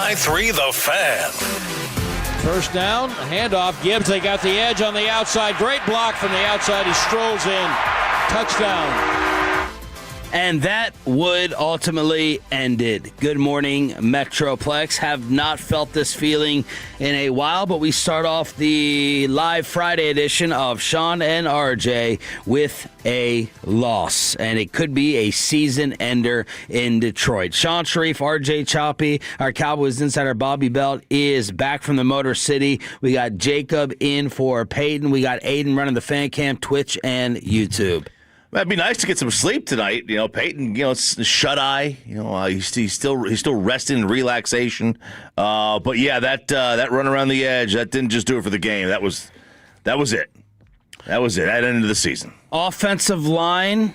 101.3 The Fan. First down, handoff. Gibbs, they got the edge on the outside. Great block from the outside. He strolls in. Touchdown. And that would ultimately end it. Good morning, Metroplex. Have not felt this feeling in a while, but we start off the live Friday edition of Sean and RJ with a loss. And it could be a season ender in Detroit. Sean Sharif, RJ Choppy, our Cowboys insider Bobby Belt is back from the Motor City. We got Jacob in for Peyton. We got Aiden running the fan cam, Twitch, and YouTube. It'd be nice to get some sleep tonight. You know, Peyton, it's shut eye. You know, he's still resting in relaxation. But yeah, that run around the edge, that didn't just do it for the game. That was it. That was it. That ended the season. Offensive line,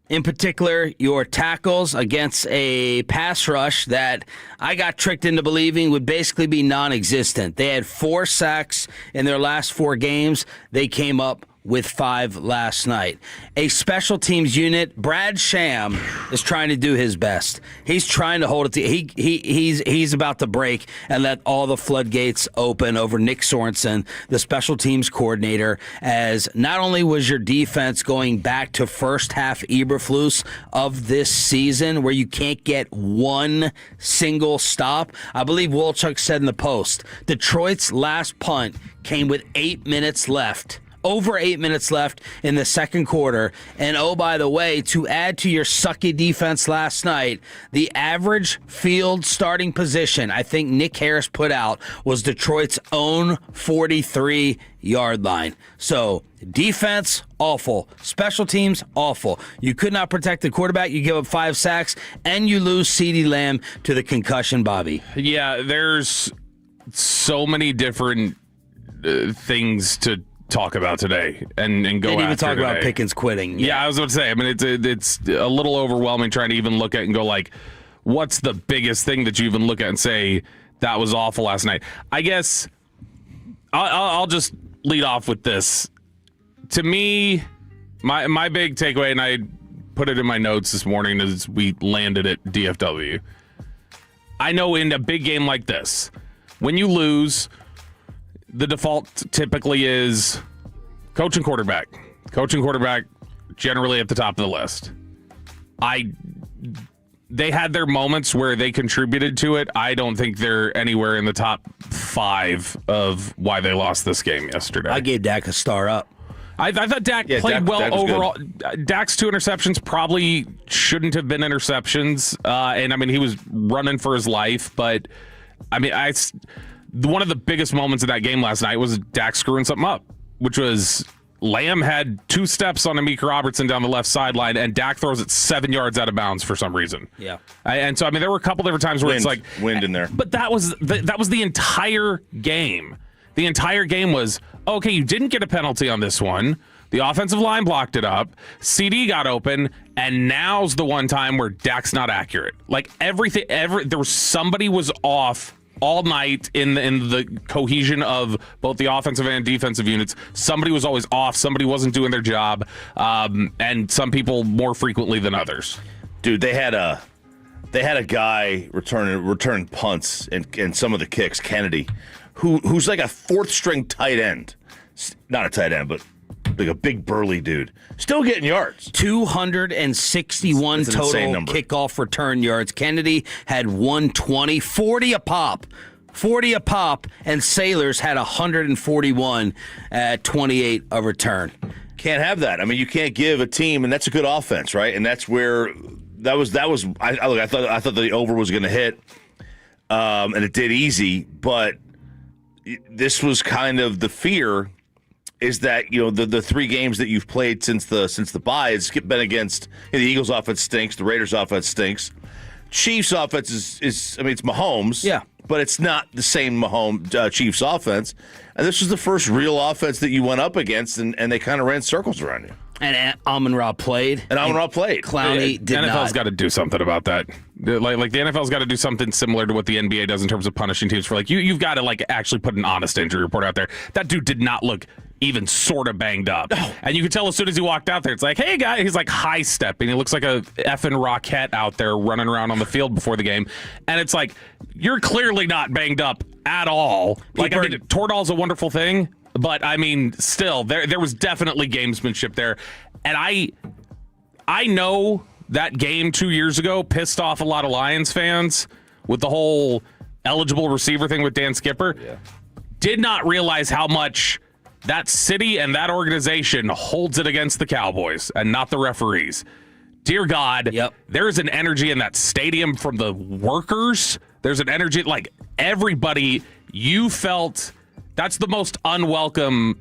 in particular, your tackles against a pass rush that I got tricked into believing would basically be non-existent. They had 4 sacks in their last 4 games. They came up with 5 last night. A special teams unit, Brad Sham, is trying to do his best. He's trying to hold it. He's about to break and let all the floodgates open over Nick Sorensen, the special teams coordinator, as not only was your defense going back to first half Eberflus of this season where you can't get one single stop. I believe Wolchuk said in the Post, Detroit's last punt came with 8 minutes left. Over 8 minutes left in the second quarter. And oh, by the way, to add to your sucky defense last night, the average field starting position I think Nick Harris put out was Detroit's own 43-yard line. So defense, awful. Special teams, awful. You could not protect the quarterback. You give up 5 sacks, and you lose CeeDee Lamb to the concussion, Bobby. Yeah, there's so many different things to talk about today and go Didn't even after talk today. about Pickens quitting. Yeah, I was about to say, I mean, it's a little overwhelming trying to even look at and go like, what's the biggest thing that you even look at and say that was awful last night? I guess I'll just lead off with this. To me, my big takeaway, and I put it in my notes this morning as we landed at DFW. I know in a big game like this, when you lose, the default typically is coach and quarterback. Coach and quarterback generally at the top of the list. They had their moments where they contributed to it. I don't think they're anywhere in the top 5 of why they lost this game yesterday. I gave Dak a star up. I thought Dak played well Dak overall. Dak's 2 interceptions probably shouldn't have been interceptions. And I mean, he was running for his life, but I mean, one of the biggest moments of that game last night was Dak screwing something up, which was Lamb had 2 steps on Amik Robertson down the left sideline, and Dak throws it 7 yards out of bounds for some reason. Yeah. And so, I mean, there were a couple different times where it's like wind in there. But that was the entire game. The entire game was, okay, you didn't get a penalty on this one. The offensive line blocked it up. CD got open, and now's the one time where Dak's not accurate. Like somebody was off all night in the cohesion of both the offensive and defensive units. Somebody was always off. Somebody wasn't doing their job, and some people more frequently than others. Dude, they had a guy return punts and some of the kicks, Kennedy, who's like a 4th string tight end. Not a tight end, but like a big burly dude. Still getting yards. 261 total kickoff return yards. Kennedy had 120, 40 a pop. 40 a pop, and Sailors had 141 at 28 a return. Can't have that. I mean, you can't give a team, and that's a good offense, right? And that's where that was. I thought the over was going to hit, and it did easy. But this was kind of the fear. Is that the 3 games that you've played since the bye? It's been against the Eagles' offense stinks, the Raiders' offense stinks. Chiefs' offense is I mean, it's Mahomes, yeah, but it's not the same Mahomes Chiefs' offense. And this was the first real offense that you went up against, and they kind of ran circles around you. And Amon-Ra played. Clowney did not. The NFL's got to do something about that. Like the NFL's got to do something similar to what the NBA does in terms of punishing teams for you've got to actually put an honest injury report out there. That dude did not look even sort of banged up. And you could tell as soon as he walked out there, it's like, hey, guy, he's like high stepping. He looks like a effing Rockette out there running around on the field before the game. And it's like, you're clearly not banged up at all. Like, I mean, Toradol's a wonderful thing, but I mean, still, there was definitely gamesmanship there. And I know that game 2 years ago pissed off a lot of Lions fans with the whole eligible receiver thing with Dan Skipper. Yeah. Did not realize how much that city and that organization holds it against the Cowboys and not the referees. Dear God, there is an energy in that stadium from the workers. There's an energy, like everybody, you felt that's the most unwelcome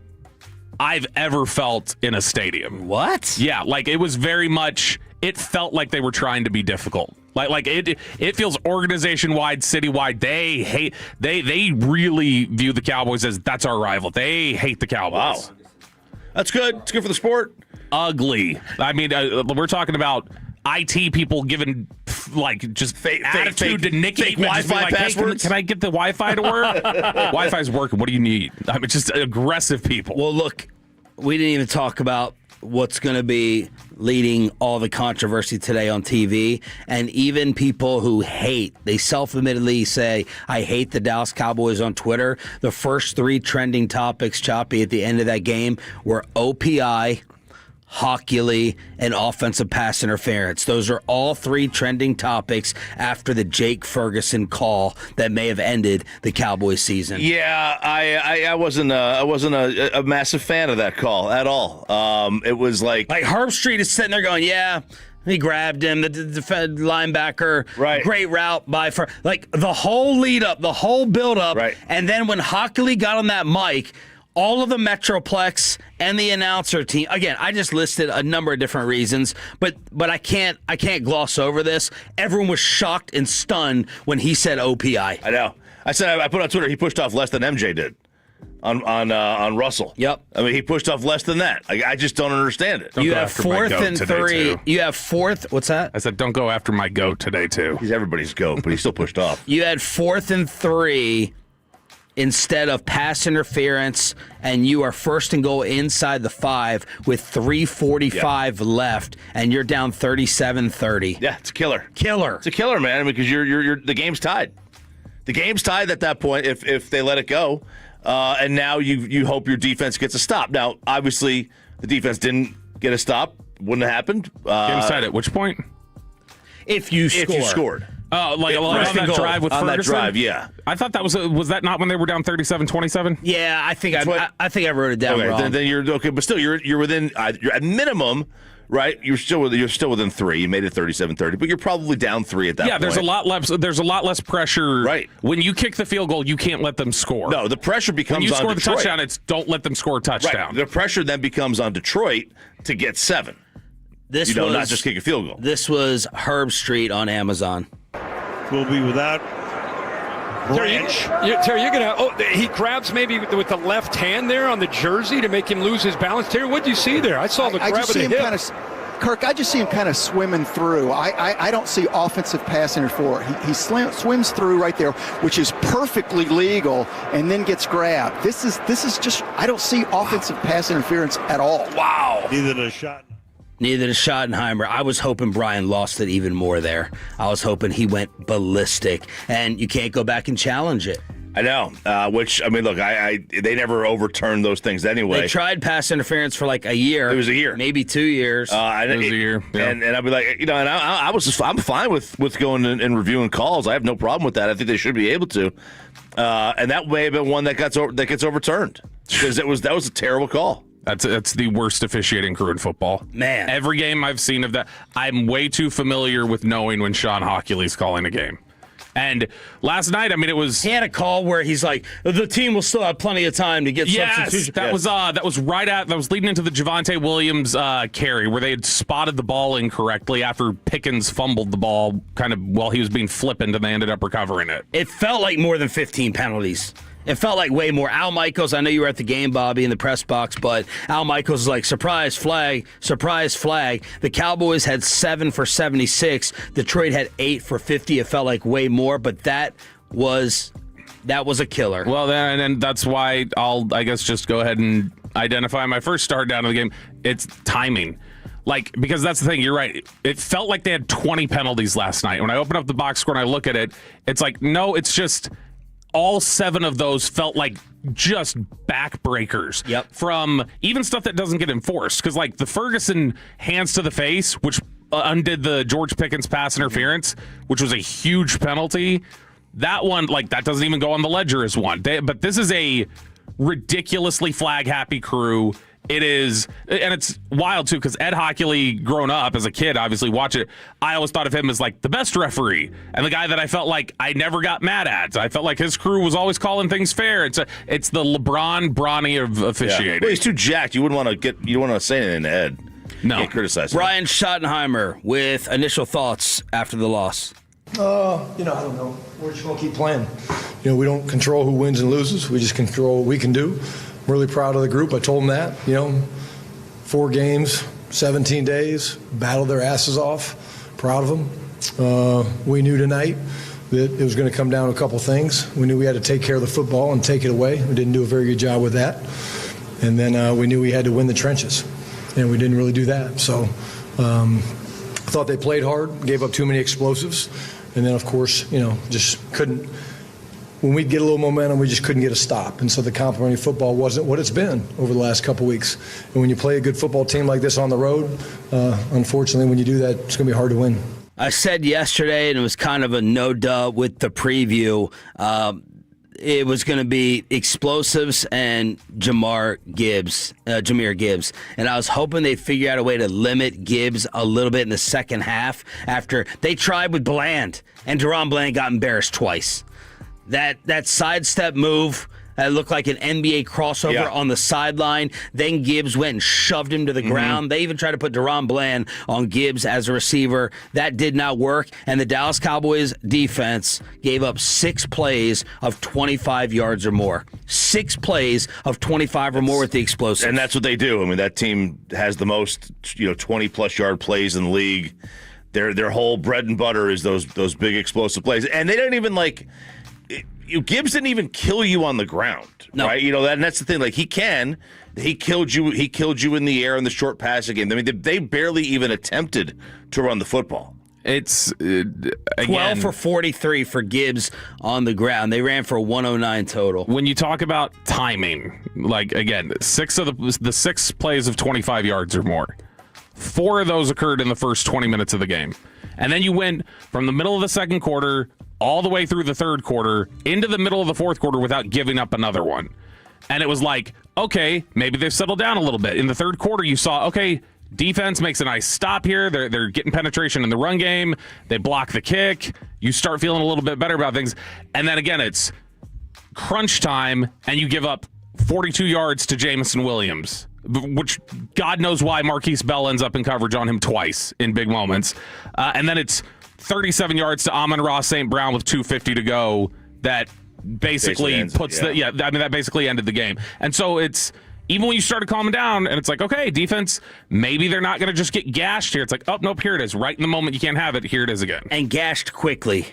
I've ever felt in a stadium. What? Yeah, like it was very much, it felt like they were trying to be difficult. Like it feels organization-wide, city-wide. They hate, they really view the Cowboys as that's our rival. They hate the Cowboys. Wow. That's good. It's good for the sport. Ugly. I mean, we're talking about IT people giving like just attitude to Nick fake Eatman, Wi-Fi like, passwords. Hey, can I get the Wi-Fi to work? Wi-Fi's working. What do you need? I mean, just aggressive people. Well, look, we didn't even talk about what's going to be leading all the controversy today on TV. And even people who hate, they self-admittedly say, I hate the Dallas Cowboys on Twitter. The first three trending topics, Choppy, at the end of that game were OPI, Hockley, and offensive pass interference. Those are all three trending topics after the Jake Ferguson call that may have ended the Cowboys season. Yeah, I wasn't a massive fan of that call at all. It was like Herb Street is sitting there going, yeah, he grabbed him, the linebacker, right. Great route by like the whole lead up, the whole build up, right. And then when Hockley got on that mic, all of the Metroplex and the announcer team. Again, I just listed a number of different reasons, but I can't gloss over this. Everyone was shocked and stunned when he said OPI. I know. I put on Twitter he pushed off less than MJ did on Russell. Yep. I mean he pushed off less than that. I just don't understand it. You have 4th and 3. You have 4th. What's that? I said don't go after my goat today too. He's everybody's goat, but he still pushed off. You had 4th and 3. Instead of pass interference, and you are first and goal inside the 5 with 3:45 left, and you're down 37-30. Yeah, it's a killer. Killer. It's a killer, man, because you're the game's tied. The game's tied at that point if they let it go, and now you hope your defense gets a stop. Now, obviously, the defense didn't get a stop. Wouldn't have happened. Game's tied at which point? If you scored. Oh, like on that drive with on Ferguson? that drive, yeah. I thought that was that not when they were down 37-27? Yeah, I think I wrote it down wrong. Then you're okay, but still you're within. You're at minimum, right? You're still within 3. You made it 37-30, but you're probably down 3 at that point. Yeah, there's a lot less pressure. Right. When you kick the field goal, you can't let them score. No, the pressure becomes when you on score Detroit. the touchdown. It's don't let them score a touchdown. Right. The pressure then becomes on Detroit to get 7. Not just kick a field goal. This was Herb Street on Amazon. Will be without Branch. Terry, you're going to. He grabs maybe with the left hand there on the jersey to make him lose his balance. Terry, what did you see there? I saw the grab of the hip. Kirk, I just see him kind of swimming through. I don't see offensive pass interference. He swims through right there, which is perfectly legal, and then gets grabbed. This is just. I don't see offensive pass interference at all. Wow. Neither does Schottenheimer. Neither does Schottenheimer. I was hoping Brian lost it even more there. I was hoping he went ballistic, and you can't go back and challenge it. I know, which, I mean, look, they never overturned those things anyway. They tried pass interference for like a year. It was a year. Maybe 2 years. It was a year. Yeah. And I'd be like, and I'm fine with going and reviewing calls. I have no problem with that. I think they should be able to. And that may have been one that gets overturned because that was a terrible call. That's the worst officiating crew in football. Man. Every game I've seen of that, I'm way too familiar with knowing when Sean Hockley's calling a game. And last night, I mean, it was... He had a call where he's like, the team will still have plenty of time to get substitution. That was leading into the Javonte Williams carry where they had spotted the ball incorrectly after Pickens fumbled the ball kind of while he was being flippant, and they ended up recovering it. It felt like more than 15 penalties. It felt like way more. Al Michaels, I know you were at the game, Bobby, in the press box, but Al Michaels was like, surprise flag, surprise flag. The Cowboys had 7 for 76. Detroit had 8 for 50. It felt like way more, but that was a killer. Well, then that's why I'll, I guess, just go ahead and identify my first start down in the game. It's timing. Like, because that's the thing, you're right. It felt like they had 20 penalties last night. When I open up the box score and I look at it, it's like, no, it's just all 7 of those felt like just backbreakers. Yep. From even stuff that doesn't get enforced. Because, like, the Ferguson hands to the face, which undid the George Pickens pass interference, which was a huge penalty. That one, like, that doesn't even go on the ledger as one. But this is a ridiculously flag-happy crew. It is, and it's wild, too, because Ed Hockley, grown up as a kid, obviously watch it, I always thought of him as, like, the best referee, and the guy that I felt like I never got mad at. I felt like his crew was always calling things fair. It's the LeBron Bronny of officiating. Yeah. Well, he's too jacked. You wouldn't want to say anything to Ed. No. Can't criticize him. Brian Schottenheimer with initial thoughts after the loss. I don't know. We're just going to keep playing. We don't control who wins and loses. We just control what we can do. I'm really proud of the group. I told them that. 4 games, 17 days, battled their asses off. Proud of them. We knew tonight that it was going to come down to a couple things. We knew we had to take care of the football and take it away. We didn't do a very good job with that. And then we knew we had to win the trenches. And we didn't really do that. So I thought they played hard, gave up too many explosives. And then, of course, just couldn't. When we'd get a little momentum, we just couldn't get a stop. And so the complimentary football wasn't what it's been over the last couple weeks. And when you play a good football team like this on the road, unfortunately, when you do that, it's going to be hard to win. I said yesterday, and it was kind of a no-duh with the preview, it was going to be explosives and Jahmyr Gibbs. And I was hoping they'd figure out a way to limit Gibbs a little bit in the second half after they tried with Bland, and Deron Bland got embarrassed twice. That sidestep move that looked like an NBA crossover on the sideline. Then Gibbs went and shoved him to the ground. They even tried to put Deron Bland on Gibbs as a receiver. That did not work. And the Dallas Cowboys defense gave up 6 plays of 25 yards or more. 6 plays of 25 or more with the explosives. And that's what they do. I mean, that team has the most 20-plus yard plays in the league. Their whole bread and butter is those big explosive plays. And they don't even Gibbs didn't even kill you on the ground, right? And that's the thing. Like, he killed you in the air in the short passing game. I mean, they barely even attempted to run the football. It's 12 for 43 for Gibbs on the ground. They ran for 109 total. When you talk about timing, like, again, 6 of the 6 plays of 25 yards or more, 4 of those occurred in the first 20 minutes of the game. And then you went from the middle of the second quarter all the way through the third quarter into the middle of the fourth quarter without giving up another one. And it was like, okay, maybe they've settled down a little bit. In the third quarter, you saw, okay, defense makes a nice stop here. They're getting penetration in the run game. They block the kick. You start feeling a little bit better about things. And then again, it's crunch time, and you give up 42 yards to Jameson Williams, which God knows why Marquise Bell ends up in coverage on him twice in big moments. And then it's 37 yards to Amon-Ra St. Brown with 2:50 to go that basically that basically ended the game. And so it's, even when you started calming down and it's like, okay, defense, maybe they're not going to just get gashed here. It's like, oh, nope, here it is. Right in the moment you can't have it, here it is again. And gashed quickly.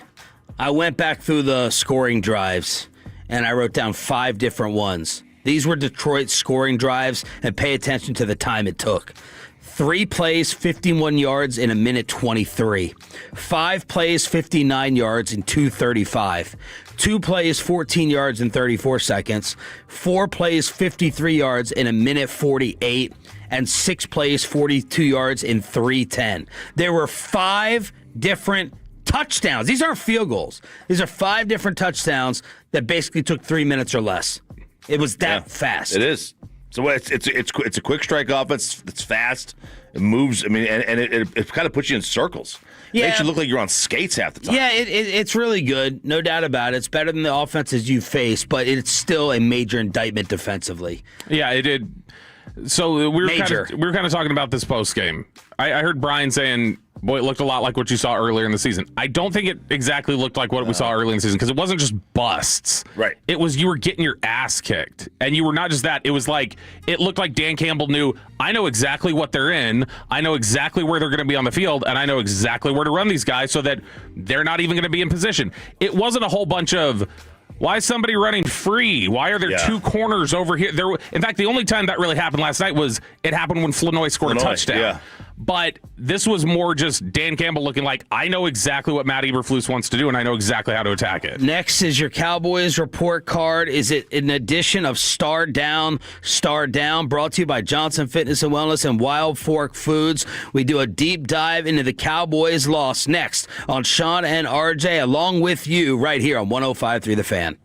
I went back through the scoring drives, and I wrote down 5 different ones. These were Detroit's scoring drives, and pay attention to the time it took. 3 plays, 51 yards in a minute 23. 5 plays, 59 yards in 2:35. 2 plays, 14 yards in 34 seconds. 4 plays, 53 yards in a minute 48. And 6 plays, 42 yards in 3:10. There were 5 different touchdowns. These aren't field goals. These are 5 different touchdowns that basically took 3 minutes or less. It was that fast. It is. So it's a quick strike offense. It's fast. It moves. I mean, and it kind of puts you in circles. Yeah. It makes you look like you're on skates half the time. Yeah, it's really good. No doubt about it. It's better than the offenses you face, but it's still a major indictment defensively. Yeah, it did. So we were kind of talking about this post game. I heard Brian saying, boy, it looked a lot like what you saw earlier in the season. I don't think it exactly looked like what we saw early in the season, because it wasn't just busts. Right. It was, you were getting your ass kicked. And you were not just that. It was like, it looked like Dan Campbell knew, I know exactly what they're in. I know exactly where they're going to be on the field. And I know exactly where to run these guys so that they're not even going to be in position. It wasn't a whole bunch of Why is somebody running free? Why are there two corners over here? In fact, the only time that really happened last night was it happened when Flanoy scored a touchdown. Yeah. But this was more just Dan Campbell looking like, I know exactly what Matt Eberflus wants to do, and I know exactly how to attack it. Next is your Cowboys report card. Is it an edition of Star Down, brought to you by Johnson Fitness and Wellness and Wild Fork Foods. We do a deep dive into the Cowboys' loss next on Sean and RJ, along with you, right here on 105.3 The Fan.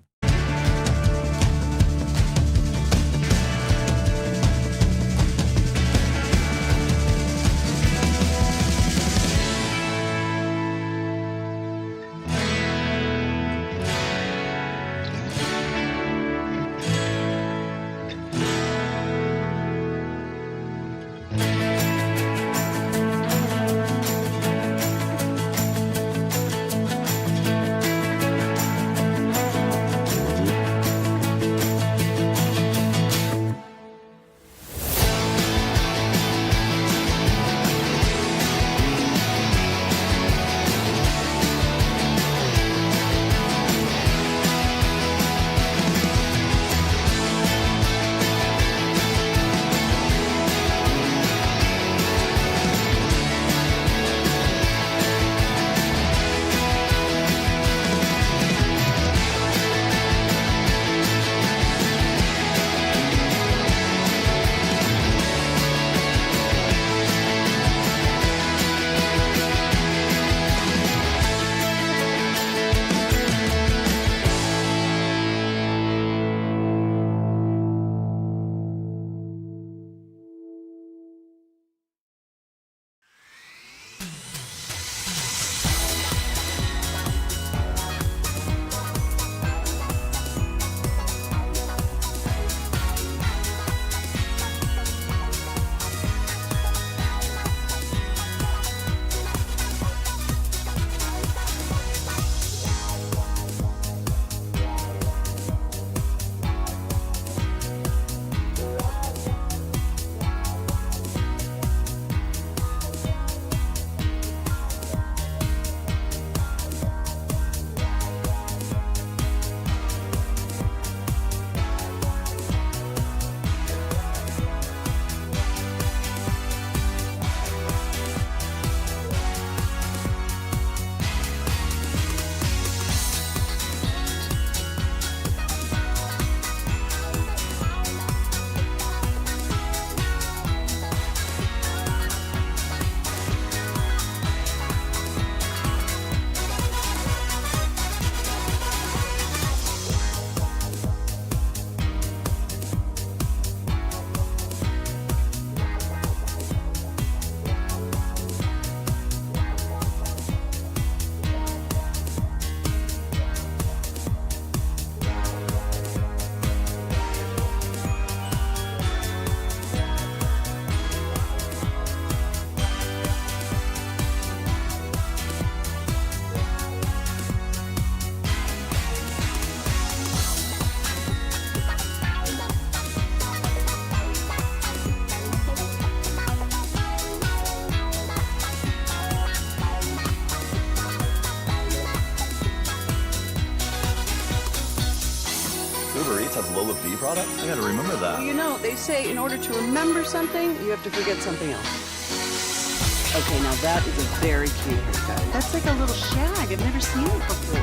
Lola B product? I gotta remember that. Well, you know, they say in order to remember something, you have to forget something else. Okay, now that is a very cute haircut. That's like a little shag. I've never seen it before.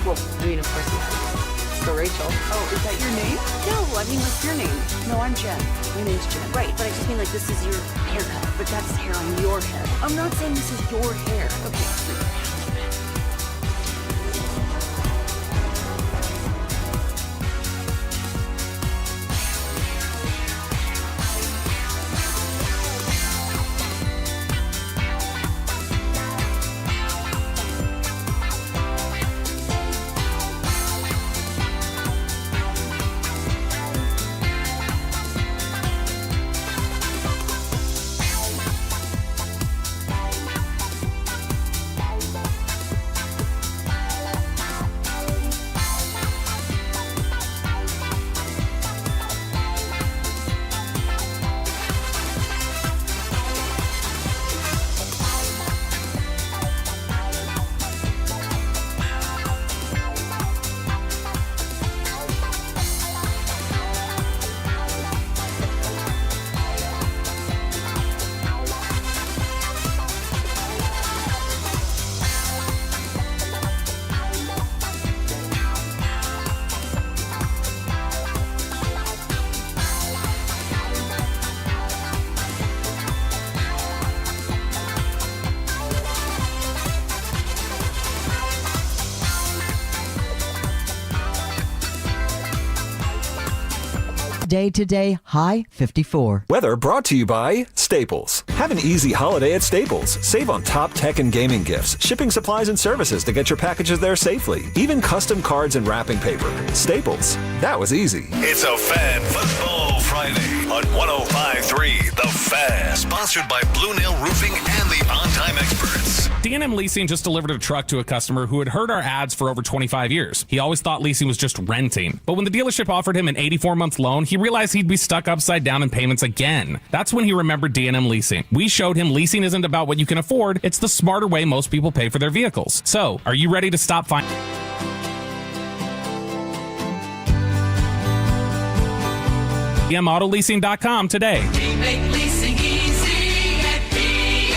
Well, I mean, of course you have. So Rachel. Oh, is that your name? No, I mean, what's your name? No, I'm Jen. My name's Jen. Right, but I just mean like this is your haircut, but that's hair on your head. I'm not saying this is your hair. Okay. Day-to-day high 54. Weather brought to you by Staples. Have an easy holiday at Staples. Save on top tech and gaming gifts, shipping supplies and services to get your packages there safely, even custom cards and wrapping paper. Staples. That was easy. It's a Fan Football Friday on 105.3 The Fan. Sponsored by Blue Nail Roofing and the On Time Experts. D&M Leasing just delivered a truck to a customer who had heard our ads for over 25 years. He always thought leasing was just renting. But when the dealership offered him an 84-month loan, he realized he'd be stuck upside down in payments again. That's when he remembered D&M Leasing. We showed him leasing isn't about what you can afford. It's the smarter way most people pay for their vehicles. So, are you ready to stop finding... DMAutoleasing.com today. We make leasing easy at D&M.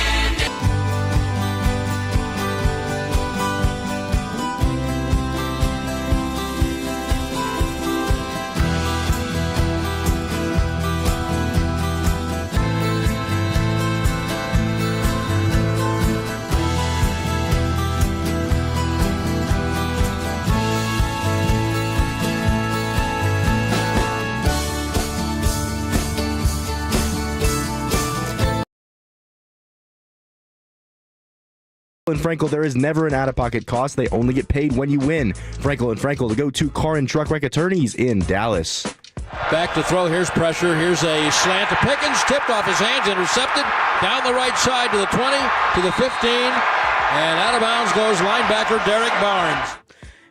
In Frankel, there is never an out-of-pocket cost. They only get paid when you win. Frankel and Frankel, the go-to car and truck wreck attorneys in Dallas. Back to throw. Here's pressure. Here's a slant to Pickens. Tipped off his hands. Intercepted. Down the right side to the 20, to the 15. And out of bounds goes linebacker Derek Barnes.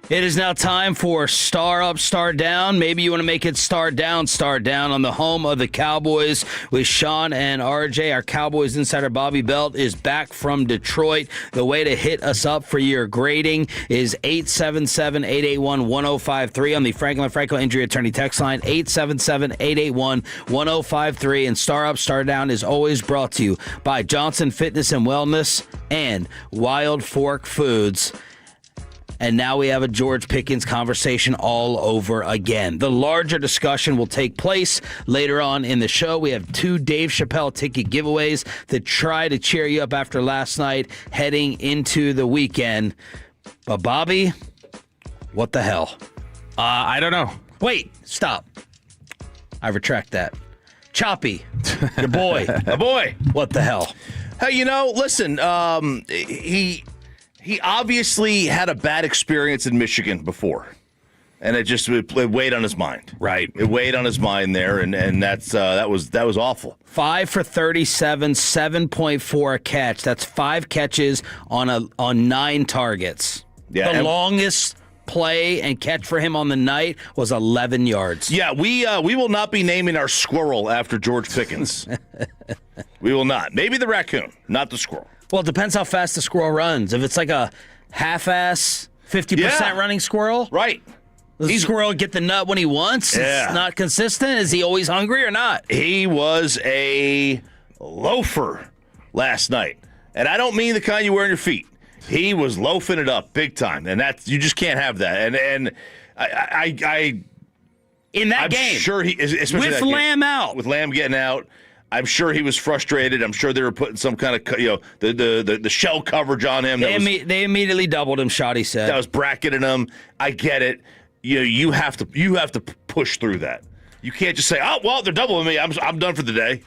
It is now time for Star Up, Star Down. Maybe you want to make it Star Down on the home of the Cowboys with Sean and RJ. Our Cowboys insider Bobby Belt is back from Detroit. The way to hit us up for your grading is 877-881-1053 on the Franklin Franco Injury Attorney text line, 877-881-1053. And Star Up, Star Down is always brought to you by Johnson Fitness and Wellness and Wild Fork Foods. And now we have a George Pickens conversation all over again. The larger discussion will take place later on in the show. We have 2 Dave Chappelle ticket giveaways to try to cheer you up after last night heading into the weekend. But Bobby, what the hell? I don't know. Wait, stop. I retract that. Choppy, your boy. A boy. What the hell? Hey, listen, He obviously had a bad experience in Michigan before, and it weighed on his mind. Right, it weighed on his mind there, and that was awful. 5 for 37, 7.4 a catch. That's 5 catches on 9 targets. Yeah, the longest play and catch for him on the night was 11 yards. Yeah, we will not be naming our squirrel after George Pickens. We will not. Maybe the raccoon, not the squirrel. Well, it depends how fast the squirrel runs. If it's like a half-ass 50% running squirrel, right? Does the squirrel get the nut when he wants? Yeah. It's not consistent? Is he always hungry or not? He was a loafer last night. And I don't mean the kind you wear on your feet. He was loafing it up big time. And you just can't have that. And I in that I'm game, sure he, especially with that Lamb game, out. With Lamb getting out, I'm sure he was frustrated. I'm sure they were putting some kind of, the shell coverage on him. They immediately doubled him, Shoddy said. That was bracketing him. I get it. You have to push through that. You can't just say, "Oh, well, they're doubling me. I'm done for the day.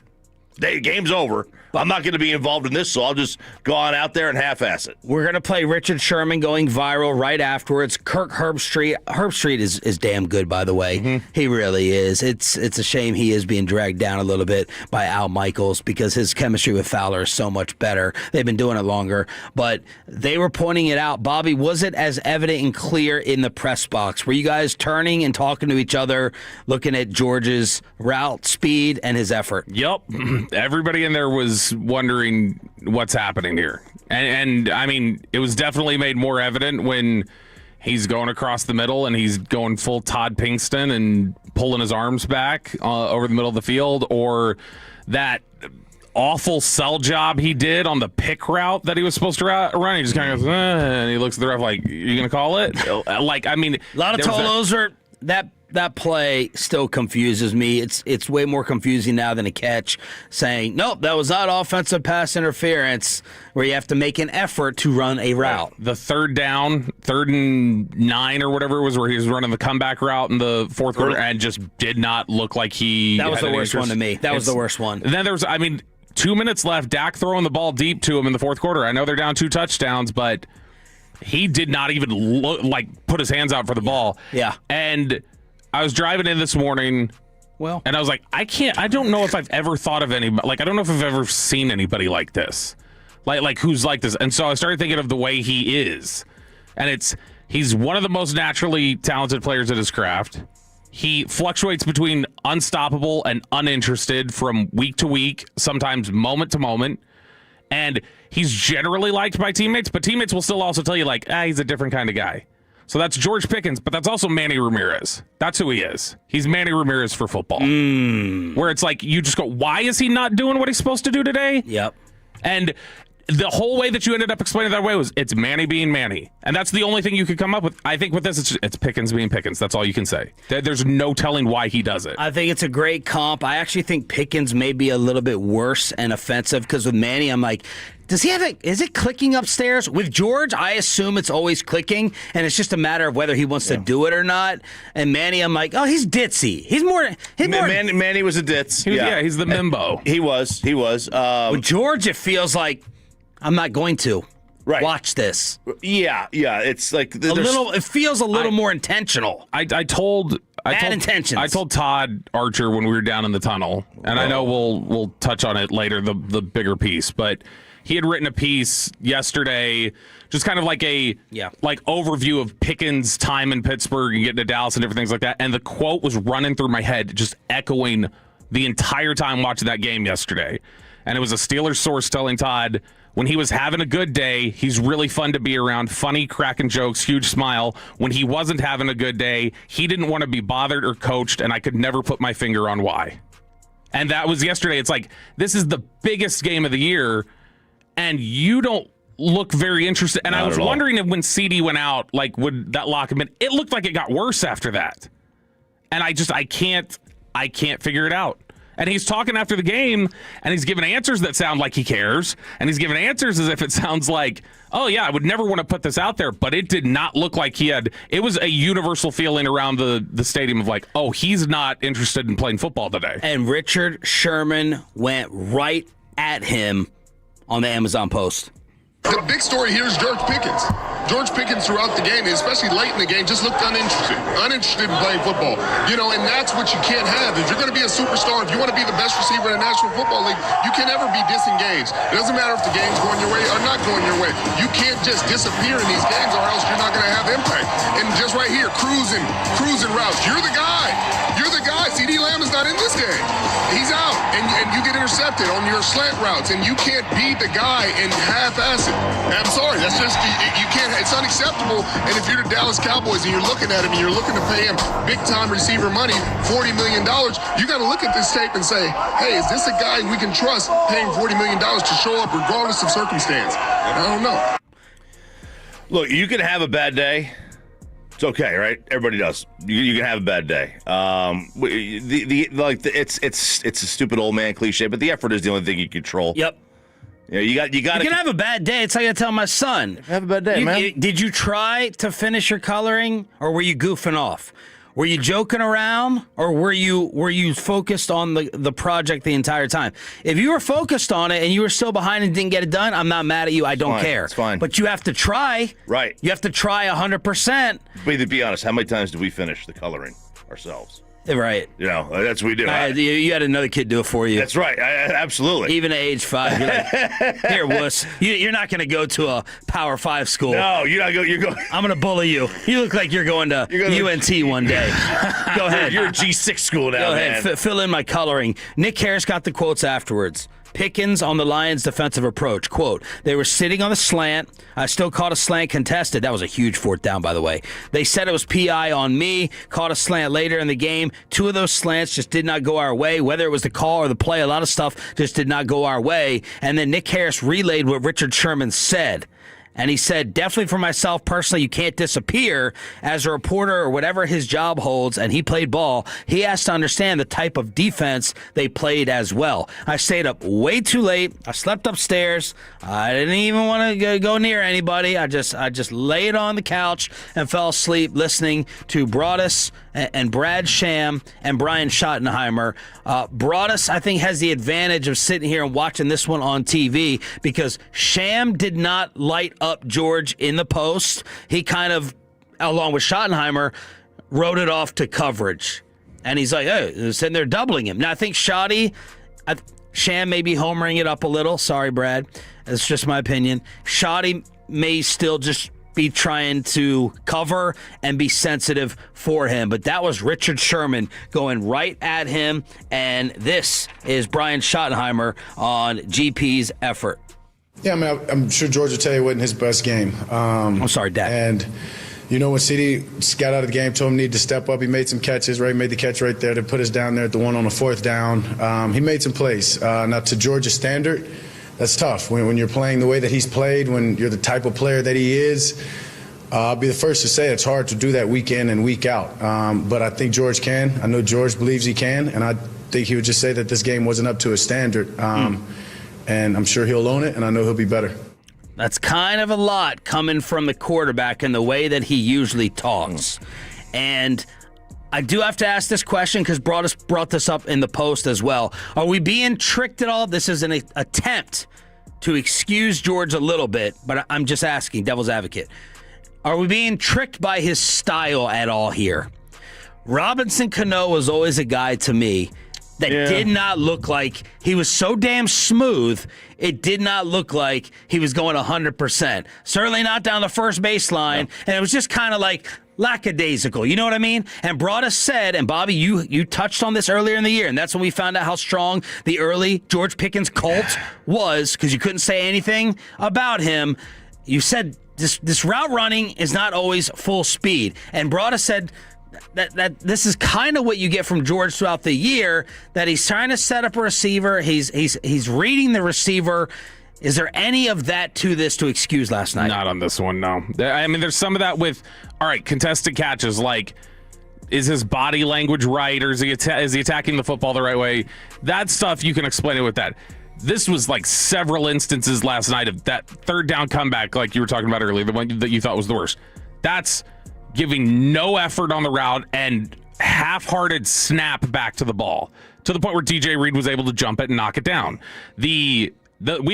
Game's over. I'm not going to be involved in this, so I'll just go on out there and half-ass it." We're going to play Richard Sherman going viral right afterwards. Kirk Herbstreit. Herbstreit is damn good, by the way. Mm-hmm. He really is. It's a shame he is being dragged down a little bit by Al Michaels because his chemistry with Fowler is so much better. They've been doing it longer, but they were pointing it out. Bobby, was it as evident and clear in the press box? Were you guys turning and talking to each other, looking at George's route speed and his effort? Yep. Everybody in there was wondering what's happening here. And I mean, it was definitely made more evident when he's going across the middle and he's going full Todd Pinkston and pulling his arms back over the middle of the field, or that awful sell job he did on the pick route that he was supposed to run. He just kind of goes, and he looks at the ref like, "You going to call it?" Like, I mean, a lot of Tolos are that that play still confuses me. It's way more confusing now than a catch saying, nope, that was not offensive pass interference, where you have to make an effort to run a route. The third down, 3rd and 9 or whatever it was, where he was running the comeback route in the fourth quarter and just did not look like he That was had the any worst interest. one to me. That was the worst one. Then there was, 2 minutes left. Dak throwing the ball deep to him in the fourth quarter. I know they're down 2 touchdowns, but he did not even put his hands out for the ball. Yeah. And I was driving in this morning, and I was like, I don't know if I've ever thought of anybody, I don't know if I've ever seen anybody like this, like who's like this. And so I started thinking of the way he is, and he's one of the most naturally talented players at his craft. He fluctuates between unstoppable and uninterested from week to week, sometimes moment to moment. And he's generally liked by teammates, but teammates will still also tell you, he's a different kind of guy. So that's George Pickens, but that's also Manny Ramirez. That's who he is. He's Manny Ramirez for football. Where it's like, you just go, why is he not doing what he's supposed to do today? Yep. And the whole way that you ended up explaining that way was it's Manny being Manny. And that's the only thing you could come up with. I think with this, it's Pickens being Pickens. That's all you can say. There's no telling why he does it. I think it's a great comp. I actually think Pickens may be a little bit worse and offensive because with Manny, I'm like, does he have it? Is it clicking upstairs? With George, I assume it's always clicking, and it's just a matter of whether he wants to do it or not. And Manny, I'm like, oh, he's ditzy. Manny was a ditz. He's the mimbo. He was. With George, it feels like I'm not going to watch this. Yeah. It's like it feels a little more intentional. I told intentions. I told Todd Archer when we were down in the tunnel, and I know we'll touch on it later, the bigger piece, but he had written a piece yesterday, just kind of like a overview of Pickens' time in Pittsburgh and getting to Dallas and different things like that. And the quote was running through my head, just echoing the entire time watching that game yesterday. And it was a Steelers source telling Todd, when he was having a good day, he's really fun to be around, funny, cracking jokes, huge smile. When he wasn't having a good day, he didn't want to be bothered or coached, and I could never put my finger on why. And that was yesterday. It's like, this is the biggest game of the year, and you don't look very interested. And I was wondering if when CeeDee went out, would that lock him in? It looked like it got worse after that. And I can't figure it out. And he's talking after the game, and he's giving answers that sound like he cares. And he's giving answers as if it sounds like, oh, yeah, I would never want to put this out there. But it did not look like he had. It was a universal feeling around the stadium of oh, he's not interested in playing football today. And Richard Sherman went right at him on the Amazon post. The big story here is George Pickens. George Pickens throughout the game, especially late in the game, just looked uninterested in playing football. And that's what you can't have. If you're going to be a superstar, if you want to be the best receiver in the National Football League, you can never be disengaged. It doesn't matter if the game's going your way or not going your way. You can't just disappear in these games or else you're not going to have impact. And just right here, cruising routes. You're the guy. CeeDee Lamb is not in this game. He's out, and you get intercepted on your slant routes, and you can't be the guy and half-ass it. I'm sorry, that's just, you can't, it's unacceptable. And if you're the Dallas Cowboys and you're looking at him and you're looking to pay him big-time receiver money, $40 million, you got to look at this tape and say, hey, is this a guy we can trust paying $40 million to show up regardless of circumstance? And I don't know. Look, you can have a bad day. It's okay, right? Everybody does. You can have a bad day. It's a stupid old man cliche, but the effort is the only thing you control. Yep. You got. You can have a bad day. It's like I tell my son. Have a bad day, man. Did you try to finish your coloring, or were you goofing off? Were you joking around, or were you focused on the project the entire time? If you were focused on it and you were still behind and didn't get it done, I'm not mad at you. I don't care. It's fine. But you have to try. Right. You have to try 100%. But to be honest, how many times did we finish the coloring ourselves? Right. That's what we do. You had another kid do it for you. That's right. Absolutely. Even at age 5, you're like, here, wuss. You're not going to go to a Power 5 school. No, you're not going. You're going. I'm going to bully you. You look like you're going to UNT one day. Go ahead. You're a G6 school now, Go ahead. Fill in my coloring. Nick Harris got the quotes afterwards. Pickens on the Lions' defensive approach. Quote, they were sitting on the slant. I still caught a slant contested. That was a huge fourth down, by the way. They said it was PI on me. Caught a slant later in the game. 2 of those slants just did not go our way. Whether it was the call or the play, a lot of stuff just did not go our way. And then Nick Harris relayed what Richard Sherman said. And he said, definitely for myself personally, you can't disappear as a reporter or whatever his job holds, and he played ball. He has to understand the type of defense they played as well. I stayed up way too late. I slept upstairs. I didn't even want to go near anybody. I just laid on the couch and fell asleep listening to Broadus and Brad Sham and Brian Schottenheimer. Broadus, I think, has the advantage of sitting here and watching this one on TV because Sham did not light up George in the post. He kind of, along with Schottenheimer, wrote it off to coverage. And he's like, hey, sitting there doubling him. Now, I think Sham may be homering it up a little. Sorry, Brad. That's just my opinion. Shotty may still just be trying to cover and be sensitive for him. But that was Richard Sherman going right at him. And this is Brian Schottenheimer on GP's effort. Yeah, I mean, I'm sure George will tell you it wasn't his best game. I'm sorry, Dad. And, you know, when CeeDee got out of the game, told him he needed to step up, he made some catches, right? Made the catch right there to put us down there at the one on the fourth down. He made some plays. Now, to George's standard, that's tough. When you're playing the way that he's played, when you're the type of player that he is, I'll be the first to say it's hard to do that week in and week out. But I think George can. I know George believes he can, and I think he would just say that this game wasn't up to his standard. And I'm sure he'll own it, and I know he'll be better. That's kind of a lot coming from the quarterback in the way that he usually talks. And I do have to ask this question because brought this up in the post as well. Are we being tricked at all? This is an attempt to excuse George a little bit, but I'm just asking, devil's advocate. Are we being tricked by his style at all here? Robinson Cano was always a guy to me that did not look like he was so damn smooth. It did not look like he was going 100%. Certainly not down the first baseline. No. And it was just kind of like lackadaisical. You know what I mean? And Broadus said, and Bobby, you touched on this earlier in the year, and that's when we found out how strong the early George Pickens cult was because you couldn't say anything about him. You said this route running is not always full speed. And Broadus said that this is kind of what you get from George throughout the year, that he's trying to set up a receiver. He's reading the receiver. Is there any of that to this to excuse last night? Not on this one, no. I mean, there's some of that with, all right, contested catches. Like, is his body language right, or is he attacking the football the right way? That stuff, you can explain it with that. This was like several instances last night of that third down comeback, like you were talking about earlier, the one that you thought was the worst. That's giving no effort on the route and half-hearted snap back to the ball to the point where DJ Reed was able to jump it and knock it down. We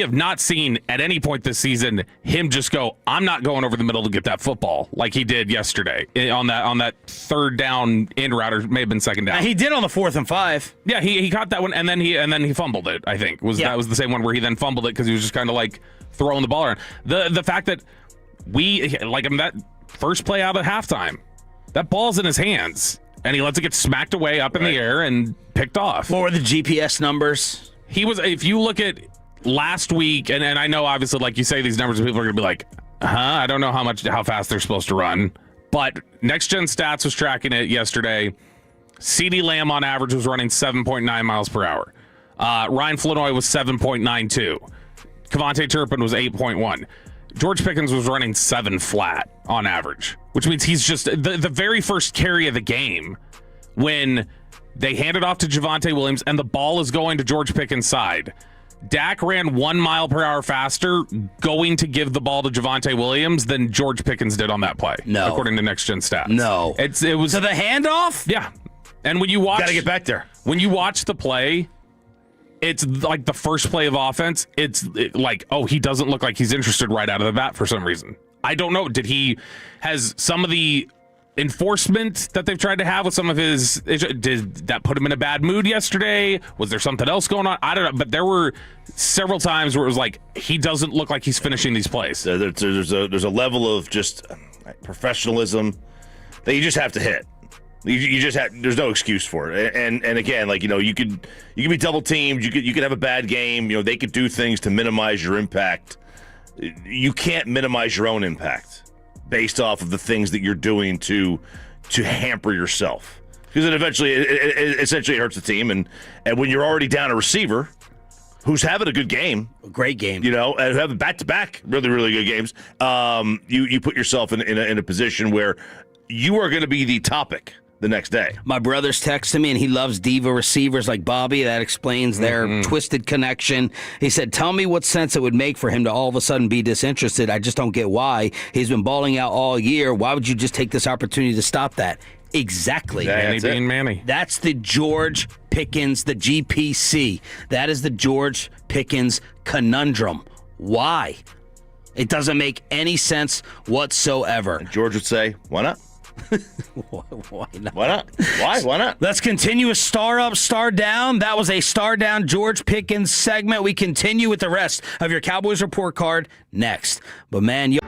have not seen at any point this season him just go, I'm not going over the middle to get that football like he did yesterday on that third down in route, or may have been second down. He did on the 4th and 5. Yeah, he caught that one and then he fumbled it. I think that was the same one where he then fumbled it because he was just kind of like throwing the ball around. The fact that that first play out of halftime, that ball's in his hands and he lets it get smacked away up in the air and picked off. What were the GPS numbers? He was, if you look at last week, and I know obviously, like you say, these numbers, people are going to be like, I don't know how fast they're supposed to run. But Next Gen Stats was tracking it yesterday. CeeDee Lamb on average was running 7.9 miles per hour. Ryan Flournoy was 7.92. Kevontae Turpin was 8.1. George Pickens was running 7 flat on average, which means he's just the very first carry of the game when they hand it off to Javonte Williams and the ball is going to George Pickens' side. Dak ran 1 mile per hour faster going to give the ball to Javonte Williams than George Pickens did on that play. No. According to Next Gen Stats. No. It was. So the handoff? Yeah. And when you watch. Got to get back there. When you watch the play, it's like the first play of offense. It's like, he doesn't look like he's interested right out of the bat for some reason. I don't know. Has some of the enforcement that they've tried to have with some of his, did that put him in a bad mood yesterday? Was there something else going on? I don't know, but there were several times where it was like he doesn't look like he's finishing these plays. There's a level of just professionalism that you just have to hit. You just have, there's no excuse for it. And again, you could be double teamed, you could have a bad game, they could do things to minimize your impact. You can't minimize your own impact based off of the things that you're doing to hamper yourself, because it eventually it essentially hurts the team. And when you're already down a receiver who's having a good game. A great game. You know, and having back-to-back really, really good games, you put yourself in a position where you are going to be the topic the next day. My brother's texting me, and he loves diva receivers like Bobby. That explains their twisted connection. He said, tell me what sense it would make for him to all of a sudden be disinterested. I just don't get why. He's been balling out all year. Why would you just take this opportunity to stop that? Exactly. Manny being Manny. That's the George Pickens, the GPC. That is the George Pickens conundrum. Why? It doesn't make any sense whatsoever. And George would say, why not? Why not? Why not? Why not? Let's continue with Star Up, Star Down. That was a Star Down George Pickens segment. We continue with the rest of your Cowboys report card next. But man,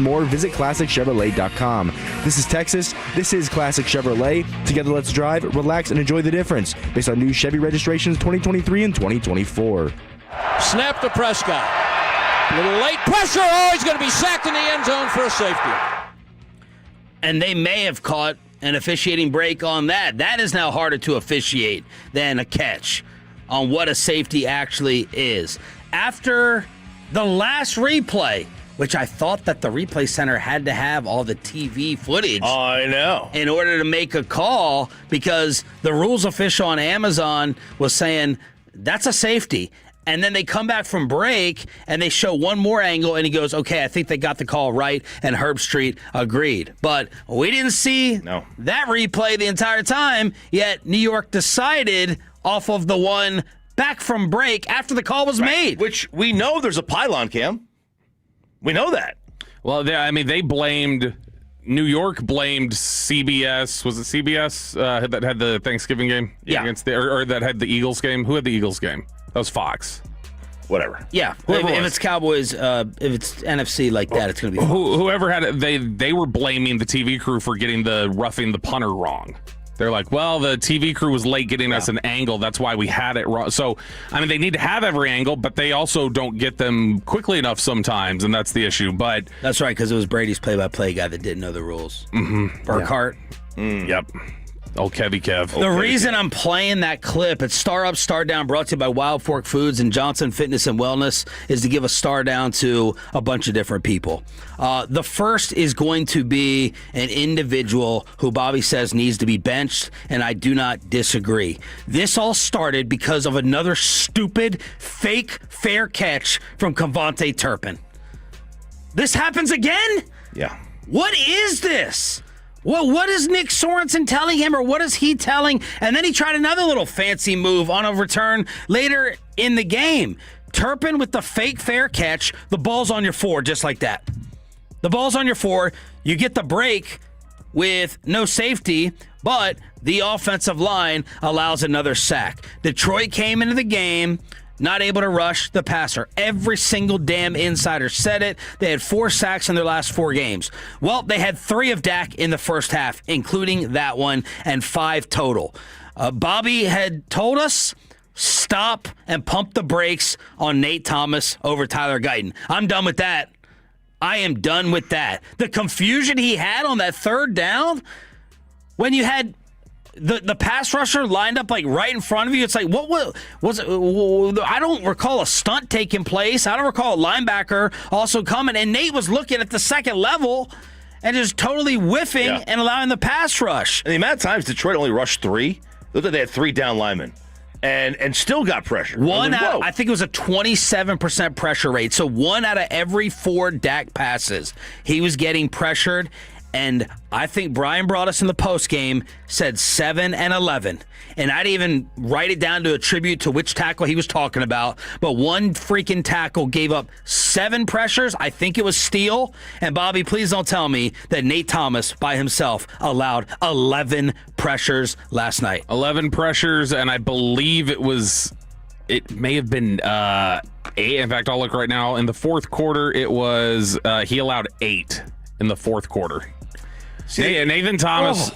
more, visit ClassicChevrolet.com. This is Texas. This is Classic Chevrolet. Together, let's drive, relax, and enjoy the difference based on new Chevy registrations 2023 and 2024. Snap to Prescott. A little late pressure. Oh, he's going to be sacked in the end zone for a safety. And they may have caught an officiating break on that. That is now harder to officiate than a catch on what a safety actually is. After the last replay, which I thought that the replay center had to have all the TV footage. I know. In order to make a call, because the rules official on Amazon was saying that's a safety. And then they come back from break and they show one more angle and he goes, okay, I think they got the call right. And Herb Street agreed. But we didn't see that replay the entire time, yet New York decided off of the one back from break after the call was made. Which we know there's a pylon cam. We know that. Well, they blamed, New York blamed CBS. Was it CBS that had the Thanksgiving game? Yeah. Against or that had the Eagles game? Who had the Eagles game? That was Fox. Whatever. Yeah. If it's Cowboys, if it's NFC like that, it's going to be Fox. Whoever had it, they were blaming the TV crew for getting the roughing the punter wrong. They're like, well, the TV crew was late getting us an angle. That's why we had it wrong. So, they need to have every angle, but they also don't get them quickly enough sometimes, and that's the issue. But that's right, because it was Brady's play-by-play guy that didn't know the rules. Mm-hmm. Burkhart. Yep. Oh, Kevy Kev. The reason I'm playing that clip, it's Star Up, Star Down, brought to you by Wild Fork Foods and Johnson Fitness and Wellness, is to give a star down to a bunch of different people. The first is going to be an individual who Bobby says needs to be benched, and I do not disagree. This all started because of another stupid, fake, fair catch from Kevontae Turpin. This happens again? Yeah. What is this? Well, what is Nick Sorensen telling him, or what is he telling? And then he tried another little fancy move on a return later in the game. Turpin with the fake fair catch, the ball's on your 4 just like that. The ball's on your 4. You get the break with no safety, but the offensive line allows another sack. Detroit came into the game not able to rush the passer. Every single damn insider said it. They had 4 sacks in their last 4 games. Well, they had 3 of Dak in the first half, including that one, and 5 total. Bobby had told us, stop and pump the brakes on Nate Thomas over Tyler Guyton. I'm done with that. I am done with that. The confusion he had on that 3rd down, when you had the pass rusher lined up like right in front of you, it's like, what was it? I don't recall a stunt taking place. I don't recall a linebacker also coming, and Nate was looking at the second level and just totally whiffing and allowing the pass rush. And the amount of times Detroit only rushed 3, look like they had 3 down linemen and still got pressure. I think it was a 27% pressure rate. So 1 out of every 4 Dak passes, he was getting pressured. And I think Brian brought us in the postgame, said 7 and 11. And I'd even write it down to attribute to which tackle he was talking about. But one freaking tackle gave up 7 pressures. I think it was Steele. And Bobby, please don't tell me that Nate Thomas by himself allowed 11 pressures last night. 11 pressures, and I believe it may have been 8. In fact, I'll look right now. In the fourth quarter, it was he allowed 8 in the fourth quarter. Nathan Thomas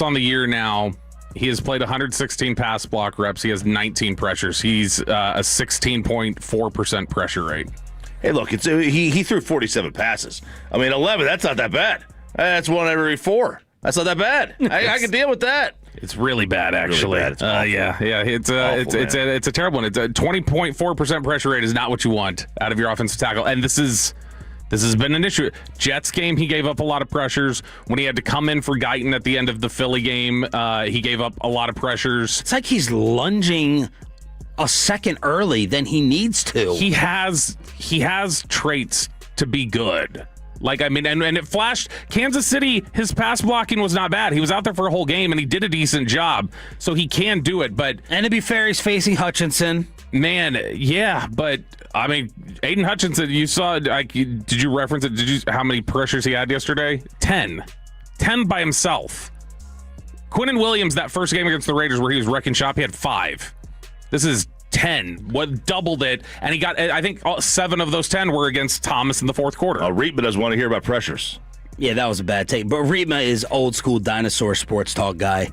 on the year now, he has played 116 pass block reps. He has 19 pressures. He's a 16.4% pressure rate. Hey, look, he threw 47 passes. 11, that's not that bad. That's 1 every 4. That's not that bad. I can deal with that. It's really bad, actually. Really bad. It's awful. It's a terrible one. It's a 20.4% pressure rate is not what you want out of your offensive tackle. And this has been an issue. Jets game, he gave up a lot of pressures. When he had to come in for Guyton at the end of the Philly game, he gave up a lot of pressures. It's like he's lunging a second early than he needs to. He has traits to be good. And it flashed. Kansas City, his pass blocking was not bad. He was out there for a whole game, and he did a decent job. So he can do it. And to be fair, he's facing Hutchinson. Man, yeah, but Aiden Hutchinson, you saw, did you reference it? How many pressures he had yesterday? 10 by himself. Quinnen Williams, that first game against the Raiders where he was wrecking shop, he had 5. This is 10, doubled it, and he got, I think, 7 of those 10 were against Thomas in the fourth quarter. Reitman doesn't want to hear about pressures. Yeah, that was a bad take. But Reitman is old school dinosaur sports talk guy.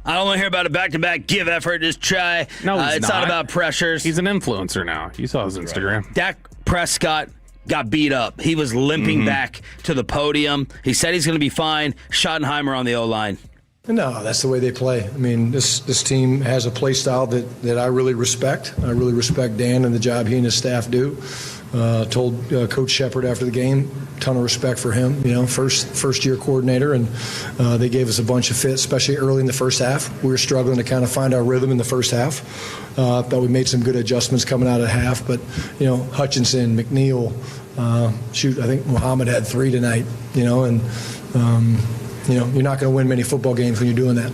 I don't want to hear about a back-to-back, give effort, just try. No, it's not about pressures. He's an influencer now. You saw his Instagram. Dak Prescott got beat up. He was limping back to the podium. He said he's going to be fine. Schottenheimer on the O-line. No, that's the way they play. I mean, this team has a play style that I really respect. I really respect Dan and the job he and his staff do. Told Coach Shepard after the game, ton of respect for him. First year coordinator, and they gave us a bunch of fits, especially early in the first half. We were struggling to kind of find our rhythm in the first half. Thought we made some good adjustments coming out of the half, but Hutchinson, McNeil, I think Muhammad had 3 tonight. And you're not going to win many football games when you're doing that.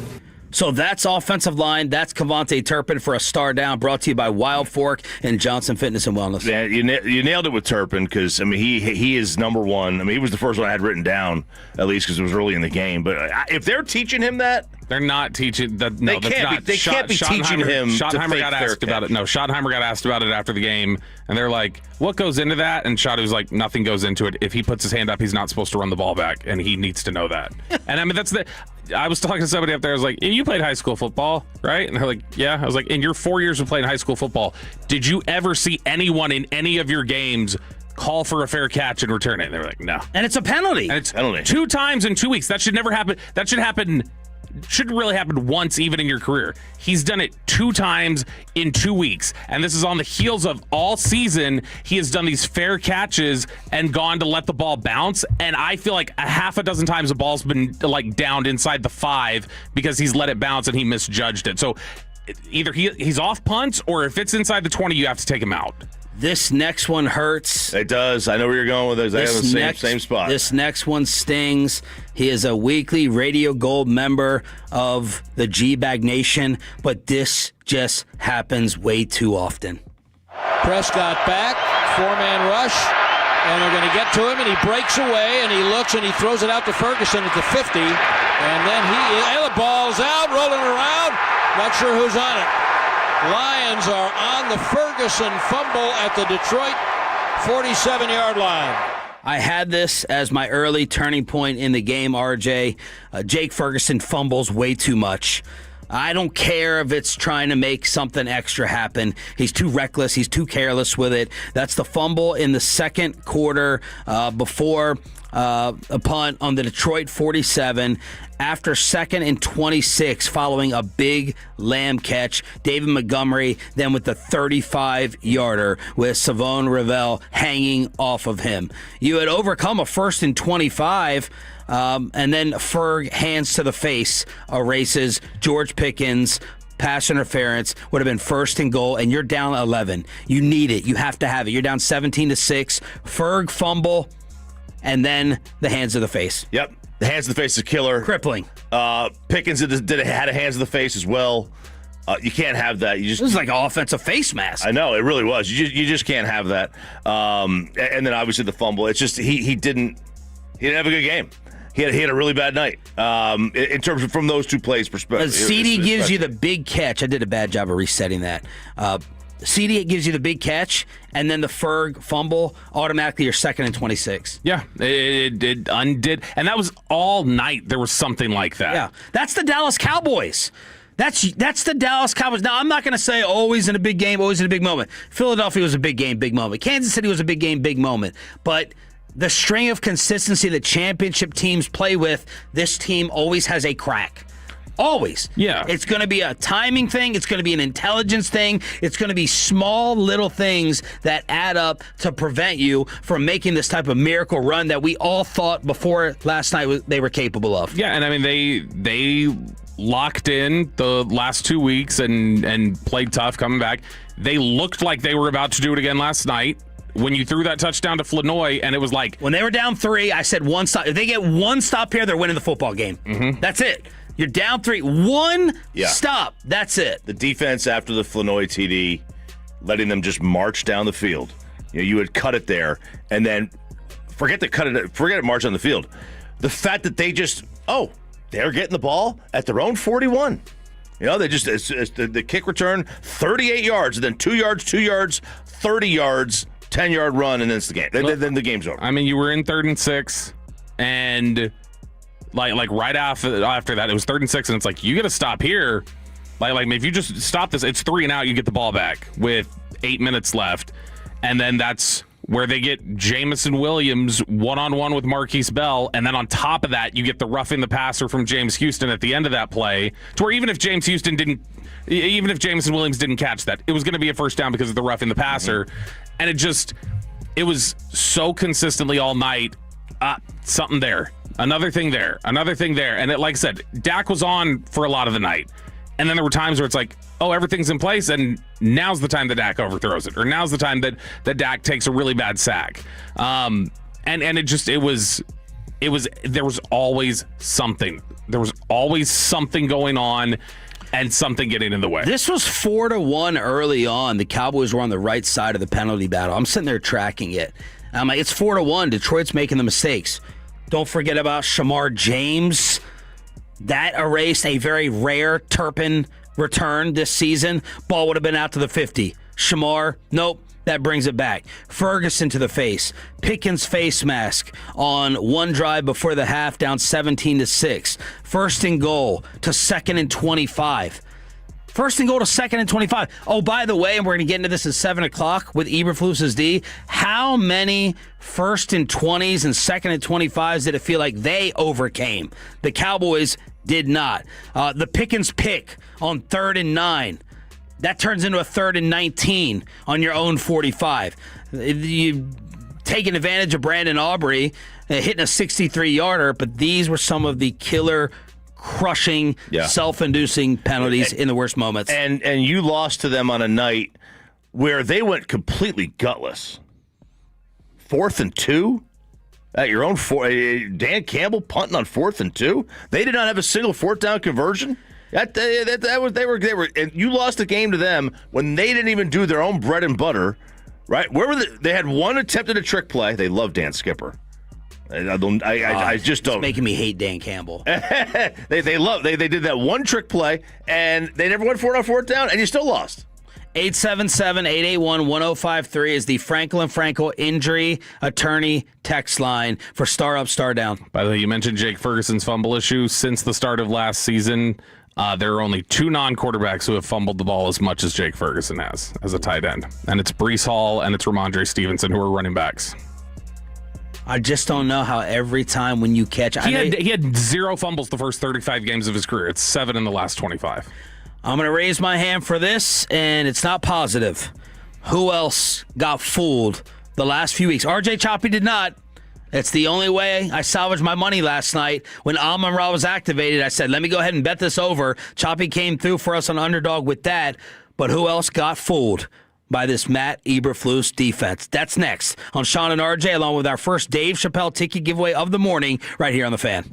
So that's offensive line. That's Kevontae Turpin for a star down, brought to you by Wild Fork and Johnson Fitness and Wellness. Yeah, you nailed it with Turpin because, he is number one. He was the first one I had written down, at least because it was early in the game. But if they're teaching him that, they're not teaching that. No, they can't be teaching him. Schottenheimer got asked about it. No, Schottenheimer got asked about it after the game, and they're like, "What goes into that?" And Schott was like, "Nothing goes into it. If he puts his hand up, he's not supposed to run the ball back, and he needs to know that." And that's the. I was talking to somebody up there. I was like, "You played high school football, right?" And they're like, "Yeah." I was like, "In your 4 years of playing high school football, did you ever see anyone in any of your games call for a fair catch and return it?" And they were like, "No." And it's a penalty. And it's penalty 2 times in 2 weeks. That should never happen. That should happen. Shouldn't really happen once even in your career. He's done it 2 times in 2 weeks, and this is on the heels of all season he has done these fair catches and gone to let the ball bounce, and I feel like a half a dozen times the ball's been like downed inside the 5 because he's let it bounce and he misjudged it. So either he's off punts, or if it's inside the 20 you have to take him out. This next one hurts. It does. I know where you're going with it. They have the same spot. This next one stings. He is a weekly Radio Gold member of the G-Bag Nation, but this just happens way too often. Prescott back, 4-man rush, and they're going to get to him, and he breaks away, and he looks, and he throws it out to Ferguson at the 50, and then the ball's out, rolling around, not sure who's on it. Lions are on the Ferguson fumble at the Detroit 47-yard line. I had this as my early turning point in the game, RJ. Jake Ferguson fumbles way too much. I don't care if it's trying to make something extra happen. He's too reckless. He's too careless with it. That's the fumble in the second quarter before a punt on the Detroit 47. After 2nd and 26, following a big Lamb catch, David Montgomery then with the 35-yarder with Savon Revel hanging off of him. You had overcome a 1st and 25, and then Ferg hands to the face erases George Pickens. Pass interference would have been 1st and goal, and you're down 11. You need it. You have to have it. You're down 17-6. Ferg fumble, and then the hands to the face. Yep. The hands to the face is a killer. Crippling. Pickens had a hands to the face as well. You can't have that. This is like an offensive face mask. I know, it really was. You just can't have that. And then obviously the fumble. It's just he didn't have a good game. He had a really bad night in terms of from those 2 plays perspective. CeeDee gives you the big catch. I did a bad job of resetting that. CeeDee gives you the big catch, and then the Ferg fumble, automatically you're 2nd and 26. Yeah, it undid. And that was all night. There was something like that. Yeah, that's the Dallas Cowboys. That's the Dallas Cowboys. Now, I'm not going to say always in a big game, always in a big moment. Philadelphia was a big game, big moment. Kansas City was a big game, big moment. But the string of consistency that championship teams play with, this team always has a crack. Always. Yeah. It's going to be a timing thing. It's going to be an intelligence thing. It's going to be small little things that add up to prevent you from making this type of miracle run that we all thought before last night they were capable of. Yeah, and they locked in the last 2 weeks and played tough coming back. They looked like they were about to do it again last night. When you threw that touchdown to Flanoy, and it was like... When they were down 3, I said 1 stop. If they get 1 stop here, they're winning the football game. Mm-hmm. That's it. You're down 3. 1 stop. That's it. The defense after the Flanoy TD, letting them just march down the field. You had cut it there, and then forget it march on the field. The fact that they just, they're getting the ball at their own 41. You know, they just it's the kick return, 38 yards, and then 2 yards, 2 yards, 30 yards, 10-yard run, and then it's the game. Then the game's over. I mean, you were in 3rd and 6, and like right after that, it was 3rd and 6, and it's like, you got to stop here. Like if you just stop this, it's 3 and out, you get the ball back with 8 minutes left, and then that's where they get Jamison Williams one-on-one with Marquise Bell, and then on top of that, you get the roughing the passer from James Houston at the end of that play, to where even if Jamison Williams didn't catch that, it was going to be a first down because of the roughing the passer, and it was so consistently all night, something there, another thing there, and like I said, Dak was on for a lot of the night. And then there were times where it's like, oh, everything's in place, and now's the time that Dak overthrows it, or now's the time that Dak takes a really bad sack. And there was always something. There was always something going on and something getting in the way. This was 4-1 early on. The Cowboys were on the right side of the penalty battle. I'm sitting there tracking it. I'm like, it's 4-1. Detroit's making the mistakes. Don't forget about Jahmyr Gibbs. That erased a very rare Turpin return this season. Ball would have been out to the 50. Jahmyr, nope, that brings it back. Ferguson to the face. Pickens face mask on one drive before the half, down 17-6. 1st and goal to 2nd and 25. 1st and goal to 2nd and 25. Oh, by the way, and we're going to get into this at 7 o'clock with Eberflus's D, how many 1st and 20s and 2nd and 25s did it feel like they overcame? The Cowboys did not. The Pickens pick on 3rd and 9. That turns into a 3rd and 19 on your own 45. You taking advantage of Brandon Aubrey, hitting a 63-yarder, but these were some of the killer crushing, self-inducing penalties in the worst moments. And you lost to them on a night where they went completely gutless. 4th and 2 at your own Dan Campbell punting on 4th and 2. They did not have a single 4th down conversion. They were, and you lost the game to them when they didn't even do their own bread and butter, right? Where were they had one attempt at a trick play. They love Dan Skipper. I just don't. It's making me hate Dan Campbell. They did that one trick play, and they never went for it on 4th down, and you still lost. 877-881-1053 is the Franklin Frankel injury attorney text line for Star Up, Star Down. By the way, you mentioned Jake Ferguson's fumble issue. Since the start of last season, there are only 2 non-quarterbacks who have fumbled the ball as much as Jake Ferguson has as a tight end. And it's Breece Hall and it's Ramondre Stevenson, who are running backs. I just don't know how every time when you catch... He had 0 fumbles the first 35 games of his career. It's 7 in the last 25. I'm going to raise my hand for this, and it's not positive. Who else got fooled the last few weeks? RJ Choppy did not. It's the only way I salvaged my money last night. When Amon-Ra was activated, I said, let me go ahead and bet this over. Choppy came through for us on Underdog with that. But who else got fooled by this Matt Eberflus defense? That's next on Sean and RJ, along with our first Dave Chappelle ticket giveaway of the morning right here on The Fan.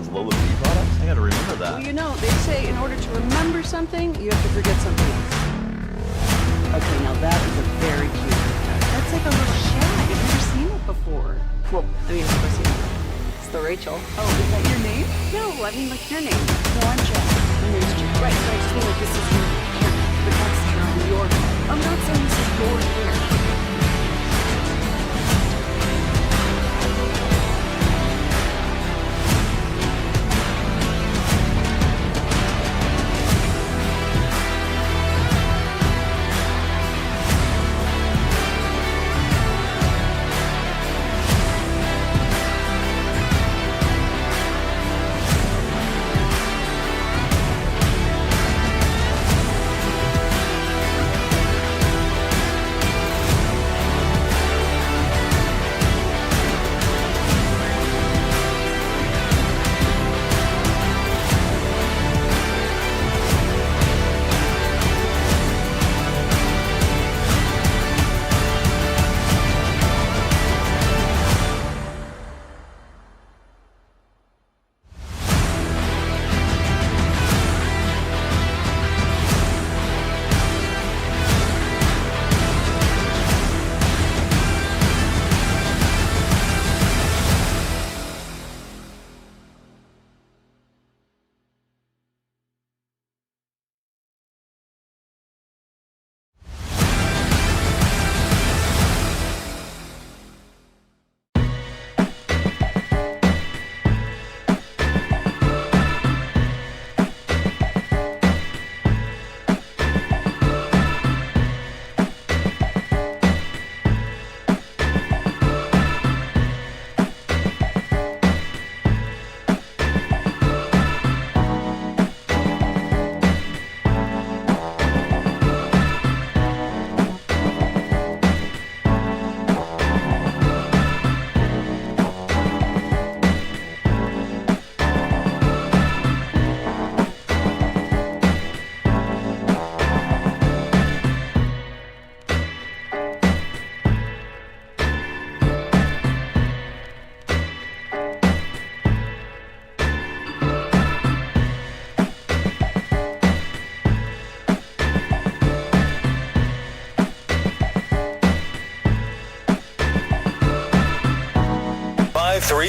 has Lola Bee products? I gotta remember that. Well, you know, they say in order to remember something, you have to forget something else. Okay, now that is a very cute haircut. That's like a little shag. I've never seen it before. Well, I mean, of course you know. It's the Rachel. Oh, is that your name? No, I mean like your name. No, I'm Jack. My name's Jack. Right, but I just feel like this is your hair. But that's your hair. I'm not saying this is your hair.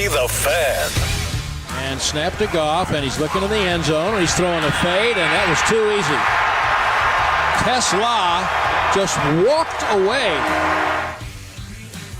The Fan. And snap to Goff, and he's looking in the end zone, and he's throwing a fade, and that was too easy. Tesla just walked away.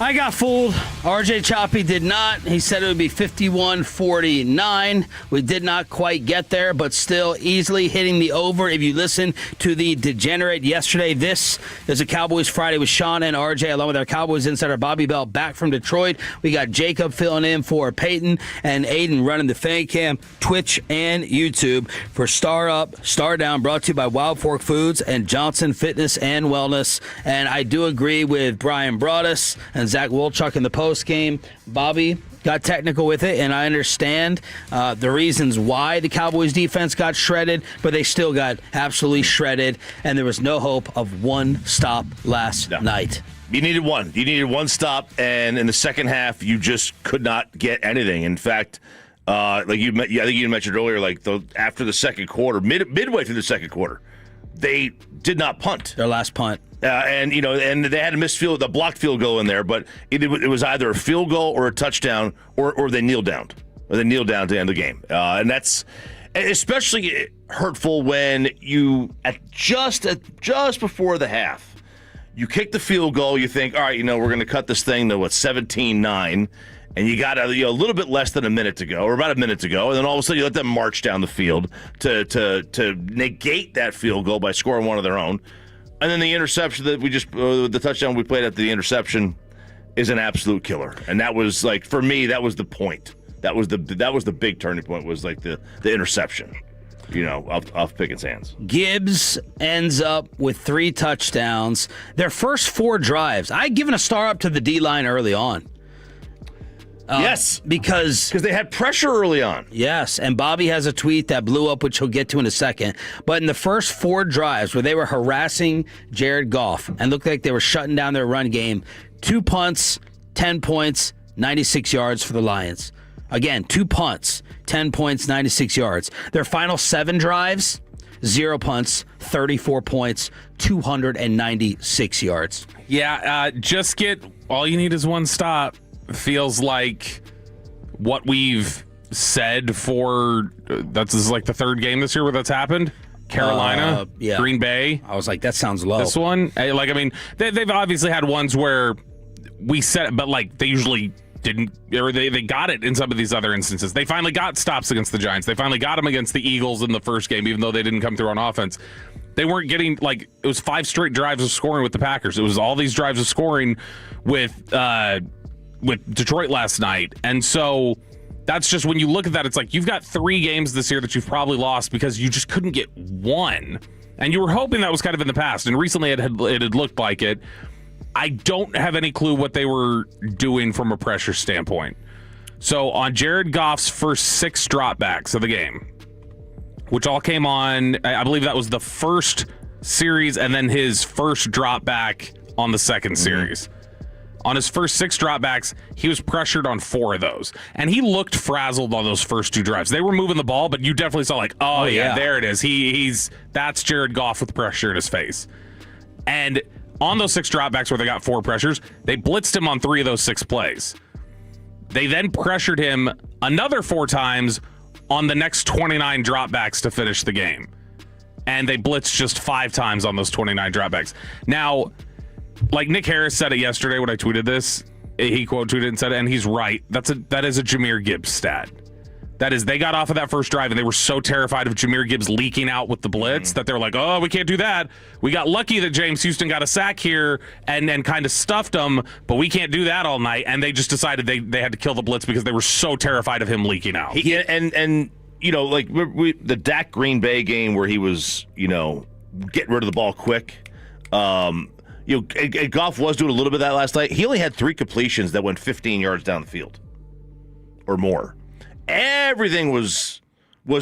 I got fooled. RJ Choppy did not. He said it would be 51-49. We did not quite get there, but still easily hitting the over. If you listen to the Degenerate yesterday, this is a Cowboys Friday with Sean and RJ, along with our Cowboys insider Bobby Bell back from Detroit. We got Jacob filling in for Peyton and Aiden running the fan cam, Twitch and YouTube for Star Up, Star Down, brought to you by Wild Fork Foods and Johnson Fitness and Wellness. And I do agree with Brian Broaddus and Zach Wolchuk in the post game. Bobby got technical with it, and I understand the reasons why the Cowboys defense got shredded, but they still got absolutely shredded, and there was no hope of one stop last night. You needed one. You needed one stop, and in the second half, you just could not get anything. In fact, I think you mentioned earlier, after the second quarter, midway through the second quarter, they did not punt. Their last punt. And they had a missed the blocked field goal in there, but it was either a field goal or a touchdown, or they kneeled down. Or they kneeled down to end the game. And that's especially hurtful when you, just before the half, you kick the field goal, you think, all right, we're going to cut this thing to, 17-9, and you got a little bit less than a minute to go, or about a minute to go, and then all of a sudden you let them march down the field to negate that field goal by scoring one of their own. And then the interception that the touchdown we played at the interception is an absolute killer. And that was for me, that was the point. That was the big turning point, was the interception, off Pickens' hands. Gibbs ends up with 3 touchdowns. Their first 4 drives, I'd given a star up to the D-line early on. Yes. Because they had pressure early on. Yes, and Bobby has a tweet that blew up, which he'll get to in a second. But in the first 4 drives where they were harassing Jared Goff and looked like they were shutting down their run game, 2 punts, 10 points, 96 yards for the Lions. Again, 2 punts, 10 points, 96 yards. Their final 7 drives, 0 punts, 34 points, 296 yards. Yeah, just get all you need is one stop. Feels like what we've said for this is like the 3rd game this year where that's happened. Carolina, yeah. Green Bay. I was like, that sounds low. This one, they've obviously had ones where we said it, but like they usually didn't, or they got it in some of these other instances. They finally got stops against the Giants. They finally got them against the Eagles in the first game, even though they didn't come through on offense. They weren't getting, like, it was 5 straight drives of scoring with the Packers. It was all these drives of scoring with Detroit last night. And so that's just, when you look at that, it's like you've got 3 games this year that you've probably lost because you just couldn't get one. And you were hoping that was kind of in the past. And recently it had looked like it. I don't have any clue what they were doing from a pressure standpoint. So on Jared Goff's first 6 dropbacks of the game, which all came on, I believe that was the first series and then his first dropback on the second series. On his first 6 dropbacks, he was pressured on 4 of those. And he looked frazzled on those first 2 drives. They were moving the ball, but you definitely saw like, oh yeah, there it is. That's Jared Goff with pressure in his face. And on those 6 dropbacks where they got 4 pressures, they blitzed him on 3 of those 6 plays. They then pressured him another 4 times on the next 29 dropbacks to finish the game. And they blitzed just 5 times on those 29 dropbacks. Now, like Nick Harris said it yesterday when I tweeted this, he quote tweeted and said it, and he's right. That is a Jahmyr Gibbs stat. That is, they got off of that first drive and they were so terrified of Jahmyr Gibbs leaking out with the blitz that they were like, oh, we can't do that. We got lucky that James Houston got a sack here and kind of stuffed him, but we can't do that all night. And they just decided they had to kill the blitz because they were so terrified of him leaking out. And you know, like the Dak Green Bay game where he was, you know, getting rid of the ball quick. You know, and Goff was doing a little bit of that last night. He only had 3 completions that went 15 yards down the field or more. Everything was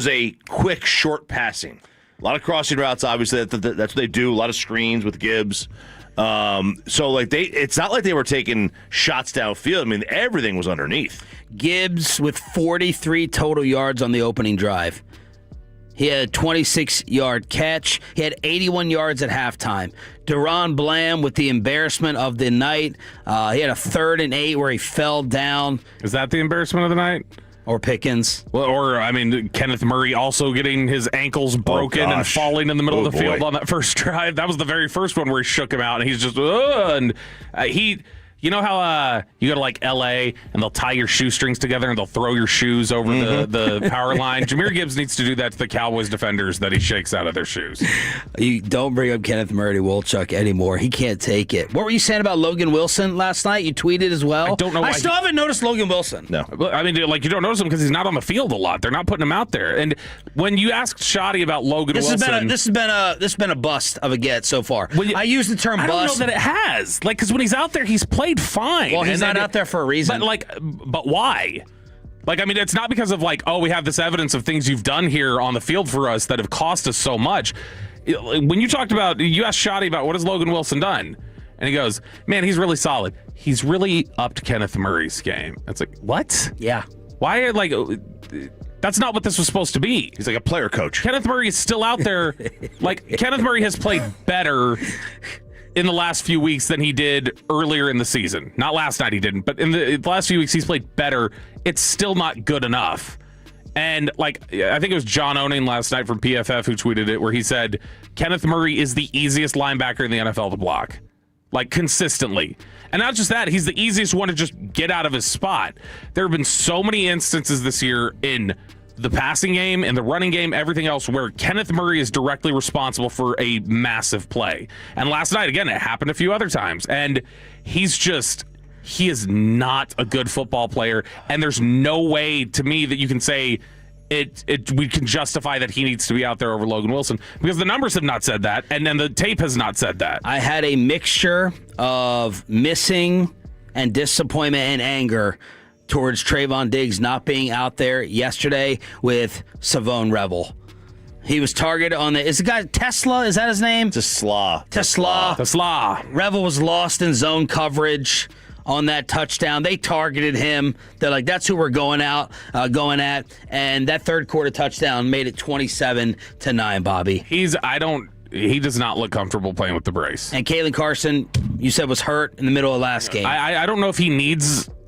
a quick, short passing. A lot of crossing routes, obviously. That's what they do. A lot of screens with Gibbs. So, like, it's not like they were taking shots downfield. I mean, everything was underneath. Gibbs with 43 total yards on the opening drive. He had a 26-yard catch. He had 81 yards at halftime. Deron Bland with the embarrassment of the night. He had a 3rd and 8 where he fell down. Is that the embarrassment of the night? Or Pickens. Well, or, I mean, Kenneth Murray also getting his ankles broken and falling in the middle of the field on that first drive. That was the very first one where he shook him out, and he's just, you know how you go to like L.A. and they'll tie your shoestrings together and they'll throw your shoes over the power line? Jahmyr Gibbs needs to do that to the Cowboys defenders that he shakes out of their shoes. You don't bring up Kenneth Murray Wolchuk anymore. He can't take it. What were you saying about Logan Wilson last night? You tweeted as well. I don't know why I still haven't noticed Logan Wilson. No. I mean, like, you don't notice him because he's not on the field a lot. They're not putting him out there. And when you asked Shoddy about Logan Wilson, this has been a bust of a get so far. I use the term bust. I don't know that it has. Like, because when he's out there, he's played fine. Well, he's not out there for a reason. But why? Like, I mean, it's not because of like, oh, we have this evidence of things you've done here on the field for us that have cost us so much. When you asked Shoddy about what has Logan Wilson done, and he goes, man, he's really solid. He's really upped Kenneth Murray's game. It's like, what? Yeah. Why? Like, that's not what this was supposed to be. He's like a player coach. Kenneth Murray is still out there. Like, Kenneth Murray has played better in the last few weeks than he did earlier in the season. Not last night he didn't, but in the last few weeks he's played better. It's still not good enough. And like, I think it was John Owning last night from PFF who tweeted it, where he said Kenneth Murray is the easiest linebacker in the NFL to block, like, consistently. And not just that, he's the easiest one to just get out of his spot. There have been so many instances this year in the passing game and the running game, everything else, where Kenneth Murray is directly responsible for a massive play. And last night, again, it happened a few other times. And he is not a good football player. And there's no way to me that you can say we can justify that he needs to be out there over Logan Wilson, because the numbers have not said that. And then the tape has not said that. I had a mixture of missing and disappointment and anger towards Trayvon Diggs not being out there yesterday with Savone Revel. He was targeted on is the guy Tesla? Is that his name? Tesla. Revel was lost in zone coverage on that touchdown. They targeted him. They're like, that's who we're going at. And that third quarter touchdown made it 27-9, Bobby. He does not look comfortable playing with the brace. And Kalen Carson, you said, was hurt in the middle of last game. I don't know if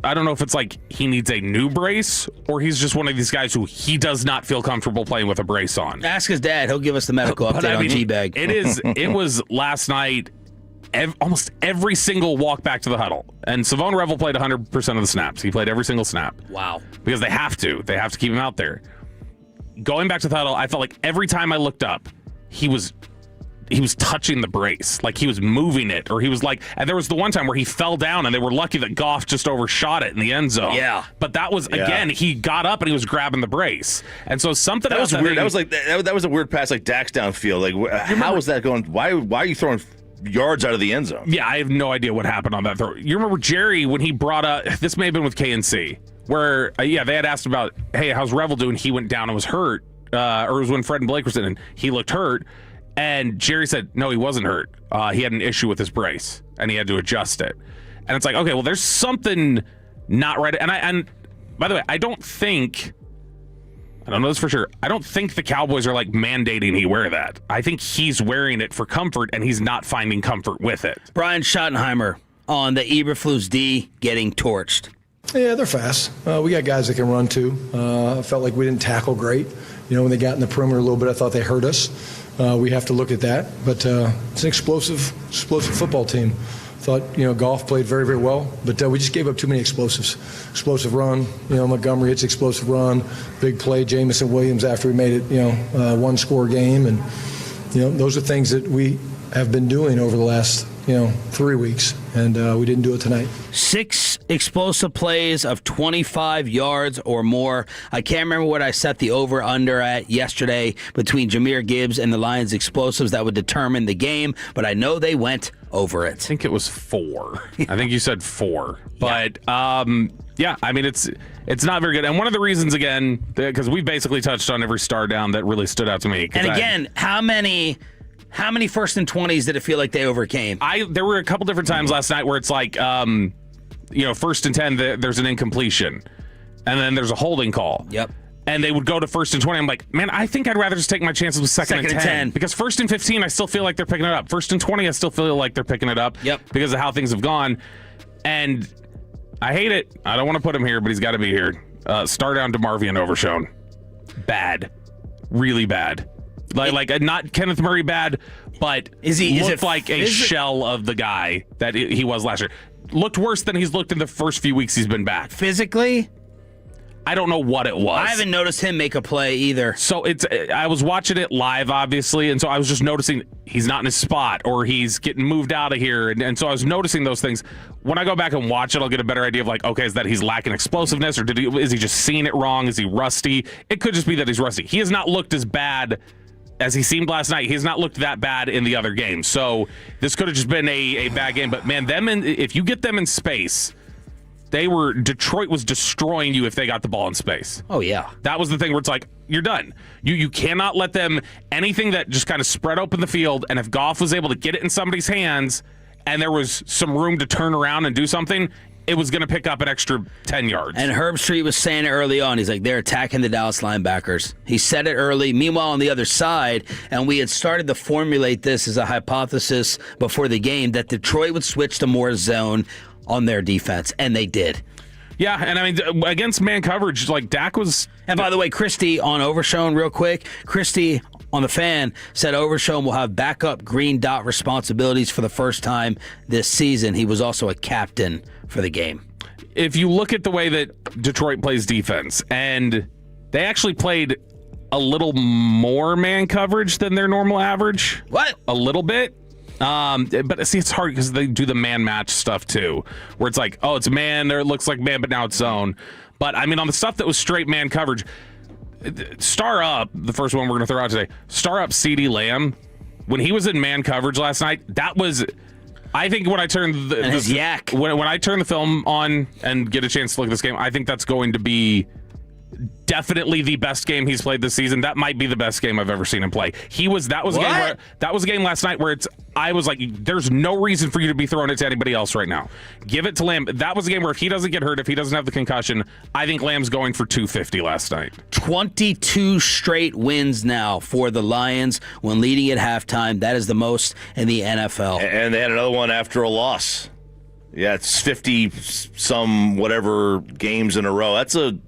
I don't know if it's like he needs a new brace or he's just one of these guys who he does not feel comfortable playing with a brace on. Ask his dad. He'll give us the medical update on G-Bag. It was last night, almost every single walk back to the huddle. And Savon Revel played 100% of the snaps. He played every single snap. Wow. Because they have to. They have to keep him out there. Going back to the huddle, I felt like every time I looked up, he was touching the brace, like he was moving it, or he was like, and there was the one time where he fell down and they were lucky that Goff just overshot it in the end zone. Yeah. But that was, again, he got up and he was grabbing the brace. And so something that else. Was weird. That was a weird pass, like Dak's downfield. Like, how was that going? Why are you throwing yards out of the end zone? Yeah, I have no idea what happened on that throw. You remember Jerry when he brought up, this may have been with KNC, where, they had asked about, hey, how's Revel doing? He went down and was hurt. Or it was when Fred and Blake were sitting and he looked hurt. And Jerry said, no, he wasn't hurt. He had an issue with his brace, and he had to adjust it. And it's like, okay, well, there's something not right. And by the way, I don't know this for sure. I don't think the Cowboys are like mandating he wear that. I think he's wearing it for comfort, and he's not finding comfort with it. Brian Schottenheimer on the Eberflus D getting torched. Yeah, they're fast. We got guys that can run too. I felt like we didn't tackle great. When they got in the perimeter a little bit, I thought they hurt us. We have to look at that, but it's an explosive football team. Thought Goff played very, very well, but we just gave up too many explosives. Explosive run, Montgomery hits explosive run, big play. Jamison Williams after we made it, one-score game, and those are things that we have been doing over the last 3 weeks, and we didn't do it tonight. 6 explosive plays of 25 yards or more. I can't remember what I set the over-under at yesterday between Jahmyr Gibbs and the Lions explosives that would determine the game, but I know they went over it. I think it was 4. I think you said 4. But, I mean, it's not very good. And one of the reasons, again, because we basically touched on every star down that really stood out to me. And again, how many 1st and 20s did it feel like they overcame? There were a couple different times last night where it's like, 1st and 10, there's an incompletion. And then there's a holding call. Yep. And they would go to 1st and 20. I'm like, man, I think I'd rather just take my chances with second and 10. Because 1st and 15, I still feel like they're picking it up. 1st and 20, I still feel like they're picking it up. Yep. Because of how things have gone. And I hate it. I don't want to put him here, but he's got to be here. Star down DeMarvion Overshown. Bad. Really bad. Like not Kenneth Murray bad, but looked like a shell of the guy that he was last year. Looked worse than he's looked in the first few weeks he's been back. Physically? I don't know what it was. I haven't noticed him make a play either. So I was watching it live, obviously, and so I was just noticing he's not in his spot or he's getting moved out of here. And so I was noticing those things. When I go back and watch it, I'll get a better idea of like, okay, is that he's lacking explosiveness or is he just seeing it wrong? Is he rusty? It could just be that he's rusty. He has not looked as bad as he seemed last night. He has not looked that bad in the other games. So this could have just been a bad game. But man, if you get them in space, Detroit was destroying you if they got the ball in space. Oh, yeah. That was the thing where it's like, you're done. You cannot let them, anything that just kind of spread open the field, and if Goff was able to get it in somebody's hands and there was some room to turn around and do something, it was going to pick up an extra 10 yards. And Herb Street was saying it early on. He's like, they're attacking the Dallas linebackers. He said it early. Meanwhile, on the other side, and we had started to formulate this as a hypothesis before the game, that Detroit would switch to more zone on their defense, and they did. Yeah, and I mean, against man coverage, like Dak was... And by the way, Christy on Overshown, real quick, Christy on the Fan said Overshown will have backup green dot responsibilities for the first time this season. He was also a captain for the game. If you look at the way that Detroit plays defense, and they actually played a little more man coverage than their normal average. What? A little bit. But see, it's hard because they do the man match stuff too, where it's like, oh, it's man, or it looks like man, but now it's zone. But I mean, on the stuff that was straight man coverage, star up, the first one we're going to throw out today, star up CeeDee Lamb. When he was in man coverage last night, that was, I think when I turn when I turn the film on and get a chance to look at this game, I think that's going to be definitely the best game he's played this season. That might be the best game I've ever seen him play. That was a game last night where I was like, there's no reason for you to be throwing it to anybody else right now. Give it to Lamb. That was a game where if he doesn't get hurt, if he doesn't have the concussion, I think Lamb's going for 250 last night. 22 straight wins now for the Lions when leading at halftime. That is the most in the NFL. And they had another one after a loss. Yeah, it's 50 some whatever games in a row. That's probably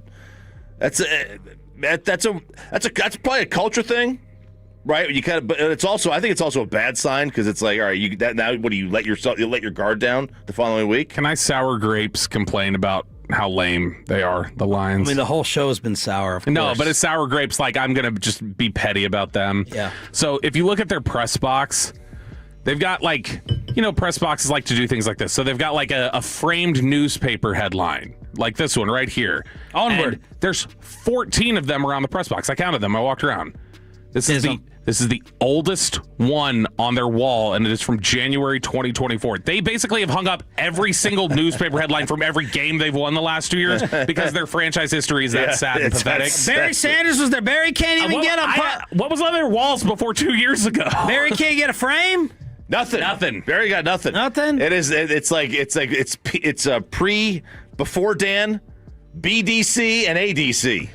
a culture thing, right? You kind of, but it's also, I think it's also a bad sign because it's like, all right, now what do you let your guard down the following week? Can I sour grapes complain about how lame they are, the Lions? I mean, the whole show has been sour. Of No, course. but it's sour grapes. Like, I'm gonna just be petty about them. Yeah. So if you look at their press box, they've got press boxes like to do things like this. So they've got like a framed newspaper headline, like this one right here. Onward. And there's 14 of them around the press box. I counted them. I walked around. This is the oldest one on their wall, and it is from January 2024. They basically have hung up every single newspaper headline from every game they've won the last 2 years because their franchise history is that sad and pathetic. Barry Sanders was there. Barry can't even get what was on their walls before 2 years ago? Barry can't get a frame? Nothing. Barry got nothing. Nothing? It's a before Dan, BDC, and ADC.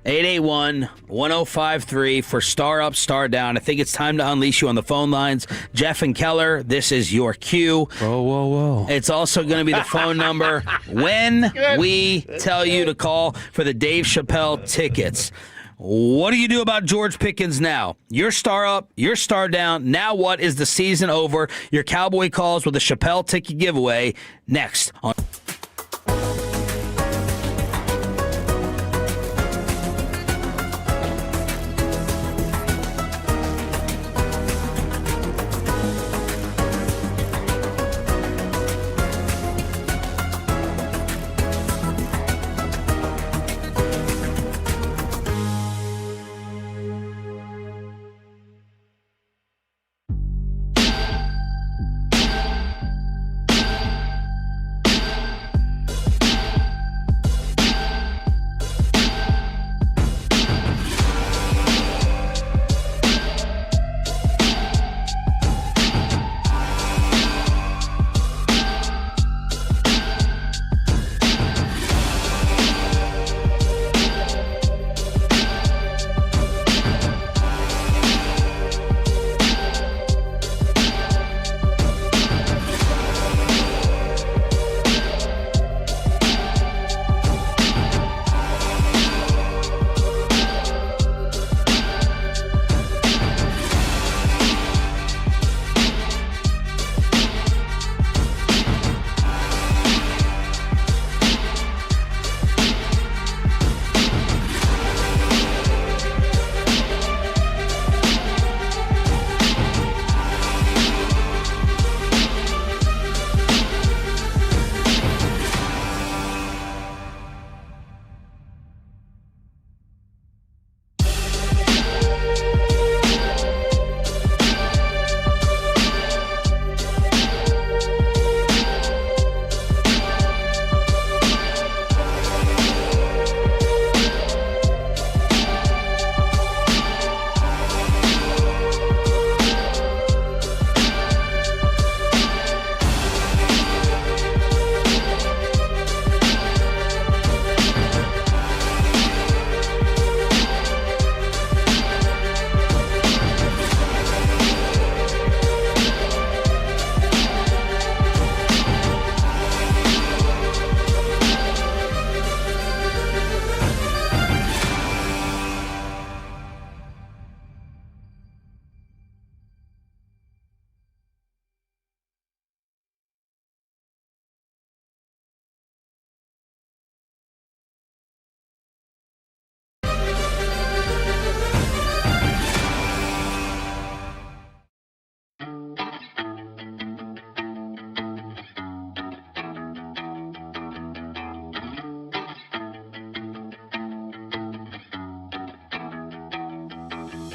877-881-1053 for Star Up, Star Down. I think it's time to unleash you on the phone lines. Jeff and Keller, this is your cue. Whoa. It's also going to be the phone number when we tell you to call for the Dave Chappelle tickets. What do you do about George Pickens now? Your star up, your star down. Now what? Is the season over? Your Cowboy calls with a Chappelle ticket giveaway next on...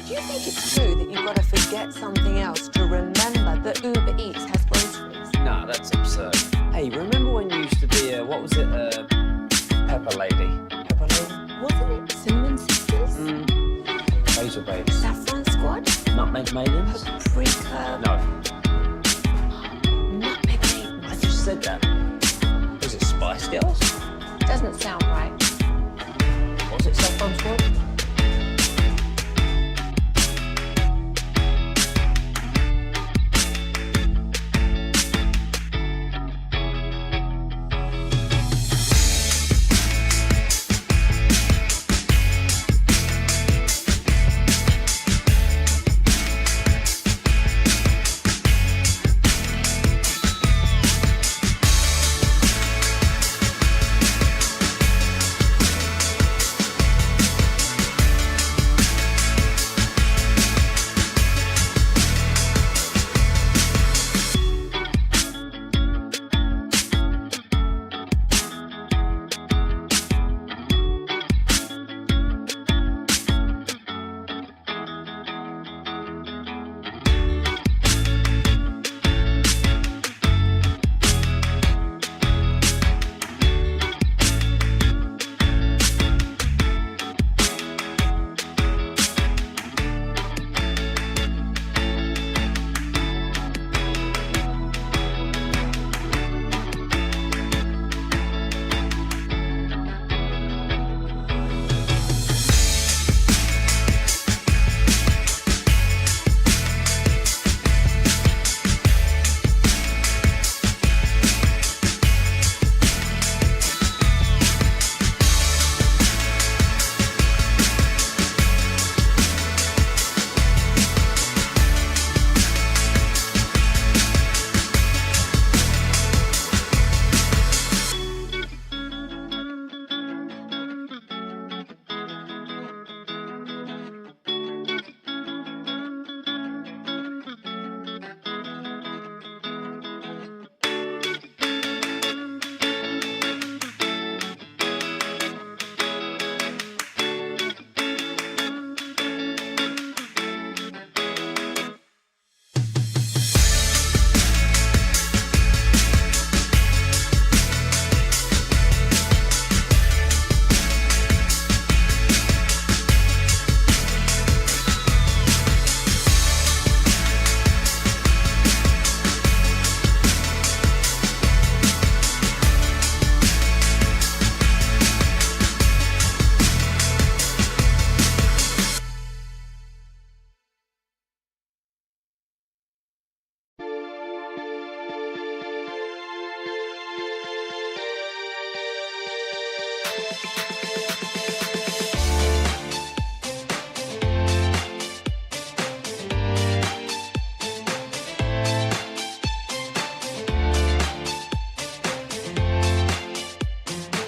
Do you think it's true that you've got to forget something else to remember that Uber Eats has groceries? No, that's absurd. Hey, remember when you used to be what was it, Pepper Mayonnaise? Paprika. No. Nutmeg. I just said that. Was it Spice Girls? Doesn't sound right. Was it Saffron Squad?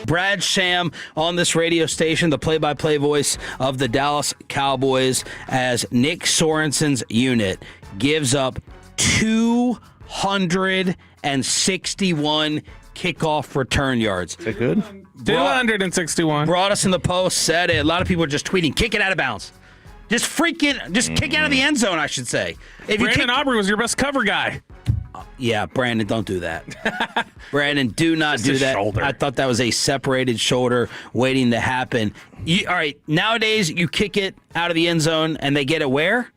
Brad Sham on this radio station, the play-by-play voice of the Dallas Cowboys, as Nick Sorensen's unit gives up 261 kickoff return yards. Is that good? 261. Brought us in the post, said it. A lot of people are just tweeting, kick it out of bounds. Just kick out of the end zone, I should say. If Brandon Aubrey was your best cover guy. Yeah, Brandon, don't do that. Brandon, do not do that. Shoulder. I thought that was a separated shoulder waiting to happen. All right, nowadays you kick it out of the end zone and they get it where?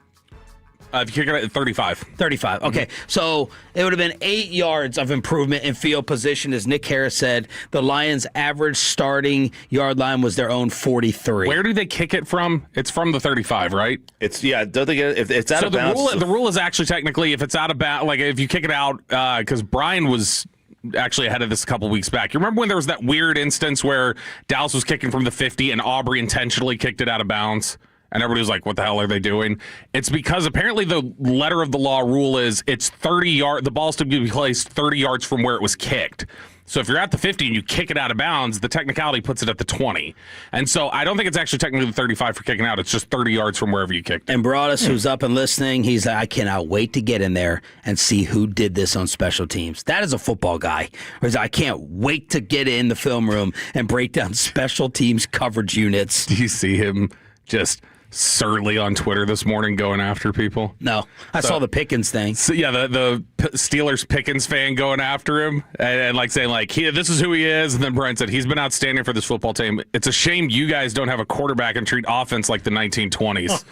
If you kick it at 35. 35. Okay, so it would have been 8 yards of improvement in field position. As Nick Harris said, the Lions' average starting yard line was their own 43. Where do they kick it from? It's from the 35, right? Don't they get it? If it's out of bounds? The rule is actually technically if it's out of bounds, like if you kick it out, because Brian was actually ahead of this a couple weeks back. You remember when there was that weird instance where Dallas was kicking from the 50 and Aubrey intentionally kicked it out of bounds? And everybody was like, what the hell are they doing? It's because apparently the letter of the law rule is it's 30 yards. The ball's to be placed 30 yards from where it was kicked. So if you're at the 50 and you kick it out of bounds, the technicality puts it at the 20. And so I don't think it's actually technically the 35 for kicking out. It's just 30 yards from wherever you kicked it. And Broadus, who's up and listening, he's like, I cannot wait to get in there and see who did this on special teams. That is a football guy. Whereas I can't wait to get in the film room and break down special teams coverage units. Do you see him just surly on Twitter this morning going after people? No. I saw the Pickens thing. So, yeah, the Steelers Pickens fan going after him and like saying, like, this is who he is. And then Brian said, he's been outstanding for this football team. It's a shame you guys don't have a quarterback and treat offense like the 1920s.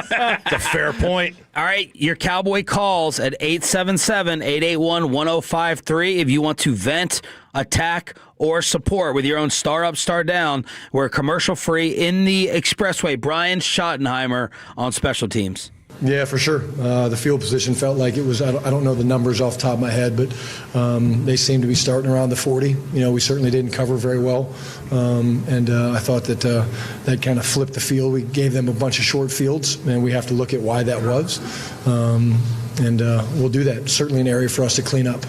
That's a fair point. All right, your Cowboy calls at 877-881-1053 if you want to vent, attack, or support with your own star up, star down. We're commercial free in the Expressway. Brian Schottenheimer on special teams. Yeah, for sure. The field position felt like it was, I don't know the numbers off the top of my head, but they seemed to be starting around the 40. We certainly didn't cover very well. I thought that that kind of flipped the field. We gave them a bunch of short fields, and we have to look at why that was. We'll do that. Certainly an area for us to clean up.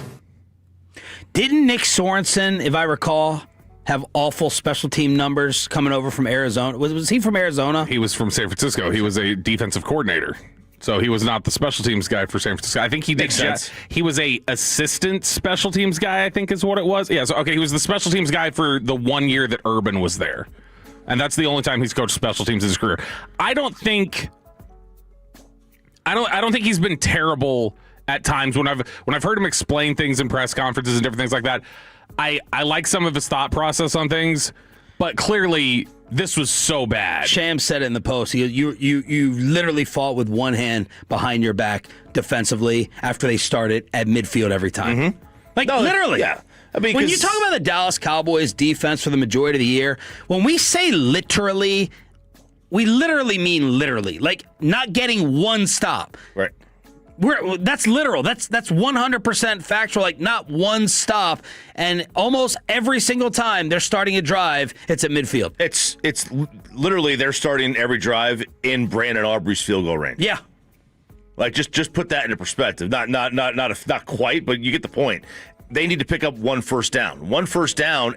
Didn't Nick Sorensen, if I recall, have awful special team numbers coming over from Arizona? Was he from Arizona? He was from San Francisco. He was a defensive coordinator. So he was not the special teams guy for San Francisco. I think he did. He was a assistant special teams guy, I think is what it was. Yeah, so he was the special teams guy for the 1 year that Urban was there. And that's the only time he's coached special teams in his career. I don't think he's been terrible at times when I've heard him explain things in press conferences and different things like that. I like some of his thought process on things, but clearly this was so bad. Sham said it in the post. You literally fought with one hand behind your back defensively after they started at midfield every time. Mm-hmm. Literally. Yeah. I mean, when you talk about the Dallas Cowboys defense for the majority of the year, when we say literally, we literally mean literally. Like not getting one stop. Right. That's literal. That's 100% factual. Like not one stop, and almost every single time they're starting a drive, it's at midfield. It's literally they're starting every drive in Brandon Aubrey's field goal range. Yeah, like just put that into perspective. Not quite, but you get the point. They need to pick up one first down,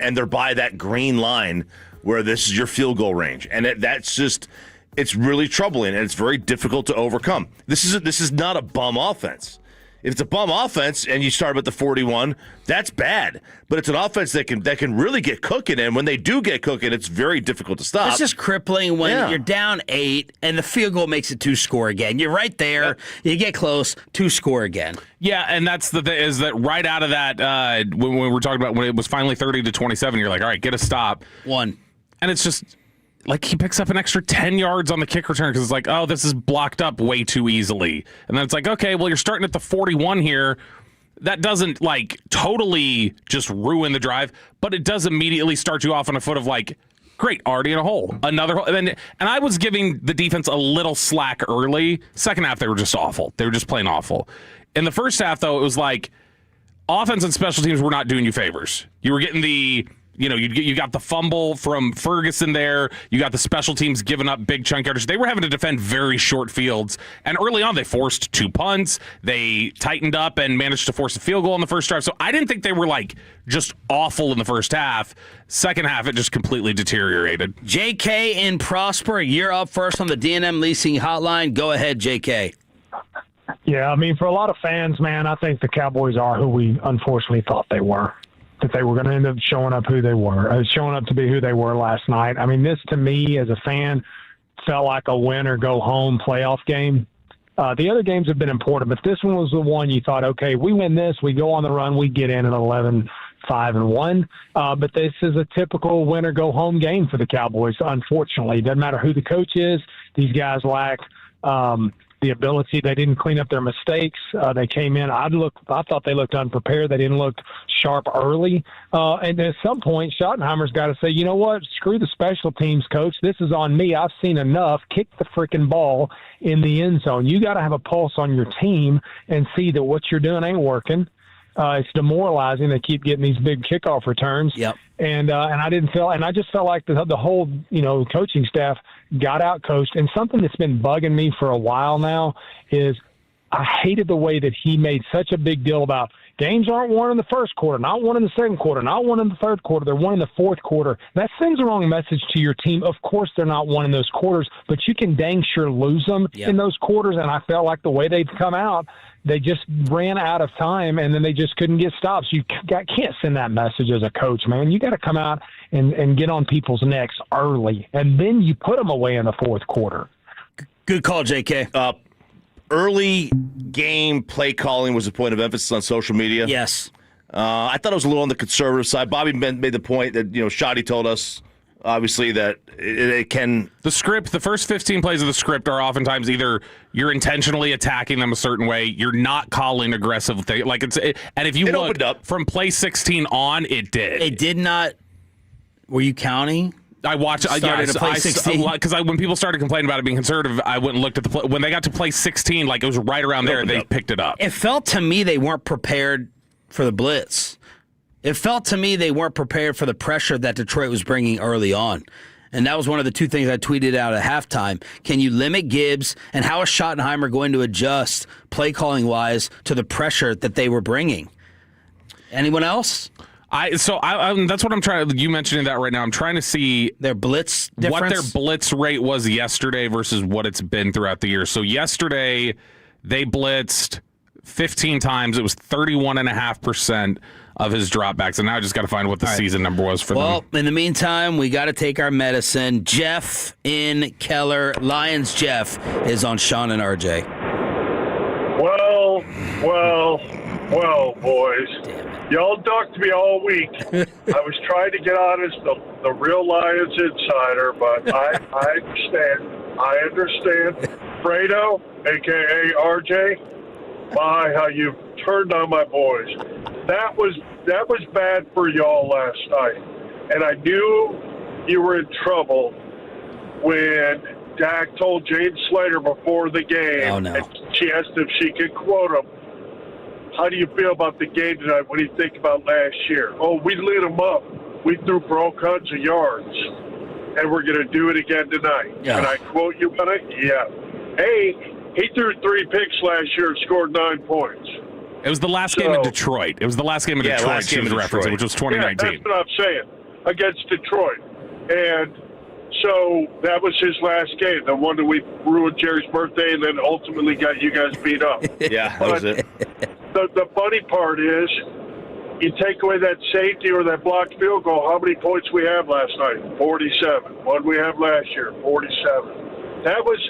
and they're by that green line where this is your field goal range, and that's just. It's really troubling, and it's very difficult to overcome. This is not a bum offense. If it's a bum offense and you start at the 41, that's bad. But it's an offense that can really get cooking, and when they do get cooking, it's very difficult to stop. It's just crippling when you're down 8 and the field goal makes it 2-score again. You're right there. Yep. You get close, 2-score again. Yeah, and that's the thing is that right out of that, when we were talking about when it was finally 30-27, you're like, all right, get a stop. One. And it's just... like he picks up an extra 10 yards on the kick return because it's like, oh, this is blocked up way too easily. And then it's like, okay, well, you're starting at the 41 here. That doesn't like totally just ruin the drive, but it does immediately start you off on a foot of like, great, already in a hole. Another hole. And I was giving the defense a little slack early. Second half, they were just awful. They were just plain awful. In the first half, though, it was like offense and special teams were not doing you favors. You were getting the... you got the fumble from Ferguson there. You got the special teams giving up big chunk yardage. They were having to defend very short fields. And early on, they forced 2 punts. They tightened up and managed to force a field goal in the first drive. So I didn't think they were like just awful in the first half. Second half, it just completely deteriorated. JK in Prosper, you're up first on the D&M Leasing Hotline. Go ahead, JK. Yeah, I mean, for a lot of fans, man, I think the Cowboys are who we unfortunately thought they were. That they were going to end up showing up to be who they were last night. I mean, this to me as a fan felt like a win or go home playoff game. The other games have been important, but this one was the one you thought, okay, we win this, we go on the run, we get in at 11-5-1. But this is a typical win or go home game for the Cowboys. Unfortunately, it doesn't matter who the coach is. These guys lack the ability. They didn't clean up their mistakes. They came in. I thought they looked unprepared. They didn't look sharp early. And at some point, Schottenheimer's got to say, you know what? Screw the special teams coach. This is on me. I've seen enough. Kick the freaking ball in the end zone. You got to have a pulse on your team and see that what you're doing ain't working. It's demoralizing. They keep getting these big kickoff returns. Yep. And I just felt like the whole, coaching staff got out coached. And something that's been bugging me for a while now is I hated the way that he made such a big deal about games aren't won in the first quarter, not won in the second quarter, not won in the third quarter, they're won in the fourth quarter. That sends the wrong message to your team. Of course they're not won in those quarters, but you can dang sure lose them in those quarters, and I felt like the way they'd come out, they just ran out of time, and then they just couldn't get stops. You can't send that message as a coach, man. You got to come out and get on people's necks early, and then you put them away in the fourth quarter. Good call, JK. Early game play calling was a point of emphasis on social media. Yes. I thought it was a little on the conservative side. Bobby made the point that, Shoddy told us, obviously, that it can... The script, the first 15 plays of the script are oftentimes either you're intentionally attacking them a certain way, you're not calling aggressive things. And if you look up from play 16 on, it did. It did not... Were you counting? I watched. Started to play 16 because when people started complaining about it being conservative, I went and looked at the play. When they got to play 16, it was right around there. They picked it up. It felt to me they weren't prepared for the blitz. It felt to me they weren't prepared for the pressure that Detroit was bringing early on. And that was one of the two things I tweeted out at halftime. Can you limit Gibbs, and how is Schottenheimer going to adjust play calling wise to the pressure that they were bringing? Anyone else? That's what I'm trying. You mentioning that right now. I'm trying to see their blitz difference? What their blitz rate was yesterday versus what it's been throughout the year. So yesterday they blitzed 15 times. It was 31.5% of his dropbacks, and now I just got to find what the season number was for them. Well, in the meantime, we got to take our medicine. Jeff in Keller, Lions Jeff is on Sean and RJ. Well, boys. Y'all ducked me all week. I was trying to get on as the real Lions insider, but I understand. Fredo, a.k.a. RJ, how you turned on my boys. That was bad for y'all last night. And I knew you were in trouble when Dak told Jane Slater before the game, and she asked if she could quote him, how do you feel about the game tonight? What do you think about last year? Oh, we lit them up. We threw for all kinds of yards, and we're going to do it again tonight. Yeah. Can I quote you on it? Yeah. Hey, he threw 3 picks last year and scored 9 points. It was the last game of Detroit. It was the last game of Detroit she was referencing, which was 2019. Yeah, that's what I'm saying, against Detroit. And so that was his last game, the one that we ruined Jerry's birthday and then ultimately got you guys beat up. Yeah, that was it. The funny part is, you take away that safety or that blocked field goal, how many points we have last night? 47. What did we have last year? 47. That was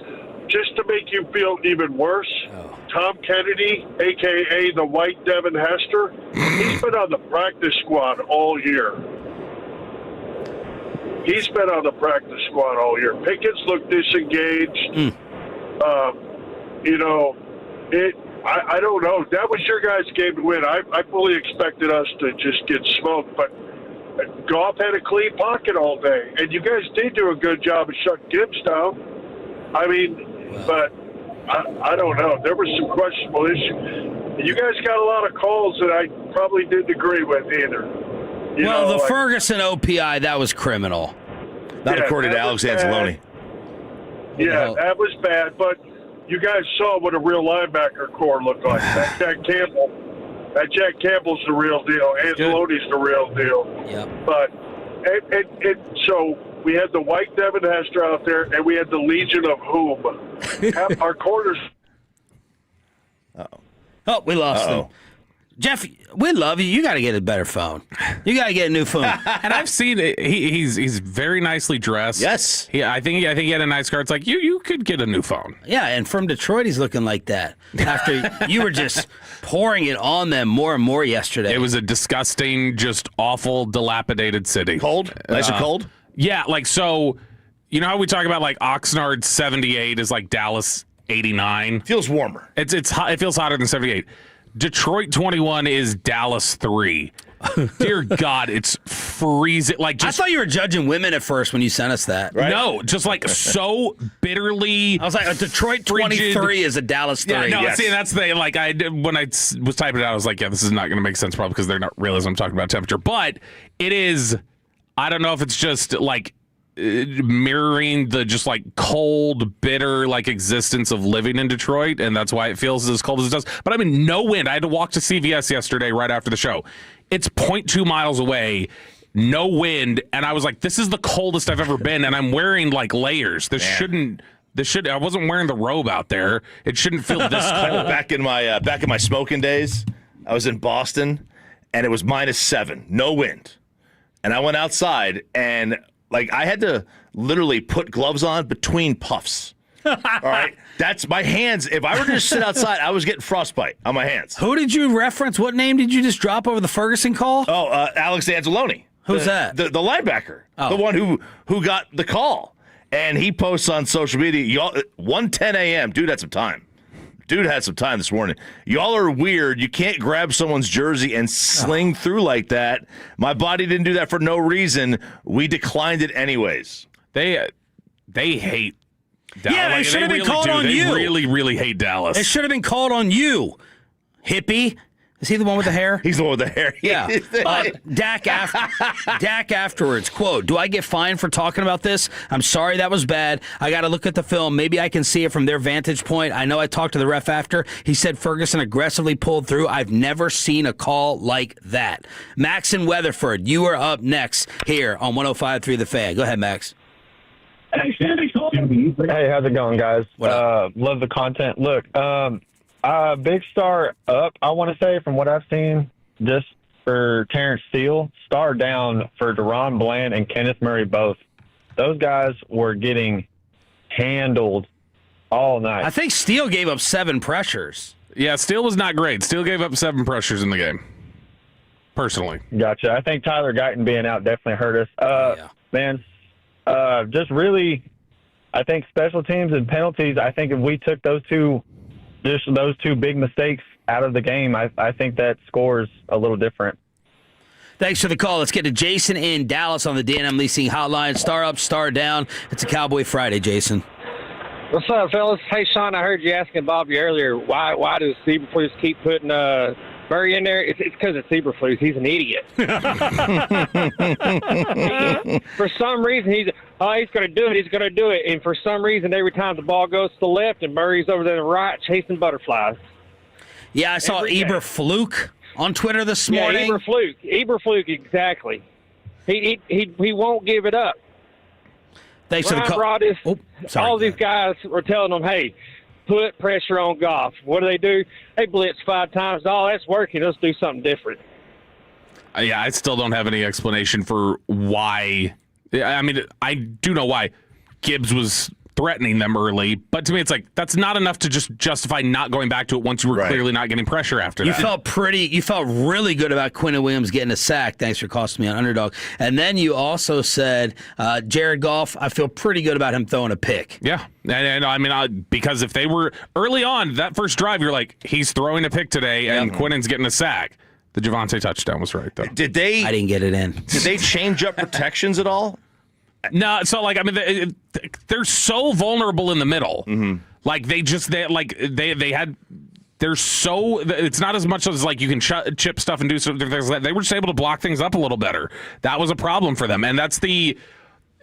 just to make you feel even worse. Tom Kennedy, a.k.a. the White Devin Hester, he's been on the practice squad all year. Pickens looked disengaged. I don't know. That was your guys' game to win. I fully expected us to just get smoked, but Goff had a clean pocket all day, and you guys did do a good job of shutting Gibbs down. But I don't know. There were some questionable issues. You guys got a lot of calls that I probably didn't agree with either. The Ferguson OPI, that was criminal. Not according to Alex Anzalone. Yeah, that was bad, but you guys saw what a real linebacker core looked like. That Jack Campbell's the real deal. Anzalone's the real deal. Yep. But so we had the White Devin Hester out there, and we had the Legion of Whom. Our corners. Oh, we lost him. Jeff, we love you. You got to get a better phone. You got to get a new phone. And I've seen it. He's very nicely dressed. Yes. I think he had a nice car. It's like you could get a new phone. Yeah, and from Detroit, he's looking like that. After you were just pouring it on them more and more yesterday. It was a disgusting, just awful, dilapidated city. Cold? Nice and cold? Yeah, so you know how we talk about Oxnard 78 is like Dallas 89? Feels warmer. It feels hotter than 78. Detroit 21 is Dallas 3. Dear God, it's freezing. I thought you were judging women at first when you sent us that. Right? No, just so bitterly. I was like, a Detroit 23 is a Dallas 3. Yeah, no, see, that's the when I was typing it out, I was like, yeah, this is not going to make sense probably because they're not realizing I'm talking about temperature. But it is. I don't know if it's just mirroring the just like cold, bitter like existence of living in Detroit, and that's why it feels as cold as it does. But I mean, no wind. I had to walk to CVS yesterday right after the show. It's 0.2 miles away, no wind, and I was like, this is the coldest I've ever been, and I'm wearing like layers. I wasn't wearing the robe out there. It shouldn't feel this cold. Back in my smoking days, I was in Boston, and it was -7, no wind, and I went outside and. Like, I had to literally put gloves on between puffs. All right? That's my hands. If I were to just sit outside, I was getting frostbite on my hands. Who did you reference? What name did you just drop over the Ferguson call? Oh, Alex Anzalone. Who's that? The linebacker. Oh. The one who got the call. And he posts on social media, y'all, 1:10 a.m. Dude had some time. Dude had some time this morning. Y'all are weird. You can't grab someone's jersey and sling through like that. My body didn't do that for no reason. We declined it anyways. They hate Dallas. Yeah, it should have been called on you. They really, really hate Dallas. It should have been called on you, hippie. Is he the one with the hair? He's the one with the hair. Yeah. Dak afterwards, quote, "Do I get fined for talking about this? I'm sorry that was bad. I got to look at the film. Maybe I can see it from their vantage point. I know I talked to the ref after. He said Ferguson aggressively pulled through. I've never seen a call like that." Max in Weatherford, you are up next here on 105.3 The Fan. Go ahead, Max. Hey, how's it going, guys? Love the content. Look, big star up, I want to say, from what I've seen, just for Terrence Steele. Star down for Deron Bland and Kenneth Murray both. Those guys were getting handled all night. I think Steele gave up 7 pressures. Yeah, Steele was not great. Steele gave up 7 pressures in the game, personally. Gotcha. I think Tyler Guyton being out definitely hurt us. Man, just really, I think special teams and penalties, I think if we took those two big mistakes out of the game, I think that score's a little different. Thanks for the call. Let's get to Jason in Dallas on the D&M Leasing Hotline. Star up, star down. It's a Cowboy Friday, Jason. What's up, fellas? Hey, Sean, I heard you asking Bobby earlier, why does Eberflus keep putting Murray in there? It's because it's Eberflus. He's an idiot. For some reason, he's going to do it. He's going to do it. And for some reason, every time the ball goes to the left and Murray's over there to the right chasing butterflies. Yeah, I saw Eberfluk on Twitter this morning. Yeah, Eberfluk, exactly. He won't give it up. Thanks for the call. All these guys were telling him, hey, put pressure on Goff. What do? They blitz 5 times. Oh, that's working. Let's do something different. Yeah, I still don't have any explanation for why. I mean, I do know why Gibbs was threatening them early, but to me, it's like that's not enough to just justify not going back to it once you were clearly not getting pressure after that. You felt really good about Quinnen Williams getting a sack. Thanks for costing me on underdog. And then you also said Jared Goff. I feel pretty good about him throwing a pick. Yeah, and I mean, because if they were early on that first drive, you're like, he's throwing a pick today, and Quinnen's getting a sack. The Javonte touchdown was right, though. I didn't get it in. Did they change up protections at all? No, so like I mean, they're so vulnerable in the middle. Mm-hmm. Like they had. They're so. It's not as much as like you can chip stuff and do something. They were just able to block things up a little better. That was a problem for them, and that's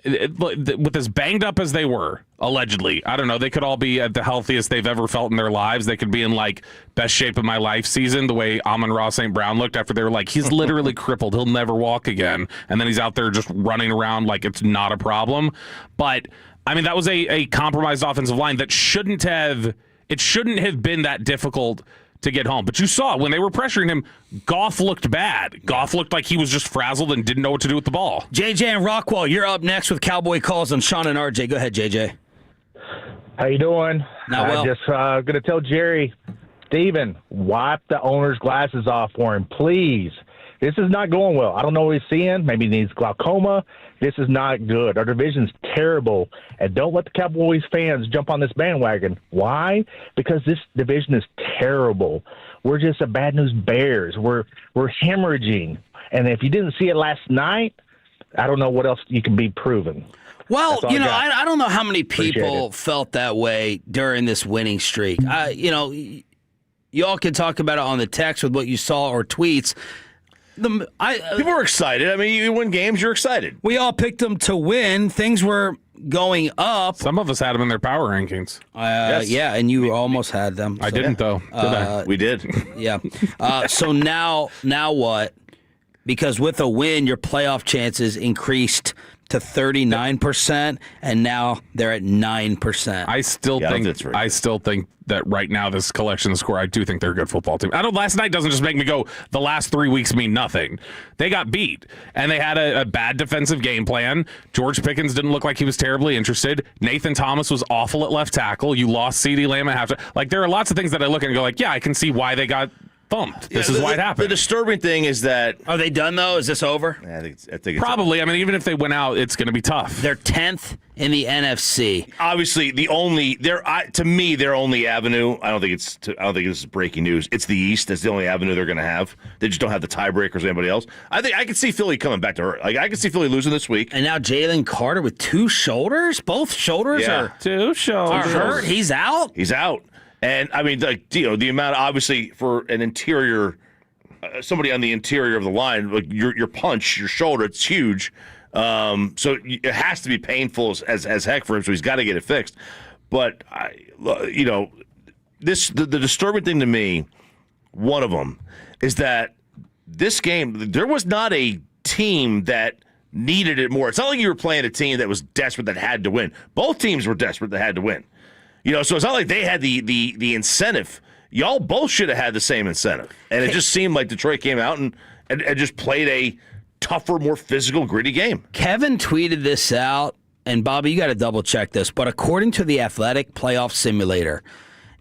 with as banged up as they were, allegedly, I don't know, they could all be at the healthiest they've ever felt in their lives. They could be in like best shape of my life season, the way Amon-Ra St. Brown looked after they were like, he's literally crippled, he'll never walk again, and then he's out there just running around like it's not a problem. But I mean, that was a compromised offensive line that shouldn't have been that difficult to get home. But you saw when they were pressuring him, Goff looked bad. Goff looked like he was just frazzled and didn't know what to do with the ball. JJ and Rockwall, you're up next with Cowboy Calls on Sean and RJ. Go ahead, JJ. How you doing? Not well. Just going to tell Jerry, Steven, wipe the owner's glasses off for him, please. This is not going well. I don't know what he's seeing. Maybe he needs glaucoma. This is not good. Our division's terrible. And don't let the Cowboys fans jump on this bandwagon. Why? Because this division is terrible. We're just a bad news Bears. We're hemorrhaging. And if you didn't see it last night, I don't know what else you can be proven. Well, you know, I don't know how many people felt that way during this winning streak. You all can talk about it on the text with what you saw or tweets. People were excited. I mean, you win games, you're excited. We all picked them to win. Things were going up. Some of us had them in their power rankings. Yes. Yeah, and you almost had them. I didn't, though. Did I? We did. Yeah. So now what? Because with a win, your playoff chances increased to 39%, and now they're at 9%. I still think that right now, this collection of score, I do think they're a good football team. I don't. Last night doesn't just make me go, the last 3 weeks mean nothing. They got beat, and they had a bad defensive game plan. George Pickens didn't look like he was terribly interested. Nathan Thomas was awful at left tackle. You lost CeeDee Lamb at halftime. Like, there are lots of things that I look at and go, like, yeah, I can see why they got bumped. This is why it happened. The disturbing thing is that... Are they done, though? Is this over? I think it's probably. I mean, even if they went out, it's going to be tough. They're 10th in the NFC. Obviously, to me, their only avenue. I don't think this is breaking news. It's the East. That's the only avenue they're going to have. They just don't have the tiebreakers as anybody else. I think I can see Philly coming back to her. Like, I can see Philly losing this week. And now Jalen Carter with 2 shoulders. Both shoulders are 2 shoulders. hurt. He's out. He's out. And I mean, the amount, obviously, for an interior, somebody on the interior of the line, like your punch, your shoulder, it's huge. So it has to be painful as heck for him. So he's got to get it fixed. But the disturbing thing to me, one of them, is that this game, there was not a team that needed it more. It's not like you were playing a team that was desperate that had to win. Both teams were desperate that had to win. So it's not like they had the incentive. Y'all both should have had the same incentive. And it just seemed like Detroit came out and just played a tougher, more physical, gritty game. Kevin tweeted this out, and Bobby, you got to double check this, but according to the Athletic Playoff Simulator,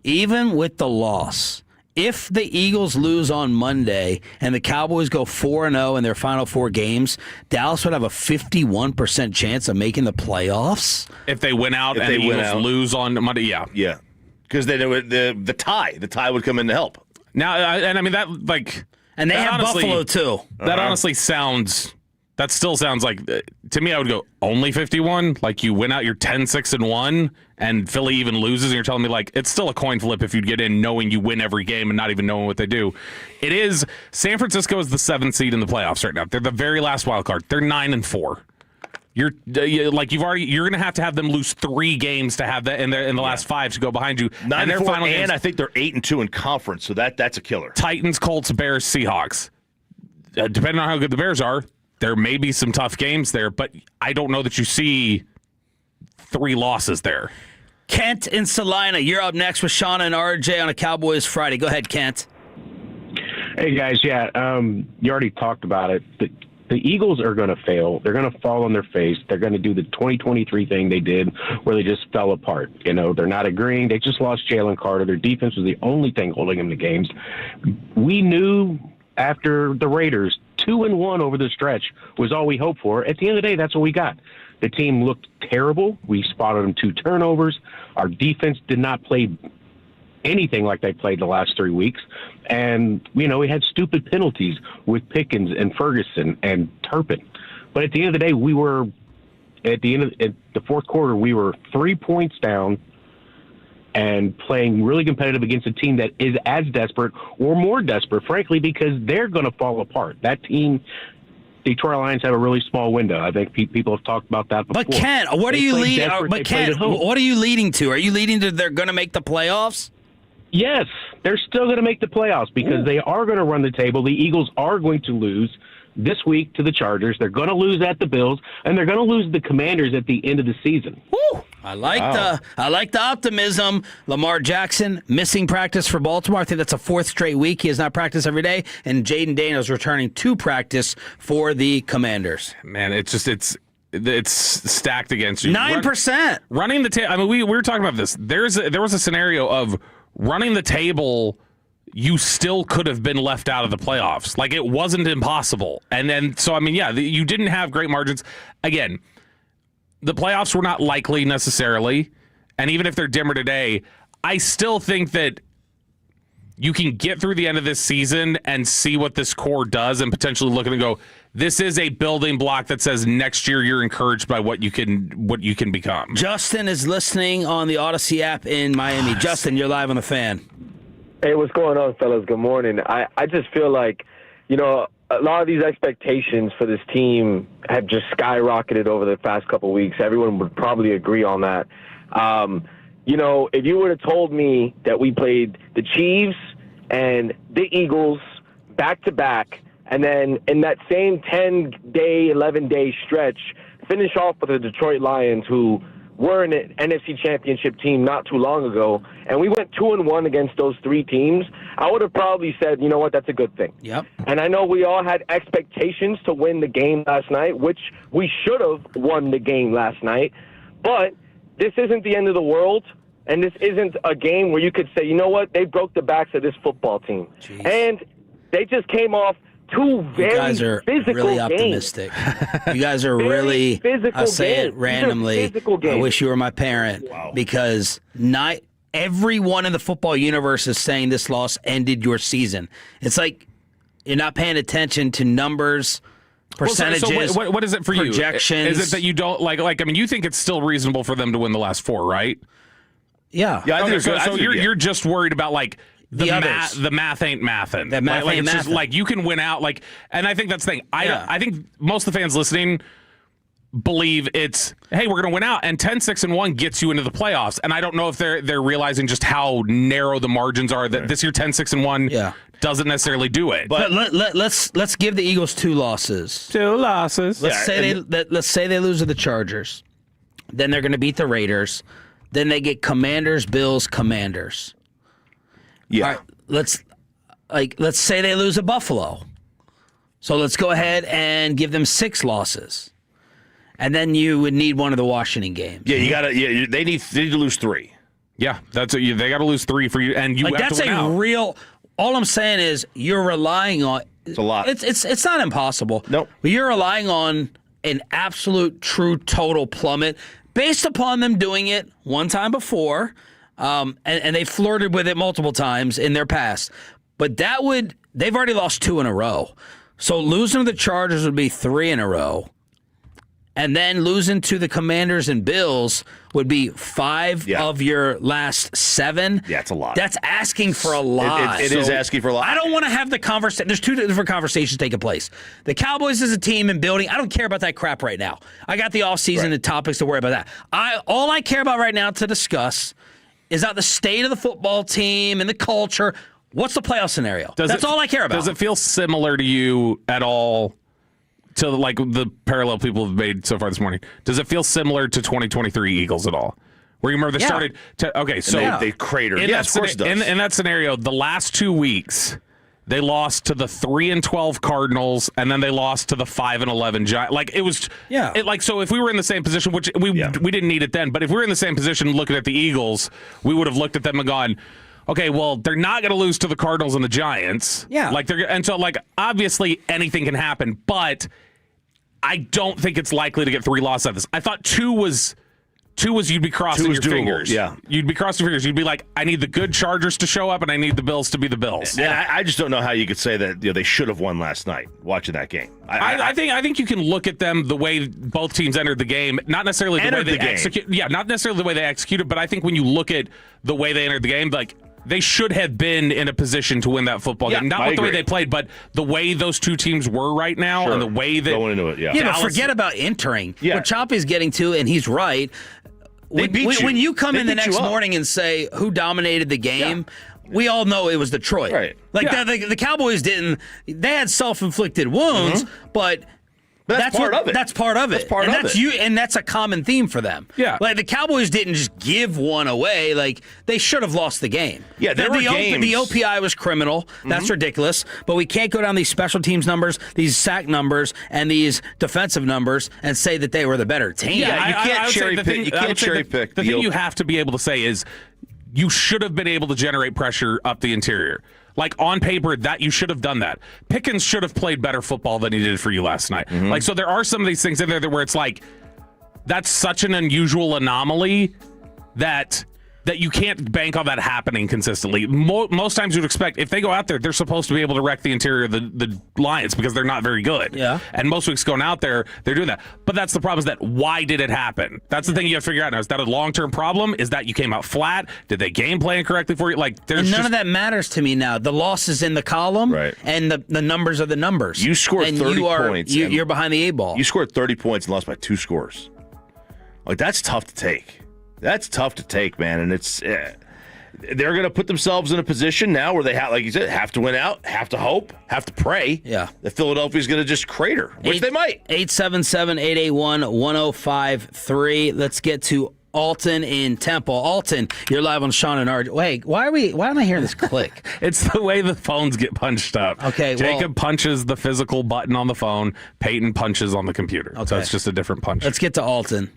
even with the loss, if the Eagles lose on Monday and the Cowboys go 4-0 in their final 4 games, Dallas would have a 51% chance of making the playoffs. If they win out and the Eagles lose on Monday, yeah. Yeah. Because then the tie would come in to help. Now, and I mean, that, like... And they have Buffalo, too. That honestly sounds... That still sounds like, to me, I would go, only 51? Like, you win out, you're 10-6-1, and Philly even loses, and you're telling me, like, it's still a coin flip if you'd get in knowing you win every game and not even knowing what they do. It is, San Francisco is the 7th seed in the playoffs right now. They're the very last wild card. They're 9-4. You're going to have them lose 3 games to have that in the last 5 to go behind you. 9-4, and I think they're 8-2 in conference, so that's a killer. Titans, Colts, Bears, Seahawks. Depending on how good the Bears are, there may be some tough games there, but I don't know that you see 3 losses there. Kent in Salina, you're up next with Shauna and RJ on a Cowboys Friday. Go ahead, Kent. Hey, guys. Yeah, you already talked about it. The Eagles are going to fail. They're going to fall on their face. They're going to do the 2023 thing they did where they just fell apart. They're not agreeing. They just lost Jalen Carter. Their defense was the only thing holding them to games. We knew after the Raiders, 2-1 over the stretch was all we hoped for. At the end of the day, that's what we got. The team looked terrible. We spotted them 2 turnovers. Our defense did not play anything like they played the last 3 weeks. And, we had stupid penalties with Pickens and Ferguson and Turpin. But at the end of the day, at the fourth quarter, we were 3 points down and playing really competitive against a team that is as desperate or more desperate, frankly, because they're going to fall apart. That team, Detroit Lions, have a really small window. I think people have talked about that before. But Kent, what are you leading to? Are you leading to they're going to make the playoffs? Yes, they're still going to make the playoffs because they are going to run the table. The Eagles are going to lose this week to the Chargers. They're going to lose at the Bills, and they're going to lose the Commanders at the end of the season. Woo! I like the optimism. Lamar Jackson missing practice for Baltimore. I think that's a 4th straight week. He has not practiced every day, and Jaden Daniels returning to practice for the Commanders. Man, it's stacked against you. 9%. Running the table. I mean, we were talking about this. There was a scenario of running the table. You still could have been left out of the playoffs. Like, it wasn't impossible. And then, so, I mean, yeah, you didn't have great margins. Again, the playoffs were not likely necessarily. And even if they're dimmer today, I still think that you can get through the end of this season and see what this core does and potentially look at it and go, this is a building block that says next year you're encouraged by what you can become. Justin is listening on the Odyssey app in Miami. Justin, you're live on the Fan. Hey, what's going on, fellas? Good morning. I just feel like, a lot of these expectations for this team have just skyrocketed over the past couple of weeks. Everyone would probably agree on that. If you would have told me that we played the Chiefs and the Eagles back-to-back, and then in that same 10-day, 11-day stretch, finish off with the Detroit Lions, who were an NFC Championship team not too long ago, and we went 2-1 against those three teams, I would have probably said, you know what, that's a good thing. Yep. And I know we all had expectations to win the game last night, which we should have won the game last night, but this isn't the end of the world, and this isn't a game where you could say, you know what, they broke the backs of this football team. Jeez. And they just came off two very you guys are physical really games. optimistic. You guys are really, physical I'll say games. it randomly, Physical I games. wish you were my parent because not everyone in the football universe is saying this loss ended your season. It's like you're not paying attention to numbers, percentages, so what is it for projections. you? Is it that you don't you think it's still reasonable for them to win the last four, right? Yeah. Yeah, I think so so. You're just worried about the others. math ain't mathin'. The math ain't it's just mathin'. you can win out and I think that's the thing. I think most of the fans listening believe it's, hey, we're going to win out, and 10-6-1 gets you into the playoffs. And I don't know if they're realizing just how narrow the margins are that this year 10-6-1 doesn't necessarily do it. But let's give the Eagles two losses. Let's say they lose to the Chargers. Then they're going to beat the Raiders. Then they get Commanders, Bills, Commanders. Yeah. All right, let's say they lose at Buffalo. So let's go ahead and give them 6 losses. And then you would need one of the Washington games. Yeah, you got to. Yeah, they need to lose 3. Yeah, they got to lose 3 for you, and you have that's to win out. real. All I'm saying is you're relying on. It's a lot. It's not impossible. Nope. But you're relying on an absolute, true, total plummet based upon them doing it one time before. And they flirted with it multiple times in their past. But they've already lost 2 in a row. So losing to the Chargers would be 3 in a row. And then losing to the Commanders and Bills would be 5 of your last 7. Yeah, it's a lot. That's asking for a lot. It is asking for a lot. I don't want to have the conversation. There's 2 different conversations taking place. The Cowboys as a team and building, I don't care about that crap right now. I got the offseason and topics to worry about that. All I care about right now to discuss is not the state of the football team and the culture. What's the playoff scenario? That's all I care about. Does it feel similar to you at all to the parallel people have made so far this morning? Does it feel similar to 2023 Eagles at all? Where you remember they started so they cratered. In Of course it does. In that scenario, the last 2 weeks they lost to the 3-12 Cardinals, and then they lost to the 5-11 Giants. So if we were in the same position, which we didn't need it then, but if we were in the same position looking at the Eagles, we would have looked at them and gone, okay, well, they're not going to lose to the Cardinals and the Giants. Yeah. Obviously anything can happen, but I don't think it's likely to get 3 losses out of this. I thought 2 was you'd be crossing your fingers. Yeah. You'd be crossing your fingers. You'd be like, I need the good Chargers to show up, and I need the Bills to be the Bills. And I just don't know how you could say that they should have won last night watching that game. I think you can look at them the way both teams entered the game, not necessarily the way they execute. Yeah, not necessarily the way they executed, but I think when you look at the way they entered the game, they should have been in a position to win that football game. Not with the way they played, but the way those two teams were right now and the way that going into it. Yeah, but forget about entering. Yeah. What Choppy's getting to, and he's right. When you come in the next morning and say who dominated the game, we all know it was Detroit. Right. The Cowboys didn't. They had self-inflicted wounds, but that's part of it. That's part of it. And that's a common theme for them. Yeah. The Cowboys didn't just give one away. They should have lost the game. Yeah, there were games. The OPI was criminal. That's ridiculous. But we can't go down these special teams numbers, these sack numbers, and these defensive numbers and say that they were the better team. Yeah, you can't cherry pick. You can't cherry pick. The thing you have to be able to say is you should have been able to generate pressure up the interior. On paper, that you should have done that. Pickens should have played better football than he did for you last night. So there are some of these things in there where it's that's such an unusual anomaly that that you can't bank on that happening consistently. Most times you'd expect if they go out there, they're supposed to be able to wreck the interior of the Lions because they're not very good. Yeah. And most weeks going out there, they're doing that. But that's the problem is that why did it happen? That's the thing you have to figure out now. Is that a long-term problem? Is that you came out flat? Did they game plan correctly for you? Like, there's and none of that matters to me now. The loss is in the column, Right. and the numbers are the numbers. You scored and 30 points. You're behind the 8 ball. You scored 30 points and lost by 2 scores. Like, that's tough to take. That's tough to take, man. And it's they're going to put themselves in a position now where they have, like you said, have to win out, have to hope, have to pray. Yeah. That Philadelphia's going to just crater, which they might. 877-881-1053. Let's get to Alton in Temple. Alton, you're live on Sean and RJ. Wait, why am I hearing this click? It's the way the phones get punched up. Okay, Jacob punches the physical button on the phone. Peyton punches on the computer. Okay. So it's just a different punch. Let's get to Alton.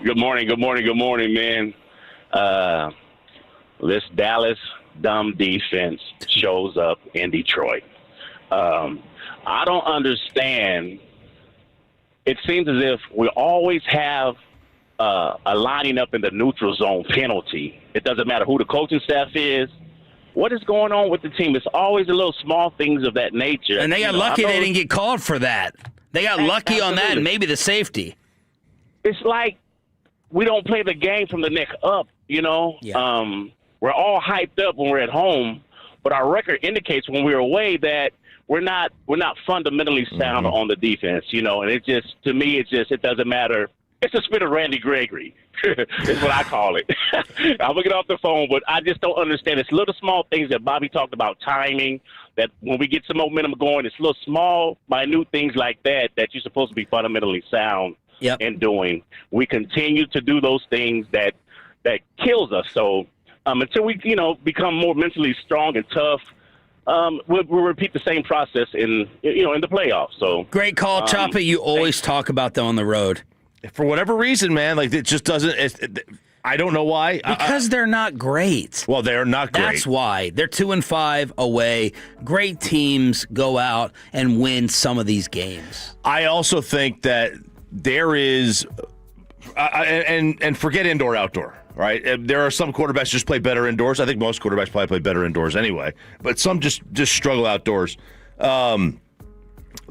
Good morning, man. This Dallas dumb defense shows up in Detroit. I don't understand. It seems as if we always have a lining up in the neutral zone penalty. It doesn't matter who the coaching staff is. What is going on with the team? It's always the little small things of that nature. And they got lucky they didn't get called for that. They got lucky on that and maybe the safety. It's like we don't play the game from the neck up, Yeah. We're all hyped up when we're at home, but our record indicates when we're away that we're not fundamentally sound on the defense, and it just, to me, it doesn't matter. It's the spirit of Randy Gregory is what I call it. I'm going to get off the phone, but I just don't understand. It's little small things that Bobby talked about, timing, that when we get some momentum going, it's little small, minute things like that you're supposed to be fundamentally sound in doing. We continue to do those things that kills us. So until we, become more mentally strong and tough, we'll repeat the same process in the playoffs. So great call, Choppa. You always talk about them on the road. For whatever reason, man, like it just doesn't. I don't know why. Because they're not great. Well, they're not great. That's why. They're 2-5 away. Great teams go out and win some of these games. I also think that there is, and forget indoor, outdoor. Right, there are some quarterbacks just play better indoors. I think most quarterbacks probably play better indoors anyway, but some just struggle outdoors. But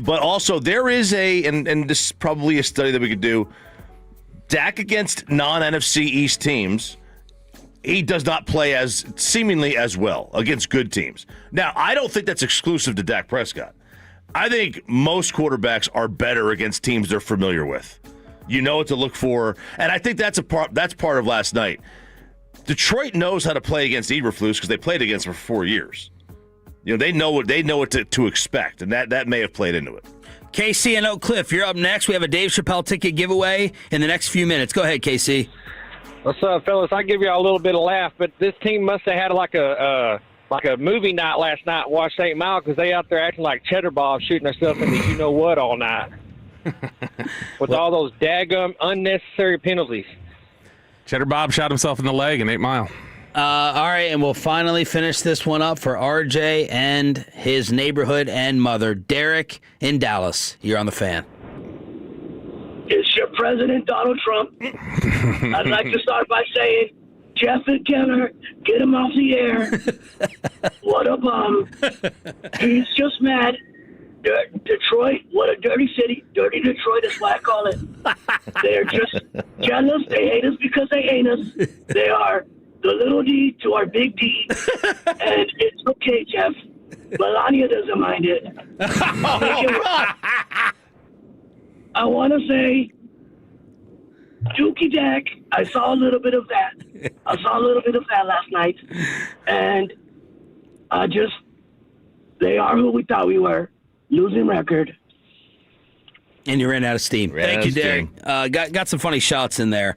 also there is and this is probably a study that we could do. Dak against non-NFC East teams, he does not play as seemingly as well against good teams. Now, I don't think that's exclusive to Dak Prescott. I think most quarterbacks are better against teams they're familiar with. You know what to look for, and I think that's part of last night. Detroit knows how to play against Eberflus because they played against him for 4 years. They know what to expect, and that may have played into it. KC and Oak Cliff, you're up next. We have a Dave Chappelle ticket giveaway in the next few minutes. Go ahead, KC. What's up, fellas? I give you a little bit of laugh, but this team must have had like a movie night last night. Watch St. Mal because they out there acting like Cheddar Bob, shooting themselves in the you know what all night. With all those daggum unnecessary penalties. Cheddar Bob shot himself in the leg in 8 Mile. All right, and we'll finally finish this one up for RJ and his neighborhood and mother, Derek in Dallas. You're on the Fan. It's your president, Donald Trump. I'd like to start by saying, Jeff and Keller, get him off the air. What a bum. He's just mad. Detroit, what a dirty city. Dirty Detroit is what I call it. They're just jealous. They hate us because they hate us. They are the little D to our big D. And it's okay, Jeff. Melania doesn't mind it. I want to say, Dookie Dak, I saw a little bit of that. Last night. And they are who we thought we were. Losing record. And you ran out of steam. Thank you, Derek. Got some funny shots in there.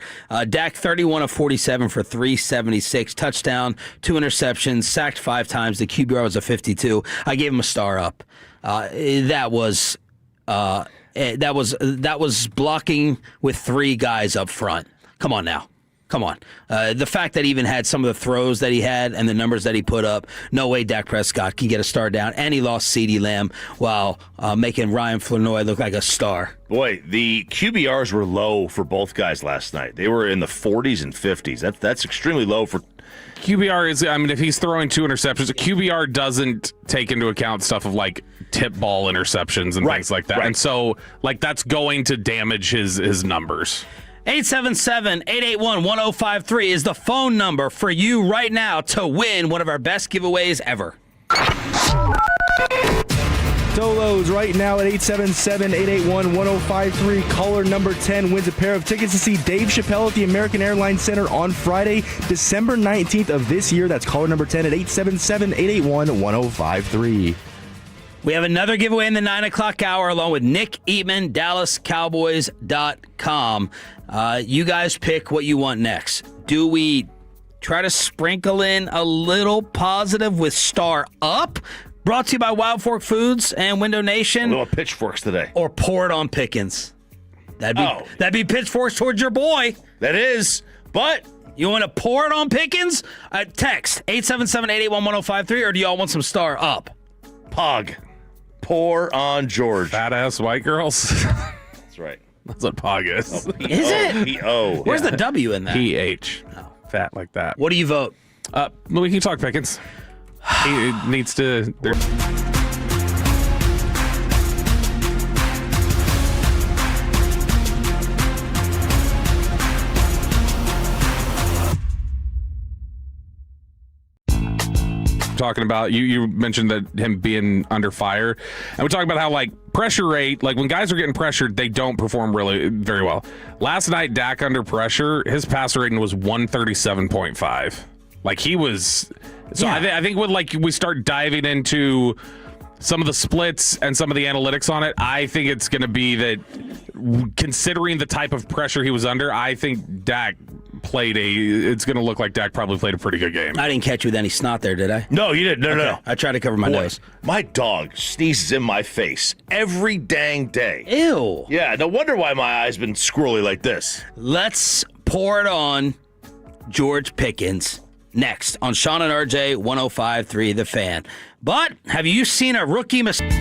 Dak, 31 of 47 for 376. Touchdown, 2 interceptions, sacked 5 times. The QBR was a 52. I gave him a star up. That was blocking with 3 guys up front. Come on now. Come on. The fact that he even had some of the throws that he had and the numbers that he put up, no way Dak Prescott can get a star down. And he lost CeeDee Lamb while making Ryan Flournoy look like a star. Boy, the QBRs were low for both guys last night. They were in the 40s and 50s. That's extremely low for... QBR is, I mean, if he's throwing 2 interceptions, QBR doesn't take into account stuff of like tip ball interceptions and things like that. And so, like, that's going to damage his numbers. 877-881-1053 is the phone number for you right now to win one of our best giveaways ever. Solos right now at 877-881-1053. Caller number 10 wins a pair of tickets to see Dave Chappelle at the American Airlines Center on Friday, December 19th of this year. That's caller number 10 at 877-881-1053. We have another giveaway in the 9 o'clock hour along with Nick Eatman, DallasCowboys.com. You guys pick what you want next. Do we try to sprinkle in a little positive with Star Up? Brought to you by Wild Fork Foods and Window Nation. A little pitchforks today. Or pour it on Pickens. That'd be pitchforks towards your boy. That is, but... You want to pour it on Pickens? Text 877-881-1053, or do y'all want some Star Up? Pog. Pour on George. Fat-ass white girls. That's right. That's what Pog is. Is it? P-O. Where's the W in that? P-H. Oh. Fat like that. What do you vote? We can talk Pickens. He needs to... Talking about you mentioned that him being under fire, and we're talking about how like pressure rate, like when guys are getting pressured, they don't perform really very well. Last night, Dak under pressure, his passer rating was 137.5. Like he was. So I think when like we start diving into some of the splits and some of the analytics on it, I think it's going to be that considering the type of pressure he was under, I think Dak it's going to look like Dak probably played a pretty good game. I didn't catch you with any snot there, did I? No, you didn't. No. I tried to cover my nose. My dog sneezes in my face every dang day. Ew. Yeah, no wonder why my eye's been squirrely like this. Let's pour it on George Pickens next on Sean and RJ 105.3 The Fan. But have you seen a rookie mistake?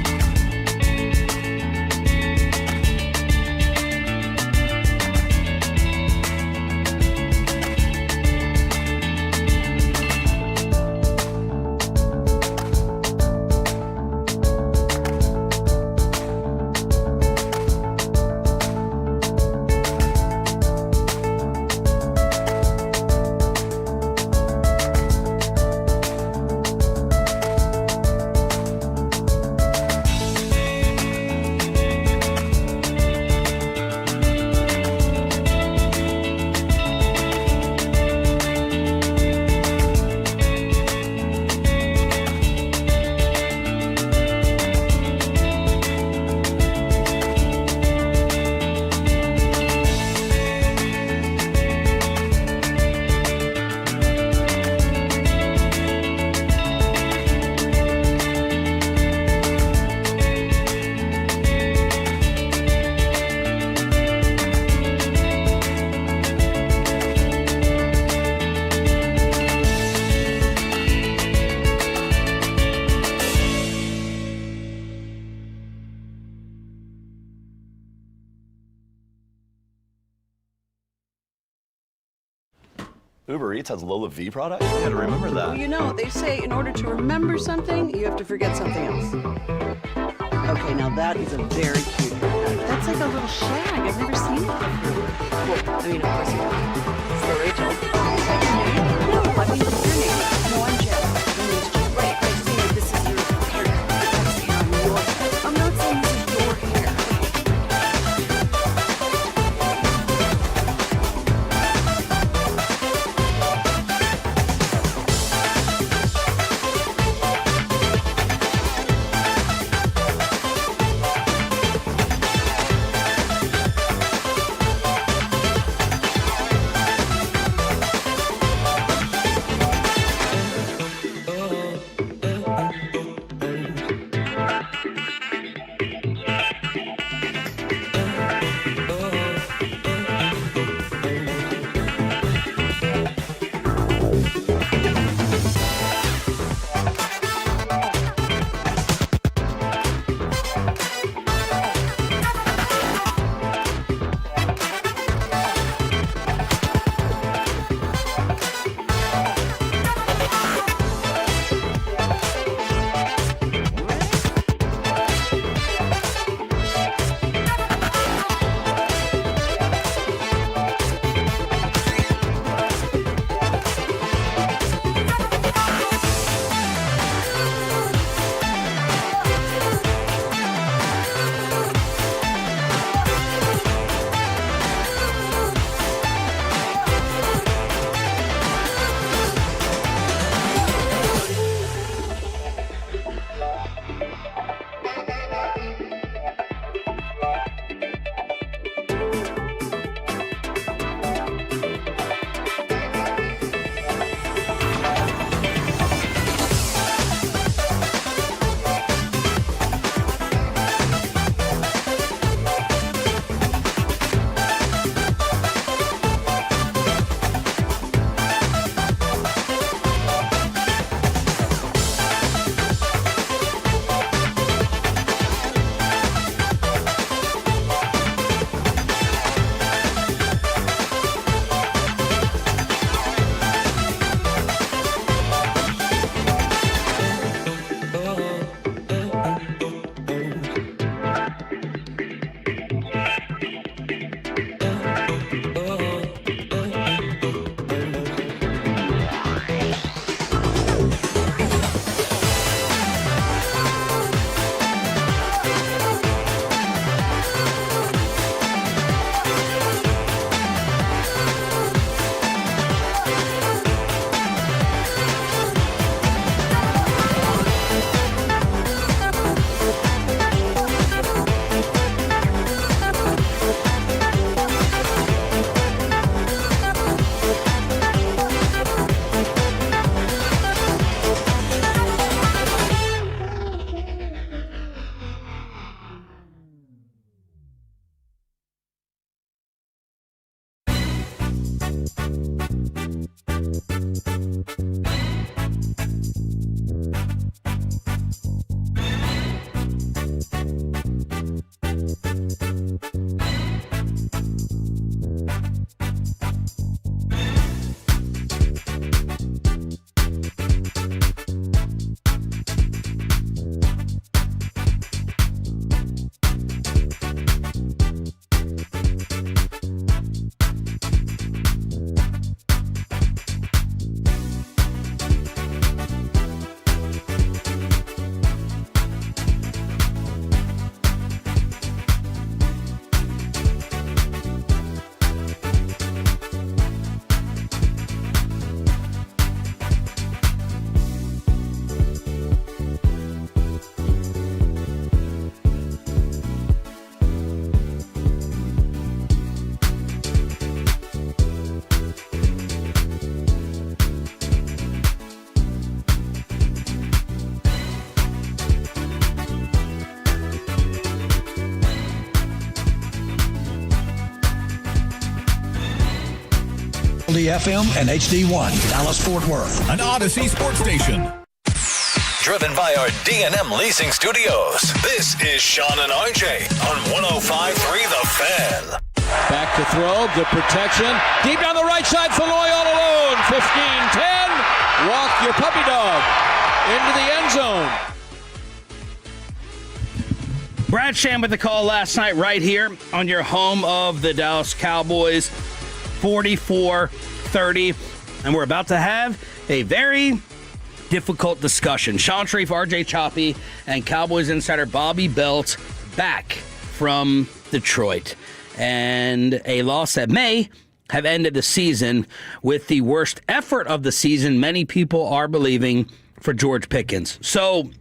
Uber Eats has Lola V products? I gotta remember that. Well, you know, they say in order to remember something, you have to forget something else. Okay, now that is a very cute haircut. That's like a little shag. I've never seen it before. Well, I mean, of course you have. So, Rachel, is that your name? No, I mean, your name. No, I'm Jeff. My name's Jeff. Right, I see that this is your haircut. That's your hair. I'm not saying this is your hair. KRLD-FM and HD1, Dallas-Fort Worth. An Odyssey sports station. Driven by our D&M Leasing Studios. This is Sean and RJ on 105.3 The Fan. Back to throw. Good protection. Deep down the right side. Flournoy all alone. 15-10. Walk your puppy dog into the end zone. Brad Sham with the call last night right here on your home of the Dallas Cowboys. 44-30. And we're about to have a very difficult discussion. Sean Sharif, RJ Choppy, and Cowboys insider Bobby Belt back from Detroit. And a loss that may have ended the season with the worst effort of the season, many people are believing, for George Pickens. So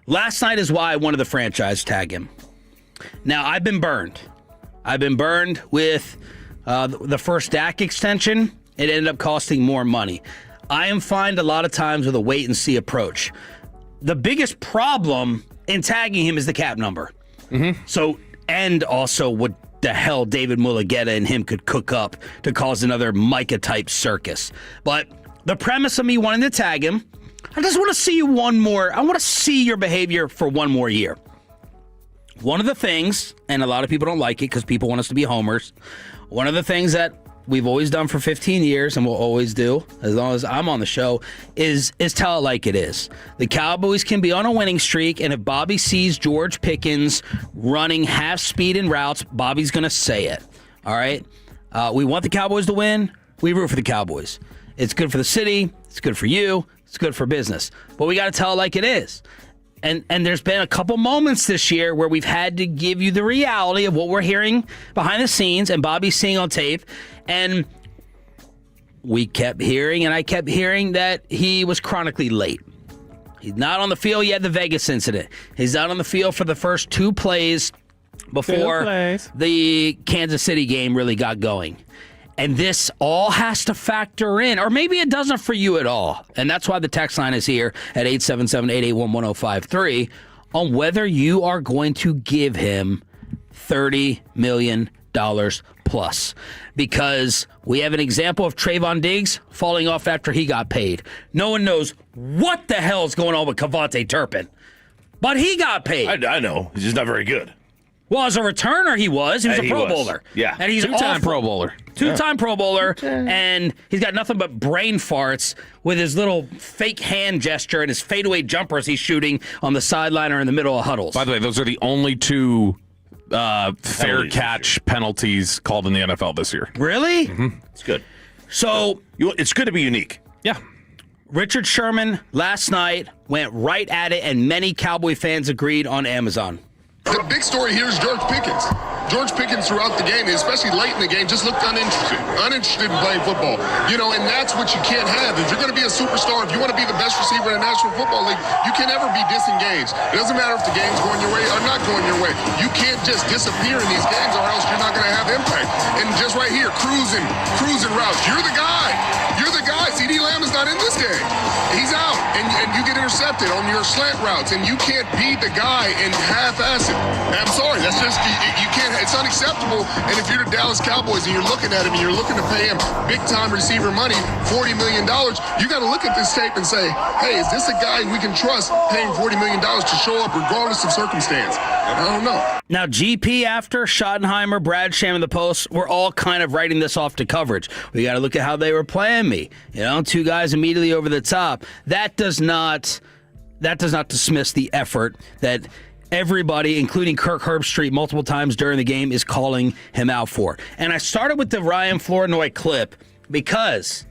last night is why I wanted the franchise tag him. Now, I've been burned. I've been burned with the first Dak extension. It ended up costing more money. I am fine a lot of times with a wait-and-see approach. The biggest problem in tagging him is the cap number. So, and also what the hell David Mulugeta and him could cook up to cause another Micah-type circus. But the premise of me wanting to tag him, I just want to see you one more. I want to see your behavior for one more year. One of the things, and a lot of people don't like it because people want us to be homers, one of the things that we've always done for 15 years and we'll always do as long as I'm on the show is tell it like it is. The Cowboys can be on a winning streak, and if Bobby sees George Pickens running half speed in routes, Bobby's going to say it. All right? We want the Cowboys to win. We root for the Cowboys. It's good for the city. It's good for you. It's good for business. But we got to tell it like it is. And there's been a couple moments this year where we've had to give you the reality of what we're hearing behind the scenes and Bobby's seeing on tape. And we kept hearing, and I kept hearing, that he was chronically late. He's not on the field. He had the Vegas incident. He's not on the field for the first two plays before the Kansas City game really got going. And this all has to factor in, or maybe it doesn't for you at all. And that's why the text line is here at 877-881-1053 on whether you are going to give him $30 million plus. Because we have an example of Trayvon Diggs falling off after he got paid. No one knows what the hell is going on with Kevontae Turpin. But he got paid. I know. He's just not very good. Well, as a returner, he was. He was a Pro Bowler. Yeah. And he's two-time Pro Bowler. Two-time Pro Bowler. And he's got nothing but brain farts with his little fake hand gesture and his fadeaway jumpers he's shooting on the sideline or in the middle of huddles. By the way, those are the only two fair catch penalties called in the NFL this year. Really? Mm-hmm. It's good. So it's good to be unique. Yeah. Richard Sherman last night went right at it, and many Cowboy fans agreed on Amazon. The big story here is George Pickens. George Pickens throughout the game, especially late in the game, just looked uninterested in playing football. And that's what you can't have. If you're going to be a superstar, if you want to be the best receiver in the National Football League, you can never be disengaged. It doesn't matter if the game's going your way or not going your way. You can't just disappear in these games or else you're not going to have impact. And just right here, cruising routes. You're the guy. CeeDee Lamb is not in this game. He's out, and you get intercepted on your slant routes, and you can't be the guy and half-ass it. I'm sorry, that's just, you can't, it's unacceptable. And if you're the Dallas Cowboys and you're looking at him and you're looking to pay him big-time receiver money, $40 million, you got to look at this tape and say, hey, is this a guy we can trust paying $40 million to show up regardless of circumstance? I don't know. Now, GP after Schottenheimer, Brad Sham, and the Post were all kind of writing this off to coverage. We got to look at how they were playing me. Two guys immediately over the top. That does not dismiss the effort that everybody, including Kirk Herbstreit, multiple times during the game, is calling him out for. And I started with the Ryan Flournoy clip because,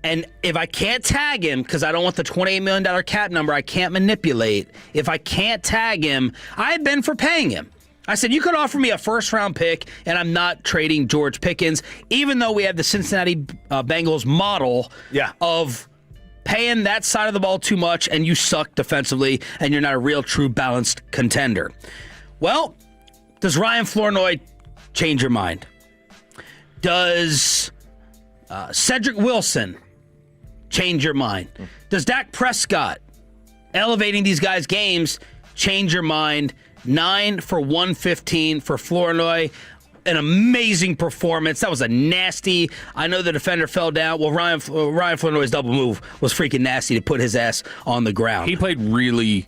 and if I can't tag him, because I don't want the $28 million cap number I can't manipulate, if I can't tag him, I've been for paying him. I said, you could offer me a first-round pick, and I'm not trading George Pickens, even though we have the Cincinnati Bengals model of paying that side of the ball too much, and you suck defensively, and you're not a real, true, balanced contender. Well, does Ryan Flournoy change your mind? Does Cedric Wilson change your mind? Does Dak Prescott elevating these guys' games change your mind? 9 for 115 for Flournoy. an amazing performance. That was a nasty. I know the defender fell down. Well, Ryan Flournoy's double move was freaking nasty to put his ass on the ground. He played really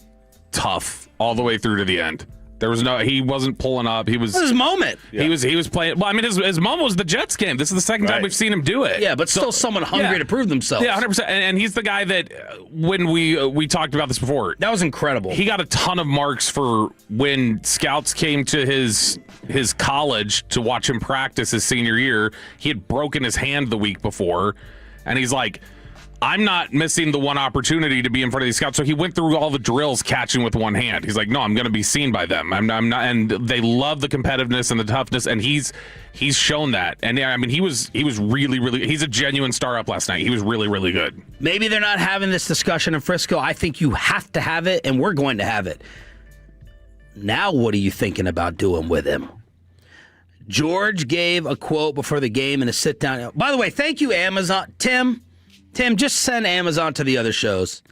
tough all the way through to the end. He wasn't pulling up. It was his moment. Yeah. He was playing. Well, I mean, his moment was the Jets game. This is the second time we've seen him do it. Yeah, but still someone hungry to prove themselves. Yeah, 100%. And he's the guy that when we talked about this before, that was incredible. He got a ton of marks for when scouts came to his college to watch him practice his senior year. He had broken his hand the week before, and he's like, I'm not missing the one opportunity to be in front of these scouts. So he went through all the drills catching with one hand. He's like, no, I'm going to be seen by them. I'm not, and they love the competitiveness and the toughness, and he's shown that. And yeah, I mean, he was really, really. He's a genuine star up last night. He was really, really good. Maybe they're not having this discussion in Frisco. I think you have to have it, and we're going to have it. Now, what are you thinking about doing with him? George gave a quote before the game in a sit down. By the way, thank you, Amazon. Tim, just send Amazon to the other shows.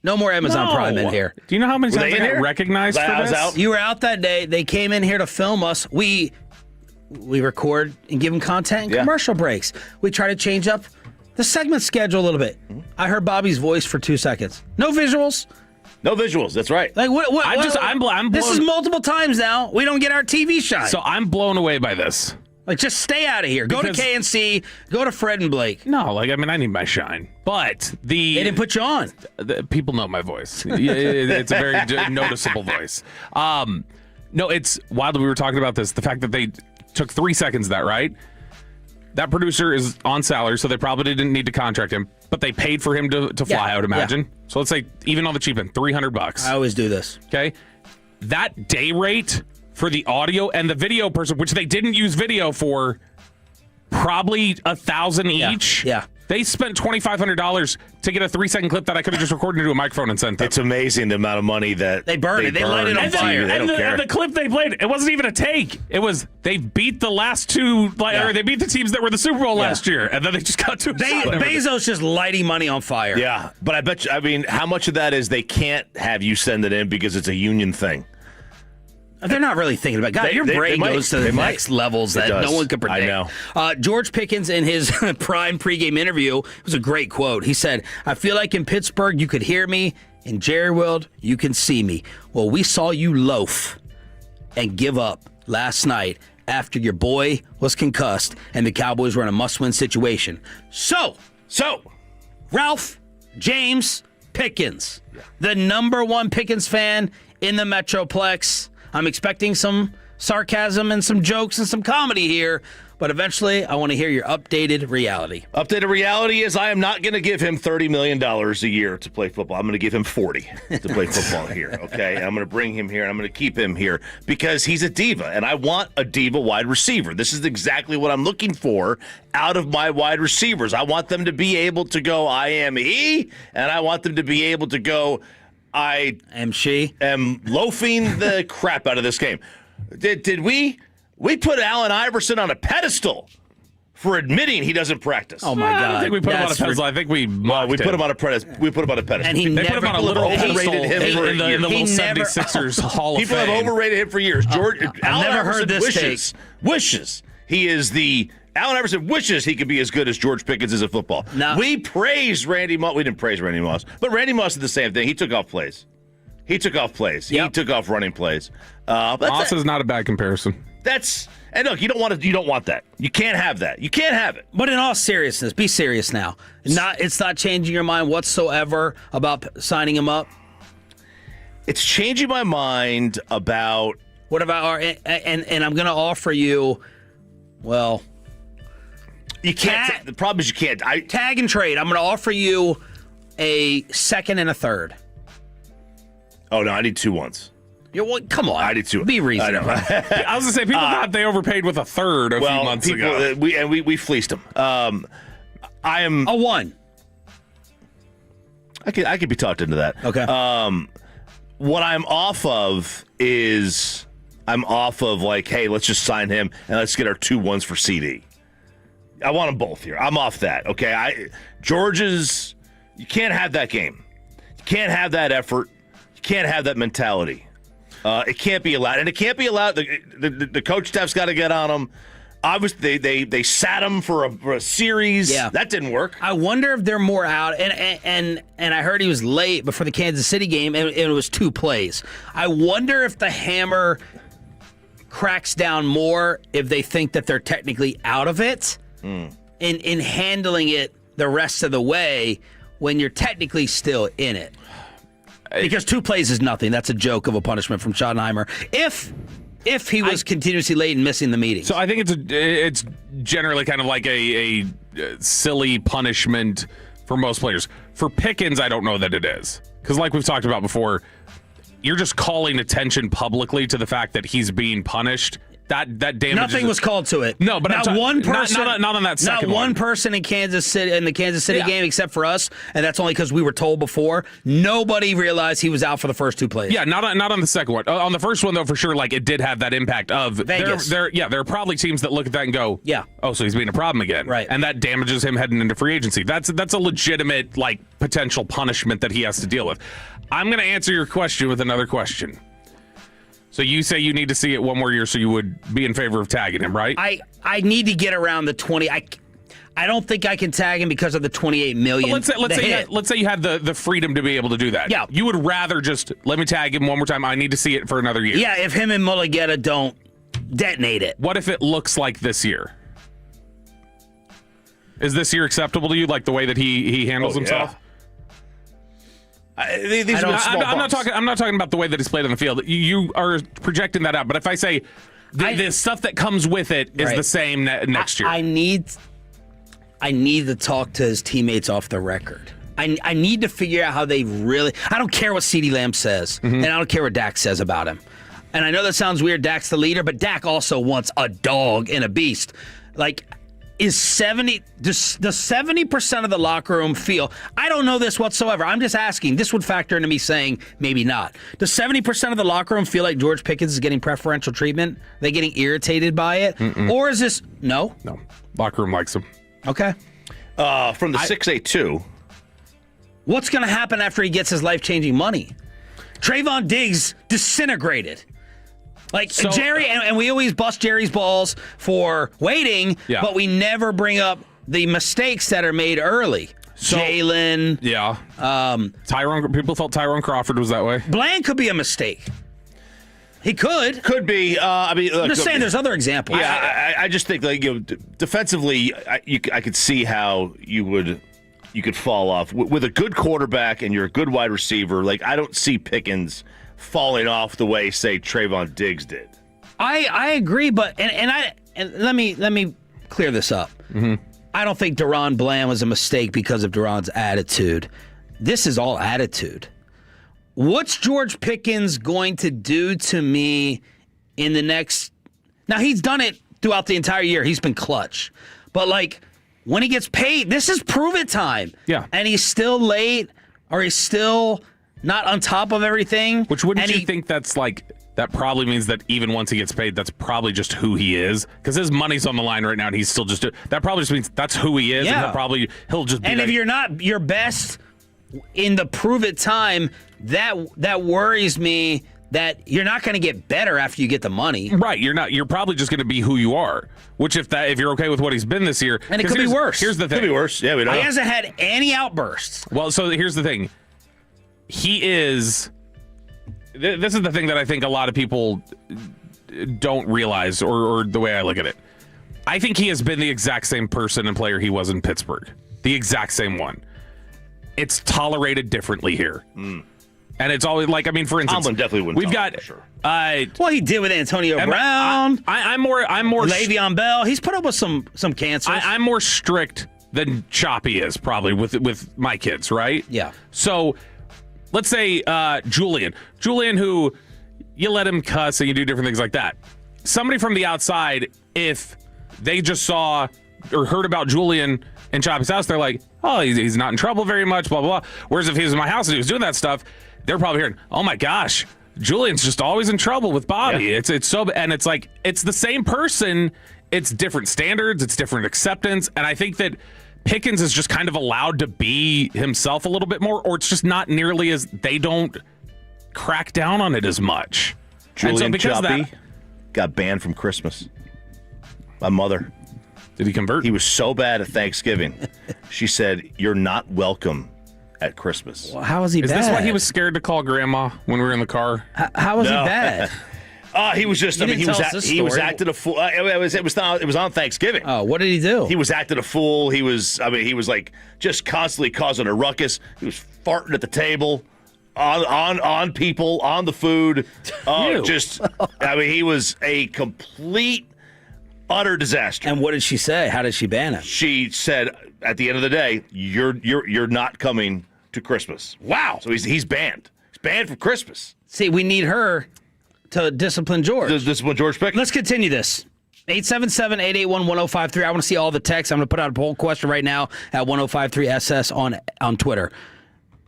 No more Amazon Prime in here. Do you know how many times they got recognized for this? Out? You were out that day. They came in here to film us. We record and give them content and commercial breaks. We try to change up the segment schedule a little bit. I heard Bobby's voice for 2 seconds. No visuals. No visuals. That's right. Like what? I'm blown. This is multiple times now. We don't get our TV shine. So I'm blown away by this. Like, just stay out of here. Go to KNC. Go to Fred and Blake. No, I need my shine. But they didn't put you on. People know my voice. It's a very noticeable voice. No, it's wild that we were talking about this. The fact that they took 3 seconds of that, right? That producer is on salary, so they probably didn't need to contract him. But they paid for him to fly, I would imagine. Yeah. So let's say, even on the cheap end, $300. I always do this. Okay? That day rate for the audio and the video person, which they didn't use video for, probably $1,000 each. Yeah. They spent $2,500 to get a 3-second clip that I could have just recorded into a microphone and sent them. It's amazing the amount of money that they burn it. They light it on fire. They don't care. And the clip they played, it wasn't even a take. It was they beat the last two, or they beat the teams that were the Super Bowl last year, and then they just got to Bezos just lighting money on fire. Yeah, but I bet you, how much of that is they can't have you send it in because it's a union thing? They're not really thinking about it. God, your brain goes to the next levels that no one could predict. I know. George Pickens, in his prime pregame interview, it was a great quote. He said, I feel like in Pittsburgh you could hear me. In Jerry World, you can see me. Well, we saw you loaf and give up last night after your boy was concussed and the Cowboys were in a must-win situation. So, Ralph James Pickens, the number one Pickens fan in the Metroplex. I'm expecting some sarcasm and some jokes and some comedy here, but eventually I want to hear your updated reality. Updated reality is I am not going to give him $30 million a year to play football. I'm going to give him $40 to play football here, okay? And I'm going to bring him here, and I'm going to keep him here because he's a diva, and I want a diva wide receiver. This is exactly what I'm looking for out of my wide receivers. I want them to be able to go, I am he, and I want them to be able to go, I am loafing the crap out of this game. Did we put Allen Iverson on a pedestal for admitting he doesn't practice? Oh my God! I don't think we put him on a pedestal. I think we put him on a pedestal. We put him on a pedestal. And he they put him on a literal pedestal in the little 76ers Hall of Fame. People have overrated him for years. Allen Iverson wishes he is the. Allen Iverson wishes he could be as good as George Pickens is at football. No. We praised Randy Moss. We didn't praise Randy Moss, but Randy Moss did the same thing. He took off plays. He took off running plays. Moss is not a bad comparison. And look, you don't want that. You can't have that. You can't have it. But in all seriousness, be serious now. It's not changing your mind whatsoever about signing him up. It's changing my mind about what about and I'm going to offer you. Well. You can't. The problem is you can't. Tag and trade. I'm going to offer you a second and a third. Oh no, I need 2 ones. Come on. I need 2. Be reasonable. I was going to say people thought they overpaid with a third a few months ago. We fleeced them. I am a 1. I could be talked into that. Okay. What I'm off of is like, hey, let's just sign him and let's get our 2 ones for CD. I want them both here. I'm off that, okay? George's, you can't have that game. You can't have that effort. You can't have that mentality. It can't be allowed. And it can't be allowed. The coach staff's got to get on him. Obviously, they sat him for a series. Yeah. That didn't work. I wonder if they're more out. And I heard he was late before the Kansas City game, and it was 2 plays. I wonder if the hammer cracks down more if they think that they're technically out of it in handling it the rest of the way when you're technically still in it. Because 2 plays is nothing. That's a joke of a punishment from Schottenheimer. If he was continuously late and missing the meeting. So I think it's generally kind of like a silly punishment for most players. For Pickens, I don't know that it is. Because like we've talked about before, you're just calling attention publicly to the fact that he's being punished. That damages. Nothing was called to it. No, but not one person. Not on that second Not one one. person in Kansas City in the Kansas City game except for us, and that's only because we were told before. Nobody realized he was out for the first 2 plays. Yeah, not on the second one. On the first one though, for sure, like it did have that impact of Vegas. There are probably teams that look at that and go, yeah, oh, so he's being a problem again, right? And that damages him heading into free agency. That's a legitimate like potential punishment that he has to deal with. I'm going to answer your question with another question. So you say you need to see it one more year, so you would be in favor of tagging him, right? I need to get around the 20. I don't think I can tag him because of the $28 million. Let's say you had the freedom to be able to do that. Yeah, you would rather just let me tag him one more time. I need to see it for another year. Yeah, if him and Mulligetta don't detonate it. What if it looks like this year? Is this year acceptable to you, like the way that he handles himself? I'm not talking about the way that he's played on the field. You are projecting that out. But if I say the stuff that comes with it is the same next year, I need to talk to his teammates off the record. I need to figure out how they really. I don't care what CeeDee Lamb says, and I don't care what Dak says about him. And I know that sounds weird. Dak's the leader, but Dak also wants a dog and a beast. Like. Does 70% of the locker room feel, I don't know this whatsoever, I'm just asking, this would factor into me saying maybe not. Does 70% of the locker room feel like George Pickens is getting preferential treatment? Are they getting irritated by it? Mm-mm. Or is this, no? No. Locker room likes him. Okay. From the 682. What's going to happen after he gets his life-changing money? Trayvon Diggs disintegrated. Like, so, Jerry, and we always bust Jerry's balls for waiting, but we never bring up the mistakes that are made early. So, Jalen. Yeah. People thought Tyrone Crawford was that way. Bland could be a mistake. He could. Could be. I'm just saying there's other examples. Yeah, I just think, like, defensively, I could see how you could fall off. With a good quarterback and you're a good wide receiver, like, I don't see Pickens falling off the way, say, Trayvon Diggs did. I agree, but and let me clear this up. Mm-hmm. I don't think Deron Bland was a mistake because of Deron's attitude. This is all attitude. What's George Pickens going to do to me in the next? Now, he's done it throughout the entire year. He's been clutch. But, like, when he gets paid, this is prove-it time. Yeah. And he's still late, or he's still not on top of everything. Which wouldn't you think that's like, that probably means that even once he gets paid, that's probably just who he is? Because his money's on the line right now, and he's still just, that probably just means that's who he is, yeah. and he'll just be and if you're not your best in the prove-it time, that worries me that you're not going to get better after you get the money. Right, you're not. You're probably just going to be who you are. Which if you're okay with what he's been this year, and it could be worse. Here's the thing. Could be worse. Yeah, we don't. He hasn't had any outbursts. Well, so here's the thing. He is. This is the thing that I think a lot of people don't realize, or the way I look at it. I think he has been the exact same person and player he was in Pittsburgh. The exact same one. It's tolerated differently here. Mm. And it's always like, I mean, for instance, Tomlin definitely wouldn't. We've got, sure. Well, he did with Antonio Brown. I'm more Le'Veon Bell. He's put up with some cancers. I'm more strict than Choppy is probably with my kids, right? Yeah. So let's say Julian, who you let him cuss and you do different things like that. Somebody from the outside, if they just saw or heard about Julian in Choppy's house, they're like, oh, he's not in trouble very much, blah, blah, blah. Whereas if he was in my house and he was doing that stuff, they're probably hearing, oh my gosh, Julian's just always in trouble with Bobby. Yeah. It's so, and it's like, it's the same person. It's different standards. It's different acceptance. And I think that Pickens is just kind of allowed to be himself a little bit more, or it's just not nearly as, they don't crack down on it as much. Julian and so Choppy got banned from Christmas. My mother. Did he convert? He was so bad at Thanksgiving. She said, "You're not welcome at Christmas." Well, how was he bad? Is this why he was scared to call Grandma when we were in the car? How was he bad? He was just. He was acting a fool. It was on Thanksgiving. Oh, what did he do? He was acting a fool. He was like just constantly causing a ruckus. He was farting at the table, on people, on the food. He was a complete, utter disaster. And what did she say? How did she ban him? She said, at the end of the day, you're not coming to Christmas. Wow. So he's banned. He's banned from Christmas. See, we need her to discipline George. Discipline George Pickens. Let's continue this. 877-881-1053. I want to see all the texts. I'm going to put out a poll question right now at 1053SS on Twitter.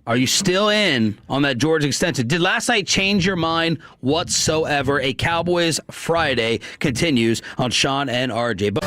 Are you still in on that George extension? Did last night change your mind whatsoever? A Cowboys Friday continues on Sean and RJ.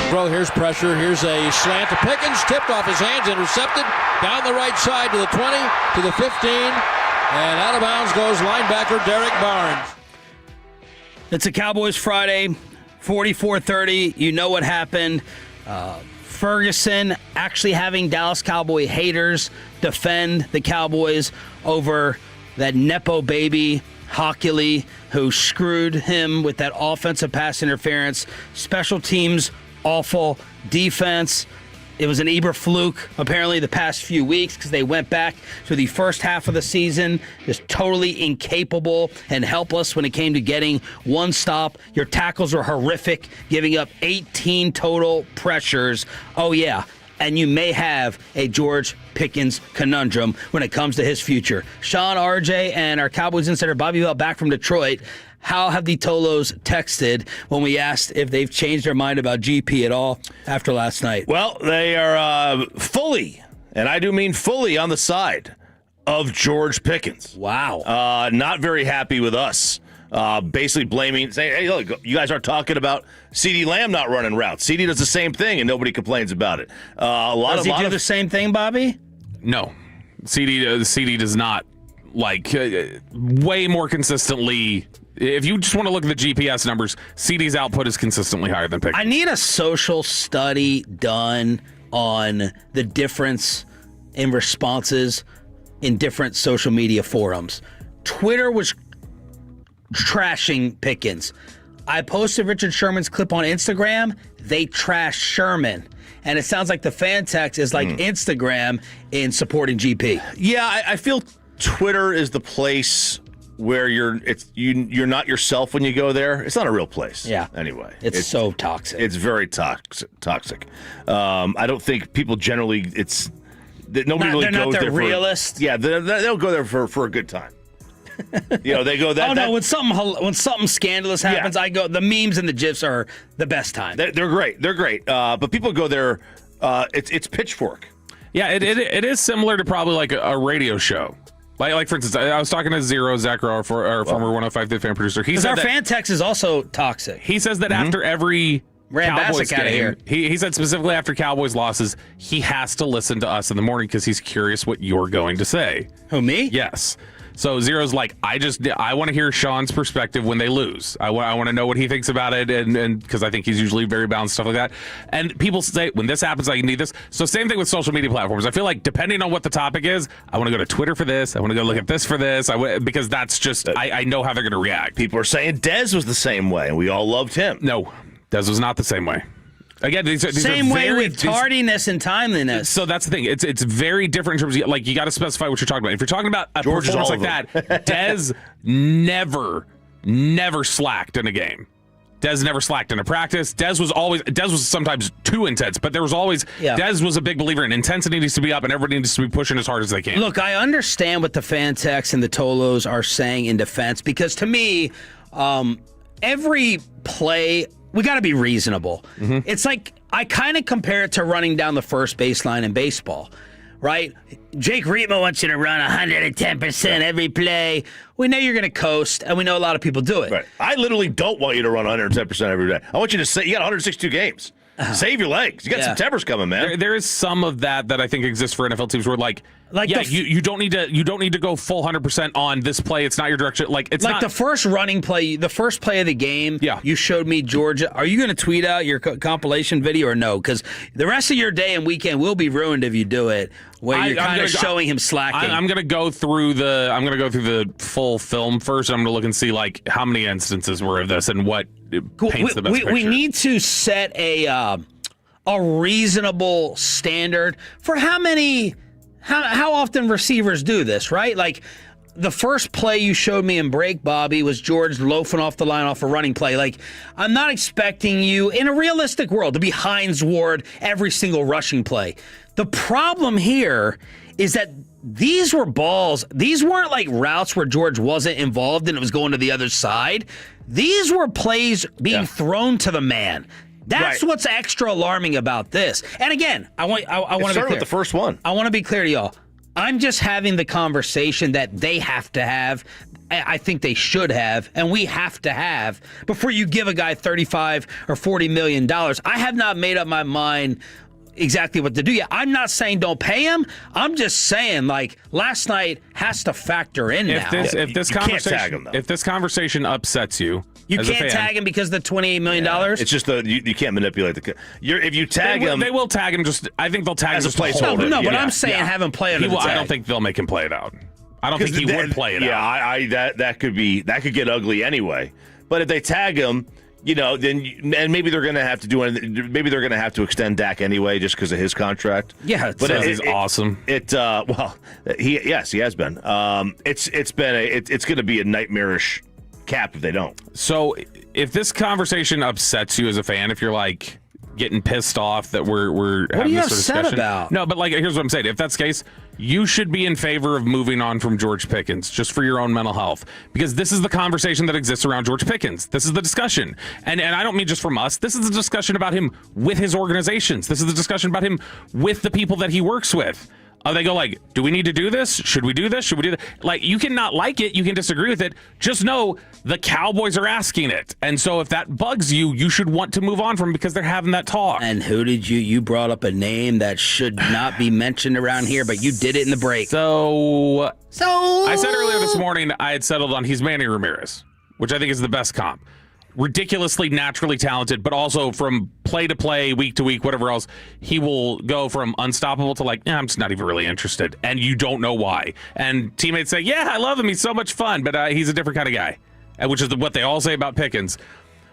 throw. Here's pressure. Here's a slant to Pickens. Tipped off his hands. Intercepted. Down the right side to the 20, to the 15. And out of bounds goes linebacker Derek Barnes. It's a Cowboys Friday, 44-30. You know what happened. Ferguson actually having Dallas Cowboy haters defend the Cowboys over that Nepo baby, Hockley, who screwed him with that offensive pass interference. Special teams, awful. Defense, it was an Eberfluke, apparently, the past few weeks because they went back to the first half of the season, just totally incapable and helpless when it came to getting one stop. Your tackles were horrific, giving up 18 total pressures. Oh, yeah. And you may have a George Pickens conundrum when it comes to his future. Sean, RJ, and our Cowboys insider Bobby Bell back from Detroit. How have the Tolos texted when we asked if they've changed their mind about GP at all after last night? Well, they are fully, and I do mean fully, on the side of George Pickens. Wow. Not very happy with us. Basically blaming, saying, hey, look, you guys aren't talking about CeeDee Lamb not running routes. CeeDee does the same thing, and nobody complains about it. Does he do the same thing, Bobby? No. CeeDee does not, way more consistently. If you just want to look at the GPS numbers, CeeDee's output is consistently higher than Pickens. I need a social study done on the difference in responses in different social media forums. Twitter was trashing Pickens. I posted Richard Sherman's clip on Instagram. They trashed Sherman. And it sounds like the fan text is like Instagram in supporting GP. Yeah, I feel Twitter is the place where you're not yourself when you go there. It's not a real place. Yeah. Anyway. It's so toxic. It's very toxic. I don't think people generally, nobody really goes there. They're not realists. Yeah, they'll go there for a good time. They go that. When something scandalous happens, I go. The memes and the gifs are the best time. They're great. They're great. But people go there. It's pitchfork. Yeah, it is similar to probably like a radio show. Like for instance, I was talking to Zach Rowe, our former 105 The Fan producer. Because our fan text is also toxic. He says that after every Cowboys game, out of here. He said specifically after Cowboys losses, he has to listen to us in the morning because he's curious what you're going to say. Who, me? Yes. So Zero's like, I want to hear Sean's perspective when they lose. I want to know what he thinks about it, and because I think he's usually very balanced, stuff like that. And people say, when this happens, I need this. So same thing with social media platforms. I feel like depending on what the topic is, I want to go to Twitter for this. I want to go look at this for this. Because that's just, I know how they're going to react. People are saying Dez was the same way, and we all loved him. No, Dez was not the same way. Again, these same are way with tardiness and timeliness. So that's the thing. It's very different in terms of, you got to specify what you're talking about. If you're talking about a performance like that, Dez never slacked in a game. Dez never slacked in a practice. Dez was sometimes too intense, but there was always Dez was a big believer in intensity needs to be up and everybody needs to be pushing as hard as they can. Look, I understand what the fan techs and the Tolos are saying in defense because to me, every play. We got to be reasonable. Mm-hmm. It's like I kind of compare it to running down the first baseline in baseball, right? Jake Reitman wants you to run 110% every play. We know you're going to coast, and we know a lot of people do it. Right. I literally don't want you to run 110% every day. I want you to say you got 162 games. Save your legs. You got September's coming, man. There is some of that I think exists for NFL teams where you don't need to go full 100% on this play. It's not your direction. It's not the first running play, the first play of the game. Yeah. You showed me Georgia. Are you going to tweet out your compilation video or no? Because the rest of your day and weekend will be ruined if you do it. Where you're kind of showing him slacking. I'm going to go through the full film first. I'm going to look and see how many instances were of this and what paints the best picture. We need to set a reasonable standard for how often receivers do this, right? Like the first play you showed me in break, Bobby, was George loafing off the line off a running play. Like, I'm not expecting you in a realistic world to be Hines Ward every single rushing play. The problem here is that these were balls. These weren't like routes where George wasn't involved and it was going to the other side. These were plays being thrown to the man. That's what's extra alarming about this. And again, I want to be clear. With the first one. I want to be clear to y'all. I'm just having the conversation that they have to have. I think they should have, and we have to have, before you give a guy $35 or $40 million. I have not made up my mind exactly what to do yet. I'm not saying don't pay him. I'm just saying, like, last night has to factor in now. If this conversation upsets you, you can't tag him because of the $28 million. It's just you can't manipulate if you tag him. They will tag him. I think they'll tag as him a placeholder. No, but I'm saying have him play under the tag. I don't think they'll make him play it out. I don't think he would play it out. Yeah, that could get ugly anyway. But if they tag him, then maybe they're going to have to do anything. Maybe they're going to have to extend Dak anyway, just because of his contract. Yeah, but he's awesome. He has been. It's going to be a nightmarish cap if they don't. So if this conversation upsets you as a fan, if you're like getting pissed off that we're having this sort of discussion about? No, but like here's what I'm saying. If that's the case, you should be in favor of moving on from George Pickens just for your own mental health, because this is the conversation that exists around George Pickens. This is the discussion. And I don't mean just from us. This is the discussion about him with his organizations. This is the discussion about him with the people that he works with. They go like, do we need to do this? Should we do this? Should we do that? Like, you can not like it. You can disagree with it. Just know the Cowboys are asking it. And so if that bugs you, you should want to move on from because they're having that talk. And who did you brought up a name that should not be mentioned around here, but you did it in the break. So I said earlier this morning I had settled on he's Manny Ramirez, which I think is the best comp. Ridiculously naturally talented, but also from play to play, week to week, whatever else, he will go from unstoppable to like, I'm just not even really interested. And you don't know why. And teammates say, yeah, I love him. He's so much fun, but he's a different kind of guy, which is what they all say about Pickens.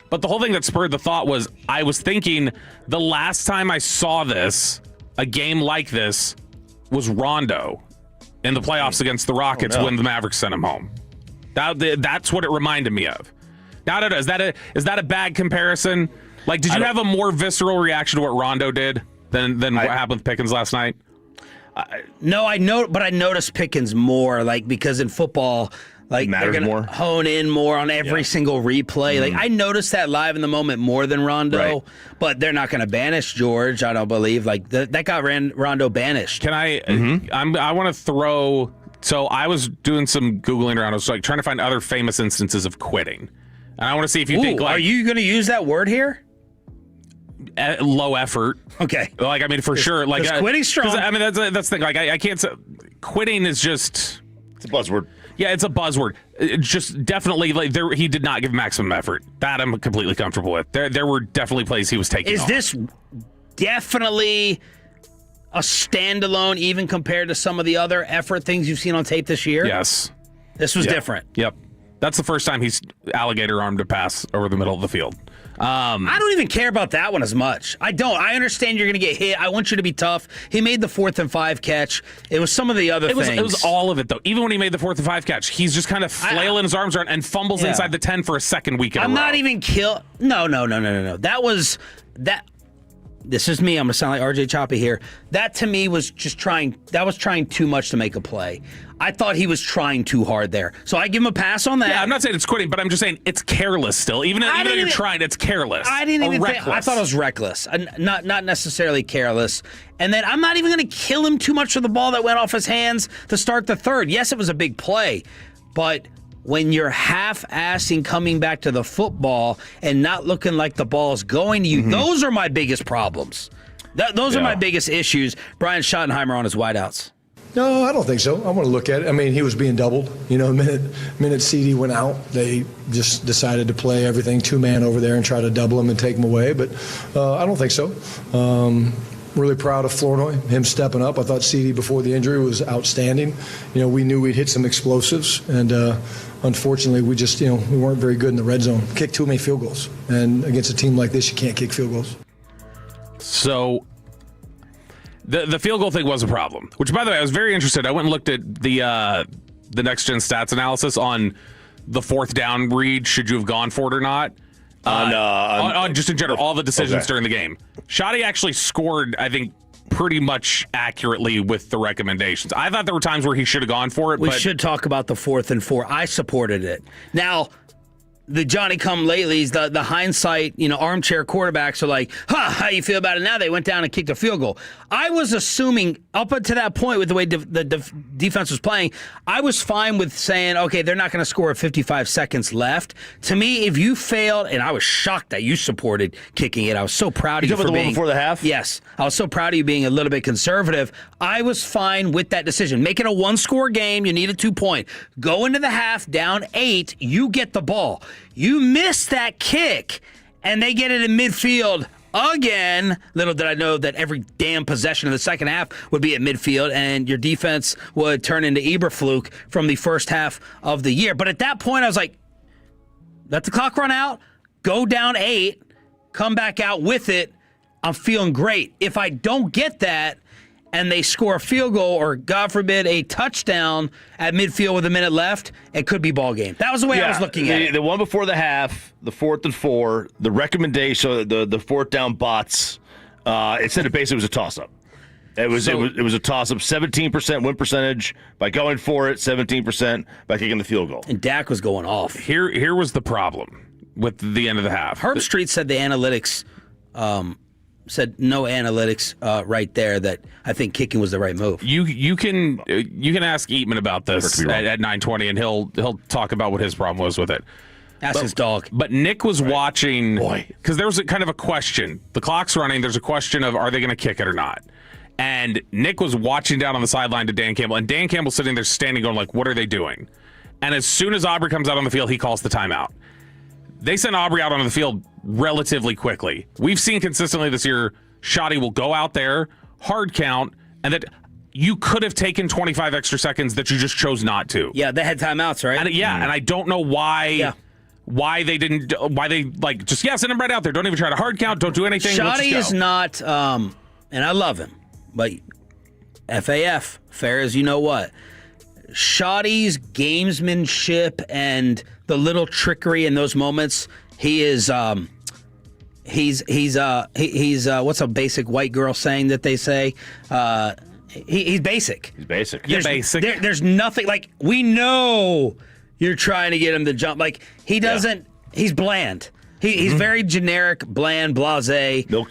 But the whole thing that spurred the thought was I was thinking the last time I saw a game like this, was Rondo in the playoffs against the Rockets when the Mavericks sent him home. That's what it reminded me of. Now, is that a bad comparison? Like, did you have a more visceral reaction to what Rondo did than what happened with Pickens last night? No, I noticed Pickens more, like, because in football, like, they're gonna hone in more on every single replay. Like, I noticed that live in the moment more than Rondo, but they're not going to banish George. I don't believe like that got Rondo banished. Can I? I want to throw. So I was doing some Googling around. I was like trying to find other famous instances of quitting. And I want to see if you think, like, are you going to use that word here? Low effort. Okay. Like, I mean, for sure. Like, quitting's strong. I mean, that's the thing. Like, I can't say quitting is just. It's a buzzword. Yeah, it's a buzzword. Just definitely, like, he did not give maximum effort. That I'm completely comfortable with. There were definitely plays he was taking. Is this definitely a standalone, even compared to some of the other effort things you've seen on tape this year? Yes. This was different. Yep. That's the first time he's alligator armed a pass over the middle of the field. I don't even care about that one as much. I don't. I understand you're going to get hit. I want you to be tough. He made the 4th and 5 catch. It was some of the other things. It was all of it, though. Even when he made the 4th and 5 catch, he's just kind of flailing his arms around and fumbles inside the 10 for a second week in a row. I'm not even No. That was that. This is me. I'm going to sound like RJ Choppy here. That to me was just trying too much to make a play. I thought he was trying too hard there. So I give him a pass on that. Yeah, I'm not saying it's quitting, but I'm just saying it's careless still. Even though you're trying, it's careless. I didn't even think. I thought it was reckless. Not necessarily careless. And then I'm not even going to kill him too much for the ball that went off his hands to start the third. Yes, it was a big play, but when you're half-assing coming back to the football and not looking like the ball's going to you, those are my biggest problems. Those are my biggest issues. Brian Schottenheimer on his wideouts. No, I don't think so. I want to look at it. I mean, he was being doubled. You know, the minute CeeDee went out, they just decided to play everything two-man over there and try to double him and take him away. But I don't think so. Really proud of Flournoy, him stepping up. I thought CeeDee before the injury was outstanding. You know, we knew we'd hit some explosives, and unfortunately, we just, we weren't very good in the red zone. Kicked too many field goals, and against a team like this, you can't kick field goals. So the field goal thing was a problem. Which, by the way, I was very interested. I went and looked at the next gen stats analysis on the 4th down read. Should you have gone for it or not? On just in general, all the decisions during the game. Shotty actually scored, I think, pretty much accurately with the recommendations. I thought there were times where he should have gone for it. We should talk about the 4th and 4. I supported it. Now, the Johnny-come-latelys, the hindsight, armchair quarterbacks are like, how you feel about it now? They went down and kicked a field goal. I was assuming up until that point with the way the defense was playing, I was fine with saying, okay, they're not going to score at 55 seconds left. To me, if you failed, and I was shocked that you supported kicking it. I was so proud of you for being... the one before the half? Yes. I was so proud of you being a little bit conservative. I was fine with that decision. Make it a one-score game. You need a 2-point. Go into the half down 8. You get the ball. You miss that kick, and they get it in midfield again. Little did I know that every damn possession of the second half would be at midfield, and your defense would turn into Eberfluk from the first half of the year. But at that point, I was like, let the clock run out, go down 8, come back out with it. I'm feeling great. If I don't get that, and they score a field goal or, God forbid, a touchdown at midfield with a minute left, it could be ball game. That was the way I was looking at it. The one before the half, the 4th and 4, the recommendation, the fourth down bots, it said it basically was a toss-up. It was a toss-up, 17% win percentage by going for it, 17% by kicking the field goal. And Dak was going off. Here was the problem with the end of the half. Herb Street said the analytics... said no analytics right there that I think kicking was the right move. You can ask Eatman about this at 9:20, and he'll talk about what his problem was with it. Ask his dog. But Nick was watching because there was kind of a question. The clock's running. There's a question of are they going to kick it or not? And Nick was watching down on the sideline to Dan Campbell, and Dan Campbell's sitting there standing going like, what are they doing? And as soon as Aubrey comes out on the field, he calls the timeout. They sent Aubrey out onto the field relatively quickly. We've seen consistently this year, Shoddy will go out there, hard count, and that you could have taken 25 extra seconds that you just chose not to. Yeah, they had timeouts, right? And and I don't know why they didn't, send him right out there. Don't even try to hard count. Don't do anything. Shoddy is not, and I love him, but FAF, fair as you know what. Shoddy's gamesmanship and the little trickery in those moments, he's what's a basic white girl saying that they say? He's basic. He's basic. Basic. There's nothing, like, we know you're trying to get him to jump. Like, he doesn't, he's bland. He's very generic, bland, blasé. Milk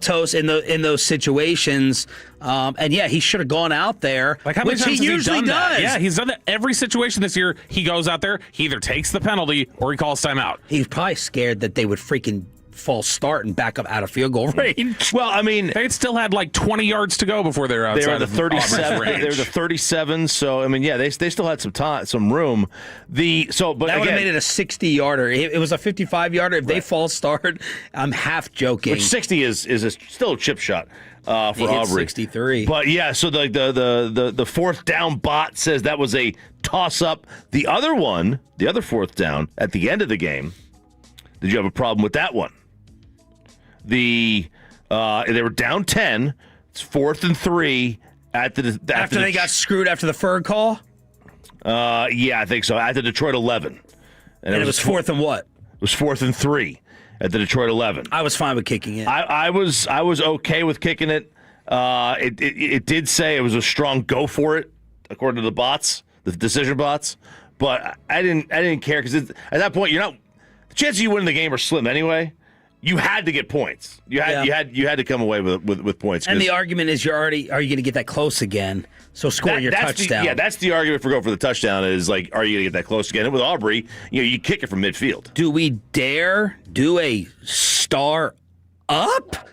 toast in those situations. And he should have gone out there, like how many which times he usually does. That? Yeah, he's done that every situation this year. He goes out there, he either takes the penalty or he calls timeout. He's probably scared that they would freaking false start and back up out of field goal range. Well, I mean, they still had like 20 yards to go before they were outside. They were the 37. They were the 37. So I mean, they still had some room. But that would have made it a 60-yarder. It was a 55-yarder. If they false start, I'm half joking. Which 60 is still a chip shot for Aubrey. 63. But so the fourth down bot says that was a toss up. The other fourth down at the end of the game. Did you have a problem with that one? They were down 10. It's 4th and 3 after they got screwed after the Ferg call. I think so. At the Detroit 11, and it was 4th and what? It was 4th and 3 at the Detroit 11. I was fine with kicking it. I was okay with kicking it. It did say it was a strong go for it, according to the bots, the decision bots. But I didn't care because at that point the chances you win the game are slim anyway. You had to get points. You had to come away with points. And the argument is are you going to get that close again? So score your touchdown. That's the argument for going for the touchdown is like, are you going to get that close again? And with Aubrey, you kick it from midfield. Do we dare do a star up?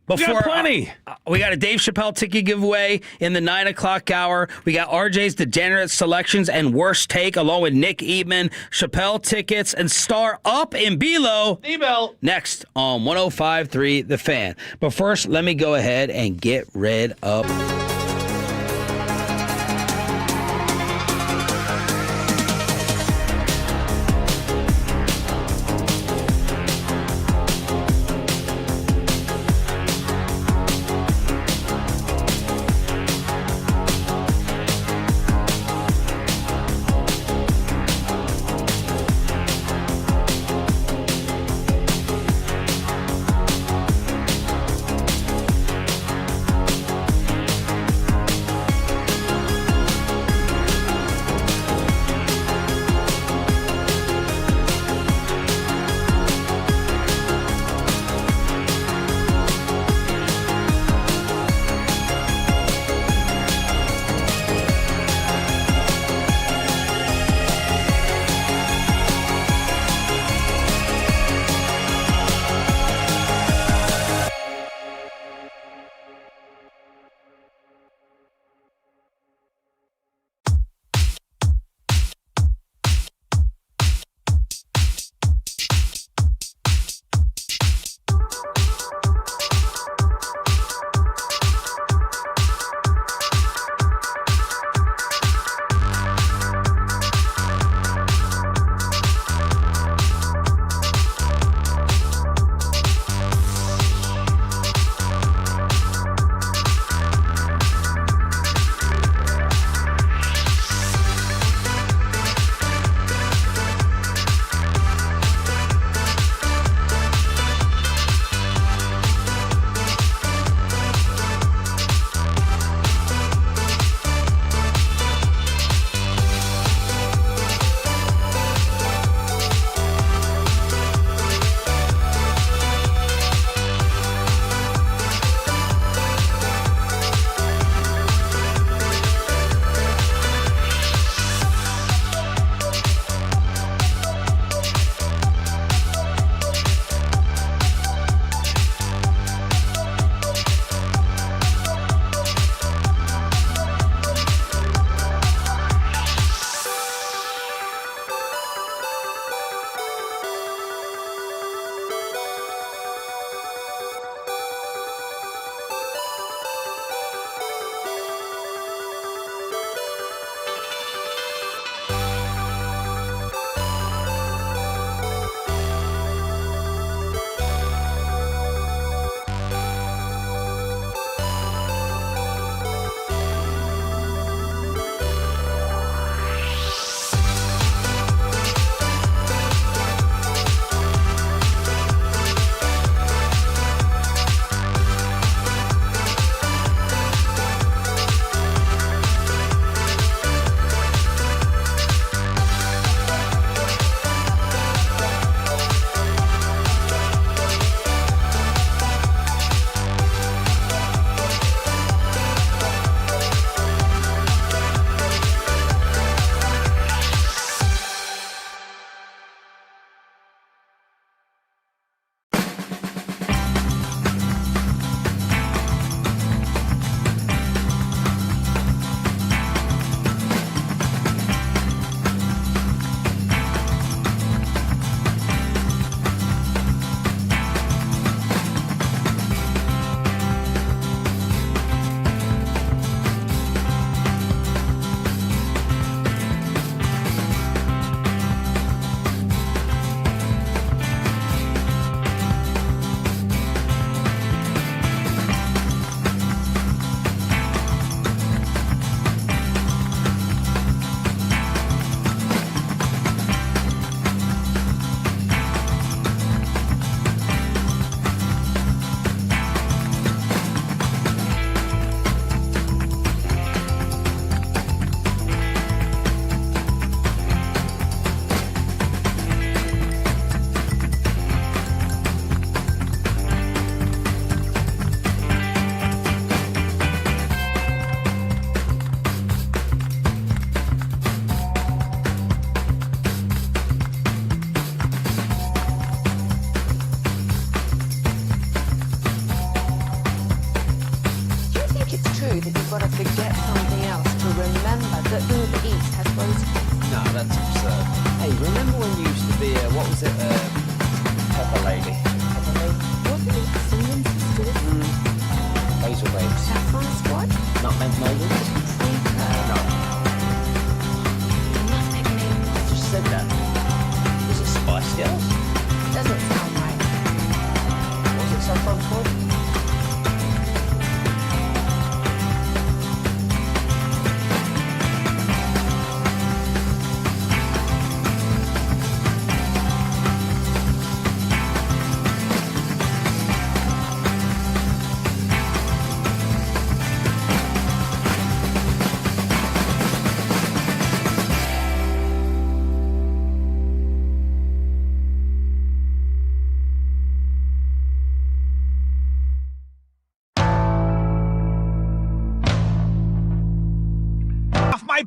We got plenty. We got a Dave Chappelle ticket giveaway in the 9 o'clock hour. We got RJ's Degenerate Selections and Worst Take, along with Nick Eatman, Chappelle tickets, and Star Up in Below. Email. Next on 105.3 The Fan. But first, let me go ahead and get rid of... you that you've got to forget something else to remember that the East has roses. No, that's absurd. Hey, remember when you used to be what was it, Pepper Lady? Pepper Lady? Wasn't it Singing Sisters? Hazel Babes. Saffron Squad? Not Magnolias? No. I just said that. Was it Spice Girls? Doesn't sound right. Was it Saffron Squad?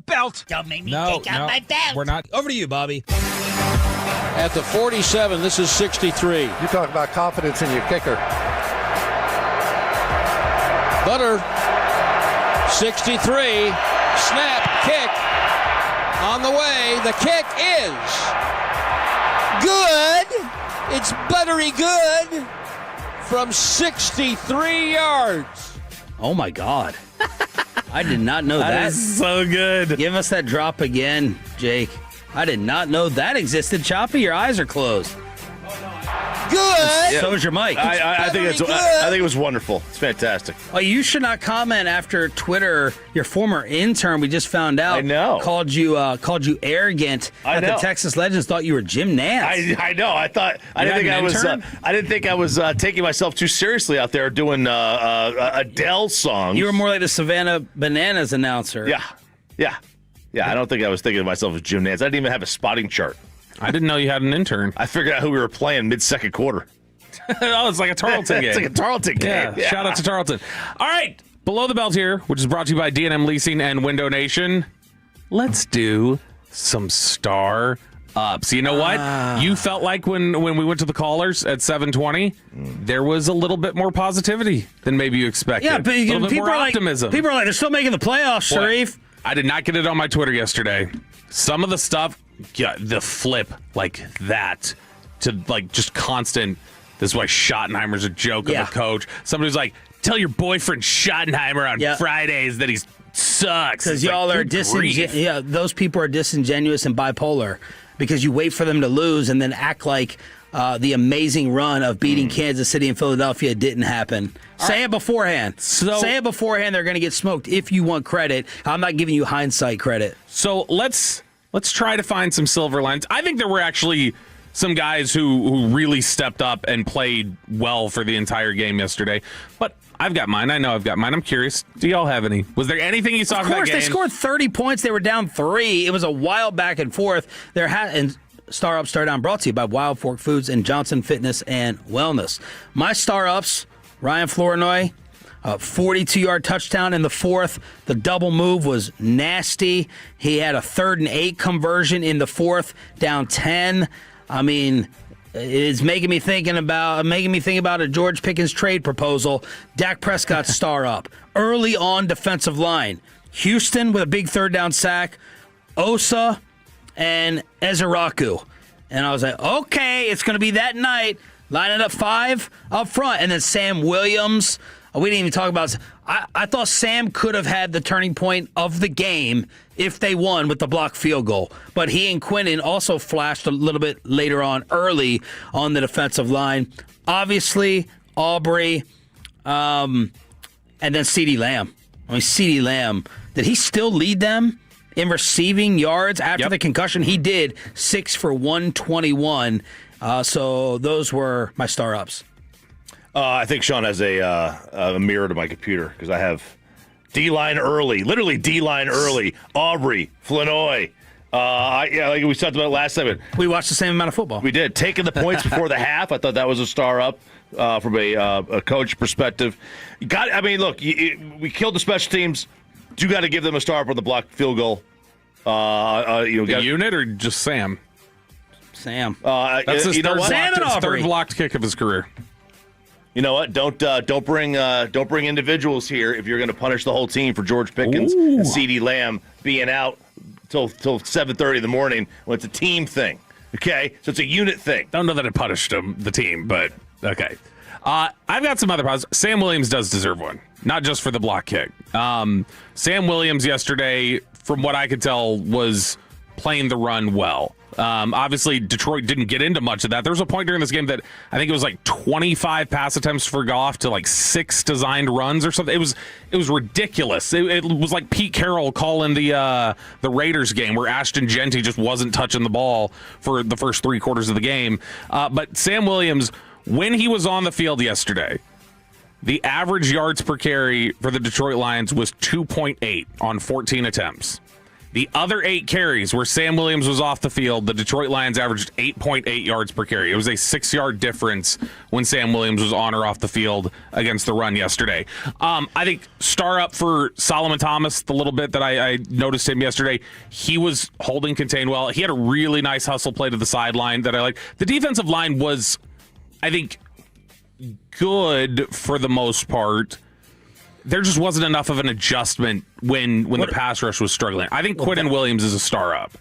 Belt. Don't make me take out my belt. We're not. Over to you, Bobby. At the 47, this is 63. You talk about confidence in your kicker. Butter, 63. Snap, kick. On the way. The kick is good. It's buttery good from 63 yards. Oh, my God. I did not know that. That is so good. Give us that drop again, Jake. I did not know that existed. Choppy, your eyes are closed. Good. So is your mic. I think it was wonderful. It's fantastic. Oh, you should not comment after Twitter. Your former intern, we just found out, I know, called you arrogant. I know. The Texas Legends thought you were Jim Nance. I know. I didn't think I was taking myself too seriously out there doing Adele songs. You were more like the Savannah Bananas announcer. Yeah. I don't think I was thinking of myself as Jim Nance. I didn't even have a spotting chart. I didn't know you had an intern. I figured out who we were playing mid-second quarter. Oh, it's like a Tarleton game. It's like a Tarleton game. Yeah. Shout out to Tarleton. All right. Below the Belt here, which is brought to you by D&M Leasing and Window Nation. Let's do some star ups. You know what? You felt like when we went to the callers at 7:20, there was a little bit more positivity than maybe you expected. Yeah, but a little bit people more are optimism. People are like, they're still making the playoffs, Sharif. I did not get it on my Twitter yesterday. Some of the stuff, the flip like that to like just constant. This is why Schottenheimer's a joke of a coach. Somebody's like, tell your boyfriend Schottenheimer on Fridays that he sucks. Because y'all are disingenuous. Yeah, those people are disingenuous and bipolar because you wait for them to lose and then act like the amazing run of beating Kansas City and Philadelphia didn't happen. Say it beforehand. Say it beforehand. They're going to get smoked if you want credit. I'm not giving you hindsight credit. So let's try to find some silver linings. I think there were actually some guys who really stepped up and played well for the entire game yesterday. But I've got mine. I know I've got mine. I'm curious. Do y'all have any? Was there anything you saw from that game? Of course, they scored 30 points. They were down 3. It was a wild back and forth. And Star Up, Star Down brought to you by Wild Fork Foods and Johnson Fitness and Wellness. My Star Ups, Ryan Flournoy, 42-yard touchdown in the 4th. The double move was nasty. He had a 3rd and 8 conversion in the 4th, down 10. I mean, it's making me think about a George Pickens trade proposal. Dak Prescott's Star Up. Early on defensive line. Houston with a big 3rd down sack. Osa and Ezeraku. And I was like, okay, it's going to be that night. Lining up 5 up front. And then Sam Williams. We didn't even talk about. I thought Sam could have had the turning point of the game if they won with the blocked field goal. But he and Quinnen also flashed a little bit later on, early on the defensive line. Obviously, Aubrey, and then CeeDee Lamb. I mean, CeeDee Lamb, did he still lead them in receiving yards after the concussion? He did, 6 for 121. So those were my star ups. I think Sean has a mirror to my computer because I have D-line early, literally D-line early. Aubrey, Flournoy. Like we talked about last time. We watched the same amount of football. We did. Taking the points before the half, I thought that was a star up from a coach perspective. Look, we killed the special teams. You got to give them a star up on the blocked field goal. The unit or just Sam? Sam. That's his third blocked kick of his career. You know what? Don't bring individuals here if you're going to punish the whole team for George Pickens and CeeDee Lamb being out till 7:30 in the morning when it's a team thing. Okay, so it's a unit thing. Don't know that it punished the team, but okay. I've got some other positives. Sam Williams does deserve one, not just for the block kick. Sam Williams yesterday, from what I could tell, was playing the run well. Obviously, Detroit didn't get into much of that. There was a point during this game that I think it was like 25 pass attempts for Goff to like 6 designed runs or something. It was ridiculous. It was like Pete Carroll calling the Raiders game where Ashton Genty just wasn't touching the ball for the first 3 quarters of the game. But Sam Williams, when he was on the field yesterday, the average yards per carry for the Detroit Lions was 2.8 on 14 attempts. The other 8 carries where Sam Williams was off the field, the Detroit Lions averaged 8.8 yards per carry. It was a 6-yard difference when Sam Williams was on or off the field against the run yesterday. I think star up for Solomon Thomas, the little bit that I noticed him yesterday. He was holding contained well. He had a really nice hustle play to the sideline that I liked. The defensive line was, I think, good for the most part. There just wasn't enough of an adjustment when the pass rush was struggling. I think Quinton Williams is a star up.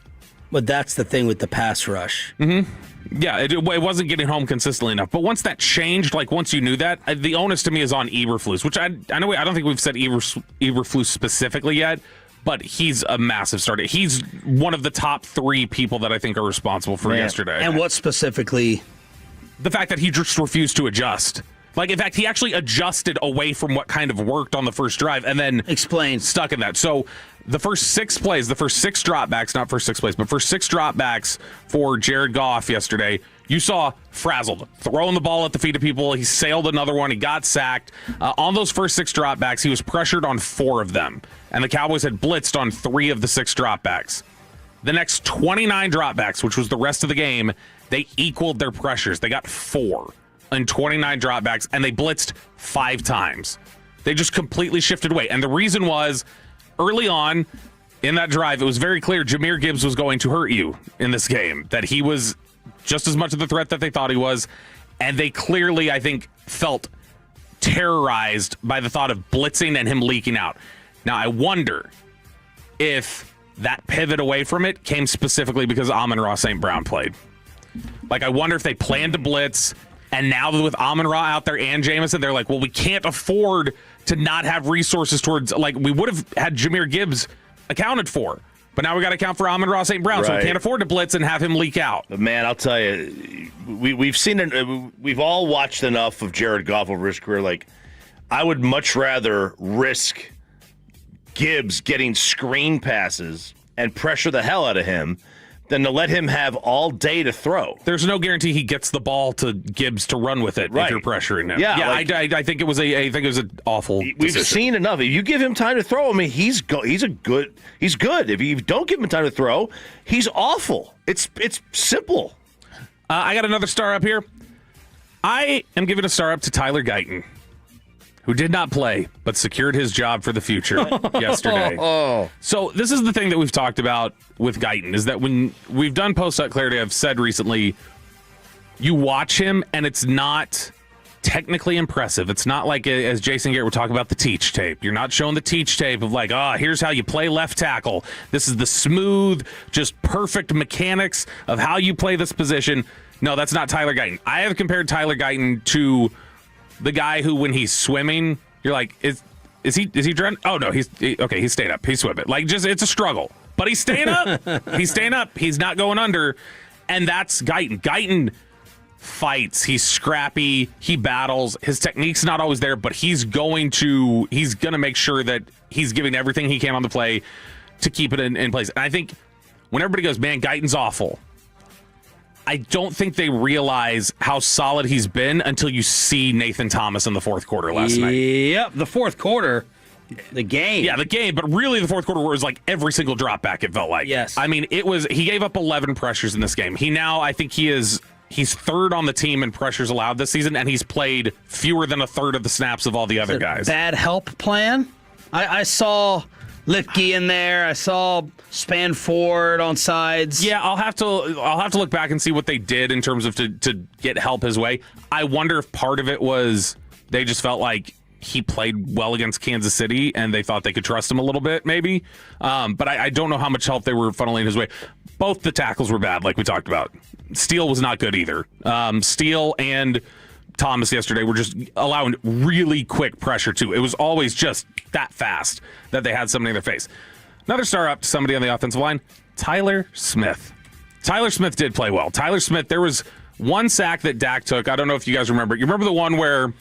But that's the thing with the pass rush. Mm-hmm. Yeah, it wasn't getting home consistently enough. But once that changed, like once you knew that, the onus to me is on Eberflus, which I know I don't think we've said Eberflus specifically yet, but he's a massive starter. He's one of the top 3 people that I think are responsible for yesterday. And what specifically? The fact that he just refused to adjust. Like, in fact, he actually adjusted away from what kind of worked on the first drive and then stuck in that. So the first 6 plays, the first 6 dropbacks, not first 6 plays, but first 6 dropbacks for Jared Goff yesterday, you saw frazzled, throwing the ball at the feet of people. He sailed another one. He got sacked. On those first 6 dropbacks, he was pressured on 4 of them. And the Cowboys had blitzed on 3 of the 6 dropbacks. The next 29 dropbacks, which was the rest of the game, they equaled their pressures. They got 4. And 29 dropbacks, and they blitzed 5 times. They just completely shifted away. And the reason was, early on in that drive, it was very clear Jahmyr Gibbs was going to hurt you in this game, that he was just as much of the threat that they thought he was. And they clearly, I think, felt terrorized by the thought of blitzing and him leaking out. Now, I wonder if that pivot away from it came specifically because Amon-Ra St. Brown played. Like, I wonder if they planned to blitz. And now with Amon-Ra out there and Jameson, they're like, well, we can't afford to not have resources towards, like, we would have had Jahmyr Gibbs accounted for. But now we got to account for Amon-Ra St. Brown, so we can't afford to blitz and have him leak out. But man, I'll tell you, we've seen it. We've all watched enough of Jared Goff over his career. Like, I would much rather risk Gibbs getting screen passes and pressure the hell out of him than to let him have all day to throw. There's no guarantee he gets the ball to Gibbs to run with it if you're pressuring him. Yeah, I think it was an awful We've decision. seen enough. If you give him time to throw, I mean, he's good. If you don't give him time to throw, he's awful. It's simple. I got another star up here. I am giving a star up to Tyler Guyton, who did not play, but secured his job for the future yesterday. So this is the thing that we've talked about with Guyton, is that when we've done post-up clarity, I've said recently, you watch him and it's not technically impressive. It's not like, as Jason Garrett would talk about, the teach tape. You're not showing the teach tape of like, here's how you play left tackle. This is the smooth, just perfect mechanics of how you play this position. No, that's not Tyler Guyton. I have compared Tyler Guyton to the guy who, when he's swimming, you're like, is he drowning? Oh no, he's staying up. He's swimming. Like, just, it's a struggle, but he's staying up. He's staying up. He's not going under, and that's Guyton. Guyton fights. He's scrappy. He battles. His technique's not always there, but he's gonna make sure that he's giving everything he can on the play to keep it in place. And I think when everybody goes, man, Guyton's awful, I don't think they realize how solid he's been until you see Nathan Thomas in the fourth quarter last night. Yep, the fourth quarter, the game. Yeah, the game, but really the fourth quarter was like every single drop back, it felt like. Yes. I mean, he gave up 11 pressures in this game. I think he's third on the team in pressures allowed this season, and he's played fewer than a third of the snaps of all the other guys. Bad help plan? I saw Lipke in there. I saw Spanford on sides. Yeah, I'll have to look back and see what they did in terms of to get help his way. I wonder if part of it was They just felt like he played well against Kansas City, and they thought they could trust him a little bit, maybe. But I don't know how much help they were funneling his way. Both the tackles were bad, like we talked about. Steele was not good either. Steele and Thomas yesterday were just allowing really quick pressure, too. It was always just that fast that they had somebody in their face. Another star up to somebody on the offensive line, Tyler Smith. Tyler Smith did play well. Tyler Smith, there was one sack that Dak took. I don't know if you guys remember. You remember the one where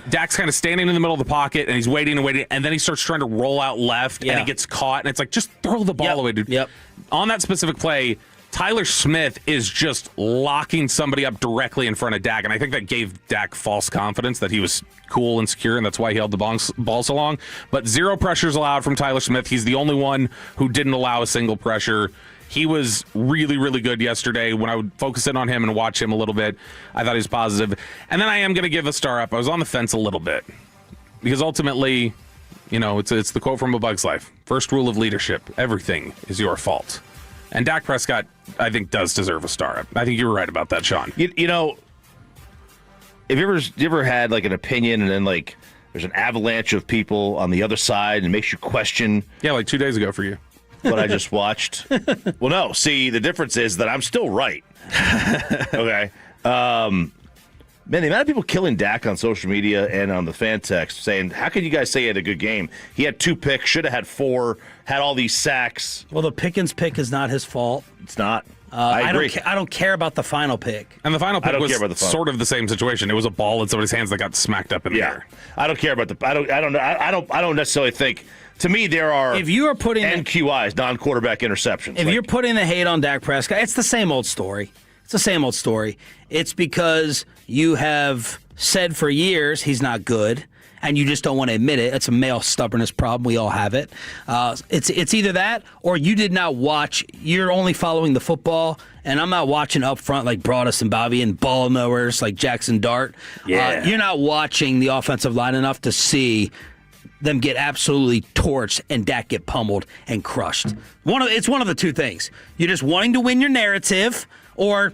Dak's kind of standing in the middle of the pocket, and he's waiting, and then he starts trying to roll out left, and he gets caught, and it's like, just throw the ball away, dude. Yep. On that specific play, Tyler Smith is just locking somebody up directly in front of Dak, and I think that gave Dak false confidence that he was cool and secure, and that's why he held the ball so long. But 0 pressures allowed from Tyler Smith. He's the only one who didn't allow a single pressure. He was really, really good yesterday. When I would focus in on him and watch him a little bit, I thought he was positive. And then I am going to give a star up. I was on the fence a little bit because ultimately, it's the quote from A Bug's Life. First rule of leadership, everything is your fault. And Dak Prescott, I think, does deserve a star up. I think you were right about that, Sean. Have you ever had like an opinion and then like there's an avalanche of people on the other side and it makes you question? Yeah, like 2 days ago for you. What I just watched. Well, no. See, the difference is that I'm still right. Okay. Man, the amount of people killing Dak on social media and on the fan text saying, how can you guys say he had a good game? He had 2 picks, should have had 4, had all these sacks. Well, the Pickens pick is not his fault. It's not. I agree. I don't care about the final pick. And the final pick was sort of the same situation. It was a ball in somebody's hands that got smacked up in the air. I don't care about I don't necessarily think. To me, there are NQIs, non-quarterback interceptions. If you're putting the hate on Dak Prescott, it's the same old story. It's because you have said for years he's not good, and you just don't want to admit it. It's a male stubbornness problem. We all have it. It's either that or you did not watch. You're only following the football, and I'm not watching up front like Broadus and Bobby and ball knowers like Jackson Dart. Yeah. You're not watching the offensive line enough to see them get absolutely torched and Dak get pummeled and crushed. It's one of the two things. You're just wanting to win your narrative, or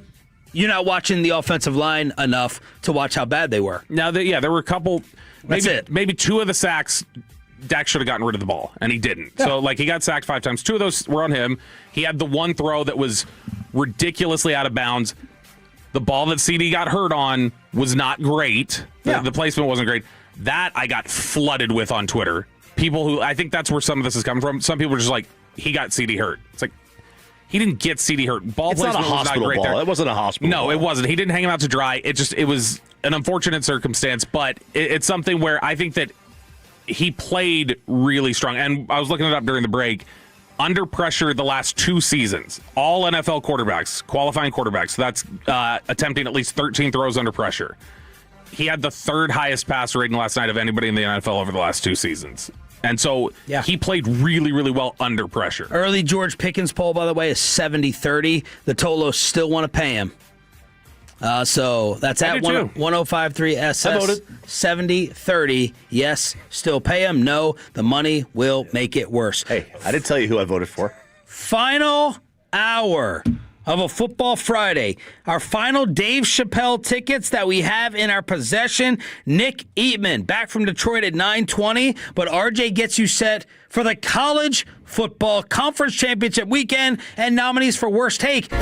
you're not watching the offensive line enough to watch how bad they were. Now, there were a couple. Maybe 2 of the sacks, Dak should have gotten rid of the ball, and he didn't. Yeah. So, he got sacked 5 times. 2 of those were on him. He had the one throw that was ridiculously out of bounds. The ball that CeeDee got hurt on was not great. The placement wasn't great. That I got flooded with on Twitter. People who, I think that's where some of this is coming from. Some people were just like, he got CeeDee hurt. It's like, he didn't get CeeDee hurt. Ball it's placement not a hospital was not great ball. there. It wasn't a hospital ball. No, it wasn't. He didn't hang him out to dry. It was an unfortunate circumstance, but it's something where I think that he played really strong. And I was looking it up during the break. Under pressure the last 2 seasons, all NFL quarterbacks, qualifying quarterbacks, that's attempting at least 13 throws under pressure. He had the 3rd highest passer rating last night of anybody in the NFL over the last 2 seasons. And so he played really, really well under pressure. Early George Pickens poll, by the way, is 70-30. The Tolos still want to pay him. So that's at 1053 SS 70-30. Yes, still pay him. No, the money will make it worse. Hey, I didn't tell you who I voted for. Final hour of a Football Friday. Our final Dave Chappelle tickets that we have in our possession. Nick Eatman back from Detroit at 9:20, but RJ gets you set for the College Football Conference Championship weekend and nominees for Worst Take.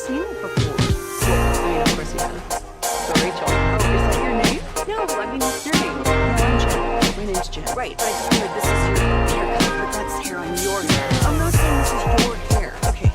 seen it before. Well, I mean, of course you have. So Rachel. Oh, is that your name? No, I mean, what's your name? No, I'm Jen. My name's Jen. Right, but I just feel like this is your haircut, but that's hair on your head. I'm not saying this is your hair. Okay.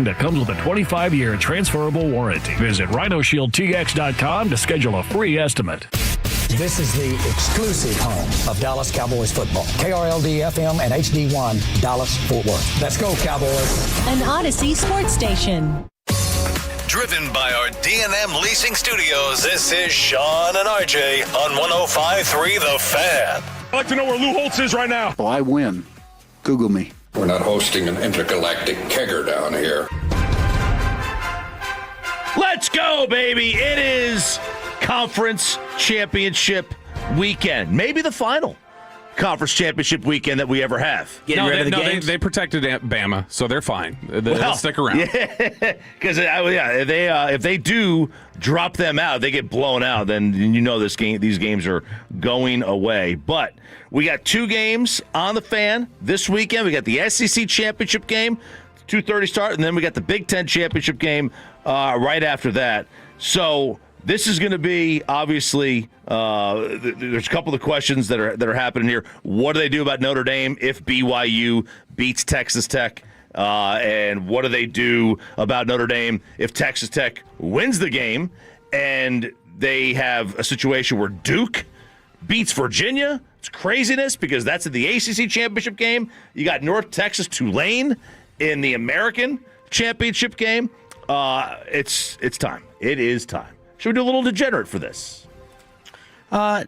That comes with a 25-year transferable warranty. Visit RhinoShieldTX.com to schedule a free estimate. This is the exclusive home of Dallas Cowboys football. KRLD-FM and HD1, Dallas-Fort Worth. Let's go, Cowboys. An Odyssey sports station. Driven by our D&M Leasing Studios, this is Sean and RJ on 105.3 The Fan. I'd like to know where Lou Holtz is right now. Oh, I win. Google me. We're not hosting an intergalactic kegger down here. Let's go, baby. It is conference championship weekend. Maybe the final conference championship weekend that we ever have. They protected Bama, so they're fine. They'll stick around. Yeah, because if they do drop them out, they get blown out, then you know these games are going away. But we got two games on the Fan this weekend. We got the SEC championship game, 2:30 start, and then we got the Big Ten championship game right after that. So this is going to be, obviously, there's a couple of questions that are happening here. What do they do about Notre Dame if BYU beats Texas Tech? And what do they do about Notre Dame if Texas Tech wins the game and they have a situation where Duke beats Virginia? It's craziness because that's in the ACC championship game. You got North Texas Tulane in the American championship game. It's time. It is time. Should we do a little degenerate for this? Let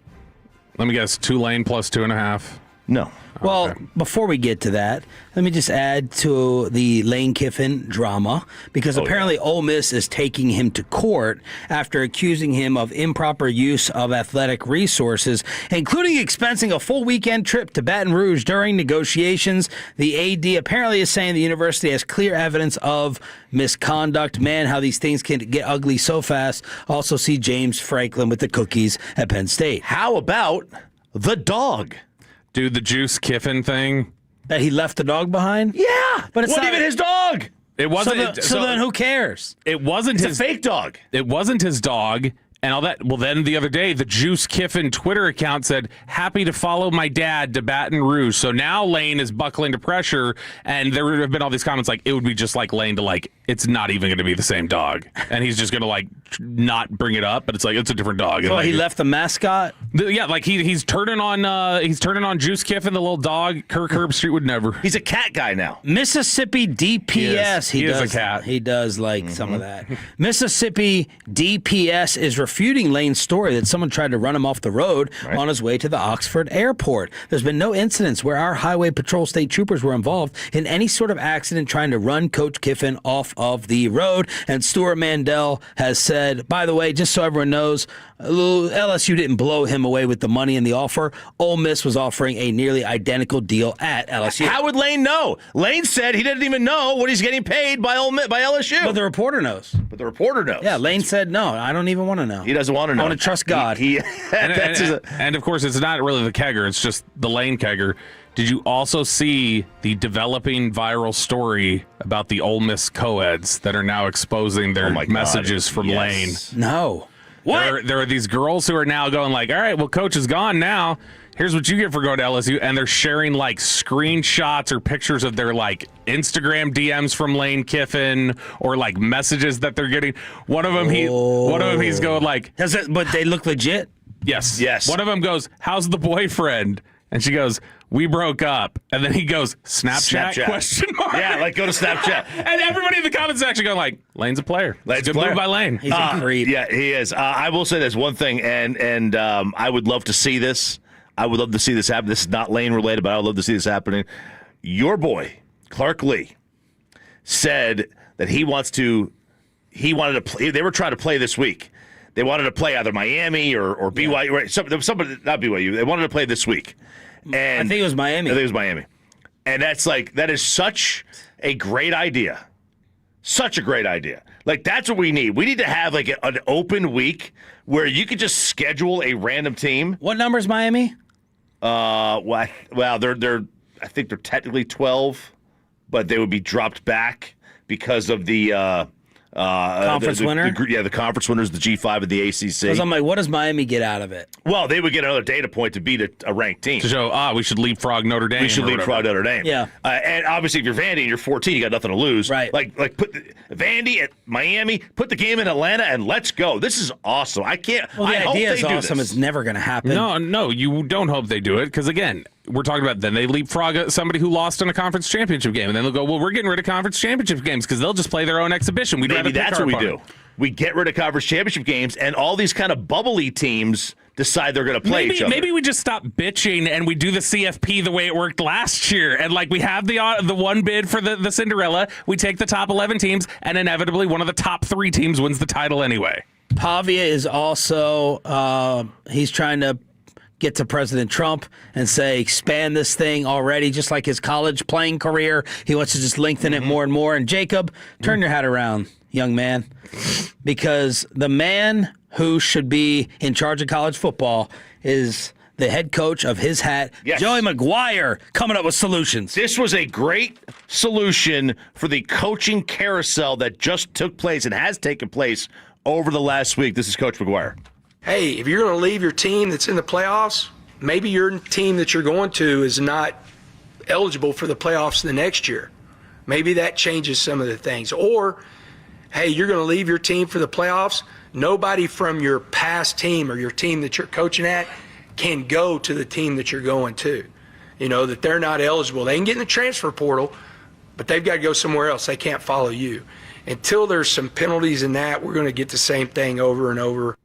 me guess, Tulane plus 2.5. No. Well, before we get to that, let me just add to the Lane Kiffin drama, because apparently Ole Miss is taking him to court after accusing him of improper use of athletic resources, including expensing a full weekend trip to Baton Rouge during negotiations. The AD apparently is saying the university has clear evidence of misconduct. Man, how these things can get ugly so fast. Also see James Franklin with the cookies at Penn State. How about the dog? Dude, the Juice Kiffin thing. That he left the dog behind? Yeah, but it's not even his dog. It wasn't. So then who cares? It wasn't his fake dog. It wasn't his dog. And all that. Well, then the other day, the Juice Kiffin Twitter account said, "Happy to follow my dad to Baton Rouge." So now Lane is buckling to pressure, and there have been all these comments like, it would be just like Lane to it's not even going to be the same dog, and he's just going to not bring it up, but it's it's a different dog. So he left the mascot. He's turning on Juice Kiffin, the little dog. Kirk Herbstreit would never. He's a cat guy now. Mississippi DPS. He is a cat. He does some of that. Mississippi DPS is disputing Lane's story that someone tried to run him off the road on his way to the Oxford airport. There's been no incidents where our highway patrol state troopers were involved in any sort of accident trying to run Coach Kiffin off of the road. And Stuart Mandel has said, by the way, just so everyone knows, LSU didn't blow him away with the money in the offer. Ole Miss was offering a nearly identical deal at LSU. How would Lane know? Lane said he didn't even know what he's getting paid by LSU. But the reporter knows. Yeah, Lane said, no, I don't even want to know. He doesn't want to know. I want to trust God. And of course, it's not really the kegger. It's just the Lane kegger. Did you also see the developing viral story about the Ole Miss co-eds that are now exposing their messages from Lane? No. What? There are these girls who are now going like, all right, well, Coach is gone now. Here's what you get for going to LSU. And they're sharing like screenshots or pictures of their like Instagram DMs from Lane Kiffin or like messages that they're getting. One of them, he's going like, but they look legit? Yes. One of them goes, how's the boyfriend? And she goes, we broke up. And then he goes, Snapchat? Question mark. Yeah, like go to Snapchat. And everybody in the comments section going like, Lane's a player. Lane's Good move by Lane. He's a creep. Yeah, he is. I will say this one thing, and I would love to see this. I would love to see this happen. This is not Lane related, but I would love to see this happening. Your boy, Clark Lee, said that he wanted to play. They were trying to play this week. They wanted to play either Miami or BYU. Right? Somebody, not BYU. They wanted to play this week. And I think it was Miami. And that is such a great idea. Such a great idea. Like, that's what we need. We need to have like an open week where you could just schedule a random team. What number is Miami? Well, they're I think they're technically 12, but they would be dropped back because of the conference winner? The conference winners, the G5 of the ACC. Because I'm like, what does Miami get out of it? Well, they would get another data point to beat a ranked team. To show, we should leapfrog Notre Dame. We should leapfrog Notre Dame. Yeah. And obviously, if you're Vandy and you're 14, you got nothing to lose. Right. Like put Vandy at Miami, put the game in Atlanta, and let's go. This is awesome. I can't. Well, the idea is awesome. This. It's never going to happen. No, you don't hope they do it because again, we're talking about then they leapfrog somebody who lost in a conference championship game, and then they'll go, well, we're getting rid of conference championship games because they'll just play their own exhibition. Maybe that's what we do. We get rid of conference championship games, and all these kind of bubbly teams decide they're going to play each other. Maybe we just stop bitching and we do the CFP the way it worked last year, and like we have the one bid for the Cinderella. We take the top 11 teams, and inevitably one of the top 3 teams wins the title anyway. Pavia is also he's trying to get to President Trump and say, expand this thing already, just like his college playing career. He wants to just lengthen it more and more. And Jacob, turn your hat around, young man, because the man who should be in charge of college football is the head coach of his hat, Joey McGuire, coming up with solutions. This was a great solution for the coaching carousel that just took place and has taken place over the last week. This is Coach McGuire. Hey, if you're going to leave your team that's in the playoffs, maybe your team that you're going to is not eligible for the playoffs the next year. Maybe that changes some of the things. Or, hey, you're going to leave your team for the playoffs. Nobody from your past team or your team that you're coaching at can go to the team that you're going to. You know, that they're not eligible. They can get in the transfer portal, but they've got to go somewhere else. They can't follow you. Until there's some penalties in that, we're going to get the same thing over and over.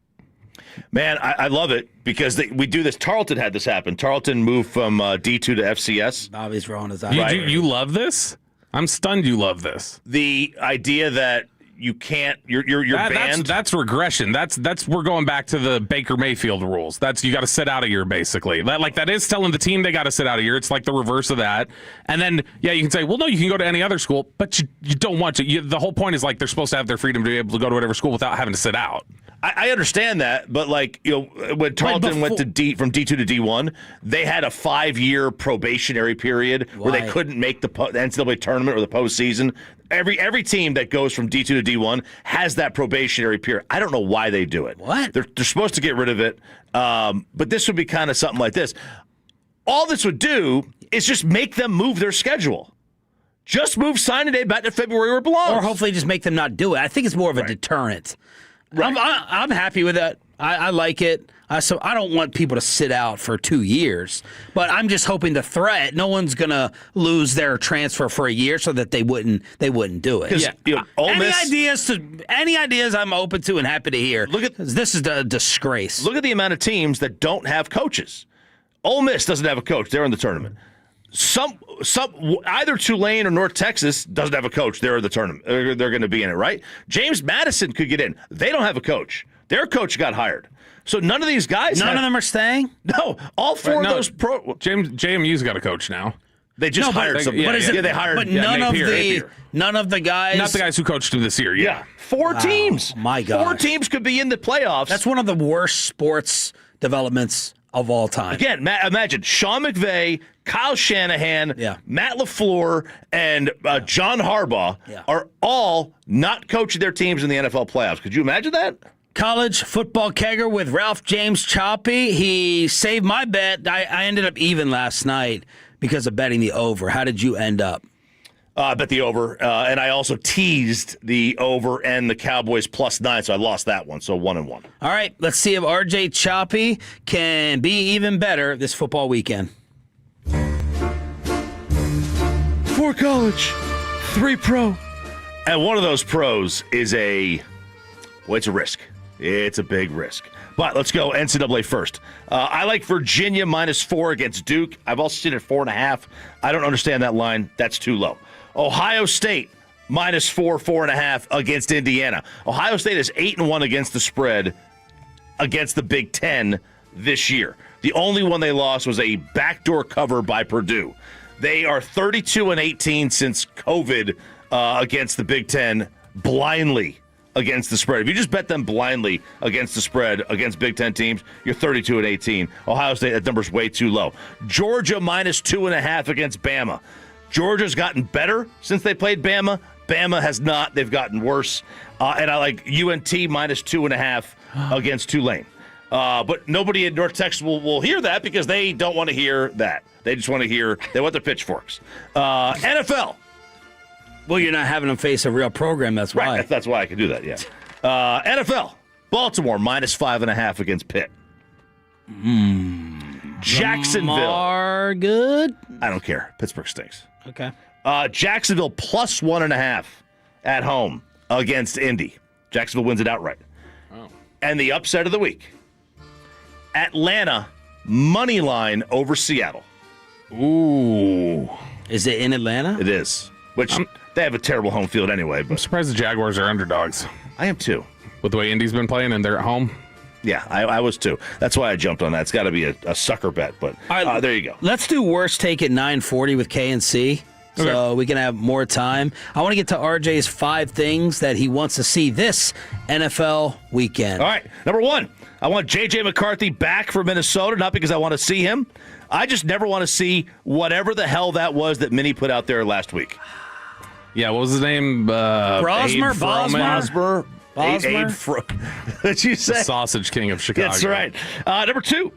Man, I love it because we do this. Tarleton had this happen. Tarleton moved from D2 to FCS. Bobby's rolling his eyes. You love this? I'm stunned you love this. The idea that you can't, you're banned. That's regression. That's we're going back to the Baker Mayfield rules. That's you got to sit out a year basically. That is telling the team they got to sit out a year. It's like the reverse of that. And then you can say, well, no, you can go to any other school, but you don't want to. The whole point is like they're supposed to have their freedom to be able to go to whatever school without having to sit out. I understand that, but when Tarleton went from D2 to D1, they had a 5-year probationary period where they couldn't make the NCAA tournament or the postseason. Every team that goes from D2 to D1 has that probationary period. I don't know why they do it. What? They're supposed to get rid of it, but this would be kind of something like this. All this would do is just make them move their schedule. Just move signing day back to February where it belongs. Or hopefully just make them not do it. I think it's more of a deterrent. Right. I'm happy with that. I like it. So I don't want people to sit out for 2 years, but I'm just hoping the threat. No one's gonna lose their transfer for a year so that they wouldn't do it. Yeah. Any ideas? I'm open to and happy to hear. This is a disgrace. Look at the amount of teams that don't have coaches. Ole Miss doesn't have a coach. They're in the tournament. Either Tulane or North Texas doesn't have a coach. They're in the tournament. They're going to be in it, right? James Madison could get in. They don't have a coach. Their coach got hired. So none of these guys. None of them are staying. No, all four of those JMU's got a coach now. They just hired some. They hired. But none of the guys. Not the guys who coached him this year. Yeah. 4 teams. My God. 4 teams could be in the playoffs. That's one of the worst sports developments of all time. Again, imagine Sean McVay, Kyle Shanahan, Matt LaFleur, and John Harbaugh are all not coaching their teams in the NFL playoffs. Could you imagine that? College football kegger with Ralph James Choppy. He saved my bet. I ended up even last night because of betting the over. How did you end up? I bet the over, and I also teased the over and the Cowboys +9, so I lost that one, so 1-1. All right, let's see if RJ Choppy can be even better this football weekend. 4 college, 3 pro. And one of those pros is it's a risk. It's a big risk. But let's go NCAA first. I like Virginia -4 against Duke. I've also seen it 4.5. I don't understand that line. That's too low. Ohio State -4, 4.5 against Indiana. Ohio State is 8-1 against the spread against the Big Ten this year. The only one they lost was a backdoor cover by Purdue. They are 32-18 since COVID against the Big Ten blindly against the spread. If you just bet them blindly against the spread against Big Ten teams, you're 32-18. Ohio State, that number's way too low. Georgia -2.5 against Bama. Georgia's gotten better since they played Bama. Bama has not. They've gotten worse. And I like UNT -2.5 against Tulane. But nobody in North Texas will hear that because they don't want to hear that. They just want they want their pitchforks. NFL. Well, you're not having them face a real program. That's why. Right, that's why I can do that, yeah. NFL. Baltimore -5.5 against Pitt. Jacksonville. Are good? I don't care. Pittsburgh stinks. Okay. Jacksonville +1.5 at home against Indy. Jacksonville wins it outright. Oh. And the upset of the week. Atlanta money line over Seattle. Ooh. Is it in Atlanta? It is. Which they have a terrible home field anyway. But I'm surprised the Jaguars are underdogs. I am too. With the way Indy's been playing and they're at home. Yeah, I was too. That's why I jumped on that. It's got to be a sucker bet, but there you go. Let's do worst take at 9:40 with K and C, so we can have more time. I want to get to RJ's 5 things that he wants to see this NFL weekend. All right, number 1, I want J.J. McCarthy back for Minnesota, not because I want to see him. I just never want to see whatever the hell that was that Minnie put out there last week. Yeah, what was his name? Bosmer? What'd you say? The Sausage King of Chicago. That's right. Number 2,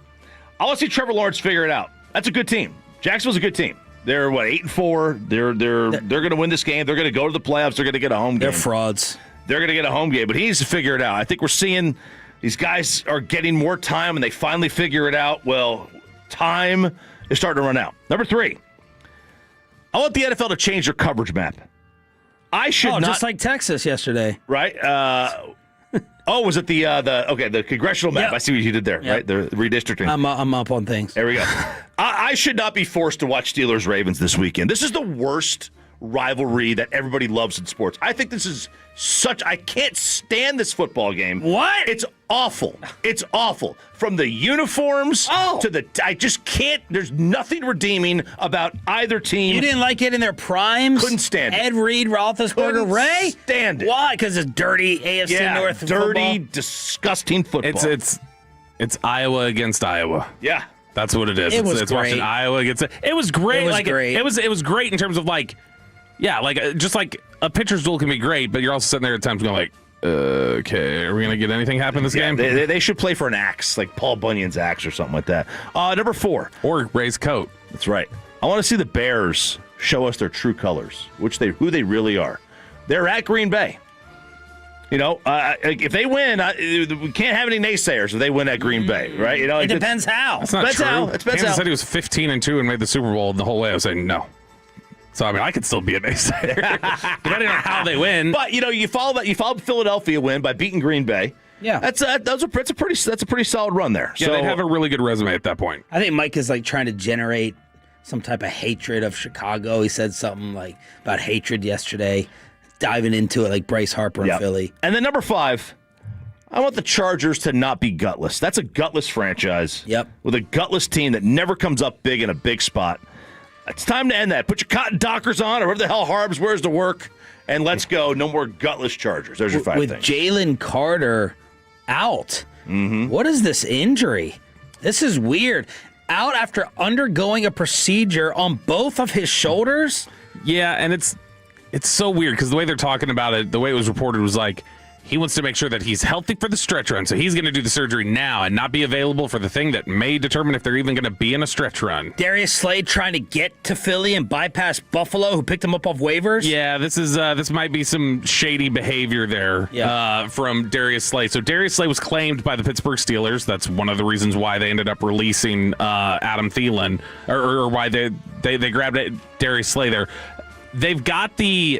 I want to see Trevor Lawrence figure it out. That's a good team. Jacksonville's a good team. They're 8-4. They're going to win this game. They're going to go to the playoffs. They're going to get a home game. They're frauds. They're going to get a home game, but he needs to figure it out. I think we're seeing these guys are getting more time, and they finally figure it out. Well, time is starting to run out. Number 3, I want the NFL to change their coverage map. I should not, just like Texas yesterday, right? Was it the congressional map? Yep. I see what you did there, right? The redistricting. I'm up on things. There we go. I should not be forced to watch Steelers Ravens this weekend. This is the worst rivalry that everybody loves in sports. I think this is I can't stand this football game. What? It's awful. It's awful. From the uniforms to I just can't. There's nothing redeeming about either team. You didn't like it in their primes? Couldn't stand it. Ed Reed, Roethlisberger, Ray? Stand it. Why? Because it's dirty AFC North dirty, football? disgusting football. It's Iowa against Iowa. Yeah. That's what it is. It's great. Watching Iowa against it. It was great. It was great. It was great in terms of just like a pitcher's duel can be great, but you're also sitting there at times going okay, are we going to get anything happen this game? They should play for an axe, like Paul Bunyan's axe or something like that. Number 4. Or Ray's coat. That's right. I want to see the Bears show us their true colors, who they really are. They're at Green Bay. You know, if they win, we can't have any naysayers if they win at Green Bay, right? You know, It depends how. That's not true. Kansas said he was 15-2 and made the Super Bowl. And the whole way I was saying no. So I mean, I could still be a naysayer depending on how they win. But you know, you follow Philadelphia win by beating Green Bay. Yeah, that's a pretty solid run there. Yeah, so they'd have a really good resume at that point. I think Mike is like trying to generate some type of hatred of Chicago. He said something like about hatred yesterday, diving into it like Bryce Harper in Philly. And then number 5, I want the Chargers to not be gutless. That's a gutless franchise. Yep. With a gutless team that never comes up big in a big spot. It's time to end that. Put your cotton dockers on, or whatever the hell Harbs wears to work, and let's go. No more gutless Chargers. There's your 5 with things. Jalen Carter out. What is this injury? This is weird. Out after undergoing a procedure on both of his shoulders? Yeah, and it's so weird because the way they're talking about it, the way it was reported was like he wants to make sure that he's healthy for the stretch run, so he's going to do the surgery now and not be available for the thing that may determine if they're even going to be in a stretch run. Darius Slade trying to get to Philly and bypass Buffalo, who picked him up off waivers? Yeah, this might be some shady behavior there from Darius Slade. So Darius Slade was claimed by the Pittsburgh Steelers. That's one of the reasons why they ended up releasing Adam Thielen, or why they grabbed Darius Slade there. They've got he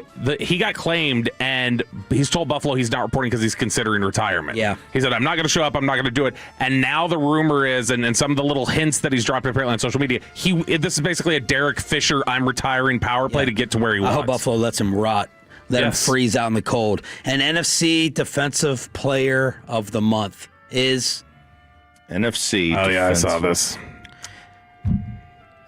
got claimed, and he's told Buffalo he's not reporting because he's considering retirement. Yeah. He said, I'm not going to show up, I'm not going to do it. And now the rumor is, and some of the little hints that he's dropped apparently on social media, this is basically a Derek Fisher, I'm retiring power play to get to where he wants. I hope Buffalo lets him rot. Let him freeze out in the cold. And NFC Defensive Player of the Month is? NFC. Oh, yeah, I saw this.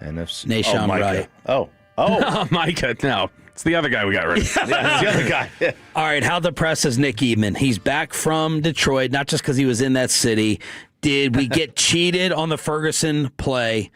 NFC. Nahshon Wright. Oh, Micah. No, it's the other guy we got right. It's the other guy. Yeah. All right, how depressed is Nick Eatman? He's back from Detroit, not just because he was in that city. Did we get cheated on the Ferguson play?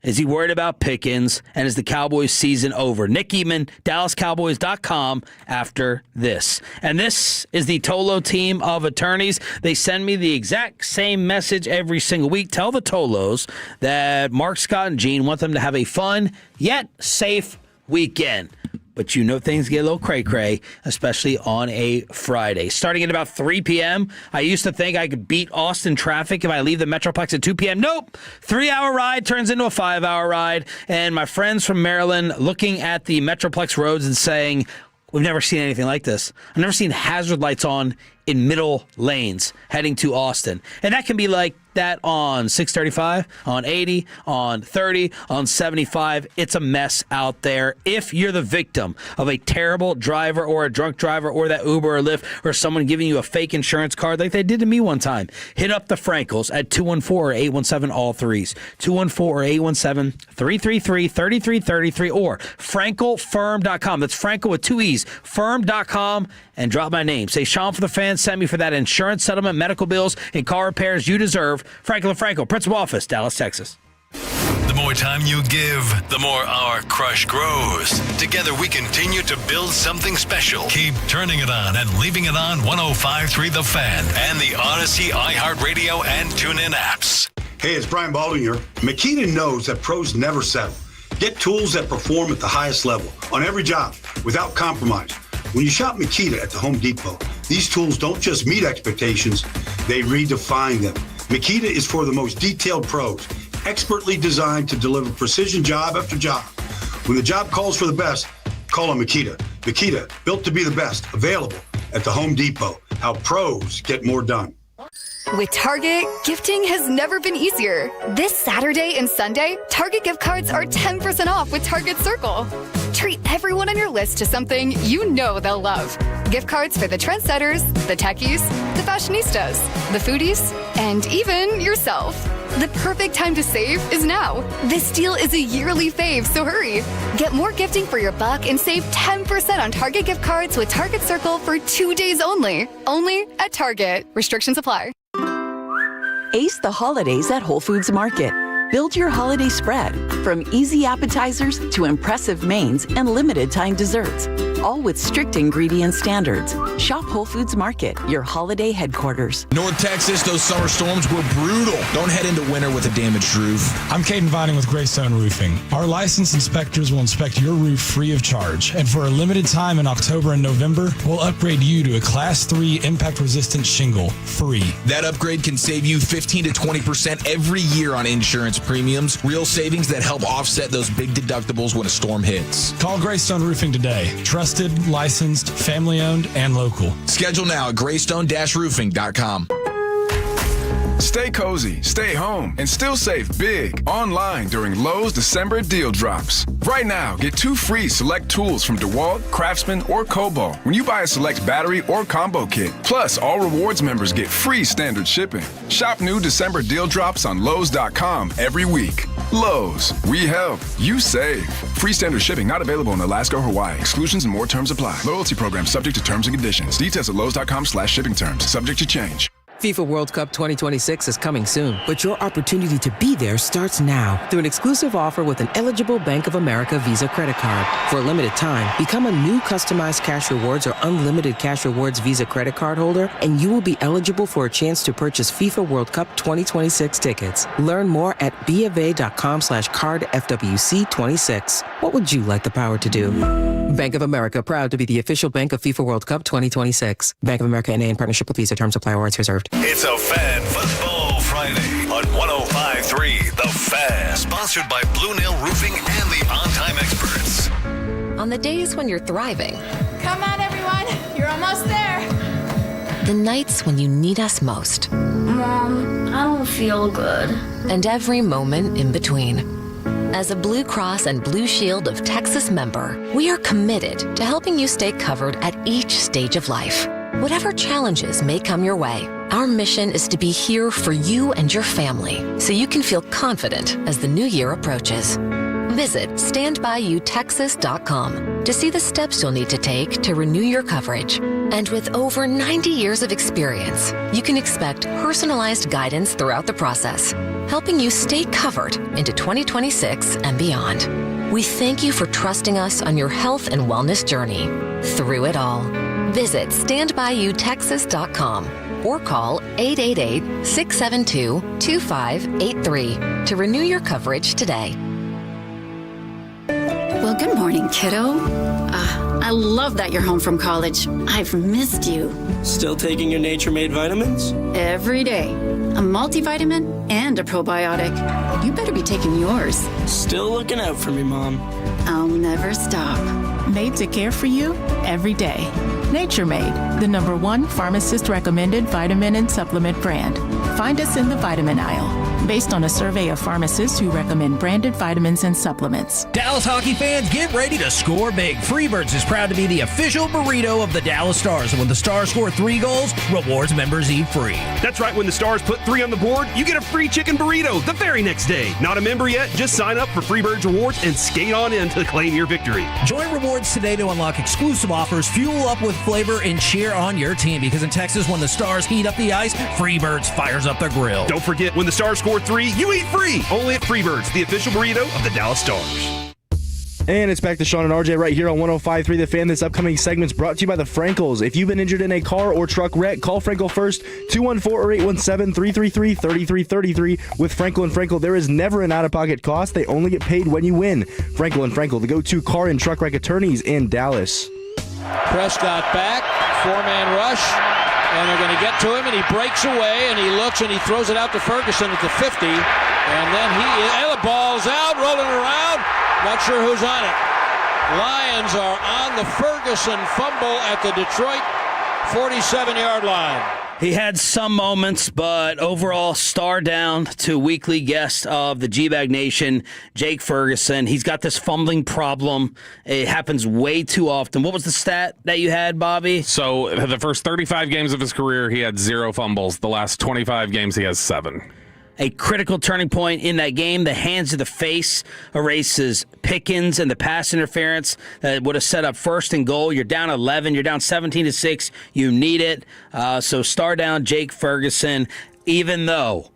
Is he worried about Pickens? And is the Cowboys season over? Nick Eatman, DallasCowboys.com after this. And this is the Tolo team of attorneys. They send me the exact same message every single week. Tell the Tolos that Mark, Scott, and Gene want them to have a fun yet safe weekend. But you know things get a little cray-cray, especially on a Friday. Starting at about 3 p.m., I used to think I could beat Austin traffic if I leave the Metroplex at 2 p.m. Nope. 3-hour ride turns into a 5-hour ride. And my friends from Maryland looking at the Metroplex roads and saying, we've never seen anything like this. I've never seen hazard lights on in middle lanes heading to Austin. And that can be like that on 635, on 80, on 30, on 75. It's a mess out there. If you're the victim of a terrible driver or a drunk driver or that Uber or Lyft or someone giving you a fake insurance card like they did to me one time, hit up the Frankels at 214 or 817 all threes, 214 or 817 333 3333 or frankelfirm.com. That's Frankel with 2 E's, firm.com, and drop my name. Say Sean for the fans. Send me for that insurance settlement, medical bills, and car repairs you deserve. Frankel & Frankel, Principal Office, Dallas, Texas. The more time you give, the more our crush grows. Together we continue to build something special. Keep turning it on and leaving it on 105.3 The Fan and the Odyssey, iHeartRadio, and TuneIn apps. Hey, it's Brian Baldwin here. Makita knows that pros never settle. Get tools that perform at the highest level on every job without compromise. When you shop Makita at the Home Depot, these tools don't just meet expectations, they redefine them. Makita is for the most detailed pros, expertly designed to deliver precision job after job. When the job calls for the best, call a Makita. Makita, built to be the best, available at the Home Depot. How pros get more done. With Target, gifting has never been easier. This Saturday and Sunday, Target gift cards are 10% off with Target Circle. Treat everyone on your list to something you know they'll love. Gift cards for the trendsetters, the techies, the fashionistas, the foodies, and even yourself. The perfect time to save is now. This deal is a yearly fave, so hurry. Get more gifting for your buck and save 10% on Target gift cards with Target Circle for 2 days only. Only at Target. Restrictions apply. Ace the holidays at Whole Foods Market. Build your holiday spread from easy appetizers to impressive mains and limited time desserts. all with strict ingredient standards. Shop Whole Foods Market, your holiday headquarters. North Texas, those summer storms were brutal. Don't head into winter with a damaged roof. I'm Caden Vining with Greystone Roofing. Our licensed inspectors will inspect your roof free of charge. And for a limited time in October and November, we'll upgrade you to a Class 3 impact-resistant shingle, free. That upgrade can save you 15 to 20% every year on insurance premiums. Real savings that help offset those big deductibles when a storm hits. Call Greystone Roofing today. Trusted, licensed, family-owned, and local. Schedule now at greystone-roofing.com. Stay cozy, stay home, and still save big online during Lowe's December deal drops. Right now, get 2 free select tools from DeWalt, Craftsman, or Kobo when you buy a select battery or combo kit. Plus, all rewards members get free standard shipping. Shop new December deal drops on Lowes.com every week. Lowe's, we help, you save. Free standard shipping not available in Alaska or Hawaii. Exclusions and more terms apply. Loyalty program subject to terms and conditions. Details at Lowes.com/shipping terms. Subject to change. FIFA World Cup 2026 is coming soon, but your opportunity to be there starts now through an exclusive offer with an eligible Bank of America Visa credit card. For a limited time, become a new customized cash rewards or unlimited cash rewards Visa credit card holder, and you will be eligible for a chance to purchase FIFA World Cup 2026 tickets. Learn more at BofA.com/krld-fm26. What would you like the power to do? Bank of America, proud to be the official bank of FIFA World Cup 2026. Bank of America NA in partnership with Visa. Terms apply. Awards reserved. It's a Fan Football Friday on 105.3 The Fan. Sponsored by Blue Nail Roofing and the On Time Experts. On the days when you're thriving. Come on, everyone. You're almost there. The nights when you need us most. Mom, I don't feel good. And every moment in between. As a Blue Cross and Blue Shield of Texas member, we are committed to helping you stay covered at each stage of life. Whatever challenges may come your way, our mission is to be here for you and your family so you can feel confident as the new year approaches. Visit standbyyouTexas.com to see the steps you'll need to take to renew your coverage. And with over 90 years of experience, you can expect personalized guidance throughout the process, helping you stay covered into 2026 and beyond. We thank you for trusting us on your health and wellness journey through it all. Visit standbyyouTexas.com or call 888-672-2583 to renew your coverage today. Well, good morning, kiddo. I love that you're home from college. I've missed you. Still taking your nature-made vitamins? Every day. A multivitamin and a probiotic. You better be taking yours. Still looking out for me, Mom. I'll never stop. Made to care for you every day. Nature Made, the #1 pharmacist-recommended vitamin and supplement brand. Find us in the vitamin aisle, based on a survey of pharmacists who recommend branded vitamins and supplements. Dallas hockey fans, get ready to score big. Freebirds is proud to be the official burrito of the Dallas Stars. And when the Stars score 3 goals, rewards members eat free. That's right. When the Stars put 3 on the board, you get a free chicken burrito the very next day. Not a member yet? Just sign up for Freebirds Rewards and skate on in to claim your victory. Join Rewards today to unlock exclusive offers, fuel up with flavor, and cheer on your team. Because in Texas, when the Stars heat up the ice, Freebirds fires up the grill. Don't forget, when the Stars score 3, you eat free. Only at Freebirds, the official burrito of the Dallas Stars. And it's back to Sean and RJ right here on 105.3 The Fan. This upcoming segment's brought to you by the Frankels. If you've been injured in a car or truck wreck, call Frankel first, 214 or 817-333-3333. With Frankel & Frankel, there is never an out-of-pocket cost. They only get paid when you win. Frankel & Frankel, the go-to car and truck wreck attorneys in Dallas. Prescott back, 4-man rush, and they're going to get to him, and he breaks away, and he looks, and he throws it out to Ferguson at the 50, and then the ball's out, rolling around. Not sure who's on it. Lions are on the Ferguson fumble at the Detroit 47-yard line. He had some moments, but overall, star down to weekly guest of the G-Bag Nation, Jake Ferguson. He's got this fumbling problem. It happens way too often. What was the stat that you had, Bobby? So the first 35 games of his career, he had 0 fumbles. The last 25 games, he has 7. A critical turning point in that game. The hands to the face erases Pickens and the pass interference that would have set up 1st and goal. You're down 11. You're down 17-6. You need it. So star down Jake Ferguson, even though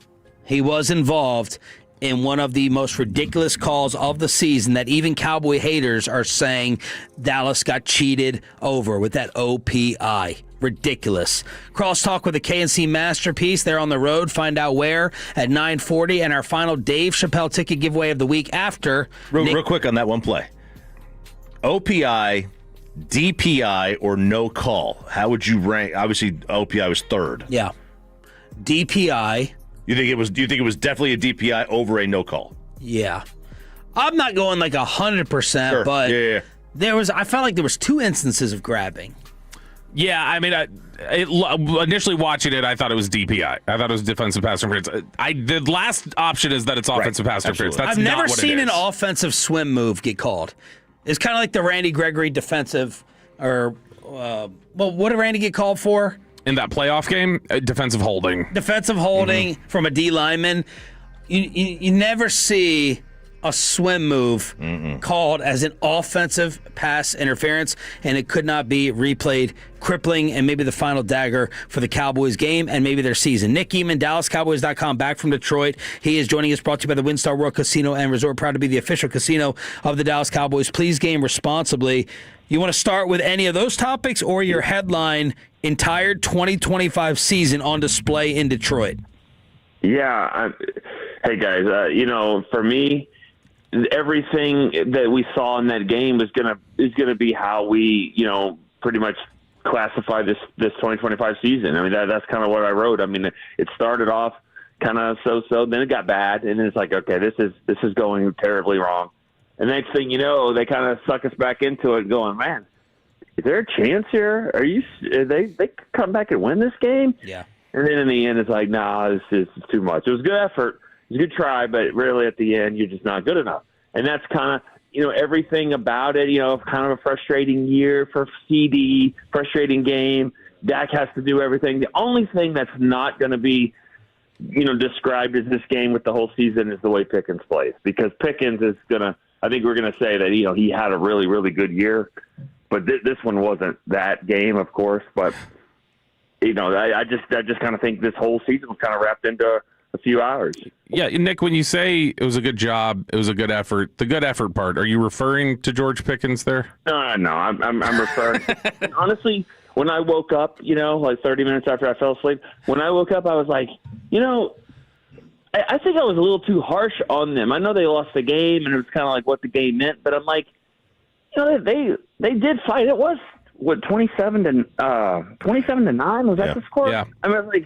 he was involved in one of the most ridiculous calls of the season that even Cowboy haters are saying Dallas got cheated over with that OPI. Ridiculous. Crosstalk with the KNC Masterpiece. They're on the road. Find out where at 9:40. And our final Dave Chappelle ticket giveaway of the week after. Real quick on that one play. OPI, DPI, or no call. How would you rank? Obviously, OPI was third. Yeah. DPI. Do you think it was definitely a DPI over a no call? Yeah. I'm not going like 100%, Sure. but Yeah. I felt like there was 2 instances of grabbing. Yeah, I mean, initially watching it, I thought it was DPI. I thought it was defensive pass interference. The last option is that it's offensive pass interference. That's I've never not what seen it an is. offensive swim move get called. It's kind of like the Randy Gregory defensive, or what did Randy get called for? In that playoff game, defensive holding. Defensive holding from a D lineman. You never see a swim move called as an offensive pass interference, and it could not be replayed. Crippling and maybe the final dagger for the Cowboys game and maybe their season. Nick Eamon, DallasCowboys.com, back from Detroit. He is joining us, brought to you by the WinStar World Casino and Resort, proud to be the official casino of the Dallas Cowboys. Please game responsibly. You want to start with any of those topics or your headline, entire 2025 season on display in Detroit? Yeah. Hey, guys, for me, everything that we saw in that game is gonna be how we, pretty much classify this 2025 season. I mean, that's kind of what I wrote. I mean, it started off kind of so, then it got bad, and it's like, okay, this is going terribly wrong. And next thing you know, they kind of suck us back into it, going, man, is there a chance here? They could come back and win this game? Yeah. And then in the end, it's like, nah, this is too much. It was a good effort. It was a good try, but really at the end, you're just not good enough. And that's kind of, everything about it, kind of a frustrating year for CD, frustrating game. Dak has to do everything. The only thing that's not going to be, described as this game with the whole season is the way Pickens plays. Because Pickens is going to, I think we're going to say that, he had a really, really good year. But this one wasn't that game, of course. But, I just kind of think this whole season was kind of wrapped into a few hours. Yeah, Nick, when you say it was a good job, it was a good effort, the good effort part, are you referring to George Pickens there? No, I'm referring. Honestly, when I woke up, like 30 minutes after I fell asleep, when I woke up, I was like, I think I was a little too harsh on them. I know they lost the game, and it was kind of like what the game meant, but I'm like, they did fight. It was, 27 to 9? Was that the score? Yeah. I mean, like,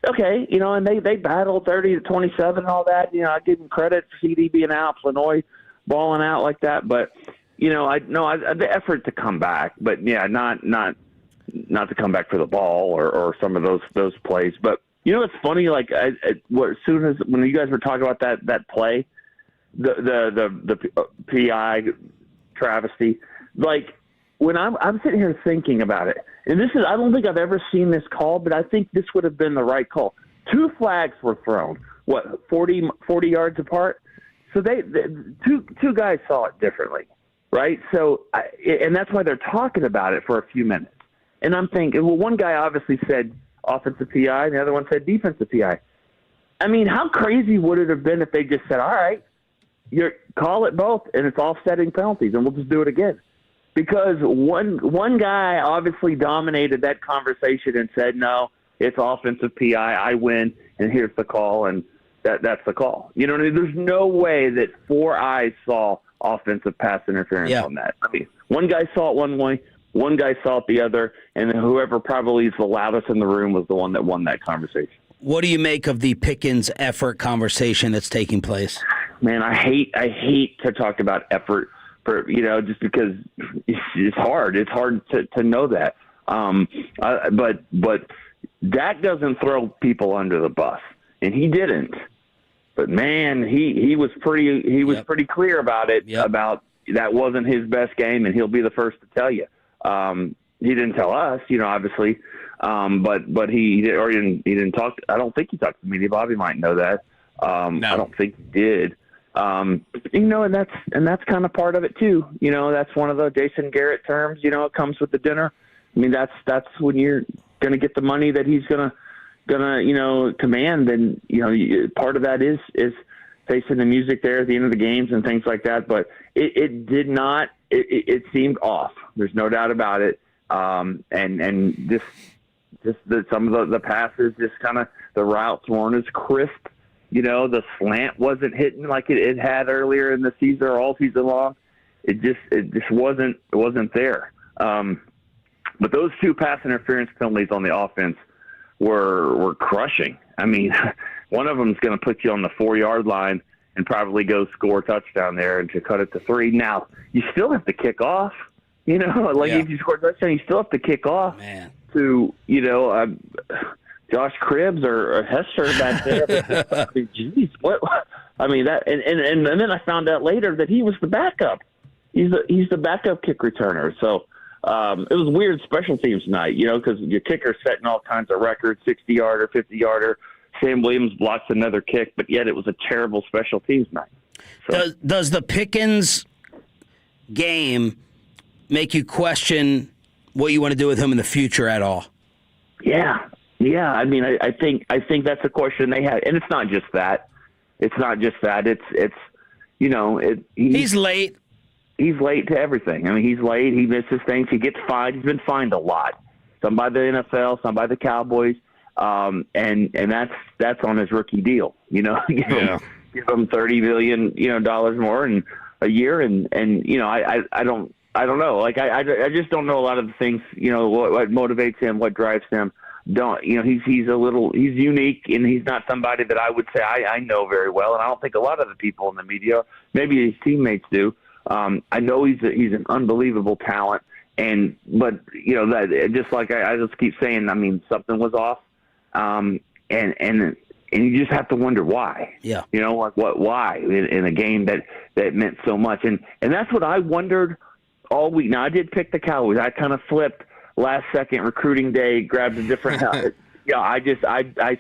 okay, and they battled 30 to 27 and all that. I give them credit for CD being out, Flanoy balling out like that. But, the effort to come back. But, yeah, not to come back for the ball or some of those plays. But, it's funny, like, as soon as when you guys were talking about that play, the PI travesty, like, when I'm sitting here thinking about it, and I don't think I've ever seen this call, but I think this would have been the right call. 2 flags were thrown, 40 yards apart? So two guys saw it differently, right? So, and that's why they're talking about it for a few minutes. And I'm thinking, well, one guy obviously said offensive PI, and the other one said defensive PI. I mean, how crazy would it have been if they just said, all right, call it both, and it's offsetting penalties, and we'll just do it again? Because one guy obviously dominated that conversation and said, no, it's offensive PI, I win, and here's the call, and that's the call. You know what I mean? There's no way that 4 eyes saw offensive pass interference on that. I mean, one guy saw it one way, one guy saw it the other, and whoever probably is the loudest in the room was the one that won that conversation. What do you make of the Pickens effort conversation that's taking place? Man, I hate to talk about effort. Just because it's hard. It's hard to know that. But Dak doesn't throw people under the bus, and he didn't. But man, he was pretty clear about it. About that wasn't his best game, and he'll be the first to tell you. He didn't tell us, obviously. But he didn't talk. I don't think he talked to me. Bobby might know that. I don't think he did. And that's kind of part of it too. That's one of the Jason Garrett terms. It comes with the dinner. I mean, that's when you're going to get the money that he's gonna command. Then part of that is facing the music there at the end of the games and things like that. But it did not. It seemed off. There's no doubt about it. And some of the passes, just kind of the routes weren't as crisp. The slant wasn't hitting like it had earlier in the season or all season long. It just wasn't there. But those 2 pass interference penalties on the offense were crushing. I mean, one of them is going to put you on the 4-yard line and probably go score a touchdown there and to cut it to 3. Now, you still have to kick off. If you score a touchdown, you still have to kick off to, Josh Cribbs or Hester back there. Geez, what? I mean, that, and then I found out later that he was the backup. He's the backup kick returner. So it was weird special teams night, because your kicker's setting all kinds of records, 60-yarder, 50-yarder. Sam Williams blocks another kick, but yet it was a terrible special teams night. So. Does the Pickens game make you question what you want to do with him in the future at all? Yeah. I mean, I think that's a question they had, and it's not just that. It's he's late. He's late to everything. I mean, he's late. He misses things. He gets fined. He's been fined a lot. Some by the NFL, some by the Cowboys, and that's on his rookie deal. Give him $30 million dollars more in a year, and I don't know. Like I just don't know a lot of the things. What motivates him, what drives him. He's unique, and he's not somebody that I would say I know very well, and I don't think a lot of the people in the media, maybe his teammates do. I know he's an unbelievable talent, but that just like I just keep saying, I mean, something was off, and you just have to wonder why. Yeah. Why in a game that meant so much, and that's what I wondered all week. Now I did pick the Cowboys. I kind of flipped. Last second recruiting day, grabbed a different. I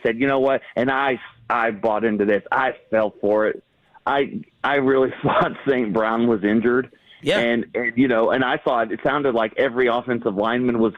said, you know what? And I bought into this. I fell for it. I really thought St. Brown was injured. Yeah. And I thought it sounded like every offensive lineman was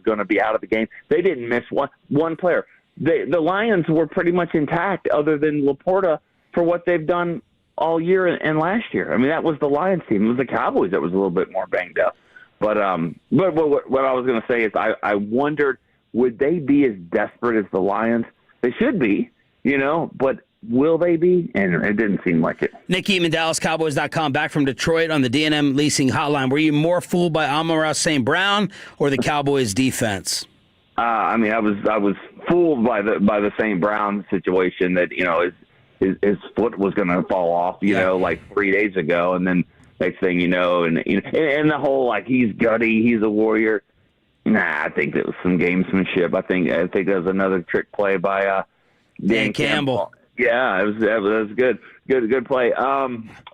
going to be out of the game. They didn't miss one player. The Lions were pretty much intact, other than Laporta, for what they've done all year and last year. I mean, that was the Lions team. It was the Cowboys that was a little bit more banged up. But what I was going to say is I wondered, would they be as desperate as the Lions? They should be, but will they be? And it didn't seem like it. Nick Eatman, DallasCowboys.com, back from Detroit on the D&M Leasing Hotline. Were you more fooled by Amon-Ra St. Brown or the Cowboys defense? I mean, I was fooled by the St. Brown situation that, his foot was going to fall off, like 3 days ago, and then next thing you know, and the whole like he's gutty, he's a warrior. Nah, I think it was some gamesmanship. I think that was another trick play by Dan Campbell. Yeah, it was good play.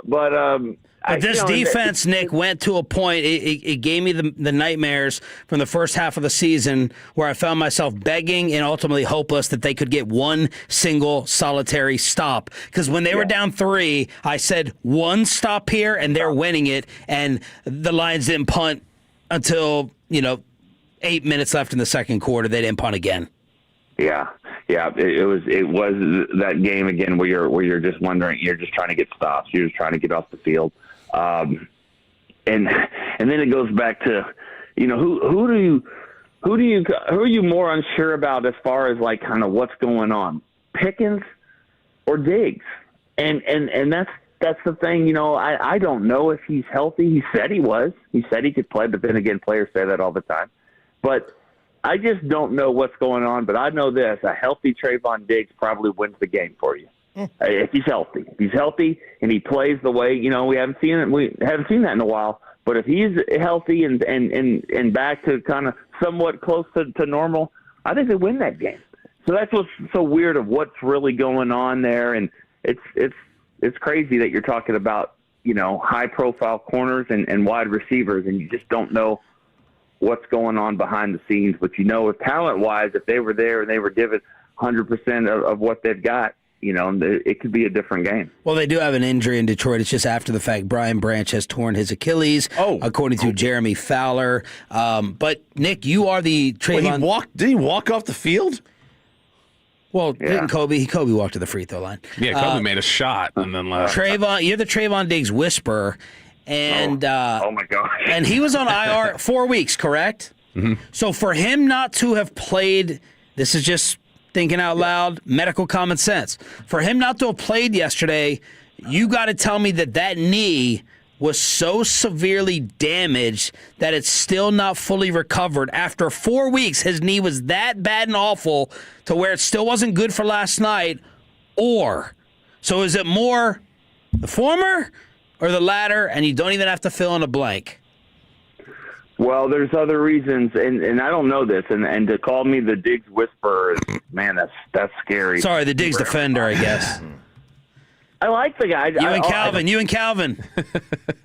But this defense, Nick, went to a point. It gave me the nightmares from the first half of the season, where I found myself begging and ultimately hopeless that they could get one single solitary stop. Because when they were down 3, I said one stop here and they're winning it. And the Lions didn't punt until 8 minutes left in the second quarter. They didn't punt again. Yeah. It was that game again where you're just wondering, you're just trying to get stops, you're just trying to get off the field, and then it goes back to, who are you more unsure about as far as like kind of what's going on, Pickens or Diggs, and that's the thing, I don't know if he's healthy. He said he could play, but then again, players say that all the time, but I just don't know what's going on, but I know this: a healthy Trayvon Diggs probably wins the game for you if he's healthy. If he's healthy and he plays the way we haven't seen it. We haven't seen that in a while. But if he's healthy and back to kind of somewhat close to normal, I think they win that game. So that's what's so weird of what's really going on there, and it's crazy that you're talking about high profile corners and wide receivers, and you just don't know what's going on behind the scenes. But talent-wise, if they were there and they were given 100% of what they've got, it could be a different game. Well, they do have an injury in Detroit. It's just after the fact. Brian Branch has torn his Achilles, according to Jeremy Fowler. But, Nick, you are the Trayvon. Did he walk off the field? Well, didn't Kobe walked to the free throw line. Yeah, Kobe made a shot and then left. You're the Trayvon Diggs whisperer. And oh my gosh. And he was on IR 4 weeks, correct? Mm-hmm. So for him not to have played, this is just thinking out loud, medical common sense. For him not to have played yesterday, you got to tell me that knee was so severely damaged that it's still not fully recovered. After 4 weeks, his knee was that bad and awful to where it still wasn't good for last night. So is it more the former or the latter, and you don't even have to fill in a blank? Well, there's other reasons, and I don't know this, and to call me the Diggs whisperer, man, that's scary. Sorry, the Diggs defender, I guess. I like the guy. You and Calvin.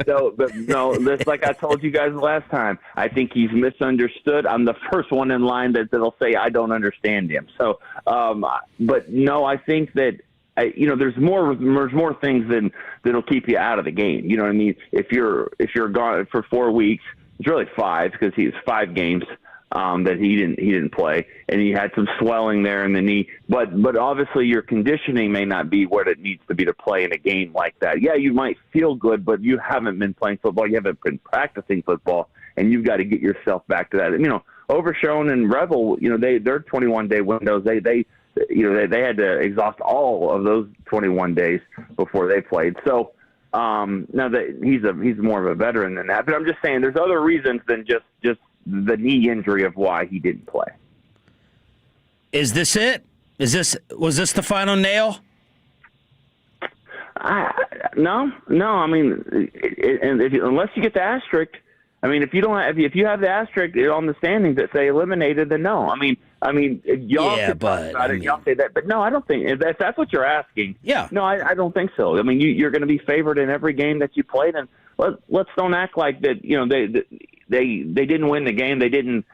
No, this, like I told you guys last time, I think he's misunderstood. I'm the first one in line that'll say I don't understand him. So, but no, I think that there's more things that'll keep you out of the game. You know what I mean? If you're gone for 4 weeks, it's really 5 because he's 5 games. That he didn't play, and he had some swelling there in the knee. But obviously your conditioning may not be what it needs to be to play in a game like that. Yeah, you might feel good, but you haven't been playing football. You haven't been practicing football, and you've got to get yourself back to that. Overshown and Revel, their 21-day windows, they had to exhaust all of those 21 days before they played. So now that he's more of a veteran than that, but I'm just saying there's other reasons than just the knee injury of why he didn't play. Is this it? Was this the final nail? No. I mean, unless you get the asterisk. I mean, if you have the asterisk on the standings that say eliminated, then no. I mean, y'all could talk about it. Y'all say that, but no, I don't think if that's what you're asking. Yeah. No, I don't think so. I mean, you're going to be favored in every game that you played, and let's don't act like that. They didn't win the game. They didn't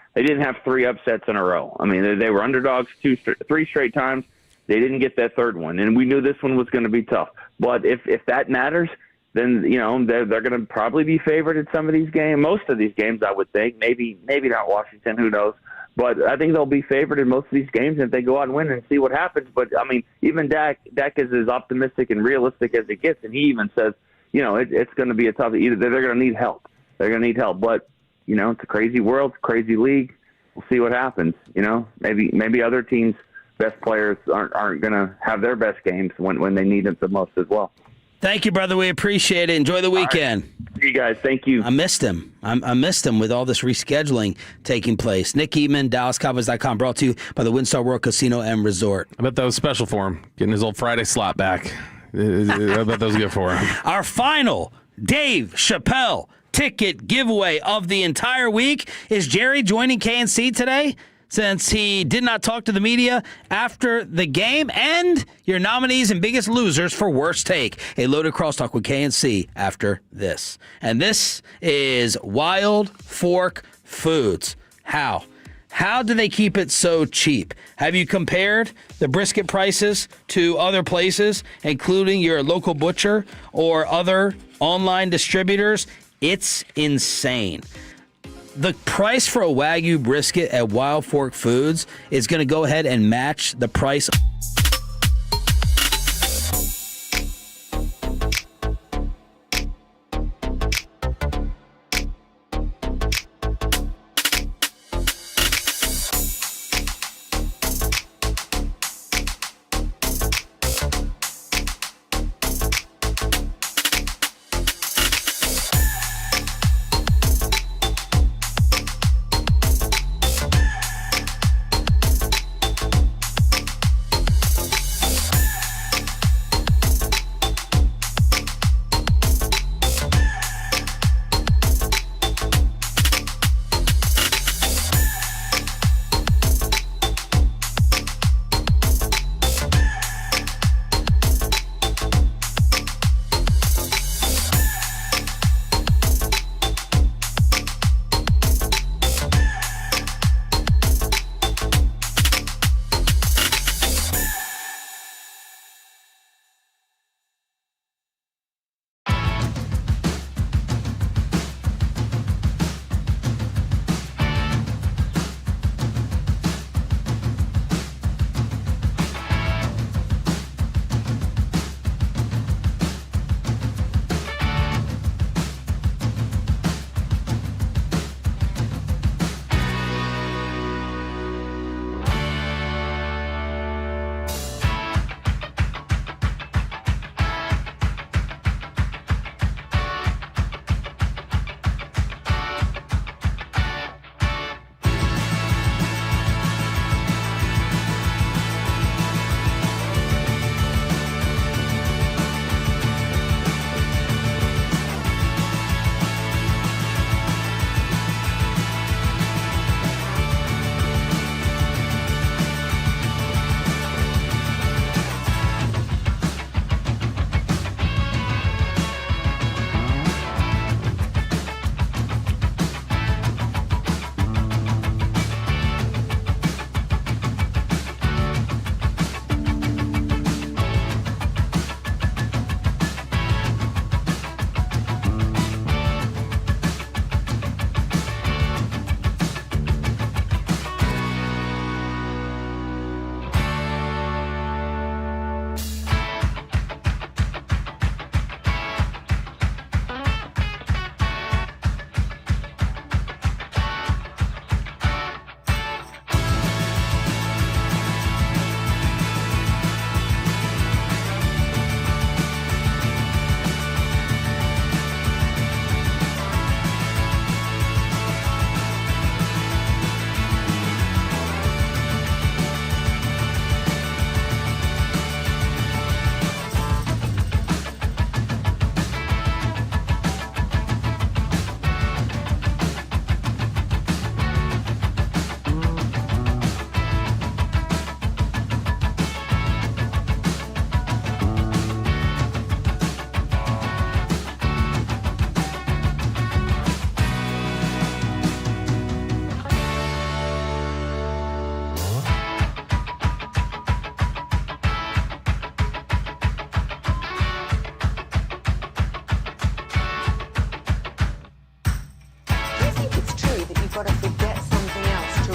have 3 upsets in a row. I mean, they were underdogs 3 straight times. They didn't get that third one, and we knew this one was going to be tough. But if that matters, then they're going to probably be favored in some of these games. Most of these games, I would think. Maybe not Washington. Who knows? But I think they'll be favored in most of these games if they go out and win and see what happens. But I mean, even Dak is as optimistic and realistic as it gets, and he even says, it's going to be a tough. They're going to need help. They're going to need help. But it's a crazy world, crazy league. We'll see what happens. Maybe other teams' best players aren't going to have their best games when they need it the most as well. Thank you, brother. We appreciate it. Enjoy the weekend. Right. See you guys. Thank you. I missed him. I missed him with all this rescheduling taking place. Nick Eatman, DallasCowboys.com, brought to you by the WinStar World Casino and Resort. I bet that was special for him, getting his old Friday slot back. I bet that was good for him. Our final Dave Chappelle ticket giveaway of the entire week. Is Jerry joining KNC today, since he did not talk to the media after the game? And your nominees and biggest losers for Worst Take. A loaded crosstalk with KNC after this. And this is Wild Fork Foods. How do they keep it so cheap? Have you compared the brisket prices to other places, including your local butcher or other online distributors? It's insane. The price for a Wagyu brisket at Wild Fork Foods is going to go ahead and match the price.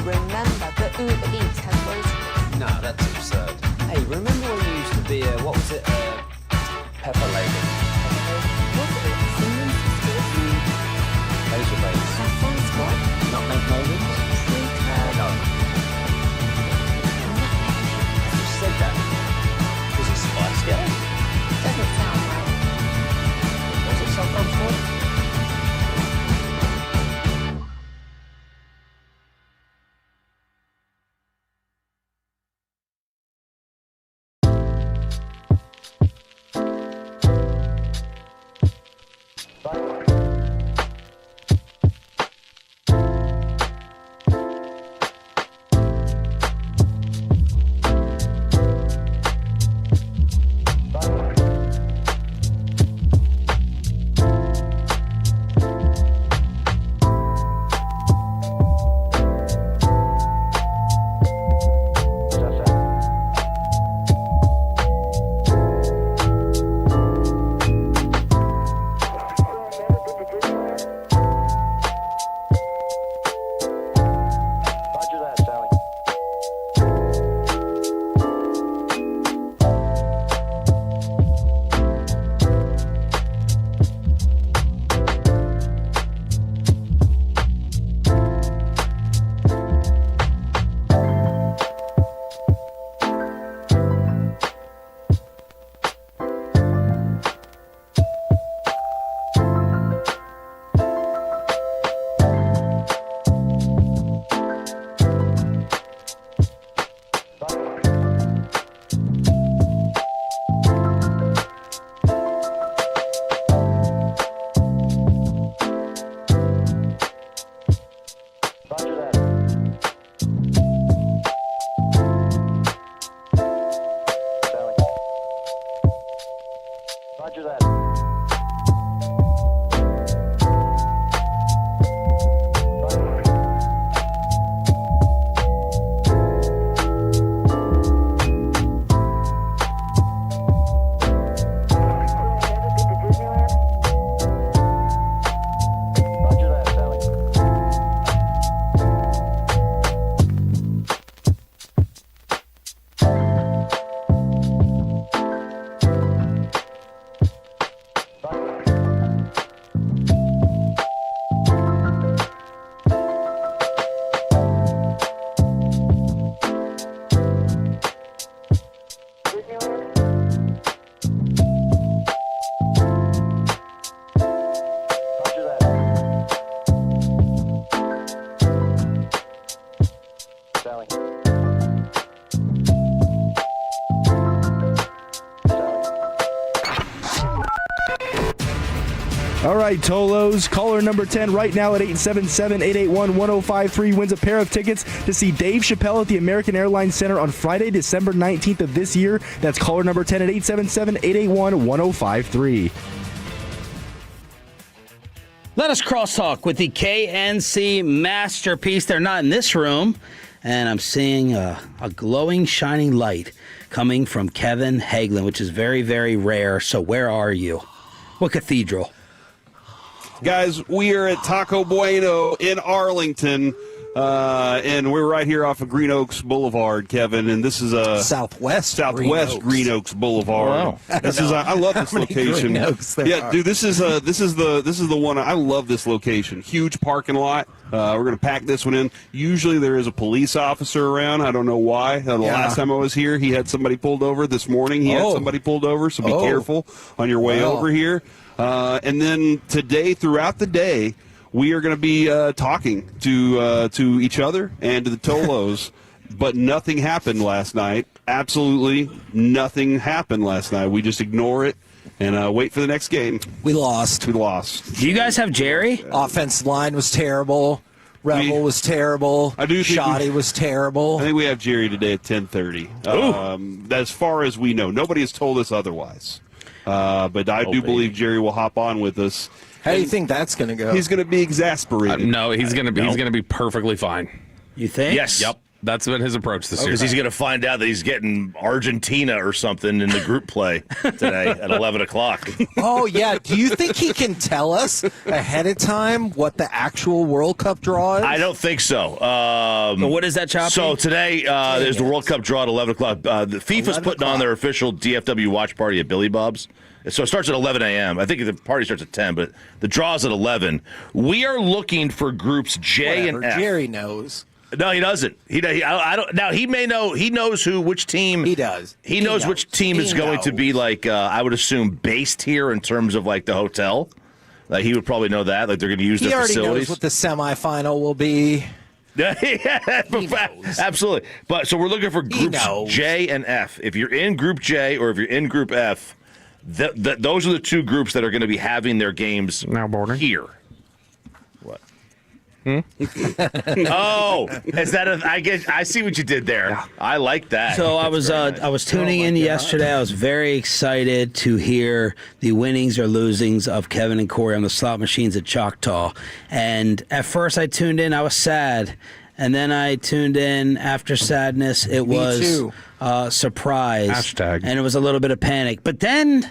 remember the Uber Eats has No, that's absurd. Hey, remember when you used to be a, what was it, Pepper Lady? Those were babies. Not make moments? No. You said that. Was it Spice Girl? Doesn't sound right. Was it sometimes called? All right, Tolos. Caller number 10 right now at 877-881-1053 wins a pair of tickets to see Dave Chappelle at the American Airlines Center on Friday, December 19th of this year. That's caller number 10 at 877-881-1053. Let us crosstalk with the KNC masterpiece. They're not in this room, and I'm seeing a glowing, shining light coming from Kevin Hagelin, which is very, very rare. So where are you? What cathedral? Guys, we are at Taco Bueno in Arlington, and we're right here off of Green Oaks Boulevard, Kevin. And this is a Southwest Green Oaks Boulevard. Wow. This is I love this location. Yeah, dude, this is the one. I love this location. Huge parking lot. We're gonna pack this one in. Usually there is a police officer around. I don't know why. The last time I was here, he had somebody pulled over. This morning, he had somebody pulled over. So be careful on your way over here. And then today, throughout the day, we are going to be talking to each other and to the Tolos, but nothing happened last night. Absolutely nothing happened last night. We just ignore it and wait for the next game. We lost. Do you guys have Jerry? Offensive line was terrible. Rebel was terrible. I do think Shoddy was terrible. I think we have Jerry today at 10:30. As far as we know, nobody has told us otherwise. But I do believe Jerry will hop on with us. How do you think that's going to go? He's going to be exasperated. No, he's going to be perfectly fine. You think? Yes. Yep. That's been his approach this year. Because he's going to find out that he's getting Argentina or something in the group play today at 11 o'clock. Oh, yeah. Do you think he can tell us ahead of time what the actual World Cup draw is? I don't think so. But what is that, Choppy? So today there's the World Cup draw at 11 o'clock. The FIFA's putting on their official DFW watch party at Billy Bob's. So it starts at 11 a.m. I think the party starts at 10, but the draw's at 11. We are looking for groups J and F. Jerry knows. No, he doesn't. I don't. Now he may know. He knows which team. He does. He knows which team is going to be like. I would assume based here in terms of like the hotel. Like he would probably know that. Like they're going to use their facilities. He already knows what the semifinal will be. Absolutely. But so we're looking for groups J and F. If you're in Group J or if you're in Group F, those are the two groups that are going to be having their games here. What? Oh, is that I see what you did there. Yeah. I like that. So I was tuning in yesterday. I was very excited to hear the winnings or losings of Kevin and Corey on the slot machines at Choctaw. And at first I tuned in, I was sad. And then I tuned in after sadness. It was surprise. Hashtag. And it was a little bit of panic. But then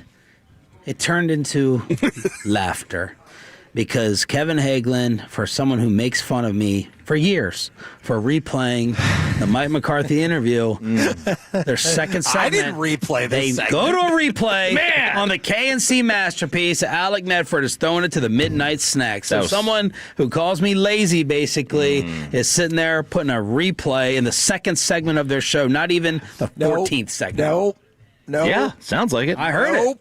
it turned into laughter. Because Kevin Hagelin, for someone who makes fun of me for years for replaying the Mike McCarthy interview, their second segment. I didn't replay this segment. Go to a replay on the KNC masterpiece. Alec Medford is throwing it to the midnight snack. So someone who calls me lazy, basically, is sitting there putting a replay in the second segment of their show, not even the 14th segment. No. Yeah, sounds like it. I heard it.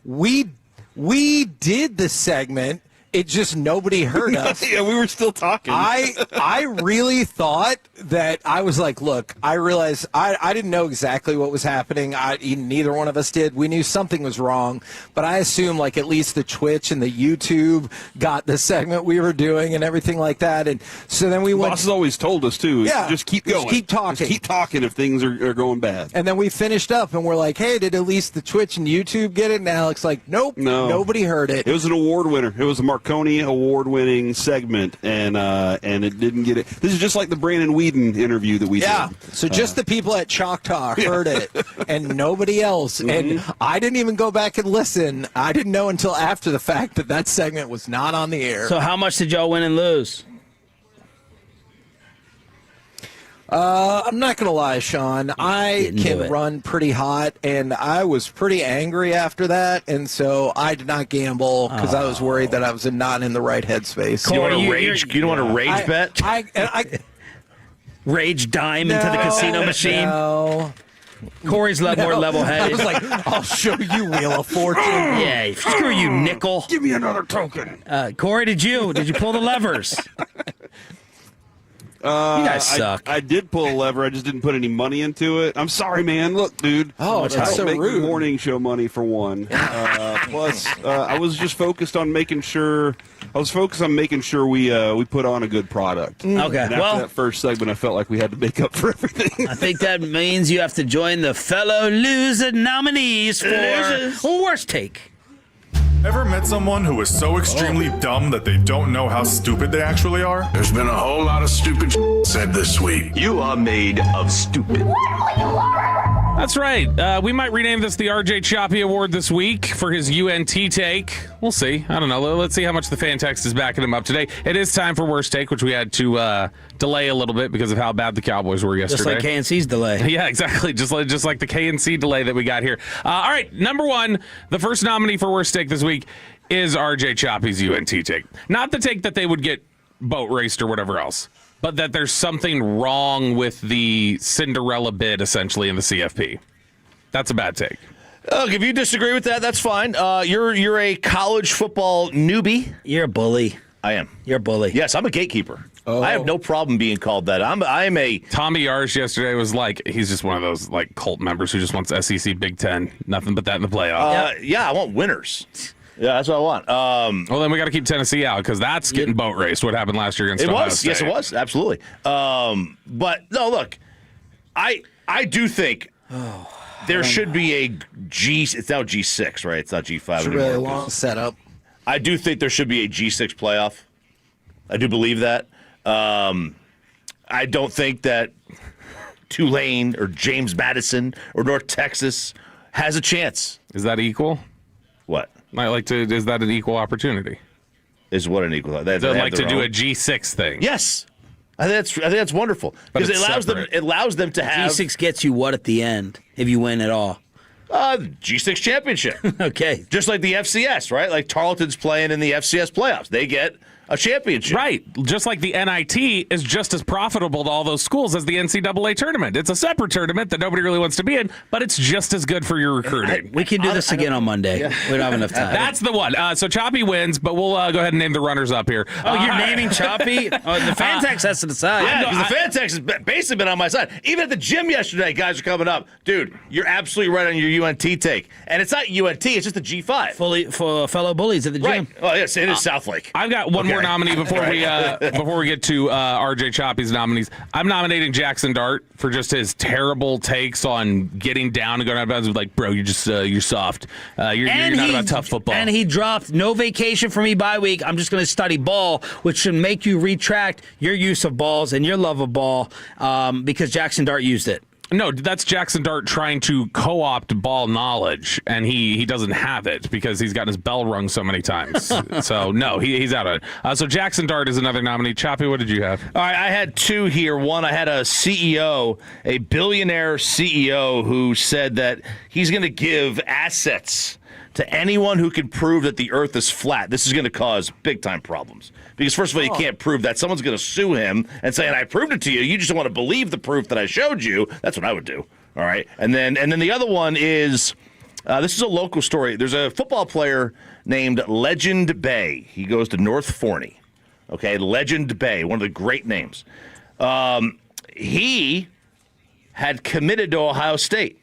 We did the segment. It just nobody heard us. Yeah, we were still talking. I really thought that I was like, look, I realized I didn't know exactly what was happening. Neither one of us did. We knew something was wrong, but I assumed like at least the Twitch and the YouTube got the segment we were doing and everything like that. And so then we went. Boss has always told us too. Yeah, just keep going. Just keep talking. Just keep talking if things are going bad. And then we finished up and we're like, hey, did at least the Twitch and YouTube get it? And Alex like, nope, nobody heard it. It was an award winner. It was a Marconi award-winning segment, and it didn't get it. This is just like the Brandon Whedon interview that we did. Yeah, so just the people at Choctaw heard it, and nobody else. And I didn't even go back and listen. I didn't know until after the fact that segment was not on the air. So how much did y'all win and lose? I'm not going to lie, Sean. I can run pretty hot, and I was pretty angry after that, and so I did not gamble because I was worried that I was not in the right headspace. You want to rage? You don't want to rage bet? Rage dime into the casino machine? No. Corey's more level-headed. I was like, I'll show you Wheel of Fortune. Yeah, screw you, nickel. Give me another token. Corey, did you pull the levers? You guys suck. I did pull a lever. I just didn't put any money into it. I'm sorry, man. Look, dude. Oh, that's so make rude. Morning show money for one. Plus, I was just focused on making sure. I was focused on making sure we put on a good product. Okay. And after that first segment, I felt like we had to make up for everything. I think that means you have to join the fellow loser nominees for Worst Take. Ever met someone who is so extremely dumb that they don't know how stupid they actually are? There's been a whole lot of stupid said this week. You are made of stupid. That's right. We might rename this the RJ Choppy Award this week for his UNT take. We'll see. I don't know. Let's see how much the fan text is backing him up today. It is time for Worst Take, which we had to delay a little bit because of how bad the Cowboys were yesterday. Just like KNC's delay. Yeah, exactly. Just like the KNC delay that we got here. All right, number one, the first nominee for Worst Take this week is RJ Choppy's UNT take. Not the take that they would get boat raced or whatever else, but that there's something wrong with the Cinderella bid, essentially, in the CFP. That's a bad take. Look, if you disagree with that, that's fine. You're a college football newbie. You're a bully. I am. You're a bully. Yes, I'm a gatekeeper. Oh. I have no problem being called that. I'm a Tommy Yarsh yesterday was like, he's just one of those like cult members who just wants SEC Big Ten, nothing but that in the playoffs. Yeah, I want winners. Yeah, that's what I want. Well, then we got to keep Tennessee out because that's getting boat raced. What happened last year against Ohio State. Yes, it was. Absolutely. But no, look, I do think there should be a G. It's now G6, right? It's not G5 It's a anymore. really long setup. I do think there should be a G6 playoff. I do believe that. I don't think that Tulane or James Madison or North Texas has a chance. Is that equal? What? Is that an equal opportunity? Is what an equal? They like to do a G6 thing. Yes. I think that's wonderful because it allows them to have G6 gets you what at the end if you win at all? G6 championship. Okay. Just like the FCS, right? Like Tarleton's playing in the FCS playoffs. They get a championship. Right. Just like the NIT is just as profitable to all those schools as the NCAA tournament. It's a separate tournament that nobody really wants to be in, but it's just as good for your recruiting. We can do this again on Monday. Yeah. We don't have enough time. That's the one. So Choppy wins, but we'll go ahead and name the runners up here. Oh, you're naming Choppy? The Fantex has to decide. Yeah, because the Fantex has basically been on my side. Even at the gym yesterday, guys are coming up. Dude, you're absolutely right on your UNT take. And it's not UNT, it's just the G5. For fellow bullies at the gym. Right. Oh, yes, it is Southlake. I've got one more nominee before we get to RJ Choppy's nominees. I'm nominating Jackson Dart for just his terrible takes on getting down and going out of bounds. Like, bro, you're soft. You're not about tough football. And he dropped no vacation for me bye week. I'm just going to study ball, which should make you retract your use of balls and your love of ball because Jackson Dart used it. No, that's Jackson Dart trying to co-opt ball knowledge, and he doesn't have it because he's gotten his bell rung so many times. So, no, he's out of it. So Jackson Dart is another nominee. Choppy, what did you have? All right, I had two here. One, I had a CEO, a billionaire CEO, who said that he's going to give assets to anyone who can prove that the earth is flat. This is going to cause big-time problems. Because, first of all, you can't prove that. Someone's going to sue him and say, and I proved it to you. You just don't want to believe the proof that I showed you. That's what I would do. All right? And then the other one is, this is a local story. There's a football player named Legend Bay. He goes to North Forney. Okay? Legend Bay, one of the great names. He had committed to Ohio State.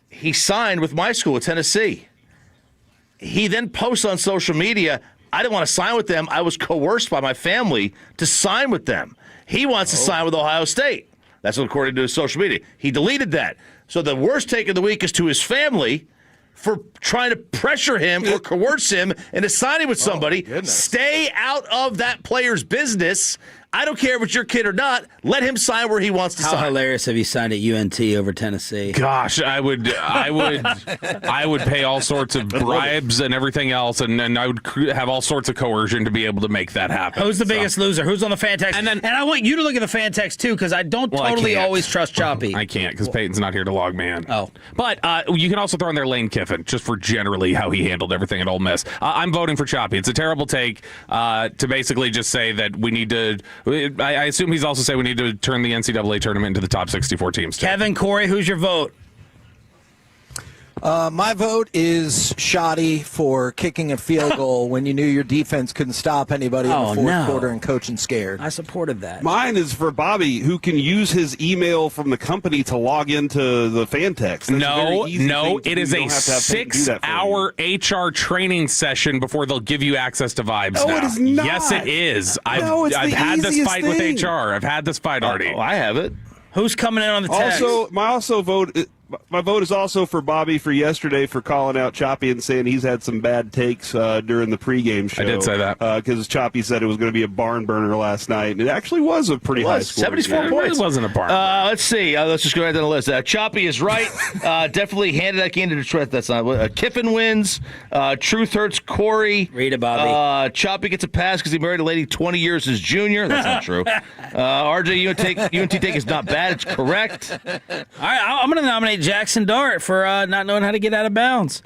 He signed with my school at Tennessee. He then posts on social media, I didn't want to sign with them. I was coerced by my family to sign with them. He wants to sign with Ohio State. That's according to his social media. He deleted that. So the worst take of the week is to his family for trying to pressure him or coerce him into signing with somebody. Stay out of that player's business. I don't care if it's your kid or not. Let him sign where he wants to sign. How hilarious have you signed at UNT over Tennessee? Gosh, I would pay all sorts of bribes and everything else, and I would have all sorts of coercion to be able to make that happen. Who's the biggest loser? Who's on the Fantex? And I want you to look at the Fantex too, because I don't totally always trust Choppy. I can't, because Peyton's not here to log man. Oh, but you can also throw in there Lane Kiffin, just for generally how he handled everything at Ole Miss. I'm voting for Choppy. It's a terrible take to basically just say that we need to. I assume he's also saying we need to turn the NCAA tournament into the top 64 teams. Kevin, Corey, who's your vote? My vote is shoddy for kicking a field goal when you knew your defense couldn't stop anybody in the fourth quarter and coaching scared. I supported that. Mine is for Bobby, who can use his email from the company to log into the Fantex. No, it is a 6-hour HR training session before they'll give you access to Vibes now. It is not. Yes, it is. I've had this fight with HR. I've had this fight already. I have it. Who's coming in on the text? My vote is also for Bobby for yesterday for calling out Choppy and saying he's had some bad takes during the pregame show. I did say that. Because Choppy said it was going to be a barn burner last night, and it actually was a pretty high score. 74 points. It wasn't a barn. Let's see. Let's just go right down the list. Choppy is right. Definitely handed that game to Detroit. That's not Kiffin wins. Truth hurts Corey. Read it, Bobby. Choppy gets a pass because he married a lady 20 years his junior. That's not true. RJ, UNT take is not bad. It's correct. All right, I'm going to nominate Jackson Dart for not knowing how to get out of bounds.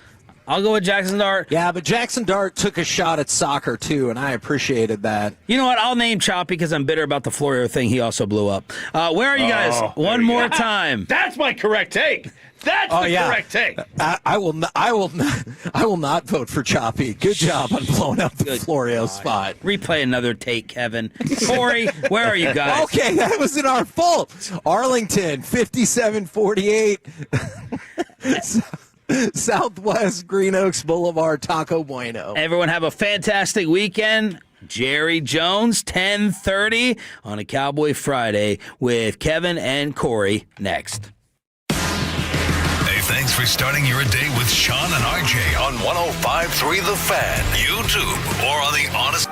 I'll go with Jackson Dart. Yeah, but Jackson Dart took a shot at soccer, too, and I appreciated that. You know what? I'll name Choppy because I'm bitter about the Florio thing. He also blew up. Where are you guys? One more time. That's my correct take. That's the correct take. I will not vote for Choppy. Good job on blowing up the Florio spot. Replay another take, Kevin. Corey, where are you guys? Okay, that wasn't our fault. Arlington, 5748. Southwest Green Oaks Boulevard, Taco Bueno. Everyone have a fantastic weekend. Jerry Jones, 10:30 on a Cowboy Friday with Kevin and Corey next. Thanks for starting your day with Sean and RJ on 105.3 The Fan, YouTube, or on the Honest.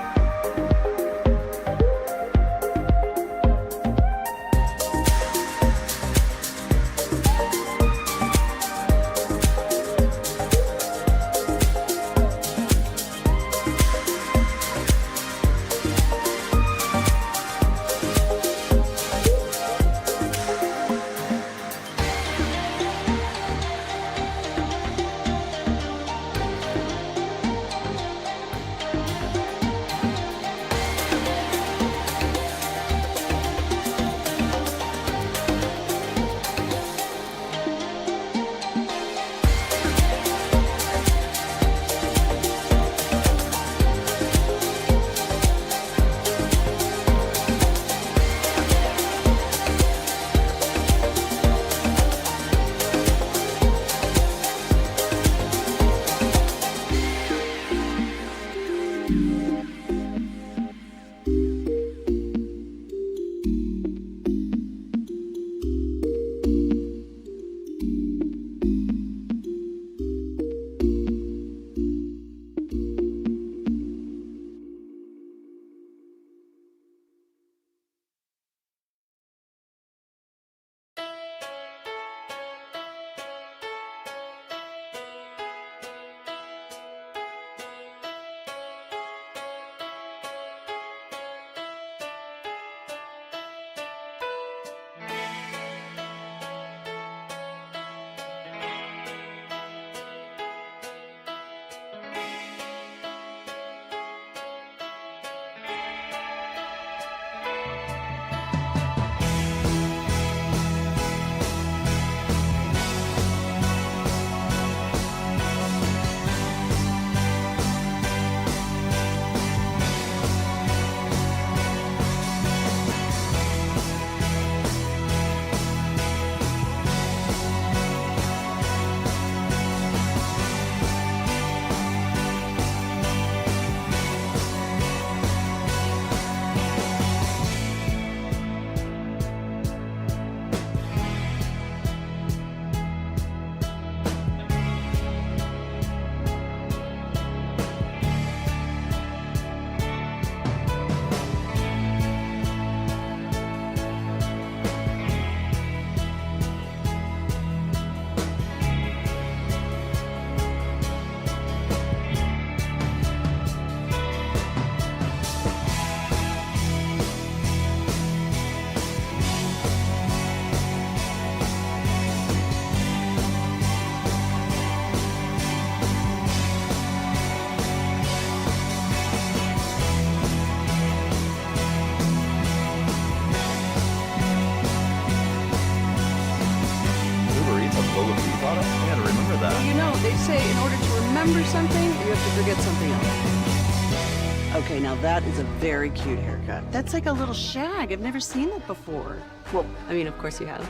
you know, they say in order to remember something, you have to forget something else. Okay, now that is a very cute haircut. That's like a little shag. I've never seen that before. Well, I mean, of course you have.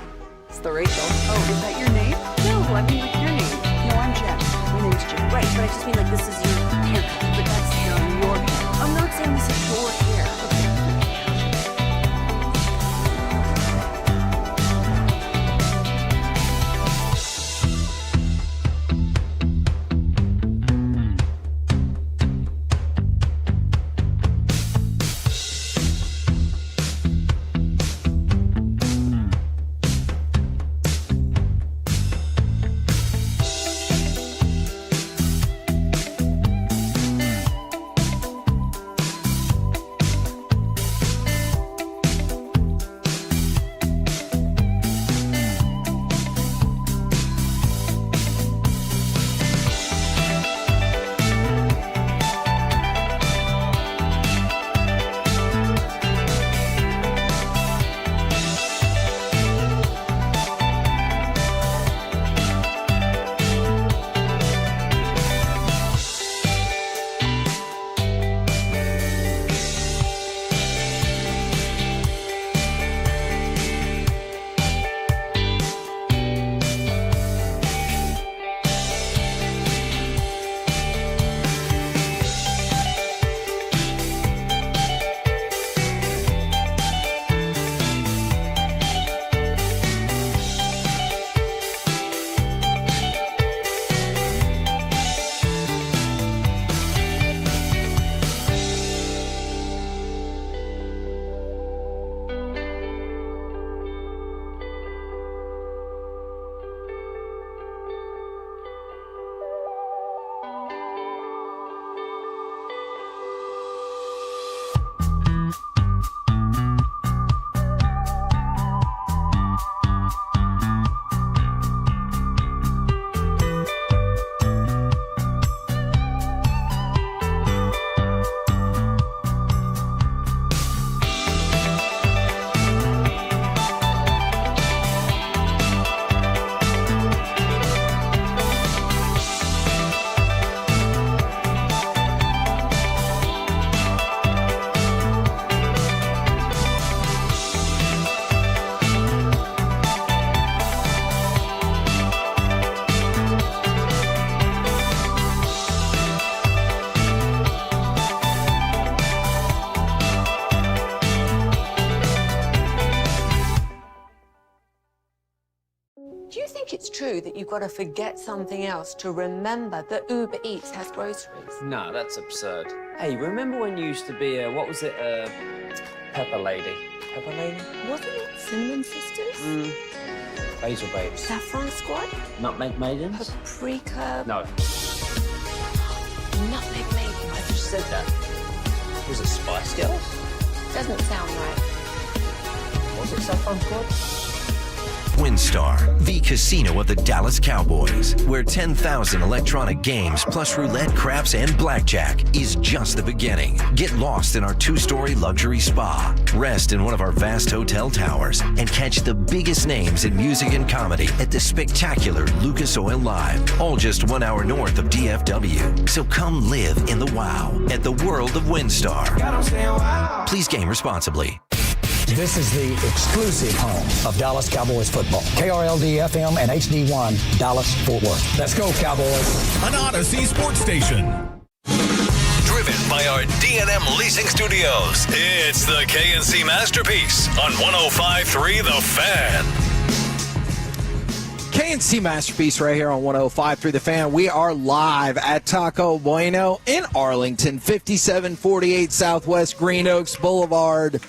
It's the Rachel. Oh, is that your name? No, I mean like your name. No, I'm Jen. My name's Jen. Right, but I just mean like this is your haircut. But that's your hair. I'm not saying this is your hair. Okay. Do you think it's true that you've got to forget something else to remember that Uber Eats has groceries? No, that's absurd. Hey, remember when you used to be a, what was it, Pepper Lady? Pepper Lady? Wasn't it Cinnamon Sisters? Basil Babes. Saffron Squad? Nutmeg Maidens? Paprika? No. Nutmeg Maidens. I just said that. Was it Spice Girls? Doesn't sound right. Was it Saffron Squad? WinStar, the casino of the Dallas Cowboys, where 10,000 electronic games plus roulette, craps, and blackjack is just the beginning. Get lost in our 2-story luxury spa, rest in one of our vast hotel towers, and catch the biggest names in music and comedy at the spectacular Lucas Oil Live, all just 1 hour north of DFW. So come live in the wow at the world of WinStar. Please game responsibly. This is the exclusive home of Dallas Cowboys football. KRLD-FM and HD1, Dallas, Fort Worth. Let's go, Cowboys. An Odyssey sports station. Driven by our D&M Leasing Studios, it's the KNC Masterpiece on 105.3 The Fan. KNC Masterpiece right here on 105.3 The Fan. We are live at Taco Bueno in Arlington, 5748 Southwest Green Oaks Boulevard.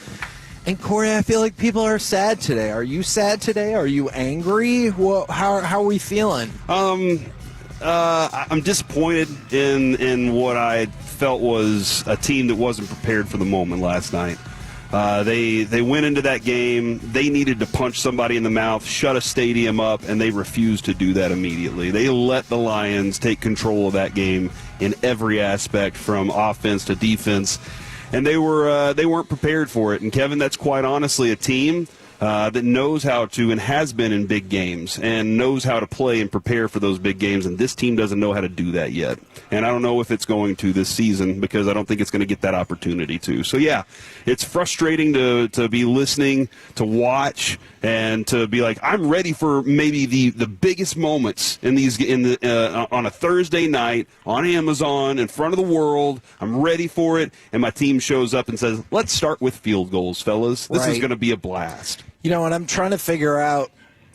And Corey, I feel like people are sad today. Are you sad today? Are you angry? How are we feeling? I'm disappointed in what I felt was a team that wasn't prepared for the moment last night. They went into that game. They needed to punch somebody in the mouth, shut a stadium up, and they refused to do that immediately. They let the Lions take control of that game in every aspect, from offense to defense. And they weren't prepared for it. And Kevin, that's quite honestly a team that knows how to and has been in big games and knows how to play and prepare for those big games, and this team doesn't know how to do that yet. And I don't know if it's going to this season because I don't think it's going to get that opportunity to. So, yeah, it's frustrating to be listening, to watch, and to be like, I'm ready for maybe the biggest moments on a Thursday night on Amazon in front of the world. I'm ready for it, and my team shows up and says, let's start with field goals, fellas. This is going to be a blast. You know, and I'm trying to figure out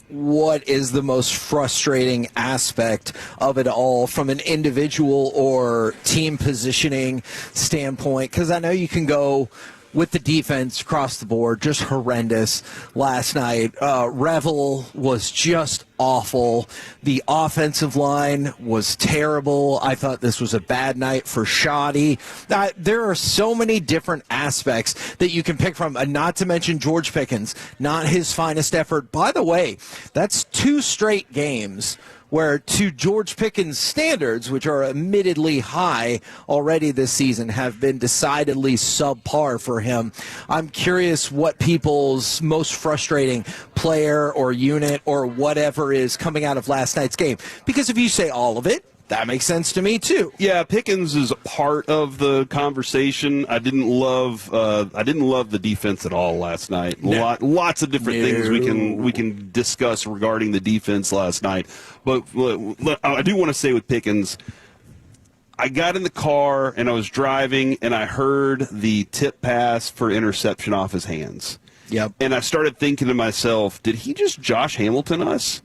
what is the most frustrating aspect of it all from an individual or team positioning standpoint, because I know you can go with the defense across the board, just horrendous last night. Revel was just awful. The offensive line was terrible. I thought this was a bad night for Shoddy. There are so many different aspects that you can pick from, not to mention George Pickens, not his finest effort. By the way, that's 2 straight games where, to George Pickens' standards, which are admittedly high already this season, have been decidedly subpar for him. I'm curious what people's most frustrating player or unit or whatever is coming out of last night's game. Because if you say all of it, that makes sense to me too. Yeah, Pickens is a part of the conversation. I didn't love the defense at all last night. No. Lots of different things we can discuss regarding the defense last night. But I do want to say with Pickens, I got in the car and I was driving and I heard the tip pass for interception off his hands. Yep. And I started thinking to myself, did he just Josh Hamilton us?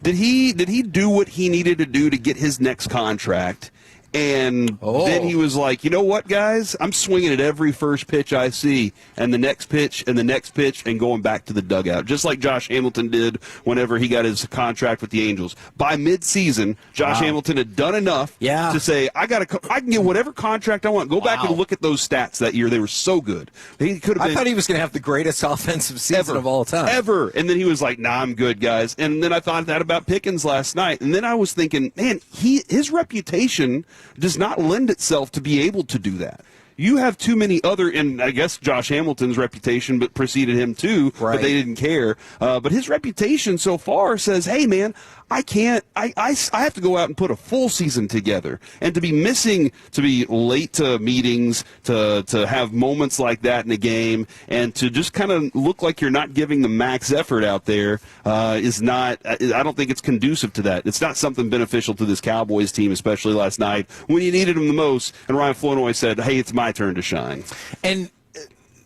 Did he do what he needed to do to get his next contract? And then he was like, you know what, guys? I'm swinging at every first pitch I see, and the next pitch, and the next pitch, and going back to the dugout, just like Josh Hamilton did whenever he got his contract with the Angels. By midseason, Josh Hamilton had done enough to say, I can get whatever contract I want. Go back and look at those stats that year. They were so good. He could have been. I thought he was going to have the greatest offensive season of all time. Ever. And then he was like, nah, I'm good, guys. And then I thought that about Pickens last night. And then I was thinking, man, his reputation does not lend itself to be able to do that. You have too many other, and I guess Josh Hamilton's reputation but preceded him too, but they didn't care. But his reputation so far says, hey, man, I have to go out and put a full season together. And to be missing, to be late to meetings, to have moments like that in a game, and to just kind of look like you're not giving the max effort out there is not, I don't think it's conducive to that. It's not something beneficial to this Cowboys team, especially last night when you needed them the most. And Ryan Flournoy said, hey, it's my turn to shine. And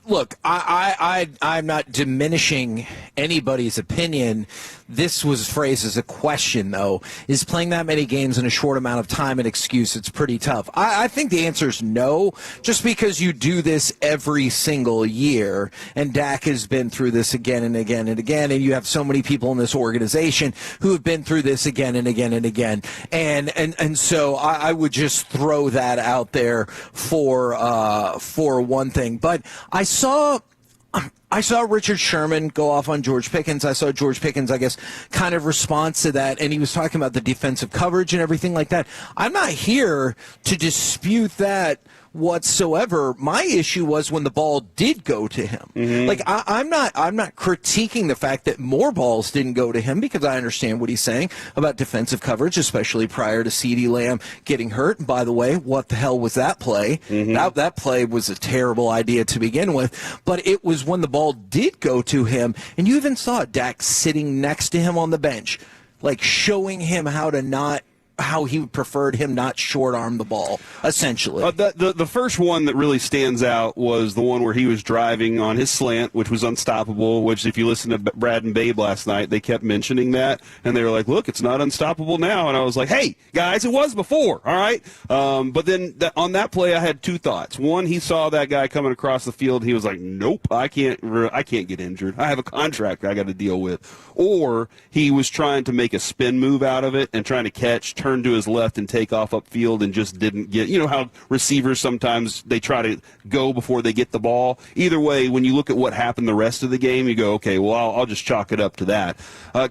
look, I'm not diminishing anybody's opinion. This was phrased as a question, though. Is playing that many games in a short amount of time an excuse? It's pretty tough. I think the answer is no, just because you do this every single year, and Dak has been through this again and again and again, and you have so many people in this organization who have been through this again and again and again. And so I would just throw that out there for one thing. But I saw Richard Sherman go off on George Pickens. I saw George Pickens, I guess, kind of response to that, and he was talking about the defensive coverage and everything like that. I'm not here to dispute that whatsoever. My issue was when the ball did go to him. Mm-hmm. Like I'm not critiquing the fact that more balls didn't go to him, because I understand what he's saying about defensive coverage, especially prior to CeeDee Lamb getting hurt. And by the way, what the hell was that play? Mm-hmm. That play was a terrible idea to begin with. But it was when the ball did go to him, and you even saw Dak sitting next to him on the bench, like showing him how he preferred him not short arm the ball, essentially. The first one that really stands out was the one where he was driving on his slant, which was unstoppable, which if you listen to Brad and Babe last night, they kept mentioning that, and they were like, look, it's not unstoppable now. And I was like, hey, guys, it was before, all right? But then on that play, I had two thoughts. One, he saw that guy coming across the field. He was like, nope, I can't get injured. I have a contract I got to deal with. Or he was trying to make a spin move out of it and trying to catch, turn to his left and take off upfield and just didn't get, how receivers sometimes they try to go before they get the ball. Either way, when you look at what happened the rest of the game, you go, okay, well, I'll just chalk it up to that.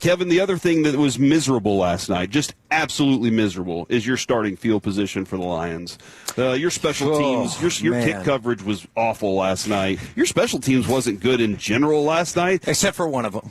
Kevin, the other thing that was miserable last night, just absolutely miserable, is your starting field position for the Lions. Your special teams, your kick coverage was awful last night. Your special teams wasn't good in general last night. Except for one of them.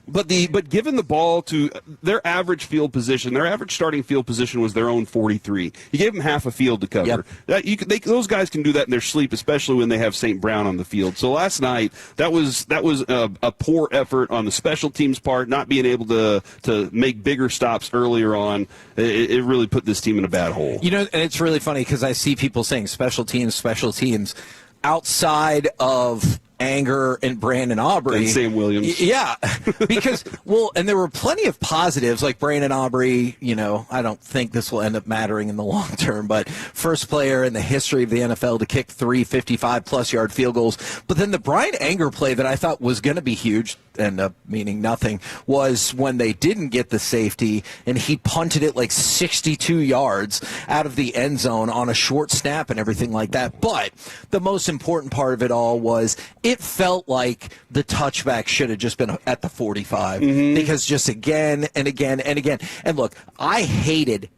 But given the ball to their average field position, their average starting field position was their own 43. You gave them half a field to cover. Yep. Those guys can do that in their sleep, especially when they have St. Brown on the field. So last night, that was a poor effort on the special teams part, not being able to make bigger stops earlier on. It really put this team in a bad hole. And it's really funny because I see people saying special teams. Outside of Anger and Brandon Aubrey. And Sam Williams. Yeah, because, and there were plenty of positives, like Brandon Aubrey, I don't think this will end up mattering in the long term, but first player in the history of the NFL to kick 3 55-plus yard field goals. But then the Brian Anger play that I thought was going to be huge, end up meaning nothing, was when they didn't get the safety, and he punted it like 62 yards out of the end zone on a short snap and everything like that. But the most important part of it all was it felt like the touchback should have just been at the 45 because just again and again and again. And look, I hated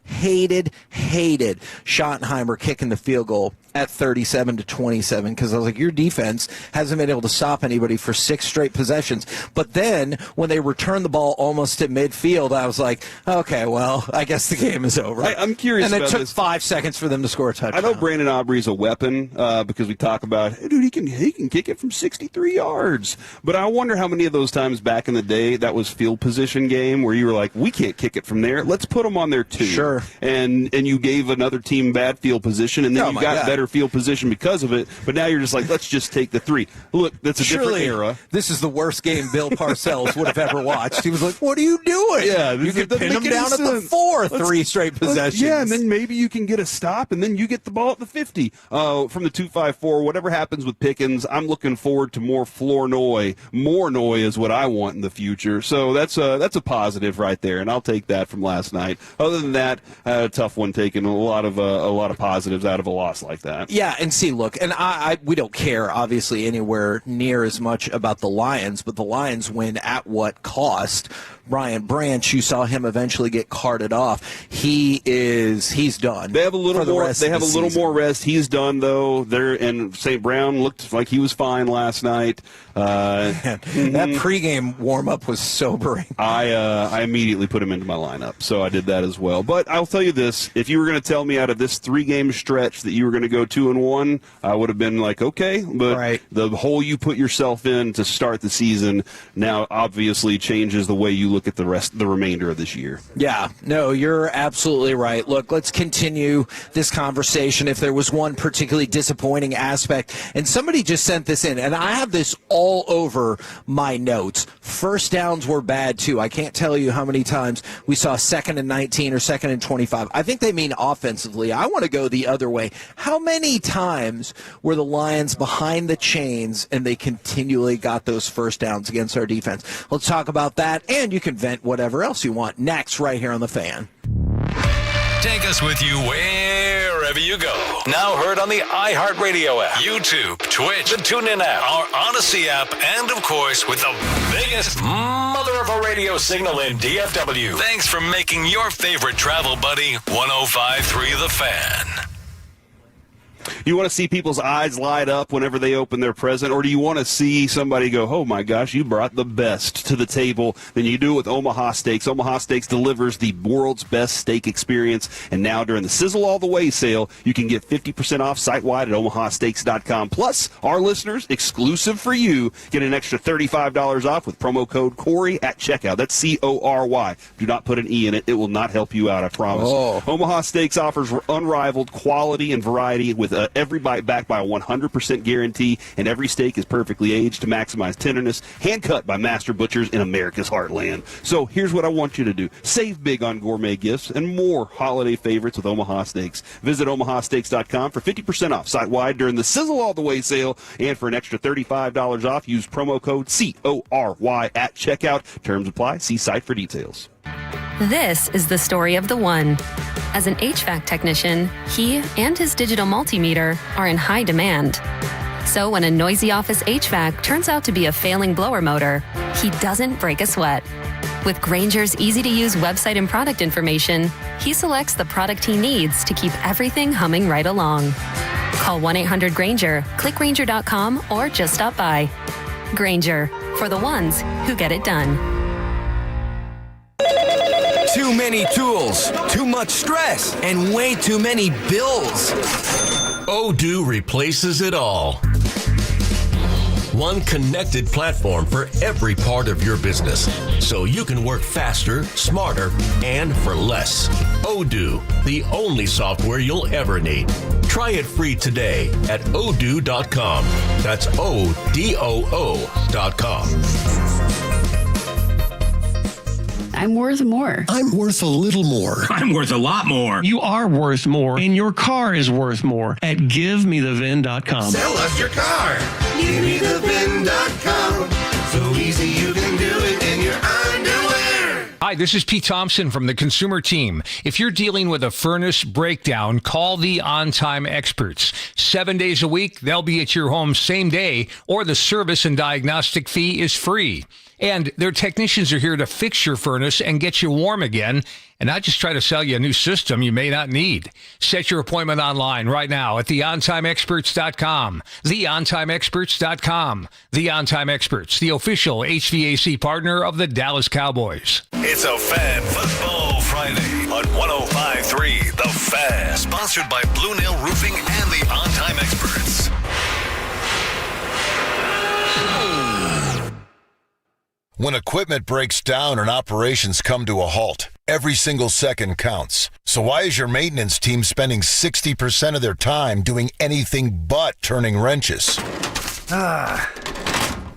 Schottenheimer kicking the field goal at 37-27 because I was like, your defense hasn't been able to stop anybody for 6 straight possessions. But then when they returned the ball almost to midfield, I was like, okay, well, I guess the game is over. I'm curious and about it took this. 5 seconds for them to score a touchdown. I know Brandon Aubrey's a weapon because we talk about, hey, dude, he can kick it from 63 yards. But I wonder how many of those times back in the day that was field position game where you were like, we can't kick it from there. Let's put them on there too. Sure. And you gave another team bad field position, and then you got better field position because of it. But now you're just like, let's just take the 3. Look, that's a different era. This is the worst game Bill Parcells would have ever watched. He was like, what are you doing? Yeah, you could pin him down at the 4, 3 straight possessions. Yeah, and then maybe you can get a stop, and then you get the ball at the 50. From the 2-5-4, whatever happens with Pickens, I'm looking forward to more floor noise. More noise is what I want in the future. So that's a positive right there, and I'll take that from last night. Other than that, a tough one, taking a lot of positives out of a loss like that. Yeah, and see, look, and we don't care, obviously, anywhere near as much about the Lions, but the Lions win at what cost? Brian Branch, you saw him eventually get carted off. He's done. They have a little more. They have a little more rest. He's done though. And St. Brown looked like he was fine last night. That pregame warm up was sobering. I immediately put him into my lineup, so I did that as well. But I'll tell you this: if you were going to tell me out of this 3-game stretch that you were going to go 2-1, I would have been like, okay. But the hole you put yourself in to start the season now obviously changes the way you look at the remainder of this year. Yeah, no, you're absolutely right. Look, let's continue this conversation. If there was one particularly disappointing aspect, and somebody just sent this in, and I have this all over my notes. First downs were bad too. I can't tell you how many times we saw 2nd and 19 or 2nd and 25. I think they mean offensively. I want to go the other way. How many times were the Lions behind the chains and they continually got those first downs against our defense? Let's talk about that, and you can vent whatever else you want next right here on The Fan. Take us with you wherever you go. Now heard on the iHeartRadio app, YouTube, Twitch, the TuneIn app, our Odyssey app, and of course with the biggest mother of a radio signal in DFW. Thanks for making your favorite travel buddy 105.3 The Fan. You want to see people's eyes light up whenever they open their present, or do you want to see somebody go, oh my gosh, you brought the best to the table? Then you do it with Omaha Steaks. Omaha Steaks delivers the world's best steak experience, and now during the Sizzle All the Way sale, you can get 50% off site-wide at omahasteaks.com. Plus, our listeners, exclusive for you, get an extra $35 off with promo code Corey at checkout. That's C-O-R-Y. Do not put an E in it. It will not help you out, I promise. Omaha Steaks offers unrivaled quality and variety with every bite backed by a 100% guarantee, and every steak is perfectly aged to maximize tenderness, hand-cut by master butchers in America's heartland. So here's what I want you to do. Save big on gourmet gifts and more holiday favorites with Omaha Steaks. Visit omahasteaks.com for 50% off site-wide during the Sizzle All the Way sale, and for an extra $35 off, use promo code CORY at checkout. Terms apply. See site for details. This is the story of the one. As an HVAC technician, he and his digital multimeter are in high demand. So when a noisy office HVAC turns out to be a failing blower motor, he doesn't break a sweat. With Grainger's easy-to-use website and product information, he selects the product he needs to keep everything humming right along. Call 1-800-GRAINGER, click Grainger.com, or just stop by. Grainger, for the ones who get it done. Too many tools, too much stress, and way too many bills. Odoo replaces it all. One connected platform for every part of your business, so you can work faster, smarter, and for less. Odoo, the only software you'll ever need. Try it free today at odoo.com. That's ODOO.com. I'm worth more. I'm worth a little more. I'm worth a lot more. You are worth more, and your car is worth more at GiveMeTheVin.com. Sell us your car. GiveMeTheVin.com. So easy you can do it in your underwear. Hi, this is Pete Thompson from the Consumer Team. If you're dealing with a furnace breakdown, call the On-Time Experts. 7 days a week, they'll be at your home same day, or the service and diagnostic fee is free. And their technicians are here to fix your furnace and get you warm again, and not just try to sell you a new system you may not need. Set your appointment online right now at theontimeexperts.com. Theontimeexperts.com. The On-Time Experts, the official HVAC partner of the Dallas Cowboys. It's a Fan Football Friday on 105.3 The Fan. Sponsored by Blue Nail Roofing and the On-Time Experts. When equipment breaks down and operations come to a halt, every single second counts. So why is your maintenance team spending 60% of their time doing anything but turning wrenches?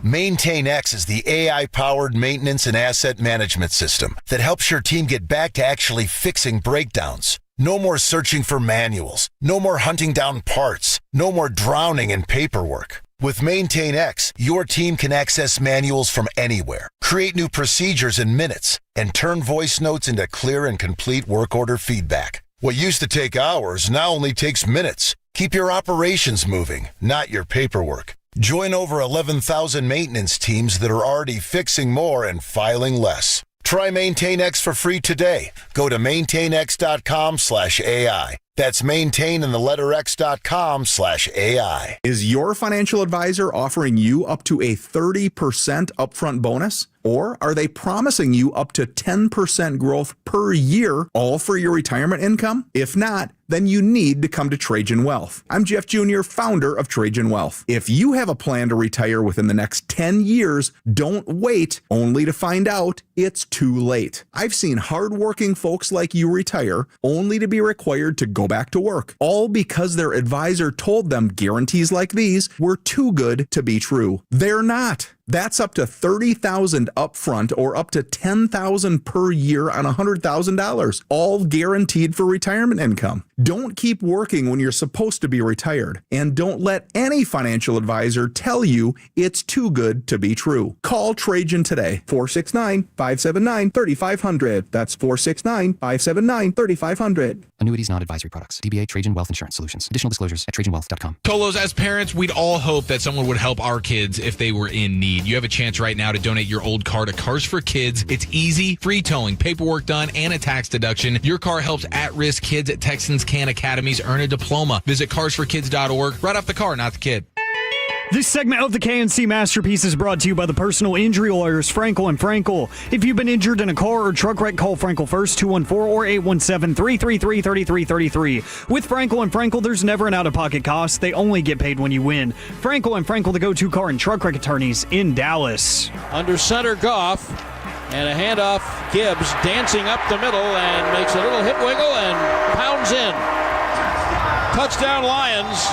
MaintainX is the AI-powered maintenance and asset management system that helps your team get back to actually fixing breakdowns. No more searching for manuals. No more hunting down parts. No more drowning in paperwork. With MaintainX, your team can access manuals from anywhere, create new procedures in minutes, and turn voice notes into clear and complete work order feedback. What used to take hours now only takes minutes. Keep your operations moving, not your paperwork. Join over 11,000 maintenance teams that are already fixing more and filing less. Try MaintainX for free today. Go to maintainx.com/AI. That's maintain and the letter x.com/AI. Is your financial advisor offering you up to a 30% upfront bonus? Or are they promising you up to 10% growth per year, all for your retirement income? If not, then you need to come to Trajan Wealth. I'm Jeff Jr., founder of Trajan Wealth. If you have a plan to retire within the next 10 years, don't wait only to find out it's too late. I've seen hardworking folks like you retire only to be required to go back to work, all because their advisor told them guarantees like these were too good to be true. They're not. That's up to $30,000 upfront or up to $10,000 per year on $100,000, all guaranteed for retirement income. Don't keep working when you're supposed to be retired, and don't let any financial advisor tell you it's too good to be true. Call Trajan today, 469-579-3500. That's 469-579-3500. Annuities, not advisory products. DBA Trajan Wealth Insurance Solutions. Additional disclosures at TrajanWealth.com. Tolos, as parents, we'd all hope that someone would help our kids if they were in need. You have a chance right now to donate your old car to Cars for Kids. It's easy, free towing, paperwork done, and a tax deduction. Your car helps at-risk kids at Texans Can Academies earn a diploma. Visit carsforkids.org. Right off the car, not the kid. This segment of the KNC Masterpiece is brought to you by the personal injury lawyers, Frankel & Frankel. If you've been injured in a car or truck wreck, call Frankel first, 214 or 817-333-3333. With Frankel & Frankel, there's never an out-of-pocket cost. They only get paid when you win. Frankel & Frankel, the go-to car and truck wreck attorneys in Dallas. Under center, Goff, and a handoff, Gibbs dancing up the middle and makes a little hip wiggle and pounds in. Touchdown, Lions.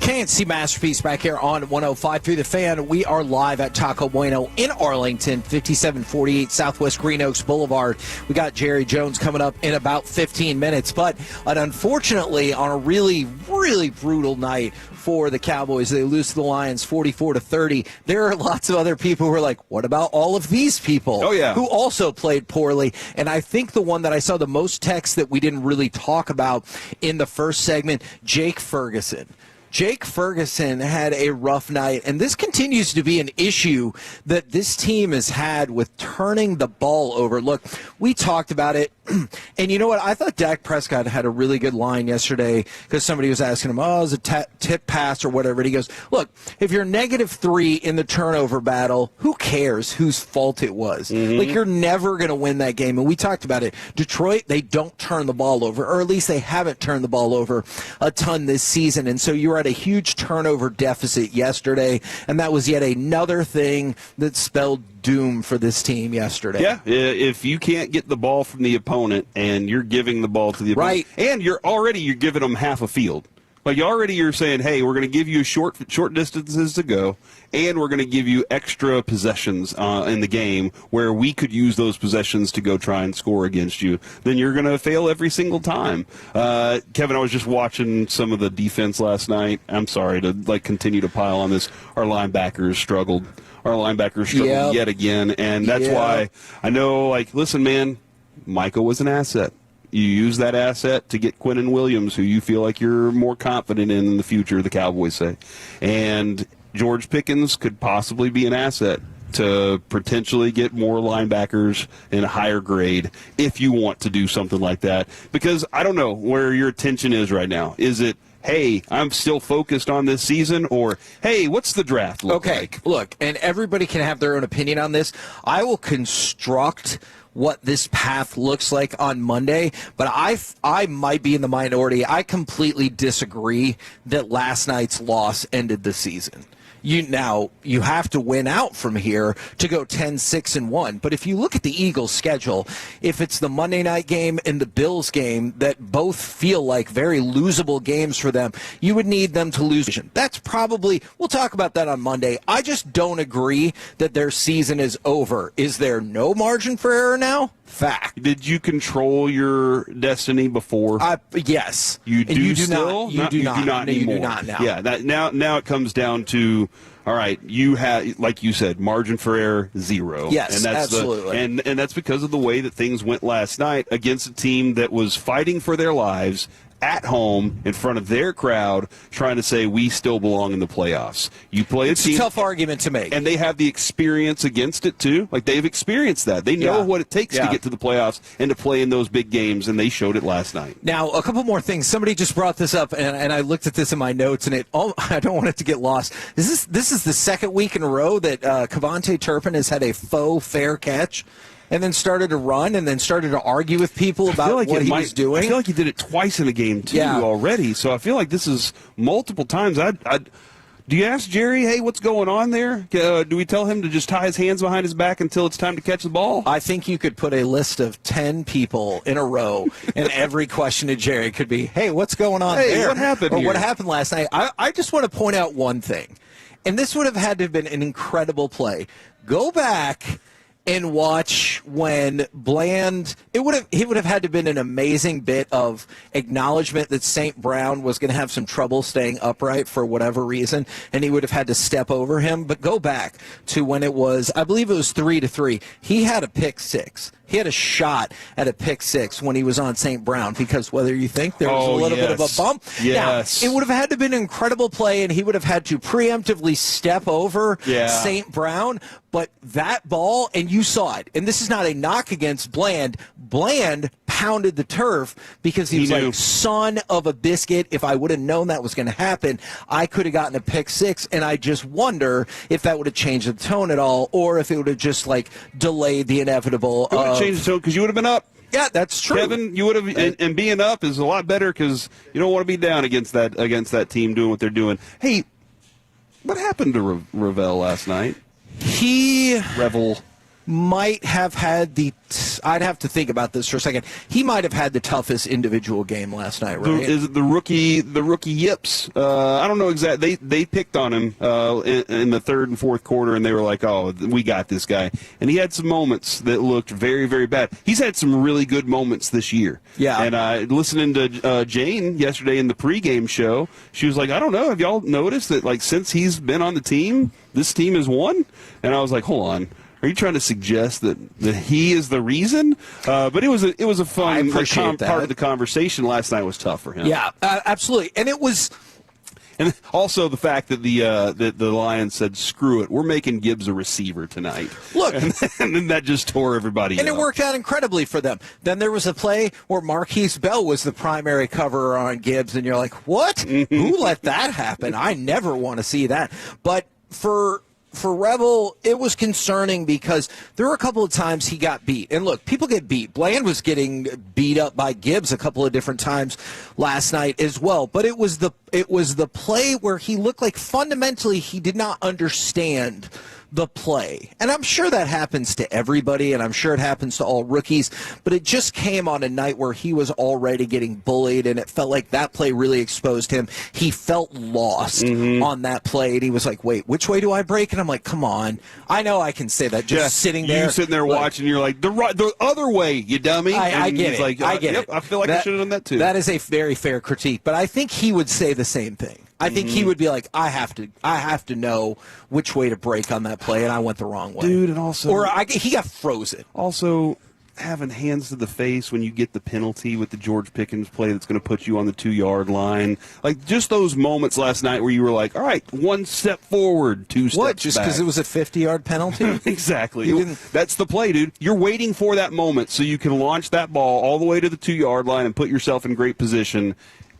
KNC Masterpiece back here on 105.3 The Fan. We are live at Taco Bueno in Arlington, 5748 Southwest Green Oaks Boulevard. We got Jerry Jones coming up in about 15 minutes. But unfortunately, on a really, really brutal night for the Cowboys, they lose to the Lions 44-30. There are lots of other people who are like, what about all of these people who also played poorly? And I think the one that I saw the most text that we didn't really talk about in the first segment, Jake Ferguson. Jake Ferguson had a rough night, and this continues to be an issue that this team has had with turning the ball over. Look, we talked about it, and you know what? I thought Dak Prescott had a really good line yesterday because somebody was asking him, is it a tip pass or whatever? And he goes, look, if you're -3 in the turnover battle, who cares whose fault it was? Like, you're never going to win that game, and we talked about it. Detroit, they don't turn the ball over, or at least they haven't turned the ball over a ton this season, and so you're at a huge turnover deficit yesterday, and that was yet another thing that spelled doom for this team yesterday. Yeah, if you can't get the ball from the opponent and you're giving the ball to the opponent, and you're giving them half a field. Like, you're saying, hey, we're going to give you short distances to go, and we're going to give you extra possessions in the game where we could use those possessions to go try and score against you. Then you're going to fail every single time. Kevin, I was just watching some of the defense last night. I'm sorry to continue to pile on this. Our linebackers struggled. Yet again, and that's why I know. Listen, man, Micah was an asset. You use that asset to get Quinnen Williams, who you feel like you're more confident in the future, the Cowboys say. And George Pickens could possibly be an asset to potentially get more linebackers in a higher grade if you want to do something like that. Because I don't know where your attention is right now. Is it, hey, I'm still focused on this season, or, hey, what's the draft look like? Look, and everybody can have their own opinion on this. I will construct what this path looks like on Monday, but I might be in the minority. I completely disagree that last night's loss ended the season. You have to win out from here to go 10-6-1. But if you look at the Eagles' schedule, if it's the Monday night game and the Bills game that both feel like very losable games for them, you would need them to lose. That's probably, we'll talk about that on Monday. I just don't agree that their season is over. Is there no margin for error now? Fact. Did you control your destiny before? Yes. You do not. You do not anymore. You do not now. Yeah. Now it comes down to, all right, you had, like you said, margin for error 0. Yes, and that's absolutely. And that's because of the way that things went last night against a team that was fighting for their lives at home in front of their crowd, trying to say we still belong in the playoffs. You play it's a tough argument to make, and they have the experience against it too. Like, they've experienced that. They know what it takes to get to the playoffs and to play in those big games, and they showed it last night. Now, a couple more things. Somebody just brought this up, and I looked at this in my notes, and I don't want it to get lost. This is the second week in a row that Kevontae Turpin has had a faux fair catch, and then started to run, and then started to argue with people about what he was doing. I feel like he did it twice in a game, too, already. So I feel like this is multiple times. Do you ask Jerry, hey, what's going on there? Do we tell him to just tie his hands behind his back until it's time to catch the ball? I think you could put a list of 10 people in a row, and every question to Jerry could be, hey, what's going on there? What happened or here? What happened last night? I just want to point out one thing, and this would have had to have been an incredible play. Go back and watch when Bland, he would have had to have been an amazing bit of acknowledgement that St. Brown was going to have some trouble staying upright for whatever reason, and he would have had to step over him. But go back to when it was, I believe it was 3-3. He had a pick six. He had a shot at a pick six when he was on St. Brown, because whether you think there was a little bit of a bump, now, it would have had to have been an incredible play, and he would have had to preemptively step over St. Brown. But that ball, and you saw it, and this is not a knock against Bland. Bland pounded the turf because he was like, son of a biscuit, if I would have known that was going to happen, I could have gotten a pick six. And I just wonder if that would have changed the tone at all, or if it would have just delayed the inevitable. It would have changed the tone because you would have been up. Yeah, that's true. Kevin, you would have, and being up is a lot better because you don't want to be down against that team doing what they're doing. Hey, what happened to Ravel last night? He Revel might have had the Gibbs, I'd have to think about this for a second. He might have had the toughest individual game last night, right? Is it the rookie Yips? I don't know exactly. They picked on him in the third and fourth quarter, and they were like, "Oh, we got this guy." And he had some moments that looked very, very bad. He's had some really good moments this year. Yeah. And listening to Jane yesterday in the pregame show, she was like, "I don't know. Have y'all noticed that like since he's been on the team, this team has won?" And I was like, "Hold on. Are you trying to suggest that he is the reason?" But it was a fun part of the conversation. Last night was tough for him. Yeah, absolutely. And it was. And also the fact that the Lions said, "Screw it, we're making Gibbs a receiver tonight." Look, and then that just tore everybody and up. it worked out incredibly for them. Then there was a play where Marquise Bell was the primary coverer on Gibbs, and you're like, "What? Who let that happen? I never want to see that." But for Rebel, it was concerning because there were a couple of times he got beat. And look, people get beat. Bland was getting beat up by Gibbs a couple of different times last night as well. But it was the play where he looked like fundamentally he did not understand the play. And I'm sure that happens to everybody, and I'm sure it happens to all rookies, but it just came on a night where he was already getting bullied, and it felt like that play really exposed him. He felt lost on that play, and he was like, "Wait, which way do I break?" And I'm like, "Come on. I know I can say that just sitting there." You sitting there watching, you're like, the other way, you dummy." I get he's it. Like, I get yep, it. I feel like I should have done that too. That is a very fair critique, but I think he would say the same thing. I think he would be like, I have to know which way to break on that play, and I went the wrong way. Dude, and also... he got frozen. Also, having hands to the face when you get the penalty with the George Pickens play that's going to put you on the 2-yard line. Like, just those moments last night where you were like, all right, one step forward, two steps What, just back. because it was a 50-yard penalty? Exactly. That's the play, dude. You're waiting for that moment so you can launch that ball all the way to the 2-yard line and put yourself in great position.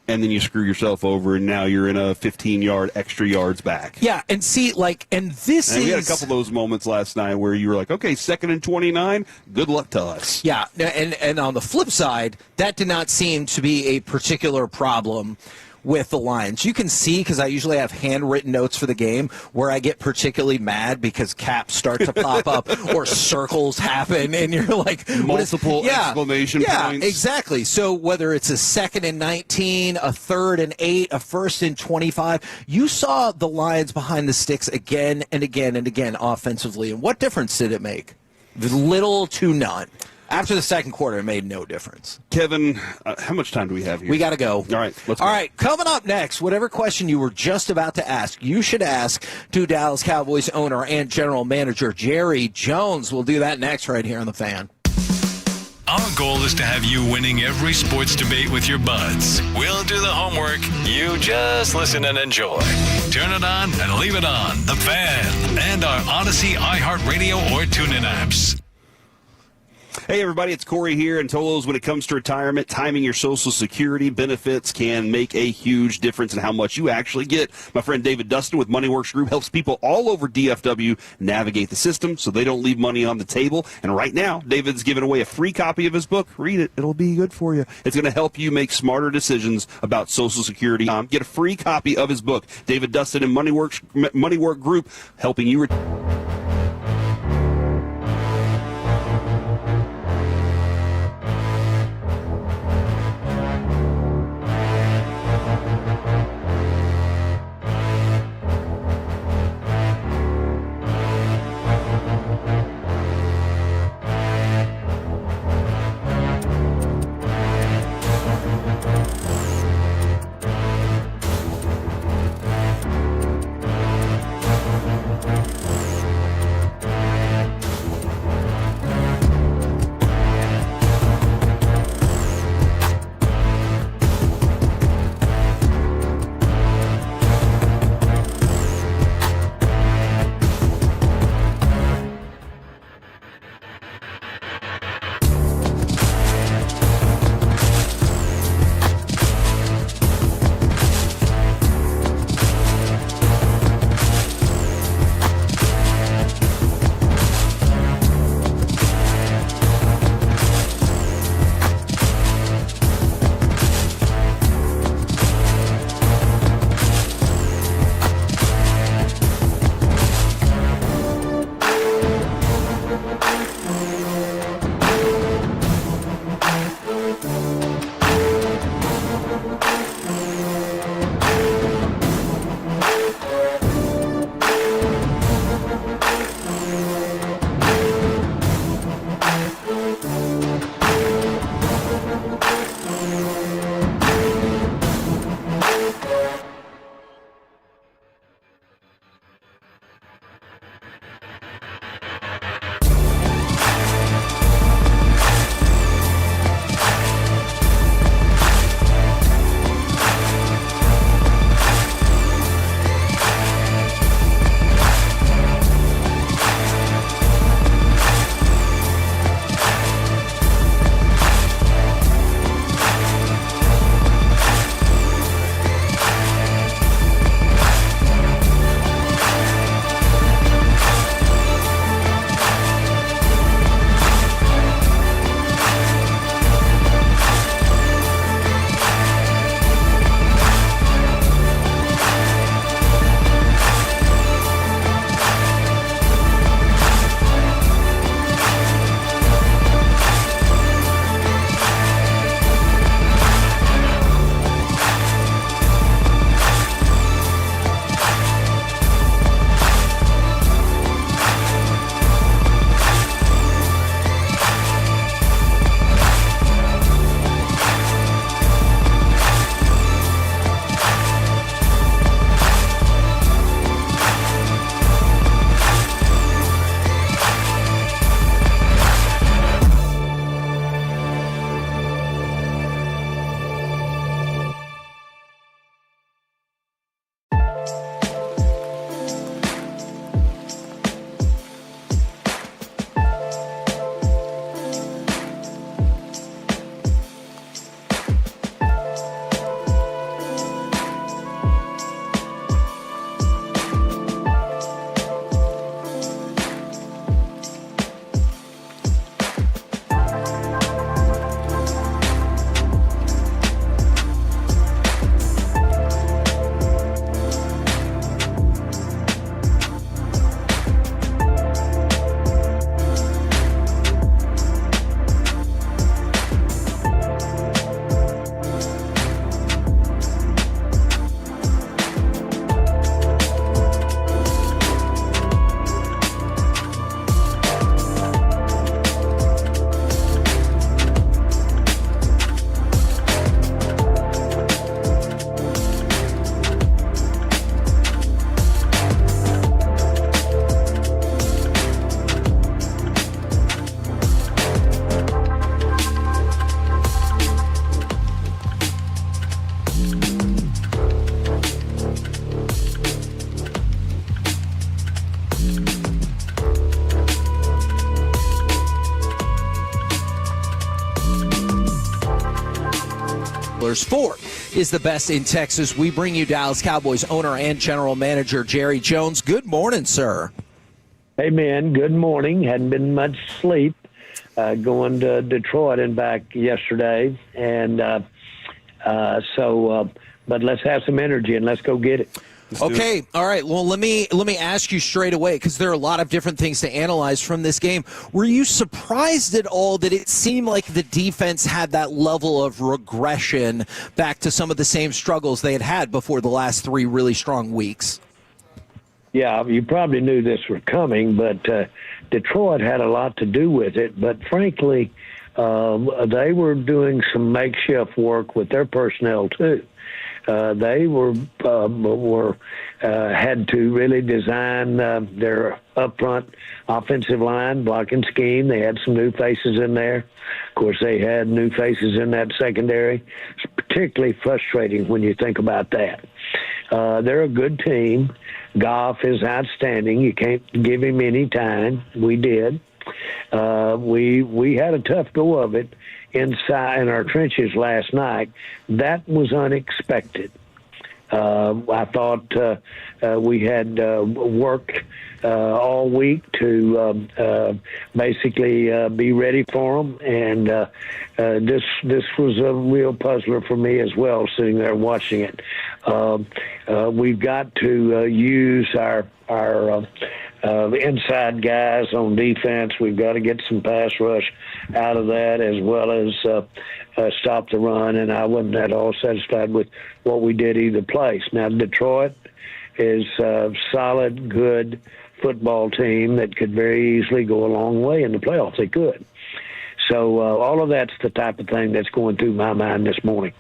And then you screw yourself over, and now you're in a 15-yard extra yards back. Yeah, and see, like, and this and is... we had a couple of those moments last night where you were like, okay, 2nd and 29, good luck to us. Yeah, and on the flip side, that did not seem to be a particular problem with the Lions. You can see, because I usually have handwritten notes for the game, where I get particularly mad because caps start to pop up or circles happen, and you're like... Multiple exclamation points. Yeah, exactly. So whether it's a 2nd and 19, a 3rd and 8, a 1st and 25, you saw the Lions behind the sticks again and again and again offensively. And what difference did it make? Little to none. After the second quarter, it made no difference. Kevin, how much time do we have here? We got to go. All right, let's go. All right, coming up next, whatever question you were just about to ask, you should ask to Dallas Cowboys owner and general manager Jerry Jones. We'll do that next right here on The Fan. Our goal is to have you winning every sports debate with your buds. We'll do the homework. You just listen and enjoy. Turn it on and leave it on. The Fan and our Odyssey, iHeartRadio, or TuneIn apps. Hey, everybody, it's Corey here. And Tolos, when it comes to retirement, timing your Social Security benefits can make a huge difference in how much you actually get. My friend David Dustin with MoneyWorks Group helps people all over DFW navigate the system so they don't leave money on the table. And right now, David's giving away a free copy of his book. Read it. It'll be good for you. It's going to help you make smarter decisions about Social Security. Get a free copy of his book. David Dustin and MoneyWorks Group helping you retailers. Ford is the best in Texas. We bring you Dallas Cowboys owner and general manager Jerry Jones. Good morning, sir. Hey, man. Good morning. Hadn't been much sleep. Going to Detroit and back yesterday. And but let's have some energy and let's go get it. Okay, all right. Well, let me ask you straight away, because there are a lot of different things to analyze from this game. Were you surprised at all that it seemed like the defense had that level of regression back to some of the same struggles they had before the last 3 really strong weeks? Yeah, you probably knew this was coming, but Detroit had a lot to do with it. But frankly, they were doing some makeshift work with their personnel too. They had to really design their upfront offensive line blocking scheme. They had some new faces in there. Of course, they had new faces in that secondary. It's particularly frustrating when you think about that. They're a good team. Goff is outstanding. You can't give him any time. We did. We had a tough go of it inside in our trenches last night. That was unexpected. I thought we had worked all week to basically be ready for them, and this was a real puzzler for me as well, sitting there watching it. We've got to use our inside guys on defense. We've got to get some pass rush out of that, as well as stop the run, and I wasn't at all satisfied with what we did either place. Now, Detroit is a solid, good football team that could very easily go a long way in the playoffs. They could. So all of that's the type of thing that's going through my mind this morning.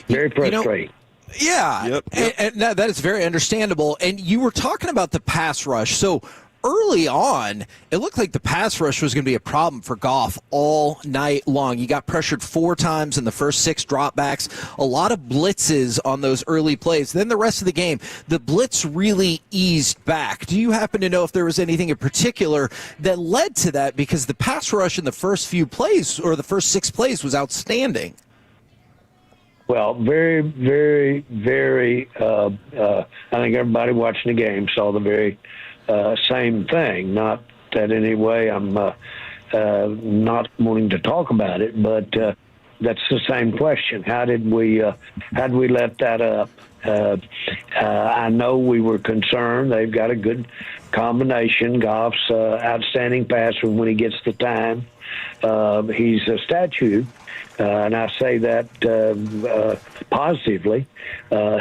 Very frustrating. Yeah, yep. And that is very understandable. And you were talking about the pass rush. So early on, it looked like the pass rush was going to be a problem for Goff all night long. You got pressured 4 times in the first 6 dropbacks, a lot of blitzes on those early plays. Then the rest of the game, the blitz really eased back. Do you happen to know if there was anything in particular that led to that? Because the pass rush in the first few plays, or the first 6 plays, was outstanding. Well, very, very, very, I think everybody watching the game saw the very same thing. Not that in any way I'm not wanting to talk about it, but that's the same question. How did we let that up? I know we were concerned. They've got a good combination. Goff's outstanding passer when he gets the time. He's a statue. And I say that positively.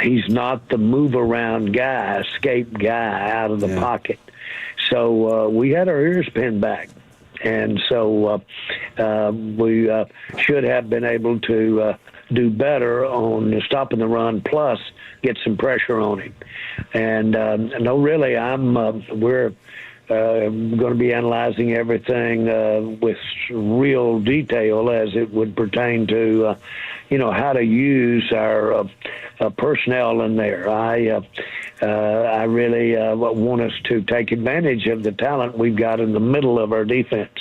He's not the move-around guy, escape guy out of the pocket. So we had our ears pinned back. And so we should have been able to do better on stopping the run, plus get some pressure on him. And no, really, we're going to be analyzing everything with real detail as it would pertain to, how to use our personnel in there. I really want us to take advantage of the talent we've got in the middle of our defense.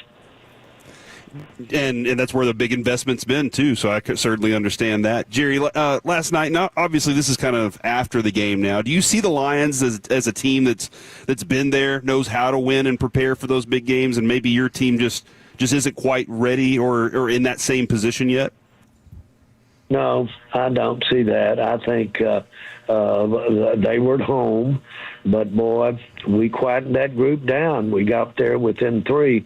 And that's where the big investment's been, too, so I could certainly understand that. Jerry, last night, now obviously this is kind of after the game now. Do you see the Lions as a team that's been there, knows how to win and prepare for those big games, and maybe your team just isn't quite ready or in that same position yet? No, I don't see that. I think they were at home, but, boy, we quietened that group down. We got there within 3.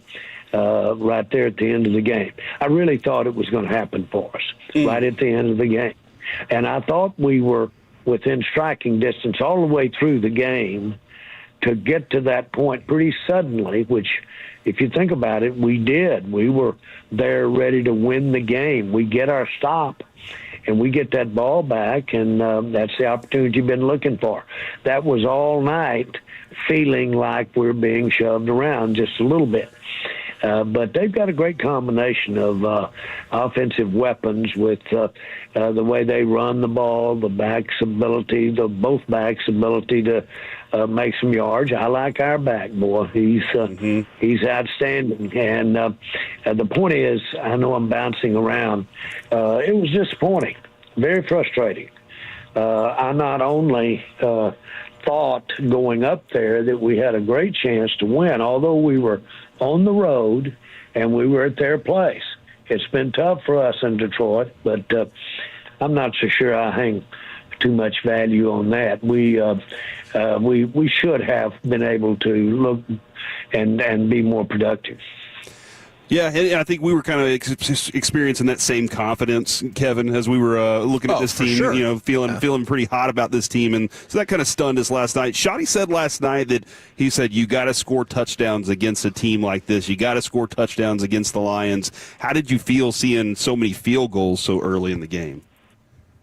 Right there at the end of the game. I really thought it was going to happen for us right at the end of the game. And I thought we were within striking distance all the way through the game to get to that point pretty suddenly, which, if you think about it, we did. We were there ready to win the game. We get our stop, and we get that ball back, and that's the opportunity you've been looking for. That was all night feeling like we're being shoved around just a little bit. But they've got a great combination of offensive weapons with the way they run the ball, the backs' ability, both backs' ability to make some yards. I like our back, boy. He's outstanding. And the point is, I know I'm bouncing around. It was disappointing very frustrating. I not only thought going up there that we had a great chance to win, although we were on the road and we were at their place. It's been tough for us in Detroit, but I'm not so sure I hang too much value on that. We should have been able to look and be more productive. Yeah, and I think we were kind of experiencing that same confidence, Kevin, as we were looking at this team, sure. feeling pretty hot about this team. And so that kind of stunned us last night. Shotty said last night that he said, you got to score touchdowns against a team like this. You got to score touchdowns against the Lions. How did you feel seeing so many field goals so early in the game?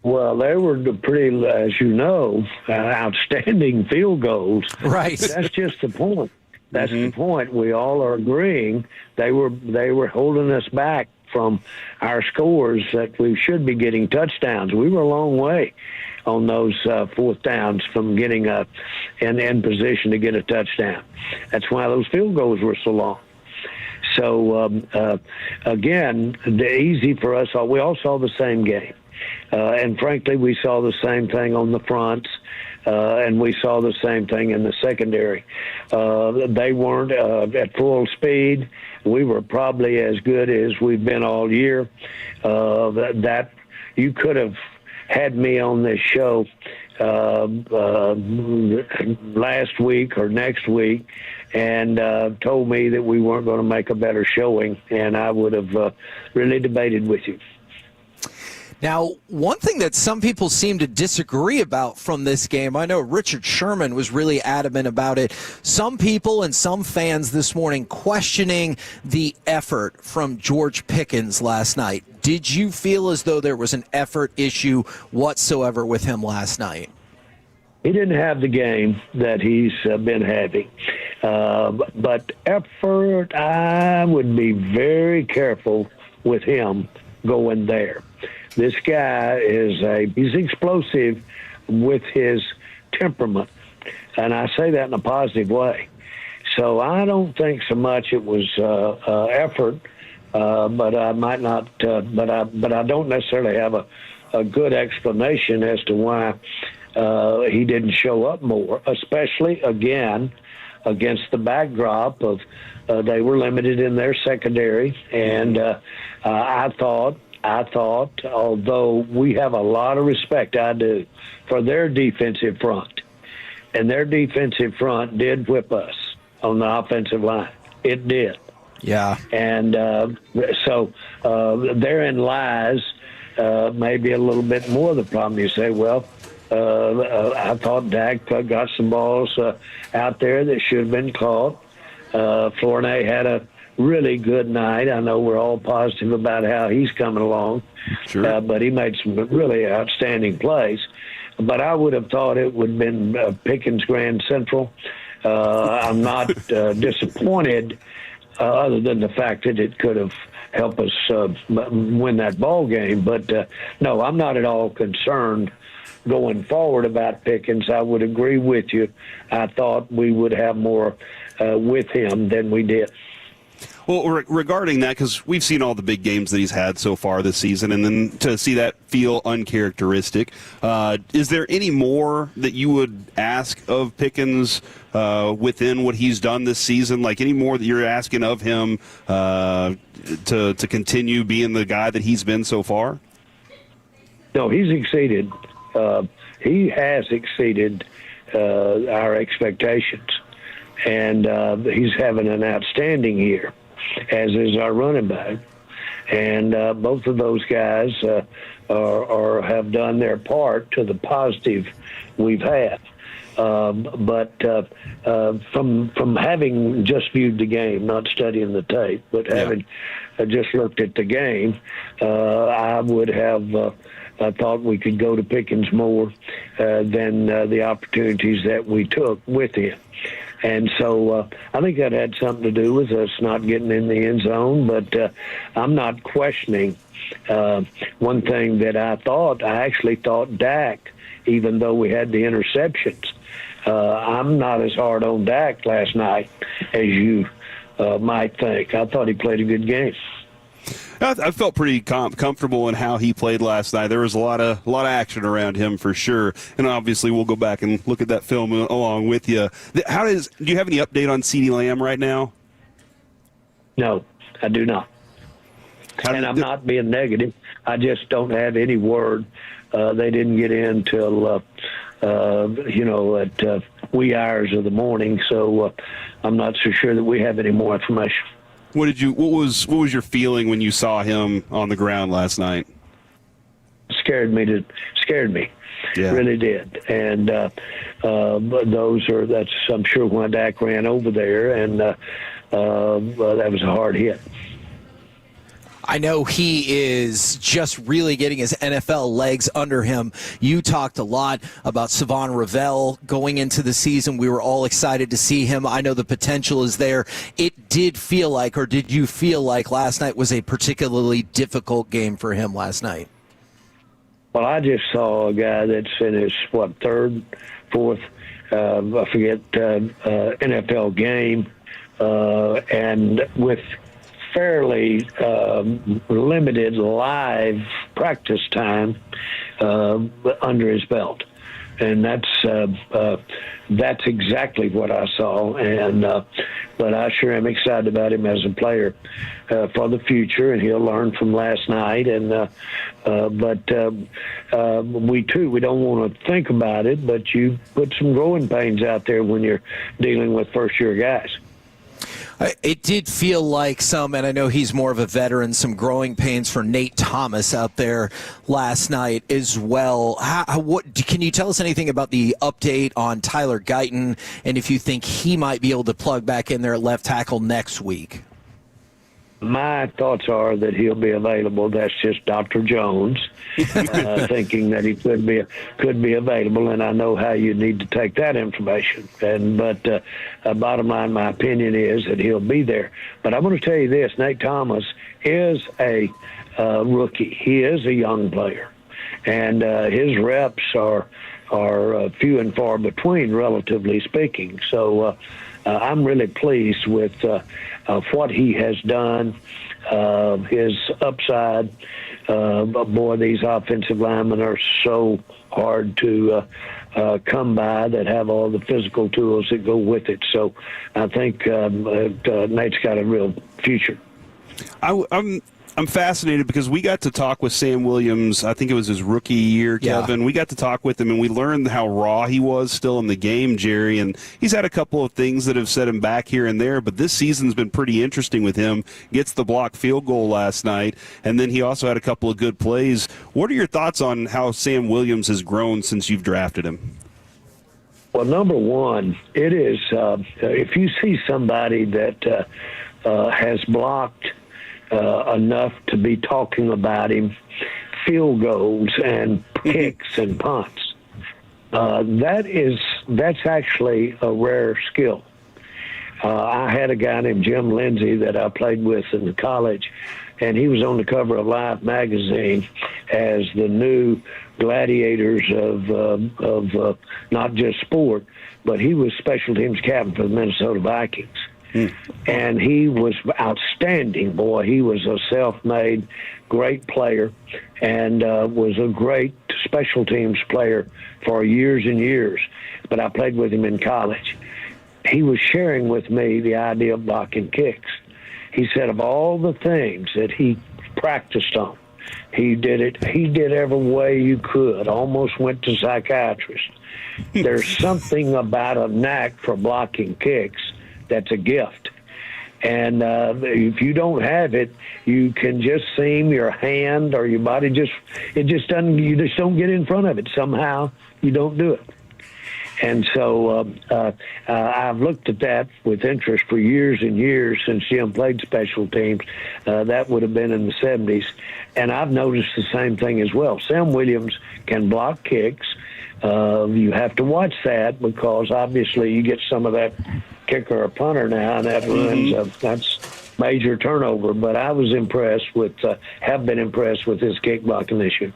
Well, they were pretty, as you know, outstanding field goals. Right. That's just the point. That's the point. We all are agreeing they were holding us back from our scores that we should be getting touchdowns. We were a long way on those fourth downs from getting in position to get a touchdown. That's why those field goals were so long. So, again, easy for us. We all saw the same game. And frankly, we saw the same thing on the fronts. And we saw the same thing in the secondary. They weren't at full speed. We were probably as good as we've been all year. That you could have had me on this show last week or next week and told me that we weren't going to make a better showing, and I would have really debated with you. Now, one thing that some people seem to disagree about from this game, I know Richard Sherman was really adamant about it. Some people and some fans this morning questioning the effort from George Pickens last night. Did you feel as though there was an effort issue whatsoever with him last night? He didn't have the game that he's been having. But effort, I would be very careful with him going there. This guy he's explosive with his temperament, and I say that in a positive way. So I don't think so much it was effort, but I might not. But I don't necessarily have a good explanation as to why he didn't show up more, especially again against the backdrop of they were limited in their secondary, and I thought, although we have a lot of respect, I do, for their defensive front. And their defensive front did whip us on the offensive line. It did. Yeah. And so therein lies maybe a little bit more of the problem. You say, well, I thought Dak got some balls out there that should have been caught. Fournette had a really good night. I know we're all positive about how he's coming along, sure. But he made some really outstanding plays. But I would have thought it would have been Pickens Grand Central. I'm not disappointed, other than the fact that it could have helped us win that ball game. But no, I'm not at all concerned going forward about Pickens. I would agree with you. I thought we would have more with him than we did. Well, regarding that, because we've seen all the big games that he's had so far this season, and then to see that feel uncharacteristic, is there any more that you would ask of Pickens within what he's done this season? Like any more that you're asking of him to continue being the guy that he's been so far? No, he's exceeded. He has exceeded our expectations, and he's having an outstanding year, as is our running back. And both of those guys have done their part to the positive we've had. But from having just viewed the game, not studying the tape, but having just looked at the game, I would have I thought we could go to Pickens more than the opportunities that we took with him. And so I think that had something to do with us not getting in the end zone, but I'm not questioning one thing that I actually thought Dak, even though we had the interceptions, I'm not as hard on Dak last night as you might think. I thought he played a good game. I felt pretty comfortable in how he played last night. There was a lot of action around him for sure, and obviously we'll go back and look at that film along with you. Do you have any update on CeeDee Lamb right now? No, I do not. And I'm not being negative. I just don't have any word. They didn't get in till at wee hours of the morning, so I'm not so sure that we have any more information. What was your feeling when you saw him on the ground last night? Scared me. Yeah. Really did. And that's I'm sure when Dak ran over there, and that was a hard hit. I know he is just really getting his NFL legs under him. You talked a lot about Savon Ravel going into the season. We were all excited to see him. I know the potential is there. It did feel like, or did you feel like last night was a particularly difficult game for him last night? Well, I just saw a guy that's in his, third, fourth, NFL game, and with fairly limited live practice time under his belt, and that's exactly what I saw. And but I sure am excited about him as a player for the future, and he'll learn from last night. And we don't want to think about it, but you put some growing pains out there when you're dealing with first-year guys. It did feel like and I know he's more of a veteran, some growing pains for Nate Thomas out there last night as well. Can you tell us anything about the update on Tyler Guyton, and if you think he might be able to plug back in there at left tackle next week? My thoughts are that he'll be available. That's just Dr. Jones thinking that he could be available, and I know how you need to take that information. But bottom line, my opinion is that he'll be there. But I'm going to tell you this: Nate Thomas is a rookie. He is a young player, and his reps are few and far between, relatively speaking. So I'm really pleased with what he has done, his upside. Boy, these offensive linemen are so hard to come by that have all the physical tools that go with it. So I think Nate's got a real future. I'm fascinated because we got to talk with Sam Williams. I think it was his rookie year, Kevin. Yeah. We got to talk with him, and we learned how raw he was still in the game, Jerry. And he's had a couple of things that have set him back here and there, but this season's been pretty interesting with him. Gets the blocked field goal last night, and then he also had a couple of good plays. What are your thoughts on how Sam Williams has grown since you've drafted him? Well, number one, it is if you see somebody that has blocked enough to be talking about him, field goals and kicks and punts. That's actually a rare skill. I had a guy named Jim Lindsay that I played with in college, and he was on the cover of Life magazine as the new gladiators of not just sport, but he was special teams captain for the Minnesota Vikings. And he was outstanding, boy. He was a self-made great player and was a great special teams player for years and years. But I played with him in college. He was sharing with me the idea of blocking kicks. He said of all the things that he practiced on, he did every way you could, almost went to psychiatrist. There's something about a knack for blocking kicks that's a gift. And if you don't have it, you can just seem your hand or your body you just don't get in front of it. Somehow you don't do it. And so I've looked at that with interest for years and years since Jim played special teams. That would have been in the 70s. And I've noticed the same thing as well. Sam Williams can block kicks. You have to watch that because obviously you get some of that kicker or punter now, and that ruins major turnover, but I was impressed with, have been impressed with his kick blocking this year.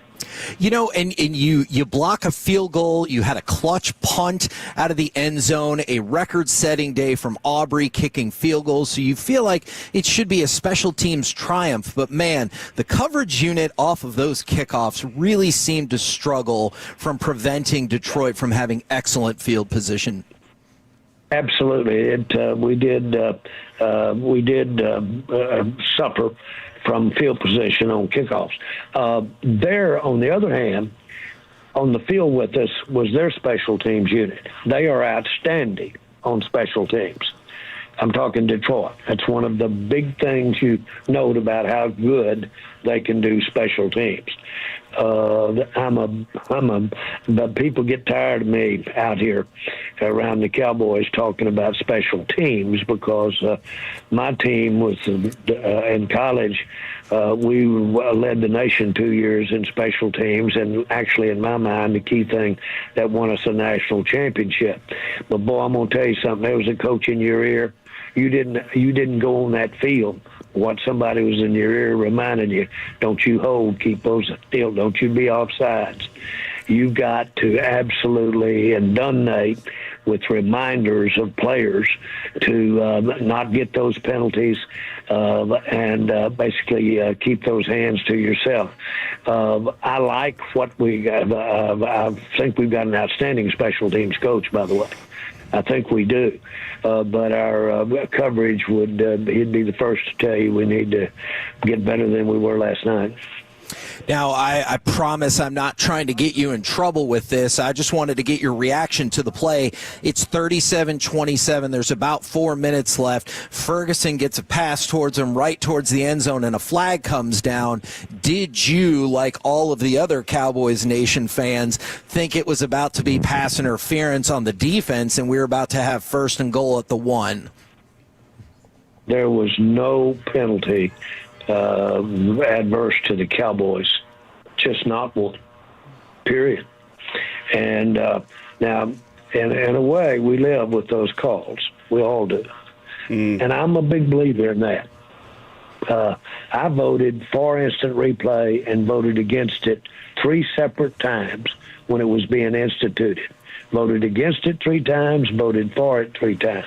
You know, and you block a field goal. You had a clutch punt out of the end zone, a record-setting day from Aubrey kicking field goals. So you feel like it should be a special teams triumph. But, man, the coverage unit off of those kickoffs really seemed to struggle from preventing Detroit from having excellent field position. Absolutely. We did suffer from field position on kickoffs. There, on the other hand, on the field with us was their special teams unit. They are outstanding on special teams. I'm talking Detroit. That's one of the big things you note about how good they can do special teams. But people get tired of me out here around the Cowboys talking about special teams because my team was in college. We led the nation 2 years in special teams, and actually, in my mind, the key thing that won us a national championship. But boy, I'm gonna tell you something. There was a coach in your ear. You didn't go on that field. What somebody was in your ear reminding you, don't you hold, keep those still, don't you be offsides. You've got to absolutely inundate with reminders of players to not get those penalties and basically keep those hands to yourself. I like what we got. I think we've got an outstanding special teams coach, by the way. I think we do. But our coverage he'd be the first to tell you we need to get better than we were last night. Now, I promise I'm not trying to get you in trouble with this. I just wanted to get your reaction to the play. It's 37-27. There's about 4 minutes left. Ferguson gets a pass towards him right towards the end zone, and a flag comes down. Did you, like all of the other Cowboys Nation fans, think it was about to be pass interference on the defense and we were about to have 1st and goal at the 1? There was no penalty adverse to the Cowboys, just not one, period. And now, in a way, we live with those calls. We all do. And I'm a big believer in that. I voted for instant replay and voted against it 3 separate times when it was being instituted. Voted against it 3 times, voted for it 3 times.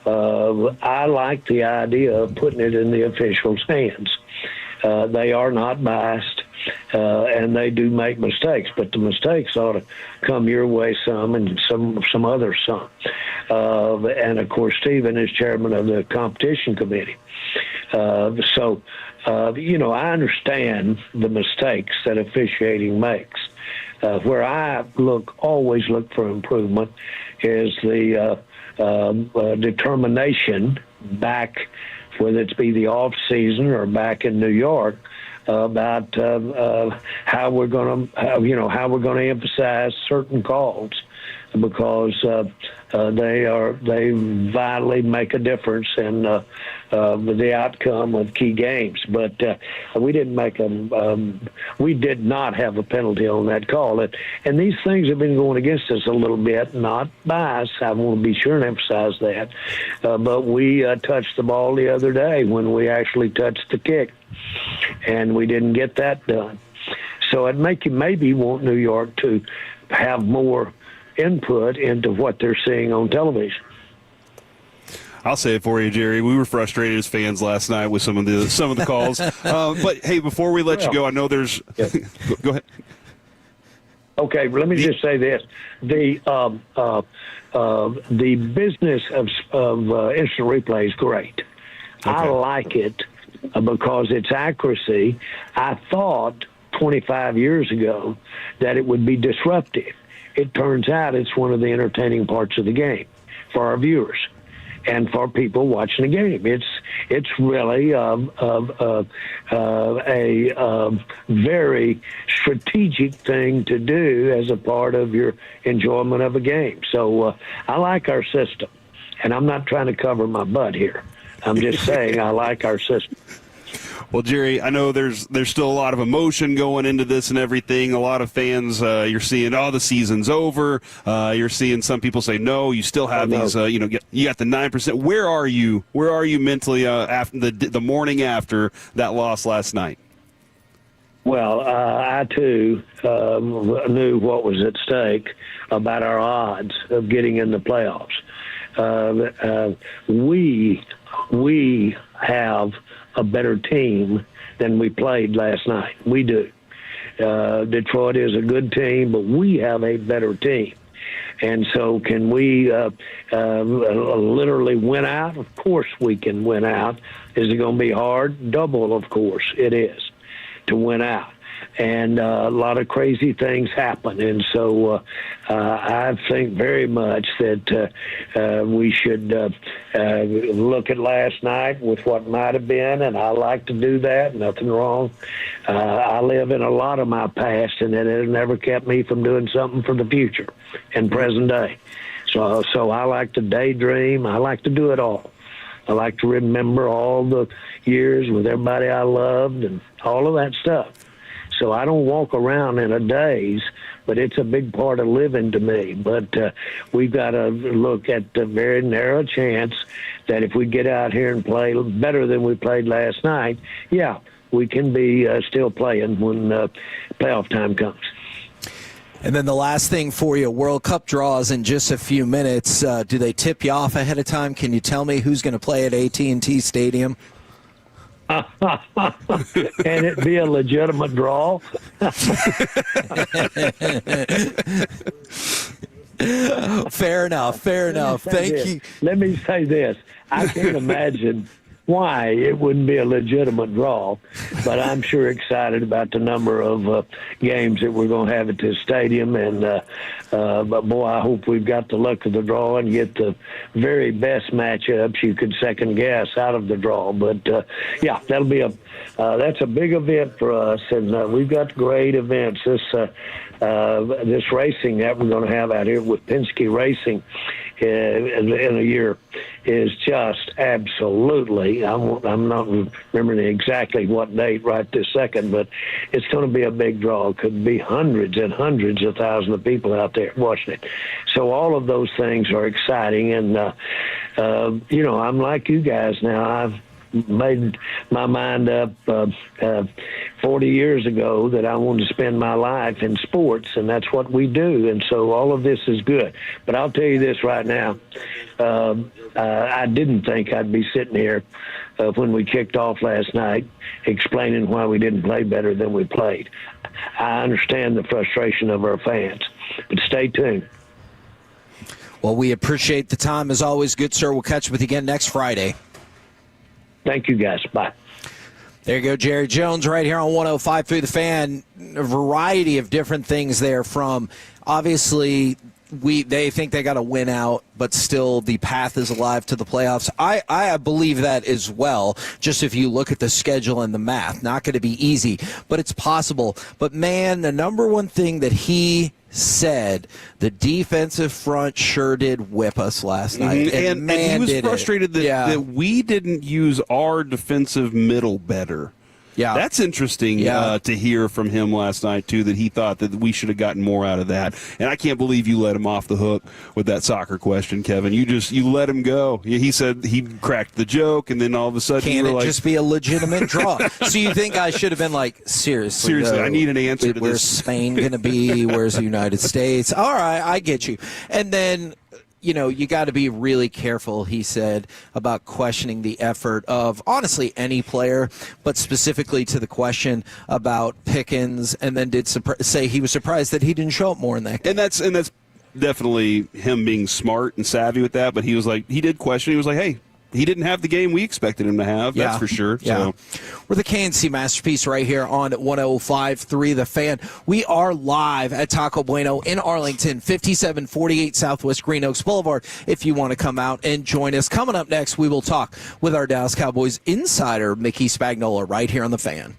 I like the idea of putting it in the officials' hands. They are not biased, and they do make mistakes, but the mistakes ought to come your way some and some others some. And, of course, Stephen is chairman of the competition committee. So, I understand the mistakes that officiating makes. Where I always look for improvement is the determination back, whether it's be the off season or back in New York, about how we're going to emphasize certain calls, because they vitally make a difference in the outcome of key games. But we did not have a penalty on that call, and these things have been going against us a little bit. Not bias, I want to be sure and emphasize that, but we touched the ball the other day when we actually touched the kick, and we didn't get that done. So it make you maybe want New York to have more input into what they're seeing on television. I'll say it for you, Jerry. We were frustrated as fans last night with some of the calls. But hey, before we let you go, I know there's. Go ahead. Okay, let me just say this: the business of instant replay is great. Okay. I like it because it's accuracy. I thought 25 years ago that it would be disruptive. It turns out it's one of the entertaining parts of the game for our viewers and for people watching the game. It's really a very strategic thing to do as a part of your enjoyment of a game. So I like our system, and I'm not trying to cover my butt here. I'm just saying I like our system. Well, Jerry, I know there's still a lot of emotion going into this and everything. A lot of fans, you're seeing, the season's over. You're seeing some people say, no, you still have these, you got the 9%. Where are you? Where are you mentally after the morning after that loss last night? Well, I, too, knew what was at stake about our odds of getting in the playoffs. We have a better team than we played last night. We do. Detroit is a good team, but we have a better team. And so can we literally win out? Of course we can win out. Is it going to be hard? Double, of course it is, to win out. And a lot of crazy things happen. And so I think very much that we should look at last night with what might have been, and I like to do that, nothing wrong. I live in a lot of my past, and it has never kept me from doing something for the future and present day. So I like to daydream. I like to do it all. I like to remember all the years with everybody I loved and all of that stuff. So I don't walk around in a daze, but it's a big part of living to me. But we've got to look at the very narrow chance that if we get out here and play better than we played last night, yeah, we can be still playing when playoff time comes. And then the last thing for you, World Cup draws in just a few minutes. Do they tip you off ahead of time? Can you tell me who's going to play at AT&T Stadium? Can it be a legitimate draw? Fair enough. Thank you. Let me say this. I can't imagine why it wouldn't be a legitimate draw, but I'm sure excited about the number of games that we're going to have at this stadium. And but boy, I hope we've got the luck of the draw and get the very best matchups you could second guess out of the draw. But yeah, that'll be that's a big event for us, and we've got great events. This racing that we're going to have out here with Penske Racing in a year is just absolutely, I'm not remembering exactly what date right this second, but it's going to be a big draw. It could be hundreds and hundreds of thousands of people out there watching it. So all of those things are exciting, and I'm like you guys now. I've made my mind up 40 years ago that I wanted to spend my life in sports, and that's what we do. And so all of this is good. But I'll tell you this right now. I didn't think I'd be sitting here when we kicked off last night explaining why we didn't play better than we played. I understand the frustration of our fans, but stay tuned. Well, we appreciate the time as always, good sir. We'll catch up with you again next Friday. Thank you, guys. Bye. There you go, Jerry Jones, right here on 105.3 The Fan. A variety of different things there, from obviously they think they got to win out, but still the path is alive to the playoffs. I believe that as well, just if you look at the schedule and the math. Not going to be easy, but it's possible. But, man, the number one thing that he said, the defensive front sure did whip us last night. And he was frustrated that we didn't use our defensive middle better. Yeah, that's interesting to hear from him last night, too, that he thought that we should have gotten more out of that. And I can't believe you let him off the hook with that soccer question, Kevin. You let him go. He said he cracked the joke, and then all of a sudden Can it just be a legitimate draw? So you think I should have been like, seriously, I need an answer to this. Where's Spain going to be? Where's the United States? All right, I get you. And then, you got to be really careful, he said, about questioning the effort of, honestly, any player, but specifically to the question about Pickens, and then did say he was surprised that he didn't show up more in that game. And that's definitely him being smart and savvy with that, but he was like, he did question. He was like, hey, he didn't have the game we expected him to have, that's for sure. Yeah. So. We're the KNC Masterpiece right here on 105.3 The Fan. We are live at Taco Bueno in Arlington, 5748 Southwest Green Oaks Boulevard, if you want to come out and join us. Coming up next, we will talk with our Dallas Cowboys insider, Mickey Spagnola, right here on The Fan.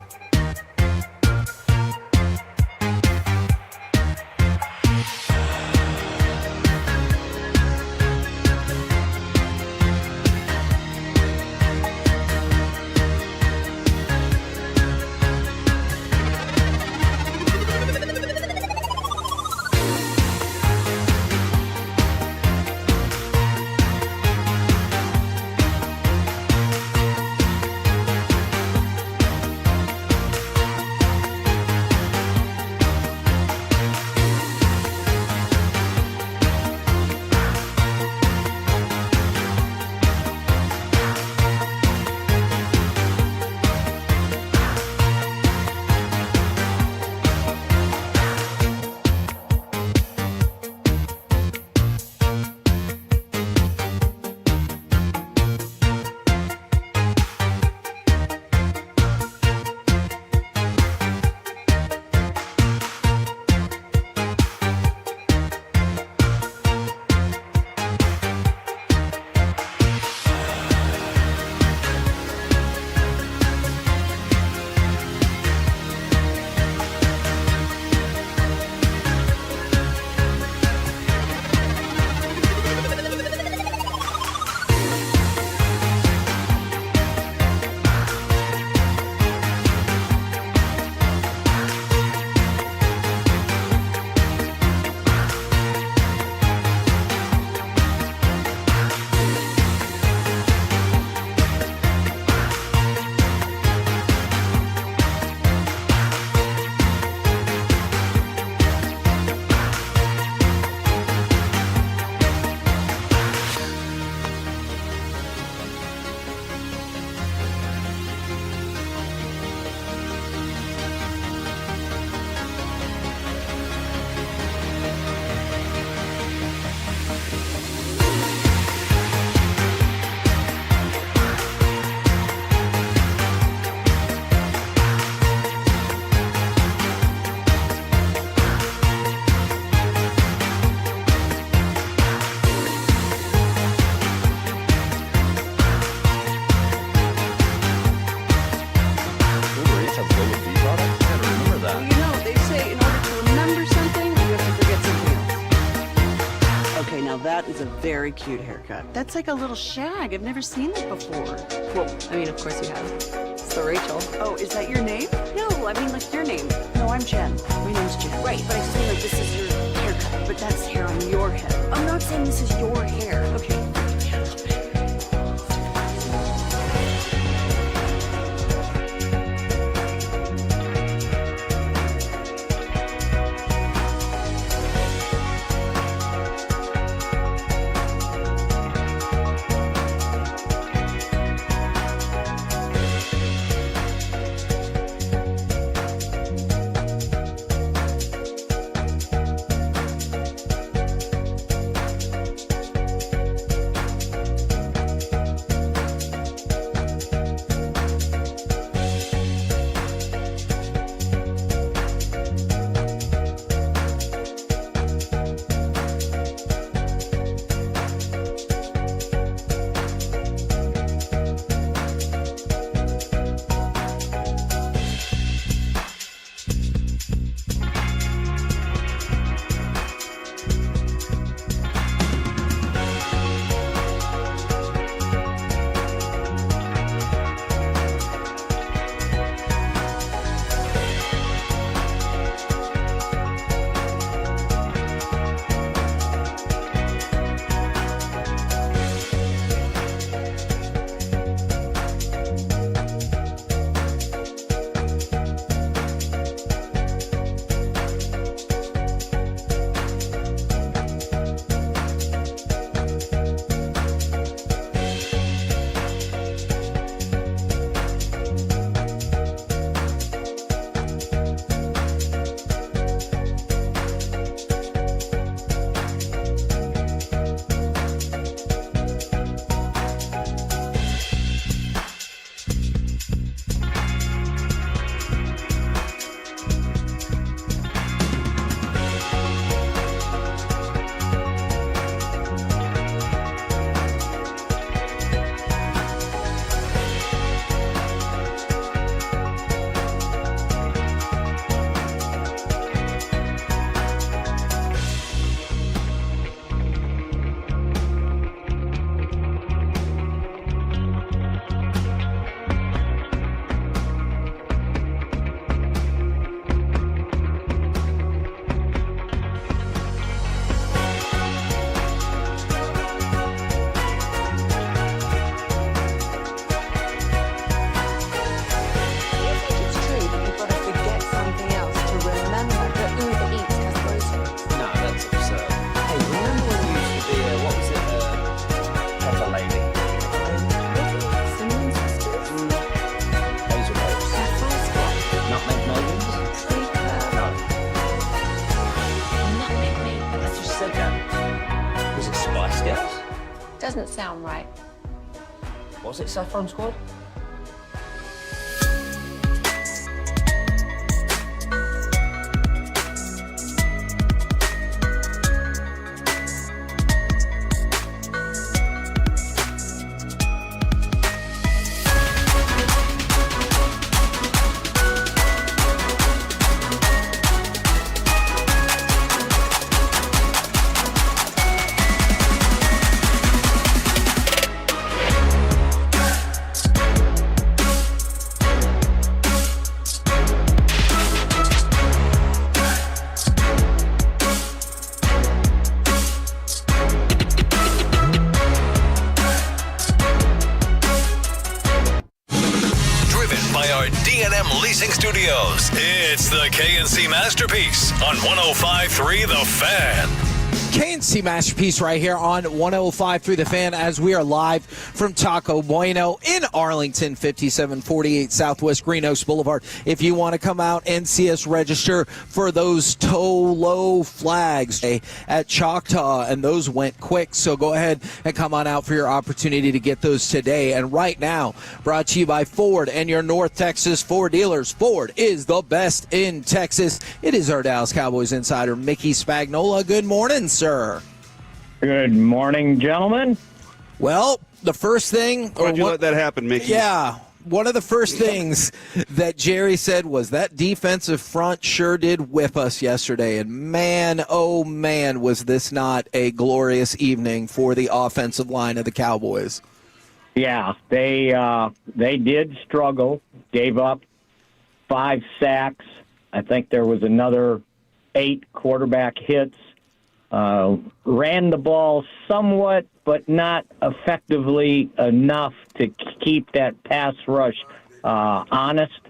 review products. I gotta remember that. You know, they say in order to remember something, you have to forget something else. Okay, now that is a very cute haircut. That's like a little shag. I've never seen that before. Well, I mean, of course you have. It's the Rachel. Oh, is that your name? No, I mean like your name. No, I'm Jen. My name's Jen. Right, but I just mean like this is your haircut, but that's hair on your head. I'm not saying this is your hair. Okay. Doesn't sound right. Was it Saffron Squad? Studios. It's the KNC Masterpiece on 105.3 The Fan. KNC Masterpiece right here on 105.3 The Fan as we are live from Taco Bueno in Arlington, 5748 Southwest Greenhouse Boulevard. If you want to come out and see us, register for those tow-low flags at Choctaw, and those went quick, so go ahead and come on out for your opportunity to get those today. And right now, brought to you by Ford and your North Texas Ford dealers. Ford is the best in Texas. It is our Dallas Cowboys insider, Mickey Spagnola. Good morning, sir. Good morning, gentlemen. Well, the first thing... Why'd you let that happen, Mickey? Yeah. one of the first things that Jerry said was that defensive front sure did whip us yesterday. And man, oh man, was this not a glorious evening for the offensive line of the Cowboys. Yeah, they did struggle, gave up 5 sacks. I think there was another 8 quarterback hits. Ran the ball somewhat, but not effectively enough to keep that pass rush honest.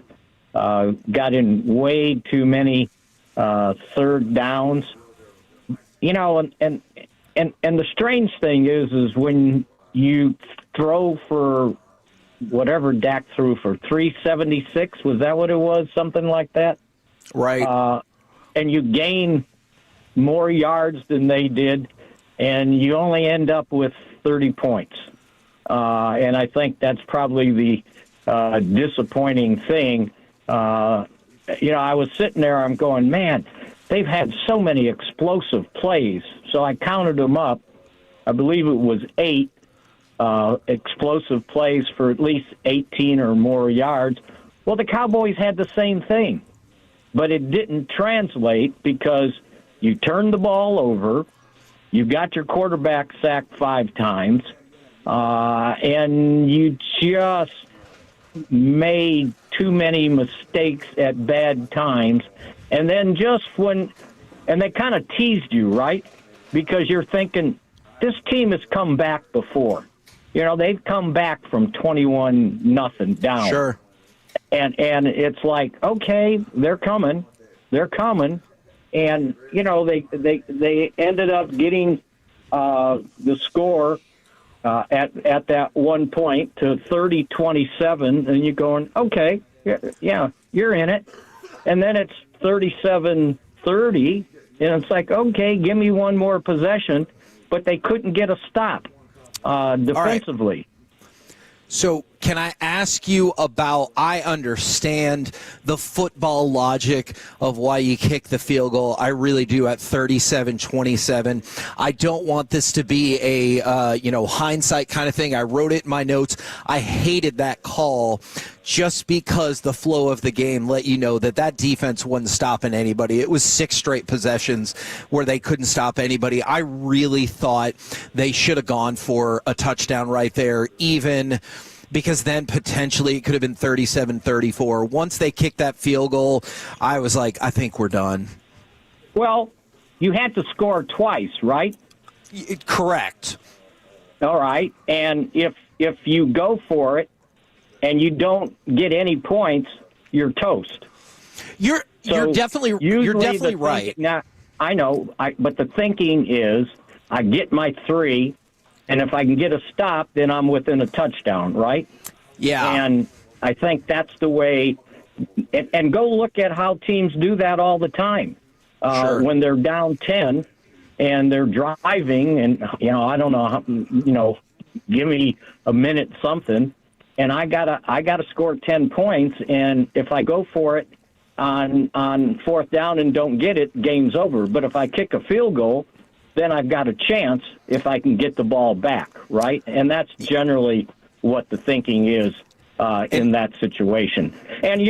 Got in way too many third downs. You know, and the strange thing is when you throw for whatever Dak threw for 376, was that what it was? Something like that? Right. And you gain more yards than they did, and you only end up with 30 points. And I think that's probably the disappointing thing. You know, I was sitting there, I'm going, man, they've had so many explosive plays. So I counted them up. I believe it was 8 explosive plays for at least 18 or more yards. Well, the Cowboys had the same thing, but it didn't translate because you turned the ball over, you got your quarterback sacked 5 times, and you just made too many mistakes at bad times. And then and they kind of teased you, right? Because you're thinking, this team has come back before. You know, they've come back from 21-0 down. Sure. And it's like, okay, they're coming. And, you know, they ended up getting the score at that one point to 30-27, and you're going, okay, yeah, you're in it. And then it's 37-30, and it's like, okay, give me one more possession, but they couldn't get a stop defensively. Right. So can I ask you about, I understand the football logic of why you kick the field goal. I really do at 37-27. I don't want this to be a, hindsight kind of thing. I wrote it in my notes. I hated that call just because the flow of the game let you know that defense wasn't stopping anybody. It was 6 straight possessions where they couldn't stop anybody. I really thought they should have gone for a touchdown right there, even because then potentially it could have been 37-34. Once they kicked that field goal, I was like, I think we're done. Well, you had to score twice, right? Correct. All right. And if you go for it and you don't get any points, you're toast. You're definitely right. Now, I know, but the thinking is I get my 3, and if I can get a stop, then I'm within a touchdown, right? Yeah. And I think that's the way. And go look at how teams do that all the time. Sure. When they're down 10 and they're driving, and I don't know, give me a minute something, and I gotta score 10 points, and if I go for it on 4th down and don't get it, game's over. But if I kick a field goal, then I've got a chance if I can get the ball back, right? And that's generally what the thinking is in that situation. And,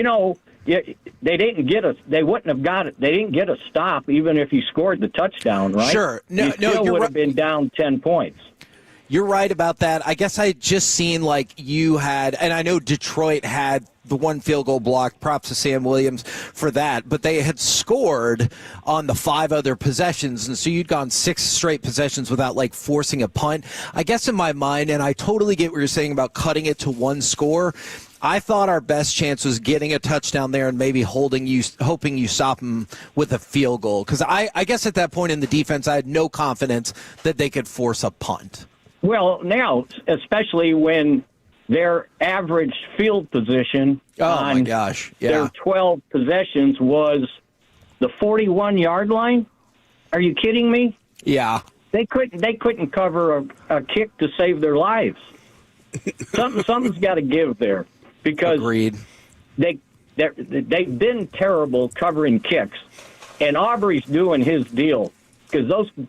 they didn't get they wouldn't have got it. They didn't get a stop even if you scored the touchdown, right? Sure. You still would have been down 10 points. You're right about that. I guess I had just seen like you had, and I know Detroit had the one field goal block. Props to Sam Williams for that. But they had scored on the 5 other possessions, and so you'd gone 6 straight possessions without like forcing a punt. I guess in my mind, and I totally get what you're saying about cutting it to 1 score, I thought our best chance was getting a touchdown there and maybe hoping you stop them with a field goal. Because I guess at that point in the defense, I had no confidence that they could force a punt. Well, now, especially when their average field position on their 12 possessions was the 41-yard line. Are you kidding me? Yeah. They couldn't cover a kick to save their lives. Something's got to give there because Agreed. They've been terrible covering kicks, and Aubrey's doing his deal. Because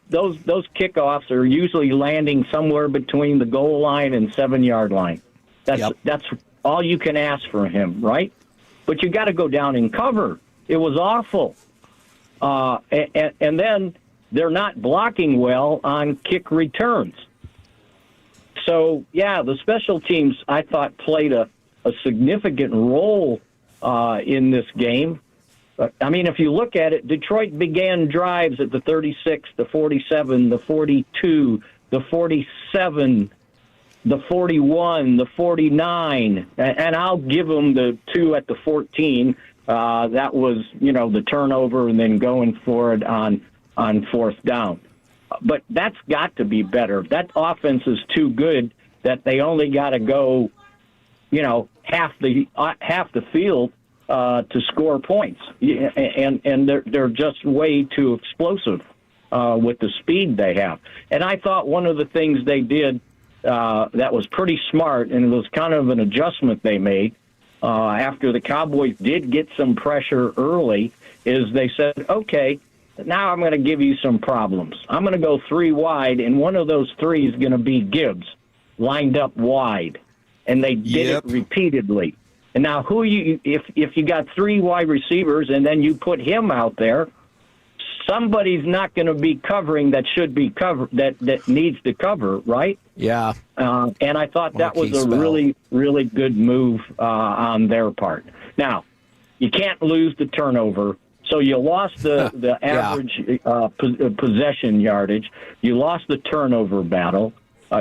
those kickoffs are usually landing somewhere between the goal line and 7-yard line. That's all you can ask from him, right? But you got to go down and cover. It was awful. And then they're not blocking well on kick returns. So, yeah, the special teams, I thought, played a significant role in this game. I mean, if you look at it, Detroit began drives at the 36, the 47, the 42, the 47, the 41, the 49, and I'll give them the 2 at the 14. That was, the turnover and then going for it on fourth down. But that's got to be better. That offense is too good that they only got to go, half the field to score points, and they're just way too explosive with the speed they have. And I thought one of the things they did that was pretty smart, and it was kind of an adjustment they made after the Cowboys did get some pressure early, is they said, okay, now I'm going to give you some problems. I'm going to go 3 wide, and one of those 3 is going to be Gibbs lined up wide. And they did it repeatedly. And now if you got 3 wide receivers and then you put him out there, somebody's not going to be covering that should be covered, that needs to cover, right? Yeah. And I thought that was a really, really good move on their part. Now, you can't lose the turnover. So you lost the average possession yardage. You lost the turnover battle.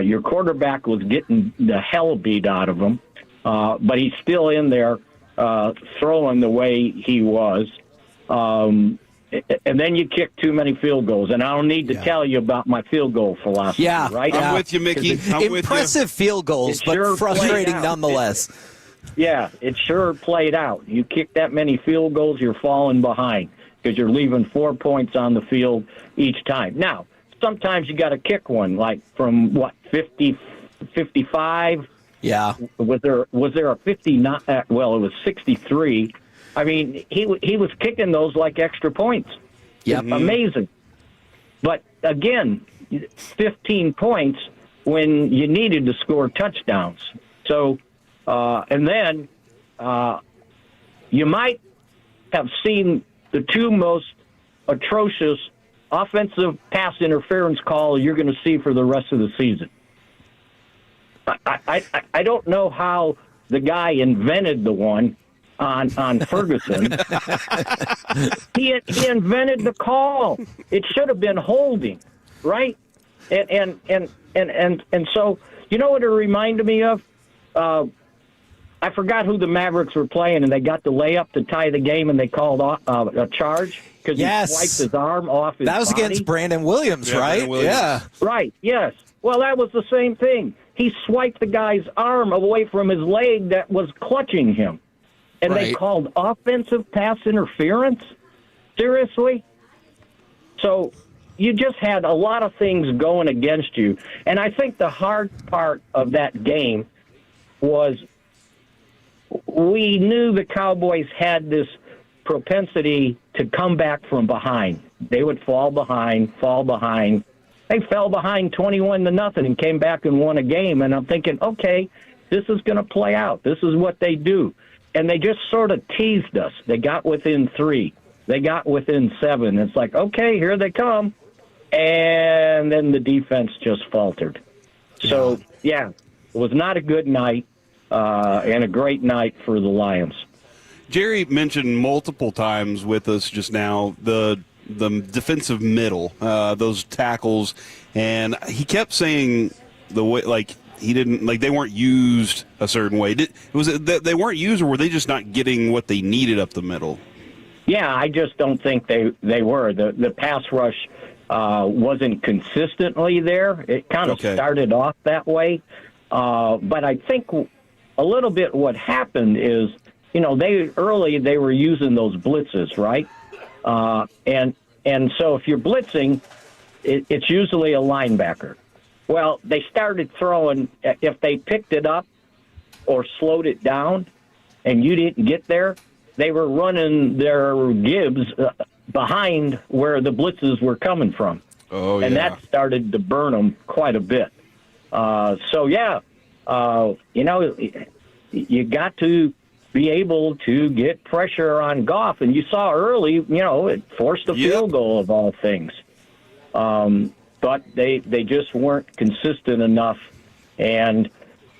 Your quarterback was getting the hell beat out of him, but he's still in there throwing the way he was. And then you kick too many field goals. And I don't need to tell you about my field goal philosophy, right? I'm with you, Mickey. Impressive field goals, but frustrating nonetheless. Yeah, it sure played out. You kick that many field goals, you're falling behind because you're leaving 4 points on the field each time. Now, sometimes you got to kick one, like from, 50, 55? Yeah. Was there a 59? Well, it was 63. I mean, he was kicking those like extra points. Yep. Amazing. But, again, 15 points when you needed to score touchdowns. So... and then you might have seen the 2 most atrocious offensive pass interference call you're going to see for the rest of the season. I don't know how the guy invented the one on Ferguson. He invented the call. It should have been holding, right? And so you know what it reminded me of? I forgot who the Mavericks were playing, and they got the layup to tie the game, and they called a charge because he swiped his arm off his body. That was against Brandon Williams, right? Brandon Williams. Yeah. Right, yes. Well, that was the same thing. He swiped the guy's arm away from his leg that was clutching him. And they called offensive pass interference? Seriously? So you just had a lot of things going against you. And I think the hard part of that game was we knew the Cowboys had this propensity to come back from behind. They would fall behind. They fell behind 21-0 and came back and won a game. And I'm thinking, okay, this is going to play out. This is what they do. And they just sort of teased us. They got within 3. They got within 7. It's like, okay, here they come. And then the defense just faltered. So, yeah, it was not a good night. And a great night for the Lions. Jerry mentioned multiple times with us just now the defensive middle, those tackles, and he kept saying the way they weren't used a certain way. Was it that they weren't used, or were they just not getting what they needed up the middle? Yeah, I just don't think they were. The pass rush wasn't consistently there. It kind of started off that way, but I think a little bit what happened is, they were using those blitzes, right? And so if you're blitzing, it's usually a linebacker. Well, they started throwing, if they picked it up or slowed it down and you didn't get there, they were running their Gibbs behind where the blitzes were coming from. Oh, yeah. And that started to burn them quite a bit. you got to be able to get pressure on Goff. And you saw early, it forced a field goal of all things. But they just weren't consistent enough. And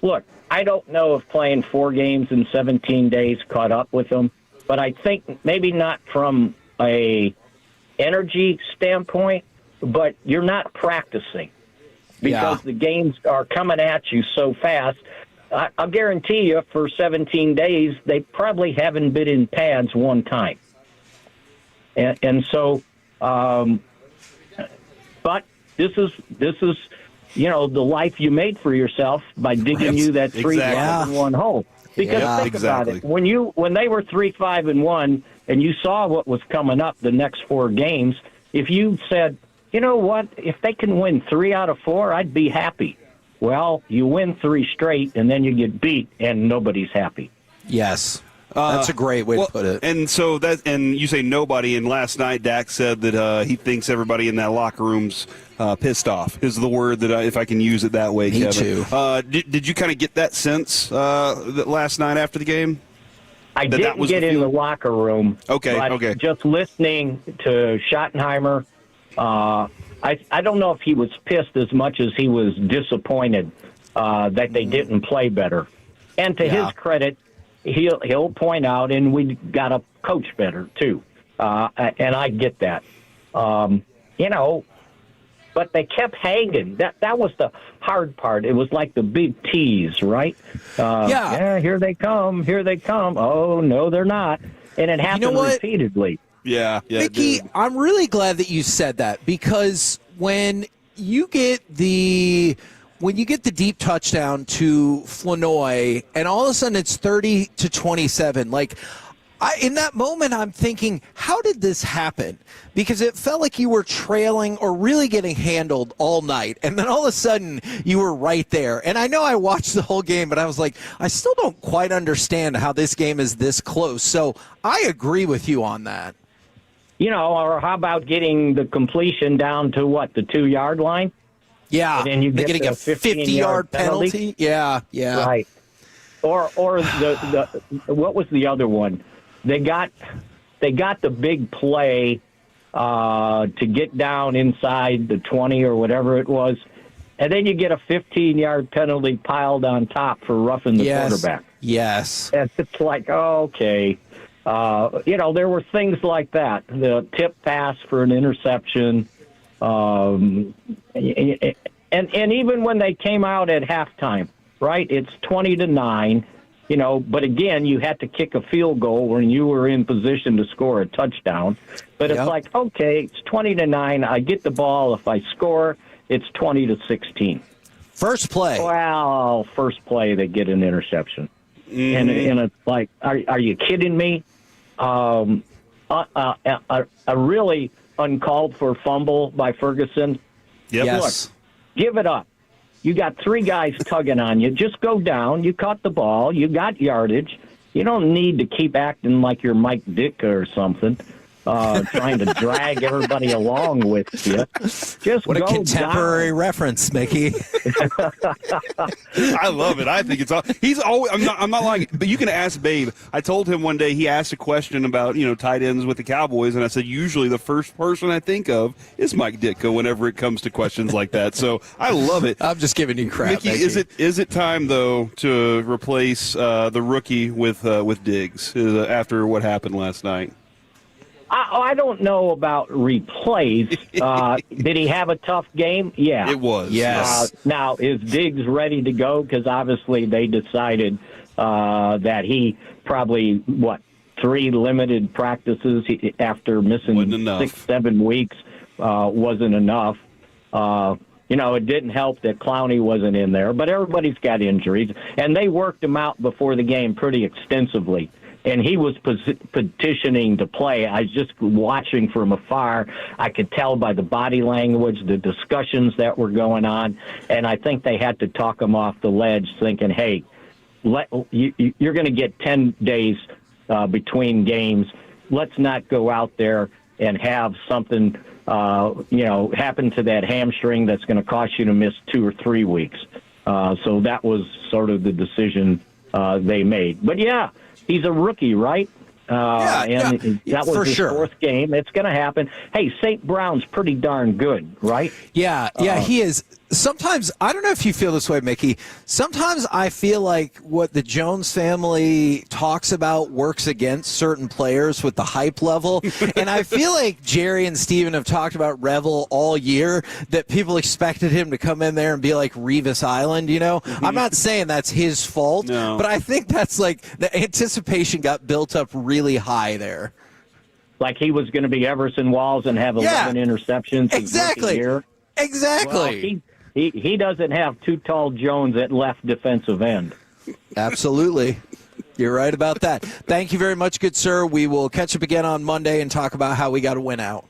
look, I don't know if playing 4 games in 17 days caught up with them, but I think maybe not from a energy standpoint, but you're not practicing because the games are coming at you so fast. I'll guarantee you for 17 days, they probably haven't been in pads one time. And so, but this is the life you made for yourself by digging you that 3-5-1 hole. Because think about it, when they were 3-5-1 and you saw what was coming up the next 4 games, if you said, you know what, if they can win 3 out of 4, I'd be happy. Well, you win 3 straight and then you get beat and nobody's happy. Yes. That's a great way to put it. And so and you say nobody, and last night Dak said that he thinks everybody in that locker room's pissed off, is the word that if I can use it that way, Kevin. Too. Did you kind of get that sense that last night after the game? I didn't get in the locker room. Okay. Just listening to Schottenheimer, I don't know if he was pissed as much as he was disappointed that they didn't play better. And to his credit, he'll point out, and we got to coach better too. And I get that. But they kept hanging. That was the hard part. It was like the big tease, right? Here they come. Oh, no, they're not. And it happened repeatedly. Yeah. Mickey, I'm really glad that you said that, because when you get the deep touchdown to Flournoy and all of a sudden it's 30-27, in that moment, I'm thinking, how did this happen? Because it felt like you were trailing or really getting handled all night, and then all of a sudden you were right there. And I know I watched the whole game, but I was like, I still don't quite understand how this game is this close. So I agree with you on that. Or how about getting the completion down to the 2-yard line? Yeah, and then you get getting a 50-yard penalty. Yeah. Right. Or the what was the other one? They got the big play to get down inside the 20 or whatever it was, and then you get a 15-yard penalty piled on top for roughing the quarterback. Yes. And it's like, okay. There were things like that. The tip pass for an interception. And even when they came out at halftime, right, it's 20-9. But again, you had to kick a field goal when you were in position to score a touchdown. But it's like, okay, it's 20-9. I get the ball. If I score, it's 20-16. First play. Well, first play, they get an interception. And it's like, are you kidding me? A really uncalled for fumble by Ferguson. Yep. Yes. Look, give it up. You got 3 guys tugging on you. Just go down. You caught the ball. You got yardage. You don't need to keep acting like you're Mike Ditka or something, trying to drag everybody along with you. Just what a go contemporary down. reference, Mickey. I love it. I think it's all. He's always. I'm not lying, but you can ask Babe. I told him one day he asked a question about tight ends with the Cowboys, and I said usually the first person I think of is Mike Ditka whenever it comes to questions like that. So I love it. I'm just giving you crap, Mickey. Is it time though to replace the rookie with Diggs after what happened last night? I don't know about replace. Did he have a tough game? Yeah. It was. Yes. Now, is Diggs ready to go? Because obviously they decided that he probably, 3 limited practices after missing 6-7 weeks wasn't enough. It didn't help that Clowney wasn't in there. But everybody's got injuries. And they worked him out before the game pretty extensively. And he was petitioning to play. I was just watching from afar. I could tell by the body language, the discussions that were going on, and I think they had to talk him off the ledge, thinking, hey, you're going to get 10 days between games. Let's not go out there and have something happen to that hamstring that's going to cost you to miss 2 or 3 weeks. So that was sort of the decision they made. But, yeah, he's a rookie, right? That was for his sure. fourth game. It's going to happen. Hey, St. Brown's pretty darn good, right? Yeah, he is. Sometimes, I don't know if you feel this way, Mickey. Sometimes I feel like what the Jones family talks about works against certain players with the hype level. And I feel like Jerry and Steven have talked about Revel all year, that people expected him to come in there and be like Revis Island, you know? I'm not saying that's his fault, but I think that's like the anticipation got built up really high there. Like he was going to be Everson Walls and have 11 interceptions. Exactly. Well, he doesn't have too tall Jones at left defensive end. Absolutely. You're right about that. Thank you very much, good sir. We will catch up again on Monday and talk about how we got to win out.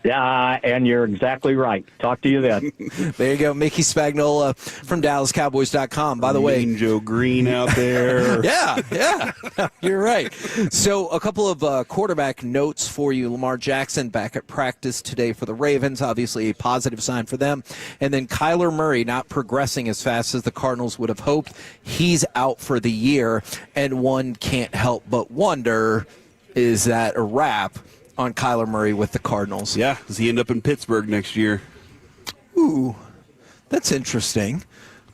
Yeah, and you're exactly right. Talk to you then. There you go, Mickey Spagnola from DallasCowboys.com. By the way, Joe Green out there. Yeah, you're right. So a couple of quarterback notes for you. Lamar Jackson back at practice today for the Ravens, obviously a positive sign for them. And then Kyler Murray not progressing as fast as the Cardinals would have hoped. He's out for the year, and one can't help but wonder, is that a wrap on Kyler Murray with the Cardinals? Yeah, does he end up in Pittsburgh next year? Ooh, that's interesting.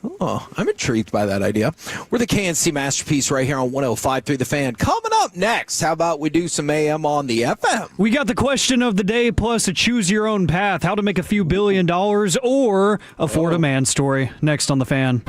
Oh, I'm intrigued by that idea. We're the KNC Masterpiece right here on 105.3 The Fan. Coming up next, how about we do some AM on the FM? We got the question of the day plus a choose your own path, how to make a few $1 billion or a Florida man story. Next on The Fan.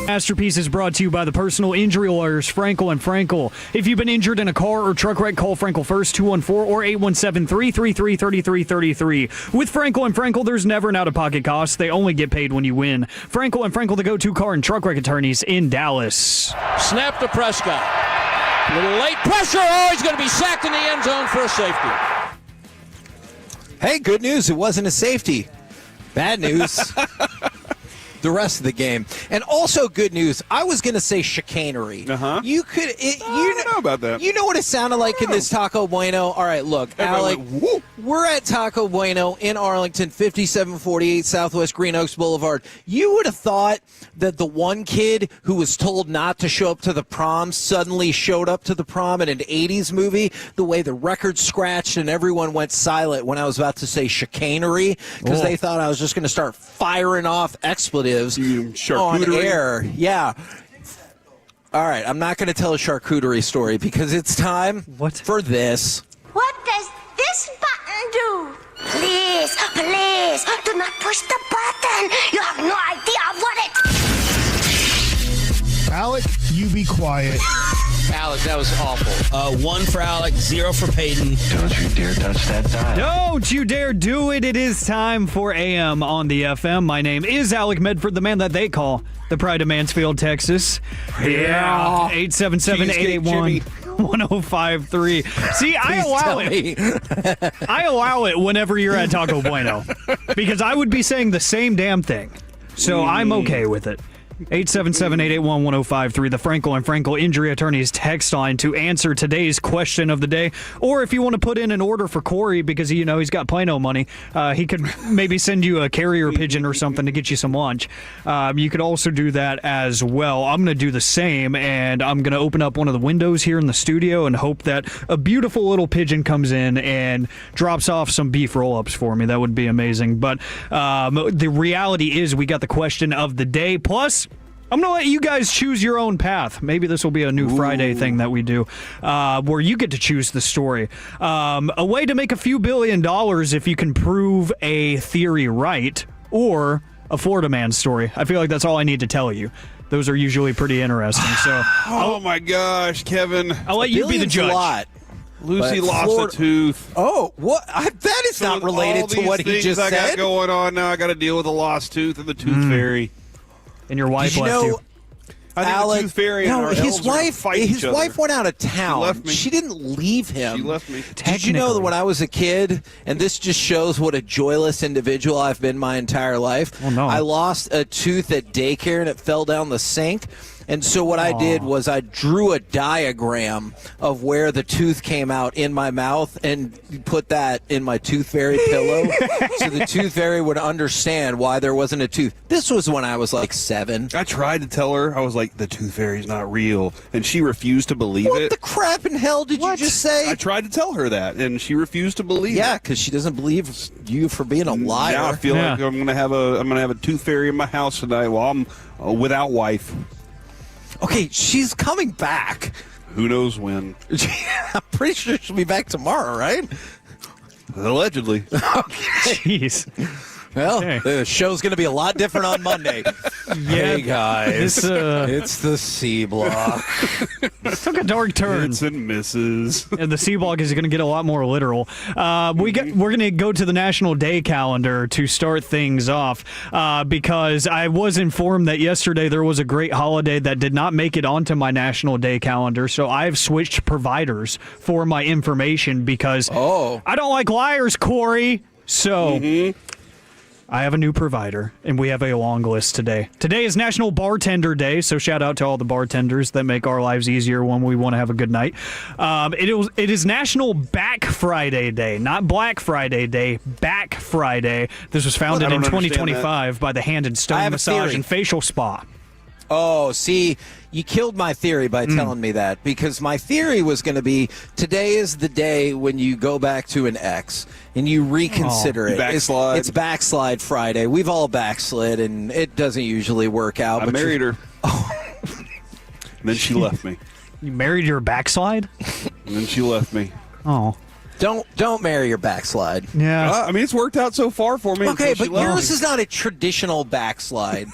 Masterpiece is brought to you by the personal injury lawyers Frankel and Frankel. If you've been injured in a car or truck wreck, call Frankel first, 214 or 817-333-3333. With Frankel and Frankel, there's never an out-of-pocket cost. They only get paid when you win. Frankel and Frankel, the go-to car and truck wreck attorneys in Dallas. Snap to Prescott. A little late pressure. Oh, he's going to be sacked in the end zone for a safety. Hey, good news. It wasn't a safety. Bad news. The rest of the game. And also good news, I was going to say chicanery. Uh-huh. You could... I don't know about that. You know what it sounded like in this Taco Bueno? All right, look, Alec, we're at Taco Bueno in Arlington, 5748 Southwest Green Oaks Boulevard. You would have thought that the one kid who was told not to show up to the prom suddenly showed up to the prom in an 80s movie, the way the record scratched and everyone went silent when I was about to say chicanery, because they thought I was just going to start firing off expletives on air. Yeah. All right, I'm not going to tell a charcuterie story because it's time for this. What does this button do? Please, please, do not push the button. You have no idea what it... Alec, you be quiet. Alec, that was awful. 1 for Alec, 0 for Peyton. Don't you dare touch that dial. Don't you dare do it. It is time for AM on the FM. My name is Alec Medford, the man that they call the Pride of Mansfield, Texas. Yeah. 877-881-1053. See, I allow it. I allow it whenever you're at Taco Bueno because I would be saying the same damn thing. So I'm okay with it. 877-881-1053, the Frankel and Frankel Injury Attorneys text line to answer today's question of the day. Or if you want to put in an order for Corey because, you know, he's got Plano money, he could maybe send you a carrier pigeon or something to get you some lunch. You could also do that as well. I'm going to do the same, and I'm going to open up one of the windows here in the studio and hope that a beautiful little pigeon comes in and drops off some beef roll-ups for me. That would be amazing. But the reality is we got the question of the day. Plus, I'm going to let you guys choose your own path. Maybe this will be a new Friday thing that we do where you get to choose the story. A way to make a few $1 billion if you can prove a theory right, or a Florida man story. I feel like that's all I need to tell you. Those are usually pretty interesting. So, oh my gosh, Kevin. I'll let you be the judge. A lot. Lucy lost a tooth. Oh, what? That is not related to what he just said. I got going on now. I got to deal with a lost tooth and the tooth fairy. And your wife left you. I think Alec, the tooth fairy and his wife went out of town. She left me. She didn't leave him. She left me. Did you know that when I was a kid, and this just shows what a joyless individual I've been my entire life, I lost a tooth at daycare and it fell down the sink. And so what I did was I drew a diagram of where the tooth came out in my mouth and put that in my tooth fairy pillow so the tooth fairy would understand why there wasn't a tooth. This was when I was like 7. I tried to tell her. I was like, the tooth fairy's not real. And she refused to believe it. What the crap in hell did you just say? I tried to tell her that, and she refused to believe it. Yeah, because she doesn't believe you for being a liar. Now I feel like I'm gonna have a tooth fairy in my house tonight while I'm without wife. Okay, she's coming back. Who knows when? I'm pretty sure she'll be back tomorrow, right? Allegedly. Jeez. Well, the show's going to be a lot different on Monday. Hey, guys. It's the C block. It took a dark turn. It's and misses. And the C block is going to get a lot more literal. We're going to go to the National Day calendar to start things off because I was informed that yesterday there was a great holiday that did not make it onto my National Day calendar. So I've switched providers for my information because I don't like liars, Corey. So I have a new provider, and we have a long list today. Today is National Bartender Day, so shout out to all the bartenders that make our lives easier when we want to have a good night. It is National Back Friday Day, not Black Friday Day, Back Friday. This was founded in 2025 by the Hand and Stone Massage and Facial Spa. Oh, see, you killed my theory by telling me that, because my theory was going to be today is the day when you go back to an ex and you reconsider it. Backslide. It's Backslide Friday. We've all backslid, and it doesn't usually work out. I married her. And then she left me. You married your backslide? And then she left me. Oh. Don't marry your backslide. Yeah. I mean, it's worked out so far for me. Okay, but yours is not a traditional backslide.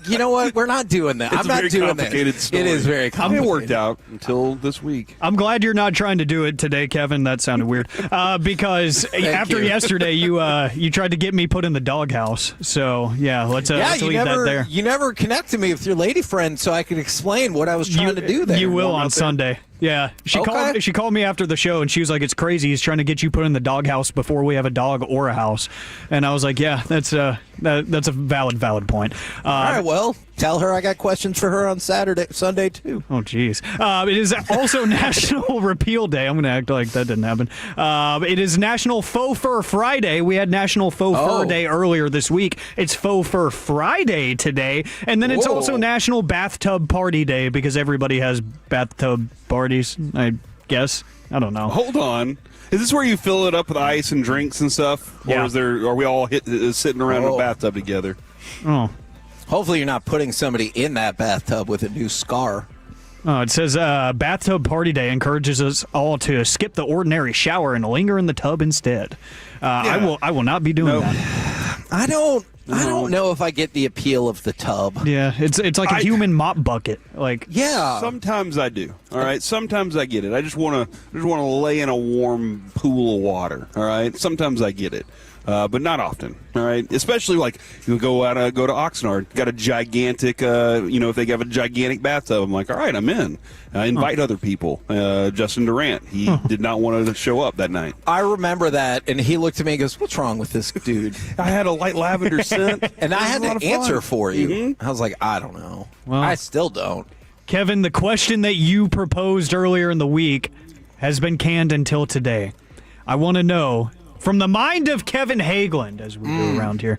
You know what? We're not doing that. I'm not doing that. It is very complicated. It worked out until this week. I'm glad you're not trying to do it today, Kevin. That sounded weird. Because after yesterday, you tried to get me put in the doghouse. So yeah, let's leave that there. You never connected me with your lady friend, so I could explain what I was trying to do there. You will on Sunday. Yeah, she called me after the show, and she was like, "It's crazy. He's trying to get you put in the doghouse before we have a dog or a house." And I was like, "Yeah, that's a valid point." All right, well, tell her I got questions for her on Sunday too. Oh, geez. It is also National Repeal Day. I'm going to act like that didn't happen. It is National Faux Fur Friday. We had National Faux Fur Day earlier this week. It's Faux Fur Friday today, and then it's also National Bathtub Party Day because everybody has bathtub parties, I guess. I don't know. Hold on. Is this where you fill it up with ice and drinks and stuff? Yeah. Or are we all sitting around in a bathtub together? Oh. Hopefully you're not putting somebody in that bathtub with a new scar. Oh, it says Bathtub Party Day encourages us all to skip the ordinary shower and linger in the tub instead. I will not be doing that. I don't know if I get the appeal of the tub. Yeah, it's like a human mop bucket. Like, yeah. Sometimes I do. All right. Sometimes I get it. I just want to lay in a warm pool of water. All right. Sometimes I get it. But not often, all right? Especially, like, you go to Oxnard, got a gigantic, if they have a gigantic bathtub, I'm like, all right, I'm in. I invite other people. Justin Durant, he did not want to show up that night. I remember that, and he looked at me and goes, what's wrong with this dude? I had a light lavender scent. And I had to answer for you. Mm-hmm. I was like, I don't know. Well, I still don't. Kevin, the question that you proposed earlier in the week has been canned until today. I want to know, from the mind of Kevin Hageland, as we go around here,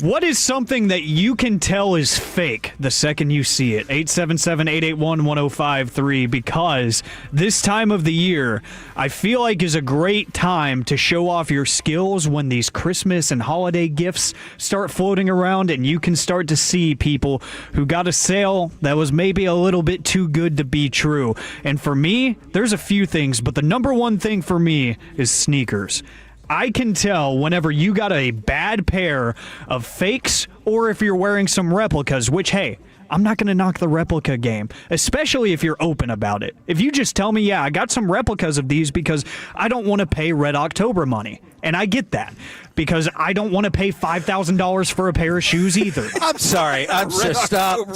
what is something that you can tell is fake the second you see it? 877-881-1053, because this time of the year, I feel like is a great time to show off your skills when these Christmas and holiday gifts start floating around and you can start to see people who got a sale that was maybe a little bit too good to be true. And for me, there's a few things, but the number one thing for me is sneakers. I can tell whenever you got a bad pair of fakes or if you're wearing some replicas, which, hey, I'm not going to knock the replica game, especially if you're open about it. If you just tell me, yeah, I got some replicas of these because I don't want to pay Red October money, and I get that, because I don't want to pay $5,000 for a pair of shoes either. I'm sorry. Stop,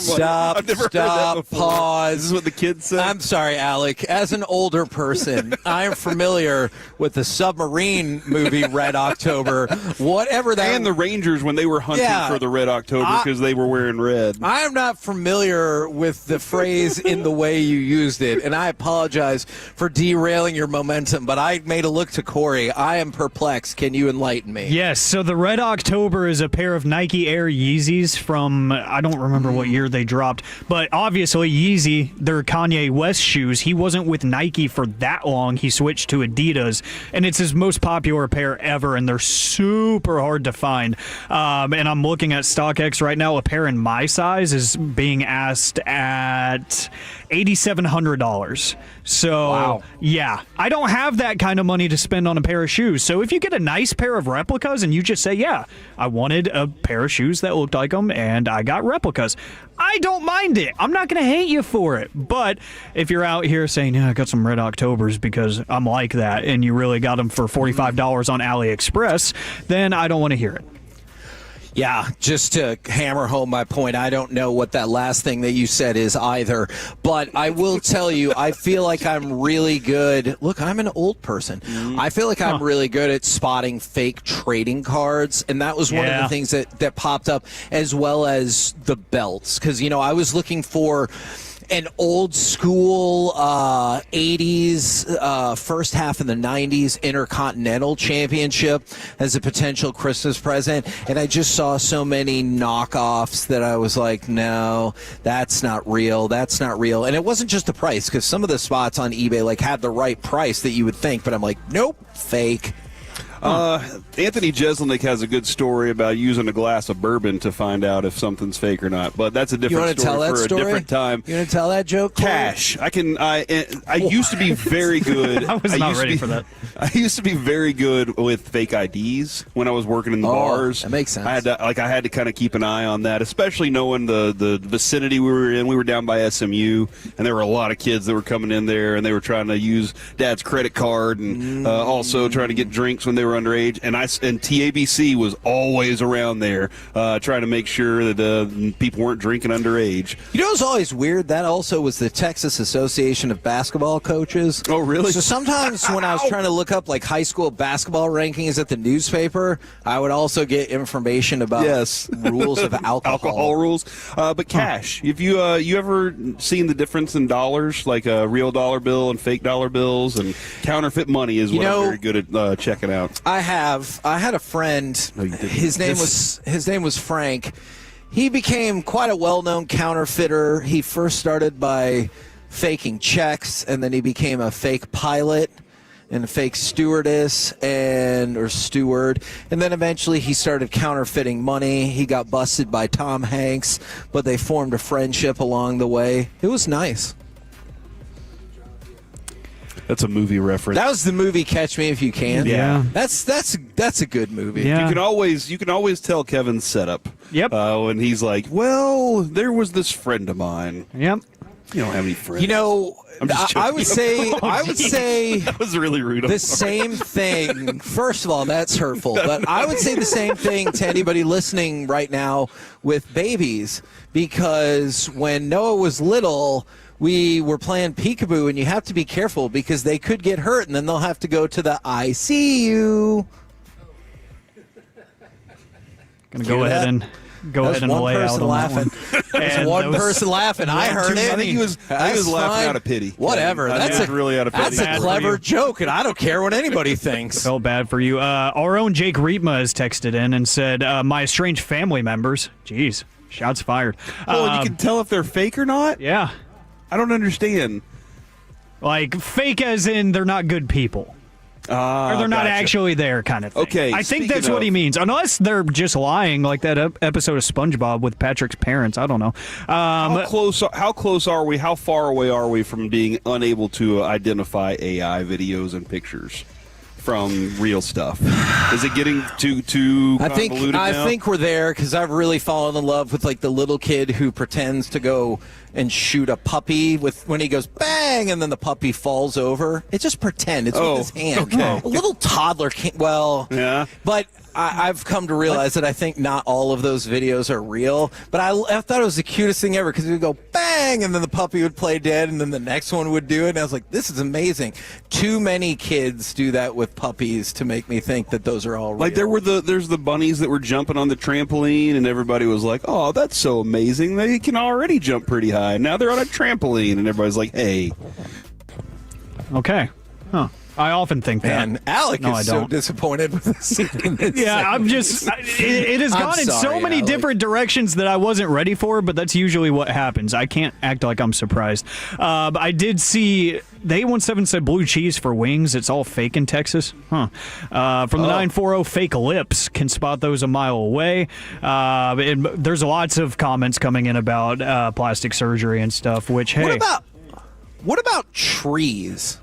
pause. This is what the kids say. I'm sorry, Alec. As an older person, I am familiar with the submarine movie Red October, whatever that. And the Rangers when they were hunting for the Red October because they were wearing red. I am not familiar with the phrase in the way you used it, and I apologize for derailing your momentum, but I made a look to Corey. I am perplexed. Can you enlighten me? Yes, so the Red October is a pair of Nike Air Yeezys from, I don't remember what year they dropped, but obviously Yeezy, they're Kanye West shoes. He wasn't with Nike for that long. He switched to Adidas, and it's his most popular pair ever, and they're super hard to find. And I'm looking at StockX right now. A pair in my size is being asked at $8,700. So, yeah, I don't have that kind of money to spend on a pair of shoes. So if you get a nice pair of replicas and you just say, yeah, I wanted a pair of shoes that looked like them and I got replicas, I don't mind it. I'm not going to hate you for it. But if you're out here saying, yeah, I got some Red Octobers because I'm like that, and you really got them for $45 on AliExpress, then I don't want to hear it. Yeah, just to hammer home my point, I don't know what that last thing that you said is either, but I will tell you, I feel like I'm really good. Look, I'm an old person. I feel like I'm really good at spotting fake trading cards, and that was one of the things that popped up, as well as the belts, because, I was looking for an old school 80s, first half of the 90s Intercontinental Championship as a potential Christmas present. And I just saw so many knockoffs that I was like, no, that's not real. That's not real. And it wasn't just the price, because some of the spots on eBay had the right price that you would think. But I'm like, nope, fake. Anthony Jeselnik has a good story about using a glass of bourbon to find out if something's fake or not, but that's a different story for a different time. You want to tell that joke? Cash. I used to be very good. I was not ready for that. I used to be very good with fake IDs when I was working in the bars. That makes sense. I had to kind of keep an eye on that, especially knowing the vicinity we were in. We were down by SMU, and there were a lot of kids that were coming in there, and they were trying to use Dad's credit card, and also trying to get drinks when they were underage. And TABC was always around there, trying to make sure that people weren't drinking underage. You know, it was always weird. That also was the Texas Association of Basketball Coaches. Oh, really? So sometimes when I was trying to look up like high school basketball rankings at the newspaper, I would also get information about rules of alcohol rules. But cash. If you ever seen the difference in dollars, like a real dollar bill and fake dollar bills, and counterfeit money is what I'm very good at checking out. I had a friend. His name was Frank. He became quite a well-known counterfeiter. He first started by faking checks, and then he became a fake pilot and a fake stewardess or steward, and then eventually he started counterfeiting money. He got busted by Tom Hanks, but they formed a friendship along the way. It was nice. That's a movie reference. That was the movie Catch Me If You Can. Yeah. That's a good movie. Yeah. You can always tell Kevin's setup. Yep. When he's like, well, there was this friend of mine. Yep. You don't have any friends. You know, I would say that was really rude. The same thing. First of all, that's hurtful. But I would say the same thing to anybody listening right now with babies, because when Noah was little, we were playing peekaboo, and you have to be careful because they could get hurt, and then they'll have to go to the ICU. Gonna go ahead and lay out on laughing. That one. There's one person laughing. I heard it. I think he was laughing out of pity. Whatever. That's really out of pity. That's a clever joke, and I don't care what anybody thinks. Felt bad for you. Our own Jake Rietma has texted in and said, my estranged family members. Jeez, shots fired. Oh, you can tell if they're fake or not? Yeah. I don't understand. Like, fake as in they're not good people. Or they're not actually there kind of thing. Okay. I think that's what he means. Unless they're just lying, like that episode of SpongeBob with Patrick's parents. I don't know. How close are we? How far away are we from being unable to identify AI videos and pictures from real stuff? Is it getting too convoluted now? I think we're there, because I've really fallen in love with like the little kid who pretends to go and shoot a puppy when he goes bang, and then the puppy falls over. It's just pretend. It's with his hand. Okay. A little toddler can't. Well, yeah. But I've come to realize that I think not all of those videos are real. But I thought it was the cutest thing ever, because it would go bang, and then the puppy would play dead, and then the next one would do it. And I was like, this is amazing. Too many kids do that with puppies to make me think that those are all real. Like there's the bunnies that were jumping on the trampoline, and everybody was like, oh, that's so amazing. They can already jump pretty high. Now they're on a trampoline, and everybody's like, hey. Okay. Huh. I often think that. And Alec is so disappointed with this. Yeah, I'm just. It has gone in so many different directions that I wasn't ready for, but that's usually what happens. I can't act like I'm surprised. I did see. The 817 said blue cheese for wings. It's all fake in Texas. Huh. From the 940, fake lips. Can spot those a mile away. There's lots of comments coming in about plastic surgery and stuff, which, hey. What about trees?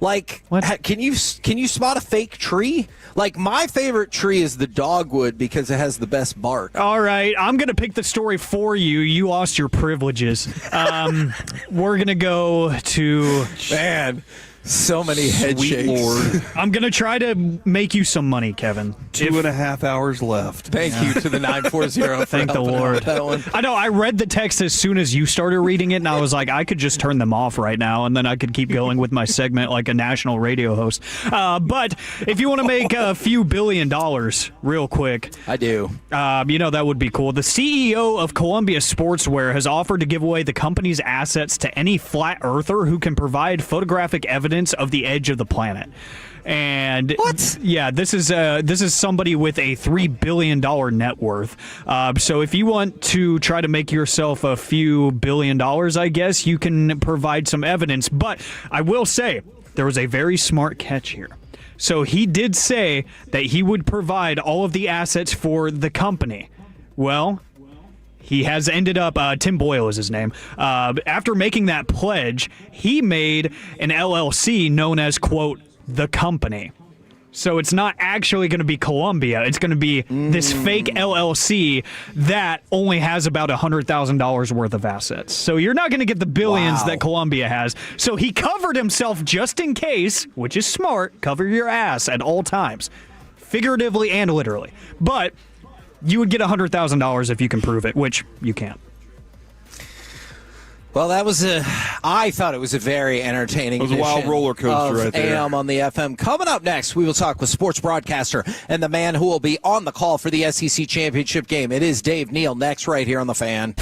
Like, can you spot a fake tree? Like, my favorite tree is the dogwood because it has the best bark. All right, I'm going to pick the story for you. You lost your privileges. We're going to go to... Man, so many head shakes. Lord. I'm going to try to make you some money, Kevin. 2.5 hours left. Thank you to the 940. Thank the Lord. I know, I read the text as soon as you started reading it, and I was like, I could just turn them off right now, and then I could keep going with my segment like a national radio host. But if you want to make a few $1 billion real quick. I do. That would be cool. The CEO of Columbia Sportswear has offered to give away the company's assets to any flat earther who can provide photographic evidence of the edge of the planet. And what? Yeah, this is somebody with a $3 billion net worth. So if you want to try to make yourself a few $1 billion, I guess you can provide some evidence. But I will say there was a very smart catch here. So he did say that he would provide all of the assets for the company. Well, he has ended up, Tim Boyle is his name. After making that pledge, he made an LLC known as, quote, the company. So it's not actually going to be Columbia. It's going to be this fake LLC that only has about $100,000 worth of assets. So you're not going to get the billions that Columbia has. So he covered himself just in case, which is smart. Cover your ass at all times, figuratively and literally. But you would get $100,000 if you can prove it, which you can't. Well, I thought it was a very entertaining It was a wild roller coaster right there. AM on the FM. Coming up next, we will talk with sports broadcaster and the man who will be on the call for the SEC championship game. It is Dave Neal next right here on The Fan.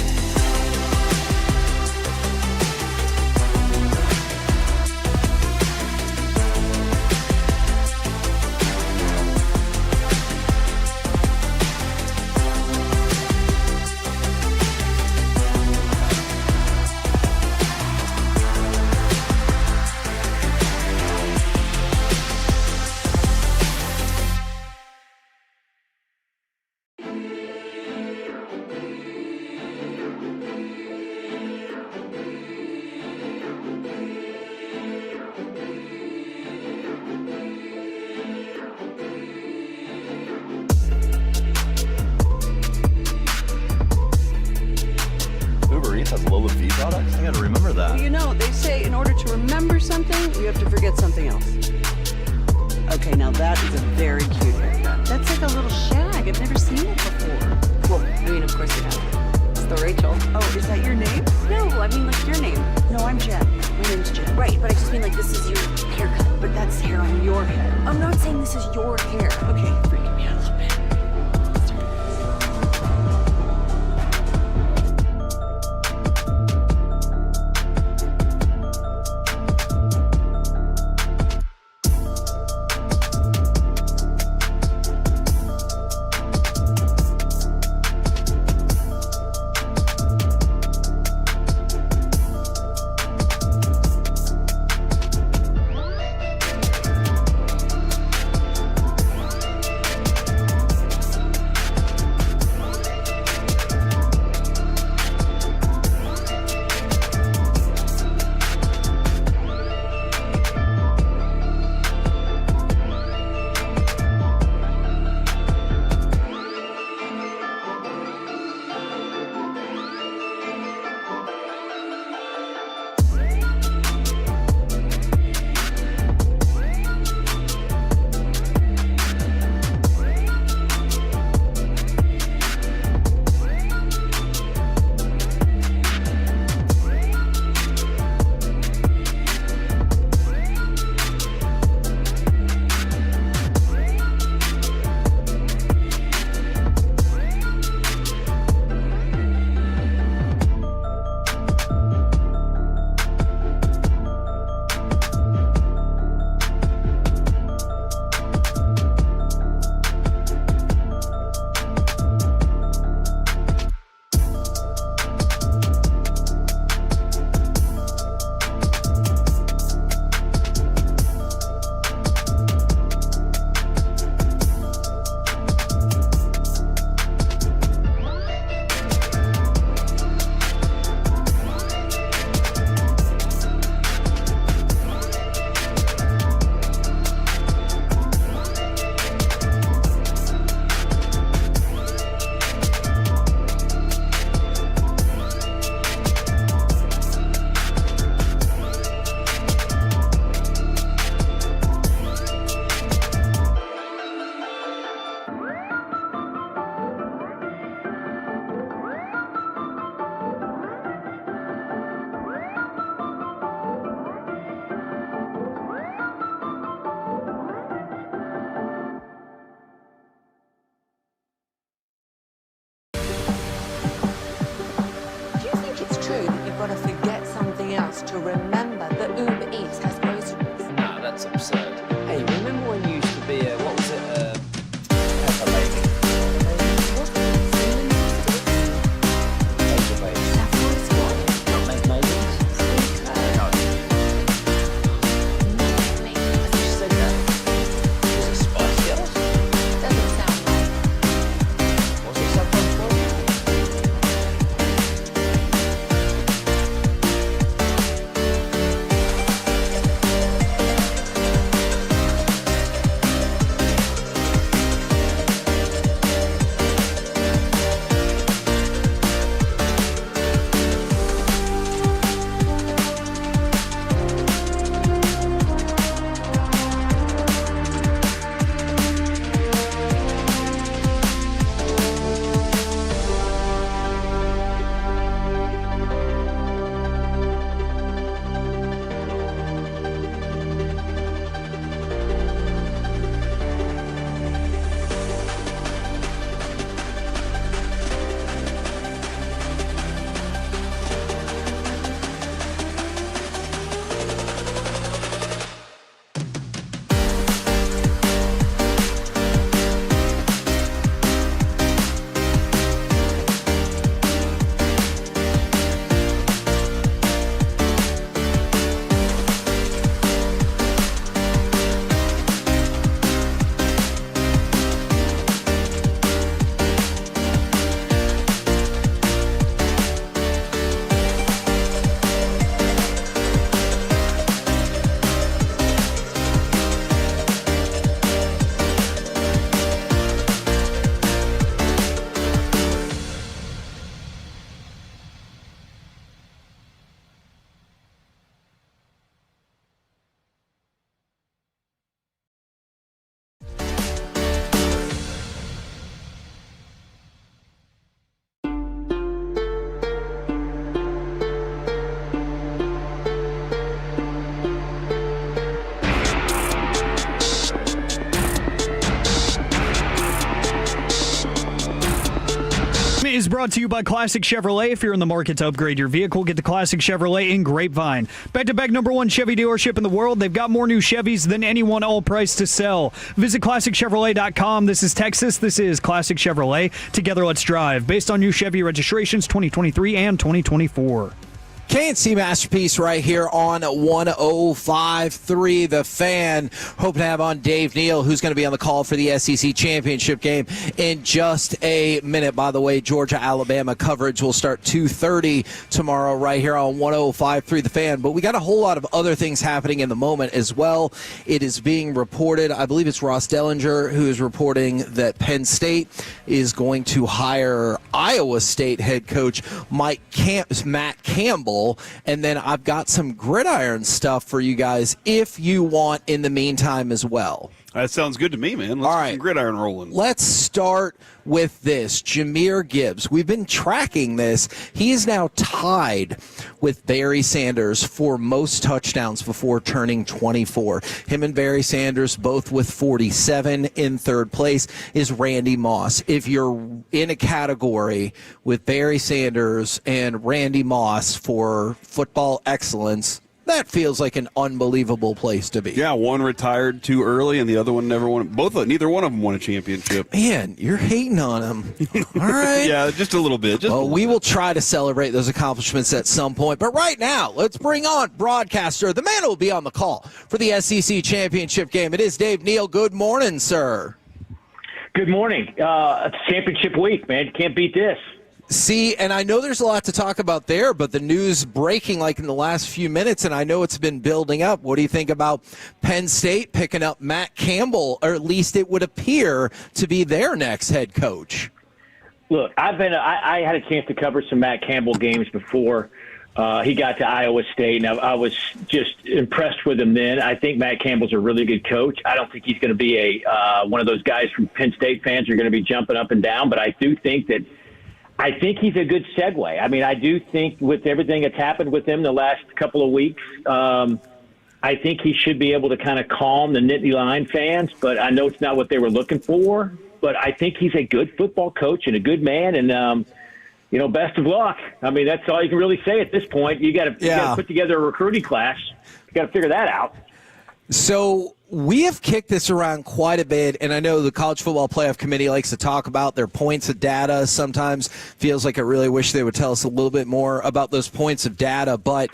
Has low fee products? I gotta remember that. Well, you know, they say in order to remember something, you have to forget something else. Okay, now that is a very cute haircut. That's like a little shag. I've never seen it before. Well, I mean, of course you have. It's the Rachel. Oh, is that your name? No, I mean like your name. No, I'm Jen. My name's Jen. Right, but I just mean like this is your haircut. But that's hair on your head. I'm not saying this is your hair. Okay, freaking me out a little bit. got to forget something else to remember that Uber Eats has groceries. Nah, that's absurd. Hey, remember when you used to be a, what was it, pepper lady? is brought to you by Classic Chevrolet. If you're in the market to upgrade your vehicle, get the Classic Chevrolet in Grapevine. Back-to-back #1 Chevy dealership in the world. They've got more new Chevys than anyone, all priced to sell. Visit ClassicChevrolet.com. This is Texas. This is Classic Chevrolet. Together, let's drive. Based on new Chevy registrations 2023 and 2024. K&C Masterpiece right here on 105.3 The Fan. Hope to have on Dave Neal, who's going to be on the call for the SEC Championship game in just a minute. By the way, Georgia-Alabama coverage will start 2:30 tomorrow right here on 105.3 The Fan. But we got a whole lot of other things happening in the moment as well. It is being reported, I believe it's Ross Dellinger who is reporting that Penn State is going to hire Iowa State head coach Matt Campbell. And then I've got some gridiron stuff for you guys if you want in the meantime as well. That sounds good to me, man. Let's get some gridiron rolling. Let's start with this. Jahmyr Gibbs. We've been tracking this. He is now tied with Barry Sanders for most touchdowns before turning 24. Him and Barry Sanders both with 47. In third place is Randy Moss. If you're in a category with Barry Sanders and Randy Moss for football excellence, that feels like an unbelievable place to be. Yeah, one retired too early, and the other one never won. Neither one of them won a championship. Man, you're hating on him. All right. Yeah, just a little bit. We will try to celebrate those accomplishments at some point. But right now, let's bring on broadcaster, the man who will be on the call for the SEC Championship game. It is Dave Neal. Good morning, sir. Good morning. It's championship week, man. Can't beat this. See, and I know there's a lot to talk about there, but the news breaking like in the last few minutes, and I know it's been building up. What do you think about Penn State picking up Matt Campbell, or at least it would appear to be their next head coach? Look, I had a chance to cover some Matt Campbell games before he got to Iowa State, and I was just impressed with him then. I think Matt Campbell's a really good coach. I don't think he's going to be one of those guys from Penn State fans who are going to be jumping up and down, but I do think that he's a good segue. I mean, I do think with everything that's happened with him the last couple of weeks, I think he should be able to kind of calm the Nittany Lion fans, but I know it's not what they were looking for. But I think he's a good football coach and a good man, and, best of luck. I mean, that's all you can really say at this point. You got to put together a recruiting class. You got to figure that out. So we have kicked this around quite a bit, and I know the College Football Playoff Committee likes to talk about their points of data. Sometimes feels like I really wish they would tell us a little bit more about those points of data, but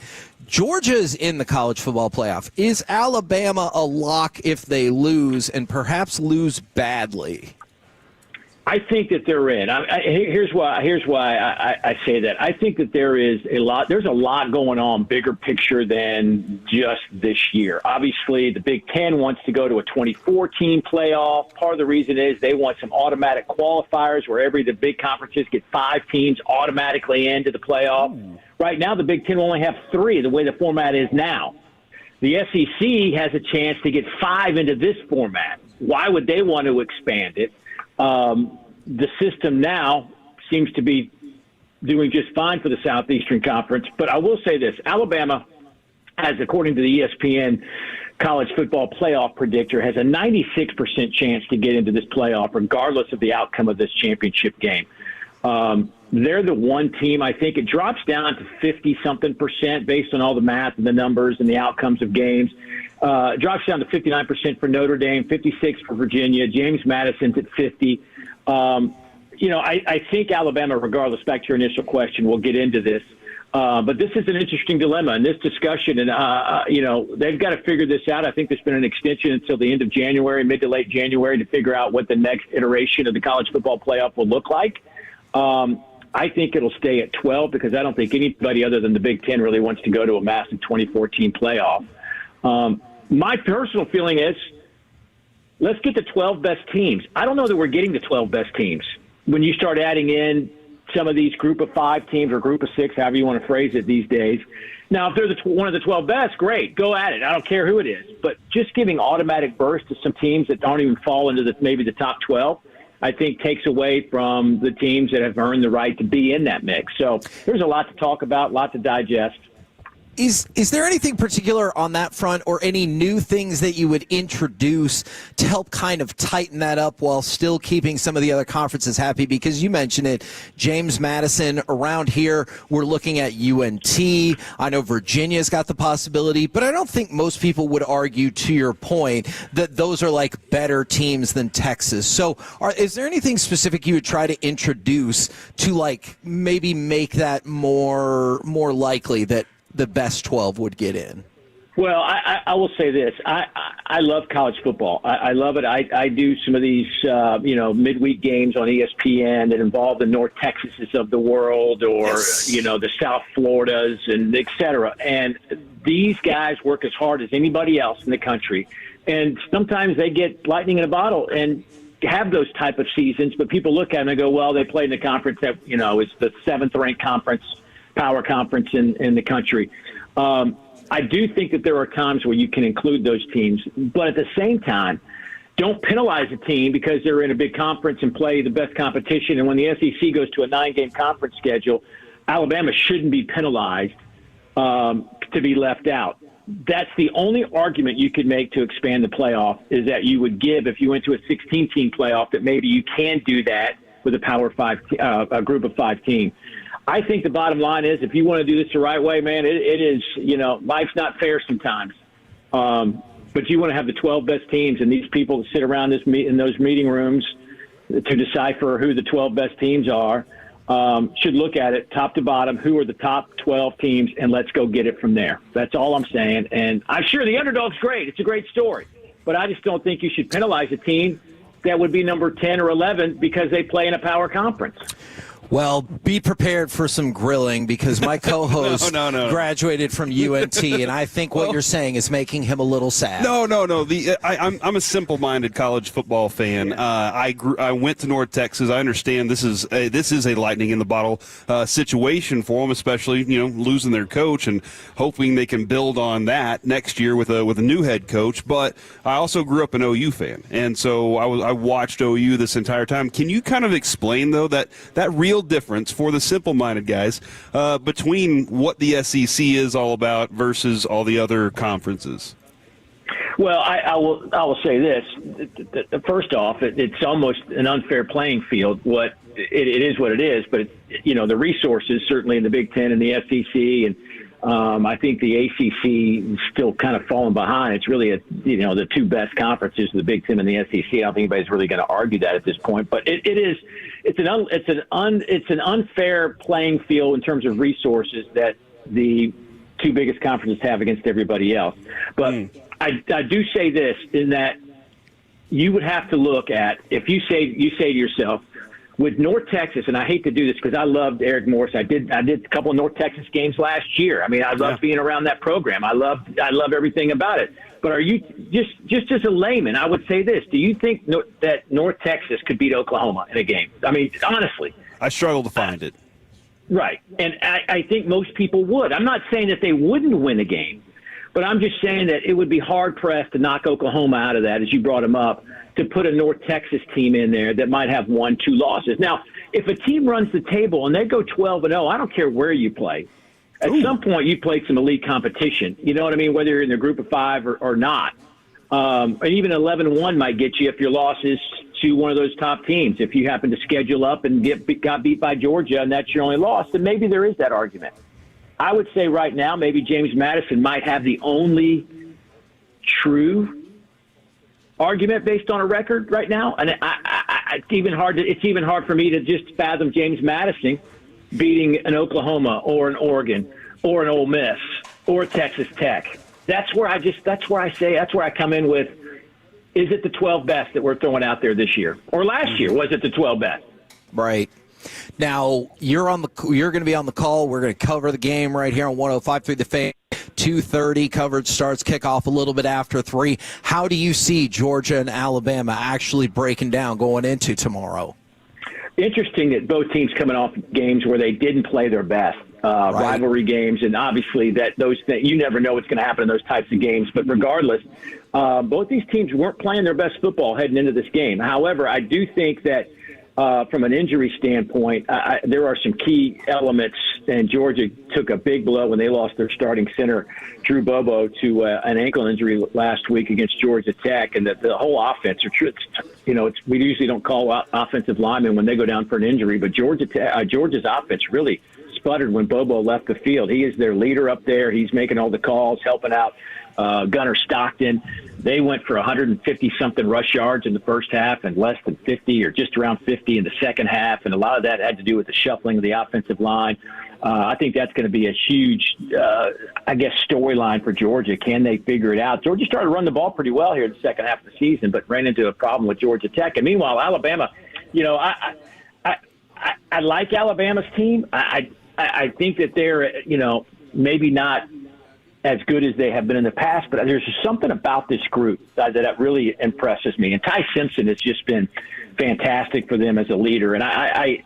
Georgia's in the College Football Playoff. Is Alabama a lock if they lose, and perhaps lose badly? I think that they're in. Here's why I say that. I think that there's a lot going on, bigger picture than just this year. Obviously, the Big Ten wants to go to a 24-team playoff. Part of the reason is they want some automatic qualifiers where the big conferences get 5 teams automatically into the playoff. Right now, the Big Ten will only have 3, the way the format is now. The SEC has a chance to get 5 into this format. Why would they want to expand it? The system now seems to be doing just fine for the Southeastern Conference. But I will say this. Alabama has, according to the ESPN College Football Playoff Predictor, has a 96% chance to get into this playoff regardless of the outcome of this championship game. They're the one team, I think it drops down to 50-something% based on all the math and the numbers and the outcomes of games. It drops down to 59% for Notre Dame, 56% for Virginia. James Madison's at 50%. I think Alabama, regardless, back to your initial question, we'll get into this. But this is an interesting dilemma in this discussion. And, they've got to figure this out. I think there's been an extension until the end of January, mid to late January, to figure out what the next iteration of the college football playoff will look like. I think it'll stay at 12 because I don't think anybody other than the Big Ten really wants to go to a massive 24-team playoff. My personal feeling is let's get the 12 best teams. I don't know that we're getting the 12 best teams. When you start adding in some of these group of 5 teams or group of 6, however you want to phrase it these days. Now, if they're one of the 12 best, great, go at it. I don't care who it is. But just giving automatic bursts to some teams that don't even fall into maybe the top 12, I think takes away from the teams that have earned the right to be in that mix. So there's a lot to talk about, a lot to digest. Is there anything particular on that front or any new things that you would introduce to help kind of tighten that up while still keeping some of the other conferences happy? Because you mentioned it, James Madison, around here, we're looking at UNT. I know Virginia's got the possibility, but I don't think most people would argue, to your point, that those are like better teams than Texas. So is there anything specific you would try to introduce to like maybe make that more likely that the best 12 would get in? Well, I will say this. I love college football. I love it. I do some of these, midweek games on ESPN that involve the North Texases of the world or, the South Floridas and et cetera. And these guys work as hard as anybody else in the country. And sometimes they get lightning in a bottle and have those type of seasons. But people look at them and go, well, they played in a conference that, is the 7th-ranked conference, power conference in the country. I do think that there are times where you can include those teams, but at the same time, don't penalize a team because they're in a big conference and play the best competition. And when the SEC goes to a 9-game conference schedule, Alabama shouldn't be penalized to be left out. That's the only argument you could make to expand the playoff, is that you would give, if you went to a 16-team playoff, that maybe you can do that with a Power 5, a group of 5 team. I think the bottom line is, if you want to do this the right way, man, it is, life's not fair sometimes. But you want to have the 12 best teams, and these people that sit around in those meeting rooms to decipher who the 12 best teams are should look at it top to bottom. Who are the top 12 teams, and let's go get it from there. That's all I'm saying. And I'm sure the underdog's great. It's a great story. But I just don't think you should penalize a team that would be number 10 or 11 because they play in a power conference. Well, be prepared for some grilling because my co-host graduated from UNT, and I think what you're saying is making him a little sad. No. I'm a simple-minded college football fan. I went to North Texas. I understand this is a lightning in the bottle situation for them, especially losing their coach and hoping they can build on that next year with a new head coach. But I also grew up an OU fan, and so I watched OU this entire time. Can you kind of explain though that real difference for the simple-minded guys between what the SEC is all about versus all the other conferences? Well, I will say this. First off, it's almost an unfair playing field. It is what it is, but the resources certainly in the Big Ten and the SEC, and I think the ACC is still kind of falling behind. It's really the two best conferences, the Big Ten and the SEC. I don't think anybody's really going to argue that at this point, but it's an unfair playing field in terms of resources that the two biggest conferences have against everybody else. But I do say this, in that you would have to look at, if you say to yourself, with North Texas, and I hate to do this because I loved Eric Morris. I did a couple of North Texas games last year. I mean, I loved being around that program. I love everything about it. But are you just as a layman? I would say this: do you think that North Texas could beat Oklahoma in a game? I mean, honestly, I struggle to find it. Right, and I think most people would. I'm not saying that they wouldn't win a game, but I'm just saying that it would be hard pressed to knock Oklahoma out of that, as you brought them up, to put a North Texas team in there that might have 1-2 losses. Now, if a team runs the table and they go 12-0, I don't care where you play. At some point, you played some elite competition. You know what I mean? Whether you're in the group of 5 or not. And even 11-1 might get you if your loss is to one of those top teams. If you happen to schedule up and got beat by Georgia and that's your only loss, then maybe there is that argument. I would say right now maybe James Madison might have the only true argument based on a record right now, and it's even hard for me to just fathom James Madison beating an Oklahoma or an Oregon or an Ole Miss or Texas Tech. That's where I come in with, is it the 12 best that we're throwing out there this year, or last year was it the 12 best? Right. Now, you're going to be on the call. We're going to cover the game right here on 105.3 The Fan. 2:30 coverage starts, kickoff a little bit after 3. How do you see Georgia and Alabama actually breaking down going into tomorrow? Interesting that both teams coming off games where they didn't play their best, rivalry games, and obviously you never know what's going to happen in those types of games. But regardless, both these teams weren't playing their best football heading into this game. However, I do think that from an injury standpoint, there are some key elements and Georgia took a big blow when they lost their starting center, Drew Bobo, to an ankle injury last week against Georgia Tech, and the whole offense. We usually don't call out offensive linemen when they go down for an injury, but Georgia's offense really sputtered when Bobo left the field. He is their leader up there. He's making all the calls, helping out Gunnar Stockton. They went for 150-something rush yards in the first half and less than 50 or just around 50 in the second half, and a lot of that had to do with the shuffling of the offensive line. I think that's going to be a huge, storyline for Georgia. Can they figure it out? Georgia started to run the ball pretty well here in the second half of the season, but ran into a problem with Georgia Tech. And meanwhile, Alabama, I like Alabama's team. I think that they're, maybe not as good as they have been in the past, but there's just something about this group that really impresses me. And Ty Simpson has just been fantastic for them as a leader. And I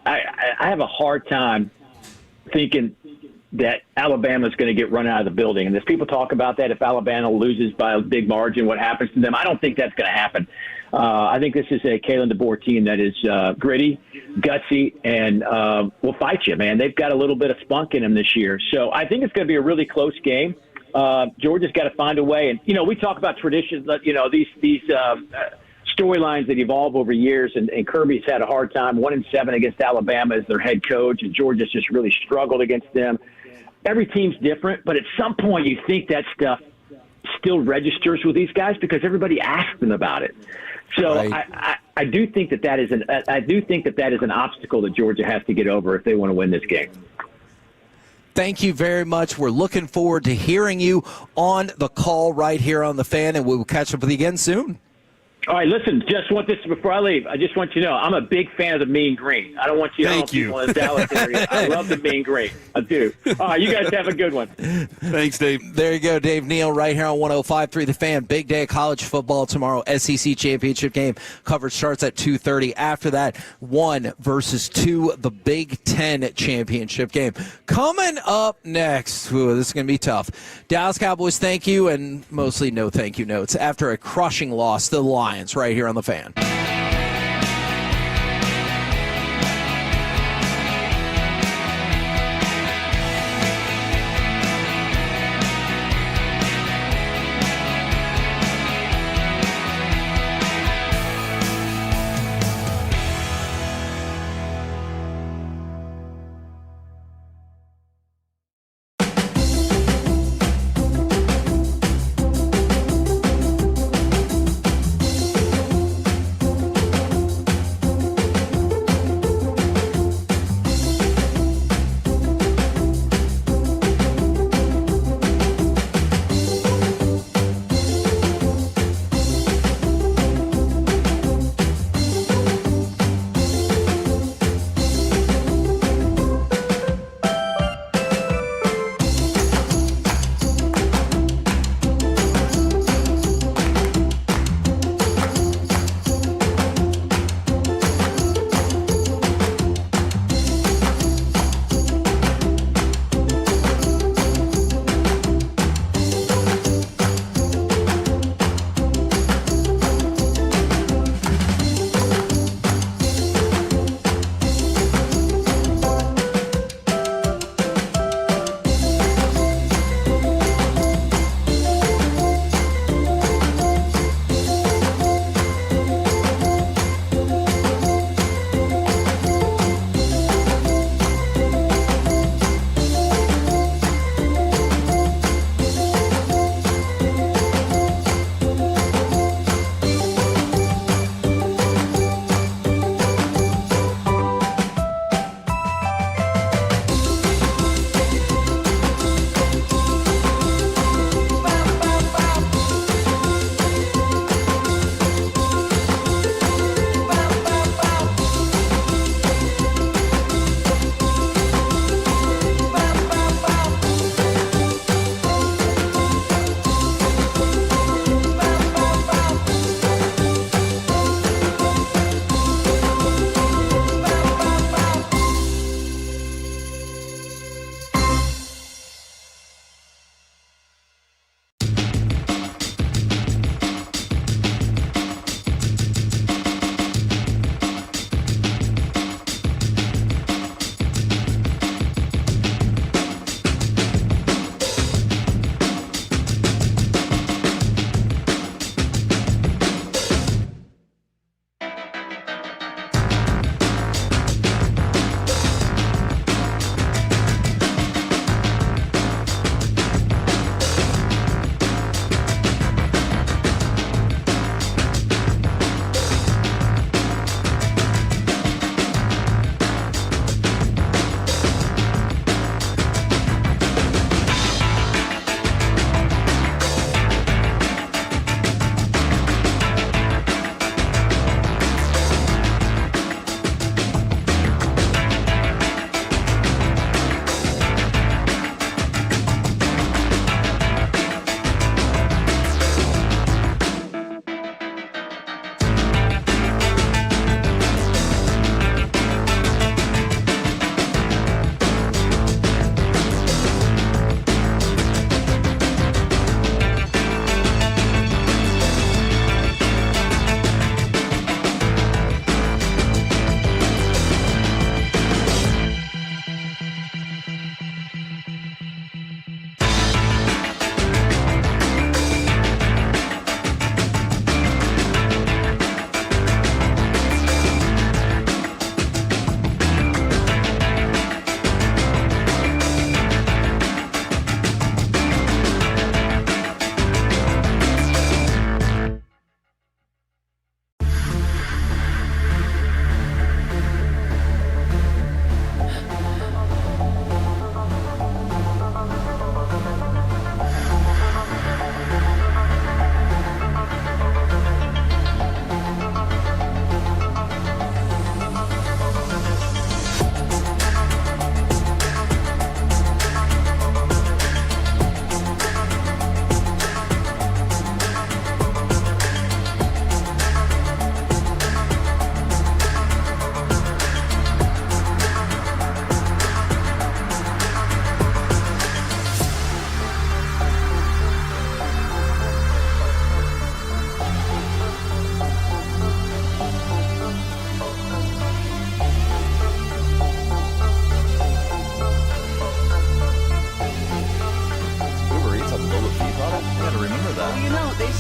have a hard time thinking that Alabama is going to get run out of the building. And as people talk about that, if Alabama loses by a big margin, what happens to them? I don't think that's going to happen. I think this is a Kalen DeBoer team that is gritty, gutsy, and will fight you, man. They've got a little bit of spunk in them this year. So I think it's going to be a really close game. Georgia's got to find a way. And, we talk about traditions, these storylines that evolve over years, and Kirby's had a hard time. 1-7 against Alabama as their head coach, and Georgia's just really struggled against them. Every team's different, but at some point you think that stuff still registers with these guys because everybody asks them about it. So right. I do think that is an obstacle that Georgia has to get over if they want to win this game. Thank you very much. We're looking forward to hearing you on the call right here on The Fan, and we will catch up with you again soon. All right, listen, just want this before I leave. I just want you to know I'm a big fan of the Mean Green. I don't want you to know people in the Dallas area. I love the Mean Green. I do. All right, you guys have a good one. Thanks, Dave. There you go, Dave Neal, right here on 105.3 The Fan. Big day of college football tomorrow. SEC championship game coverage starts at 2:30. After that, 1 versus 2, the Big Ten championship game. Coming up next, this is going to be tough. Dallas Cowboys, thank you, and mostly no thank you notes after a crushing loss to the Lions right here on The Fan.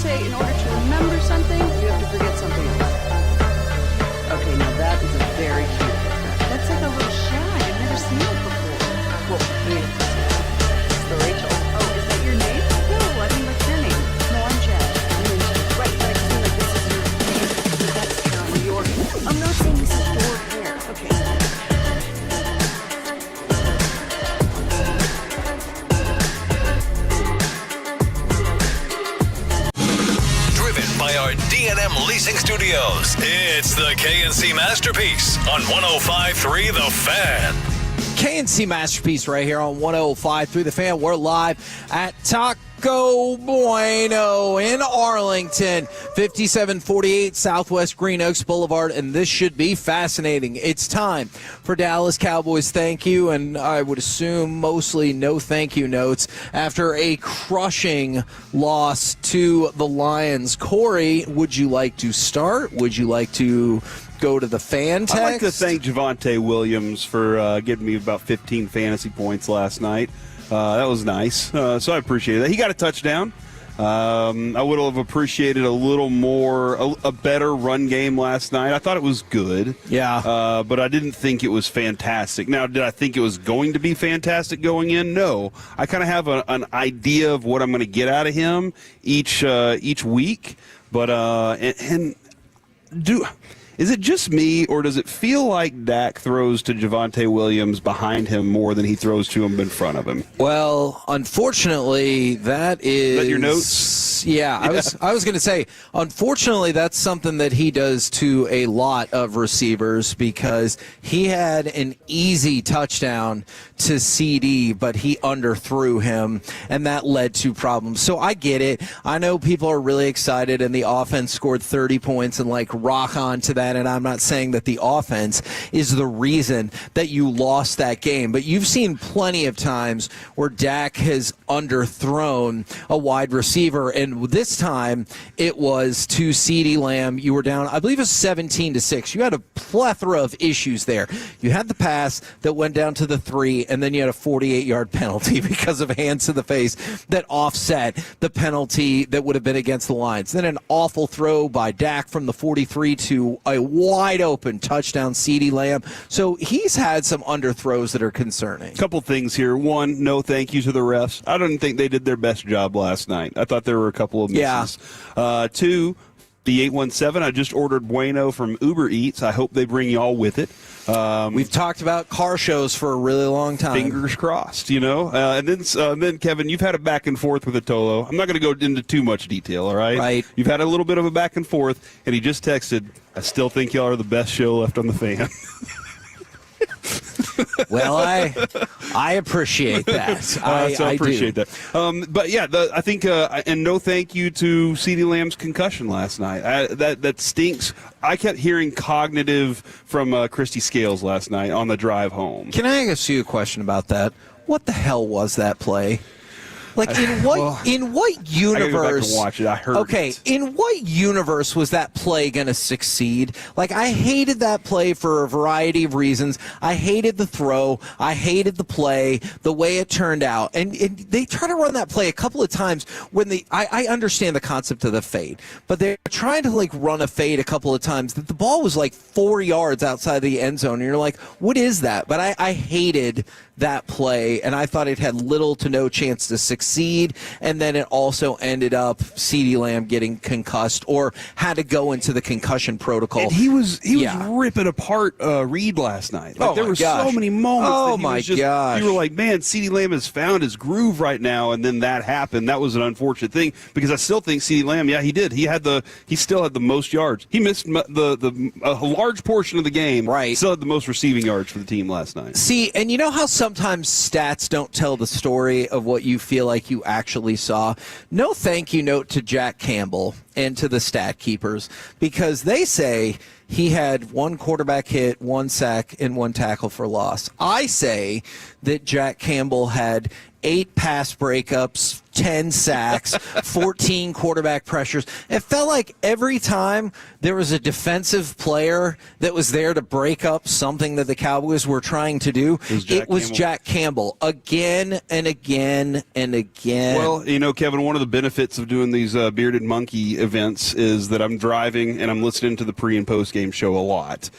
say in order to remember something, you have to forget something else. Okay, now that is a very cute haircut. That's like a little shag. I've never seen it before. Well, it's the Rachel. Oh, is that your name? No, I mean, what's your name? No, I'm Jed. I'm Ninja. Right, but I feel like this is your name. That's Carol, your hair. I'm not saying this is your hair. Okay. By our D&M Leasing Studios, it's the KNC Masterpiece on 105.3 The Fan. KNC Masterpiece right here on 105.3 The Fan. We're live at Taco Bueno in Arlington, 5748 Southwest Green Oaks Boulevard, and this should be fascinating. It's time for Dallas Cowboys thank you, and I would assume mostly no thank you notes after a crushing loss to the Lions. Corey, would you like to start? Would you like to go to the fan text? I'd like to thank Javonte Williams for giving me about 15 fantasy points last night. That was nice. So I appreciate that. He got a touchdown. I would have appreciated a little more, a better run game last night. I thought it was good. Yeah. But I didn't think it was fantastic. Now, did I think it was going to be fantastic going in? No. I kind of have an idea of what I'm going to get out of him each week. But is it just me, or does it feel like Dak throws to Javonte Williams behind him more than he throws to him in front of him? Well, unfortunately, that is your notes? Yeah, I was going to say, unfortunately, that's something that he does to a lot of receivers, because he had an easy touchdown to CeeDee, but he underthrew him, and that led to problems. So I get it. I know people are really excited, and the offense scored 30 points and rock on to that. And I'm not saying that the offense is the reason that you lost that game, but you've seen plenty of times where Dak has underthrown a wide receiver, and this time it was to CeeDee Lamb. You were down, I believe it was 17-6. You had a plethora of issues there. You had the pass that went down to the 3, and then you had a 48-yard penalty because of hands to the face that offset the penalty that would have been against the Lions. Then an awful throw by Dak from the 43 to a wide open touchdown, CeeDee Lamb. So he's had some underthrows that are concerning. Couple things here. One, no thank you to the refs. I don't think they did their best job last night. I thought there were a couple of misses. Yeah. Two, the 817, I just ordered Bueno from Uber Eats. I hope they bring y'all with it. We've talked about car shows for a really long time. Fingers crossed, and then Kevin, you've had a back and forth with Atolo. I'm not going to go into too much detail, all right? Right. You've had a little bit of a back and forth, and he just texted, I still think y'all are the best show left on the fan. Well, I appreciate that. I appreciate do. that. But yeah, I think, and no thank you to CeeDee Lamb's concussion last night. That stinks. I kept hearing cognitive from Christy Scales last night on the drive home. Can I ask you a question about that? What the hell was that play? In what universe? I gotta go back and watch it. I heard it. In what universe was that play going to succeed? I hated that play for a variety of reasons. I hated the throw. I hated the play, the way it turned out. And they try to run that play a couple of times when I understand the concept of the fade, but they're trying to run a fade a couple of times that the ball was 4 yards outside the end zone. And you're like, what is that? But I hated that play, and I thought it had little to no chance to succeed, and then it also ended up CeeDee Lamb getting concussed or had to go into the concussion protocol. And he was ripping apart Reed last night. There were so many moments. Oh, that my gosh. You were like, man, CeeDee Lamb has found his groove right now, and then that happened. That was an unfortunate thing, because I still think CeeDee Lamb, he did. He still had the most yards. He missed a large portion of the game. Right. Still had the most receiving yards for the team last night. See, and you know how sometimes stats don't tell the story of what you feel like you actually saw? No thank you note to Jack Campbell and to the stat keepers, because they say he had 1 quarterback hit, 1 sack, and 1 tackle for loss. I say that Jack Campbell had 8 pass breakups, 10 sacks, 14 quarterback pressures. It felt like every time there was a defensive player that was there to break up something that the Cowboys were trying to do, it was Jack Campbell again and again and again. Well, Kevin, one of the benefits of doing these Bearded Monkey events is that I'm driving and I'm listening to the pre- and post-game show a lot,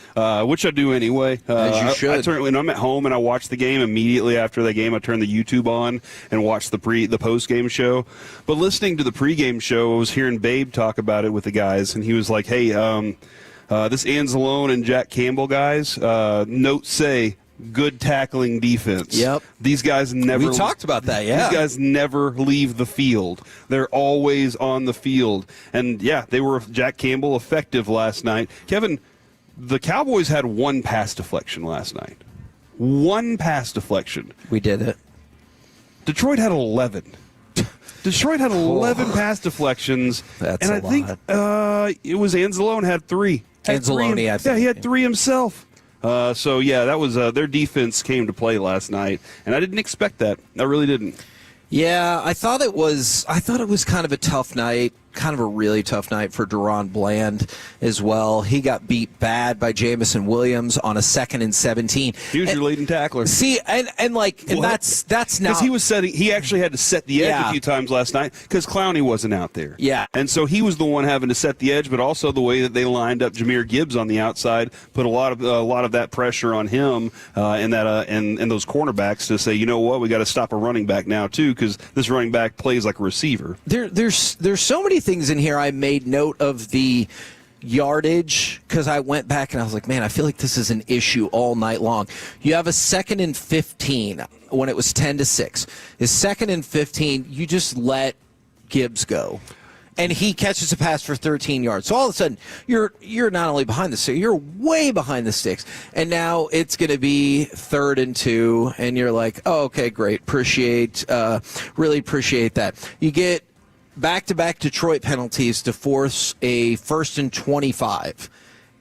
which I do anyway. As you should. When I'm at home and I watch the game, immediately after the game I turn the YouTube on and watch the post-game show. But listening to the pregame show, I was hearing Babe talk about it with the guys, and he was like, hey, this Anzalone and Jack Campbell guys, note say, good tackling defense. Yep. These guys never... We talked about that, yeah. These guys never leave the field. They're always on the field. And, yeah, they were, Jack Campbell, effective last night. Kevin, the Cowboys had 1 pass deflection last night. 1 pass deflection. We did it. Detroit had 11. Detroit had 11 pass deflections. That's and a I think it was Anzalone had 3. Anzalone, I think. Yeah, he had 3 himself. So, yeah, that was their defense came to play last night, and I didn't expect that. I really didn't. Yeah, I thought it was kind of a tough night, kind of a really tough night for Deron Bland as well. He got beat bad by Jamison Williams on a 2nd and 17. He was your leading tackler. See, and that's not because he actually had to set the edge a few times last night because Clowney wasn't out there. Yeah, and so he was the one having to set the edge, but also the way that they lined up Jahmyr Gibbs on the outside put a lot of that pressure on him and those cornerbacks to say, you know what, we got to stop a running back now too because this running back plays like a receiver. There's so many things in here. I made note of the yardage because I went back and I was like, man, I feel like this is an issue all night long. You have a 2nd and 15 when it was 10-6. Is 2nd and 15, you just let Gibbs go. And he catches a pass for 13 yards. So all of a sudden, you're not only behind the sticks, you're way behind the sticks. And now it's going to be 3rd and 2, and you're like, oh, okay, great. Really appreciate that. You get back-to-back Detroit penalties to force a 1st and 25.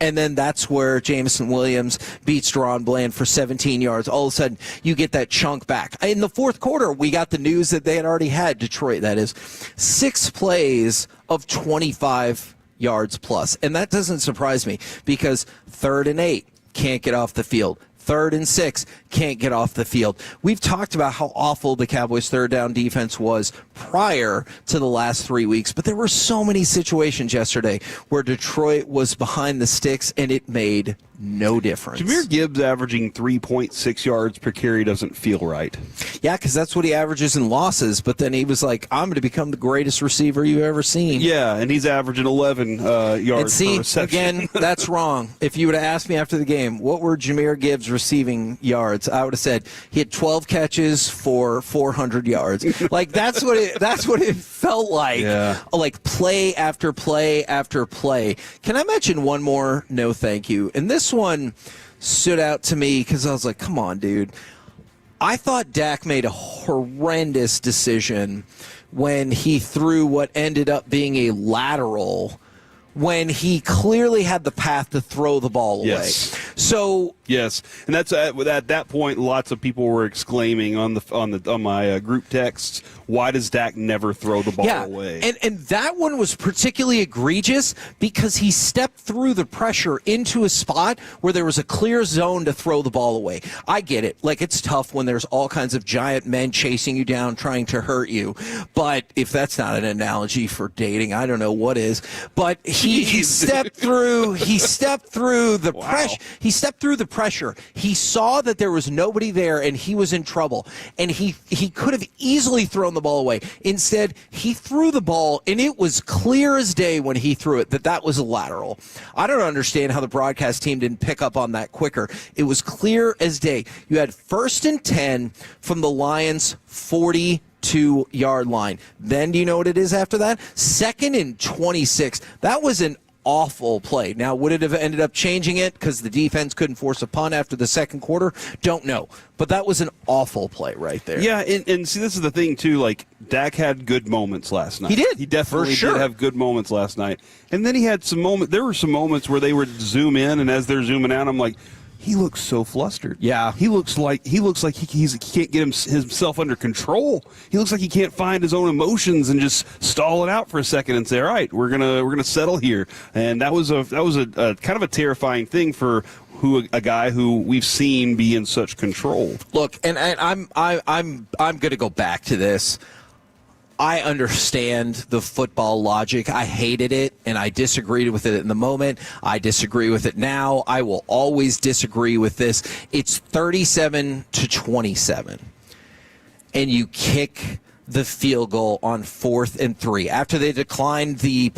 And then that's where Jamison Williams beats Deron Bland for 17 yards. All of a sudden, you get that chunk back. In the 4th quarter, we got the news that they had already had, Detroit, that is, 6 plays of 25 yards plus. And that doesn't surprise me because 3rd and 8, can't get off the field. 3rd and 6, can't get off the field. We've talked about how awful the Cowboys' 3rd down defense was prior to the last 3 weeks, but there were so many situations yesterday where Detroit was behind the sticks and it made no difference. Jahmyr Gibbs averaging 3.6 yards per carry doesn't feel right. Yeah, because that's what he averages in losses, but then he was like, I'm going to become the greatest receiver you've ever seen. Yeah, and he's averaging 11 yards per reception. Again, that's wrong. If you would have asked me after the game, what were Jahmyr Gibbs' receiving yards, I would have said he had 12 catches for 400 yards. Like, that's what it felt like. Yeah. Like, play after play after play. Can I mention one more no thank you? And this one stood out to me because I was like, come on, dude. I thought Dak made a horrendous decision when he threw what ended up being a lateral when he clearly had the path to throw the ball away. Yes. So yes, and that's at that point. Lots of people were exclaiming on my group texts, "Why does Dak never throw the ball away?" And that one was particularly egregious because he stepped through the pressure into a spot where there was a clear zone to throw the ball away. I get it. Like, it's tough when there's all kinds of giant men chasing you down, trying to hurt you. But if that's not an analogy for dating, I don't know what is. But he stepped through. He stepped through the pressure. He stepped through the pressure. He saw that there was nobody there and he was in trouble. And he could have easily thrown the ball away. Instead, he threw the ball, and it was clear as day when he threw it that was a lateral. I don't understand how the broadcast team didn't pick up on that quicker. It was clear as day. You had 1st and 10 from the Lions' 42-yard line. Then do you know what it is after that? 2nd and 26. That was an awful play. Now, would it have ended up changing it because the defense couldn't force a punt after the 2nd quarter? Don't know. But that was an awful play right there. Yeah, and see, this is the thing, too. Like, Dak had good moments last night. He did. He definitely did have good moments last night. And then he had some moments. There were some moments where they would zoom in, and as they're zooming out, I'm like, he looks so flustered. Yeah. He looks like he can't get himself under control. He looks like he can't find his own emotions and just stall it out for a second and say, all right, we're gonna settle here. And that was a kind of a terrifying thing for a guy who we've seen be in such control. Look, and I'm going to go back to this. I understand the football logic. I hated it, and I disagreed with it in the moment. I disagree with it now. I will always disagree with this. It's 37-27, and you kick the field goal on 4th and 3 after they declined the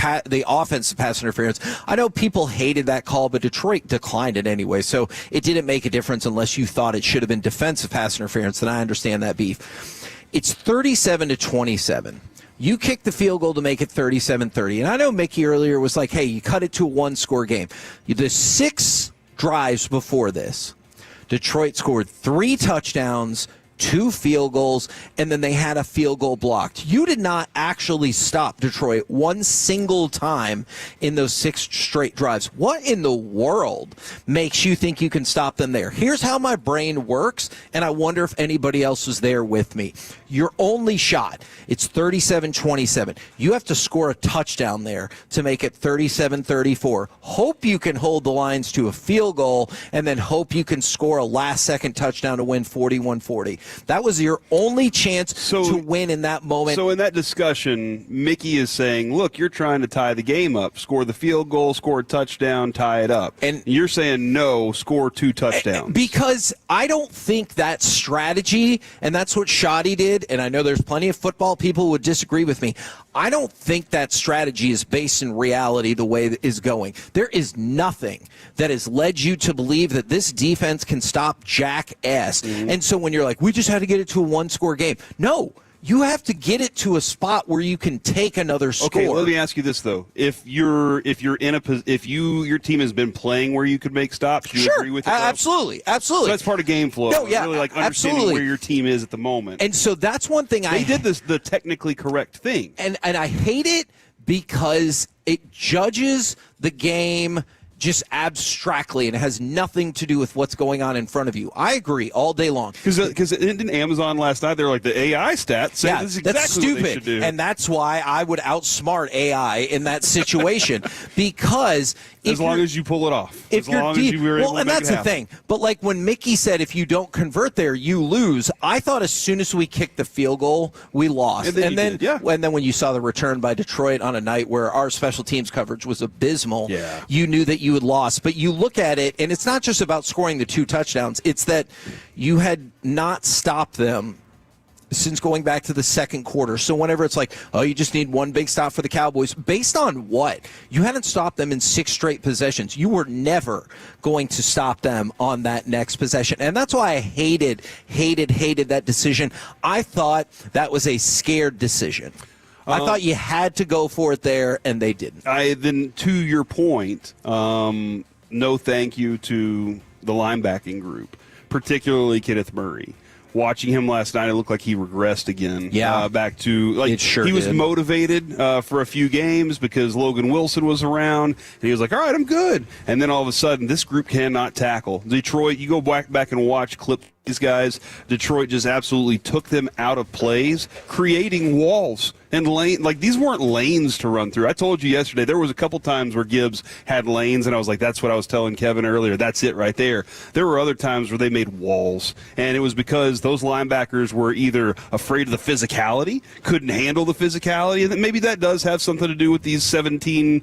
offensive pass interference. I know people hated that call, but Detroit declined it anyway, so it didn't make a difference unless you thought it should have been defensive pass interference, and I understand that beef. It's 37-27. You kick the field goal to make it 37-30. And I know Mickey earlier was like, hey, you cut it to a one-score game. The 6 drives before this, Detroit scored 3 touchdowns, 2 field goals, and then they had a field goal blocked. You did not actually stop Detroit one single time in those 6 straight drives. What in the world makes you think you can stop them there? Here's how my brain works, and I wonder if anybody else was there with me. Your only shot, it's 37-27. You have to score a touchdown there to make it 37-34. Hope you can hold the Lions to a field goal, and then hope you can score a last-second touchdown to win 41-40. That was your only chance to win in that moment. So in that discussion, Mickey is saying, look, you're trying to tie the game up. Score the field goal, score a touchdown, tie it up. And you're saying, no, score 2 touchdowns. Because I don't think that strategy, and that's what Shoddy did, and I know there's plenty of football people who would disagree with me. I don't think that strategy is based in reality the way that is going. There is nothing that has led you to believe that this defense can stop jackass. Mm-hmm. And so when you're like, we just had to get it to a one-score game. No, you have to get it to a spot where you can take another score. Okay, let me ask you this though: if your team has been playing where you could make stops, you agree with it? Absolutely. So that's part of game flow. No, yeah, really like understanding where your team is at the moment. And so that's one thing they did the technically correct thing, and I hate it because it judges the game just abstractly, and it has nothing to do with what's going on in front of you. I agree all day long. Because in Amazon last night, they were like, the AI stats say this is exactly that's stupid. What they should do. And that's why I would outsmart AI in that situation. Because as long as you pull it off. If as long as you were able to and make that's it the happen. thing. But like when Mickey said, if you don't convert there, you lose. I thought as soon as we kicked the field goal, we lost. And then when you saw the return by Detroit on a night where our special teams coverage was abysmal, you knew that you had lost. But you look at it, and it's not just about scoring the 2 touchdowns. It's that you had not stopped them since going back to the second quarter. So whenever it's like, oh, you just need one big stop for the Cowboys, based on what? You hadn't stopped them in 6 straight possessions. You were never going to stop them on that next possession. And that's why I hated that decision. I thought that was a scared decision. I thought you had to go for it there, and they didn't. Then to your point, no thank you to the linebacking group, particularly Kenneth Murray. Watching him last night, it looked like he regressed again. Yeah. Back to, like, he was motivated for a few games because Logan Wilson was around, and he was like, all right, I'm good. And then all of a sudden, this group cannot tackle. Detroit, you go back and watch clips. These guys, Detroit just absolutely took them out of plays, creating walls and lane. Like, these weren't lanes to run through. I told you yesterday, there was a couple times where Gibbs had lanes, and I was like, that's what I was telling Kevin earlier. That's it right there. There were other times where they made walls, and it was because those linebackers were either afraid of the physicality, couldn't handle the physicality, and maybe that does have something to do with these 17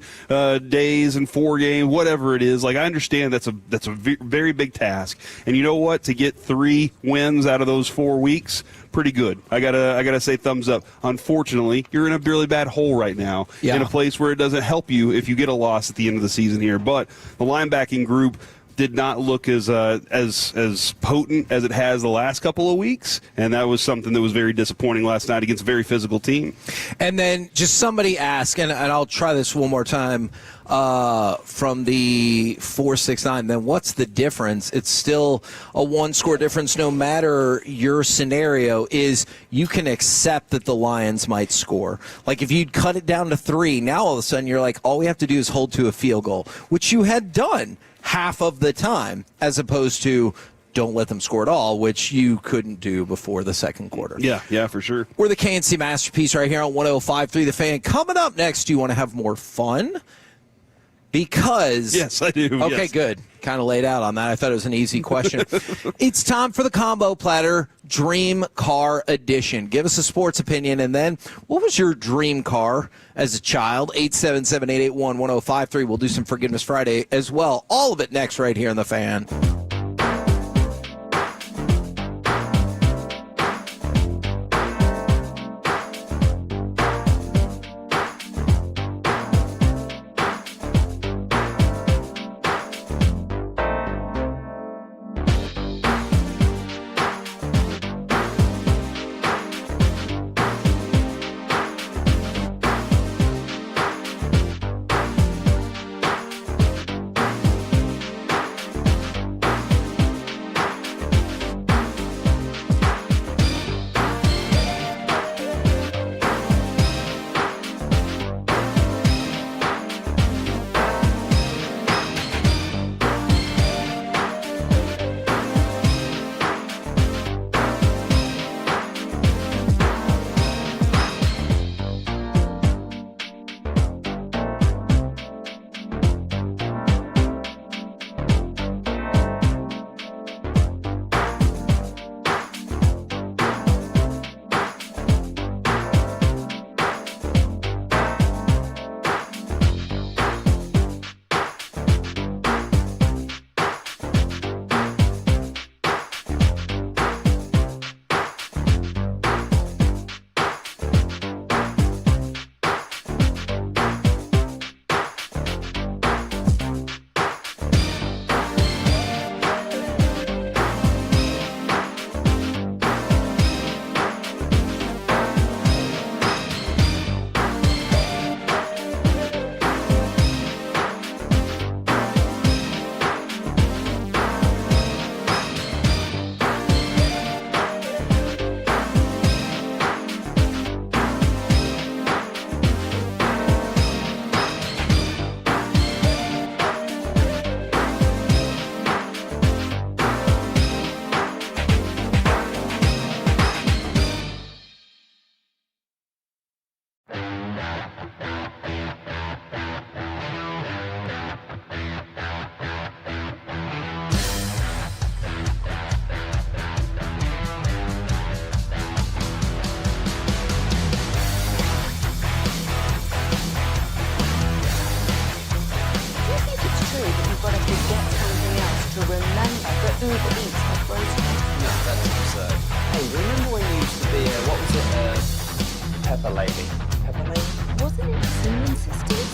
days and 4 games, whatever it is. Like, I understand that's a very big task, and you know what? To get 3 wins out of those 4 weeks, pretty good. I gotta say thumbs up. Unfortunately, you're in a really bad hole right now, in a place where it doesn't help you if you get a loss at the end of the season here. But the linebacking group did not look as potent as it has the last couple of weeks, and that was something that was very disappointing last night against a very physical team. And then just somebody asked, and I'll try this one more time, from the 469, then what's the difference? It's still a 1-score difference no matter your scenario. Is you can accept that the Lions might score. Like if you'd cut it down to 3, now all of a sudden you're like, all we have to do is hold to a field goal, which you had done half of the time, as opposed to don't let them score at all, which you couldn't do before the second quarter. Yeah, for sure. We're the KNC Masterpiece right here on 105.3 The Fan. Coming up next, do you want to have more fun? Because... Yes, I do. Okay, yes. Good. Kind of laid out on that. I thought it was an easy question. It's time for the Combo Platter Dream Car Edition. Give us a sports opinion, and then what was your dream car as a child? 877-881-1053. We'll do some Forgiveness Friday as well. All of it next right here on The Fan. Pepper Lady. Pepper Lady? Wasn't it Cinnamon Sisters?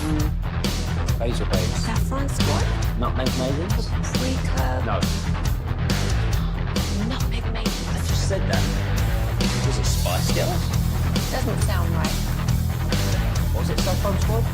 Basil Babes. Saffron Squad? Nutmeg Maidens? Paprika? No. Nutmeg Maidens. I just said that. Was it Spice Girls? Doesn't sound right. Was it Saffron Squad?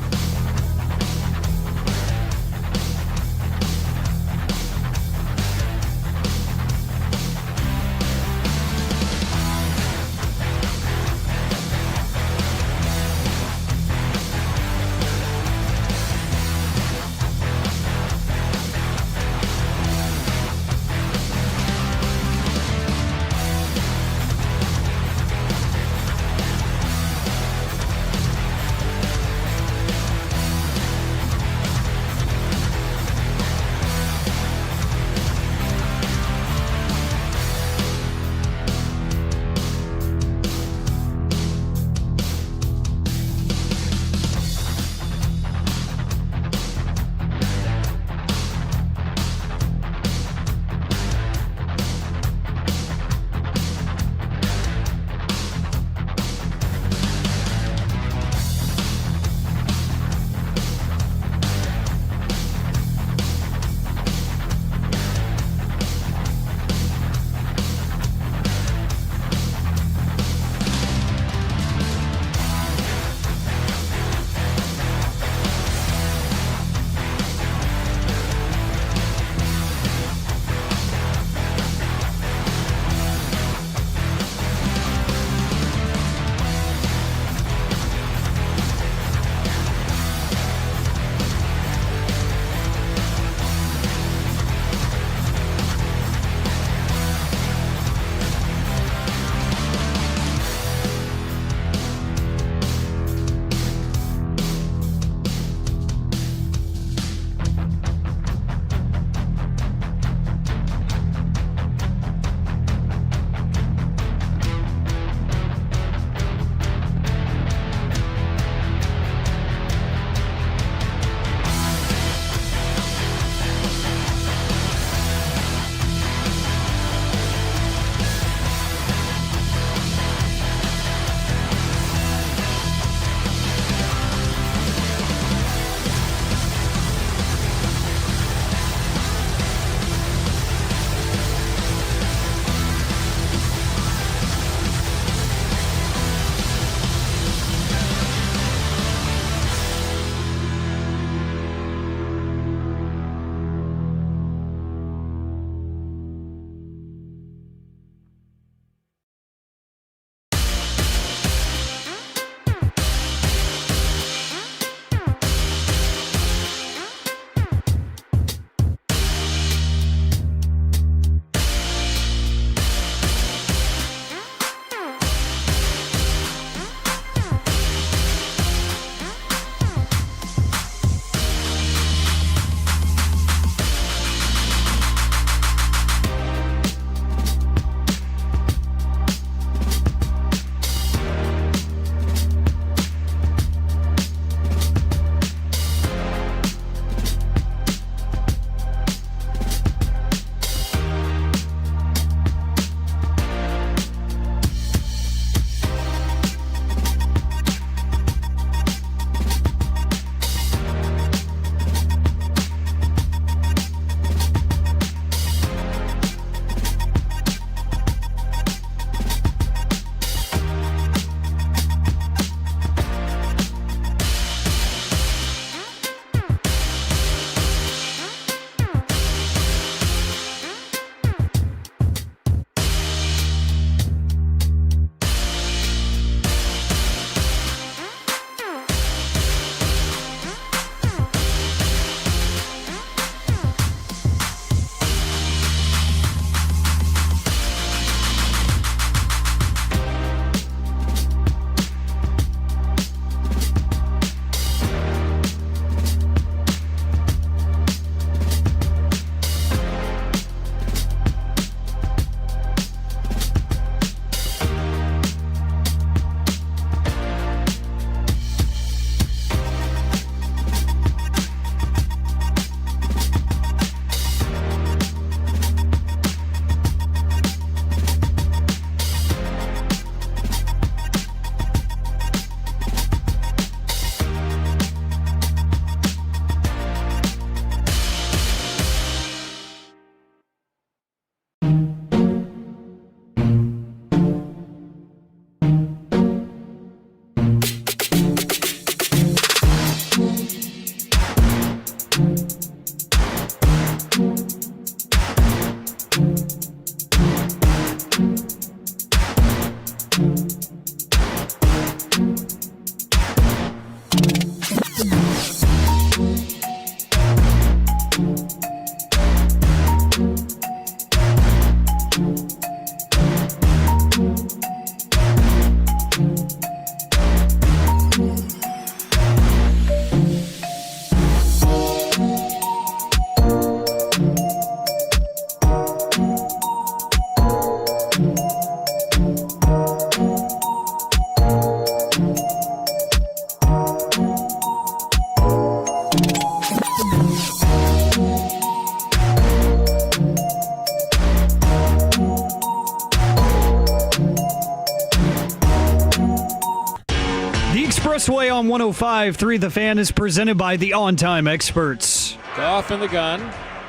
Expressway on 105.3 The Fan is presented by the On-Time Experts. Goff in the gun,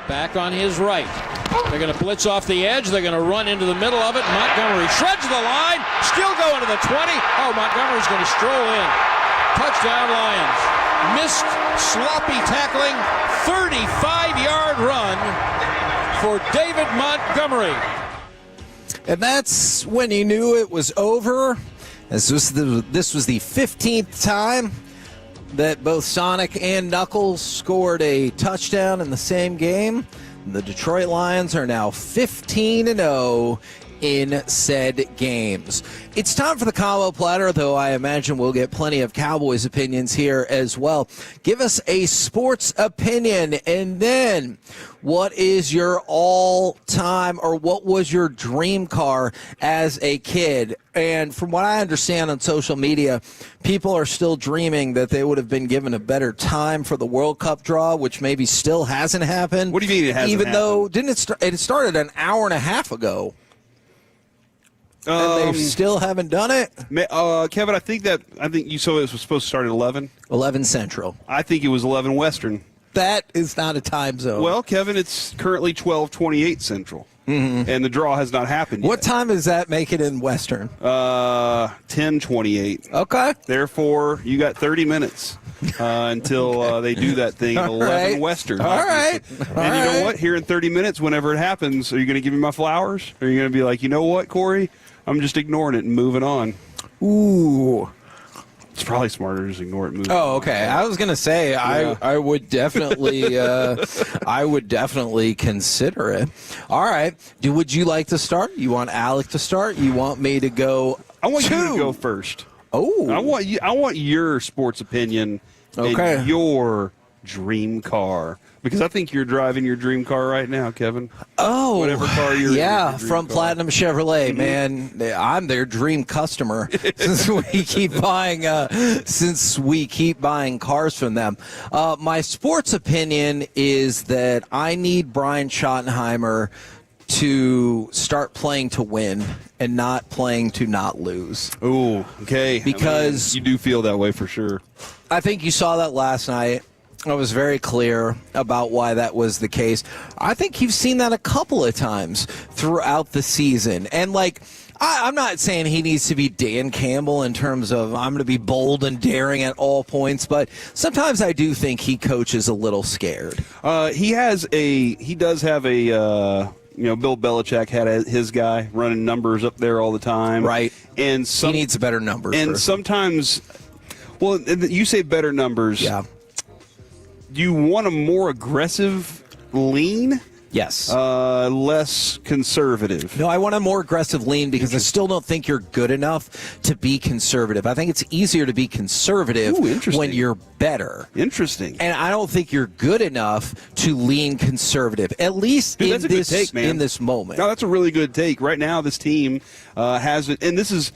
back on his right. They're going to blitz off the edge. They're going to run into the middle of it. Montgomery shreds the line, still going to the 20. Oh, Montgomery's going to stroll in. Touchdown Lions. Missed sloppy tackling, 35-yard run for David Montgomery. And that's when you knew it was over. This was the 15th time that both Sonic and Knuckles scored a touchdown in the same game. The Detroit Lions are now 15-0 in said games. It's time for the combo platter, though I imagine we'll get plenty of Cowboys opinions here as well. Give us a sports opinion, and then what is your all-time, or what was your dream car as a kid? And from what I understand on social media, people are still dreaming that they would have been given a better time for the World Cup draw, which maybe still hasn't happened. What do you mean it hasn't Even happened? though it started an hour and a half ago. And they still haven't done it? Kevin, I think you saw it was supposed to start at 11. 11 Central. I think it was 11 Western. That is not a time zone. Well, Kevin, it's currently 12:28 Central. Mm-hmm. And the draw has not happened yet. What time does that make it in Western? 10:28. Okay. Therefore, you got 30 minutes until they do that thing at 11 Western. All right. And you know what? Here in 30 minutes, whenever it happens, are you going to give me my flowers? Or are you going to be like, you know what, Corey? I'm just ignoring it and moving on. Ooh. It's probably smarter to just ignore it and move on. Oh, okay. I was going to say, yeah. I would definitely consider it. All right. Would you like to start? You want Alec to start? You want me to go? I want you to go first. Oh. I want your sports opinion and your dream car. Because I think you're driving your dream car right now, Kevin. Oh, whatever car you're in. From car. Platinum Chevrolet, man. I'm their dream customer since we keep buying cars from them. My sports opinion is that I need Brian Schottenheimer to start playing to win and not playing to not lose. Oh, okay. Because you do feel that way for sure. I think you saw that last night. I was very clear about why that was the case. I think you've seen that a couple of times throughout the season. And, I'm not saying he needs to be Dan Campbell in terms of I'm going to be bold and daring at all points, but sometimes I do think he coaches a little scared. He does have a Bill Belichick had his guy running numbers up there all the time. Right. And he needs better numbers. And sometimes, well, you say better numbers. Yeah. Do you want a more aggressive lean? Yes. Less conservative. No, I want a more aggressive lean because I still don't think you're good enough to be conservative. I think it's easier to be conservative when you're better. Interesting. And I don't think you're good enough to lean conservative, at least in this moment. No, that's a really good take. Right now, this team has it, and this is.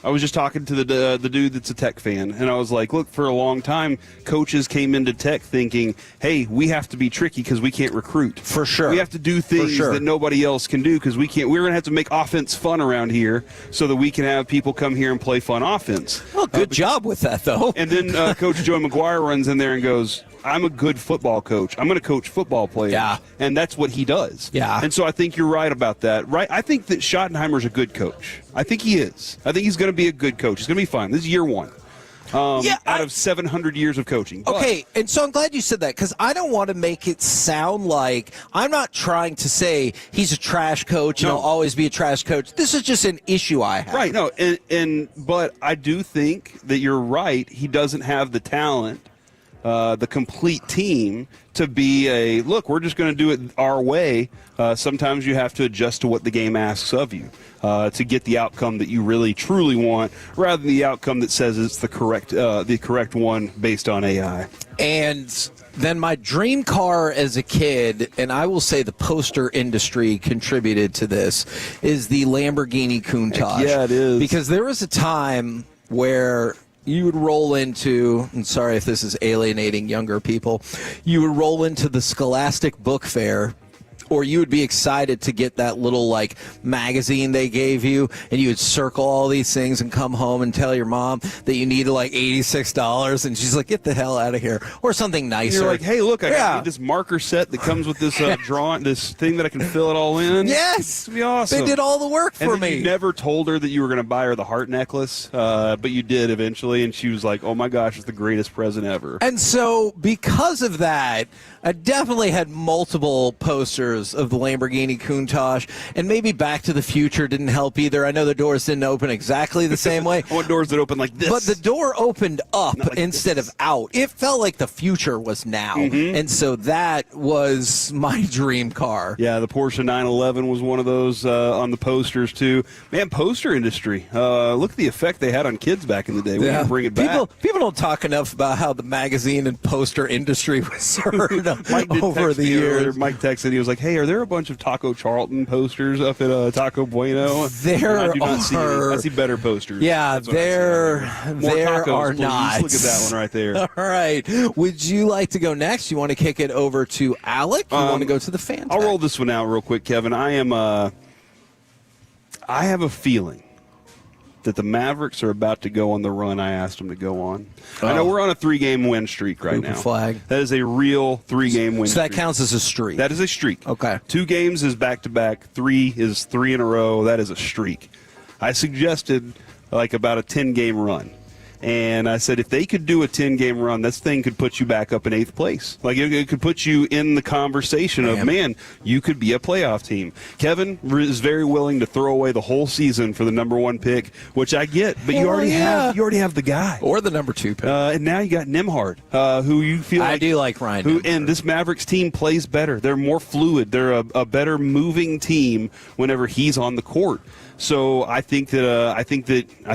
I was just talking to the dude that's a Tech fan, and I was like, look, for a long time, coaches came into Tech thinking, hey, we have to be tricky because we can't recruit. For sure. We have to do things that nobody else can do because we can't. We're going to have to make offense fun around here so that we can have people come here and play fun offense. Well, good job with that, though. And then Coach Joe McGuire runs in there and goes, I'm a good football coach. I'm going to coach football players. Yeah. And that's what he does. Yeah. And so I think you're right about that. Right? I think that Schottenheimer's a good coach. I think he is. I think he's going to be a good coach. He's going to be fine. This is year one. out of 700 years of coaching. But, okay, and so I'm glad you said that because I don't want to make it sound like I'm not trying to say he's a trash coach and he'll always be a trash coach. This is just an issue I have. Right, no, but I do think that you're right. He doesn't have the talent, the complete team to be look, we're just going to do it our way. Sometimes you have to adjust to what the game asks of you to get the outcome that you really, truly want, rather than the outcome that says it's the correct one based on AI. And then my dream car as a kid, and I will say the poster industry contributed to this, is the Lamborghini Countach. Yeah, it is. Because there was a time where you would roll into, and sorry if this is alienating younger people, you would roll into the Scholastic Book Fair, or you would be excited to get that little like magazine they gave you, and you would circle all these things and come home and tell your mom that you needed like $86, and she's like, get the hell out of here, or something nicer. You're like, hey, look, I got this marker set that comes with this drawing, this thing that I can fill it all in. Yes, it'd be awesome. They did all the work for me. You never told her that you were going to buy her the heart necklace, but you did eventually, and she was like, oh my gosh, it's the greatest present ever. And so because of that, I definitely had multiple posters of the Lamborghini Countach, and maybe Back to the Future didn't help either. I know the doors didn't open exactly the same way. I want doors that open like this. But the door opened up instead of out. It felt like the future was now. Mm-hmm. And so that was my dream car. Yeah, the Porsche 911 was one of those on the posters, too. Man, poster industry. Look at the effect they had on kids back in the day. We can bring it back. People don't talk enough about how the magazine and poster industry was heard over the years. Mike texted, he was like, hey, are there a bunch of Taco Charlton posters up at Taco Bueno? There I see better posters. Yeah, there are not. Look at that one right there. All right. Would you like to go next? You want to kick it over to Alec? You want to go to the fan? I'll roll this one out real quick, Kevin. I have a feeling that the Mavericks are about to go on the run I asked them to go on. I know we're on a 3-game win streak right now. Flag. That is a real 3-game win streak. So that counts as a streak? That is a streak. Okay. 2 games is back-to-back. 3 is 3 in a row. That is a streak. I suggested like about a 10-game run. And I said, if they could do a 10-game run, this thing could put you back up in 8th place. Like, it could put you in the conversation of, man, you could be a playoff team. Kevin is very willing to throw away the whole season for the number 1 pick, which I get. But you already have the guy. Or the number 2 pick. And now you got Nembhard, who you feel I do like Ryan. And this Mavericks team plays better. They're more fluid. They're a better moving team whenever he's on the court. So I think that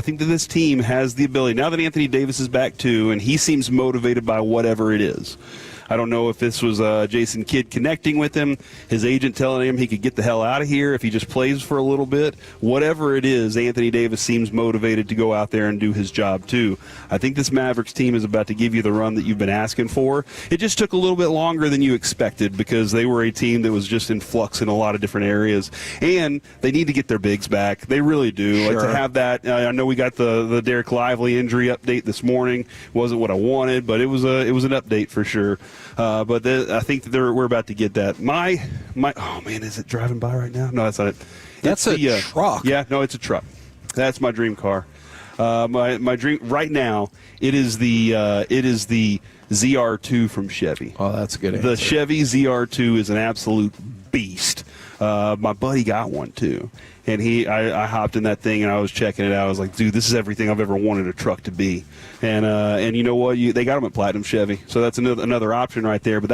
this team has the ability, now that Anthony Davis is back too, and he seems motivated by whatever it is. I don't know if this was Jason Kidd connecting with him, his agent telling him he could get the hell out of here if he just plays for a little bit. Whatever it is, Anthony Davis seems motivated to go out there and do his job too. I think this Mavericks team is about to give you the run that you've been asking for. It just took a little bit longer than you expected because they were a team that was just in flux in a lot of different areas. And they need to get their bigs back. They really do. Sure. Like to have that, I know we got the Derek Lively injury update this morning. Wasn't what I wanted, but it was an update for sure. But I think that we're about to get that. My oh man, is it driving by right now? No, that's not it. That's a truck. Yeah, no, it's a truck. That's my dream car. My dream right now. It is the ZR2 from Chevy. Oh, that's a good answer. The Chevy ZR2 is an absolute beast. My buddy got one too, and I hopped in that thing and I was checking it out. I was like, dude, this is everything I've ever wanted a truck to be. And you know what? They got them at Platinum Chevy, so that's another option right there. But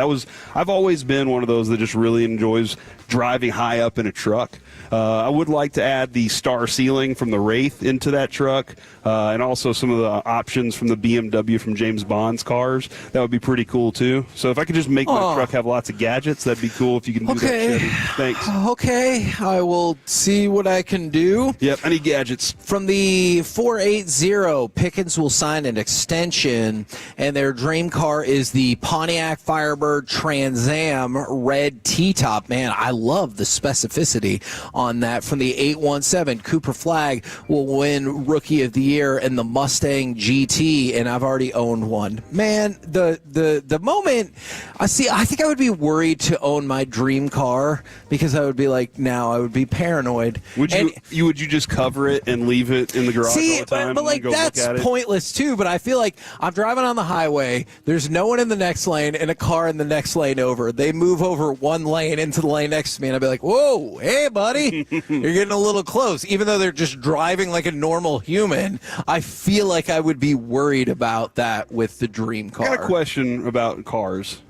I've always been one of those that just really enjoys driving high up in a truck. I would like to add the star ceiling from the Wraith into that truck, and also some of the options from the BMW from James Bond's cars. That would be pretty cool too. So if I could just make my truck have lots of gadgets, that'd be cool if you can do that, Chevy. Thanks. Okay, I will see what I can do. Yep, I need gadgets. From the 480, Pickens will sign an extension, and their dream car is the Pontiac Firebird Trans Am red T-top. Man, I love the specificity on that. From the 817, Cooper Flagg will win Rookie of the Year in the Mustang GT, and I've already owned one. Man, the moment I think I would be worried to own my dream car because I would be like, now I would be paranoid Would you just cover it and leave it in the garage all the time? But like that's pointless too. But I feel like I'm driving on the highway. There's no one in the next lane and a car in the next lane over. They move over one lane into the lane next to me, and I'd be like, "Whoa, hey, buddy, you're getting a little close." Even though they're just driving like a normal human, I feel like I would be worried about that with the dream car. I got a question about cars.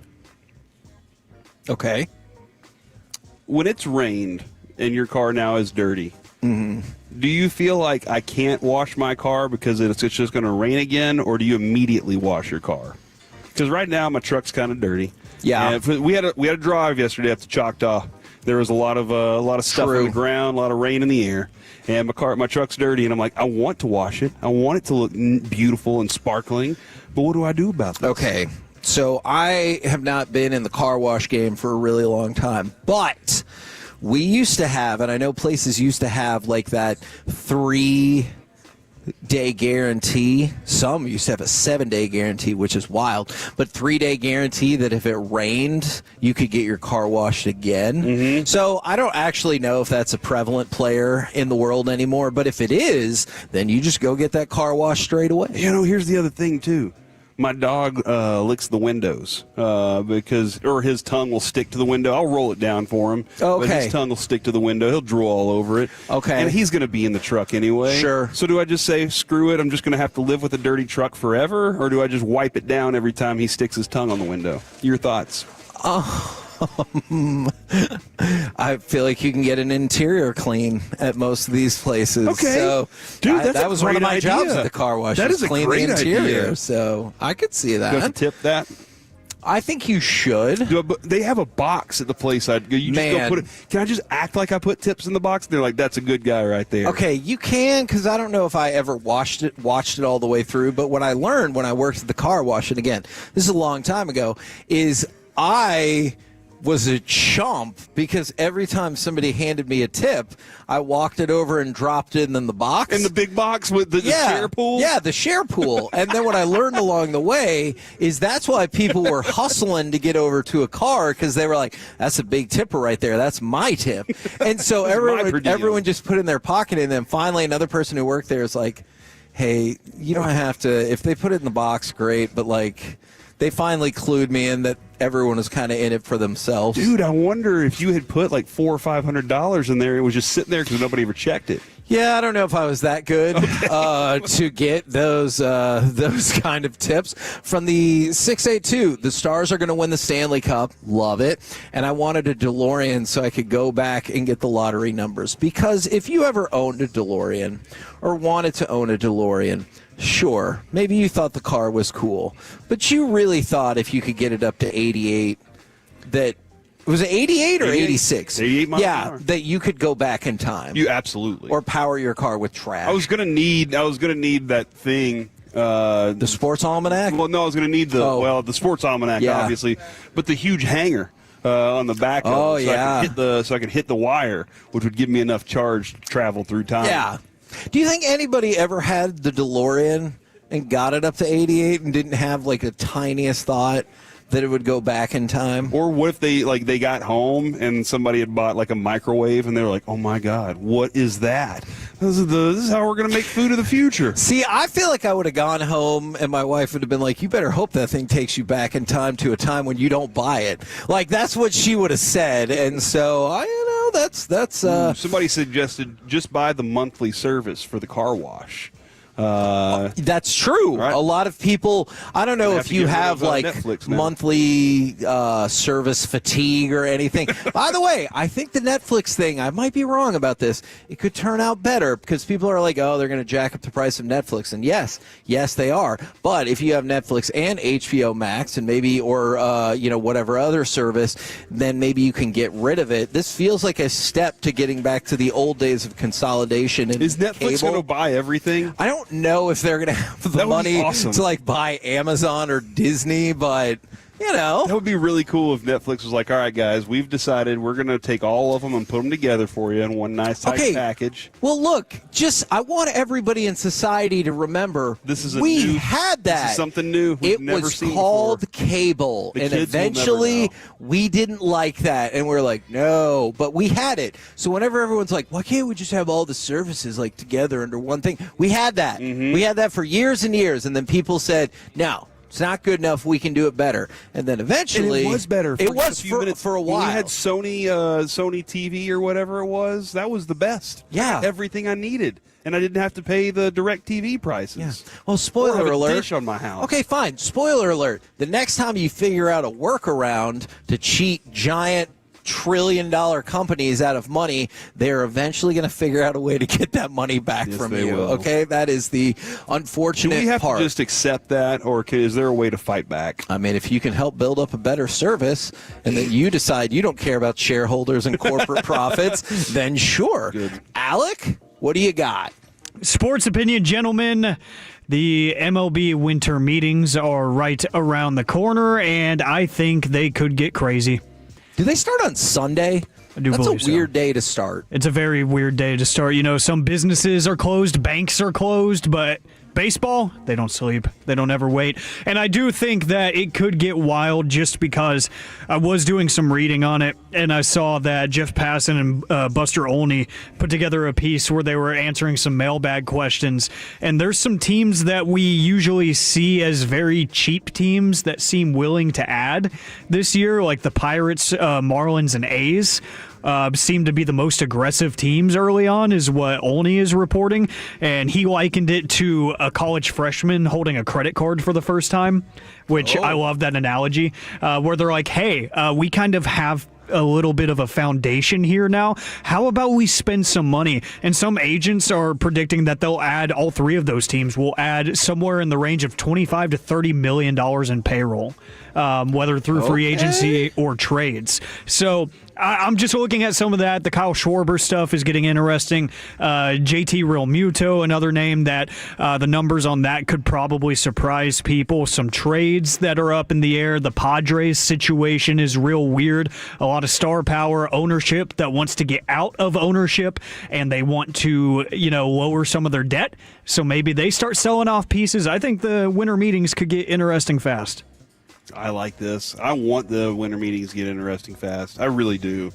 Okay. When it's rained and your car now is dirty, do you feel like I can't wash my car because it's just going to rain again, or do you immediately wash your car? Because right now my truck's kind of dirty. Yeah. And we had a drive yesterday up to Choctaw. There was a lot of stuff on the ground, a lot of rain in the air, and my truck's dirty. And I'm like, I want to wash it. I want it to look beautiful and sparkling. But what do I do about this? Okay. So I have not been in the car wash game for a really long time, but we used to have, and I know places used to have like that 3-day guarantee. Some used to have a 7-day guarantee, which is wild, but 3-day guarantee that if it rained, you could get your car washed again. So I don't actually know if that's a prevalent player in the world anymore, but if it is, then you just go get that car washed straight away. Here's the other thing too. My dog licks the windows or his tongue will stick to the window. I'll roll it down for him. Okay. But his tongue will stick to the window. He'll drool all over it. Okay. And he's going to be in the truck anyway. Sure. So do I just say, screw it, I'm just going to have to live with a dirty truck forever? Or do I just wipe it down every time he sticks his tongue on the window? Your thoughts? I feel like you can get an interior clean at most of these places. Okay. So dude, that was one of my jobs at the car wash. That is a clean great the interior. idea. So I could see that. Do I have to tip that? I think you should. They have a box at the place I'd go. You just go put it. Can I just act like I put tips in the box? And they're like, that's a good guy right there. Okay, you can, because I don't know if I ever watched it all the way through. But what I learned when I worked at the car wash, and again, this is a long time ago, is I was a chump because every time somebody handed me a tip, I walked it over and dropped it in the box. In the big box with the share pool? Yeah, the share pool. And then what I learned along the way is that's why people were hustling to get over to a car, because they were like, that's a big tipper right there. That's my tip. And so everyone just put it in their pocket, and then finally another person who worked there is like, hey, you don't have to, if they put it in the box, great, but like, they finally clued me in that everyone was kind of in it for themselves. Dude, I wonder if you had put like $400 or $500 in there, it was just sitting there because nobody ever checked it. Yeah, I don't know if I was that good to get those kind of tips. From the 682, the Stars are going to win the Stanley Cup. Love it. And I wanted a DeLorean so I could go back and get the lottery numbers. Because if you ever owned a DeLorean or wanted to own a DeLorean, sure, maybe you thought the car was cool, but you really thought if you could get it up to 88, that was it 88 or 86? 88 miles an hour. That you could go back in time. You absolutely. Or power your car with trash. I was gonna need that thing. The sports almanac? Well, no, I was gonna need the sports almanac, obviously, but the huge hanger on the back of it, so I could hit the wire, which would give me enough charge to travel through time. Yeah. Do you think anybody ever had the DeLorean and got it up to 88 and didn't have like the tiniest thought that it would go back in time? Or what if they got home and somebody had bought like a microwave and they were like, oh my God, what is that? This is how we're going to make food of the future. See, I feel like I would have gone home and my wife would have been like, you better hope that thing takes you back in time to a time when you don't buy it. Like, that's what she would have said. And so, that's somebody suggested just buy the monthly service for the car wash. That's true. Right? A lot of people, I don't know if you have like monthly service fatigue or anything. By the way, I think the Netflix thing, I might be wrong about this. It could turn out better because people are like, oh, they're going to jack up the price of Netflix. And yes, they are. But if you have Netflix and HBO Max and maybe, or, whatever other service, then maybe you can get rid of it. This feels like a step to getting back to the old days of consolidation. And is Netflix going to buy everything? I don't know if they're going to have the money to like buy Amazon or Disney, but That would be really cool if Netflix was like, all right, guys, we've decided we're going to take all of them and put them together for you in one nice tight package. Well, look, I want everybody in society to remember we had that. This is something new we've never seen before. It was called cable, and eventually we didn't like that, and we're like, no, but we had it. So whenever everyone's like, why can't we just have all the services like together under one thing? We had that. We had that for years and years, and then people said, no. It's not good enough. We can do it better, and then eventually and it was better. It was for a while. When we had Sony TV or whatever it was. That was the best. Yeah, everything I needed, and I didn't have to pay the direct TV prices. Yeah. Well, spoiler alert. Dish on my house. Okay, fine. Spoiler alert. The next time you figure out a workaround to cheat giant trillion-dollar companies out of money, they're eventually going to figure out a way to get that money back from you. Will. Okay, that is the unfortunate part. Do we have to just accept that, or is there a way to fight back? I mean, if you can help build up a better service, and then you decide you don't care about shareholders and corporate profits, then sure. Good. Alec, what do you got? Sports opinion, gentlemen. The MLB winter meetings are right around the corner, and I think they could get crazy. Do they start on Sunday? I do That's believe a weird day to start. It's a very weird day to start. Some businesses are closed, banks are closed, but baseball, they don't sleep. They don't ever wait. And I do think that it could get wild just because I was doing some reading on it, and I saw that Jeff Passan and Buster Olney put together a piece where they were answering some mailbag questions. And there's some teams that we usually see as very cheap teams that seem willing to add this year, like the Pirates, Marlins, and A's. Seem to be the most aggressive teams early on, is what Olney is reporting. And he likened it to a college freshman holding a credit card for the first time, which I love that analogy, where they're like, hey, we kind of have a little bit of a foundation here now. How about we spend some money? And some agents are predicting that they'll add, all three of those teams will add somewhere in the range of $25 to $30 million in payroll, whether through free agency or trades. So I'm just looking at some of that. The Kyle Schwarber stuff is getting interesting. JT Realmuto, another name that the numbers on that could probably surprise people. Some trades that are up in the air. The Padres situation is real weird. A lot of star power ownership that wants to get out of ownership, and they want to, lower some of their debt. So maybe they start selling off pieces. I think the winter meetings could get interesting fast. I like this. I want the winter meetings to get interesting fast. I really do.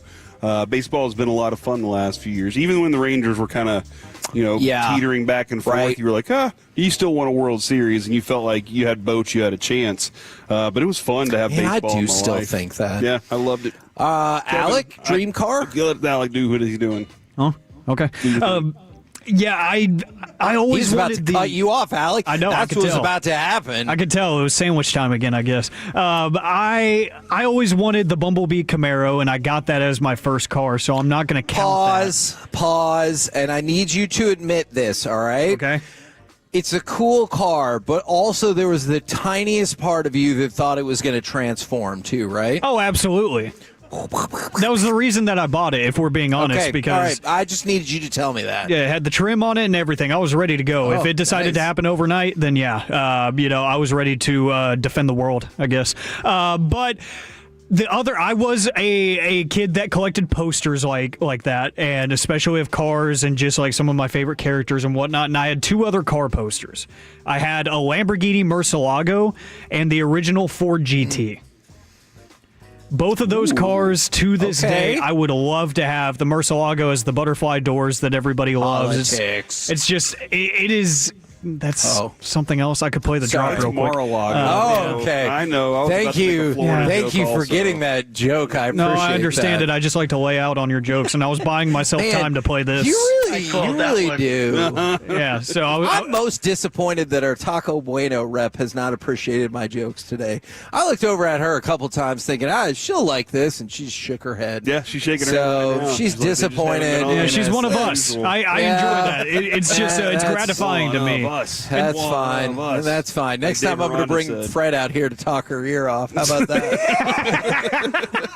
Baseball has been a lot of fun the last few years. Even when the Rangers were kind of, teetering back and forth, you were like, you still won a World Series, and you felt like you had boats, you had a chance. But it was fun to have baseball in my life. I do still think that. Yeah, I loved it. Alec, dream car? Let Alec do what he's doing. Oh, okay. Yeah, I always He's about wanted to cut you off, Alec. I know. That's I could what's tell. about to happen. I could tell. It was sandwich time again, I guess. But I always wanted the Bumblebee Camaro, and I got that as my first car, so I'm not going to count that. Pause, and I need you to admit this, all right? Okay. It's a cool car, but also there was the tiniest part of you that thought it was going to transform too, right? Oh, absolutely. That was the reason that I bought it, if we're being honest. Because all right. I just needed you to tell me that. Yeah, it had the trim on it and everything. I was ready to go. If it decided to happen overnight, then I was ready to defend the world, I guess. But I was a kid that collected posters like that, and especially of cars and just like some of my favorite characters and whatnot. And I had two other car posters. I had a Lamborghini Murcielago and the original Ford GT. Both of those cars, to this day, I would love to have. The Murcielago as the butterfly doors that everybody loves. It's just, it is. That's something else. I could play the drop real quick. Okay. I know. Thank you. Thank you for getting that joke. I appreciate I understand that. it. I just like to lay out on your jokes, and I was buying myself time to play this. You really do. Yeah. So I'm most disappointed that our Taco Bueno rep has not appreciated my jokes today. I looked over at her a couple times thinking, she'll like this, and she shook her head. Yeah, she's shaking her head. So right now. she's disappointed. Yeah, she's one of us. I enjoy that. It's just it's gratifying to me. That's fine. That's fine. Next time I'm going to bring Fred out here to talk her ear off. How about that?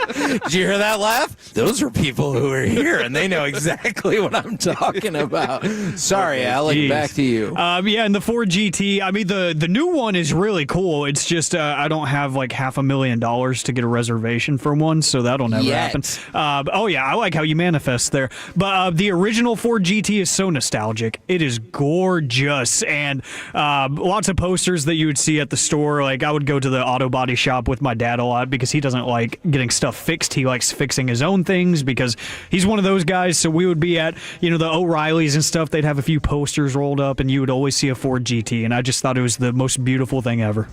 Did you hear that laugh? Those are people who are here, and they know exactly what I'm talking about. Sorry, Alec, back to you. Yeah, and the Ford GT, I mean, the new one is really cool. It's just I don't have like $500,000 to get a reservation for one, so that'll never happen. Oh, yeah, I like how you manifest there. But the original Ford GT is so nostalgic. It is gorgeous, and lots of posters that you would see at the store. Like, I would go to the auto body shop with my dad a lot because he doesn't like getting stuff fixed. He likes fixing his own things because he's one of those guys. So we would be at, the O'Reilly's and stuff. They'd have a few posters rolled up, and you would always see a Ford GT, and I just thought it was the most beautiful thing ever.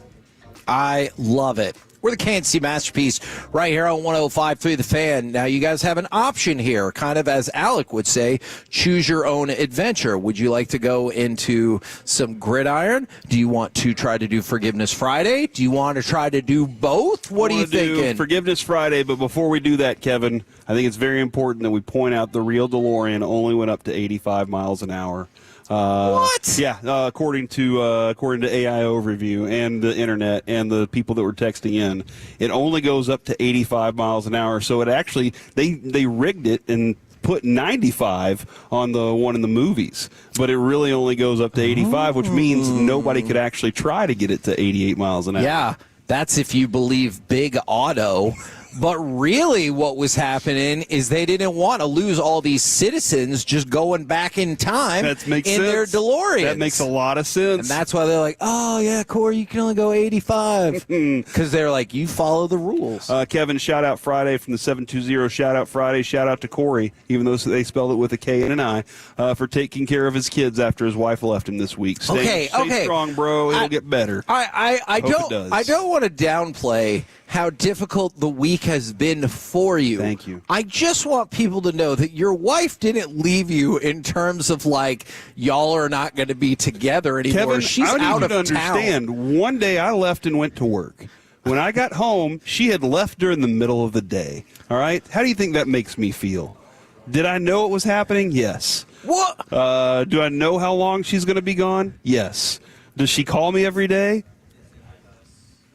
I love it. We're the Kansas City Masterpiece right here on 105.3 The Fan. Now, you guys have an option here, kind of as Alec would say, choose your own adventure. Would you like to go into some gridiron? Do you want to try to do Forgiveness Friday? Do you want to try to do both? What are you thinking? Forgiveness Friday, but before we do that, Kevin, I think it's very important that we point out the real DeLorean only went up to 85 miles an hour. What? Yeah, according to AI Overview and the internet and the people that were texting in, it only goes up to 85 miles an hour. So it actually they rigged it and put 95 on the one in the movies, but it really only goes up to 85, which means nobody could actually try to get it to 88 miles an hour. Yeah, that's if you believe Big Auto. But really what was happening is they didn't want to lose all these citizens just going back in time their DeLoreans. That makes a lot of sense. And that's why they're like, oh, yeah, Corey, you can only go 85. Because they're like, you follow the rules. Kevin, Shout Out Friday from the 720 Shout Out Friday. Shout out to Corey, even though they spelled it with a K and an I, for taking care of his kids after his wife left him this week. Stay strong, bro. It'll get better. I don't want to downplay how difficult the week has been for you. Thank you. I just want people to know that your wife didn't leave you in terms of like, y'all are not going to be together anymore. Kevin, she's I out of town. Understand. One day I left and went to work. When I got home, she had left during the middle of the day. All right? How do you think that makes me feel? Did I know it was happening? Yes. What? Do I know how long she's going to be gone? Yes. Does she call me every day?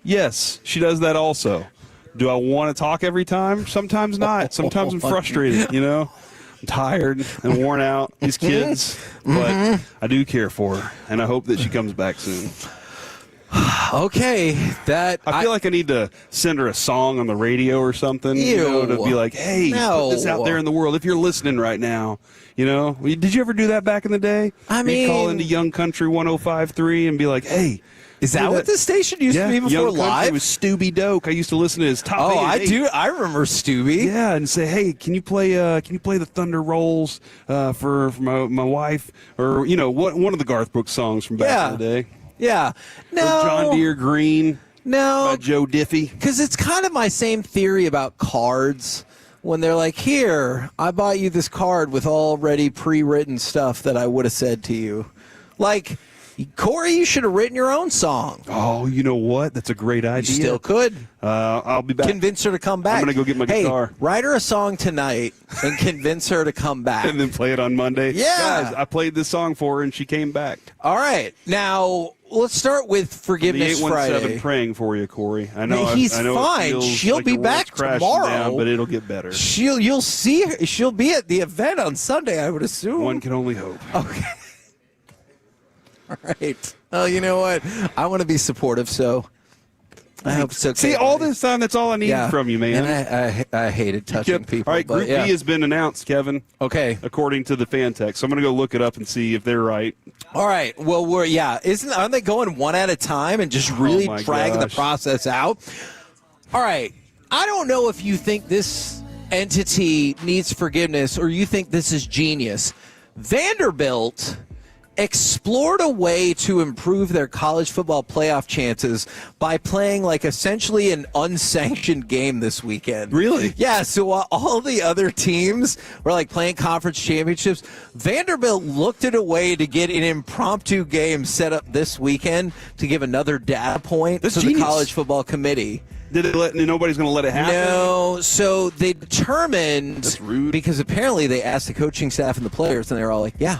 Yes, she does that also. Do I want to talk every time? Sometimes not. Sometimes I'm frustrated, I'm tired and worn out, these kids. But I do care for her, and I hope that she comes back soon. Okay. I feel like I need to send her a song on the radio or something, to be like, hey, put this out there in the world. If you're listening right now, Did you ever do that back in the day? You'd call into Young Country 105.3 and be like, hey, is that what the station used to be before Young live? Country was Stubby Doak. I used to listen to his top 8. Oh, I do. I remember Stubby. Yeah, and say, hey, can you play the Thunder Rolls for my wife, or one of the Garth Brooks songs from back in the day? Yeah. No. Or John Deere Green. No. By Joe Diffie. Because it's kind of my same theory about cards. When they're like, here, I bought you this card with already pre-written stuff that I would have said to you. Like, Corey, you should have written your own song. Oh, you know what? That's a great idea. You still could. I'll be back. Convince her to come back. I'm going to go get my guitar. Write her a song tonight and convince her to come back. And then play it on Monday. Yeah. Guys, I played this song for her, and she came back. All right. Now, let's start with Forgiveness the 817 Friday. Praying for you, Corey. I know. He's I know fine. She'll like be back tomorrow. Down, but it'll get better. You'll see her. She'll be at the event on Sunday, I would assume. One can only hope. Okay. All right. Oh, you know what? I want to be supportive, so I hope it's okay. See, all this time, that's all I needed from you, man. And I hated touching people. All right, Group B has been announced, Kevin. Okay. According to the fan text. So I'm going to go look it up and see if they're right. All right. Well, aren't they going one at a time and just really dragging the process out? All right. I don't know if you think this entity needs forgiveness or you think this is genius. Vanderbilt explored a way to improve their college football playoff chances by playing essentially an unsanctioned game this weekend. Really? Yeah, so while all the other teams were playing conference championships, Vanderbilt looked at a way to get an impromptu game set up this weekend to give another data point to the college football committee. Nobody's going to let it happen? No. So they determined, because apparently they asked the coaching staff and the players, and they were all like, yeah,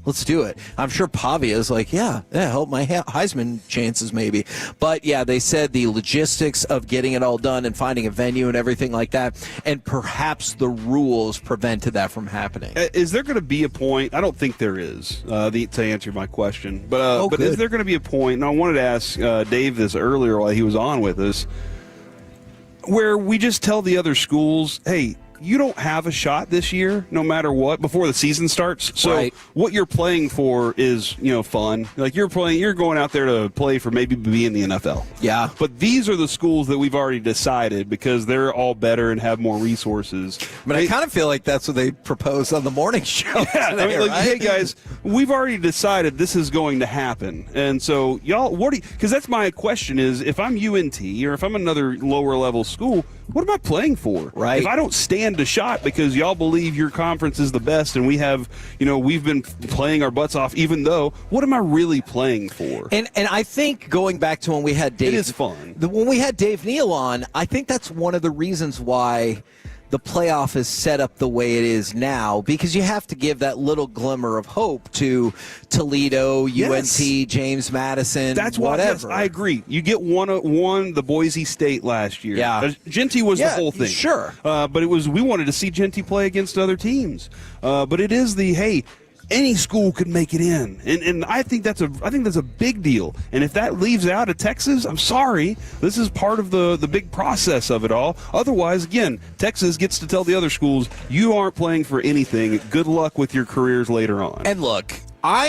let's do it. I'm sure Pavia's like, yeah, help my Heisman chances maybe. But, yeah, they said the logistics of getting it all done and finding a venue and everything like that, and perhaps the rules prevented that from happening. Is there going to be a point? I don't think there is, to answer my question. But is there going to be a point, and I wanted to ask Dave this earlier while he was on with us, where we just tell the other schools, hey, you don't have a shot this year, no matter what, before the season starts. So what you're playing for is, fun. Like you're going out there to play for maybe be in the NFL. Yeah. But these are the schools that we've already decided because they're all better and have more resources. But I kind of feel like that's what they proposed on the morning show. Yeah, today, hey guys, we've already decided this is going to happen. And so y'all, because that's my question is, if I'm UNT or if I'm another lower level school, what am I playing for? Right. If I don't stand a shot because y'all believe your conference is the best and we have, we've been playing our butts off, even though, what am I really playing for? And I think going back to when we had Dave. It is fun. When we had Dave Neal on, I think that's one of the reasons why the playoff is set up the way it is now, because you have to give that little glimmer of hope to Toledo, UNT, James Madison, that's whatever. Yes, I agree. You get one the Boise State last year. Yeah. Genty was the whole thing. Sure. But we wanted to see Genty play against other teams. But it is any school could make it in, and I think that's a big deal. And if that leaves out of Texas, I'm sorry. This is part of the big process of it all. Otherwise, again, Texas gets to tell the other schools, you aren't playing for anything. Good luck with your careers later on. And look, I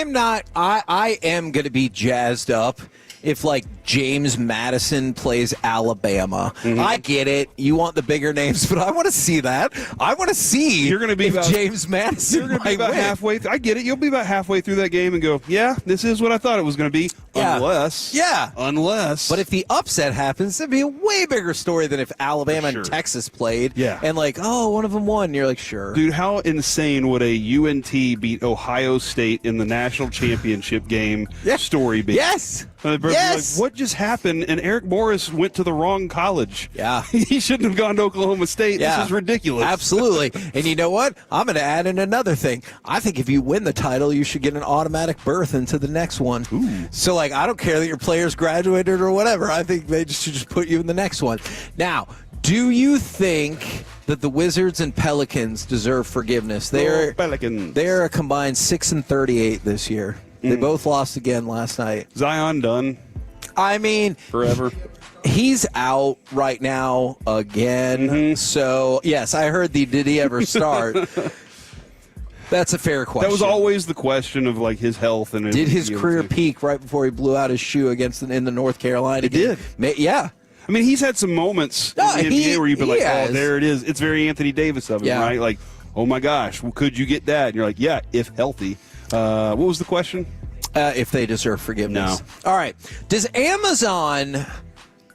am going to be jazzed up if James Madison plays Alabama. Mm-hmm. I get it. You want the bigger names, but I want to see that. I want to see if James Madison You're going to be about win. halfway. I get it. You'll be about halfway through that game and go, yeah, this is what I thought it was going to be. Yeah. Unless. But if the upset happens, it'd be a way bigger story than if Alabama and Texas played. Yeah. And one of them won. And you're like, sure. Dude, how insane would a UNT beat Ohio State in the national championship game story be? Yes. Yes. What just happened? And Eric Morris went to the wrong college. Yeah. He shouldn't have gone to Oklahoma State. Yeah. This is ridiculous. Absolutely. And you know what? I'm going to add in another thing. I think if you win the title, you should get an automatic berth into the next one. Ooh. So, I don't care that your players graduated or whatever. I think they should just put you in the next one. Now, do you think that the Wizards and Pelicans deserve forgiveness? Pelicans. They're a combined 6-38 this year. They both lost again last night. Zion done. I mean, forever. He's out right now again. Mm-hmm. So, yes, I heard did he ever start? That's a fair question. That was always the question of his health and did his career peak right before he blew out his shoe in the North Carolina game? Did. Yeah. I mean, he's had some moments in the NBA where you'd be oh, there it is. It's very Anthony Davis of him, right? Oh my gosh, well, could you get that? And you're like, yeah, if healthy. What was the question? If they deserve forgiveness. No. All right. Does Amazon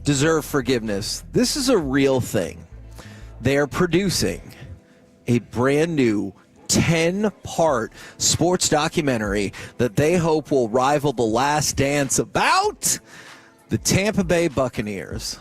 deserve forgiveness? This is a real thing. They are producing a brand new 10-part sports documentary that they hope will rival The Last Dance about the Tampa Bay Buccaneers.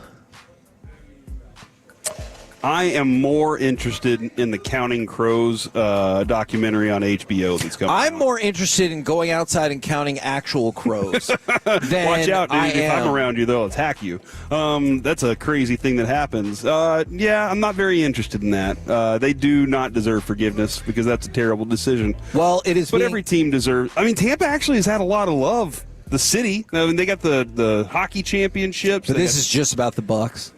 I am more interested in the Counting Crows documentary on HBO that's coming. I'm more interested in going outside and counting actual crows. Watch out, dude. If I'm around you, they'll attack you. That's a crazy thing that happens. Yeah, I'm not very interested in that. They do not deserve forgiveness because that's a terrible decision. Well, it is. But every team deserves. I mean, Tampa actually has had a lot of love. The city. I mean, they got the hockey championships. But this is just about the Bucs.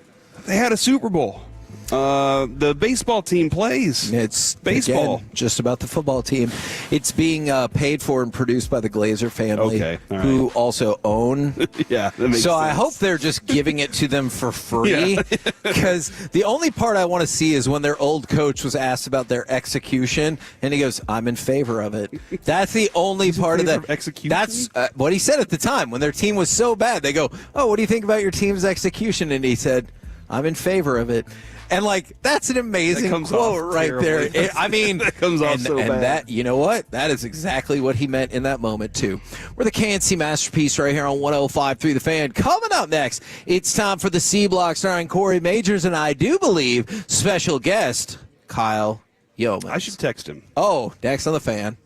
They had a Super Bowl. The baseball team plays. It's baseball. Again, just about the football team. It's being paid for and produced by the Glazer family, who also own. Yeah, that makes so sense. I hope they're just giving it to them for free. Because the only part I want to see is when their old coach was asked about their execution, and he goes, "I'm in favor of it." That's the only part of that execution. That's what he said at the time when their team was so bad. They go, "Oh, what do you think about your team's execution?" And he said, "I'm in favor of it." And, that's an amazing quote right there. I mean, that comes off so bad. And that, you know what? That is exactly what he meant in that moment, too. We're the KNC Masterpiece right here on 105.3 The Fan. Coming up next, it's time for the C Block starring Corey Majors and I do believe special guest Kyle Yeoman. I should text him. Oh, next on The Fan.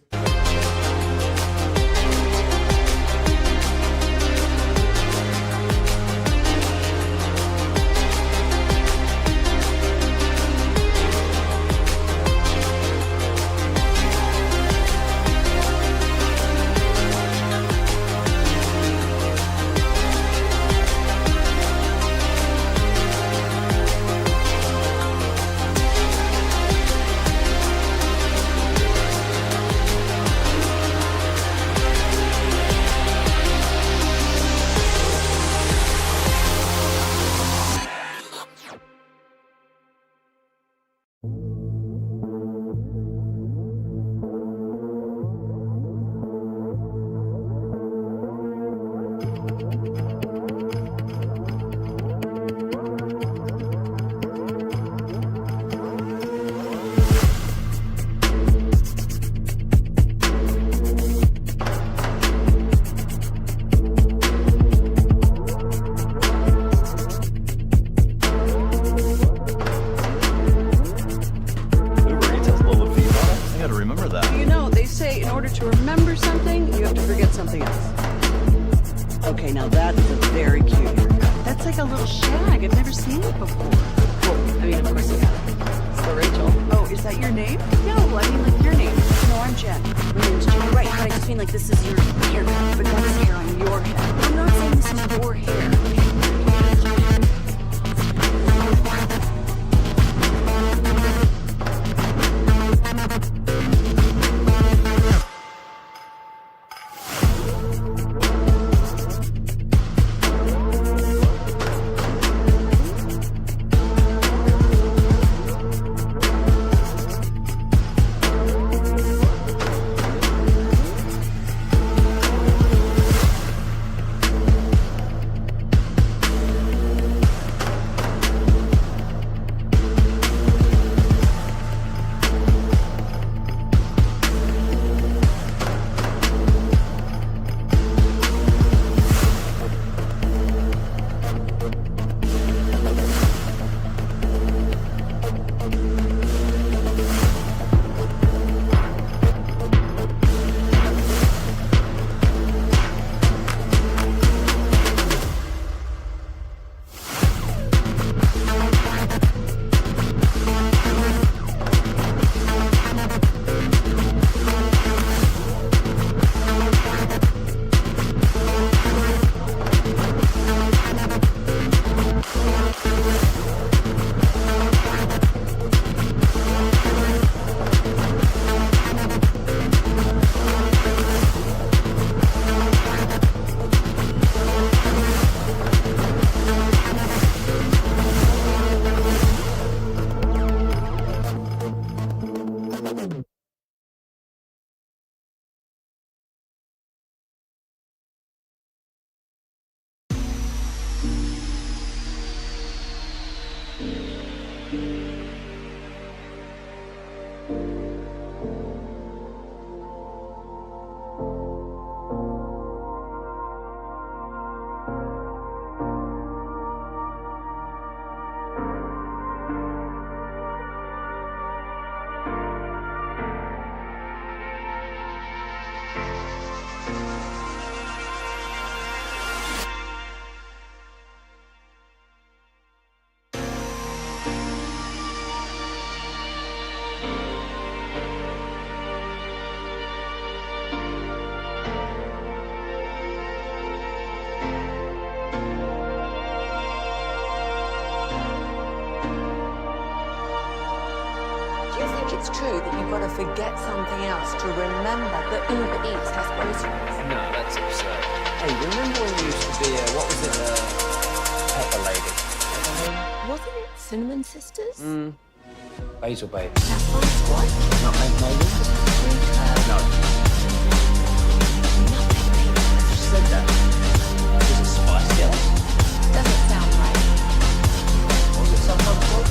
Okay, now that is a very cute haircut. That's like a little shag. I've never seen it before. Well, I mean, of course you have. So Rachel. Oh, is that your name? No, I mean like your name. No, I'm Jen. My name's Jen. Right, but I just mean like this is your haircut, but that's hair on your head. I'm not saying this is your hair. It's true that you've got to forget something else to remember that Uber Eats has groceries. No, that's absurd. Hey, remember when you used to be what was it, Pepper Lady? Wasn't it Cinnamon Sisters? Basil Baby. What? Nutmeg Maybe? No. You said that. Was it Spice Girl? Doesn't sound right. Was it something called?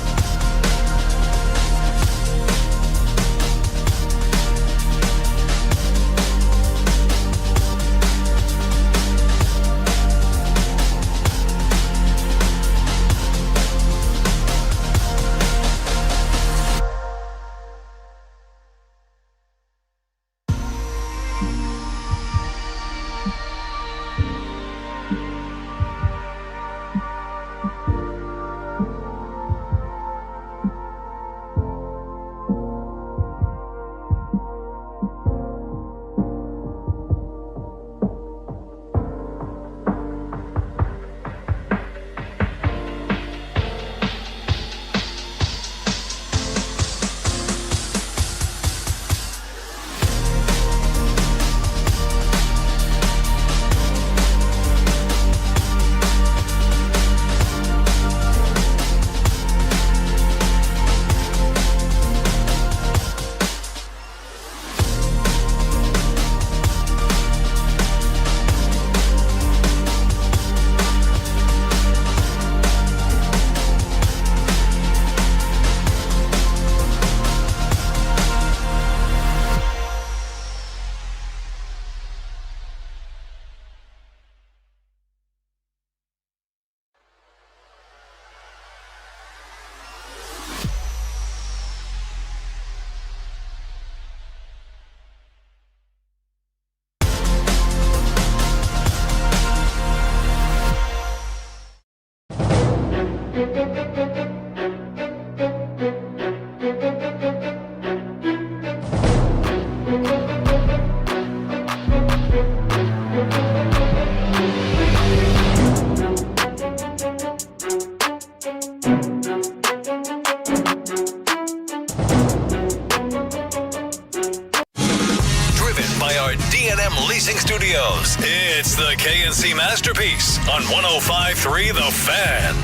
K&C Masterpiece on 105.3 The Fan.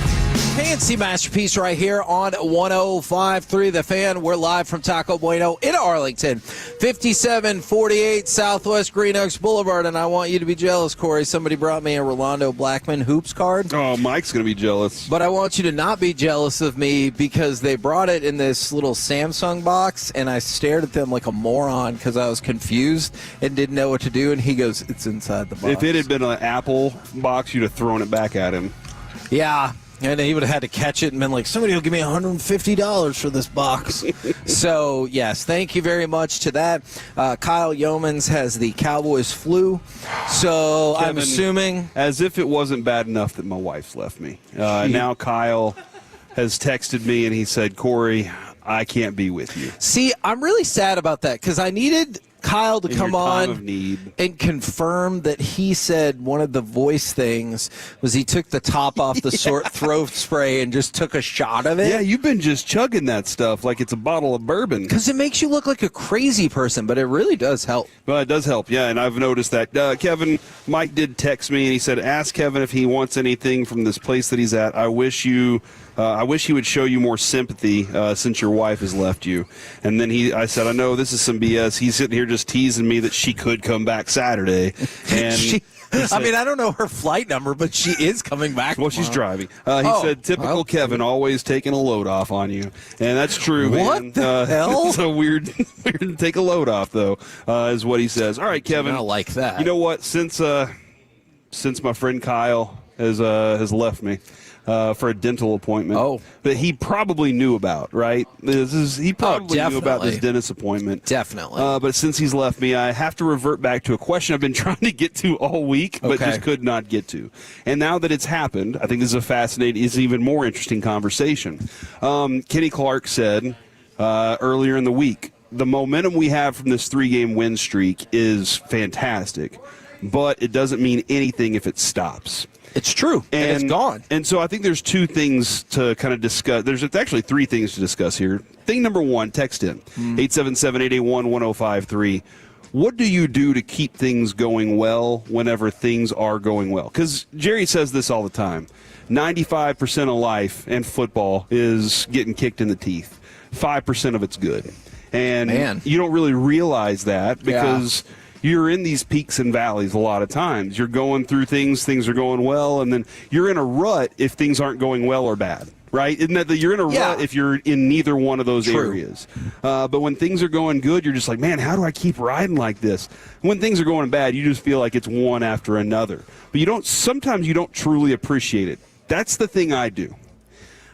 K&C Masterpiece right here on 105.3 The Fan. We're live from Taco Bueno in Arlington, 5748 Southwest Green Oaks Boulevard. And I want you to be jealous, Corey. Somebody brought me a Rolando Blackman Hoops card. Oh, Mike's going to be jealous. But I want you to not be jealous of me because they brought it in this little Samsung box, and I stared at them like a moron because I was confused and didn't know what to do. And he goes, it's inside the box. If it had been an Apple box, you'd have thrown it back at him. Yeah. And he would have had to catch it and been like, somebody will give me $150 for this box. So, yes, thank you very much to that. Kyle Yeomans has the Cowboys flu. So Kevin, I'm assuming. As if it wasn't bad enough that my wife's left me. Now Kyle has texted me and he said, Corey, I can't be with you. See, I'm really sad about that because I needed Kyle to come on and confirm that he said one of the voice things was he took the top off the throat spray and just took a shot of it. Yeah, you've been just chugging that stuff like it's a bottle of bourbon. Because it makes you look like a crazy person, but it really does help. Well, it does help, yeah, and I've noticed that. Kevin, Mike did text me, and he said, ask Kevin if he wants anything from this place that he's at. I wish he would show you more sympathy since your wife has left you. And then I said, I know this is some BS. He's sitting here just teasing me that she could come back Saturday. And I mean, I don't know her flight number, but she is coming back. Well, she's driving. He said, typical Kevin, always taking a load off on you. And that's true, man. What the hell? It's so weird to take a load off, though, is what he says. All right, Kevin. I like that. You know what? Since my friend Kyle has left me, for a dental appointment that he probably knew about, right? He probably knew about this dentist appointment. Definitely. But since he's left me, I have to revert back to a question I've been trying to get to all week, but just could not get to. And now that it's happened, I think this is a fascinating, is even more interesting conversation. Kenny Clark said earlier in the week, the momentum we have from this 3-game win streak is fantastic, but it doesn't mean anything if it stops. It's true, and it's gone. And so I think there's two things to kind of discuss. There's actually three things to discuss here. Thing number one, text in, 877-881-1053. What do you do to keep things going well whenever things are going well? Because Jerry says this all the time. 95% of life and football is getting kicked in the teeth. 5% of it's good. And you don't really realize that because you're in these peaks and valleys a lot of times. You're going through things are going well, and then you're in a rut if things aren't going well or bad, right? Isn't that you're in a rut if you're in neither one of those areas? But when things are going good, you're just like, man, how do I keep riding like this? When things are going bad, you just feel like it's one after another. But sometimes you don't truly appreciate it. That's the thing I do.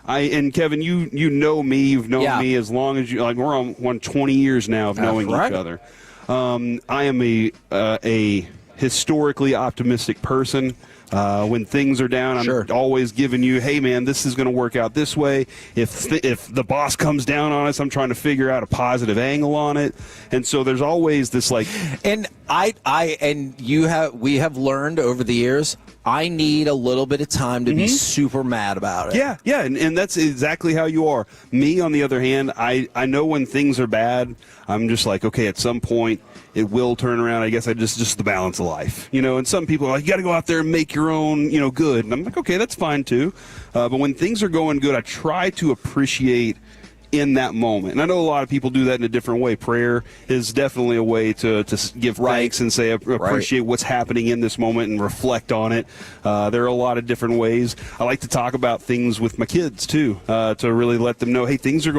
And Kevin, you know me, you've known me as long as we're on 20 years now of knowing each other. I am a historically optimistic person. When things are down, I'm always giving you, hey, man, this is going to work out this way. If the boss comes down on us, I'm trying to figure out a positive angle on it. And so there's always this And we have learned over the years, I need a little bit of time to be super mad about it. Yeah, and that's exactly how you are. Me, on the other hand, I know when things are bad, I'm just like, okay, at some point it will turn around. I guess just the balance of life, and some people are like, you got to go out there and make your own, good. And I'm like, okay, that's fine too. But when things are going good, I try to appreciate in that moment. And I know a lot of people do that in a different way. Prayer is definitely a way to give thanks and say appreciate what's happening in this moment and reflect on it. There are a lot of different ways. I like to talk about things with my kids too, to really let them know, hey, things are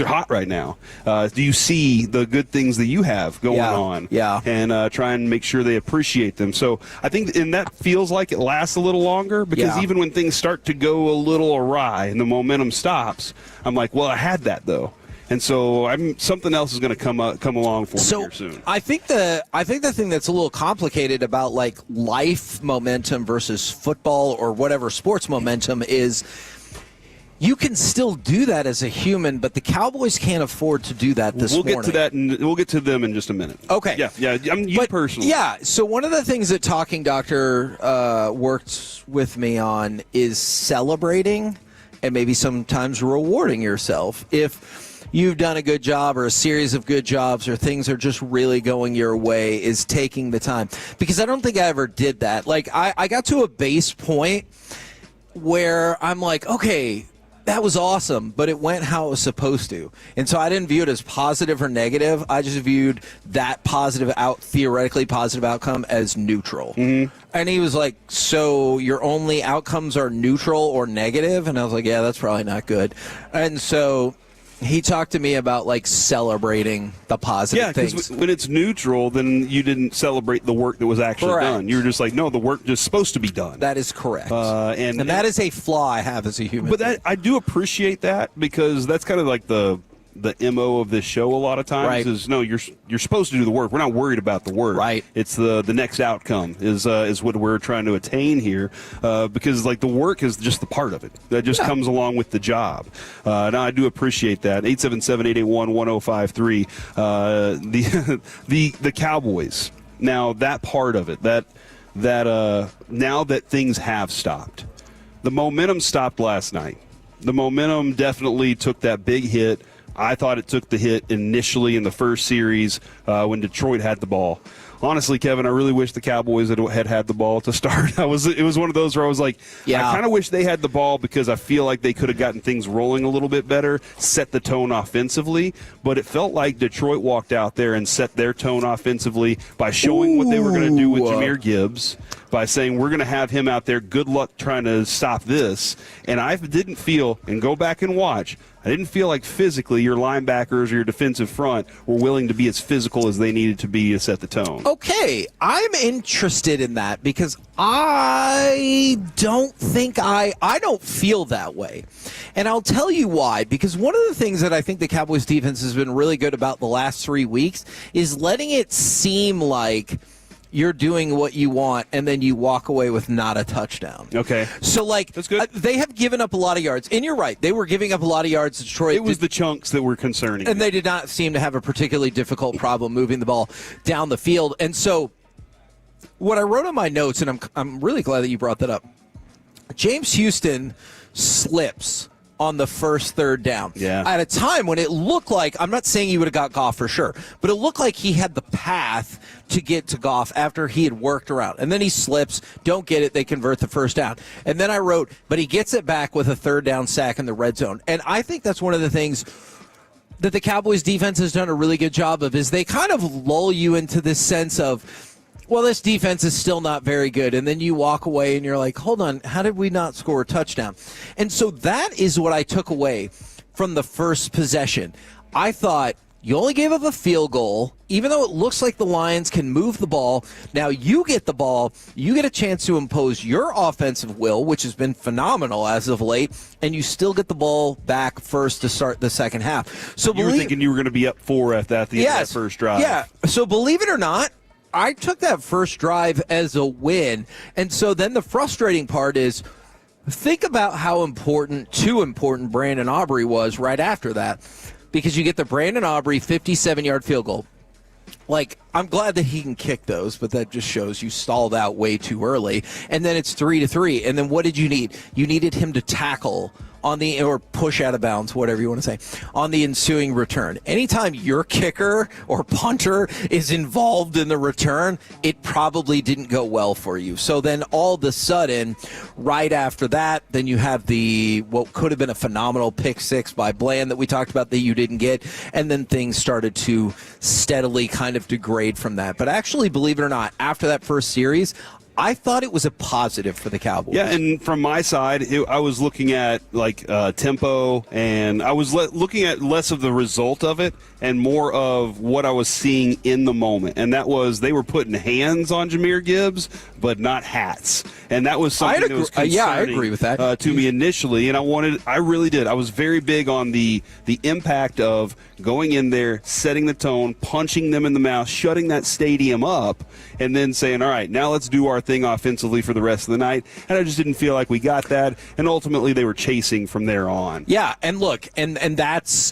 hot right now. Do you see the good things that you have going on? Yeah. And try and make sure they appreciate them. So I think, and that feels like it lasts a little longer because even when things start to go a little awry and the momentum stops, I'm like, well, I had that though, and so something else is going to come along for me here soon. I think the thing that's a little complicated about like life momentum versus football or whatever sports momentum is, you can still do that as a human, but the Cowboys can't afford to do that this morning. We'll get to that, and we'll get to them in just a minute. Okay. Yeah. You personally. Yeah. So one of the things that Talking Doctor worked with me on is celebrating and maybe sometimes rewarding yourself. If you've done a good job or a series of good jobs or things are just really going your way is taking the time. Because I don't think I ever did that. Like, I got to a base point where I'm like, okay, that was awesome, but it went how it was supposed to. And so I didn't view it as positive or negative. I just viewed that theoretically positive outcome as neutral. Mm-hmm. And he was like, so your only outcomes are neutral or negative? And I was like, yeah, that's probably not good. And so he talked to me about, like, celebrating the positive things. Yeah, because when it's neutral, then you didn't celebrate the work that was actually done. You were just like, no, the work just supposed to be done. That is correct. And that is a flaw I have as a human being. I do appreciate that, because that's kind of like the MO of this show a lot of times is, no, you're supposed to do the work. We're not worried about the work. Right. It's the next outcome is what we're trying to attain here, because, like, the work is just the part of it. That just comes along with the job. Now, I do appreciate that. 877-881-1053. The Cowboys. Now, that part of it, that now that things have stopped. The momentum stopped last night. The momentum definitely took that big hit. I thought it took the hit initially in the first series when Detroit had the ball. Honestly, Kevin, I really wish the Cowboys had the ball to start. It was one of those where I was like, I kind of wish they had the ball, because I feel like they could have gotten things rolling a little bit better, set the tone offensively. But it felt like Detroit walked out there and set their tone offensively by showing what they were going to do with Jahmyr Gibbs, by saying, we're going to have him out there. Good luck trying to stop this. And I didn't feel, and go back and watch, I didn't feel like physically your linebackers or your defensive front were willing to be as physical as they needed to be to set the tone. Okay, I'm interested in that, because I don't feel that way. And I'll tell you why, because one of the things that I think the Cowboys defense has been really good about the last 3 weeks is letting it seem like you're doing what you want, and then you walk away with not a touchdown. Okay. So, like, that's good. They have given up a lot of yards. And you're right. They were giving up a lot of yards to Detroit. It was the chunks that were concerning. And they did not seem to have a particularly difficult problem moving the ball down the field. And so what I wrote in my notes, and I'm really glad that you brought that up, James Houston slips on the first third down. Yeah. At a time when it looked like, I'm not saying he would have got Goff for sure, but it looked like he had the path to get to Goff after he had worked around. And then he slips, don't get it, they convert the first down. And then I wrote, but he gets it back with a third down sack in the red zone. And I think that's one of the things that the Cowboys defense has done a really good job of, is they kind of lull you into this sense of, well, this defense is still not very good. And then you walk away and you're like, hold on, how did we not score a touchdown? And so that is what I took away from the first possession. I thought, you only gave up a field goal, even though it looks like the Lions can move the ball. Now you get the ball, you get a chance to impose your offensive will, which has been phenomenal as of late, and you still get the ball back first to start the second half. So you were thinking you were going to be up 4 at the end of that first drive. Yeah, so believe it or not, I took that first drive as a win. And so then the frustrating part is, think about how too important Brandon Aubrey was right after that, because you get the Brandon Aubrey 57-yard field goal. Like, I'm glad that he can kick those, but that just shows you stalled out way too early. And then it's 3-3. And then what did you need? You needed him to tackle or push out of bounds, whatever you want to say, on the ensuing return. Anytime your kicker or punter is involved in the return, it probably didn't go well for you. So then all of a sudden, right after that, then you have what could have been a phenomenal pick six by Bland that we talked about that you didn't get, and then things started to steadily kind of degrade from that. But actually, believe it or not, after that first series, I thought it was a positive for the Cowboys. Yeah, and from my side, I was looking at tempo, and I was looking at less of the result of it and more of what I was seeing in the moment. And that was, they were putting hands on Jahmyr Gibbs, but not hats. And that was something that was concerning I agree with that. To me initially. And I really did. I was very big on the impact of going in there, setting the tone, punching them in the mouth, shutting that stadium up, and then saying, all right, now let's do our thing offensively for the rest of the night. And I just didn't feel like we got that. And ultimately they were chasing from there on. Yeah, and look, and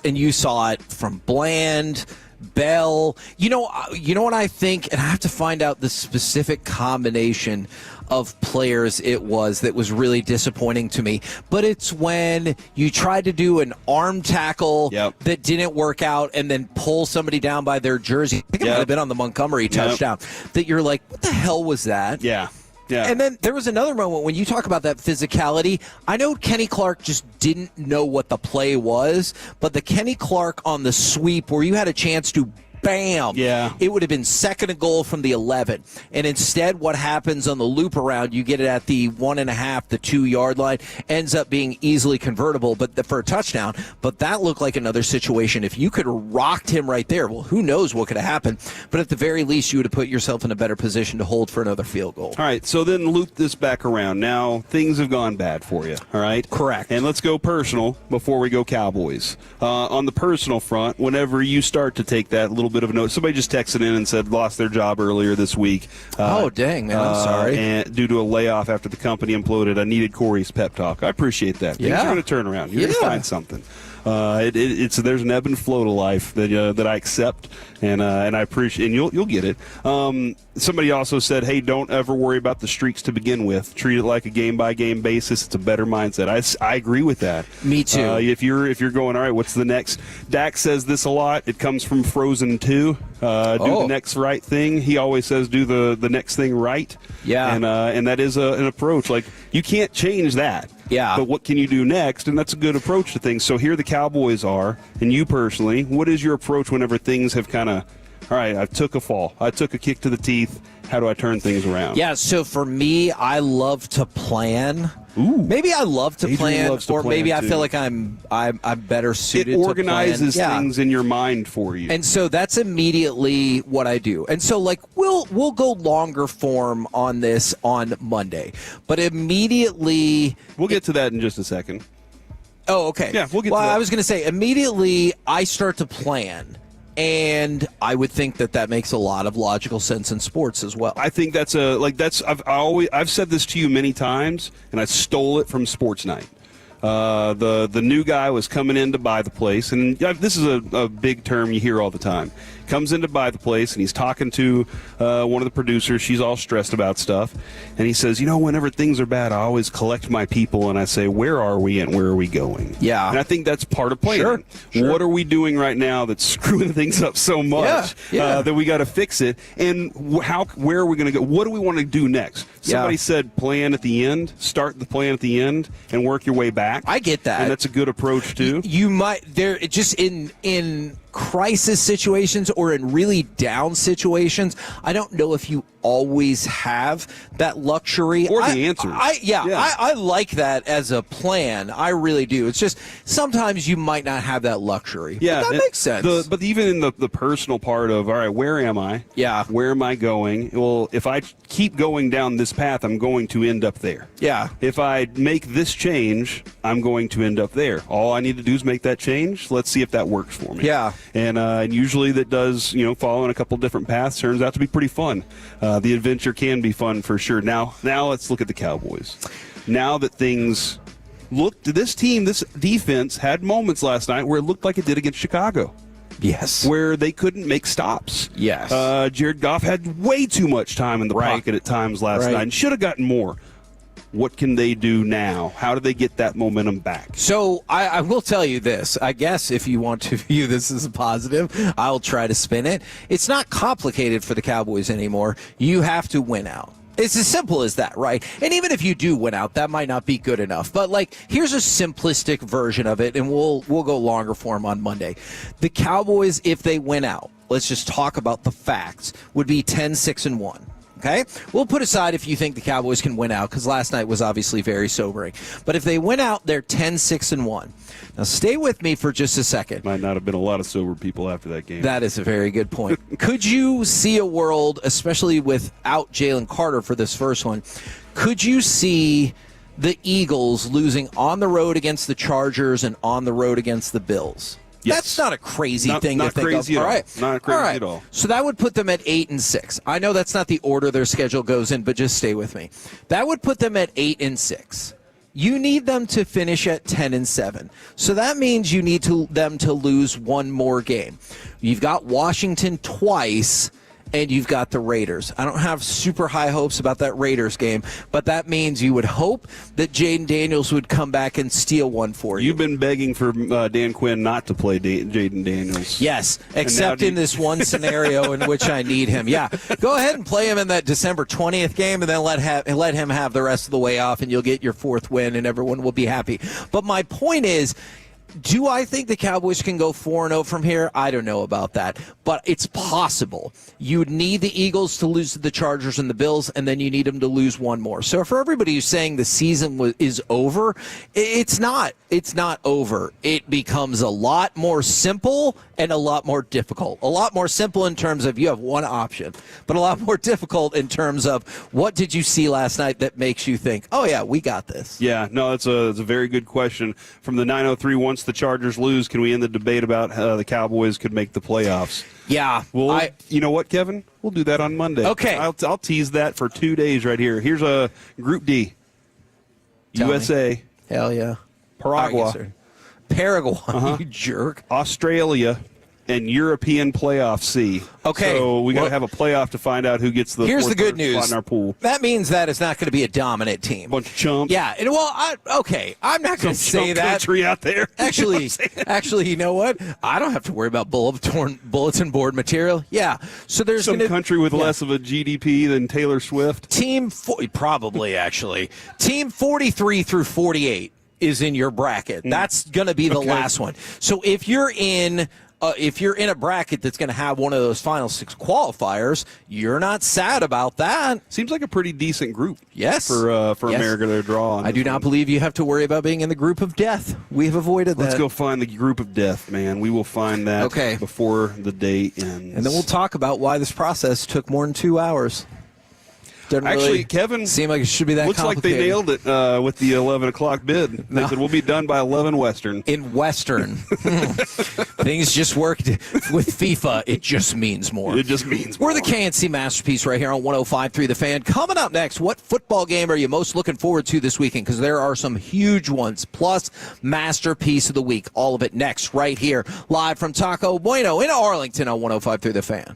you saw it from Bland, Bell. You know what I think, and I have to find out the specific combination of players it was that was really disappointing to me. But it's when you tried to do an arm tackle that didn't work out and then pull somebody down by their jersey. I think it might have been on the Montgomery touchdown. That you're like, what the hell was that? Yeah. And then there was another moment when you talk about that physicality. I know Kenny Clark just didn't know what the play was, but the Kenny Clark on the sweep where you had a chance to bam. Yeah. It would have been second and goal from the 11. And instead, what happens on the loop around, you get it at the 1.5, the 2-yard line, ends up being easily convertible for a touchdown. But that looked like another situation. If you could have rocked him right there, well, who knows what could have happened. But at the very least, you would have put yourself in a better position to hold for another field goal. All right, so then loop this back around. Now, things have gone bad for you, all right? Correct. And let's go personal before we go Cowboys. On the personal front, whenever you start to take that little bit of a note, somebody just texted in and said lost their job earlier this week. Oh, dang, man, I'm sorry. And due to a layoff after the company imploded, I needed Corey's pep talk. I appreciate that. Things are going to turn around. You're going to find something. There's an ebb and flow to life that I accept, and I appreciate, and you'll get it. Somebody also said, hey, don't ever worry about the streaks to begin with. Treat it like a game-by-game basis. It's a better mindset. I agree with that. Me too. If you're going, all right, what's the next? Dak says this a lot. It comes from Frozen 2. Do the next right thing. He always says do the next thing right. Yeah. And that is an approach. Like, you can't change that. Yeah. But what can you do next? And that's a good approach to things. So here the Cowboys are, and you personally, what is your approach whenever things have kind of, all right, I took a fall. I took a kick to the teeth. How do I turn things around? Yeah, so for me, I love to plan. Ooh. Maybe I love to plan, or maybe I too. feel like I'm better suited to plan. It organizes things in your mind for you. And so that's immediately what I do. And so, like, we'll go longer form on this on Monday. But immediately... We'll get to that in just a second. Oh, okay. Yeah, we'll get to that. I was going to say, immediately I start to plan. And I would think that makes a lot of logical sense in sports as well. I think I've said this to you many times, and I stole it from Sports Night. The new guy was coming in to buy the place, and this is a big term you hear all the time. Comes in to buy the place, and he's talking to one of the producers. She's all stressed about stuff. And he says, whenever things are bad, I always collect my people, and I say, where are we and where are we going? Yeah. And I think that's part of planning. Sure. What are we doing right now that's screwing things up so much that we got to fix it? And where are we going to go? What do we want to do next? Somebody said plan at the end. Start the plan at the end and work your way back. I get that. And that's a good approach, too. You might, just in crisis situations or in really down situations, I don't know if you always have that luxury or the answers. I like that as a plan. I really do. It's just sometimes you might not have that luxury. Yeah, but that makes sense. But even in the personal part of, all right, where am I? Yeah. Where am I going? Well, if I keep going down this path, I'm going to end up there. Yeah. If I make this change, I'm going to end up there. All I need to do is make that change. Let's see if that works for me. Yeah. And usually that does, following a couple different paths turns out to be pretty fun. The adventure can be fun for sure. Now let's look at the Cowboys. Now that things look to this team, this defense had moments last night where it looked like it did against Chicago. Yes. Where they couldn't make stops. Yes. Jared Goff had way too much time in the pocket at times last night and should have gotten more. What can they do now? How do they get that momentum back? So I will tell you this. I guess if you want to view this as a positive, I'll try to spin it. It's not complicated for the Cowboys anymore. You have to win out. It's as simple as that, right? And even if you do win out, that might not be good enough. But, here's a simplistic version of it, and we'll go longer form on Monday. The Cowboys, if they win out, let's just talk about the facts, would be 10-6-1. Okay? We'll put aside if you think the Cowboys can win out, because last night was obviously very sobering. But if they win out, they're 10-6-1. Now, stay with me for just a second. Might not have been a lot of sober people after that game. That is a very good point. Could you see a world, especially without Jalen Carter for this first one, could you see the Eagles losing on the road against the Chargers and on the road against the Bills? Yes. That's not a crazy thing to think of. All right. Not crazy at all. So that would put them at 8-6. I know that's not the order their schedule goes in, but just stay with me. That would put them at 8-6. You need them to finish at 10-7. So that means you need them to lose one more game. You've got Washington twice, and you've got the Raiders. I don't have super high hopes about that Raiders game, but that means you would hope that Jaden Daniels would come back and steal one for you. You've been begging for Dan Quinn not to play Jaden Daniels. Yes, except in this one scenario in which I need him. Yeah, go ahead and play him in that December 20th game, and then let him have the rest of the way off, and you'll get your 4th win, and everyone will be happy. But my point is, do I think the Cowboys can go 4-0 from here? I don't know about that, but it's possible. You would need the Eagles to lose to the Chargers and the Bills, and then you need them to lose one more. So for everybody who's saying the season is over, it's not. It's not over. It becomes a lot more simple and a lot more difficult. A lot more simple in terms of you have one option, but a lot more difficult in terms of what did you see last night that makes you think, oh, yeah, we got this? Yeah, no, it's a very good question. From the 903, once the Chargers lose, can we end the debate about the Cowboys could make the playoffs? Yeah. Well, you know what, Kevin? We'll do that on Monday. Okay. I'll tease that for 2 days right here. Here's a Group D. Tell USA. Me. Hell yeah. Paraguay. Paraguay, you jerk. Australia and European playoff C. Okay. So we got to have a playoff to find out who gets the Here's the good spot news. in our pool. That means that it's not going to be a dominant team. Bunch of chumps. Yeah. And, well, I'm not going to say that. Country out there. Actually, you know what? I don't have to worry about bulletin board material. Yeah. So there's some country with less of a GDP than Taylor Swift. Probably actually. Team 43 through 48 is in your bracket. That's going to be the last one. So if you're in a bracket that's going to have one of those final 6 qualifiers, you're not sad about that. Seems like a pretty decent group. Yes. For America to draw on. I do not believe you have to worry about being in the group of death. We have avoided that. Let's go find the group of death, man. We will find that before the day ends. And then we'll talk about why this process took more than 2 hours. Actually, Kevin, seemed like it should be that looks complicated. like they nailed it with the 11 o'clock bid. They said we'll be done by 11 Western. In Western. Things just worked with FIFA. It just means more. It just means more. We're the KNC Masterpiece right here on 105.3 The Fan. Coming up next, what football game are you most looking forward to this weekend? Because there are some huge ones, plus Masterpiece of the Week. All of it next right here, live from Taco Bueno in Arlington on 105.3 The Fan.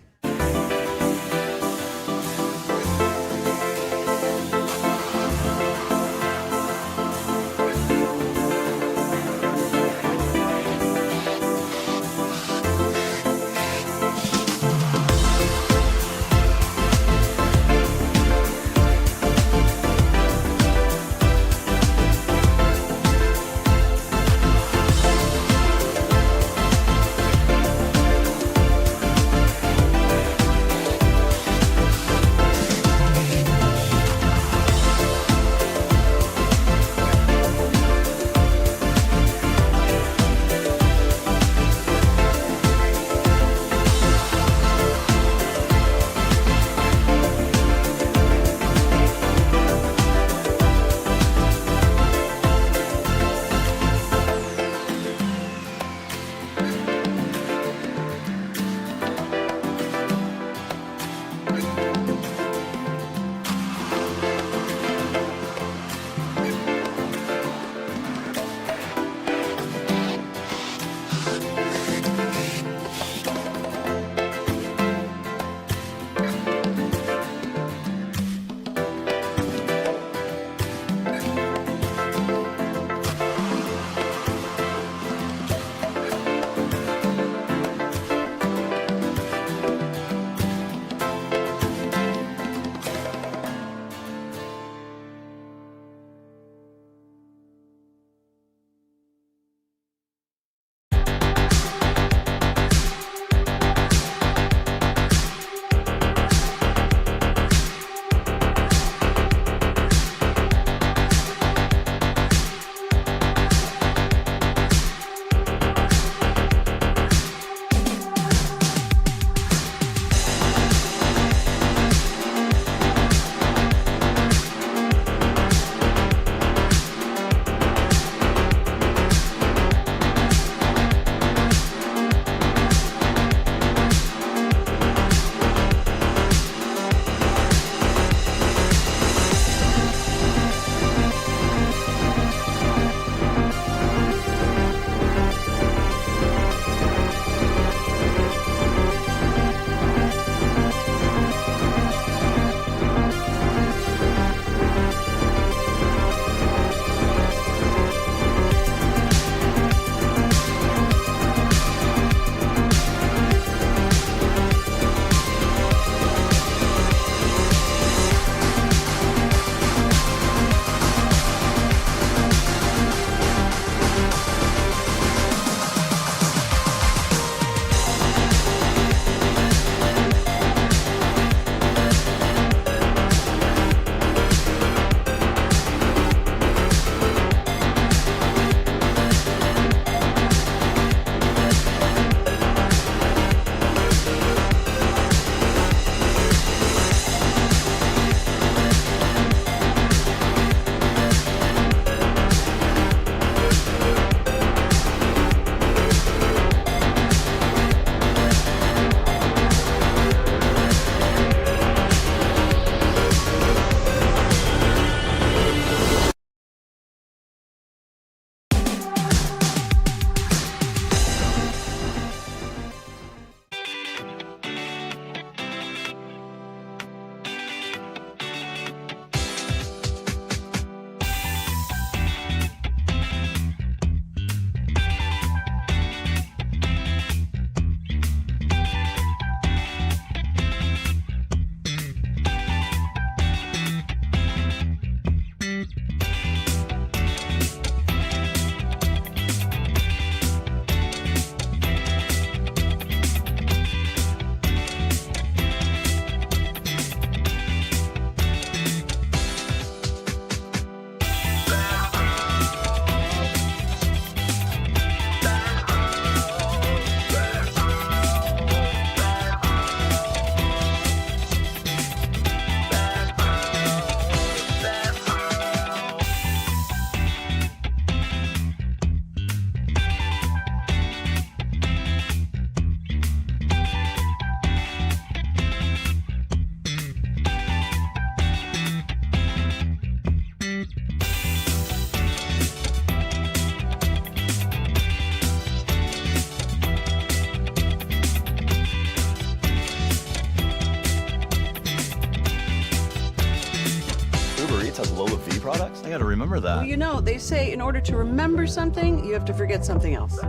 remember that. Well, they say in order to remember something, you have to forget something else.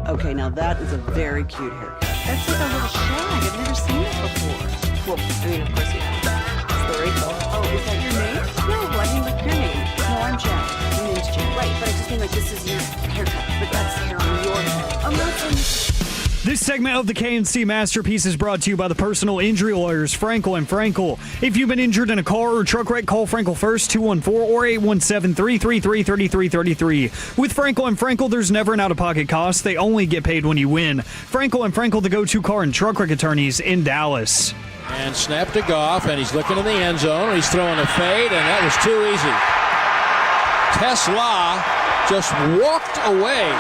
Okay, now that is a very cute haircut. That's like a little shag. I've never seen it before. Well, I mean, of course you have. It's very cool. Oh, is that your name? No, I mean like your name. No, I'm Jen. Your name's Jen. Right, but I just mean like this is your haircut. But that's hair on your head. I'm not saying... This segment of the K&C Masterpiece is brought to you by the personal injury lawyers, Frankel & Frankel. If you've been injured in a car or truck wreck, call Frankel first, 214 or 817-333-3333. With Frankel & Frankel, there's never an out-of-pocket cost. They only get paid when you win. Frankel & Frankel, the go-to car and truck wreck attorneys in Dallas. And snap to Goff, and he's looking in the end zone, and he's throwing a fade, and that was too easy. Tesla just walked away.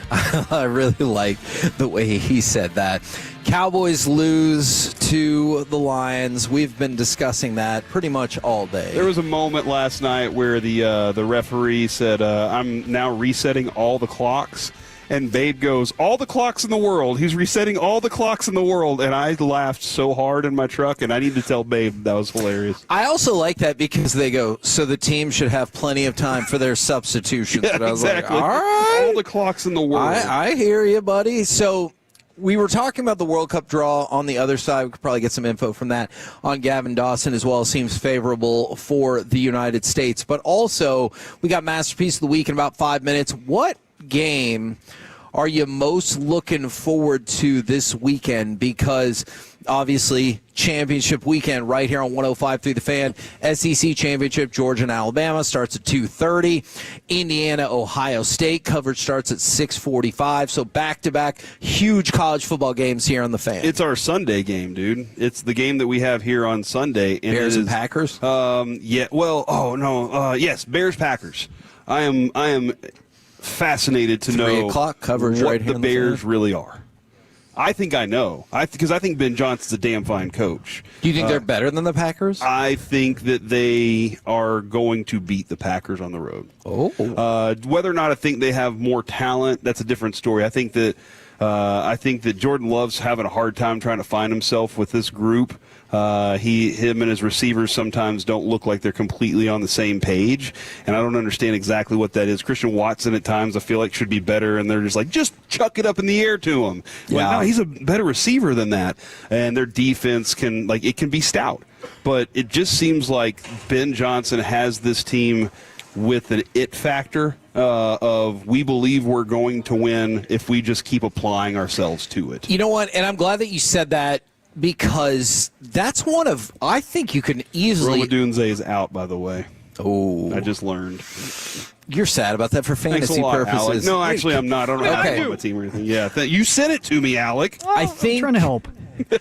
I really like the way he said that. Cowboys lose to the Lions. We've been discussing that pretty much all day. There was a moment last night where the referee said, I'm now resetting all the clocks. And Babe goes, all the clocks in the world. He's resetting all the clocks in the world. And I laughed so hard in my truck, and I need to tell Babe that was hilarious. I also like that because they go, so the team should have plenty of time for their substitutions. Yeah, but I was exactly. like, all right. All the clocks in the world. I hear you, buddy. So we were talking about the World Cup draw on the other side. We could probably get some info from that on Gavin Dawson as well. Seems favorable for the United States. But also, we got Masterpiece of the Week in about 5 minutes. What game are you most looking forward to this weekend? Because obviously championship weekend right here on 105.3 The Fan. SEC championship, Georgia and Alabama starts at 2:30. Indiana, Ohio State coverage starts at 6:45. So back-to-back huge college football games here on The Fan. It's our Sunday game, dude. It's the game that we have here on Sunday. And Bears and Packers? Yeah. Well, yes, Bears-Packers. I am fascinated to know 3 o'clock coverage what right here the on Bears Fan. really are. I think I know. Because I think Ben Johnson's a damn fine coach. Do you think they're better than the Packers? I think that they are going to beat the Packers on the road. Oh. Whether or not I think they have more talent, that's a different story. I think that Jordan Love's having a hard time trying to find himself with this group. Him and his receivers sometimes don't look like they're completely on the same page, and I don't understand exactly what that is. Christian Watson at times I feel like should be better, and they're just like, just chuck it up in the air to him. Yeah. Like, no, he's a better receiver than that, and their defense can be stout. But it just seems like Ben Johnson has this team with an it factor of we believe we're going to win if we just keep applying ourselves to it. You know what? And I'm glad that you said that, because that's one of, I think you can easily... Roma Dunze is out, by the way. Oh. I just learned. You're sad about that for fantasy purposes. Alec. No, actually, I'm not. I don't have my team or anything. Yeah, you sent it to me, Alec. I'm trying to help.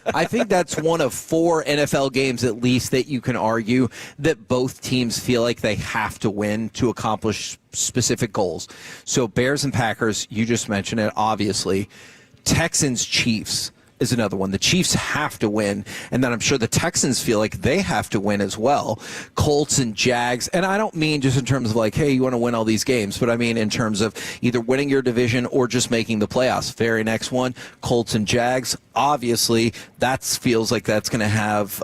I think that's one of 4 NFL games at least that you can argue that both teams feel like they have to win to accomplish specific goals. So Bears and Packers, you just mentioned it, obviously. Texans, Chiefs is another one. The Chiefs have to win, and then I'm sure the Texans feel like they have to win as well. Colts and Jags, and I don't mean just in terms of like, hey, you want to win all these games, but I mean in terms of either winning your division or just making the playoffs. Very next one, Colts and Jags. Obviously, that feels like that's going to have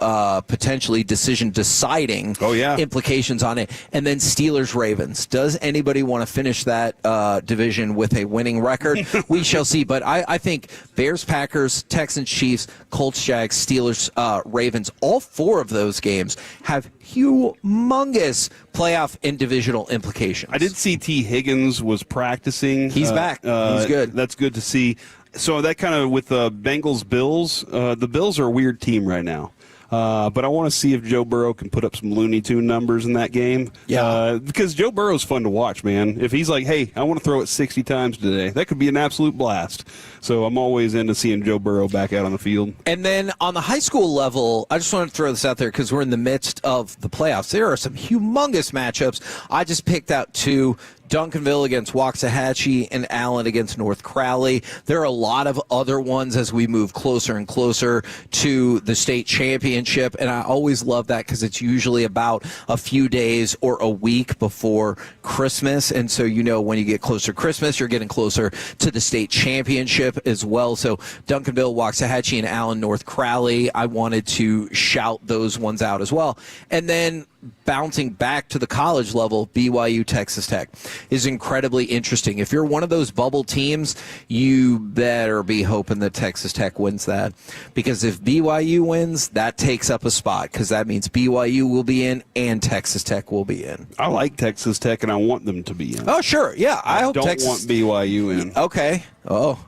potentially decision-deciding implications on it. And then Steelers-Ravens. Does anybody want to finish that division with a winning record? We shall see. But I think Bears-Packers, Texans, Chiefs, Colts, Jags, Steelers, Ravens, all 4 of those games have humongous playoff and divisional implications. I did see T. Higgins was practicing. He's back. He's good. That's good to see. So that kind of with the Bengals-Bills, the Bills are a weird team right now. But I want to see if Joe Burrow can put up some Looney Tune numbers in that game. Yeah. Because Joe Burrow's fun to watch, man. If he's like, hey, I want to throw it 60 times today, that could be an absolute blast. So I'm always into seeing Joe Burrow back out on the field. And then on the high school level, I just want to throw this out there because we're in the midst of the playoffs. There are some humongous matchups. I just picked out 2. Duncanville against Waxahachie and Allen against North Crowley. There are a lot of other ones as we move closer and closer to the state championship, and I always love that because it's usually about a few days or a week before Christmas, and so when you get closer to Christmas, you're getting closer to the state championship as well. So Duncanville, Waxahachie, and Allen, North Crowley, I wanted to shout those ones out as well. And then bouncing back to the college level, BYU, Texas Tech, is incredibly interesting. If you're one of those bubble teams, you better be hoping that Texas Tech wins that. Because if BYU wins, that takes up a spot, because that means BYU will be in and Texas Tech will be in. I like Texas Tech, and I want them to be in. Oh, sure. Yeah, I hope don't Texas want BYU in. Okay. Oh.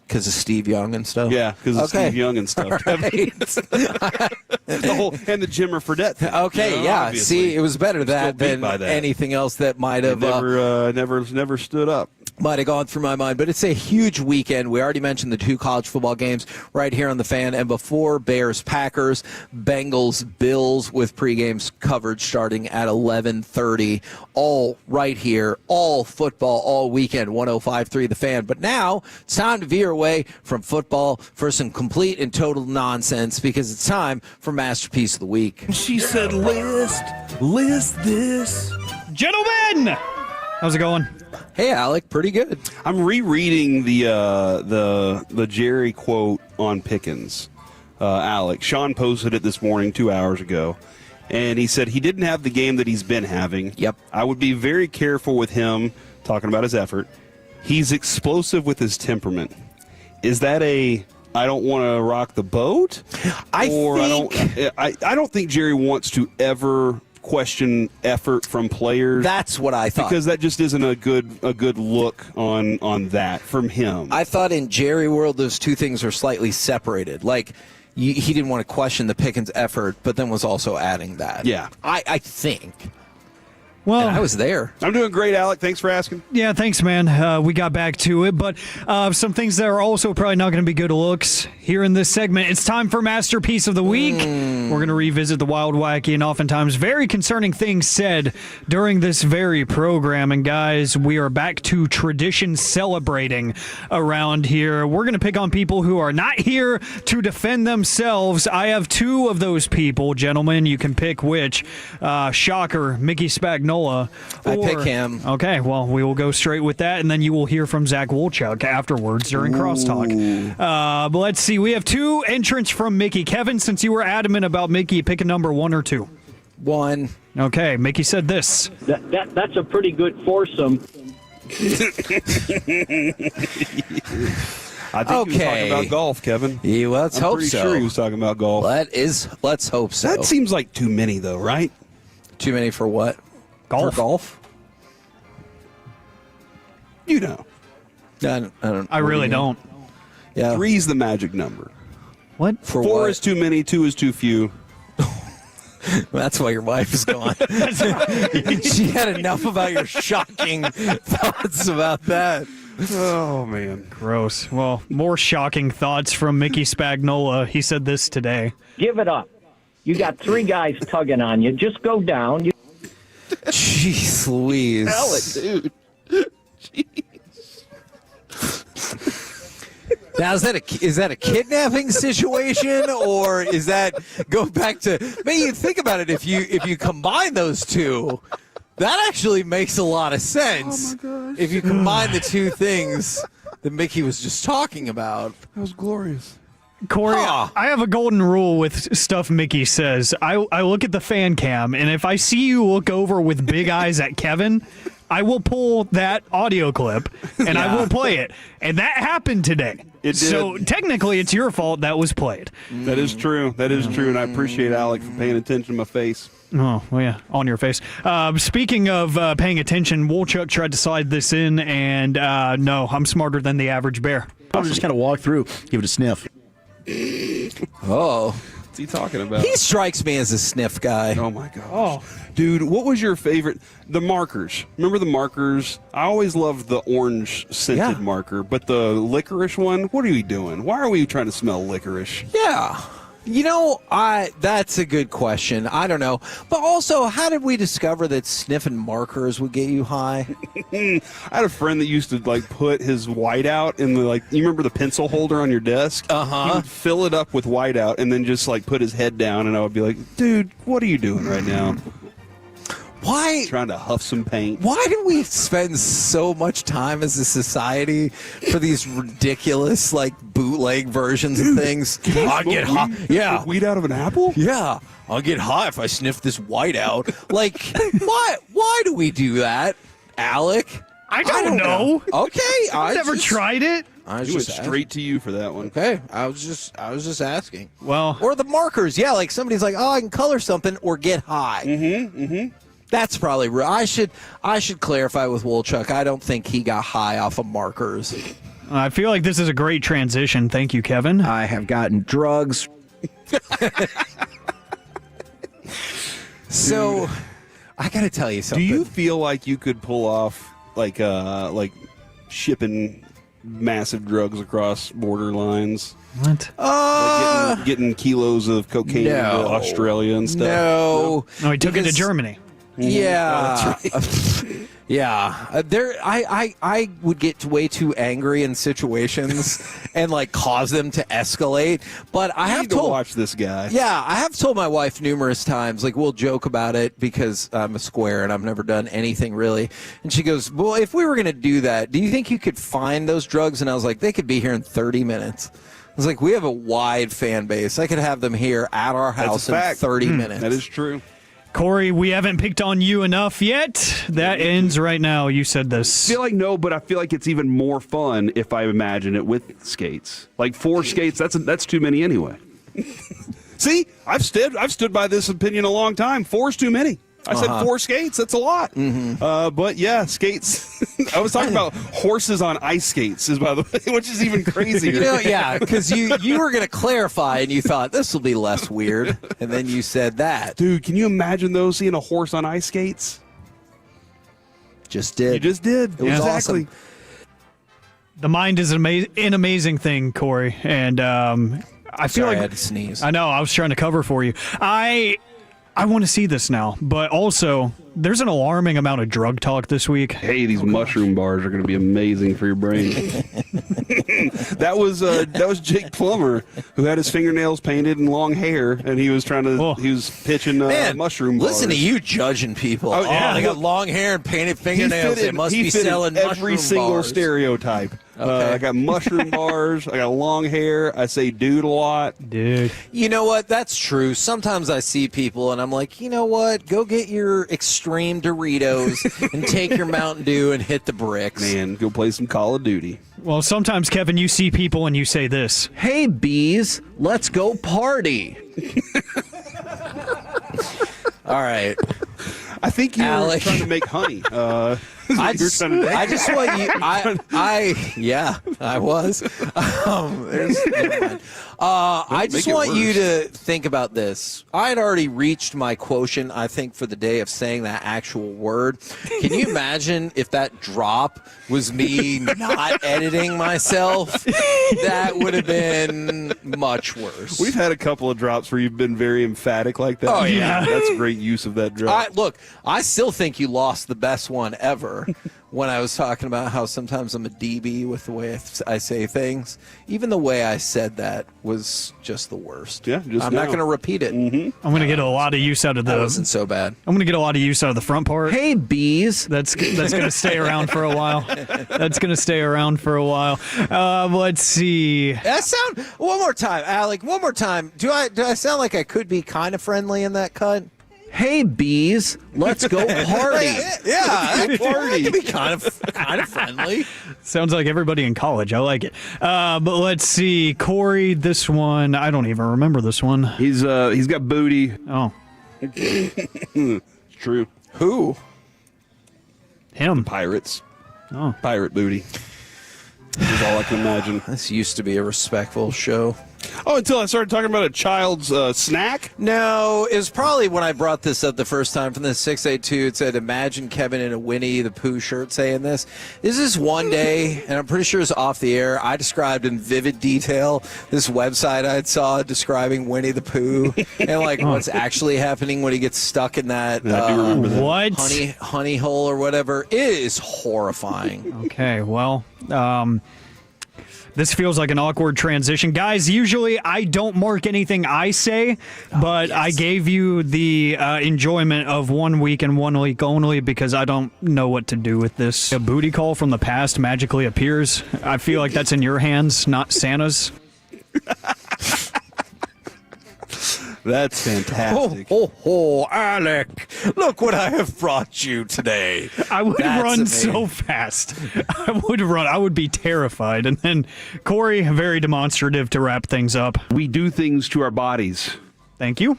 Because of Steve Young and stuff? Yeah, because of Steve Young and stuff. Right. and the Jimmer Fredette thing. Okay, yeah. Obviously. See, it was better than anything else that might have never stood up. Might have gone through my mind, but it's a huge weekend. We already mentioned the 2 college football games right here on the Fan, and before Bears, Packers, Bengals, Bills with pregame coverage starting at 11:30. All right here, all football, all weekend. 105.3 The Fan. But now it's time to veer away from football for some complete and total nonsense, because it's time for Masterpiece of the Week. She said, "List this, gentlemen." How's it going? Hey, Alec, pretty good. I'm rereading the Jerry quote on Pickens. Alec, Sean posted it this morning 2 hours ago, and he said he didn't have the game that he's been having. Yep. I would be very careful with him, talking about his effort. He's explosive with his temperament. Is that I don't want to rock the boat? I don't think Jerry wants to ever question effort from players. That's what I thought, because that just isn't a good look on that from him. I thought in Jerry world those two things are slightly separated. Like he didn't want to question the Pickens effort, but then was also adding that. Yeah, I think. Well, and I was there. I'm doing great, Alec. Thanks for asking. Yeah, thanks, man. We got back to it, but some things that are also probably not going to be good looks here in this segment. It's time for Masterpiece of the Week. We're going to revisit the wild, wacky, and oftentimes very concerning things said during this very program. And guys, we are back to tradition celebrating around here. We're going to pick on people who are not here to defend themselves. I have 2 of those people, gentlemen. You can pick which. Shocker, Mickey Spagnola. I pick him. Okay, well, we will go straight with that, and then you will hear from Zach Wolchuk afterwards during Crosstalk. But let's see. We have 2 entrants from Mickey. Kevin, since you were adamant about Mickey, pick a number 1 or 2. 1. Okay, Mickey said this. That's a pretty good foursome. I think he was talking about golf, Kevin. Yeah, let's hope so. I'm pretty sure he was talking about golf. Let's hope so. That seems like too many, though, right? Too many for what? Golf. For golf? You know. I really don't. Yeah. 3's the magic number. What? For 4 is too many, 2 is too few. That's why your wife is gone. She had enough about your shocking thoughts about that. Oh, man. Gross. Well, more shocking thoughts from Mickey Spagnola. He said this today. Give it up. You got 3 guys tugging on you. Just go down. Jeez Louise. Alec, dude. Jeez. Now, is that a kidnapping situation, or is that go back to? Man, you think about it. If you combine those 2, that actually makes a lot of sense. Oh my gosh. If you combine the 2 things that Mickey was just talking about, that was glorious. Corey, I have a golden rule with stuff Mickey says. I look at the fan cam, and if I see you look over with big eyes at Kevin, I will pull that audio clip, and I will play it. And that happened today. It did. So technically, it's your fault that was played. That is true. That is true, and I appreciate Alec for paying attention to my face. Oh, well, yeah, on your face. Speaking of paying attention, Wolchuk tried to slide this in, and no, I'm smarter than the average bear. I'll just kind of walk through, give it a sniff. Oh, what's he talking about? He strikes me as a sniff guy. Oh my gosh. Oh, dude, what was your favorite? The markers. Remember the markers? I always loved the orange scented marker, but the licorice one. What are we doing? Why are we trying to smell licorice? Yeah. You know, that's a good question. I don't know. But also, how did we discover that sniffing markers would get you high? I had a friend that used to, put his whiteout in the, you remember the pencil holder on your desk? Uh-huh. He would fill it up with whiteout and then just, put his head down, and I would be like, dude, what are you doing right now? Why? Trying to huff some paint. Why do we spend so much time as a society for these ridiculous, like, bootleg versions of things? I'll get high. Yeah. Weed out of an apple? Yeah. I'll get high if I sniff this white out. Like, why do we do that, Alec? I don't know. Okay. I've never tried it. I went straight to you for that one. Okay, I was just asking. Well, or the markers, yeah. Like somebody's like, oh, I can color something or get high. That's probably real. I should clarify with Wolchuk. I don't think he got high off of markers. I feel like this is a great transition. Thank you, Kevin. I have gotten drugs. So, I got to tell you something. Do you feel like you could pull off like shipping massive drugs across border lines? What? Like getting kilos of cocaine into Australia and stuff? No, he took it to Germany. Yeah. Oh, that's right. Yeah. I would get way too angry in situations and like cause them to escalate. But I have to watch this guy. Yeah, I have told my wife numerous times, like we'll joke about it because I'm a square and I've never done anything really. And she goes, well, if we were going to do that, do you think you could find those drugs? And I was like, they could be here in 30 minutes. I was like, we have a wide fan base. I could have them here at our house in 30 minutes. That is true. Corey, we haven't picked on you enough yet. That ends right now. You said this. I feel like no, but I feel like it's even more fun if I imagine it with skates. Like 4 skates, that's too many anyway. See, I've stood by this opinion a long time. 4's too many. I said 4 skates. That's a lot. But yeah, skates. I was talking about horses on ice skates, by the way, which is even crazier. Yeah, because you were going to clarify and you thought this will be less weird, and then you said that. Dude, can you imagine those seeing a horse on ice skates? Just did. You just did. It was exactly. awesome. The mind is an amazing thing, Corey, and I feel like I had to sneeze. I know. I was trying to cover for you. I want to see this now, but also there's an alarming amount of drug talk this week. Hey, these mushroom bars are going to be amazing for your brain. That was Jake Plummer, who had his fingernails painted and long hair, and he was he was pitching mushroom bars. Listen to you judging people. Oh, yeah. They got long hair and painted fingernails. They must be selling mushroom every single bars. stereotype. Okay. I got mushroom bars. I got long hair. I say dude a lot. Dude. You know what? That's true. Sometimes I see people and I'm like, you know what? Go get your extreme Doritos and take your Mountain Dew and hit the bricks. Man, go play some Call of Duty. Well, sometimes, Kevin, you see people and you say this. Hey, bees, let's go party. All right. I think you were trying to make honey. I just want you. I was. Never mind. I just want you to think about this. I had already reached my quotient, I think, for the day of saying that actual word. Can you imagine if that drop was me not editing myself? That would have been much worse. We've had a couple of drops where you've been very emphatic like that. Oh, yeah. That's great use of that drop. Look, I still think you lost the best one ever when I was talking about how sometimes I'm a DB with the way I say things. Even the way I said that was just the worst. Yeah, I'm not going to repeat it. I'm going to get a lot of use out of That wasn't so bad. I'm going to get a lot of use out of the front part. Hey, bees. That's going to stay around for a while. That's going to stay around for a while. Let's see. That sound one more time, Alec. One more time. Do I sound like I could be kind of friendly in that cut? Hey, bees, let's go party. Yeah, party. I can be kind of friendly. Sounds like everybody in college. I like it. But let's see, Corey. This one, I don't even remember this one. He's got booty. Oh, it's true. Who? Him. Pirates. Oh, pirate booty. Is all I can imagine. This used to be a respectful show. Oh, until I started talking about a child's snack? No, it was probably when I brought this up the first time from the 682. It said, imagine Kevin in a Winnie the Pooh shirt saying this. This is one day, and I'm pretty sure it's off the air, I described in vivid detail this website I saw describing Winnie the Pooh and like what's actually happening when he gets stuck in that, honey hole or whatever. It is horrifying. Okay, well, This feels like an awkward transition. Guys, usually I don't mark anything I say, but I gave you the enjoyment of 1 week and 1 week only because I don't know what to do with this. A booty call from the past magically appears. I feel like that's in your hands, not Santa's. That's fantastic. Alec, look what I have brought you today. I would That's run amazing. so fast. I would run. I would be terrified. And then Corey, very demonstrative to wrap things up. We do things to our bodies. Thank you.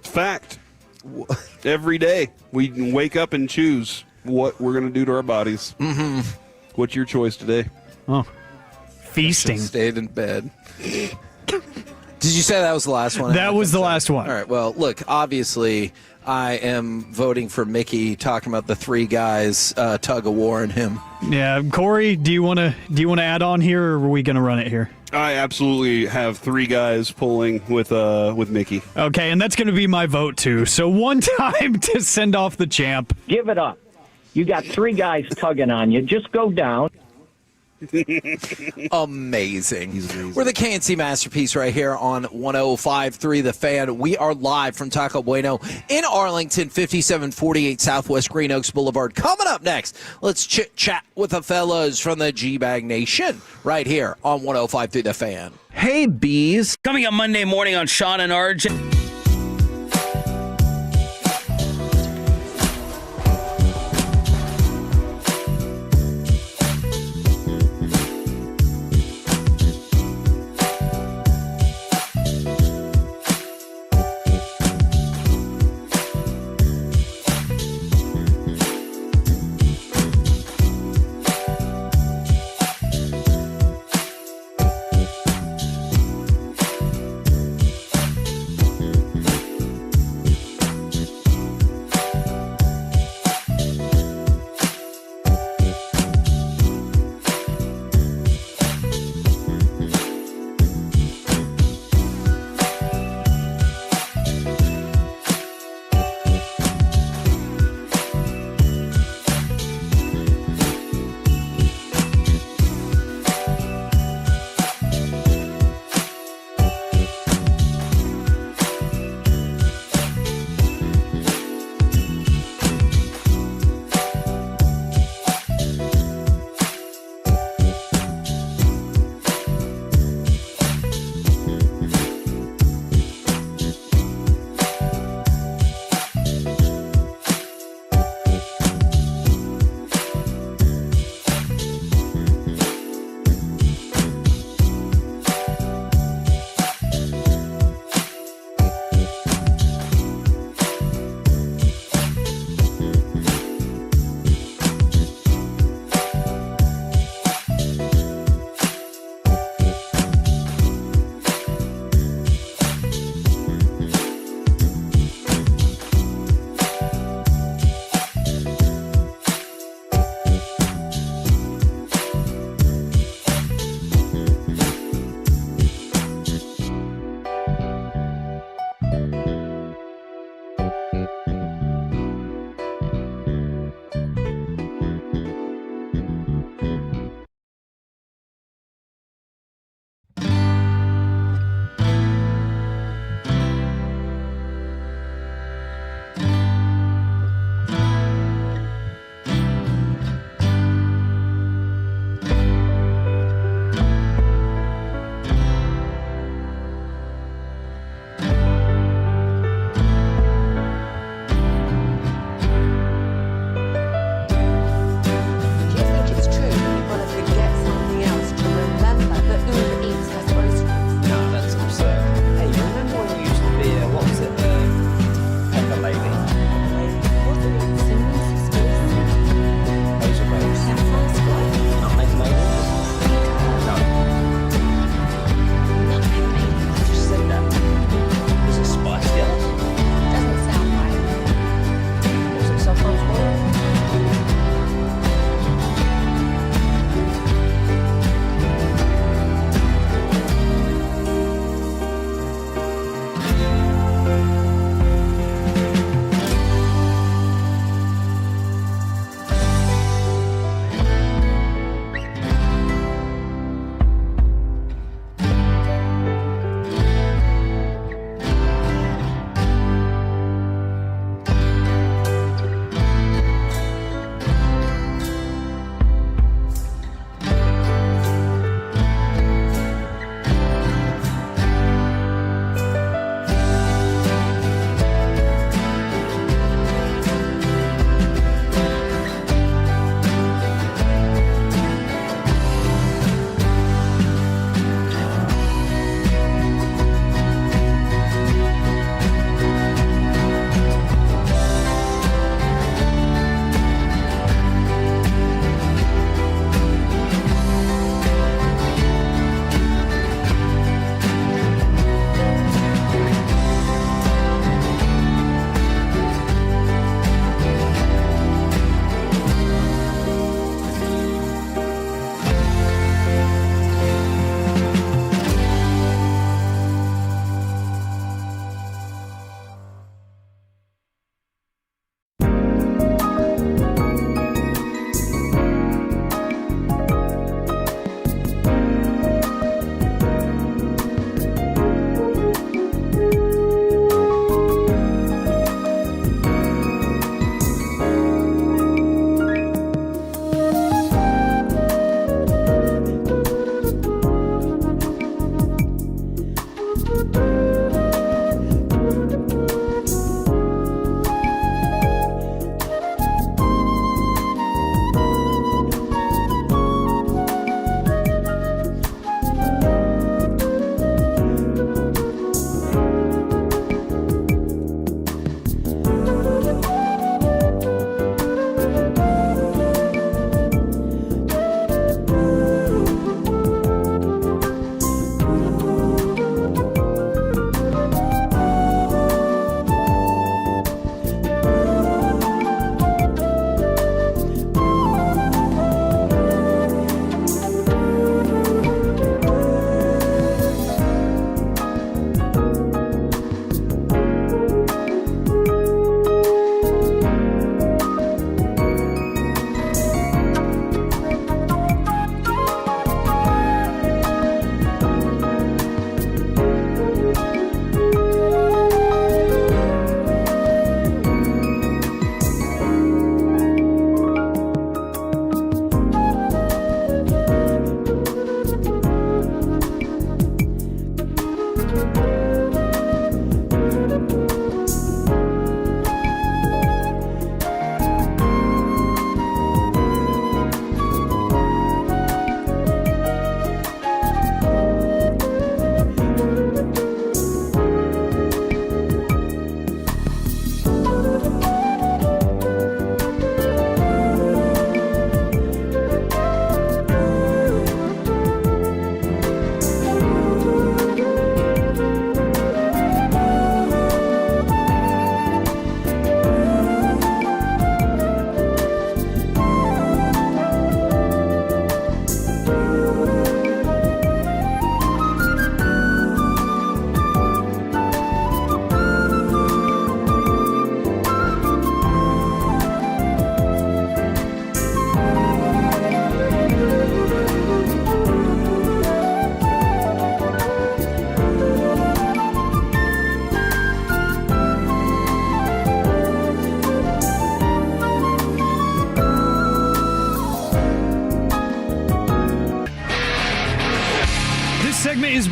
Fact. Every day we wake up and choose what we're going to do to our bodies. Mm-hmm. What's your choice today? Oh, feasting. Stayed in bed. Did you say that was the last one? That was the last one. All right. Well, look, obviously, I am voting for Mickey talking about the three guys tug of war in him. Yeah, Corey, do you want to add on here, or are we going to run it here? I absolutely have three guys pulling with Mickey. Okay, and that's going to be my vote too. So one time to send off the champ. Give it up. You got three guys tugging on you. Just go down. Amazing. We're the KNC Masterpiece right here on 105.3 The Fan. We are live from Taco Bueno in Arlington, 5748 Southwest Green Oaks Boulevard. Coming up next, let's chit-chat with the fellas from the G-Bag Nation right here on 105.3 The Fan. Hey, bees. Coming up Monday morning on Sean and RJ.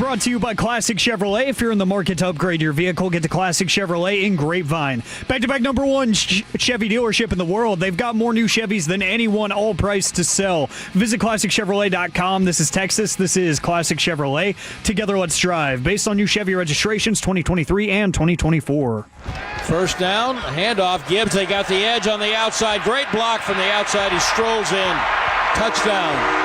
brought to you by Classic Chevrolet. If you're in the market to upgrade your vehicle, get to Classic Chevrolet in Grapevine. Back-to-back number one Chevy dealership in the world. They've got more new Chevys than anyone, all priced to sell. Visit ClassicChevrolet.com. This is Texas. This is Classic Chevrolet. Together, let's drive. Based on new Chevy registrations 2023 and 2024. First down, handoff. Gibbs, they got the edge on the outside. Great block from the outside. He strolls in. Touchdown.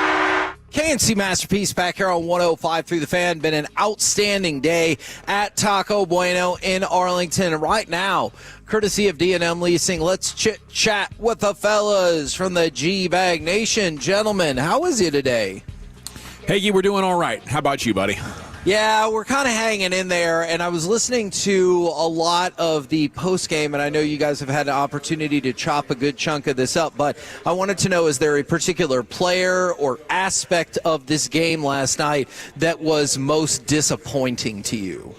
KNC Masterpiece back here on 105 through the Fan. Been an outstanding day at Taco Bueno in Arlington. Right now, courtesy of D&M Leasing, let's chit-chat with the fellas from the G-Bag Nation. Gentlemen, how is you today? Hey, we're doing all right. How about you, buddy? Yeah, we're kind of hanging in there, and I was listening to a lot of the postgame, and I know you guys have had an opportunity to chop a good chunk of this up, but I wanted to know, is there a particular player or aspect of this game last night that was most disappointing to you?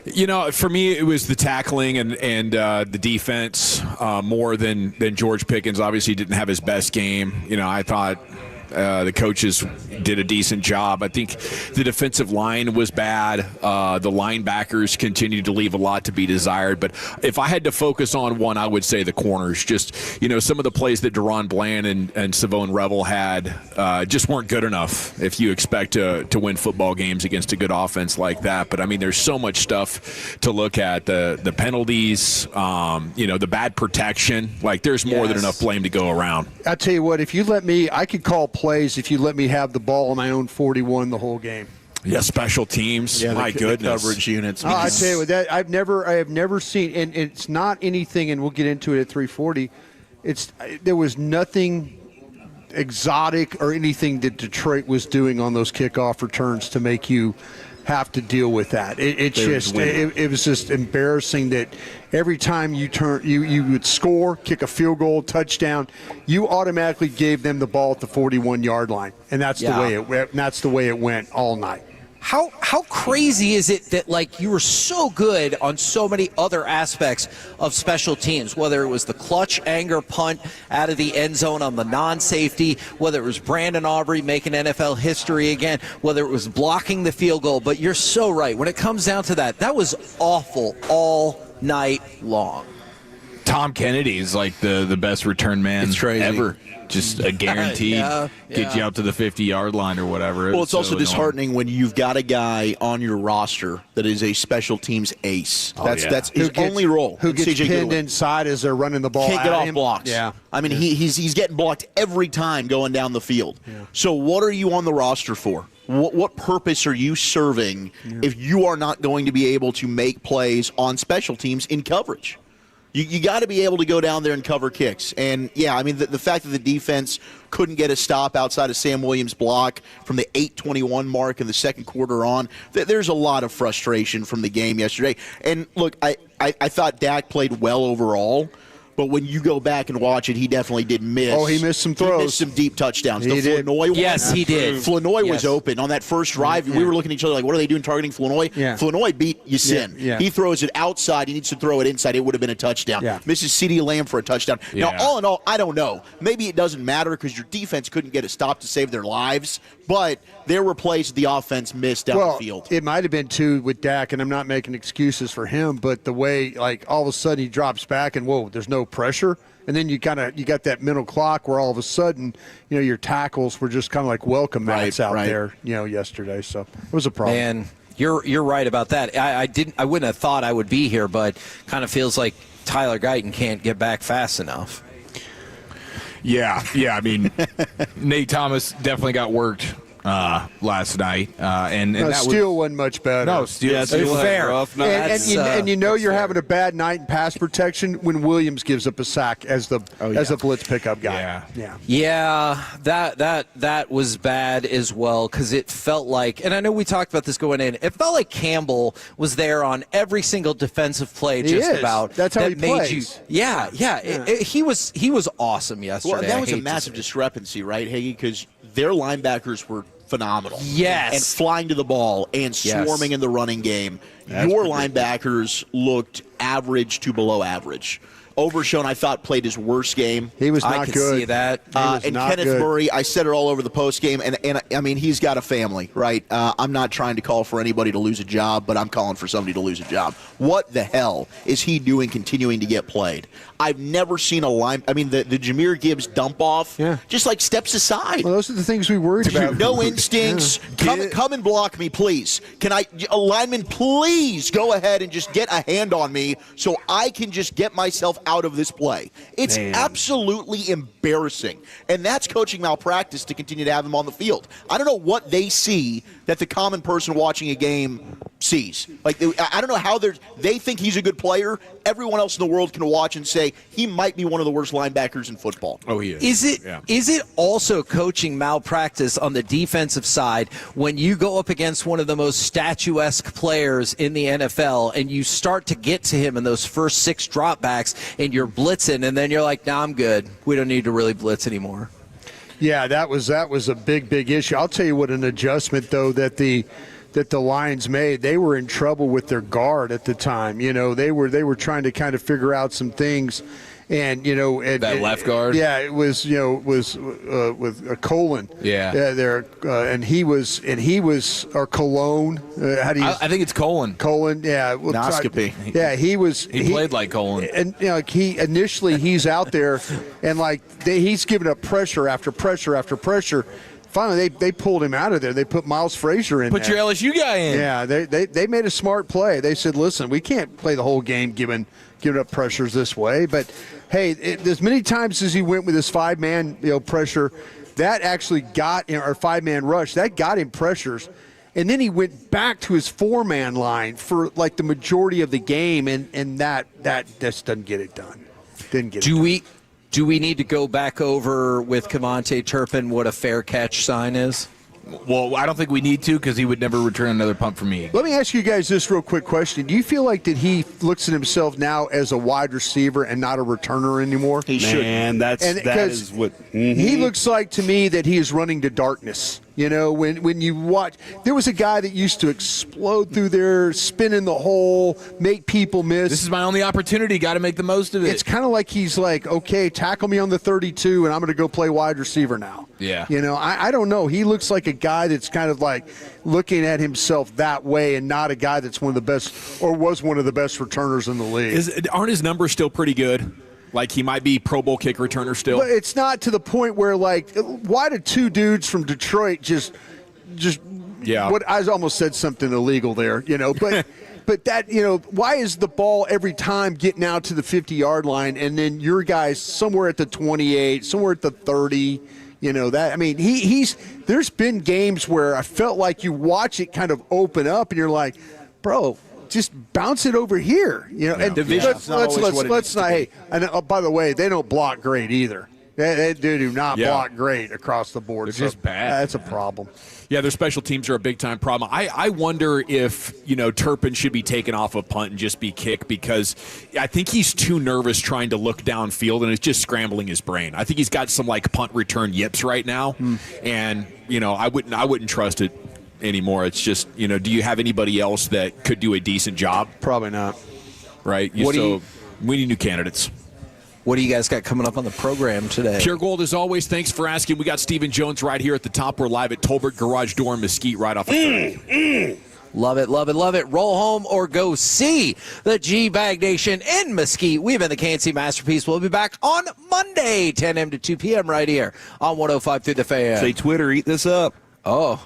You know, for me, it was the tackling and the defense more than George Pickens. Obviously, didn't have his best game. You know, I thought the coaches did a decent job. I think the defensive line was bad. The linebackers continued to leave a lot to be desired. But if I had to focus on one, I would say the corners. Just, you know, some of the plays that Deron Bland and Savone Revel had just weren't good enough if you expect to win football games against a good offense like that. But, I mean, there's so much stuff to look at. The penalties, you know, the bad protection. Like, there's more than enough blame to go around. I tell you what, if you let me, I could call plays if you let me have the ball on my own 41 the whole game. Yeah, special teams. Yeah, my goodness, the coverage units. I tell you what, that I have never seen, and it's not anything. And we'll get into it at 3:40. There was nothing exotic or anything that Detroit was doing on those kickoff returns to make you have to deal with that. It was just embarrassing that every time you would score, kick a field goal, touchdown, you automatically gave them the ball at the 41-yard line, and that's the way it went. And that's the way it went all night. How crazy is it that, like, you were so good on so many other aspects of special teams, whether it was the clutch anger punt out of the end zone on the non-safety, whether it was Brandon Aubrey making NFL history again, whether it was blocking the field goal. But you're so right. When it comes down to that was awful all night long. Tom Kennedy is like the best return man ever. Just a guarantee. Get you out to the 50-yard line or whatever. Well, it's also disheartening when you've got a guy on your roster that is a special teams ace. That's his only role. Who gets pinned inside as they're running the ball. Can't get off him. blocks. Yeah. I mean, he's getting blocked every time going down the field. Yeah. So what are you on the roster for? What purpose are you serving if you are not going to be able to make plays on special teams in coverage? You got to be able to go down there and cover kicks. And, yeah, I mean, the fact that the defense couldn't get a stop outside of Sam Williams' block from the 8:21 mark in the second quarter on, there's a lot of frustration from the game yesterday. And, look, I thought Dak played well overall. But when you go back and watch it, he definitely did miss. Oh, he missed some throws. He missed some deep touchdowns. He did. Yes, he did. Flournoy was open on that first drive. We were looking at each other like, what are they doing targeting Flournoy? Yeah. Flournoy beat Yasin. Yeah. He throws it outside. He needs to throw it inside. It would have been a touchdown. Yeah. Misses CeeDee Lamb for a touchdown. Yeah. Now, all in all, I don't know. Maybe it doesn't matter because your defense couldn't get a stop to save their lives. But there were plays the offense missed down the field. It might have been, too, with Dak, and I'm not making excuses for him, but the way, like, all of a sudden he drops back and, whoa, there's no pressure. And then you got that mental clock where all of a sudden, you know, your tackles were just kind of like welcome mats out there, you know, yesterday. So it was a problem. Man, you're right about that. I wouldn't have thought I would be here, but kind of feels like Tyler Guyton can't get back fast enough. Yeah. I mean, Nate Thomas definitely got worked last night, and that Steele wasn't much better. No, Steele was fair. rough. No, And you know you're having a bad night in pass protection when Williams gives up a sack as the blitz pickup guy. Yeah, that was bad as well because it felt like, and I know we talked about this going in, it felt like Campbell was there on every single defensive play about. That's how he plays. He was awesome yesterday. Well, that was a massive discrepancy, right, Hagee? Because their linebackers were phenomenal. Yes. And flying to the ball and swarming in the running game. Your linebackers looked average to below average. Overshown, I thought, played his worst game. He was not I could good. see that. And Kenneth Murray, I said it all over the post game, and I mean, he's got a family, right? I'm not trying to call for anybody to lose a job, but I'm calling for somebody to lose a job. What the hell is he doing continuing to get played? I've never seen a line. I mean, the Jahmyr Gibbs dump off, just like steps aside. Well, those are the things we worried about. No instincts. Come and block me, please. Can a lineman please go ahead and just get a hand on me so I can just get myself out of this play? It's absolutely embarrassing. And that's coaching malpractice to continue to have him on the field. I don't know what they see that the common person watching a game sees. Like, I don't know how they think he's a good player. Everyone else in the world can watch and say he might be one of the worst linebackers in football. Oh, he is. Is it also coaching malpractice on the defensive side when you go up against one of the most statuesque players in the NFL and you start to get to him in those first 6 dropbacks and you're blitzing and then you're like, nah, I'm good. We don't need to really blitz anymore. Yeah, that was a big issue. I'll tell you what an adjustment, though, that the Lions made. They were in trouble with their guard at the time. You know, they were trying to kind of figure out some things. And that left guard. Yeah, it was with Colon. There, and he was or Cologne. How do you? I think it's Colon. Colon, yeah. Endoscopy. Yeah, he played like Colon. And he's out there, and he's giving up pressure after pressure after pressure. Finally, they pulled him out of there. They put Miles Frazier in. Put your LSU guy in. Yeah, they made a smart play. They said, listen, we can't play the whole game giving up pressures this way. But hey, as many times as he went with his 5-man pressure, that actually got him, or 5-man rush, that got him pressures. And then he went back to his 4-man line for like the majority of the game, and that just doesn't get it done. Didn't get it done. Do we need to go back over with Kevontae Turpin what a fair catch sign is? Well, I don't think we need to because he would never return another punt for me. Let me ask you guys this real quick question. Do you feel like that he looks at himself now as a wide receiver and not a returner anymore? He should. Man, that is what he looks like to me that he is running to darkness. You know, when you watch, there was a guy that used to explode through there, spin in the hole, make people miss. This is my only opportunity. Got to make the most of it. It's kind of like he's like, okay, tackle me on the 32, and I'm going to go play wide receiver now. Yeah. You know, I don't know. He looks like a guy that's kind of like looking at himself that way and not a guy that's one of the best or was one of the best returners in the league. Aren't his numbers still pretty good? Like he might be Pro Bowl kick returner still? But it's not to the point where, like, why did 2 dudes from Detroit just yeah. What I almost said something illegal there, but but that, why is the ball every time getting out to the 50-yard line and then your guy's somewhere at the 28, somewhere at the 30? There's been games where I felt like you watch it kind of open up and you're like, bro, just bounce it over here, And let's not. Hey, and by the way, they don't block great either. They do not block great across the board. They're just bad. That's a problem. Yeah, their special teams are a big-time problem. I wonder if, Turpin should be taken off a punt and just be kicked because I think he's too nervous trying to look downfield and it's just scrambling his brain. I think he's got some, punt return yips right now, and, I wouldn't trust it anymore. It's just, do you have anybody else that could do a decent job? Probably not. Right? We need new candidates. What do you guys got coming up on the program today? Pure Gold, as always, thanks for asking. We got Stephen Jones right here at the top. We're live at Tolbert Garage Door in Mesquite right off the Love it, love it, love it. Roll home or go see the G-Bag Nation in Mesquite. We've been the K&C Masterpiece. We'll be back on Monday, 10 a.m. to 2 p.m. right here on 105 through the Fan. Say Twitter, eat this up. Oh.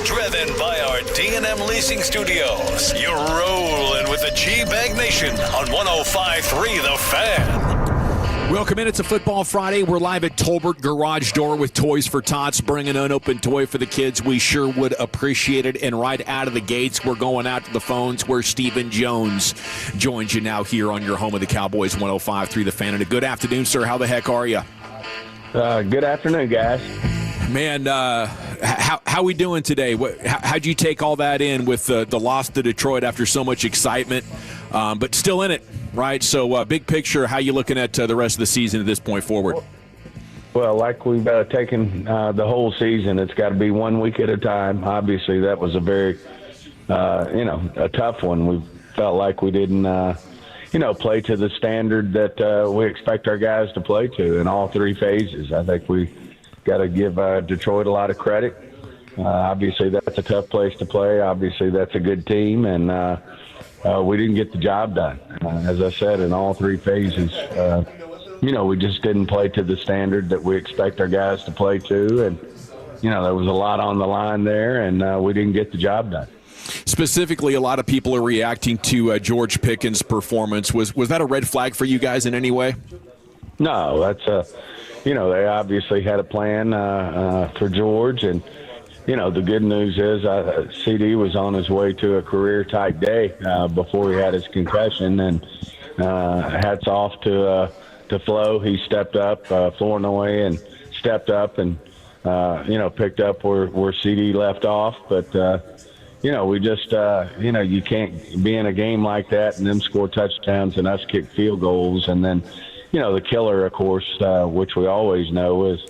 Driven by our D&M Leasing Studios. You're rolling with the G-Bag Nation on 105.3 The Fan. Welcome in. It's a Football Friday. We're live at Tolbert Garage Door with Toys for Tots. Bring an unopened toy for the kids. We sure would appreciate it. And right out of the gates, we're going out to the phones where Stephen Jones joins you now here on your home of the Cowboys, 105.3 The Fan. And a good afternoon, sir. How the heck are you? Good afternoon, guys. Man, how we doing today? How'd you take all that in with the loss to Detroit after so much excitement, but still in it, right? So big picture, how you looking at the rest of the season at this point forward? Well, like we've taken the whole season, it's got to be 1 week at a time. Obviously, that was a very, a tough one. We felt like we didn't, play to the standard that we expect our guys to play to in all three phases. I think we got to give Detroit a lot of credit. Obviously, that's a tough place to play. Obviously, that's a good team, and we didn't get the job done. As I said, in all three phases, we just didn't play to the standard that we expect our guys to play to, and there was a lot on the line there, and we didn't get the job done. Specifically, a lot of people are reacting to George Pickens' performance. Was that a red flag for you guys in any way? No, that's they obviously had a plan for George, and the good news is CD was on his way to a career-type day before he had his concussion, and hats off to Flo. He stepped up, Flournoy, and stepped up and picked up where CD left off, but. We just, you can't be in a game like that and them score touchdowns and us kick field goals. And then, the killer, of course, which we always know is,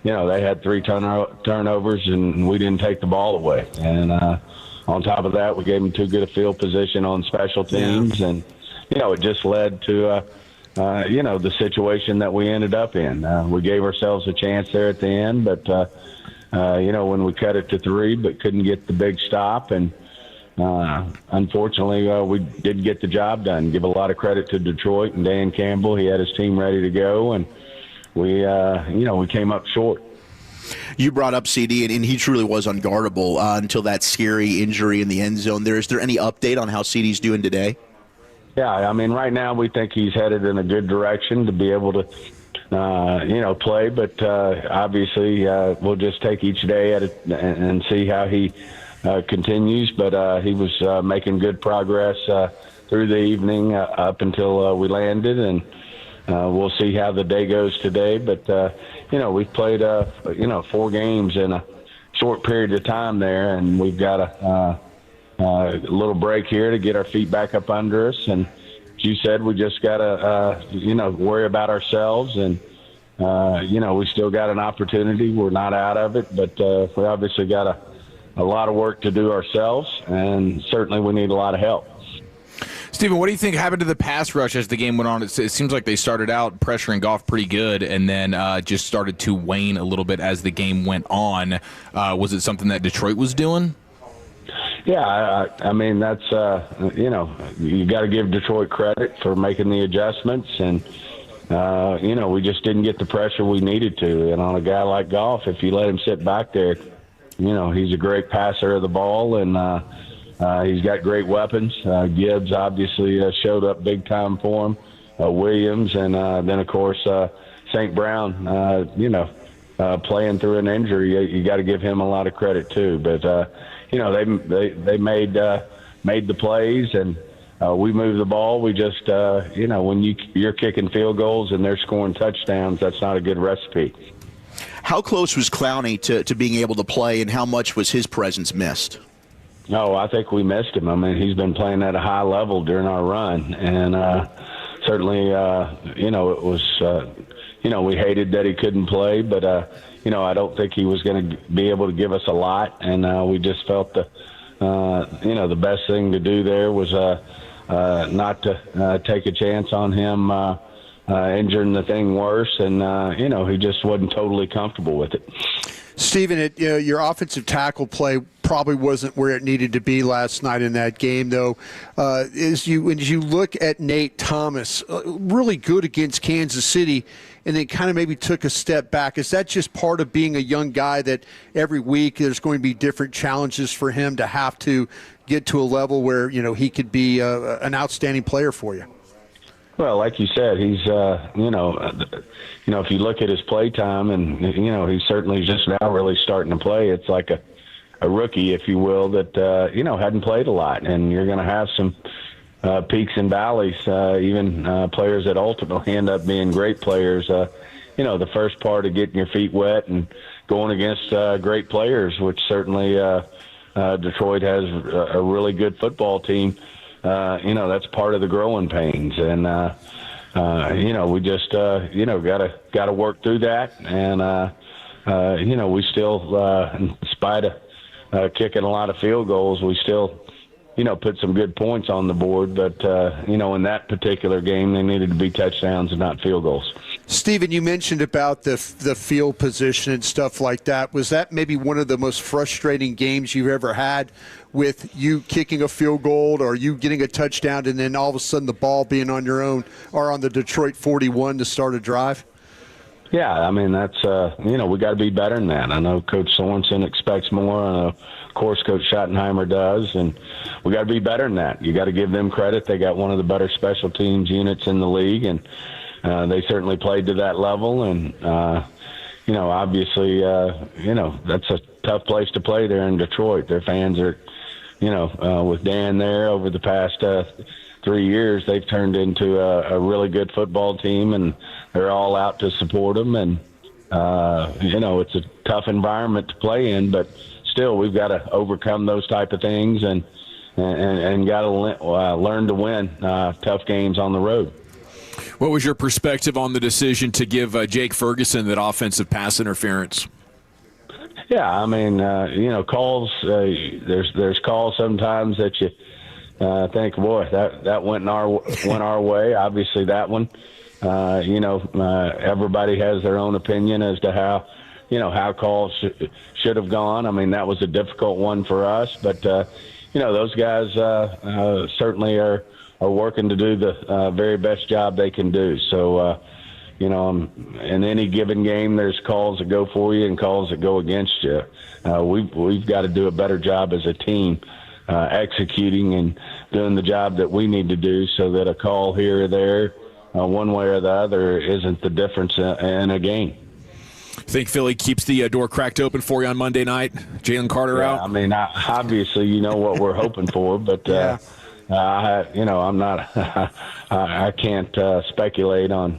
they had 3 turnovers and we didn't take the ball away. And on top of that, we gave them too good a field position on special teams. And, it just led to, the situation that we ended up in. We gave ourselves a chance there at the end, but, when we cut it to 3 but couldn't get the big stop. And unfortunately, we didn't get the job done. Give a lot of credit to Detroit and Dan Campbell. He had his team ready to go, and we came up short. You brought up CD, and he truly was unguardable until that scary injury in the end zone there. Is there any update on how CD's doing today? Yeah, I mean, right now we think he's headed in a good direction to be able to play, but obviously we'll just take each day at it and see how he continues. But he was making good progress through the evening up until we landed, and we'll see how the day goes today. But, we've played, 4 games in a short period of time there, and we've got a little break here to get our feet back up under us. And you said we just got to, worry about ourselves. And, we still got an opportunity. We're not out of it, but we obviously got a lot of work to do ourselves, and certainly we need a lot of help. Stephen, what do you think happened to the pass rush as the game went on? It seems like they started out pressuring Goff pretty good and then just started to wane a little bit as the game went on. Was it something that Detroit was doing? Yeah, I mean, that's, you got to give Detroit credit for making the adjustments. And, we just didn't get the pressure we needed to. And on a guy like Goff, if you let him sit back there, he's a great passer of the ball, and he's got great weapons. Gibbs obviously showed up big time for him, Williams, and then, of course, St. Brown, playing through an injury. You got to give him a lot of credit, too. But, they made the plays, and we moved the ball. We just, when you're kicking field goals and they're scoring touchdowns, that's not a good recipe. How close was Clowney to being able to play, and how much was his presence missed? No, I think we missed him. I mean, he's been playing at a high level during our run, and certainly, it was, we hated that he couldn't play, but, I don't think he was going to be able to give us a lot, and we just felt the best thing to do there was not to take a chance on him injuring the thing worse, and, he just wasn't totally comfortable with it. Stephen, your offensive tackle play probably wasn't where it needed to be last night in that game, though. As you look at Nate Thomas, really good against Kansas City, and then kind of maybe took a step back. Is that just part of being a young guy that every week there's going to be different challenges for him to have to get to a level where, he could be an outstanding player for you? Well, like you said, he's, if you look at his play time and, he's certainly just now really starting to play. It's like a rookie, if you will, that, hadn't played a lot. And you're going to have some peaks and valleys, even players that ultimately end up being great players. The first part of getting your feet wet and going against great players, which certainly Detroit has a really good football team. That's part of the growing pains. And, we just, got to work through that. And, we still, in spite of kicking a lot of field goals, we still, put some good points on the board. But, in that particular game, they needed to be touchdowns and not field goals. Steven, you mentioned about the field position and stuff like that. Was that maybe one of the most frustrating games you've ever had, with you kicking a field goal or you getting a touchdown and then all of a sudden the ball being on your own or on the Detroit 41 to start a drive? Yeah, I mean, that's, we got to be better than that. I know Coach Sorensen expects more. I know, of course, Coach Schottenheimer does. And we got to be better than that. You got to give them credit. They got one of the better special teams units in the league, and they certainly played to that level. And, obviously, that's a tough place to play there in Detroit. Their fans are, with Dan there over the past 3 years, they've turned into a really good football team, and they're all out to support them. And, it's a tough environment to play in, but still we've got to overcome those type of things and got to learn to win tough games on the road. What was your perspective on the decision to give Jake Ferguson that offensive pass interference? Yeah, I mean, calls. There's calls sometimes that you think, boy, that went our way. Obviously, that one. Everybody has their own opinion as to how calls should have gone. I mean, that was a difficult one for us, but those guys certainly are working to do the very best job they can do. So. In any given game, there's calls that go for you and calls that go against you. We've got to do a better job as a team executing and doing the job that we need to do so that a call here or there, one way or the other, isn't the difference in a game. Think Philly keeps the door cracked open for you on Monday night? Jalen Carter out? I mean, obviously, what we're hoping for, but I'm not. I can't speculate on.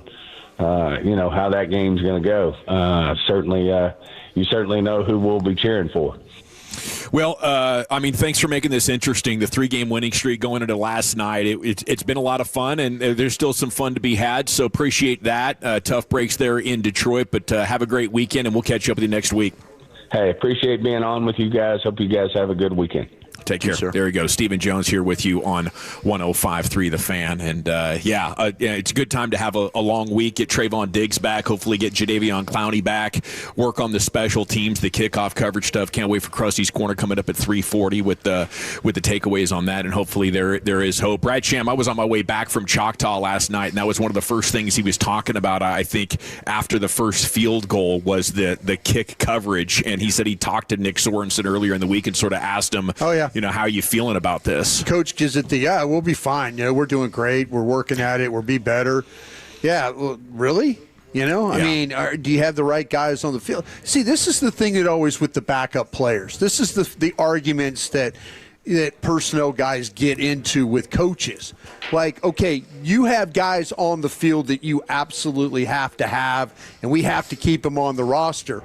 How that game's going to go. You certainly know who we'll be cheering for. Well, thanks for making this interesting. The 3-game winning streak going into last night, it's been a lot of fun, and there's still some fun to be had, so appreciate that. Tough breaks there in Detroit, but have a great weekend, and we'll catch up with you next week. Hey, appreciate being on with you guys. Hope you guys have a good weekend. Take care. There we go. Stephen Jones here with you on 105.3 The Fan. And, it's a good time to have a long week. Get Trayvon Diggs back. Hopefully get Jadeveon Clowney back. Work on the special teams, the kickoff coverage stuff. Can't wait for Krusty's Corner coming up at 3:40 with the takeaways on that. And hopefully there is hope. Brad Sham, I was on my way back from Choctaw last night, and that was one of the first things he was talking about, I think, after the first field goal was the kick coverage. And he said he talked to Nick Sorensen earlier in the week and sort of asked him, how are you feeling about this? Coach gives it we'll be fine. We're doing great. We're working at it. We'll be better. Yeah, well, really? I mean, do you have the right guys on the field? See, this is the thing that always with the backup players. This is the arguments that personnel guys get into with coaches. Like, okay, you have guys on the field that you absolutely have to have, and we have to keep them on the roster.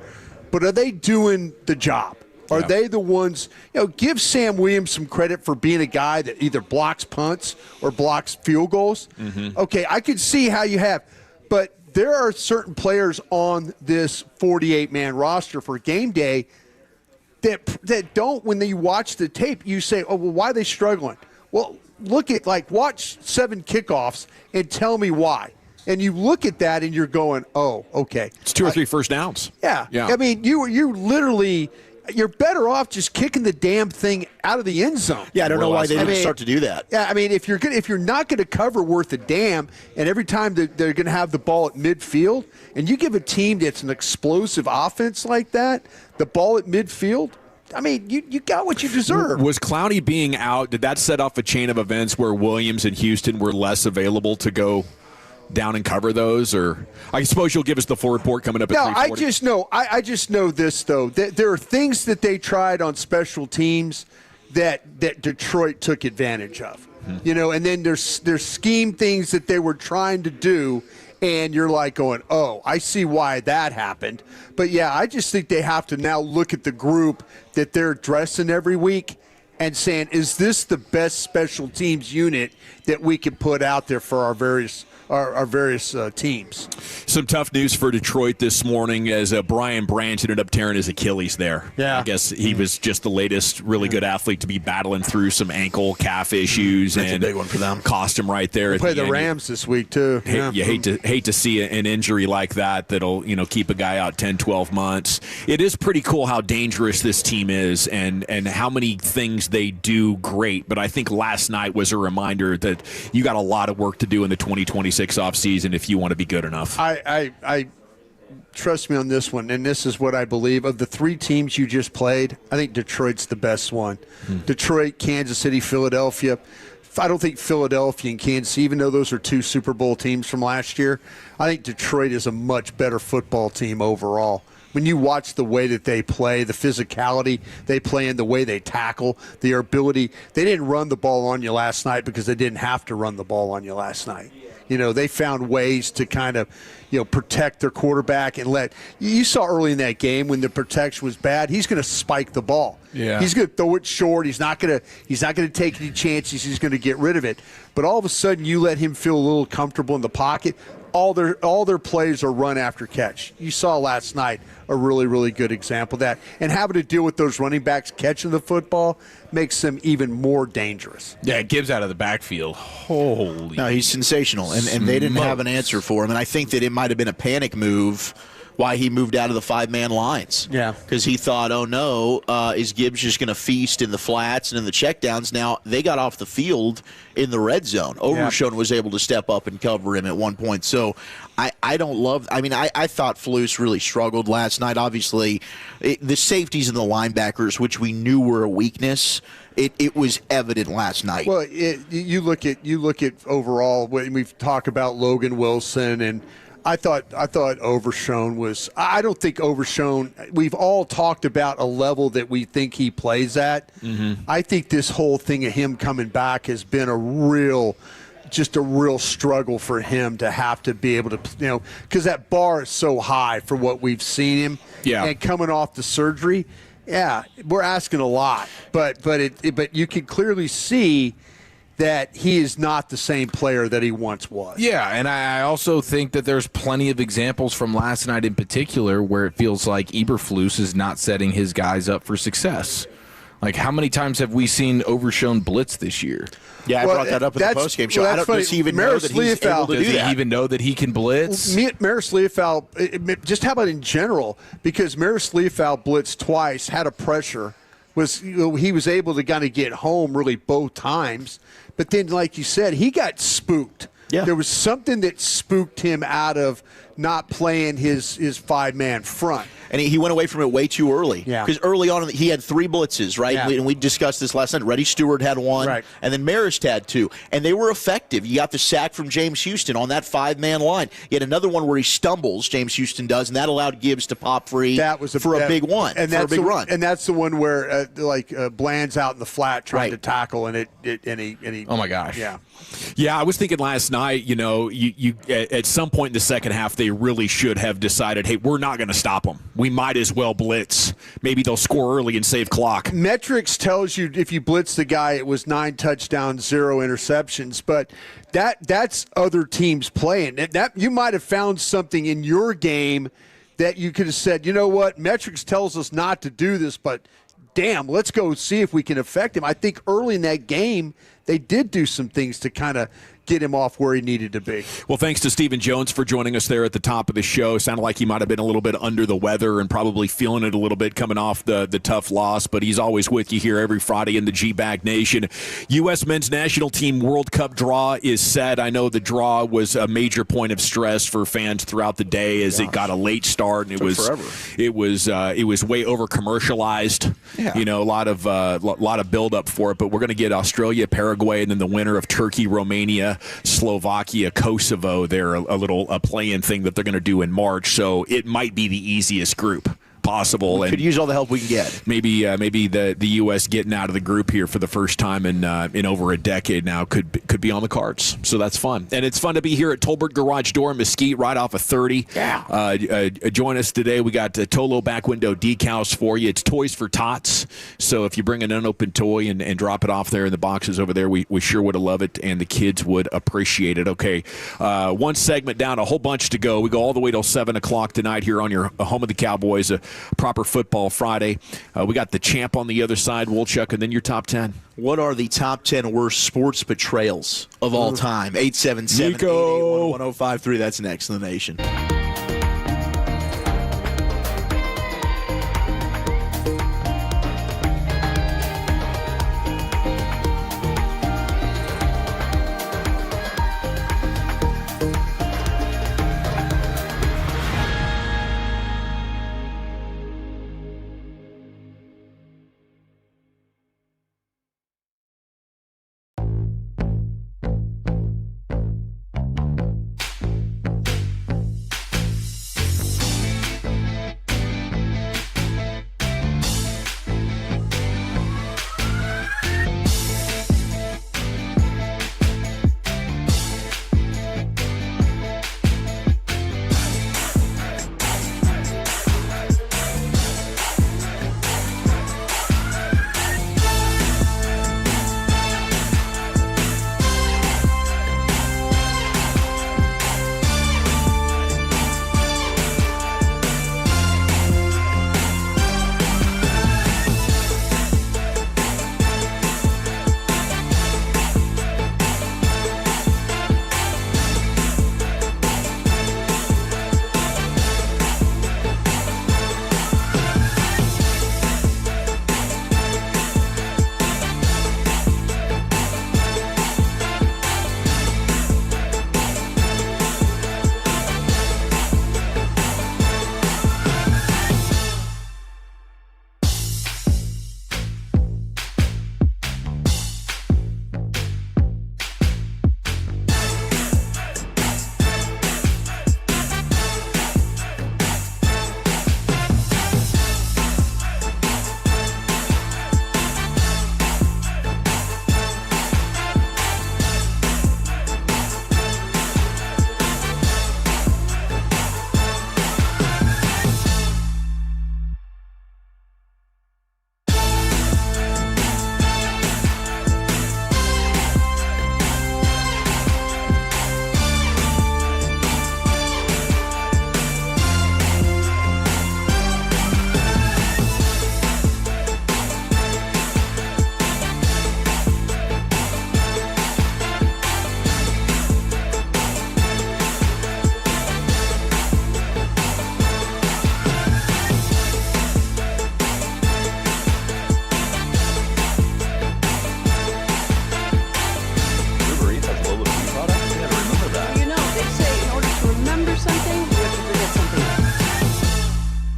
But are they doing the job? Are they the ones, give Sam Williams some credit for being a guy that either blocks punts or blocks field goals. Mm-hmm. Okay, I could see how you have, but there are certain players on this 48-man roster for game day that don't, when you watch the tape, you say, oh, well, why are they struggling? Well, watch 7 kickoffs and tell me why. And you look at that and you're going, oh, okay. It's 2 or 3 first downs. Yeah. I mean, you literally you're better off just kicking the damn thing out of the end zone. Yeah, I don't know why they didn't start to do that. Yeah, I mean, if you're not going to cover worth a damn, and every time they're going to have the ball at midfield, and you give a team that's an explosive offense like that the ball at midfield, I mean, you got what you deserve. Was Clowney being out, did that set off a chain of events where Williams and Houston were less available to go down and cover those? Or I suppose you'll give us the full report coming up at 3:40. I just know this, though. That there are things that they tried on special teams that Detroit took advantage of. You know, and then there's scheme things that they were trying to do, and you're like going, oh, I see why that happened. But, yeah, I just think they have to now look at the group that they're addressing every week and saying, is this the best special teams unit that we can put out there for our various teams? Some tough news for Detroit this morning as Brian Branch ended up tearing his Achilles there. Yeah. I guess he was just the latest really good athlete to be battling through some ankle, calf issues. That's and a big one for them. Cost him right there. They at play the the end. Rams this week, too. You hate to see an injury like that'll keep a guy out 10, 12 months. It is pretty cool how dangerous this team is and how many things they do great. But I think last night was a reminder that you got a lot of work to do in the 2026 offseason if you want to be good enough. I trust me on this one, and this is what I believe. Of the three teams you just played, I think Detroit's the best one. Detroit, Kansas City, Philadelphia. I don't think Philadelphia and Kansas, even though those are two Super Bowl teams from last year, I think Detroit is a much better football team overall. When you watch the way that they play, the physicality they play in, the way they tackle, their ability, they didn't run the ball on you last night because they didn't have to run the ball on you last night. You know, they found ways to kind of, protect their quarterback and you saw early in that game when the protection was bad, he's going to spike the ball. Yeah. He's going to throw it short. He's not going to take any chances. He's going to get rid of it. But all of a sudden you let him feel a little comfortable in the pocket. All their plays are run after catch. You saw last night a really, really good example of that. And having to deal with those running backs catching the football makes them even more dangerous. Yeah, Gibbs out of the backfield. Holy. No, he's sensational. And they didn't have an answer for him. And I think that it might have been a panic move why he moved out of the five-man lines. Yeah. Because he thought, oh, no, is Gibbs just going to feast in the flats and in the checkdowns? Now, they got off the field in the red zone. Overshown was able to step up and cover him at one point. So I don't love – I mean, I thought Flus really struggled last night. Obviously, the safeties and the linebackers, which we knew were a weakness, it was evident last night. Well, you look at overall when we've talked about Logan Wilson and – I thought Overshown was – I don't think Overshown – we've all talked about a level that we think he plays at. Mm-hmm. I think this whole thing of him coming back has been a real struggle for him to have to be able to – because that bar is so high for what we've seen him. Yeah. And coming off the surgery, yeah, we're asking a lot. But you can clearly see – that he is not the same player that he once was. Yeah, and I also think that there's plenty of examples from last night in particular where it feels like Eberflus is not setting his guys up for success. Like, how many times have we seen Overshown blitz this year? Yeah, I brought that up in the postgame show. Does he even know that he's able to do that? Does he even know that he can blitz? Maris Leofau, just how about in general? Because Maris Leofau blitzed twice, had a pressure. He was able to kind of get home really both times. But then, like you said, he got spooked. Yeah. There was something that spooked him out of not playing his five-man front. And he went away from it way too early. Yeah. Because early on, he had 3 blitzes, right? Yeah. And we discussed this last night. Reddy Stewart had 1, right. And then Marist had 2. And they were effective. You got the sack from James Houston on that 5-man line. You had another one where he stumbles, James Houston does, and that allowed Gibbs to pop free a big one, and for a big run. And that's the one where, Bland's out in the flat trying to tackle, and he. Oh, my gosh. Yeah. Yeah, I was thinking last night, you at some point in the second half, they really should have decided, hey, we're not going to stop them. We might as well blitz. Maybe they'll score early and save clock. Metrics tells you if you blitz the guy, it was 9 touchdowns, 0 interceptions. But that's other teams playing. That you might have found something in your game that you could have said, you know what, metrics tells us not to do this, but damn, let's go see if we can affect him. I think early in that game, they did do some things to kind of get him off where he needed to be. Well, thanks to Stephen Jones for joining us there at the top of the show. Sounded like he might have been a little bit under the weather and probably feeling it a little bit coming off the tough loss, but he's always with you here every Friday in the G-Bag Nation. U.S. Men's National Team World Cup draw is set. I know the draw was a major point of stress for fans throughout the day as it got a late start, and it was way over commercialized. Yeah. You know, a lot of build up for it, but we're going to get Australia, Paraguay, and then the winner of Turkey, Romania, Slovakia, Kosovo. They're a little play-in thing that they're going to do in March, so it might be the easiest group possible. We could use all the help we can get. Maybe the U.S. getting out of the group here for the first time in over a decade now could be on the cards. So that's fun, and it's fun to be here at Tolbert Garage Door in Mesquite, right off of 30. Yeah. Join us today. We got Tolo back window decals for you. It's Toys for Tots. So if you bring an unopened toy and drop it off there in the boxes over there, we sure would have loved it, and the kids would appreciate it. Okay, one segment down, a whole bunch to go. We go all the way till 7 o'clock tonight here on your home of the Cowboys. Proper Football Friday. We got the champ on the other side, Wolchuk, and then your top 10. What are the top 10 worst sports betrayals of all time? 877-881-1053. That's next in the nation.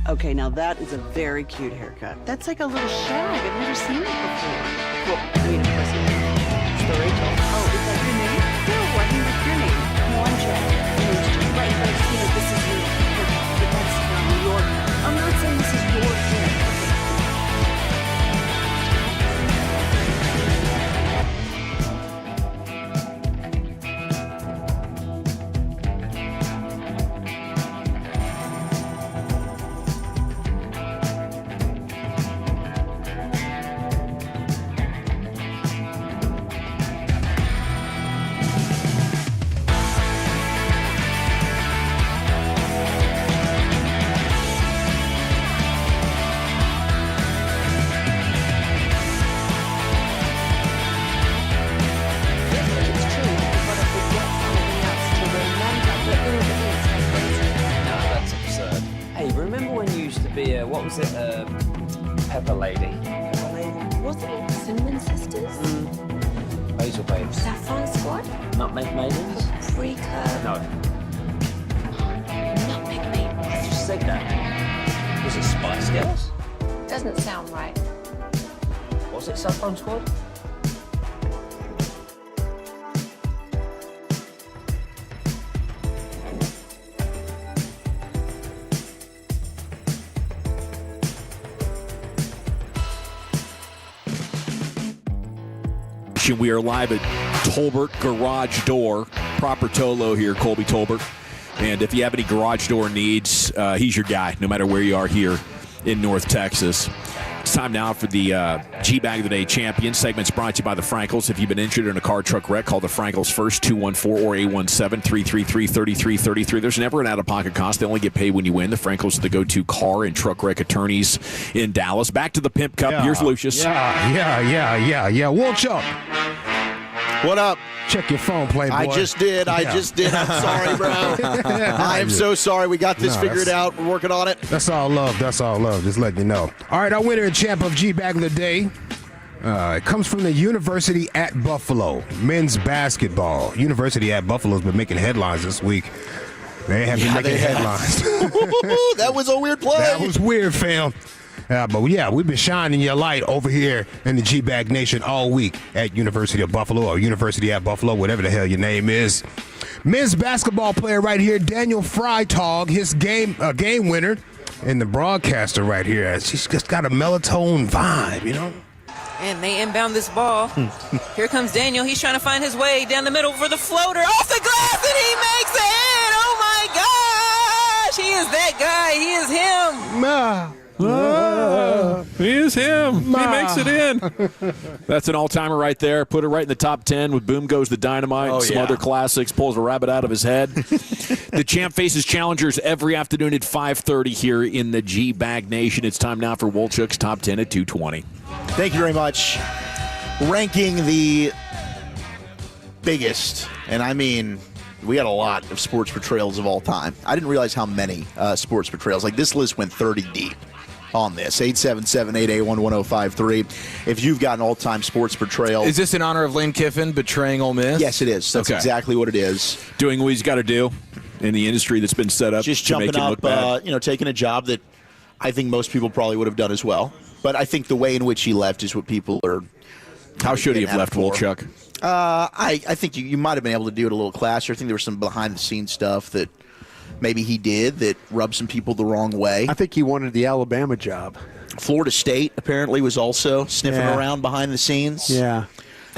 Okay, now that is a very cute haircut. That's like a little shag. I've never seen it before. Well, I mean, of course, it's the Rachel. Oh, is that your name? No, I think that's your name. No, I'm Jen. Right, but this is your haircut. But that's your hair. I'm not saying this is your hair. was it? Pepper Lady. Pepper Lady? Wasn't it Cinnamon Sisters? Basil Babes. Saffron Squad? Nutmeg Maidens? Paprika? No. Nutmeg Maidens? I just said that. Was it Spice Girls? Doesn't sound right. Was it Saffron Squad? We are live at Tolbert Garage Door, proper Tolo here, Colby Tolbert. And if you have any garage door needs, he's your guy, no matter where you are here in North Texas. It's time now for the G-Bag of the Day Champion. Segment's brought to you by the Frankels. If you've been injured in a car truck wreck, call the Frankels first, 214 or 817-333-3333. There's never an out-of-pocket cost. They only get paid when you win. The Frankels are the go-to car and truck wreck attorneys in Dallas. Back to the Pimp Cup. Here's Lucius. Yeah. Wolchuk. What up? Check your phone, Playboy. I just did. I'm sorry, bro. I am so sorry. We got this figured out. We're working on it. That's all love. Just letting you know. All right, our winner and champ of G-Bag of the Day. It comes from the University at Buffalo. Men's basketball. University at Buffalo's been making headlines this week. They have been making headlines. That was a weird play. That was weird, fam. But we've been shining your light over here in the G-Bag Nation all week at University of Buffalo or University at Buffalo, whatever the hell your name is. Men's basketball player right here, Daniel Freitag, his game winner, and the broadcaster right here. She's just got a melatonin vibe, you know? And they inbound this ball. Here comes Daniel. He's trying to find his way down the middle for the floater. Off the glass, and he makes it! Oh, my gosh! He is that guy. He is him. He is him. He makes it in. That's an all-timer right there. Put it right in the top 10 with Boom Goes the Dynamite. Some other classics. Pulls a rabbit out of his head. The champ faces challengers every afternoon at 5:30 here in the G-Bag Nation. It's time now for Wolchuk's Top 10 at 2:20. Thank you very much. Ranking the biggest, and I mean, we had a lot of sports portrayals of all time. I didn't realize how many sports portrayals. Like, this list went 30 deep on this. 877-881-1053. If you've got an all-time sports portrayal. Is this in honor of Lane Kiffin betraying Ole Miss? Yes, it is. That's exactly what it is. Doing what he's got to do in the industry that's been set up just to make jumping him up, look bad. taking a job that I think most people probably would have done as well. But I think the way in which he left is what people are. How should he have left, Wolchuk? I think you might have been able to do it a little classier. I think there was some behind-the-scenes stuff that maybe he did that rubbed some people the wrong way. I think he wanted the Alabama job. Florida State apparently was also sniffing around behind the scenes. Yeah.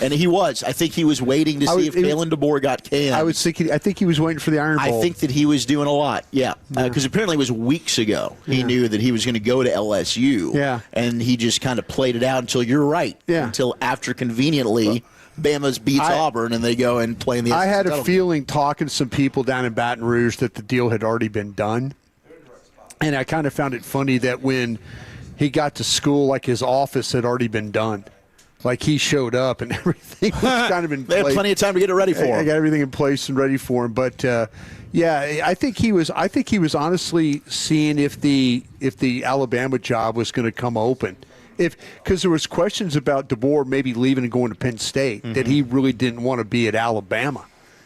And he was. I think he was waiting to see if Kalen DeBoer got canned. I think he was waiting for the Iron Bowl. I think that he was doing a lot, because apparently it was weeks ago he knew that he was going to go to LSU. Yeah. And he just kind of played it out until you're right. Yeah. Until after conveniently Bama's beats Auburn and they go and play in the SEC. I had a feeling talking to some people down in Baton Rouge that the deal had already been done. And I kind of found it funny that when he got to school, like his office had already been done. Like he showed up and everything was kind of in place. They had plenty of time to get it ready for him. I got everything in place and ready for him. But I think he was honestly seeing if the Alabama job was going to come open. Because there was questions about DeBoer maybe leaving and going to Penn State, that he really didn't want to be at Alabama.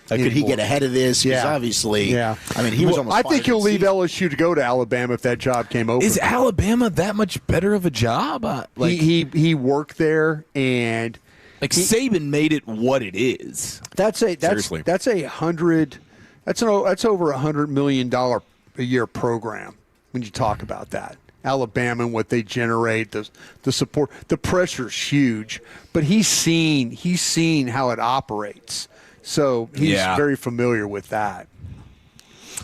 Could he get ahead of this? Because obviously, I mean, he was almost. I think he'll leave LSU to go to Alabama if that job came open. Is Alabama that much better of a job? He worked there, and Saban made it what it is. That's over $100 million a year program when you talk about that. Alabama and what they generate, the support, the pressure's huge. But he's seen how it operates. So he's very familiar with that.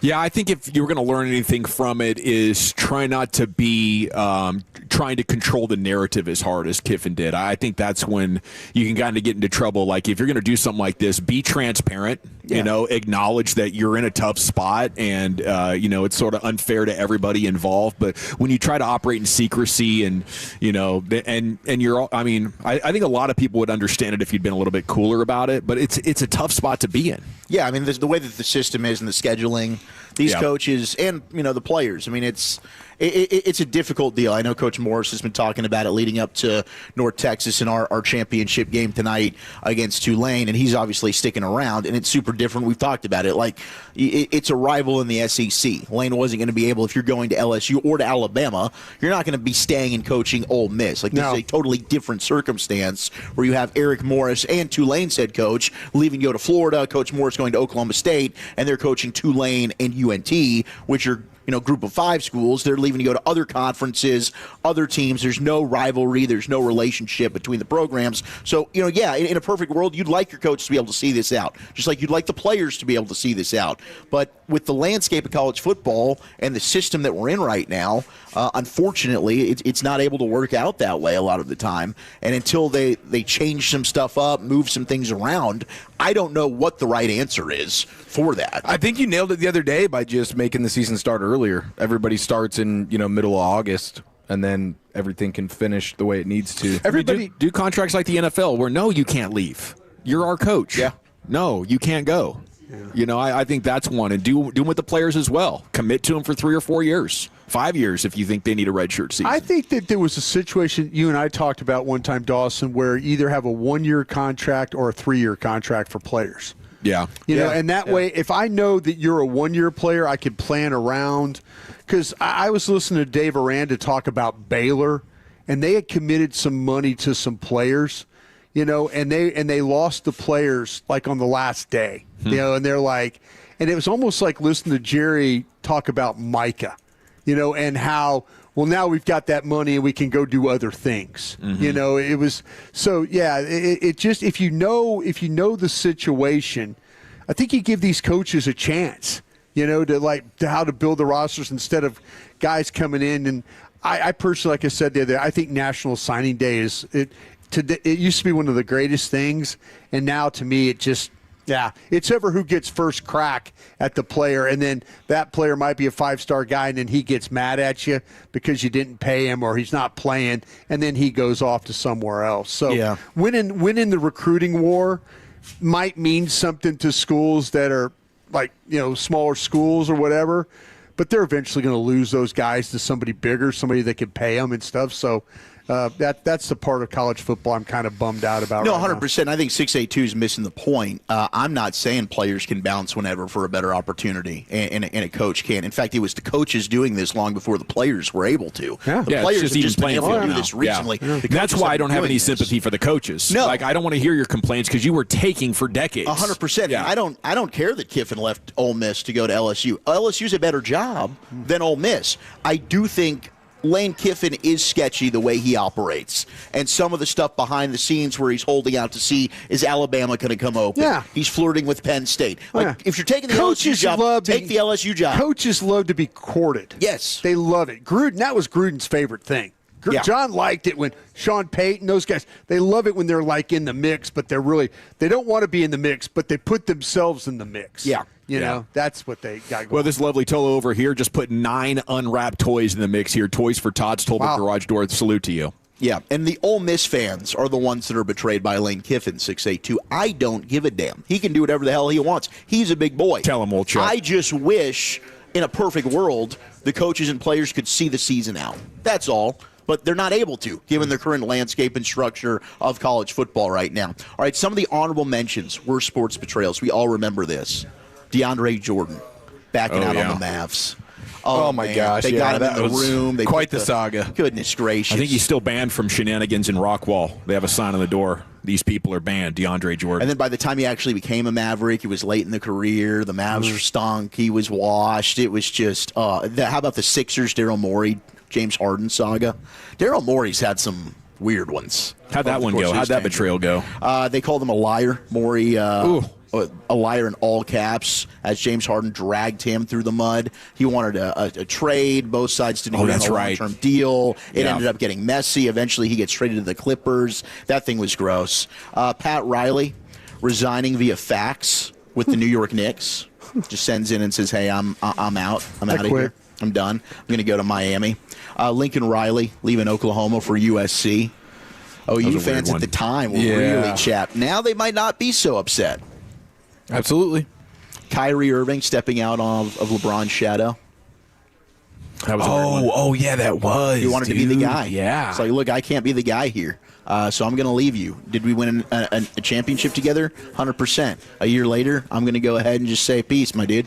Yeah, I think if you're going to learn anything from it is try not to be trying to control the narrative as hard as Kiffin did. I think that's when you can kind of get into trouble. Like if you're going to do something like this, be transparent, acknowledge that you're in a tough spot and, it's sort of unfair to everybody involved. But when you try to operate in secrecy and, and you're, I mean, I think a lot of people would understand it if you'd been a little bit cooler about it, but it's a tough spot to be in. Yeah, I mean, the way that the system is and the scheduling, these coaches and, the players, I mean, it's it's a difficult deal. I know Coach Morris has been talking about it leading up to North Texas and our championship game tonight against Tulane, and he's obviously sticking around, and it's super different. We've talked about it. Like, it's a rival in the SEC. Lane wasn't going to be able, if you're going to LSU or to Alabama, you're not going to be staying and coaching Ole Miss. Like, this is a totally different circumstance where you have Eric Morris and Tulane's head coach leaving to go to Florida, Coach Morris going to Oklahoma State, and they're coaching Tulane and UNT, which are group of 5 schools. They're leaving to go to other conferences, other teams. There's no rivalry. There's no relationship between the programs. So, in a perfect world, you'd like your coach to be able to see this out, just like you'd like the players to be able to see this out. But with the landscape of college football and the system that we're in right now, unfortunately, it's not able to work out that way a lot of the time. And until they change some stuff up, move some things around, I don't know what the right answer is for that. I think you nailed it the other day by just making the season start earlier. Everybody starts in middle of August, and then everything can finish the way it needs to. Everybody do contracts like the NFL where no, you can't leave. You're our coach. Yeah. No, you can't go. Yeah. I think that's one. And do with the players as well. Commit to them for 3 or 4 years. 5 years if you think they need a redshirt season. I think that there was a situation you and I talked about one time, Dawson, where you either have a 1-year contract or a 3-year contract for players. Yeah. And that way, if I know that you're a 1-year player, I can plan around. Because I was listening to Dave Aranda talk about Baylor, and they had committed some money to some players, and they lost the players like on the last day, and they're like, and it was almost like listening to Jerry talk about Micah, and how, well, now we've got that money and we can go do other things. It was so, it just, if you know the situation, I think you give these coaches a chance, to how to build the rosters instead of guys coming in. And I personally, like I said the other day, I think National Signing Day it used to be one of the greatest things. And now to me, it's ever who gets first crack at the player, and then that player might be a 5-star guy, and then he gets mad at you because you didn't pay him or he's not playing, and then he goes off to somewhere else. So winning the recruiting war might mean something to schools that are like, smaller schools or whatever, but they're eventually going to lose those guys to somebody bigger, somebody that can pay them and stuff. So that's the part of college football I'm kind of bummed out about. No, right 100%. Now. I think 682 is missing the point. I'm not saying players can bounce whenever for a better opportunity, and a coach can. In fact, it was the coaches doing this long before the players were able to. Yeah. The players have just been able to do this Yeah. recently. Yeah. That's why I don't have any sympathy for the coaches. No. I don't want to hear your complaints because you were taking for decades. 100%. Yeah. I don't care that Kiffin left Ole Miss to go to LSU. LSU's a better job than Ole Miss. I do think Lane Kiffin is sketchy the way he operates. And some of the stuff behind the scenes where he's holding out to see, is Alabama going to come open? Yeah. He's flirting with Penn State. If you're taking the LSU job, take the LSU job. Coaches love to be courted. Yes. They love it. That was Gruden's favorite thing. John liked it when Sean Payton, those guys, they love it when they're like in the mix, but they don't want to be in the mix, but they put themselves in the mix. Yeah. That's what they got going. Well, this lovely Tolo over here just put 9 unwrapped toys in the mix here. Toys for Todd's Tolbert Garage Door. Salute to you. Yeah, and the Ole Miss fans are the ones that are betrayed by Lane Kiffin, 682. I don't give a damn. He can do whatever the hell he wants. He's a big boy. Tell him, old Chuck. I just wish, in a perfect world, the coaches and players could see the season out. That's all. But they're not able to, given the current landscape and structure of college football right now. All right, some of the honorable mentions were sports betrayals. We all remember this. DeAndre Jordan backing out on the Mavs. Oh my gosh. They got him in the room. They quite the saga. Goodness gracious. I think he's still banned from shenanigans in Rockwall. They have a sign on the door. These people are banned. DeAndre Jordan. And then by the time he actually became a Maverick, he was late in the career. The Mavs were stunk. He was washed. It was just how about the Sixers, Daryl Morey, James Harden saga? Daryl Morey's had some weird ones. How'd that one go? How'd that betrayal go? They called him a liar. Morey, a liar in all caps, as James Harden dragged him through the mud. He wanted a trade. Both sides didn't agree on a long-term deal. It ended up getting messy. Eventually, he gets traded to the Clippers. That thing was gross. Pat Riley resigning via fax with the New York Knicks. Just sends in and says, hey, I'm out. I'm out of here. I'm done. I'm going to go to Miami. Lincoln Riley leaving Oklahoma for USC. OU fans at the time were really chapped. Now they might not be so upset. Absolutely. Kyrie Irving stepping out of LeBron's shadow. Yeah, that was. You wanted to be the guy. Yeah. It's like, look, I can't be the guy here, so I'm going to leave you. Did we win a championship together? 100%. A year later, I'm going to go ahead and just say peace, my dude.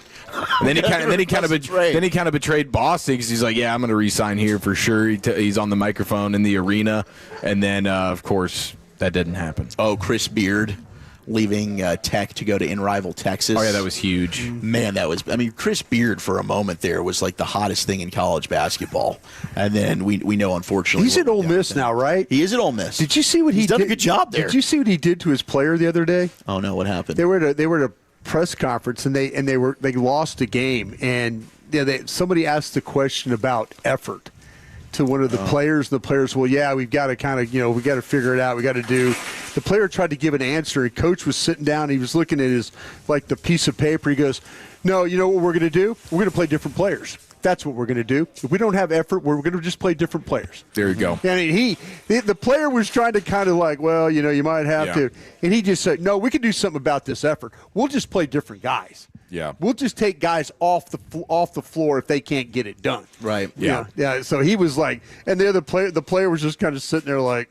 And then he kind of betrayed Boston because he's like, yeah, I'm going to re-sign here for sure. He's on the microphone in the arena, and then of course that didn't happen. Oh, Chris Beard leaving Tech to go to in-rival Texas. Oh, yeah, that was huge. Man, Chris Beard for a moment there was like the hottest thing in college basketball. And then we know, unfortunately. He's at Ole Miss now, right? He is at Ole Miss. Did you see what He's done did? a good job there. Did you see what he did to his player the other day? Oh, no, what happened? They were at a press conference, and they lost a game. And somebody asked the question about effort to one of the players. The players, well, yeah, we've got to kind of, we got to figure it out. We got to do. The player tried to give an answer, and coach was sitting down. He was looking at the piece of paper. He goes, no, you know what we're going to do? We're going to play different players. That's what we're going to do. If we don't have effort, we're going to just play different players. There you go. I mean, the player was trying to kind of like, well, you might have to. And he just said, no, we can do something about this effort. We'll just play different guys. Yeah. We'll just take guys off the floor if they can't get it done. Right. Yeah. Yeah. So he was like, and the player was just kind of sitting there like,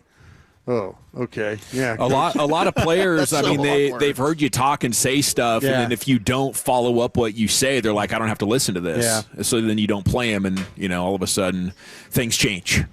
oh, okay. Yeah. A lot of players, I mean, awkward. they've heard you talk and say stuff, and then if you don't follow up what you say, they're like, I don't have to listen to this. Yeah. So then you don't play them, and, all of a sudden things change.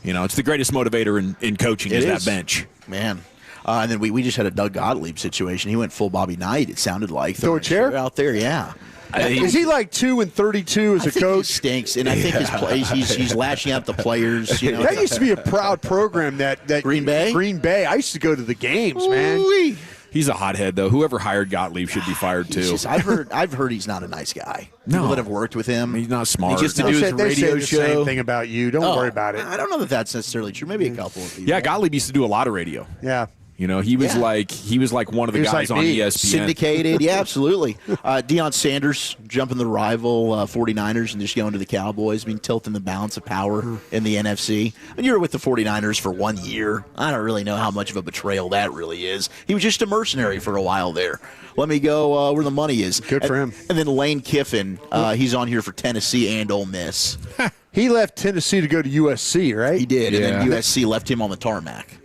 It's the greatest motivator in coaching is that bench. Man. And then we just had a Doug Gottlieb situation. He went full Bobby Knight, it sounded like. Throw a chair? Out there, yeah. Is he like 2-32 as a coach? He stinks, and I think his plays. He's lashing out the players. That used to be a proud program. That Green Bay. Green Bay. I used to go to the games, man. Ooh-wee. He's a hothead, though. Whoever hired Gottlieb should be fired too. I've heard he's not a nice guy. People that have worked with him, he's not smart. He just to do his radio say show. the same thing about you. Don't worry about it. I don't know that that's necessarily true. Maybe a couple of people. Yeah, Gottlieb used to do a lot of radio. Yeah. He was like one of the guys on ESPN. Syndicated, yeah, absolutely. Deion Sanders jumping the rival 49ers and just going to the Cowboys. Tilting the balance of power in the NFC. You were with the 49ers for 1 year. I don't really know how much of a betrayal that really is. He was just a mercenary for a while there. Let me go where the money is. Good for him. And then Lane Kiffin, he's on here for Tennessee and Ole Miss. He left Tennessee to go to USC, right? He did, and then USC left him on the tarmac.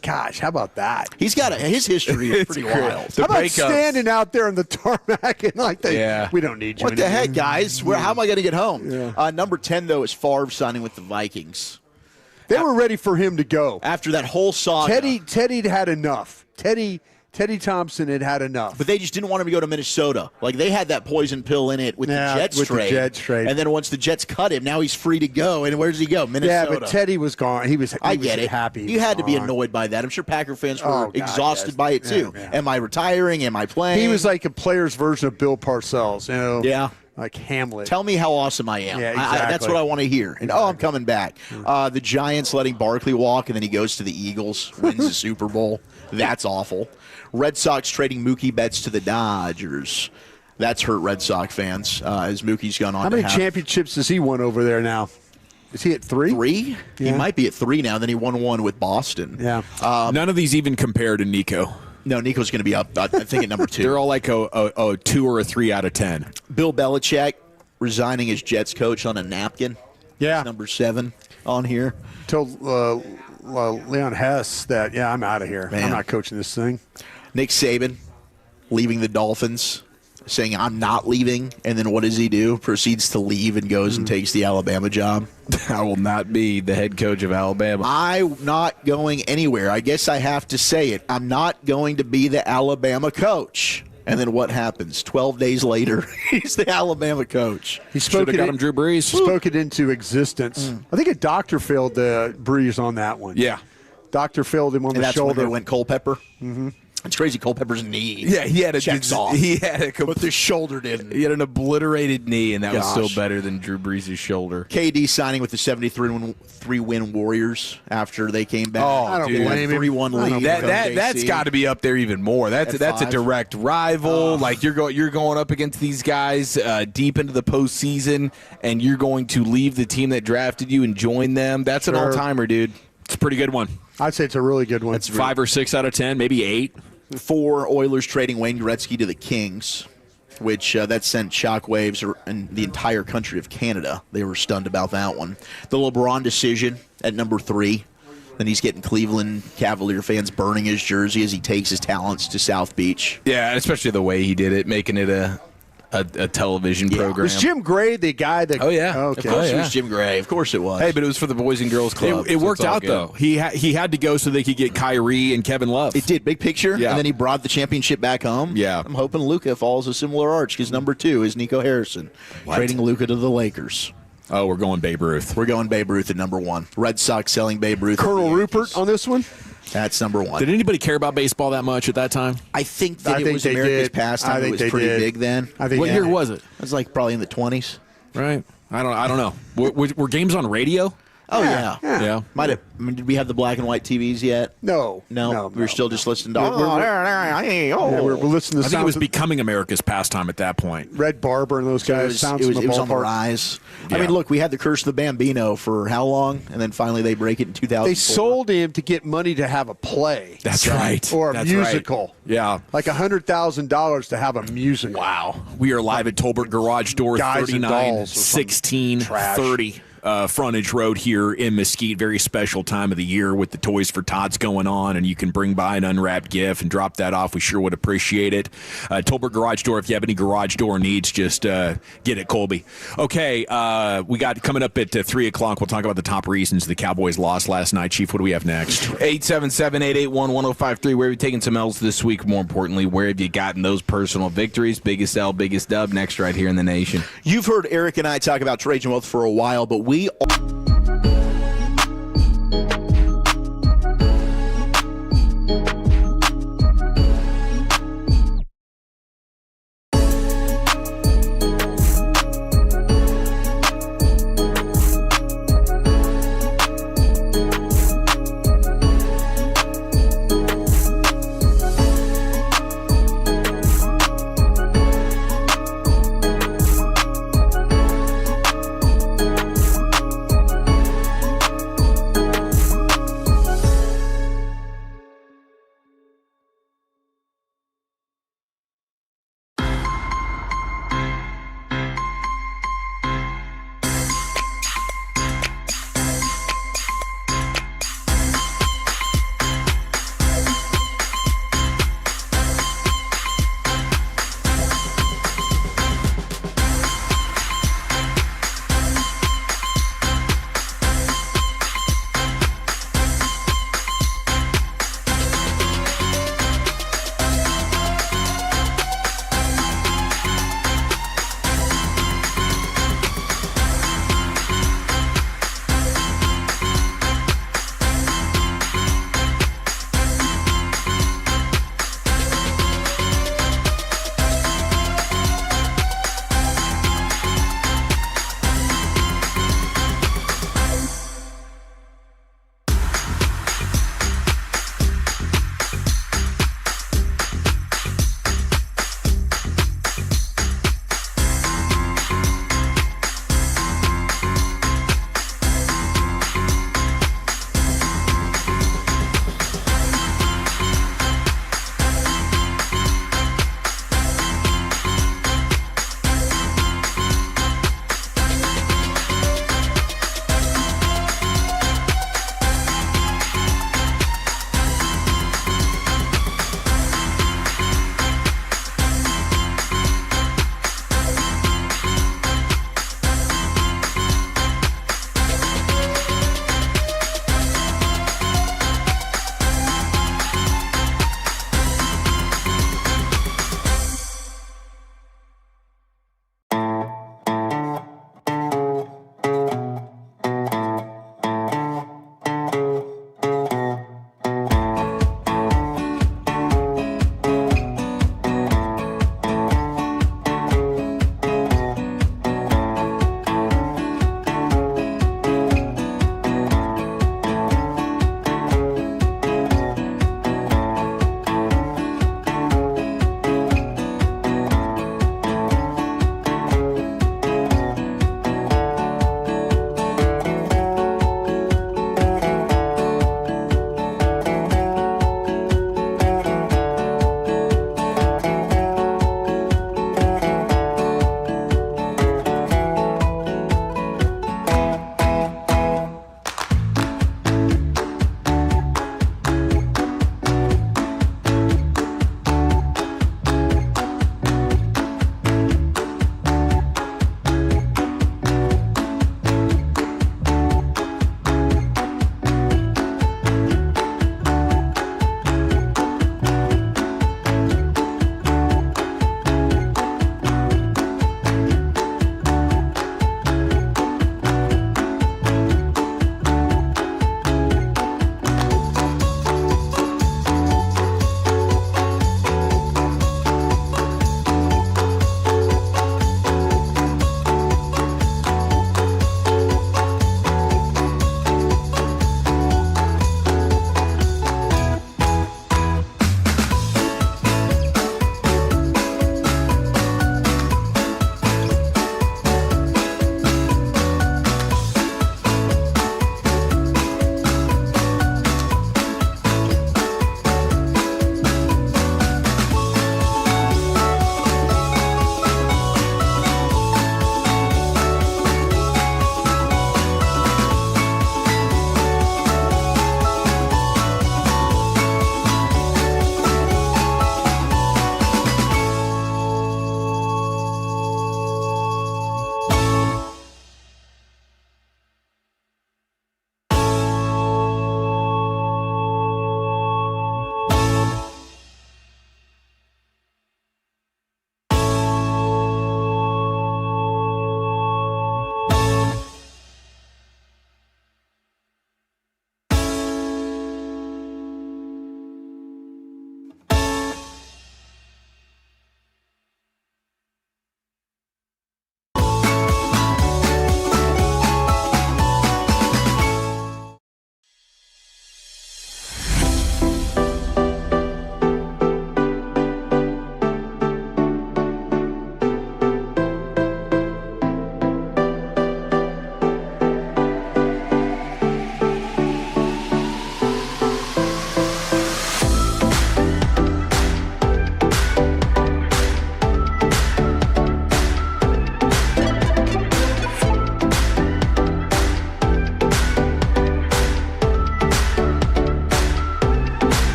Gosh, how about that? He's got his history is pretty wild. How about standing out there on the tarmac and we don't need you. What the heck, guys? How am I going to get home? Yeah. Number 10, though, is Favre signing with the Vikings. They were ready for him to go. After that whole saga. Teddy had enough. Teddy Thompson had enough. But they just didn't want him to go to Minnesota. Like, they had that poison pill in it with the Jets trade. And then once the Jets cut him, now he's free to go. And where does he go? Minnesota. Yeah, but Teddy was gone. He was happy. You had to be annoyed by that. I'm sure Packer fans were exhausted by it, too. Yeah. Am I retiring? Am I playing? He was like a player's version of Bill Parcells. Yeah. Like Hamlet. Tell me how awesome I am. Yeah, exactly. That's what I want to hear. And, I'm coming back. The Giants letting Barkley walk, and then he goes to the Eagles, wins the Super Bowl. That's awful. Red Sox trading Mookie Betts to the Dodgers. That's hurt Red Sox fans as Mookie's gone on. How many championships has he won over there now? Is he at 3? 3? Yeah. He might be at 3 now. Then he won 1 with Boston. Yeah. None of these even compare to Nico. No, Nico's going to be up, I think, at number 2. They're all like a 2 or a 3 out of 10. Bill Belichick resigning as Jets coach on a napkin. Yeah. Number 7 on here. Told Leon Hess that, I'm out of here. Man. I'm not coaching this thing. Nick Saban leaving the Dolphins, saying, I'm not leaving. And then what does he do? Proceeds to leave and goes and takes the Alabama job. I will not be the head coach of Alabama. I'm not going anywhere. I guess I have to say it. I'm not going to be the Alabama coach. And then what happens? 12 days later, he's the Alabama coach. He spoke got him Drew Brees. Spoke it into existence. I think a doctor failed Brees on that one. Yeah. Doctor failed him on the shoulder. When they went Culpepper. Mm-hmm. It's crazy. Culpepper's knee. Yeah, he had checks off. But the shoulder didn't. He had an obliterated knee, and that was still better than Drew Brees' shoulder. KD signing with the 73-win Warriors after they came back. Oh, I don't blame him. 3-1 lead. That's got to be up there even more. That's a direct rival. Like you're going up against these guys deep into the postseason, and you're going to leave the team that drafted you and join them. That's an all-timer, dude. It's a pretty good one. I'd say it's a really good one. It's 5 or 6 out of 10, maybe 8. 4 Oilers trading Wayne Gretzky to the Kings. which that sent shockwaves in the entire country of Canada. They were stunned about that one. The LeBron decision at number 3. Then he's getting Cleveland Cavalier fans burning his jersey as he takes his talents to South Beach. Yeah, especially the way he did it, making it a television program. Was Jim Gray the guy that? Oh, yeah. Of Okay. course it was Jim Gray. Of course it was. Hey, but it was for the Boys and Girls Club. It so worked it's all out, good. though. He had to go so they could get Kyrie and Kevin Love. It did. Big picture. Yeah. And then he brought the championship back home. Yeah. I'm hoping Luka follows a similar arch because number 2 is Nico Harrison. Trading Luka to the Lakers. Oh, we're going Babe Ruth. We're going Babe Ruth at number 1. Red Sox selling Babe Ruth. Colonel Rupert on this one? That's number 1. Did anybody care about baseball that much at that time? I think that it was America's pastime. It was pretty big then. What year was it? It was like probably in the 20s. Right. I don't know. Were games on radio? Oh, yeah. Yeah. Might have. I mean, did we have the black and white TVs yet? No. We were still just listening to. We're listening to I think it was becoming America's pastime at that point. Red Barber and those guys. It was on the rise. Yeah. I mean, look, we had the Curse of the Bambino for how long? And then finally they break it in 2004. They sold him to get money to have a play. That's right. Or a That's musical. Right. Yeah. Like $100,000 to have a musical. Wow. We are live at Tolbert Garage Door, Guys and 39 Dolls or 1630. Frontage Road here in Mesquite. Very special time of the year with the Toys for Tots going on, and you can bring by an unwrapped gift and drop that off. We sure would appreciate it. Tolbert Garage Door, if you have any garage door needs, just get it, Colby. Okay, we got coming up at 3 o'clock. We'll talk about the top reasons the Cowboys lost last night. Chief, what do we have next? 877-881-1053. Where have you taken some L's this week? More importantly, where have you gotten those personal victories? Biggest L, biggest dub, next right here in the nation. You've heard Eric and I talk about Trajan Wealth for a while, but we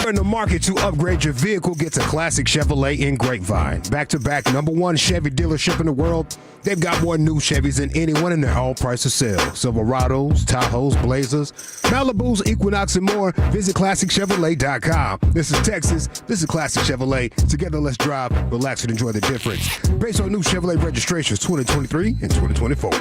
you're in the market to upgrade your vehicle, get to Classic Chevrolet in Grapevine. Back-to-back #1 Chevy dealership in the world. They've got more new Chevys than anyone in their all-price of sale. Silverados, Tahoes, Blazers, Malibus, Equinox, and more. Visit ClassicChevrolet.com. This is Texas. This is Classic Chevrolet. Together, let's drive, relax, and enjoy the difference. Based on new Chevrolet registrations 2023 and 2024.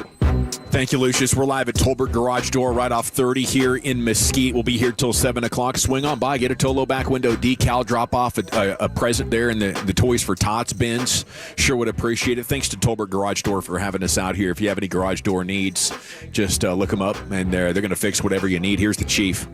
Thank you, Lucius. We're live at Tolbert Garage Door right off 30 here in Mesquite. We'll be here till 7 o'clock. Swing on by, get a Tolo back window decal, drop off a present there in the Toys for Tots bins. Sure would appreciate it. Thanks to Tolbert Garage Door for having us out here. If you have any garage door needs, just look them up, and they're going to fix whatever you need. Here's the Chief.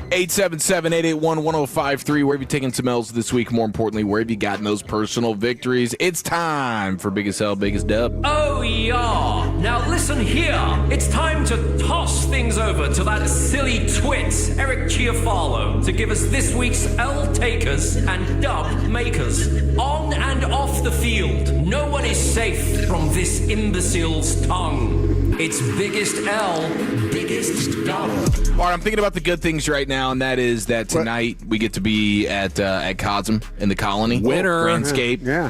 877-881-1053. Where have you taken some L's this week? More importantly, where have you gotten those personal victories? It's time for Biggest L, Biggest Dub. Oh, yeah. Now listen here. It's time to toss things over to that silly twit, Eric Chiafalo, to give us this week's L takers and dub makers. On and off the field, no one is safe from this imbecile's tongue. It's Biggest L, Biggest Dub. All right, I'm thinking about the good things right now, and that is that tonight we get to be at Cosm in the Colony. Winner. Grandscape. Yeah.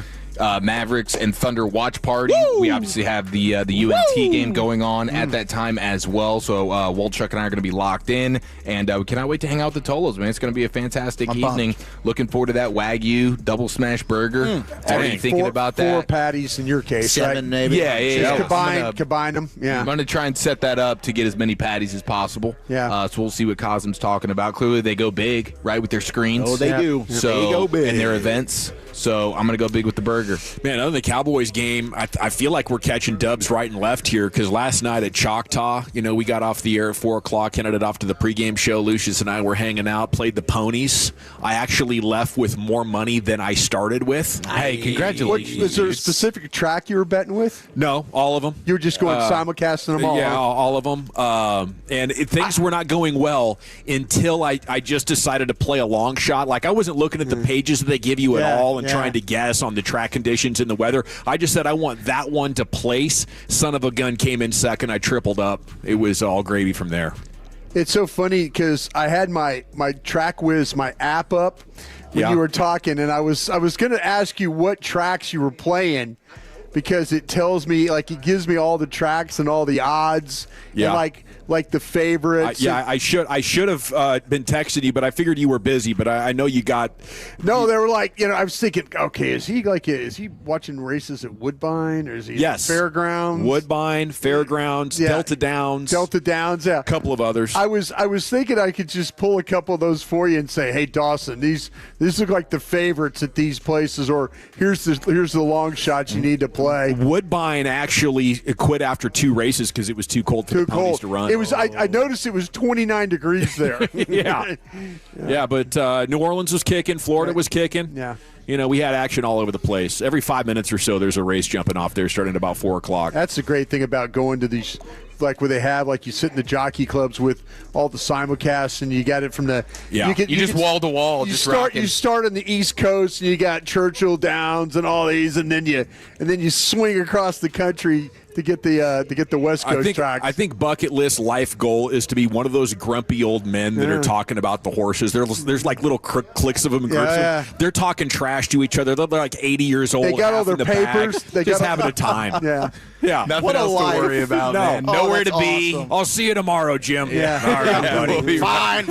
Mavericks and Thunder watch party. Woo! We obviously have the UNT game going on at that time as well. So Wolchuk and I are going to be locked in, and we cannot wait to hang out with the Tolos, man. It's going to be a fantastic evening. Looking forward to that Wagyu double smash burger. Already thinking about that. 4 patties in your case, 7 right? maybe. Yeah. Combine them. Yeah. I'm going to try and set that up to get as many patties as possible. Yeah. So we'll see what Cosm's talking about. Clearly, they go big, right, with their screens. Oh, they do. So they go big. in their events. So I'm going to go big with the burger. Man, other than the Cowboys game, I feel like we're catching dubs right and left here, because last night at Choctaw, we got off the air at 4 o'clock, headed off to the pregame show. Lucius and I were hanging out, played the ponies. I actually left with more money than I started with. Hey, congratulations. Was there a specific track you were betting with? No, all of them. You were just going simulcasting them all? Yeah, huh? all of them. And things were not going well until I just decided to play a long shot. Like, I wasn't looking at the pages that they give you at all and trying to guess on the track conditions and the weather. I just said I want that one to place. Son of a gun came in second. I tripled up. It was all gravy from there. It's so funny because I had my TrackWiz, my app up when you were talking, and I was going to ask you what tracks you were playing, because it tells me, like, it gives me all the tracks and all the odds and like the favorites. I should have been texting you, but I figured you were busy. But I know you got. No, they were like, I was thinking, okay, is he watching races at Woodbine, or is he at Fairgrounds? Woodbine, Fairgrounds, Delta Downs, yeah, a couple of others. I was thinking I could just pull a couple of those for you and say, hey, Dawson, these look like the favorites at these places, or here's the long shots you need to play. Woodbine actually quit after 2 races because it was too cold for the ponies to run. It was. I noticed it was 29 degrees there. yeah, but New Orleans was kicking. Florida was kicking. Yeah. We had action all over the place. Every 5 minutes or so, there's a race jumping off there starting at about 4 o'clock. That's the great thing about going to these, like where they have, like, you sit in the jockey clubs with all the simulcasts, and you got it from the you just wall to wall. You start on the East Coast, and you got Churchill Downs and all these, and then you swing across the country to get the West Coast tracks. I think bucket list life goal is to be one of those grumpy old men that are talking about the horses. There's like little cliques of them. They're talking trash to each other. They're like 80 years old. They got all their papers. They just having a time. Yeah. Nothing else to worry about, man. Nowhere to be. Awesome. I'll see you tomorrow, Jim. Yeah. All right, buddy. Fine.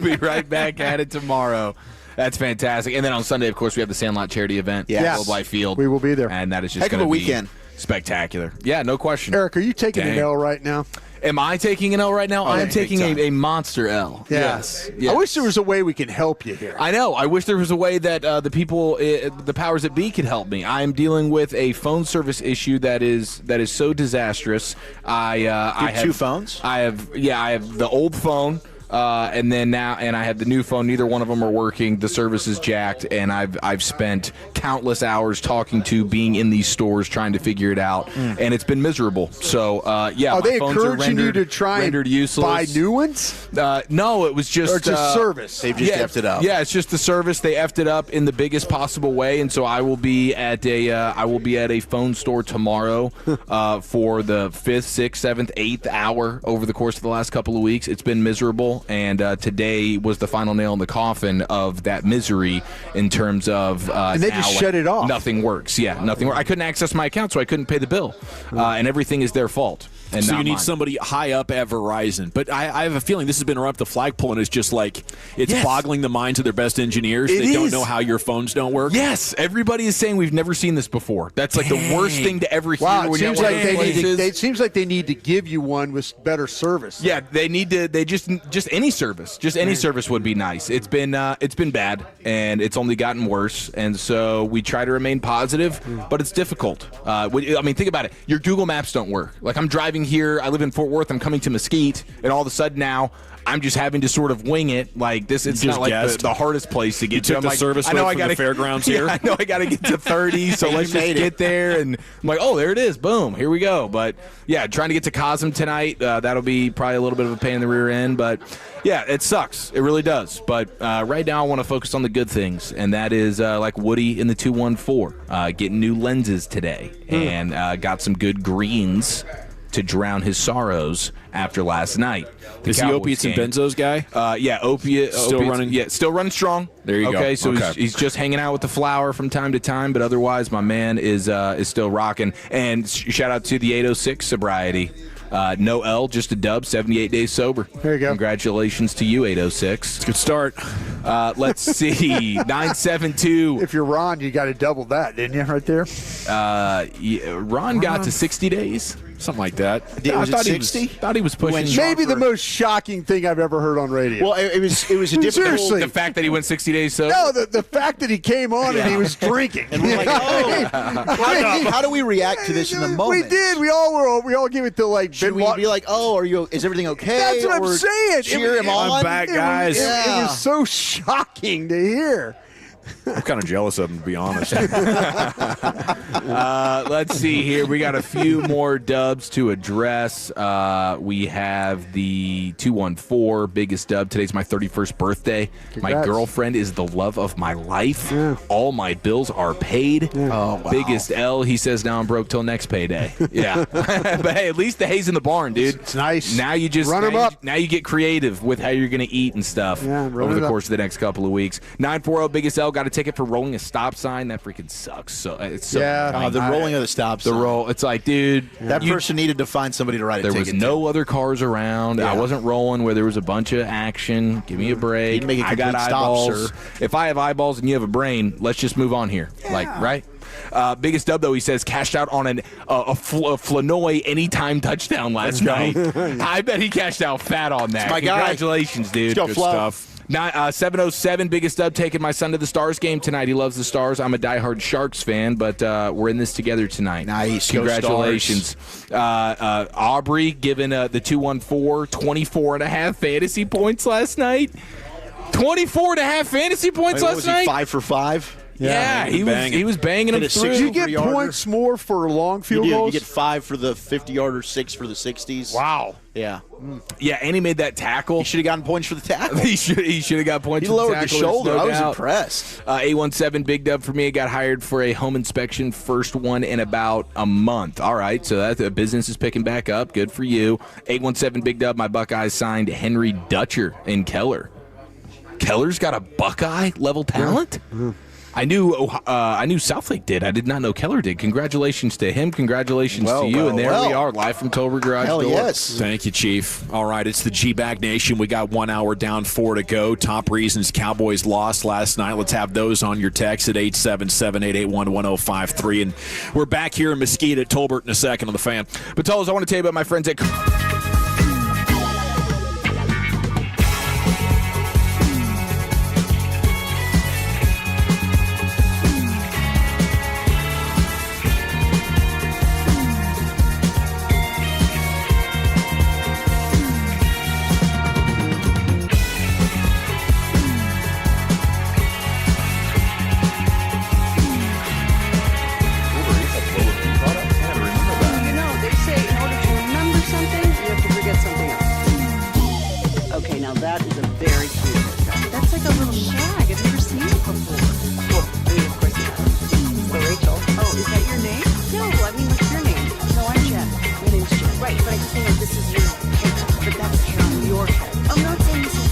We'll be right back at it tomorrow. That's fantastic. And then on Sunday, of course, we have the Sandlot charity event at Globe Life Field. We will be there. And that is just going to be weekend. Spectacular. Yeah, no question. Eric, are you taking an L right now? Am I taking an L right now? I am taking a monster L. Yeah. Yes. I wish there was a way we could help you here. I know. I wish there was a way that the people, the powers that be, could help me. I am dealing with a phone service issue that is so disastrous. I have 2 phones. I have the old phone. And I have the new phone. Neither one of them are working. The service is jacked, and I've spent countless hours being in these stores trying to figure it out, and it's been miserable. So are they encouraging you to try and buy new ones? No, it was just service. They've just effed it up. Yeah, it's just the service. They effed it up in the biggest possible way, and so I will be at a phone store tomorrow for the 5th, 6th, 7th, 8th hour over the course of the last couple of weeks. It's been miserable. deal. And today was the final nail in the coffin of that misery in terms of and they just shut it off. Nothing works. Yeah, nothing works. I couldn't access my account, so I couldn't pay the bill. And everything is their fault. And so not you need mine. somebody high up at Verizon. But I have a feeling this has been up the flagpole, and it's just like it's boggling the minds of their best engineers. They don't know how your phones don't work. Yes, everybody is saying we've never seen this before. That's like the worst thing to ever hear. Wow, it when seems you're like at places. it seems like they need to give you one with better service. Yeah, they need to. They just any service, service would be nice. It's been bad, and it's only gotten worse. And so we try to remain positive, but it's difficult. I mean, think about it. Your Google Maps don't work. Like I'm driving here. I live in Fort Worth. I'm coming to Mesquite, and all of a sudden now I'm just having to sort of wing it. Like this, it's not like the hardest place to get to. You took the service road from the fairgrounds here. I know I got to get to 30, so let's just get there. And I'm like, oh, there it is. Boom, here we go. But yeah, trying to get to Cosm tonight. That'll be probably a little bit of a pain in the rear end. But yeah, it sucks. It really does. But right now I want to focus on the good things, and that is like Woody in the 214 getting new lenses today, and got some good greens to drown his sorrows after last night. Is the opiates and benzos guy? Yeah, still running. Yeah, still running strong. There you go. Okay, so he's just hanging out with the flower from time to time, but otherwise, my man is still rocking. And shout out to the 806 sobriety. No L, just a dub, 78 days sober. There you go. Congratulations to you, 806. It's a good start. Let's see, 972. If you're Ron, you got to double that, didn't you, right there? Ron got to 60 days. Something like that. Was it 60? Thought he was pushing. Maybe the most shocking thing I've ever heard on radio. Well, it was a different. Seriously. The fact that he went 60 days sober? No, the fact that he came on and he was drinking. And we're like, how do we react to this in the moment? We did. We all give it to like. Should we be like, oh, is everything okay? That's what I'm saying. Cheer him on. I'm back, guys. It was so shocking to hear. I'm kind of jealous of him, to be honest. Let's see here. We got a few more dubs to address. We have the 214 biggest dub. Today's my 31st birthday. Congrats. My girlfriend is the love of my life. All my bills are paid. Oh, wow. Biggest L, he says, now I'm broke till next payday. Yeah. But hey, at least the hay's in the barn, dude. It's nice. Now you just run them up. Now you get creative with how you're going to eat and stuff over the course of the next couple of weeks. 940 biggest L got a ticket for rolling a stop sign. That freaking sucks. So it's so the rolling of the stop sign. The roll. It's like, dude, that person needed to find somebody to write a there ticket. There was no other cars around. I wasn't rolling where there was a bunch of action. Give me a break. Make a I got eyeballs. stop, if I have eyeballs and you have a brain, let's just move on here. Like, right? Biggest dub, though, he says, cashed out on a Flanoy anytime touchdown last night. I bet he cashed out fat on that. My guy. Congratulations, dude. Good stuff. 707, biggest dub, taking my son to the Stars game tonight. He loves the Stars. I'm a diehard Sharks fan, but we're in this together tonight. Nice. Congratulations. Aubrey giving the 214 24.5 fantasy points last night. 24.5 fantasy points last night? 5 for 5? Yeah, he was banging them through. Did you get points more for long field goals? You get 5 for the 50-yarder, 6 for the 60s. Wow. Yeah. Yeah, and he made that tackle. He should have gotten points for the tackle. he should have got points for the tackle. He lowered the shoulder. No I was doubt. impressed. 817, big dub for me. I got hired for a home inspection, first one in about a month. All right, so that business is picking back up. Good for you. 817, big dub. My Buckeyes signed Henry Dutcher in Keller. Keller's got a Buckeye-level talent? Yeah. I knew Southlake did. I did not know Keller did. Congratulations to him. Congratulations to you. And there we are, live from Tolbert Garage Door. Yes. Thank you, Chief. All right, it's the G-Bag Nation. We got 1 hour down, 4 to go. Top reasons Cowboys lost last night. Let's have those on your text at 877-881-1053. And we're back here in Mesquite at Tolbert in a second on the Fan. But Tolos, I want to tell you about my friends at... Right, but I just think this is your haircut, but that's hair on your head. I'm not saying this is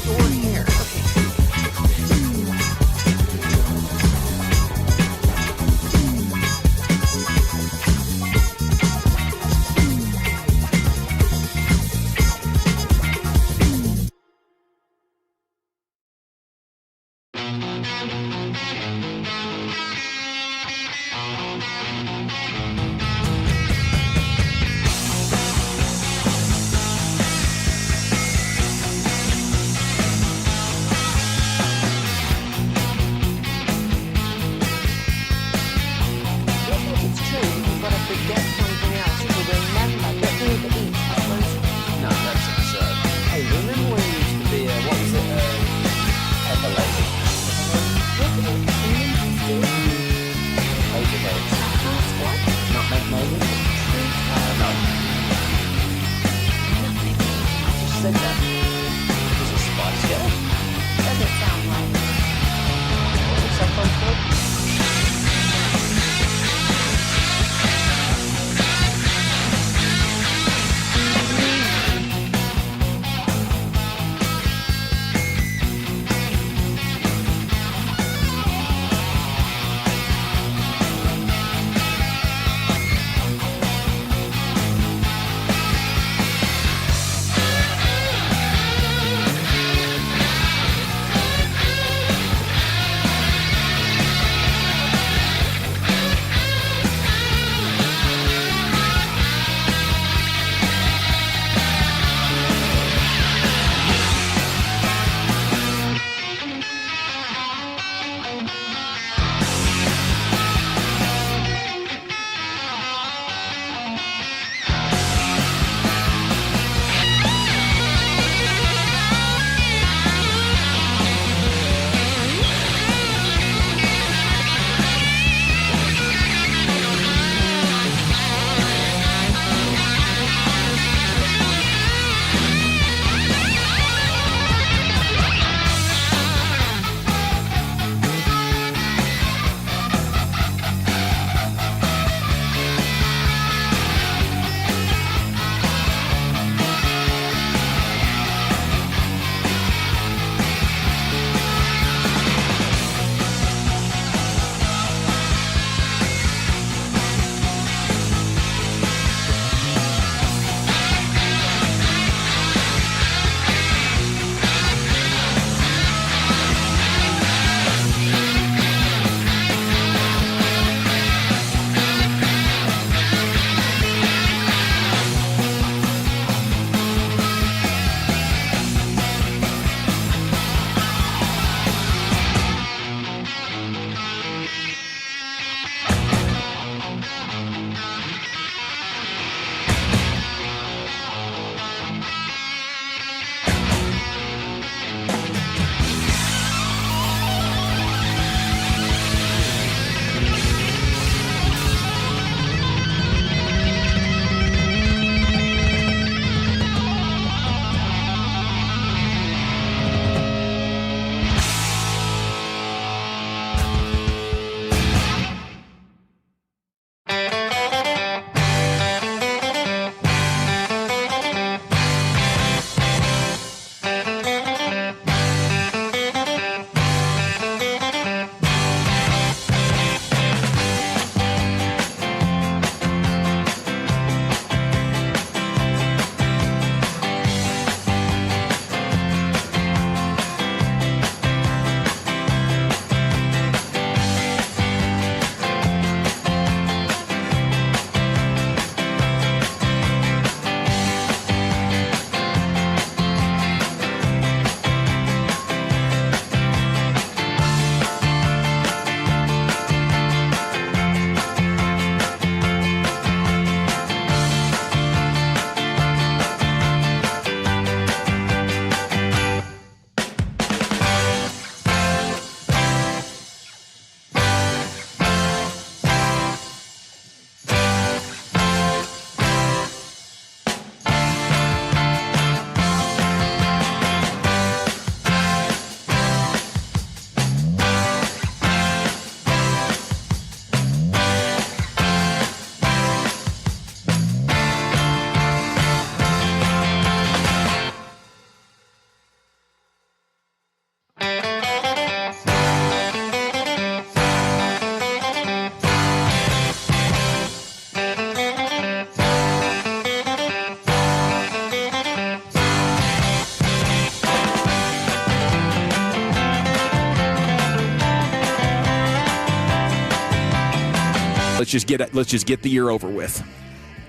Let's just get the year over with.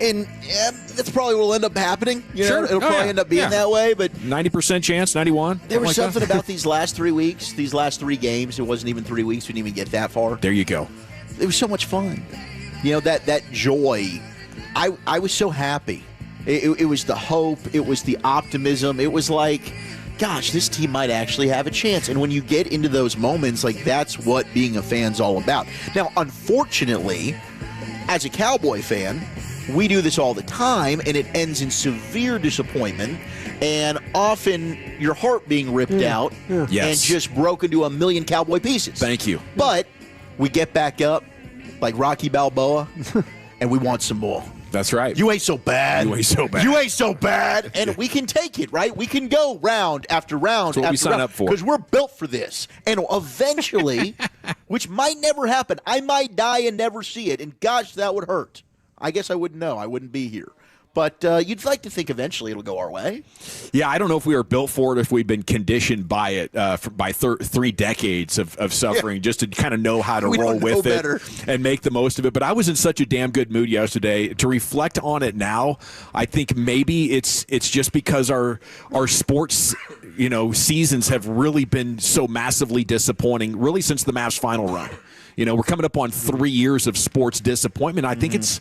And that's probably what will end up happening. Sure. It'll probably end up being that way. But 90% chance, 91. There was like something about these last 3 weeks, these last 3 games. It wasn't even 3 weeks. We didn't even get that far. There you go. It was so much fun. That joy. I was so happy. It was the hope. It was the optimism. It was like, gosh, this team might actually have a chance. And when you get into those moments, like, that's what being a fan's all about. Now, unfortunately, as a Cowboy fan, we do this all the time, and it ends in severe disappointment and often your heart being ripped out and just broken to a million Cowboy pieces. Thank you. But we get back up like Rocky Balboa, and we want some more. That's right. You ain't so bad. You ain't so bad. You ain't so bad. And we can take it, right? We can go round after round That's what after we sign round. up for. Because we're built for this. And eventually, which might never happen, I might die and never see it. And gosh, that would hurt. I guess I wouldn't know. I wouldn't be here. But you'd like to think eventually it'll go our way. Yeah, I don't know if we were built for it, if we've been conditioned by it by 3 decades of suffering, just to kind of know how to roll with it and make the most of it. But I was in such a damn good mood yesterday. To reflect on it now, I think maybe it's just because our sports seasons have really been so massively disappointing, really since the Mavs final run. We're coming up on 3 years of sports disappointment. I think it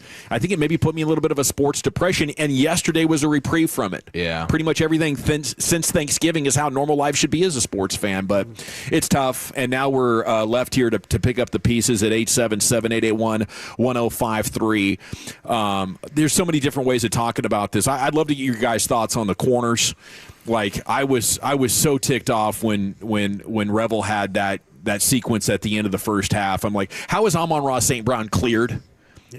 maybe put me in a little bit of a sports depression, and yesterday was a reprieve from it. Yeah. Pretty much everything since Thanksgiving is how normal life should be as a sports fan, but it's tough, and now we're left here to pick up the pieces at 877-881-1053. There's so many different ways of talking about this. I'd love to get your guys' thoughts on the corners. Like, I was so ticked off when Revel had that sequence at the end of the first half. I'm like, how is Amon-Ra St. Brown cleared?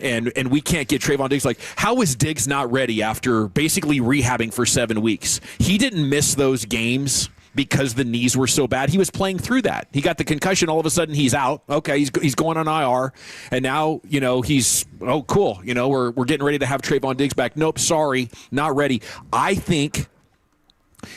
And we can't get Trayvon Diggs. Like, how is Diggs not ready after basically rehabbing for 7 weeks? He didn't miss those games because the knees were so bad. He was playing through that. He got the concussion. All of a sudden, he's out. Okay, he's going on IR. And now, he's, oh, cool. We're getting ready to have Trayvon Diggs back. Nope, sorry, not ready. I think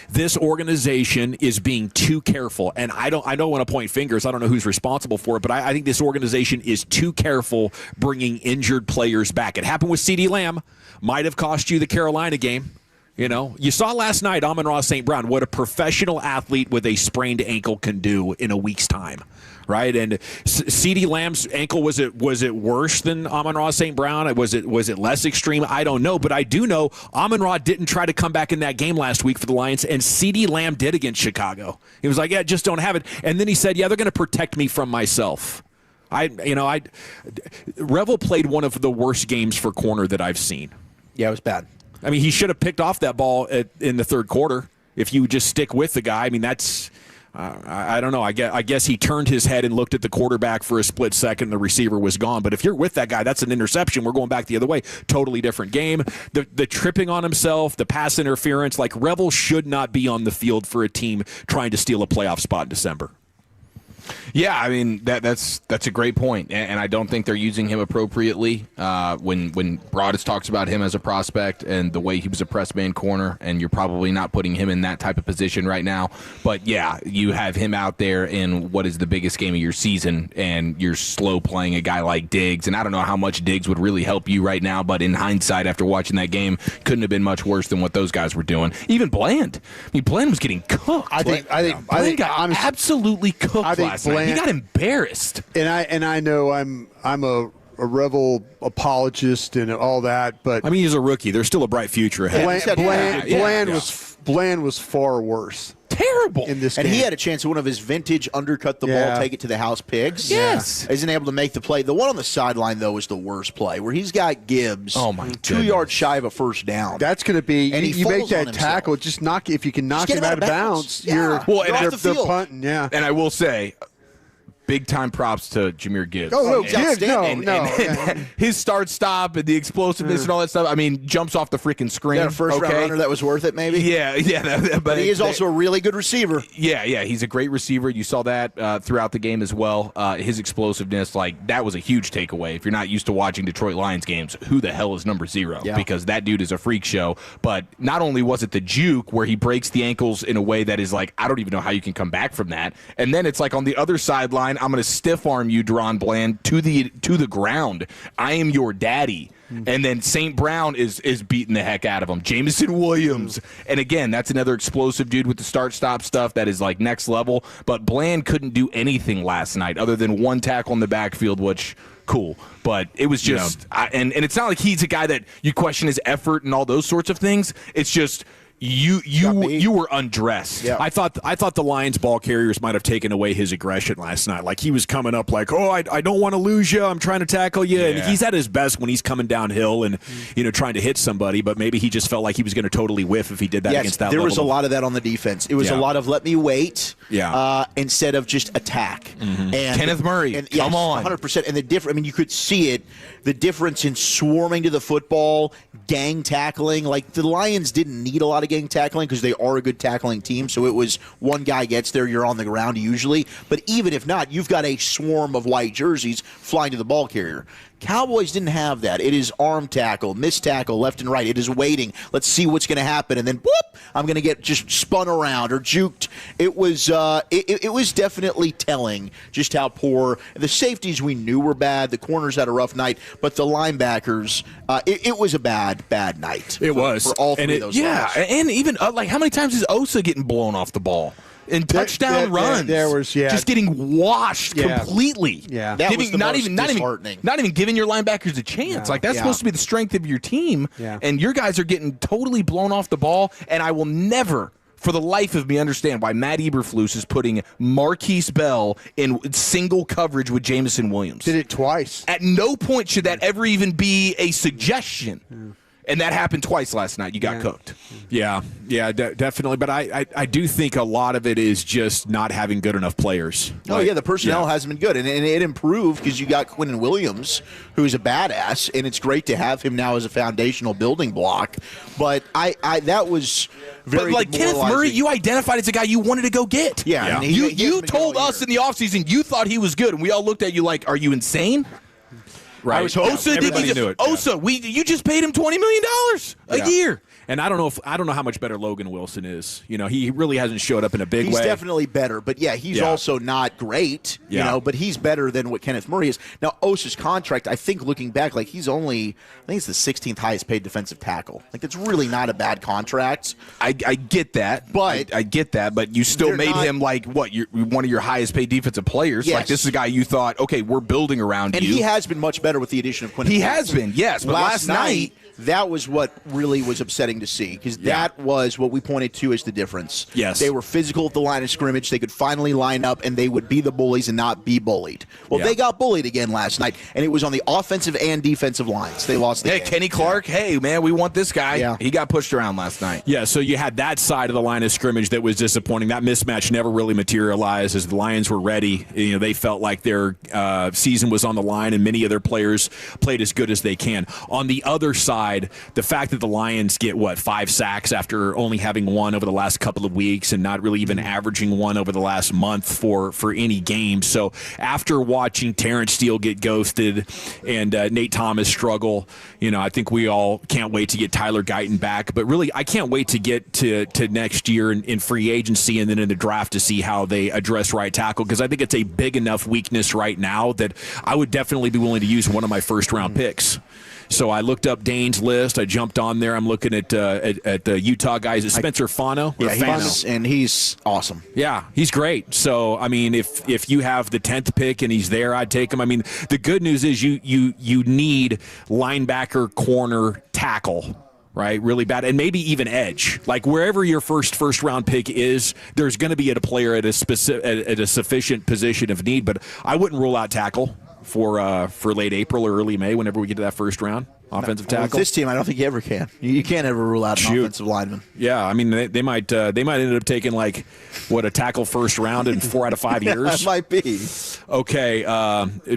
this organization is being too careful, and I don't want to point fingers. I don't know who's responsible for it, but I think this organization is too careful bringing injured players back. It happened with CeeDee Lamb. Might have cost you the Carolina game. You saw last night Amon-Ra St. Brown, what a professional athlete with a sprained ankle can do in a week's time. Right, and CeeDee Lamb's ankle, was it worse than Amon-Ra St. Brown? Was it less extreme? I don't know, but I do know Amon-Ra didn't try to come back in that game last week for the Lions, and CeeDee Lamb did against Chicago. He was like, yeah, just don't have it. And then he said, yeah, they're going to protect me from myself. Revel played one of the worst games for corner that I've seen. Yeah, it was bad. I mean, he should have picked off that ball in the third quarter if you just stick with the guy. I mean, that's. I don't know. I guess he turned his head and looked at the quarterback for a split second. The receiver was gone. But if you're with that guy, that's an interception. We're going back the other way. Totally different game. The tripping on himself, the pass interference, like, Revel should not be on the field for a team trying to steal a playoff spot in December. Yeah, I mean, that's a great point, and I don't think they're using him appropriately. When Broadus talks about him as a prospect and the way he was a press man corner, and you're probably not putting him in that type of position right now. But yeah, you have him out there in what is the biggest game of your season, and you're slow playing a guy like Diggs. And I don't know how much Diggs would really help you right now, but in hindsight, after watching that game, couldn't have been much worse than what those guys were doing. Even Bland. I mean, Bland was getting cooked. I think got absolutely cooked last night. He got embarrassed. And I know I'm a Revel apologist and all that, but I mean, he's a rookie. There's still a bright future ahead. Bland was far worse. Terrible in this and game. He had a chance. One of his vintage undercut the ball, take it to the house picks. Yes, isn't able to make the play. The one on the sideline though is the worst play, where he's got Gibbs. 2 yards shy of a first down. That's going to be. And you make that tackle. Just knock. If you can knock him out of bounds, they're punting. Yeah. And I will say, big time props to Jahmyr Gibbs. Gibbs, his start-stop and the explosiveness and all that stuff. I mean, jumps off the freaking screen. Yeah, first-round runner that was worth it, maybe. Yeah. But he is also a really good receiver. Yeah, he's a great receiver. You saw that throughout the game as well. His explosiveness, that was a huge takeaway. If you're not used to watching Detroit Lions games, who the hell is number 0? Yeah. Because that dude is a freak show. But not only was it the juke where he breaks the ankles in a way that is like, I don't even know how you can come back from that. And then it's like on the other sideline, line. I'm going to stiff arm you, Deron Bland, to the ground. I am your daddy. And then St. Brown is beating the heck out of him. Jameson Williams. And again, that's another explosive dude with the start-stop stuff that is like next level. But Bland couldn't do anything last night other than one tackle in the backfield, which cool. But it was just and it's not like he's a guy that you question his effort and all those sorts of things. It's just you were undressed. Yeah. I thought the Lions ball carriers might have taken away his aggression last night. Like he was coming up like, oh, I don't want to lose you. I'm trying to tackle you. Yeah. And he's at his best when he's coming downhill and trying to hit somebody. But maybe he just felt like he was going to totally whiff if he did that against that. There was a lot of that on the defense. It was a lot of let me wait. Instead of just attack. Mm-hmm. And Kenneth Murray, come on, 100%. And the difference. I mean, you could see it. The difference in swarming to the football, gang tackling. Like the Lions didn't need a lot of gang tackling because they are a good tackling team. So it was one guy gets there, you're on the ground usually. But even if not, you've got a swarm of white jerseys flying to the ball carrier. Cowboys didn't have that. It is arm tackle, missed tackle, left and right. It is waiting. Let's see what's going to happen, and then whoop, I'm going to get just spun around or juked. It was it was definitely telling just how poor the safeties we knew were bad. The corners had a rough night, but the linebackers, it was a bad night. It was for all three of those. Yeah, guys. And even like how many times is Osa getting blown off the ball? And touchdown runs, there was just getting washed completely. Yeah, that was the not most even disheartening. not even giving your linebackers a chance. Like that's supposed to be the strength of your team, and your guys are getting totally blown off the ball. And I will never, for the life of me, understand why Matt Eberflus is putting Marquise Bell in single coverage with Jameson Williams. Did it twice. At no point should that ever even be a suggestion. And that happened twice last night. You got cooked. Yeah, definitely. But I do think a lot of it is just not having good enough players. Oh, the personnel hasn't been good. And it improved because you got Quinnen Williams, who's a badass, and it's great to have him now as a foundational building block. But that was very But like Kenneth Murray, you identified as a guy you wanted to go get. Yeah. You told us in the offseason you thought he was good, and we all looked at you like, are you insane? Right. Osa Everybody knew it. Osa, you just paid him $20 million a year. And I don't know how much better Logan Wilson is. He really hasn't showed up in a big way. He's definitely better, but he's also not great. But he's better than what Kenneth Murray is. Now Osa's contract, I think, looking back, like he's the 16th highest paid defensive tackle. Like it's really not a bad contract. I get that, but I get that, but you still made him like what? One of your highest paid defensive players. Yes. Like this is a guy you thought, okay, we're building around and you. And he has been much better with the addition of Quinnen. He has been, yes. But last night. That was what really was upsetting to see because that was what we pointed to as the difference. Yes. They were physical at the line of scrimmage. They could finally line up, and they would be the bullies and not be bullied. Well, they got bullied again last night, and it was on the offensive and defensive lines. They lost the game. Kenny Clark, hey, man, we want this guy. Yeah. He got pushed around last night. Yeah, so you had that side of the line of scrimmage that was disappointing. That mismatch never really materialized as the Lions were ready. They felt like their season was on the line, and many of their players played as good as they can. On the other side, the fact that the Lions get, 5 sacks after only having one over the last couple of weeks and not really even averaging one over the last month for any game. So after watching Terrence Steele get ghosted and Nate Thomas struggle, I think we all can't wait to get Tyler Guyton back. But really, I can't wait to get to next year in free agency and then in the draft to see how they address right tackle because I think it's a big enough weakness right now that I would definitely be willing to use one of my first-round picks. So I looked up Dane's list. I jumped on there. I'm looking at the Utah guys. Spencer Fano. And he's awesome. Yeah, he's great. So I mean, if you have the 10th pick and he's there, I'd take him. I mean, the good news is you need linebacker, corner, tackle. Right, really bad, and maybe even edge. Like wherever your first round pick is, there's going to be a player at a sufficient position of need. But I wouldn't rule out tackle for late April or early May, whenever we get to that first round. Offensive tackle. With this team, I don't think you ever can. You can't ever rule out an offensive lineman. Yeah, I mean they might end up taking a tackle first round in 4 out of 5 years. That might be. Okay,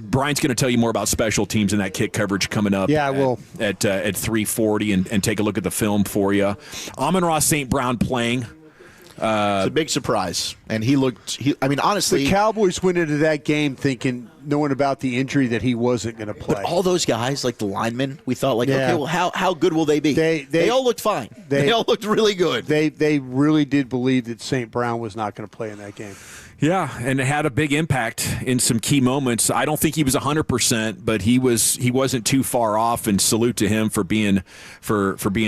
Brian's going to tell you more about special teams and that kick coverage coming up. Yeah, I will at 3:40 and take a look at the film for you. Amon-Ra St. Brown playing. It's a big surprise, and he looked. I mean, honestly, the Cowboys went into that game thinking knowing about the injury that he wasn't going to play. But all those guys, like the linemen, we thought, okay, well, how good will they be? They all looked fine. They all looked really good. They really did believe that St. Brown was not going to play in that game. Yeah, and it had a big impact in some key moments. I don't think he was 100%, but he wasn't too far off. And salute to him for being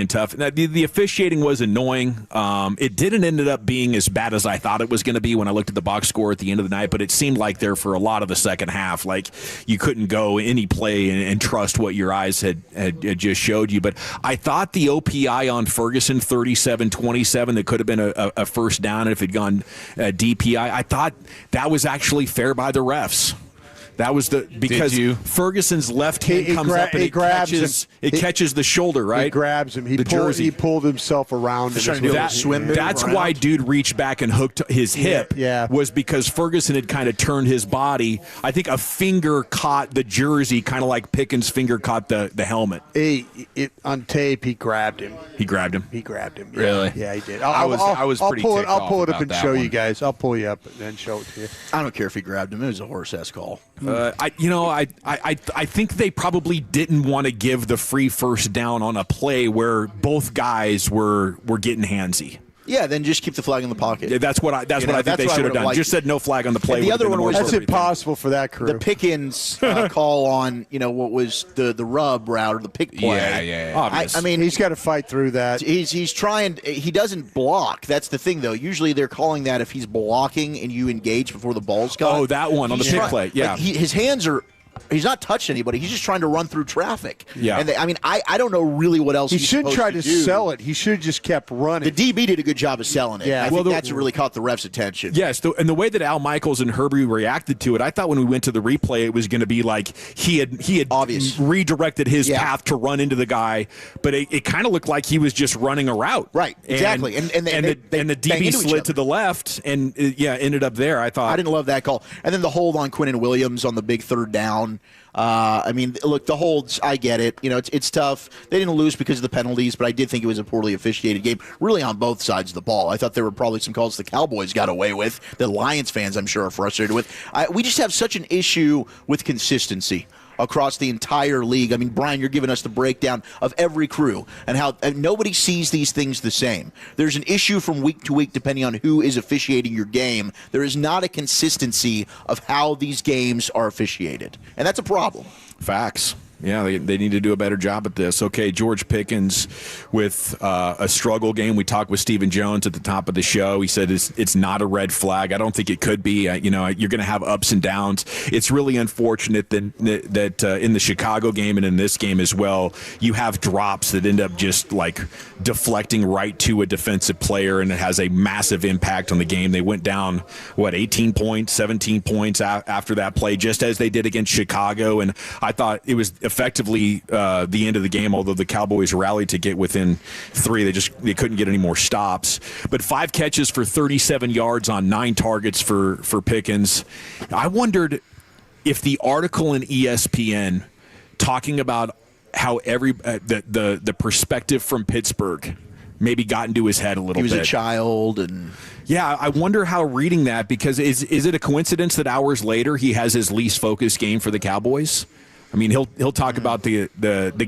tough. Now, the officiating was annoying. It didn't end up being as bad as I thought it was going to be when I looked at the box score at the end of the night. But it seemed like there for a lot of the second half, like you couldn't go any play and trust what your eyes had just showed you. But I thought the OPI on Ferguson, 37-27, that could have been a first down if it had gone DPI. I thought that was actually fair by the refs. That was because Ferguson's left hand comes up and it catches the shoulder, right? He grabs him. He pulled himself around. That's why dude reached back and hooked his hip. Yeah. Was because Ferguson had kind of turned his body. I think a finger caught the jersey, kind of like Pickens' finger caught the helmet. On tape, he grabbed him. He grabbed him. Yeah. Really? Yeah, he did. I was pretty ticked I'll off pull it up about and that show one. you guys. I'll pull you up and then show it to you. I don't care if he grabbed him. It was a horse-ass call. I think they probably didn't want to give the free first down on a play where both guys were getting handsy. Yeah, then just keep the flag in the pocket. Yeah, that's what I think they should have done. Just said no flag on the play. And the other one was that's impossible for that crew. The Pickens call on what was the rub route or the pick play. Yeah. Obvious. I mean, he's got to fight through that. He's trying. He doesn't block. That's the thing, though. Usually they're calling that if he's blocking and you engage before the ball's gone. Oh, that one on the pick play. Yeah, his hands are. He's not touching anybody. He's just trying to run through traffic. Yeah. And I don't know really what else he he's shouldn't try to do. sell it. He should have just kept running. The DB did a good job of selling it. Yeah. I think that's what really caught the ref's attention. Yes, and the way that Al Michaels and Herbie reacted to it, I thought when we went to the replay, it was going to be like he had obvious redirected his path to run into the guy, but it kind of looked like he was just running a route. Right, exactly. And the DB slid to the left and ended up there. I didn't love that call. And then the hold on Quinnen Williams on the big third down. I mean, look, the holds, I get it. It's tough. They didn't lose because of the penalties, but I did think it was a poorly officiated game, really on both sides of the ball. I thought there were probably some calls the Cowboys got away with, that Lions fans, I'm sure, are frustrated with. We just have such an issue with consistency across the entire league. I mean, Brian, you're giving us the breakdown of every crew and how nobody sees these things the same. There's an issue from week to week depending on who is officiating your game. There is not a consistency of how these games are officiated, and that's a problem. Facts. Yeah, they need to do a better job at this. Okay, George Pickens with a struggle game. We talked with Stephen Jones at the top of the show. He said it's not a red flag. I don't think it could be. You're going to have ups and downs. It's really unfortunate that in the Chicago game and in this game as well, you have drops that end up just like deflecting right to a defensive player, and it has a massive impact on the game. They went down, 18 points, 17 points after that play, just as they did against Chicago, and I thought it was effectively the end of the game, although the Cowboys rallied to get within 3. They couldn't get any more stops. But 5 catches for 37 yards on 9 targets for Pickens. I wondered if the article in ESPN talking about how the perspective from Pittsburgh maybe got into his head a little bit. He was a child, and yeah, I wonder how reading that, because is it a coincidence that hours later he has his least focused game for the Cowboys? I mean, he'll talk about the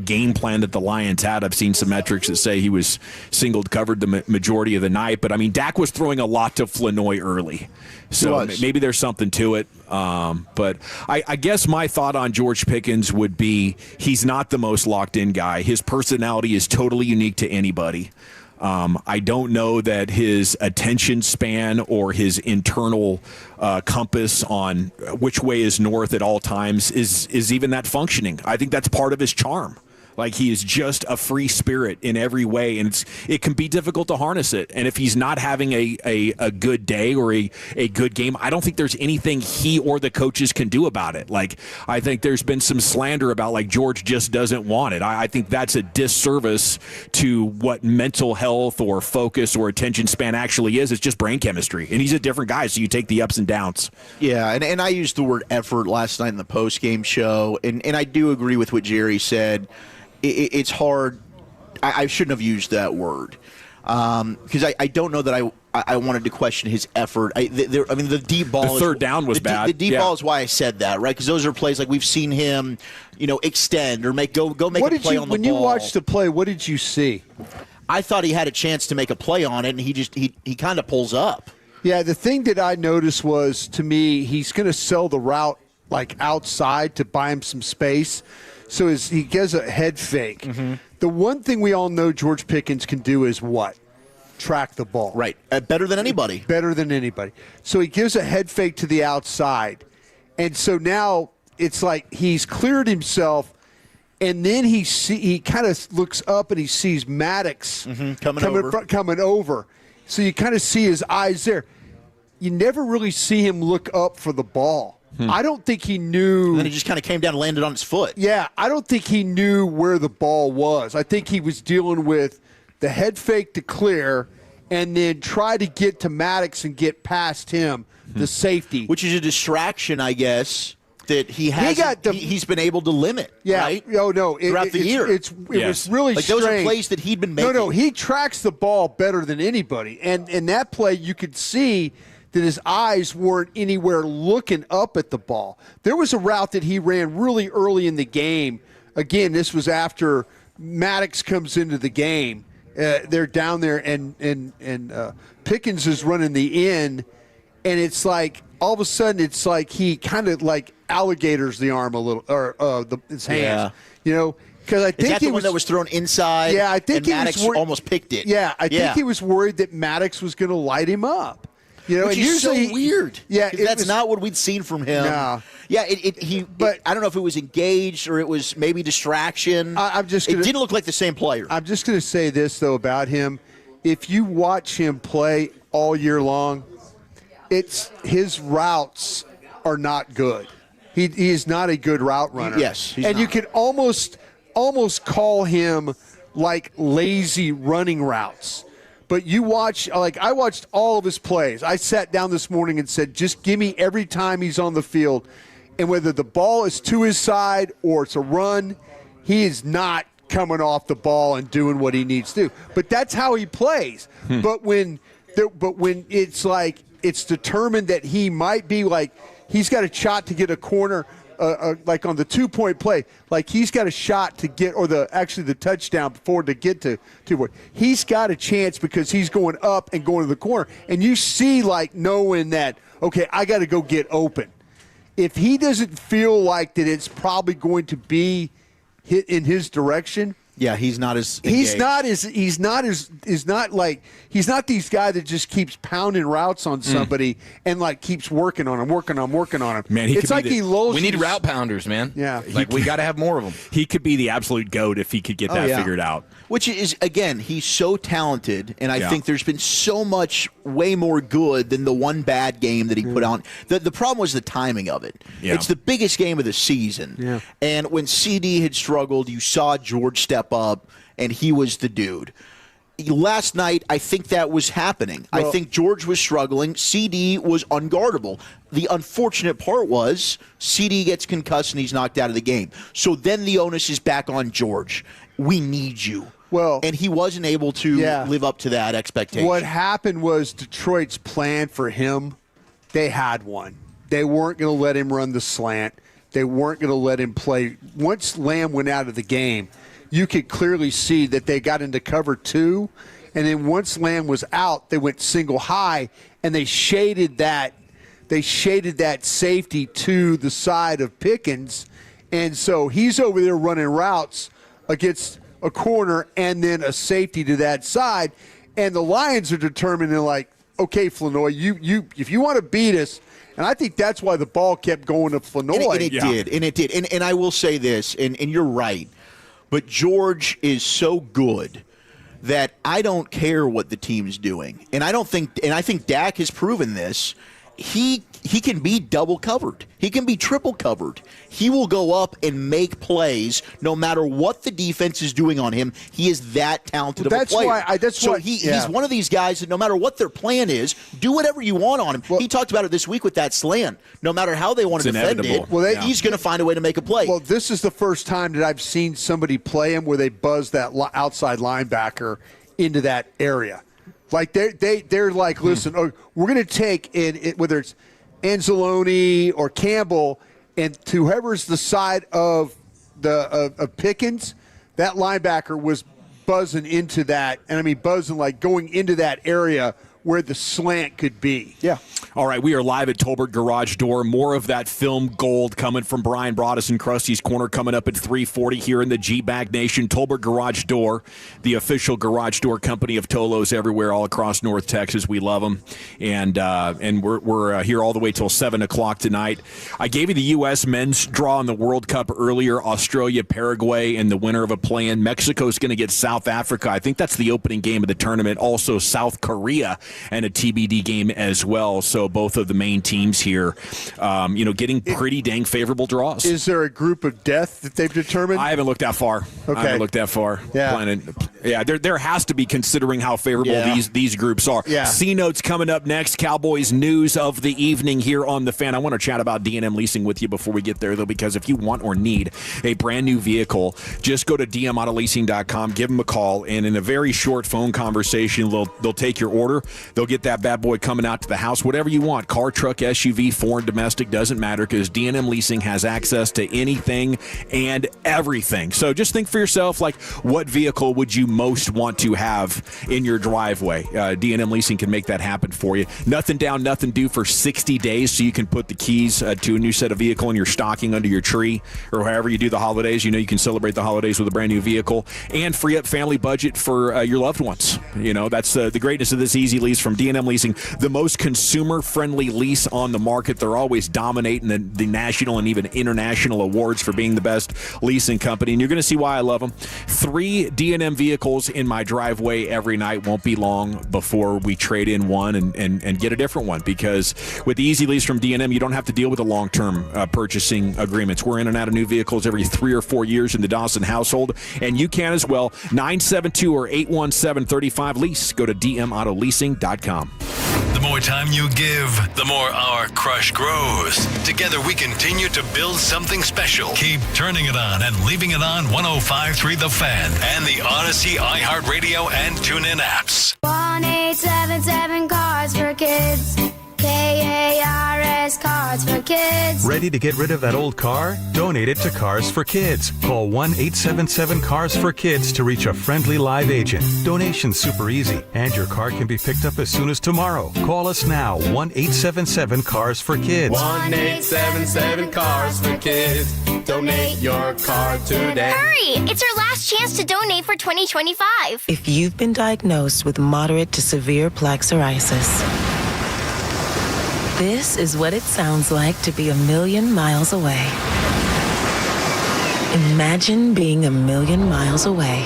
game plan that the Lions had. I've seen some metrics that say he was covered the majority of the night. But, I mean, Dak was throwing a lot to Flanoy early. So maybe there's something to it. But I guess my thought on George Pickens would be he's not the most locked-in guy. His personality is totally unique to anybody. I don't know that his attention span or his internal compass on which way is north at all times is even that functioning. I think that's part of his charm. Like, he is just a free spirit in every way, and it can be difficult to harness it. And if he's not having a good day or a good game, I don't think there's anything he or the coaches can do about it. Like, I think there's been some slander about, like, George just doesn't want it. I think that's a disservice to what mental health or focus or attention span actually is. It's just brain chemistry, and he's a different guy, so you take the ups and downs. Yeah, and I used the word effort last night in the post-game show, and I do agree with what Jerry said. It's hard. I shouldn't have used that word. because I don't know that I wanted to question his effort. The deep ball. The third down was bad. The deep ball is why I said that, right? Because those are plays like we've seen him, extend or go make a play on the ball. When you watched the play, what did you see? I thought he had a chance to make a play on it, and he kind of pulls up. Yeah, the thing that I noticed was, to me, he's going to sell the route like outside to buy him some space. So he does a head fake. Mm-hmm. The one thing we all know George Pickens can do is what? Track the ball. Right. Better than anybody. Better than anybody. So he gives a head fake to the outside. And so now it's like he's cleared himself, and then he kind of looks up and he sees Maddox coming over. So you kind of see his eyes there. You never really see him look up for the ball. I don't think he knew. And then he just kind of came down and landed on his foot. Yeah, I don't think he knew where the ball was. I think he was dealing with the head fake to clear and then try to get to Maddox and get past him, the safety. Which is a distraction, I guess, that he's been able to limit, right? No, throughout the year. It was really like strange. Those are plays that he'd been making. No, he tracks the ball better than anybody. And in that play, you could see that his eyes weren't anywhere looking up at the ball. There was a route that he ran really early in the game. Again, this was after Maddox comes into the game. They're down there, and Pickens is running the end, and it's like all of a sudden it's like he kind of like alligators the arm a little, or his hands, because I think is that the one that was thrown inside. Yeah, I think Maddox almost picked it. Yeah, I think he was worried that Maddox was going to light him up. Which and is usually, so weird. Yeah, that's not what we'd seen from him. No. Yeah, but I don't know if it was engaged or it was maybe distraction. It didn't look like the same player. I'm just going to say this though about him: if you watch him play all year long, his routes are not good. He is not a good route runner. Yes, and you could almost call him like lazy running routes. But you watch, I watched all of his plays. I sat down this morning and said, just give me every time he's on the field. And whether the ball is to his side or it's a run, he is not coming off the ball and doing what he needs to do. But that's how he plays. But when it's like it's determined that he might be like he's got a shot to get a corner, like on the 2-point play, like he's got a shot to get, or the touchdown before to get to 2-point. He's got a chance because he's going up and going to the corner, and you see like knowing that, okay, I got to go get open. If he doesn't feel like that it's probably going to be hit in his direction, yeah, he's not as engaged. He's not these guys that just keeps pounding routes on somebody and like keeps working on him. Man, it's like he lulls. We need route pounders, man. Yeah, like we got to have more of them. He could be the absolute GOAT if he could get that figured out. Which is, again, he's so talented, and I think there's been so much way more good than the one bad game that he put on. The problem was the timing of it. Yeah. It's the biggest game of the season. Yeah. And when CeeDee had struggled, you saw George step up, and he was the dude. Last night, I think that was happening. I think George was struggling. CeeDee was unguardable. The unfortunate part was CeeDee gets concussed and he's knocked out of the game. So then the onus is back on George. We need you. Well, and he wasn't able to live up to that expectation. What happened was Detroit's plan for him, they had one. They weren't going to let him run the slant. They weren't going to let him play. Once Lamb went out of the game, you could clearly see that they got into cover 2, and then once Lamb was out, they went single high, and they shaded that safety to the side of Pickens, and so he's over there running routes against a corner and then a safety to that side, and the Lions are determined. They're like, okay, Flanoy, you if you want to beat us. And I think that's why the ball kept going to Flanoy. And it did. And I will say this, and you're right, but George is so good that I don't care what the team's doing. And I think Dak has proven this. He can be double covered. He can be triple covered. He will go up and make plays no matter what the defense is doing on him. He is that talented of a player. He's one of these guys that no matter what their plan is, do whatever you want on him. He talked about it this week with that slant. No matter how they want to defend it, he's going to find a way to make a play. Well, this is the first time that I've seen somebody play him where they buzz that outside linebacker into that area. Like they're like, listen, we're going to take whether it's Anzalone or Campbell, and to whoever's the side of of Pickens, that linebacker was buzzing into that, and I mean buzzing like going into that area where the slant could be. Yeah. All right, we are live at Tolbert Garage Door. More of that film gold coming from Brian Broaddus and Krusty's Corner coming up at 3:40 here in the G-Bag Nation. Tolbert Garage Door, the official garage door company of Tolos everywhere all across North Texas. We love them. And we're here all the way till 7 o'clock tonight. I gave you the U.S. men's draw in the World Cup earlier. Australia, Paraguay, and the winner of a play-in. Mexico's going to get South Africa. I think that's the opening game of the tournament. Also, South Korea and a TBD game as well. So both of the main teams here, getting pretty dang favorable draws. Is there a group of death that they've determined? I haven't looked that far. Okay. I haven't looked that far. Yeah. There has to be, considering how favorable these groups are. Yeah. C-Notes coming up next. Cowboys news of the evening here on The Fan. I want to chat about D&M Leasing with you before we get there, though, because if you want or need a brand new vehicle, just go to dmautololeasing.com, give them a call, and in a very short phone conversation, they'll take your order. They'll get that bad boy coming out to the house, whatever you want. Car, truck, SUV, foreign, domestic, doesn't matter, because D&M Leasing has access to anything and everything. So just think for yourself, like, what vehicle would you most want to have in your driveway? D&M Leasing can make that happen for you. Nothing down, nothing due for 60 days, so you can put the keys to a new set of vehicle in your stocking under your tree, or however you do the holidays. You can celebrate the holidays with a brand new vehicle and free up family budget for your loved ones. That's the greatness of this easy lease from D&M Leasing, the most consumer-friendly lease on the market. They're always dominating the national and even international awards for being the best leasing company, and you're going to see why I love them. 3 D&M vehicles in my driveway every night. Won't be long before we trade in one and get a different one, because with the easy lease from D&M, you don't have to deal with the long-term purchasing agreements. We're in and out of new vehicles every 3 or 4 years in the Dawson household, and you can as well. 972 or 817-35-LEASE. Go to dmautololeasing.com. The more time you give, the more our crush grows. Together we continue to build something special. Keep turning it on and leaving it on 105.3 The Fan and the Odyssey, iHeartRadio, and TuneIn apps. 1-877 Cards for Kids. KARS Cards for Kids. Ready to get rid of that old car? Donate it to Cars for Kids. Call 1-877-CARS-FOR-KIDS to reach a friendly live agent. Donation's super easy, and your car can be picked up as soon as tomorrow. Call us now, 1-877-CARS-FOR-KIDS. 1-877-CARS-FOR-KIDS. Donate your car today. Hurry! It's our last chance to donate for 2025. If you've been diagnosed with moderate to severe plaque psoriasis, this is what it sounds like to be 1,000,000 miles away. Imagine being 1,000,000 miles away.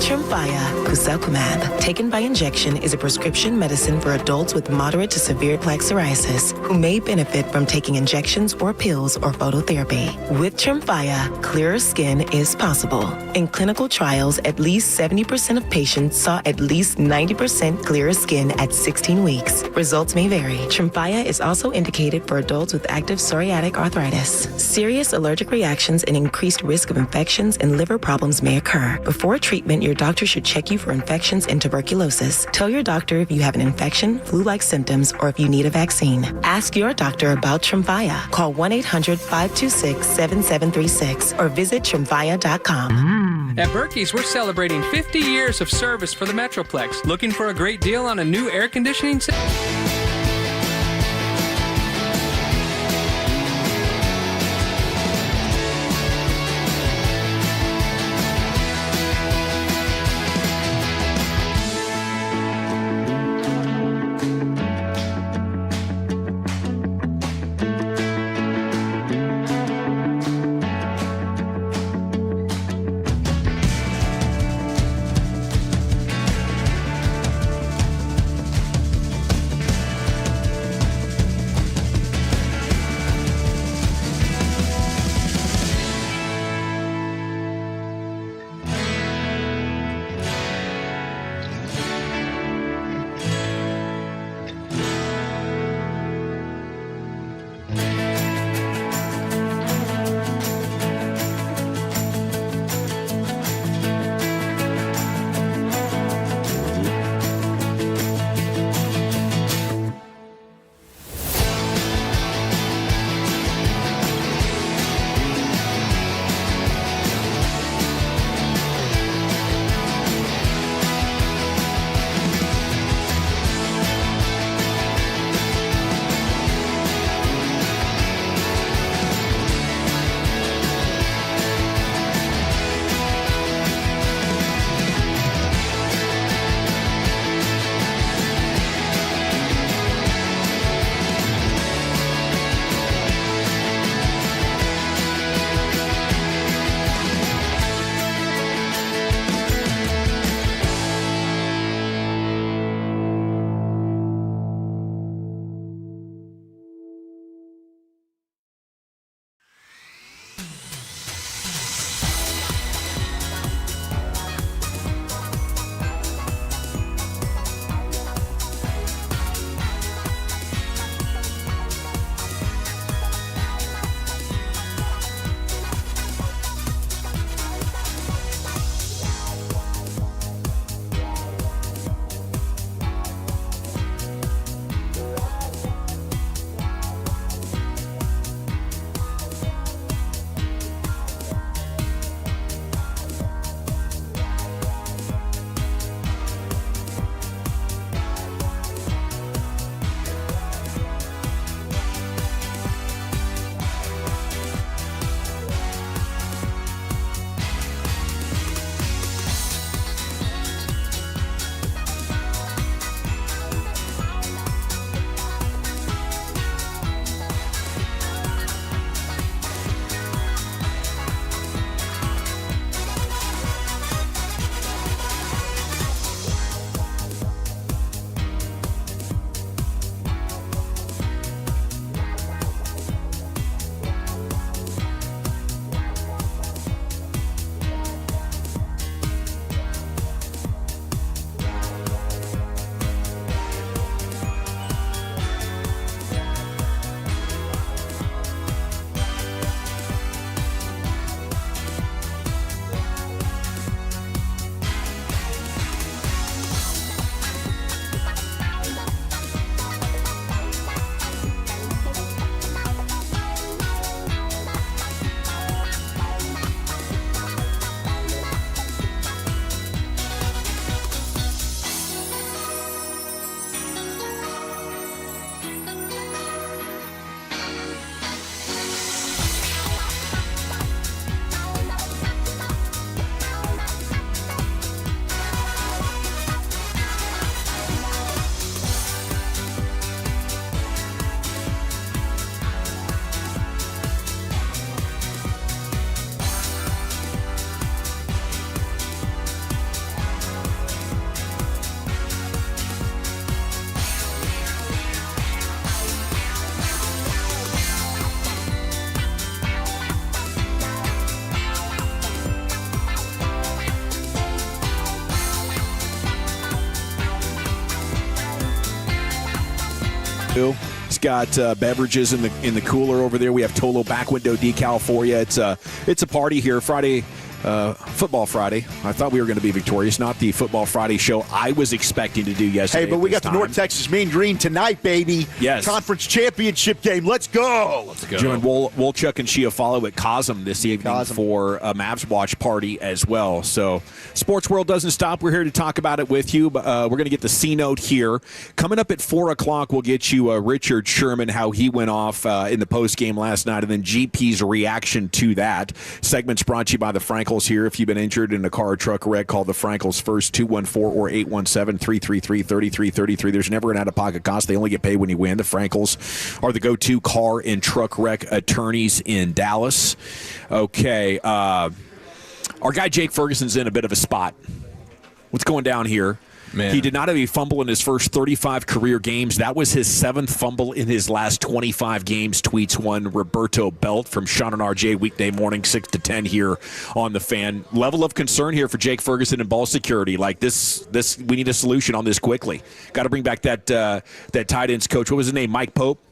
Tremfya Kusalkumab, taken by injection, is a prescription medicine for adults with moderate to severe plaque psoriasis who may benefit from taking injections or pills or phototherapy. With Tremfya, clearer skin is possible. In clinical trials, at least 70% of patients saw at least 90% clearer skin at 16 weeks. Results may vary. Tremfya is also indicated for adults with active psoriatic arthritis. Serious allergic reactions and increased risk of infections and liver problems may occur. Before treatment, your doctor should check you for infections and tuberculosis. Tell your doctor if you have an infection, flu-like symptoms, or if you need a vaccine. Ask your doctor about Tremfya. Call 1-800-526-7736 or visit Tremfya.com. At Berkey's, we're celebrating 50 years of service for the Metroplex. Looking for a great deal on a new air conditioning system? He's got beverages in the cooler over there. We have Tolo back window decal for you. It's a party here Friday. Football Friday. I thought we were going to be victorious, not the Football Friday show I was expecting to do yesterday. Hey, but we got the North Texas Mean Green tonight, baby. Yes. Conference championship game. Let's go. Let's go. Join Wolchuk and Shia follow at Cosm this evening for a Mavs watch party as well. So Sports World doesn't stop. We're here to talk about it with you. But we're going to get the C-note here. Coming up at 4 o'clock, we'll get you Richard Sherman, how he went off in the postgame last night, and then GP's reaction to that. Segment's brought to you by the Frankels here. If you've been injured in a car or truck wreck, call the Frankels first, 214 or 817-333-3333. There's never an out-of-pocket cost. They only get paid when you win. The Frankels are the go-to car and truck wreck attorneys in Dallas. Okay. Our guy Jake Ferguson's in a bit of a spot. What's going down here? Man. He did not have a fumble in his first 35 career games. That was his 7th fumble in his last 25 games, tweets one Roberto Belt from Sean and RJ weekday morning, 6 to 10 here on The Fan. Level of concern here for Jake Ferguson and ball security. Like this, we need a solution on this quickly. Got to bring back that tight ends coach. What was his name? Mike Pope?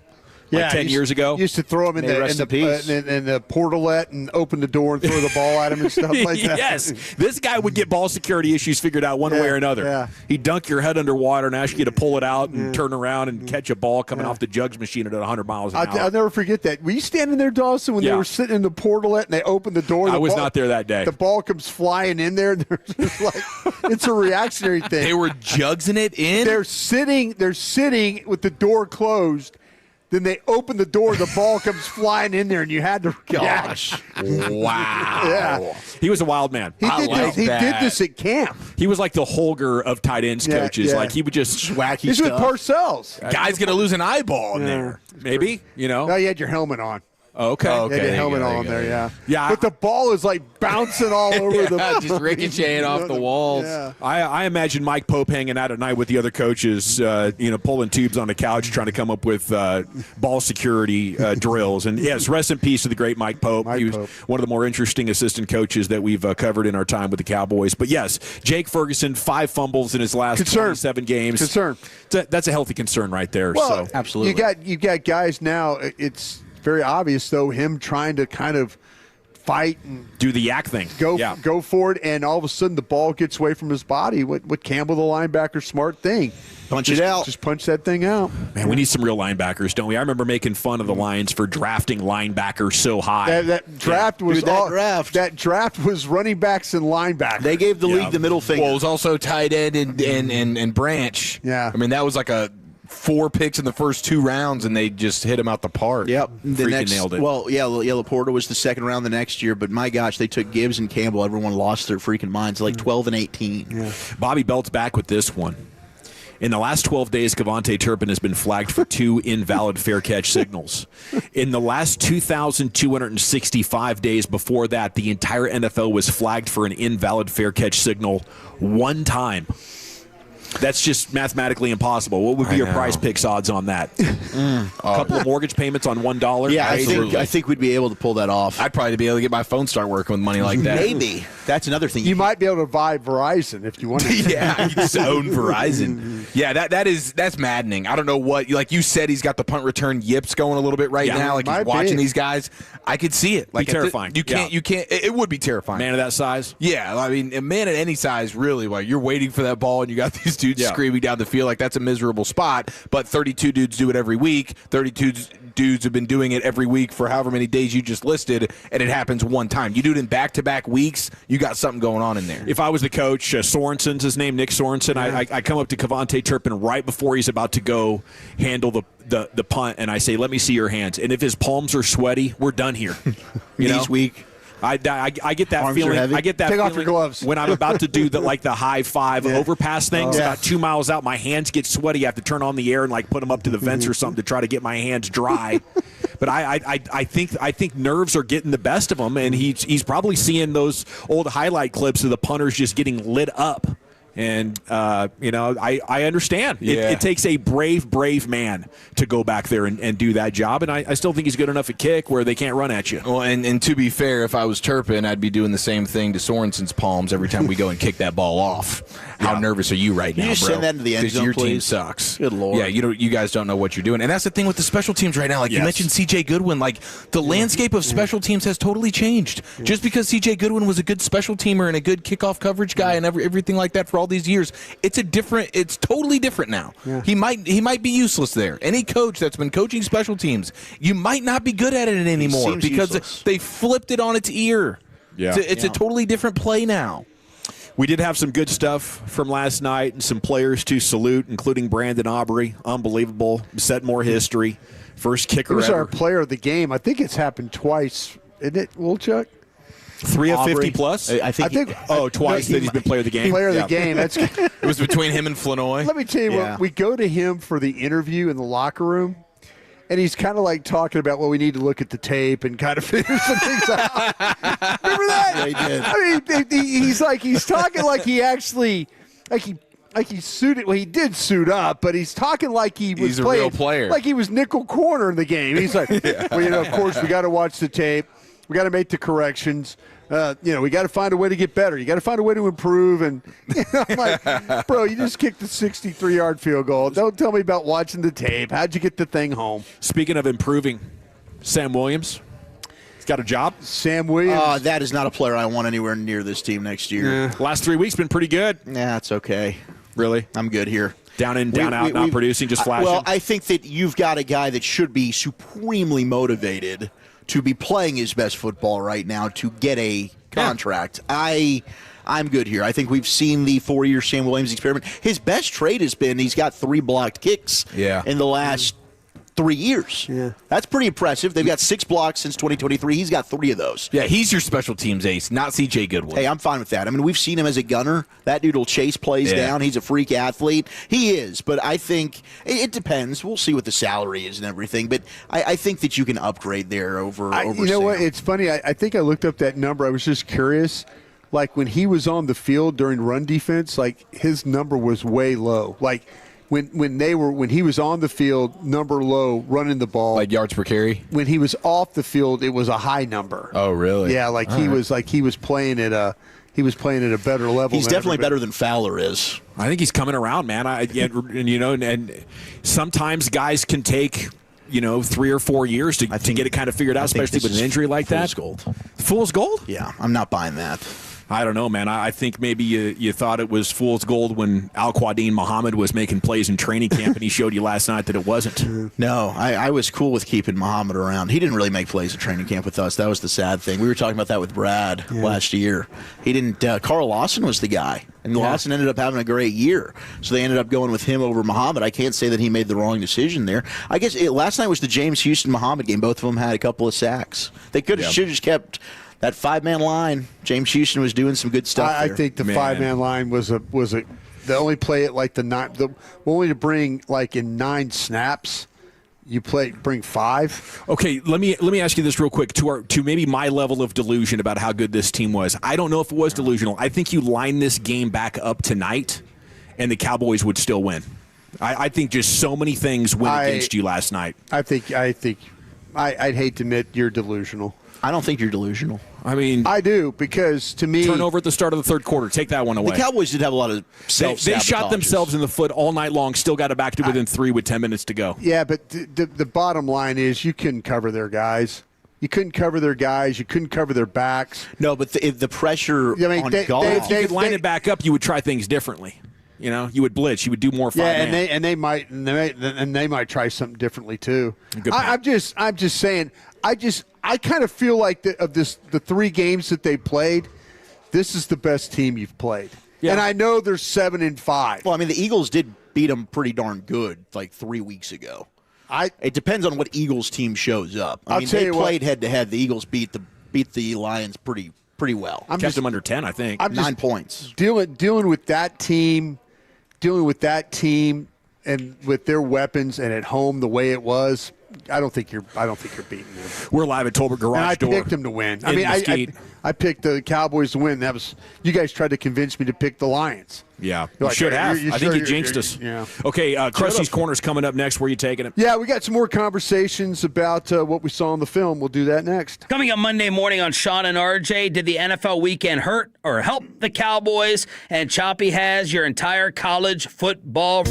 Like 10 years ago? Used to throw him in the portalette and open the door and throw the ball at him and stuff like that. Yes. This guy would get ball security issues figured out one way or another. Yeah. He'd dunk your head underwater and ask you to pull it out and turn around and catch a ball coming off the jugs machine at 100 miles an hour. I'll never forget that. Were you standing there, Dawson, when they were sitting in the portalette and they opened the door? I was not there that day. The ball comes flying in there. It's a reactionary thing. They were jugsing it in? They're sitting with the door closed. Then they open the door, the ball comes flying in there, and you had to Gosh. Wow. Yeah. He was a wild man. He did this at camp. He was like the Holger of tight ends coaches. Yeah. Like he would just wacky This stuff. was Parcells. Guy's going to lose an eyeball in there. Maybe, No, you had your helmet on. Okay. You had your helmet on there, yeah. Yeah. But the ball is like bouncing all over the just ricocheting off the walls. Yeah. I imagine Mike Pope hanging out at night with the other coaches, pulling tubes on the couch, trying to come up with ball security drills. And yes, rest in peace to the great Mike Pope. He was one of the more interesting assistant coaches that we've covered in our time with the Cowboys. But yes, Jake Ferguson, 5 fumbles in his last 27 games. Concern. That's a healthy concern right there. Well, so absolutely. You got guys now. It's very obvious, though, him trying to kind of fight and do the yak thing. Go for it, and all of a sudden the ball gets away from his body. What Campbell, the linebacker, smart thing. Punch it out. Just punch that thing out. Man, we need some real linebackers, don't we? I remember making fun of the Lions for drafting linebackers so high. That draft was that draft was running backs and linebackers. They gave the league the middle finger. Well, it was also tight end and branch. Yeah. I mean, that was like 4 picks in the first 2 rounds, and they just hit him out the park. Yep. Nailed it. Well, Laporta was the second round the next year, but my gosh, they took Gibbs and Campbell. Everyone lost their freaking minds, like 12 and 18. Yeah. Bobby Belt's back with this one. In the last 12 days, Kevontae Turpin has been flagged for 2 invalid fair catch signals. In the last 2,265 days before that, the entire NFL was flagged for an invalid fair catch signal 1 time. That's just mathematically impossible. What would be your Prize Picks odds on that? A couple of mortgage payments on $1? Yeah, I think we'd be able to pull that off. I'd probably be able to get my phone start working with money like that. Maybe. That's another thing. You might be able to buy Verizon if you wanted to. Yeah, you just own Verizon. Yeah, that's maddening. I don't know what, like you said, he's got the punt return yips going a little bit right now. Like he's watching these guys. I could see it. Like terrifying. You can't. It would be terrifying. Man of that size. Yeah, I mean, a man at any size, really. Like you're waiting for that ball, and you got these dudes screaming down the field. Like that's a miserable spot. But 32 dudes do it every week. 32 dudes have been doing it every week for however many days you just listed, and it happens 1 time. You do it in back-to-back weeks, you got something going on in there. If I was the coach, Sorensen's his name, Nick Sorensen, I come up to Kevontae Turpin right before he's about to go handle the punt, and I say, let me see your hands. And if his palms are sweaty, we're done here. Knees weak. I get that Arms feeling. I get that Take feeling off your gloves when I'm about to do the high five overpass things. About 2 miles out, my hands get sweaty. I have to turn on the air and put them up to the vents or something to try to get my hands dry. But I think nerves are getting the best of him, and he's probably seeing those old highlight clips of the punters just getting lit up. And, I understand. Yeah. It takes a brave man to go back there and do that job. And I still think he's good enough at kick where they can't run at you. Well, and to be fair, if I was Turpin, I'd be doing the same thing to Sorensen's palms every time we go and kick that ball off. How nervous are you right now, you just bro? send that into the end zone, your team please? sucks. Good Lord. Yeah, you guys don't know what you're doing. And that's the thing with the special teams right now. Like you mentioned C.J. Goodwin. Like the landscape of special teams has totally changed. Just because C.J. Goodwin was a good special teamer and a good kickoff coverage guy and everything like that for all these years, it's totally different now. Yeah. He might be useless there. Any coach that's been coaching special teams, you might not be good at it anymore because they flipped it on its ear. Yeah. It's a totally different play now. We did have some good stuff from last night and some players to salute, including Brandon Aubrey. Unbelievable. Set more history. First kicker He was ever. our player of the game. I think it's happened twice, isn't it, Woolchuck? 3 of 50 plus? I think twice that he's been player of the game. Player of the game. That's It was between him and Flanoy. Let me tell you what, we go to him for the interview in the locker room, and he's kind of like talking about, well, we need to look at the tape and kind of figure some things out. Remember that? Yeah, he did. I mean, he's talking like he actually, like he suited. Well, he did suit up, but he's talking like he was He's a playing, real player. like he was nickel corner in the game. He's like, well, of course, we got to watch the tape. We got to make the corrections. We got to find a way to get better. You got to find a way to improve. And I'm like, bro, you just kicked the 63-yard field goal. Don't tell me about watching the tape. How'd you get the thing home? Speaking of improving, Sam Williams. He's got a job. Sam Williams. That is not a player I want anywhere near this team next year. Last 3 weeks been pretty good. Yeah, it's okay. Really? I'm good here. Down in, down out, not producing, just flashing. Well, I think that you've got a guy that should be supremely motivated to be playing his best football right now to get a contract. Yeah. I'm good here. I think we've seen the 4-year Sam Williams experiment. His best trade has been he's got 3 blocked kicks in the last 3 years. Yeah. That's pretty impressive. They've got 6 blocks since 2023. He's got 3 of those. Yeah, he's your special teams ace, not C.J. Goodwin. Hey, I'm fine with that. I mean, we've seen him as a gunner. That dude will chase plays down. He's a freak athlete. He is, but I think it depends. We'll see what the salary is and everything, but I think that you can upgrade there over You know Sam. what? It's funny. I think I looked up that number. I was just curious. Like, when he was on the field during run defense, like, his number was way low. Like, when he was on the field, number low, running the ball. Like yards per carry? When he was off the field, it was a high number. Oh, really? Yeah, like he was playing at a better level. He's definitely better than Fowler is. I think he's coming around, man. And sometimes guys can take 3 or 4 years to get it kind of figured out, especially with an injury like that. Fool's gold. Fool's gold? Yeah, I'm not buying that. I don't know, man. I think maybe you thought it was fool's gold when Al-Quadin Muhammad was making plays in training camp, and he showed you last night that it wasn't. No, I was cool with keeping Muhammad around. He didn't really make plays at training camp with us. That was the sad thing. We were talking about that with Brad last year. He didn't. Carl Lawson was the guy, and Lawson ended up having a great year. So they ended up going with him over Muhammad. I can't say that he made the wrong decision there. I guess last night was the James Houston-Muhammad game. Both of them had a couple of sacks. They should have just kept that 5-man line. James Houston was doing some good stuff there. I think the 5-man line was the only play at like only to bring like in 9 snaps. You bring 5. Okay, let me ask you this real quick to maybe my level of delusion about how good this team was. I don't know if it was delusional. I think you line this game back up tonight, and the Cowboys would still win. I think just so many things went against you last night. I'd hate to admit you're delusional. I don't think you're delusional. I mean, I do, because to me, turnover at the start of the third quarter. Take that one away. The Cowboys did have a lot of They shot themselves in the foot all night long. Still got it back to within 3 with 10 minutes to go. Yeah, but the bottom line is you couldn't cover their guys. You couldn't cover their guys. You couldn't cover their backs. No, but the pressure on Goff. If you could line it back up, you would try things differently. You would blitz. You would do more 5-man. Yeah, and they might try something differently too. I'm just saying. I kind of feel like the 3 games that they played, this is the best team you've played. Yeah. And I know they're 7-5. Well, I mean, the Eagles did beat them pretty darn good like 3 weeks ago. It depends on what Eagles team shows up. I mean, they played head to head. The Eagles beat the Lions pretty well. Kept them under 10, I think. 9 points. Dealing with that team, and with their weapons and at home the way it was. I don't think you're beating them. We're live at Tolbert Garage And I Door. picked them to win. I in mean, Mesquite. I picked the Cowboys to win. That was you guys tried to convince me to pick the Lions. Yeah, You're you like, should have. you're I think sure you jinxed us. Yeah. Okay, Krusty's Corner's coming up next. Where are you taking it? Yeah, we got some more conversations about what we saw in the film. We'll do that next. Coming up Monday morning on Sean and RJ, did the NFL weekend hurt or help the Cowboys? And Choppy has your entire college football.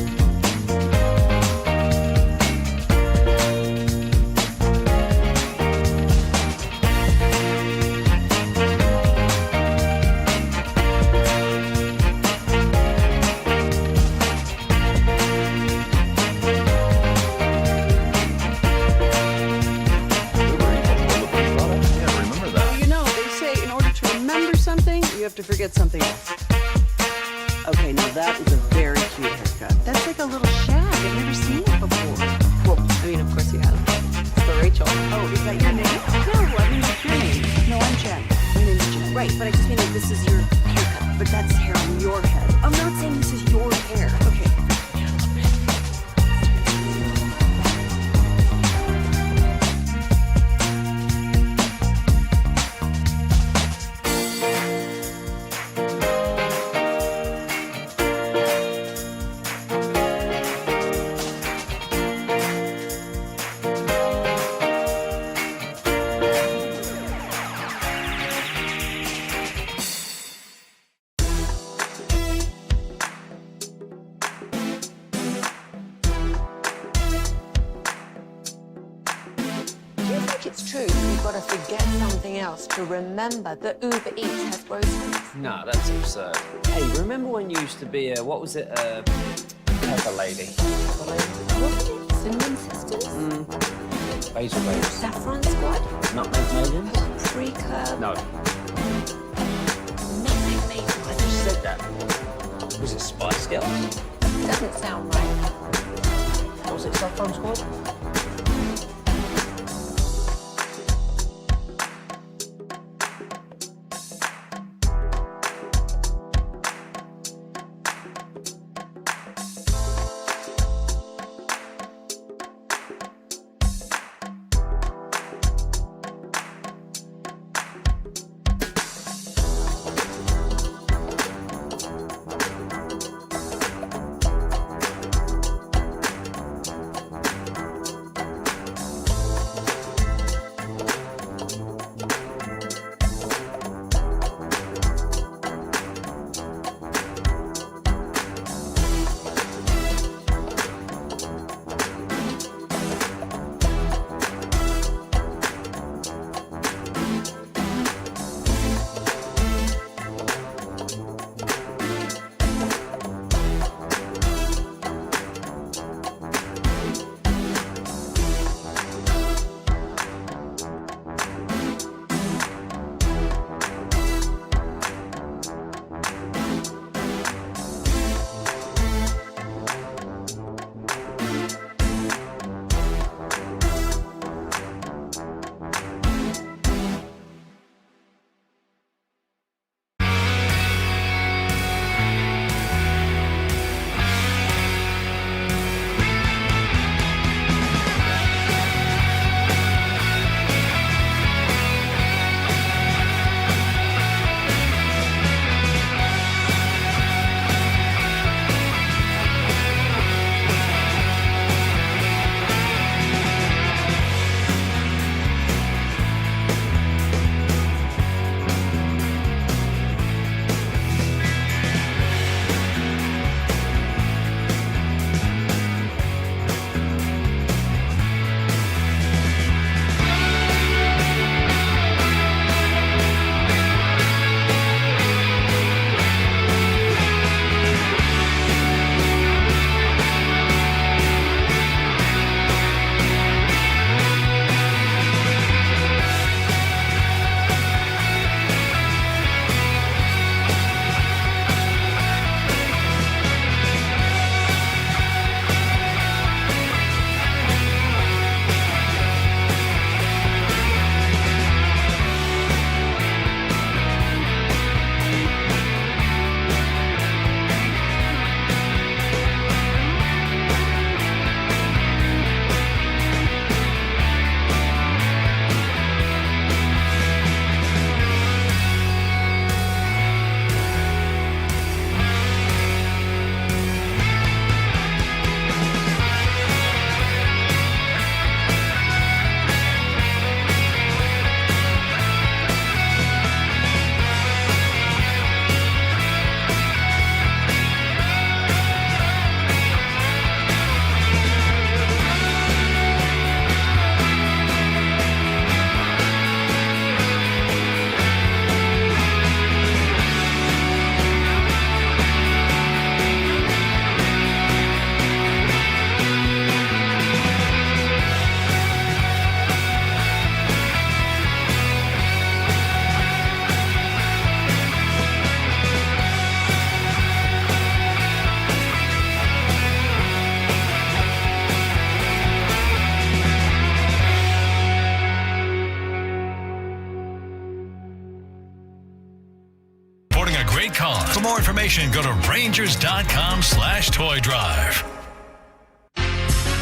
You have to forget something else. Okay, now that is a very cute haircut. That's like a little shag. I've never seen it before. Well, I mean, of course you have. It's for Rachel. Oh, is that your name? No, I mean, it's your name. No, I'm Jen. My name's Jen. Right, but I just mean like this is your haircut. But that's hair on your head. I'm not saying this is your hair. Okay. To remember that Uber Eats has groceries. No, that's absurd. Hey, remember when you used to be a, what was it, Pepper Lady? Wasn't it Cinnamon Sisters? Basil Babes. Saffron Squad? Nutmeg Maidens? Pre-curb? No. Nutmeg Maidens. I just said that. Was it Spice Girls? Doesn't sound right. Was it Saffron Squad? more information, go to Rangers.com/toy drive.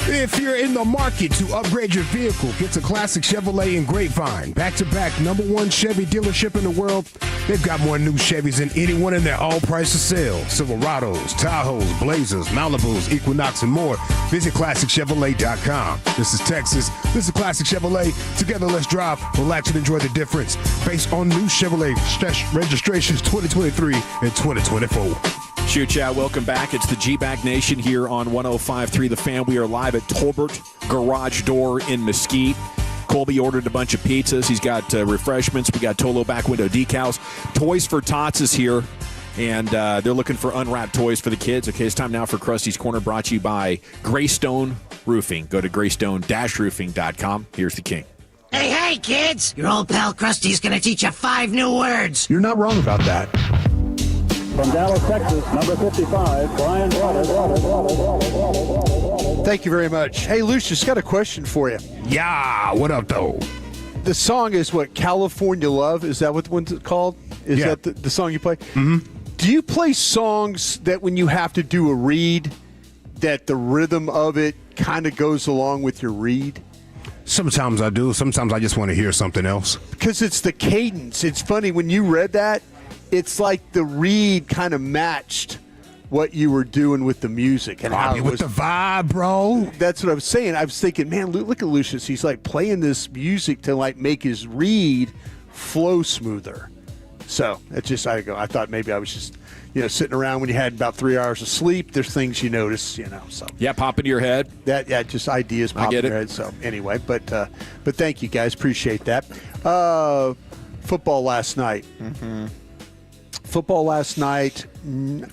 If you're in the market to upgrade your vehicle, get to Classic Chevrolet in Grapevine. Back-to-back #1 Chevy dealership in the world. They've got more new Chevys than anyone in their all-price sale. Silverados, Tahoes, Blazers, Malibus, Equinox, and more. Visit ClassicChevrolet.com. This is Texas. This is Classic Chevrolet. Together, let's drive, relax, and enjoy the difference. Based on new Chevrolet registrations 2023 and 2024. Shoot chat, welcome back. It's the G-Back Nation here on 105.3 The Fan. We are live at Tolbert Garage Door in Mesquite. Colby ordered a bunch of pizzas. He's got refreshments. We got Tolo back window decals. Toys for Tots is here, and they're looking for unwrapped toys for the kids. Okay, it's time now for Krusty's Corner, brought to you by Greystone Roofing. Go to greystone-roofing.com. Here's the king. Hey, kids! Your old pal Krusty's gonna teach you 5 new words. You're not wrong about that. From Dallas, Texas, number 55, Brian Waters. Thank you very much. Hey, Lucius, got a question for you. Yeah, what up, though? The song is what, California Love? Is that what the one's called? Is that the song you play? Mm-hmm. Do you play songs that when you have to do a read, that the rhythm of it kind of goes along with your read? Sometimes I do. Sometimes I just want to hear something else. Because it's the cadence. It's funny, when you read that, it's like the read kind of matched what you were doing with the music and how it was with the vibe, bro. That's what I was saying. I was thinking, man, look at Lucius. He's like playing this music to like make his read flow smoother. So it's just I thought maybe I was just sitting around when you had about 3 hours of sleep. There's things you notice, So yeah, pop into your head. Just ideas pop in your head. So anyway, but thank you guys, appreciate that. Football last night. Mm-hmm. Football last night.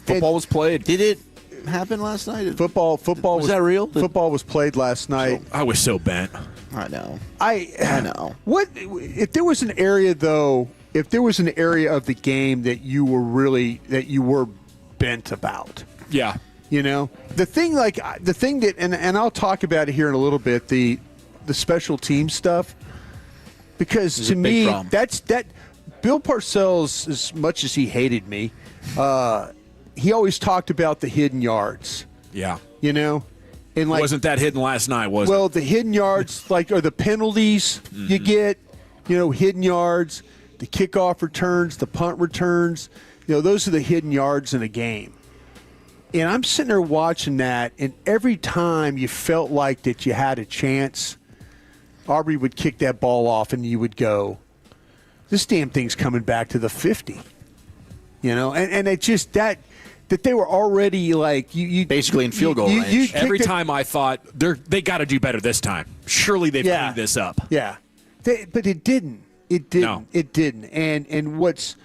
Football was played. Did it happen last night? Football was that real? Football was played last night. I was so bent. I know. I know. What if there was an area though? If there was an area of the game that you were bent about? Yeah. The thing that and I'll talk about it here in a little bit. The special team stuff, because to me that's that. Bill Parcells, as much as he hated me, he always talked about the hidden yards. Yeah. And like, wasn't that hidden last night, was it? Well, the hidden yards, are the penalties you get, hidden yards, the kickoff returns, the punt returns, those are the hidden yards in a game. And I'm sitting there watching that, and every time you felt like that you had a chance, Aubrey would kick that ball off, and you would go, this damn thing's coming back to the 50, and it just that they were already like you basically in field goal range. Every time I thought they got to do better this time. Surely they've cleaned this up. Yeah, but it didn't. It didn't. No. It didn't. And what's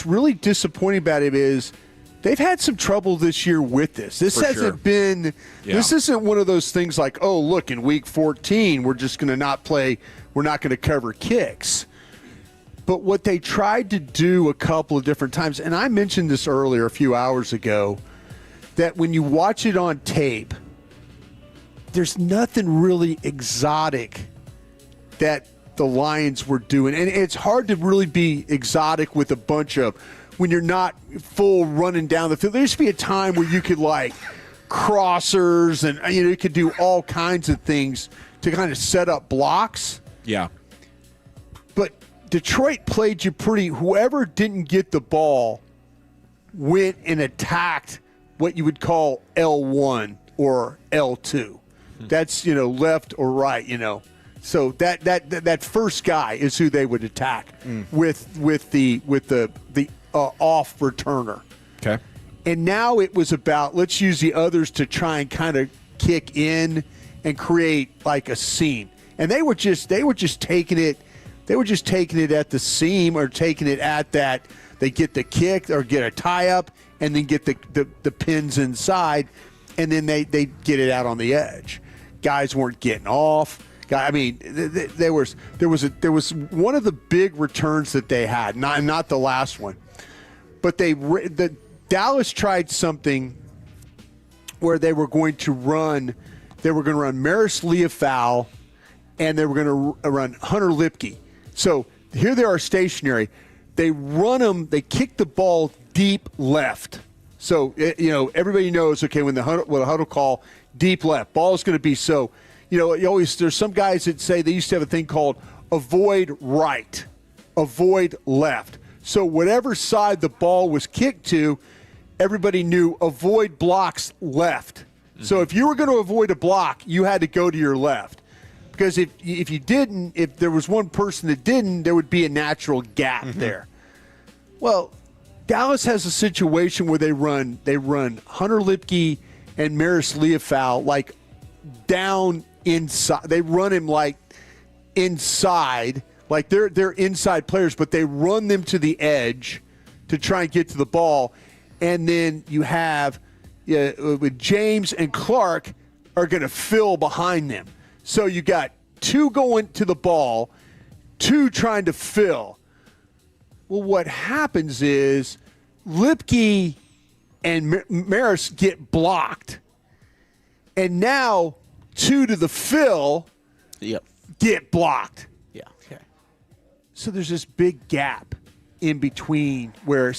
really disappointing about it is they've had some trouble this year with this. This hasn't been. Yeah. This isn't one of those things like, oh, look, in week 14 we're just going to not play. We're not going to cover kicks. But what they tried to do a couple of different times, and I mentioned this earlier a few hours ago, that when you watch it on tape, there's nothing really exotic that the Lions were doing. And it's hard to really be exotic with a bunch of, when you're not full running down the field. There used to be a time where you could like crossers and you could do all kinds of things to kind of set up blocks. Yeah. But Detroit played you whoever didn't get the ball went and attacked what you would call L1 or L2. That's, left or right, So that first guy is who they would attack with the off returner. Okay. And now it was about, let's use the others to try and kind of kick in and create like a seam. And they were just taking it. They were just taking it at the seam or taking it at that. They get the kick or get a tie-up and then get the pins inside, and then they get it out on the edge. Guys weren't getting off. I mean, there was one of the big returns that they had, not the last one, but Dallas tried something where they were going to run Maris Leofau, and they were going to run Hunter Lipke. So here they are stationary. They run them. They kick the ball deep left. So, everybody knows, okay, when the huddle call, deep left, ball is going to be so, there's some guys that say they used to have a thing called avoid right, avoid left. So whatever side the ball was kicked to, everybody knew avoid blocks left. Mm-hmm. So if you were going to avoid a block, you had to go to your left. Because if you didn't, if there was one person that didn't, there would be a natural gap there. Well, Dallas has a situation where they run Hunter Lipke and Maris Leofau like down inside. They run him like inside, like they're inside players, but they run them to the edge to try and get to the ball. And then you have with James and Clark are going to fill behind them. So you got two going to the ball, two trying to fill. Well, what happens is Lipke and Maris get blocked, and now two to the fill get blocked. Yeah. Okay. So there's this big gap in between where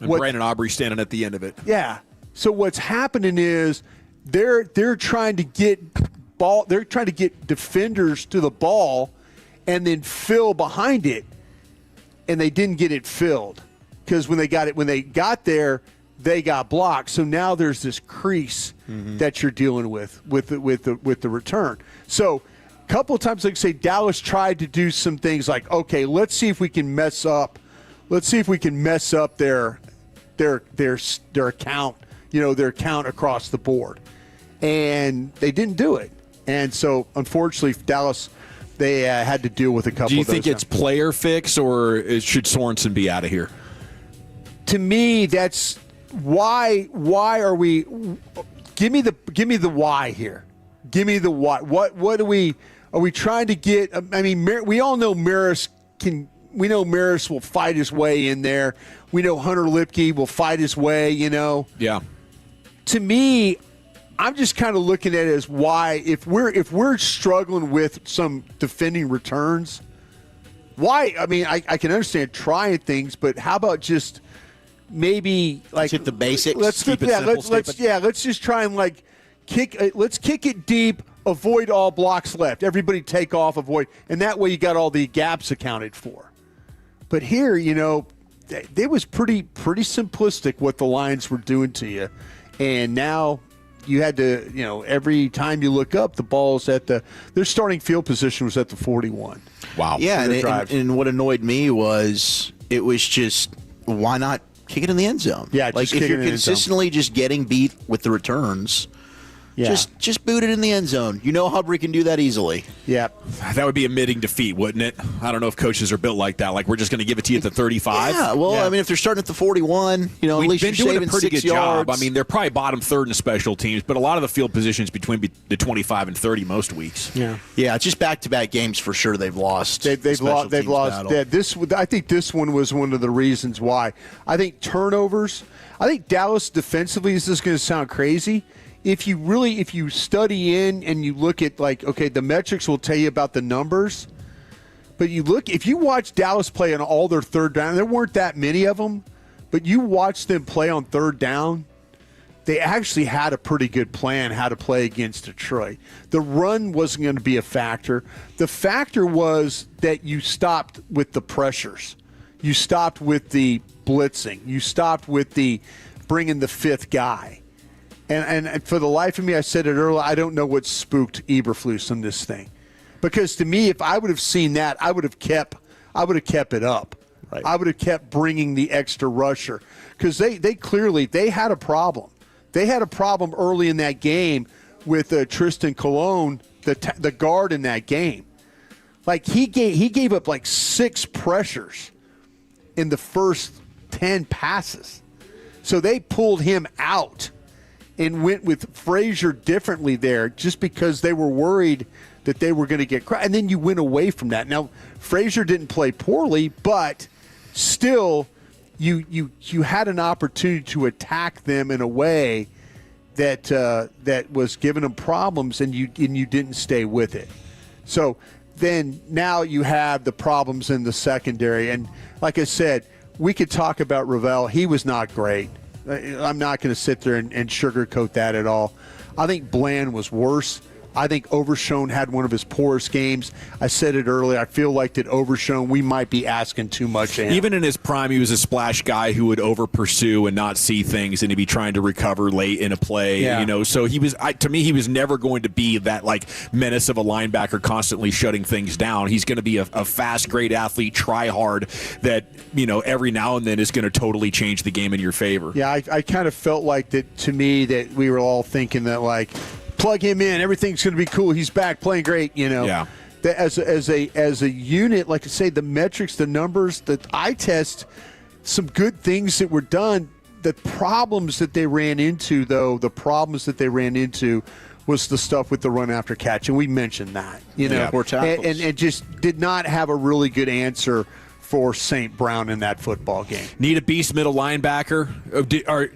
Brandon Aubrey standing at the end of it. Yeah. So what's happening is they're trying to get ball. They're trying to get defenders to the ball, and then fill behind it. And they didn't get it filled because when they got there, they got blocked. So now there's this crease that you're dealing with the return. So a couple of times, like I say, Dallas tried to do some things like, okay, let's see if we can mess up. Let's see if we can mess up their account, their count across the board, and they didn't do it. And so unfortunately, Dallas. They had to deal with a couple of those. Do you think it's player fix, or should Sorensen be out of here? To me, that's why are we – give me the why here. Give me the why. What are we trying to get – I mean, we all know Maris will fight his way in there. We know Hunter Lipke will fight his way, Yeah. To me – I'm just kind of looking at it as why if we're struggling with some defending returns, why? I mean, I can understand trying things, but how about just maybe like hit the basics? Let's just try and like let's kick it deep, avoid all blocks left. Everybody take off, avoid, and that way you got all the gaps accounted for. But here, it was pretty simplistic what the Lions were doing to you, and now. You had to, every time you look up, the ball's their starting field position was at the 41. Wow. Yeah, and what annoyed me was it was just, why not kick it in the end zone? Yeah, like if you're consistently just getting beat with the returns, just boot it in the end zone. Aubrey can do that easily. Yeah. That would be admitting defeat, wouldn't it? I don't know if coaches are built like that. Like, we're just going to give it to you at the 35. Yeah, well, I mean, if they're starting at the 41, at least been you're doing saving a pretty 6 good yards. job. I mean, they're probably bottom third in special teams, but a lot of the field positions between the 25 and 30 most weeks. Yeah, it's just back-to-back games for sure they've lost. They've lost. Yeah, I think this one was one of the reasons why. I think turnovers. I think Dallas defensively. This is going to sound crazy. If you study in and you look at the metrics will tell you about the numbers, but if you watch Dallas play on all their third down, there weren't that many of them, but you watch them play on third down, they actually had a pretty good plan how to play against Detroit. The run wasn't going to be a factor. The factor was that you stopped with the pressures. You stopped with the blitzing. You stopped with the bringing the fifth guy. And for the life of me, I said it earlier, I don't know what spooked Eberflus on this thing. Because to me, if I would have seen that, I would have kept it up. Right. I would have kept bringing the extra rusher. Because they clearly had a problem. They had a problem early in that game with Tristan Colon, the guard in that game. Like he gave up like 6 pressures in the first 10 passes. So they pulled him out and went with Frazier differently there just because they were worried that they were going to get – and then you went away from that. Now, Frazier didn't play poorly, but still you had an opportunity to attack them in a way that was giving them problems, and you didn't stay with it. So then now you have the problems in the secondary. And like I said, we could talk about Ravel. He was not great. I'm not going to sit there and sugarcoat that at all. I think Bland was worse. I think Overshone had one of his poorest games. I said it earlier. I feel like that Overshone, we might be asking too much of him. Even in his prime, he was a splash guy who would over-pursue and not see things, and he'd be trying to recover late in a play. Yeah. You know, so he was. To me, he was never going to be that like menace of a linebacker, constantly shutting things down. He's going to be a fast, great athlete, try hard. That every now and then is going to totally change the game in your favor. Yeah, I kind of felt like that. To me, that we were all thinking that like, plug him in, everything's going to be cool. He's back, playing great. Yeah. That as a unit, like I say, the metrics, the numbers, the eye test, some good things that were done. The problems that they ran into, though, was the stuff with the run after catch, and we mentioned that. Poor tackles. and just did not have a really good answer for St. Brown in that football game. Need a beast middle linebacker.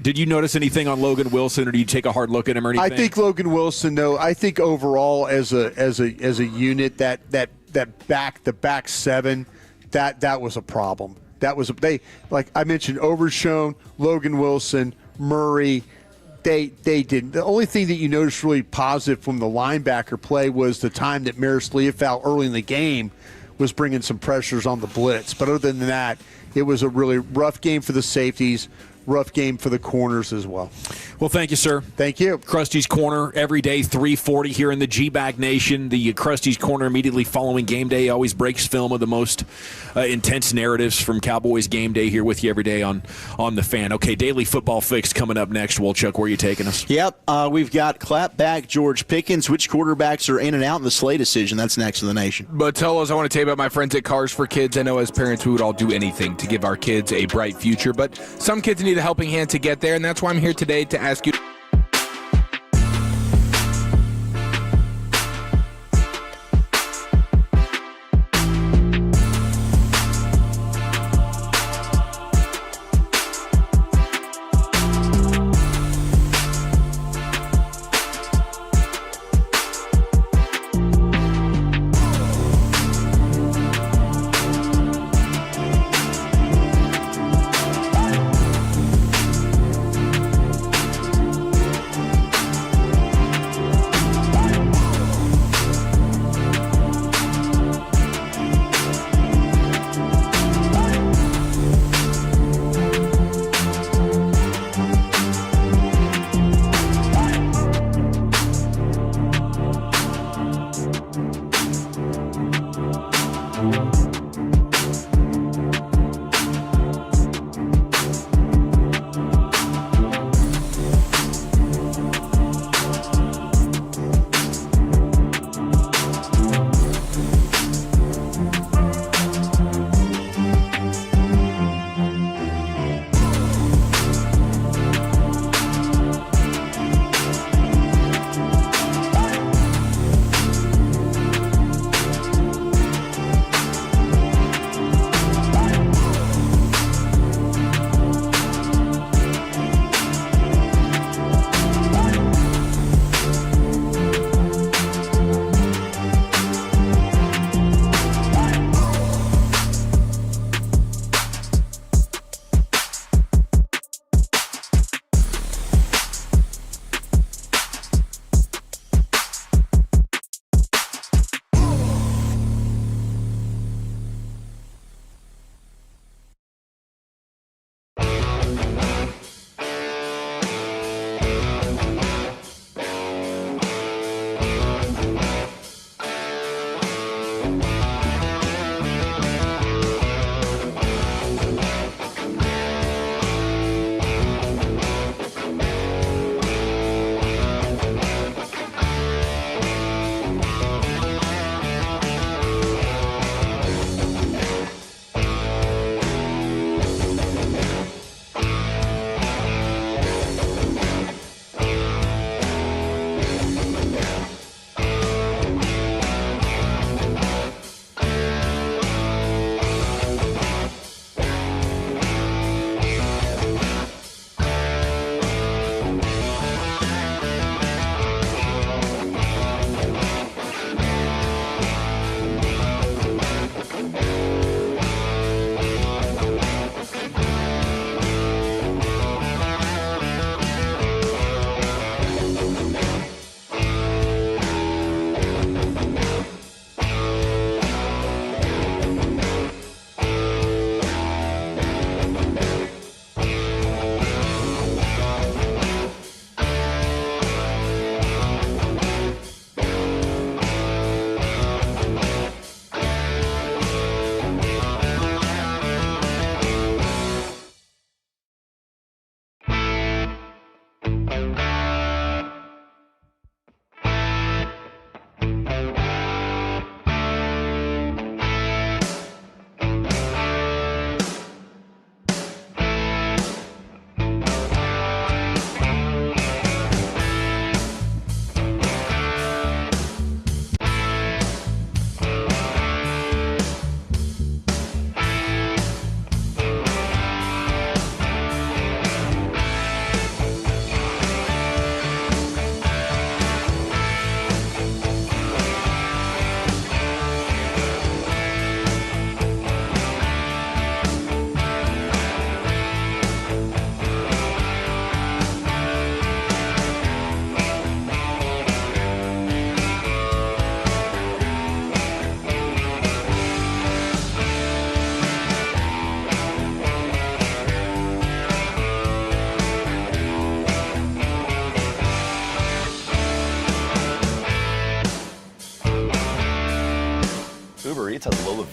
Did you notice anything on Logan Wilson, or do you take a hard look at him or anything? I think Logan Wilson, though. I think overall as a unit, the back seven, that was a problem. Like I mentioned, Overshone, Logan Wilson, Murray. They didn't. The only thing that you noticed really positive from the linebacker play was the time that Maris Leofau early in the game was bringing some pressures on the blitz. But other than that, it was a really rough game for the safeties, rough game for the corners as well. Well, thank you, sir. Thank you. Krusty's Corner, every day, 3:40 here in the G-Bag Nation. The Krusty's Corner immediately following game day always breaks film of the most intense narratives from Cowboys game day here with you every day on The Fan. Okay, Daily Football Fix coming up next. Wolchuk, where are you taking us? Yep, we've got clapback George Pickens. Which quarterbacks are in and out in the Slay decision? That's next in the nation. But tell us, I want to tell you about my friends at Cars for Kids. I know as parents we would all do anything to give our kids a bright future, but some kids need a helping hand to get there, and that's why I'm here today to ask you.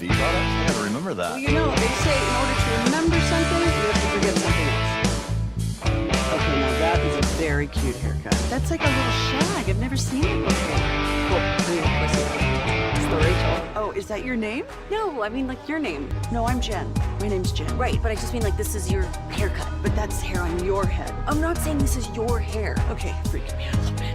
V products? I gotta remember that. Well, you know, they say in order to remember something, you have to forget something else. Okay, now that is a very cute haircut. That's like a little shag. I've never seen it before. Cool. I mean, of course it's the Rachel. Oh, is that your name? No, I mean like your name. No, I'm Jen. My name's Jen. Right, but I just mean like this is your haircut. But that's hair on your head. I'm not saying this is your hair. Okay, freaking me out a little bit.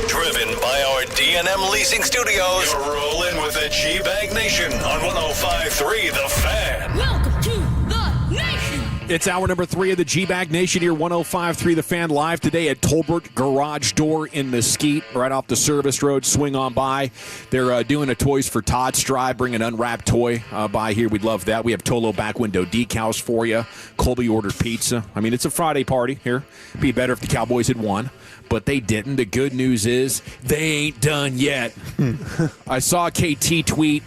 Driven by our D&M Leasing Studios, you're rolling with the G-Bag Nation on 105.3 The Fan. Welcome to the nation. It's hour number 3 of the G-Bag Nation here, 105.3 The Fan, live today at Tolbert Garage Door in Mesquite, right off the service road. Swing on by. They're doing a Toys for Tots drive. Bring an unwrapped toy by here. We'd love that. We have Tolo back window decals for you. Colby ordered pizza. I mean, it's a Friday party here. It'd be better if the Cowboys had won, but they didn't. The good news is they ain't done yet. I saw KT tweet,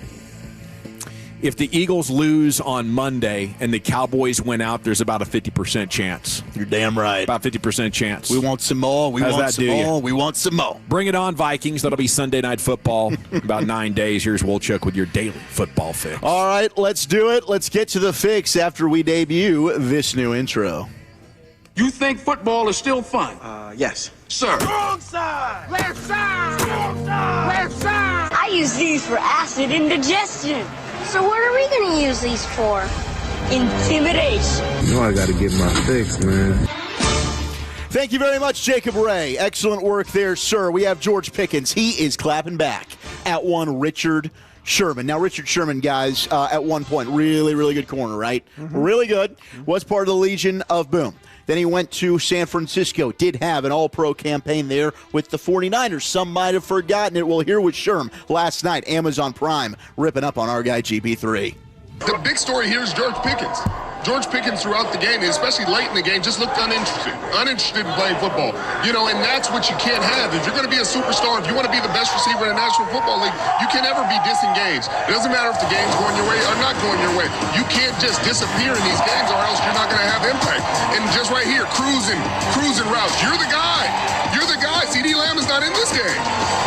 if the Eagles lose on Monday and the Cowboys win out, there's about a 50% chance. You're damn right. About 50% chance. We want some more. We want some more. We want some more. Bring it on, Vikings. That'll be Sunday Night Football in about 9 days. Here's Wolchuk with your daily football fix. All right, let's do it. Let's get to the fix after we debut this new intro. You think football is still fun? Yes. Sir. Wrong side. Left side. Wrong side. Left side. I use these for acid indigestion. So what are we going to use these for? Intimidation. You know I got to get my fix, man. Thank you very much, Jacob Ray. Excellent work there, sir. We have George Pickens. He is clapping back at one Richard Sherman. Now, Richard Sherman, guys, at one point, really, really good corner, right? Mm-hmm. Really good. Was part of the Legion of Boom. Then he went to San Francisco, did have an all-pro campaign there with the 49ers. Some might have forgotten it. Well, here was Sherm last night, Amazon Prime, ripping up on our guy GB3. The big story here is George Pickens. George Pickens throughout the game, especially late in the game, just looked uninterested in playing football. You know, and that's what you can't have. If you're going to be a superstar, if you want to be the best receiver in the National Football League, you can never be disengaged. It doesn't matter if the game's going your way or not going your way. You can't just disappear in these games or else you're not going to have impact. And just right here, cruising routes. You're the guy. You're the guy. CeeDee Lamb is not in this game.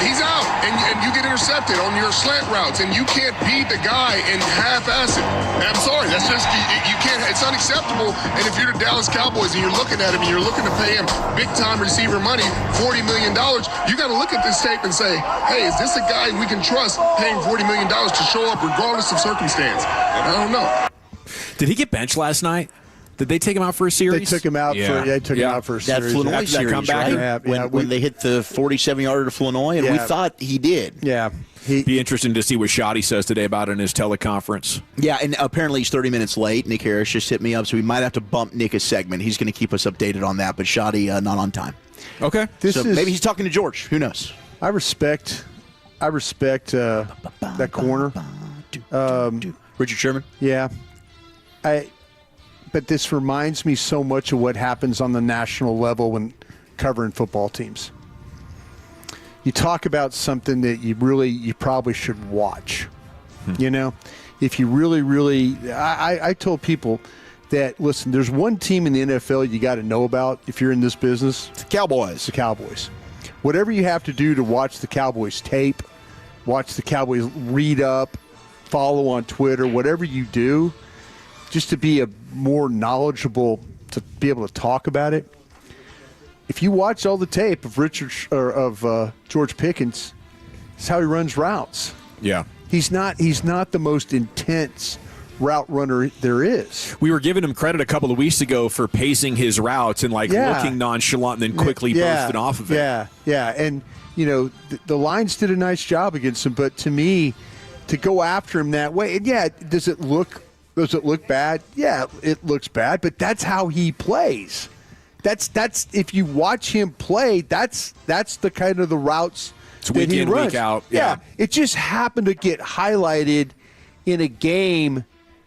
He's out, and you get intercepted on your slant routes, and you can't beat the guy and half-ass it. I'm sorry, that's just, you can't, it's unacceptable. And if you're the Dallas Cowboys and you're looking at him and you're looking to pay him big-time receiver money, $40 million, you got to look at this tape and say, hey, is this a guy we can trust paying $40 million to show up regardless of circumstance? And I don't know. Did he get benched last night? Did they take him out for a series? They took him out for a series. That Flanoy series, comeback, right? When they hit the 47-yarder to Flanoy, and we thought he did. Yeah. Be interesting to see what Shoddy says today about it in his teleconference. Yeah, and apparently he's 30 minutes late. Nick Harris just hit me up, so we might have to bump Nick a segment. He's going to keep us updated on that, but Shoddy not on time. Okay. Maybe he's talking to George. Who knows? I respect that corner. Richard Sherman? Yeah. But this reminds me so much of what happens on the national level when covering football teams. You talk about something that you probably should watch. You know, if you really, I told people that, listen, there's one team in the NFL you got to know about if you're in this business. It's the Cowboys. It's the Cowboys. Whatever you have to do to watch the Cowboys tape, watch the Cowboys read up, follow on Twitter, whatever you do, just to be more knowledgeable, to be able to talk about it. If you watch all the tape of George Pickens, it's how he runs routes. Yeah. He's not the most intense route runner there is. We were giving him credit a couple of weeks ago for pacing his routes and looking nonchalant and then quickly bursting off of it. Yeah. And, you know, the Lions did a nice job against him, but to me, to go after him that way, and does it look bad? Yeah, it looks bad, but that's how he plays. that's if you watch him play, that's the kind of the routes it's week in, week out. Yeah, it just happened to get highlighted in a game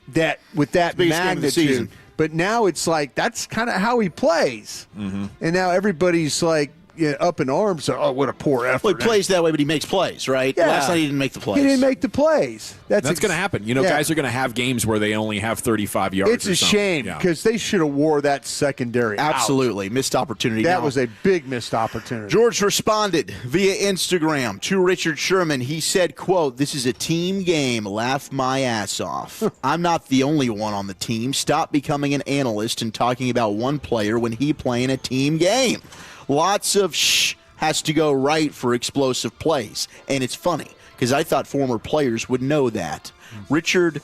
that with that magnitude. But now it's like that's kind of how he plays, and now everybody's like up in arms. Oh, what a poor effort! Well, he plays that way, but he makes plays, right? Yeah. Last night he didn't make the plays. He didn't make the plays. That's going to happen. Guys are going to have games where they only have 35 yards. It's a shame because they should have wore that secondary. Absolutely. Out. Missed opportunity. That was a big missed opportunity. George responded via Instagram to Richard Sherman. He said, quote, "This is a team game. Laugh my ass off. I'm not the only one on the team. Stop becoming an analyst and talking about one player when he playing a team game. Lots of shh has to go right for explosive plays." And it's funny because I thought former players would know that. Richard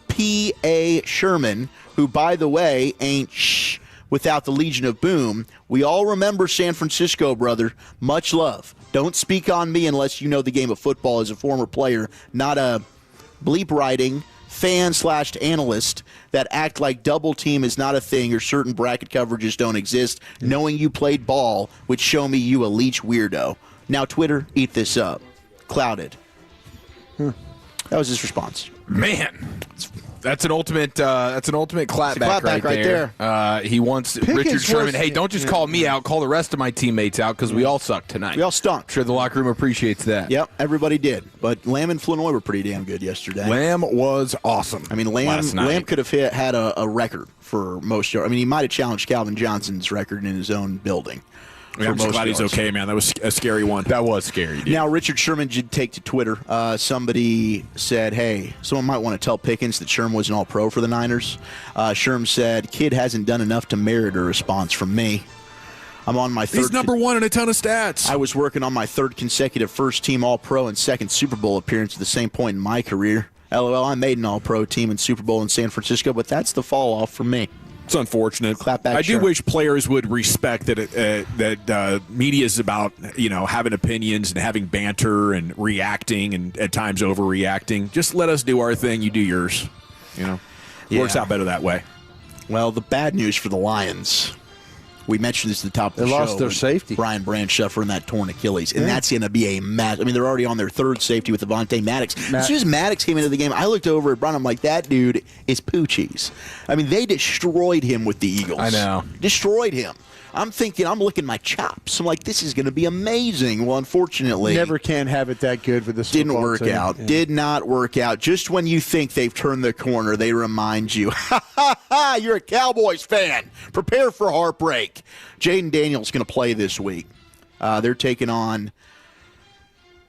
P.A. Sherman, who, by the way, ain't shh without the Legion of Boom. We all remember San Francisco, brother. Much love. Don't speak on me unless you know the game of football as a former player, not a bleep writing fan/analyst that act like double team is not a thing or certain bracket coverages don't exist. Knowing you played ball would show me you a Leach weirdo. Now, Twitter, eat this up. Clouded. That was his response. Man, that's an ultimate clapback right there. He wants Pickens Richard Sherman. was, Hey, don't just call me out. Call the rest of my teammates out because we all suck tonight. We all stunk. I'm sure the locker room appreciates that. Yep, everybody did. But Lamb and Flournoy were pretty damn good yesterday. Lamb was awesome. I mean, Lamb could have had a record for most yards. I mean, he might have challenged Calvin Johnson's record in his own building. I'm just glad he's okay, man. That was a scary one. That was scary, dude. Now, Richard Sherman did take to Twitter. Somebody said, hey, someone might want to tell Pickens that Sherman was an all-pro for the Niners. Sherman said, kid hasn't done enough to merit a response from me. I'm on my third. He's number one in a ton of stats. I was working on my third consecutive first-team all-pro and second Super Bowl appearance at the same point in my career. LOL, I made an all-pro team in Super Bowl in San Francisco, but that's the fall-off for me. It's unfortunate. Clapback I do wish players would respect that media is about having opinions and having banter and reacting and at times overreacting. Just let us do our thing. You do yours. Works out better that way. Well, the bad news for the Lions. We mentioned this at the top of the show. They lost their safety. Brian Branch suffering that torn Achilles. And that's going to be a match. I mean, they're already on their third safety with Avonte Maddox. As soon as Maddox came into the game, I looked over at Brian. I'm like, that dude is poochies. I mean, they destroyed him with the Eagles. I know. Destroyed him. I'm thinking, I'm licking my chops. I'm like, this is going to be amazing. Well, unfortunately. Never can have it that good with this Didn't football work team. out. Yeah. Did not work out. Just when you think they've turned the corner, they remind you, you're a Cowboys fan. Prepare for heartbreak. Jaden Daniels going to play this week. They're taking on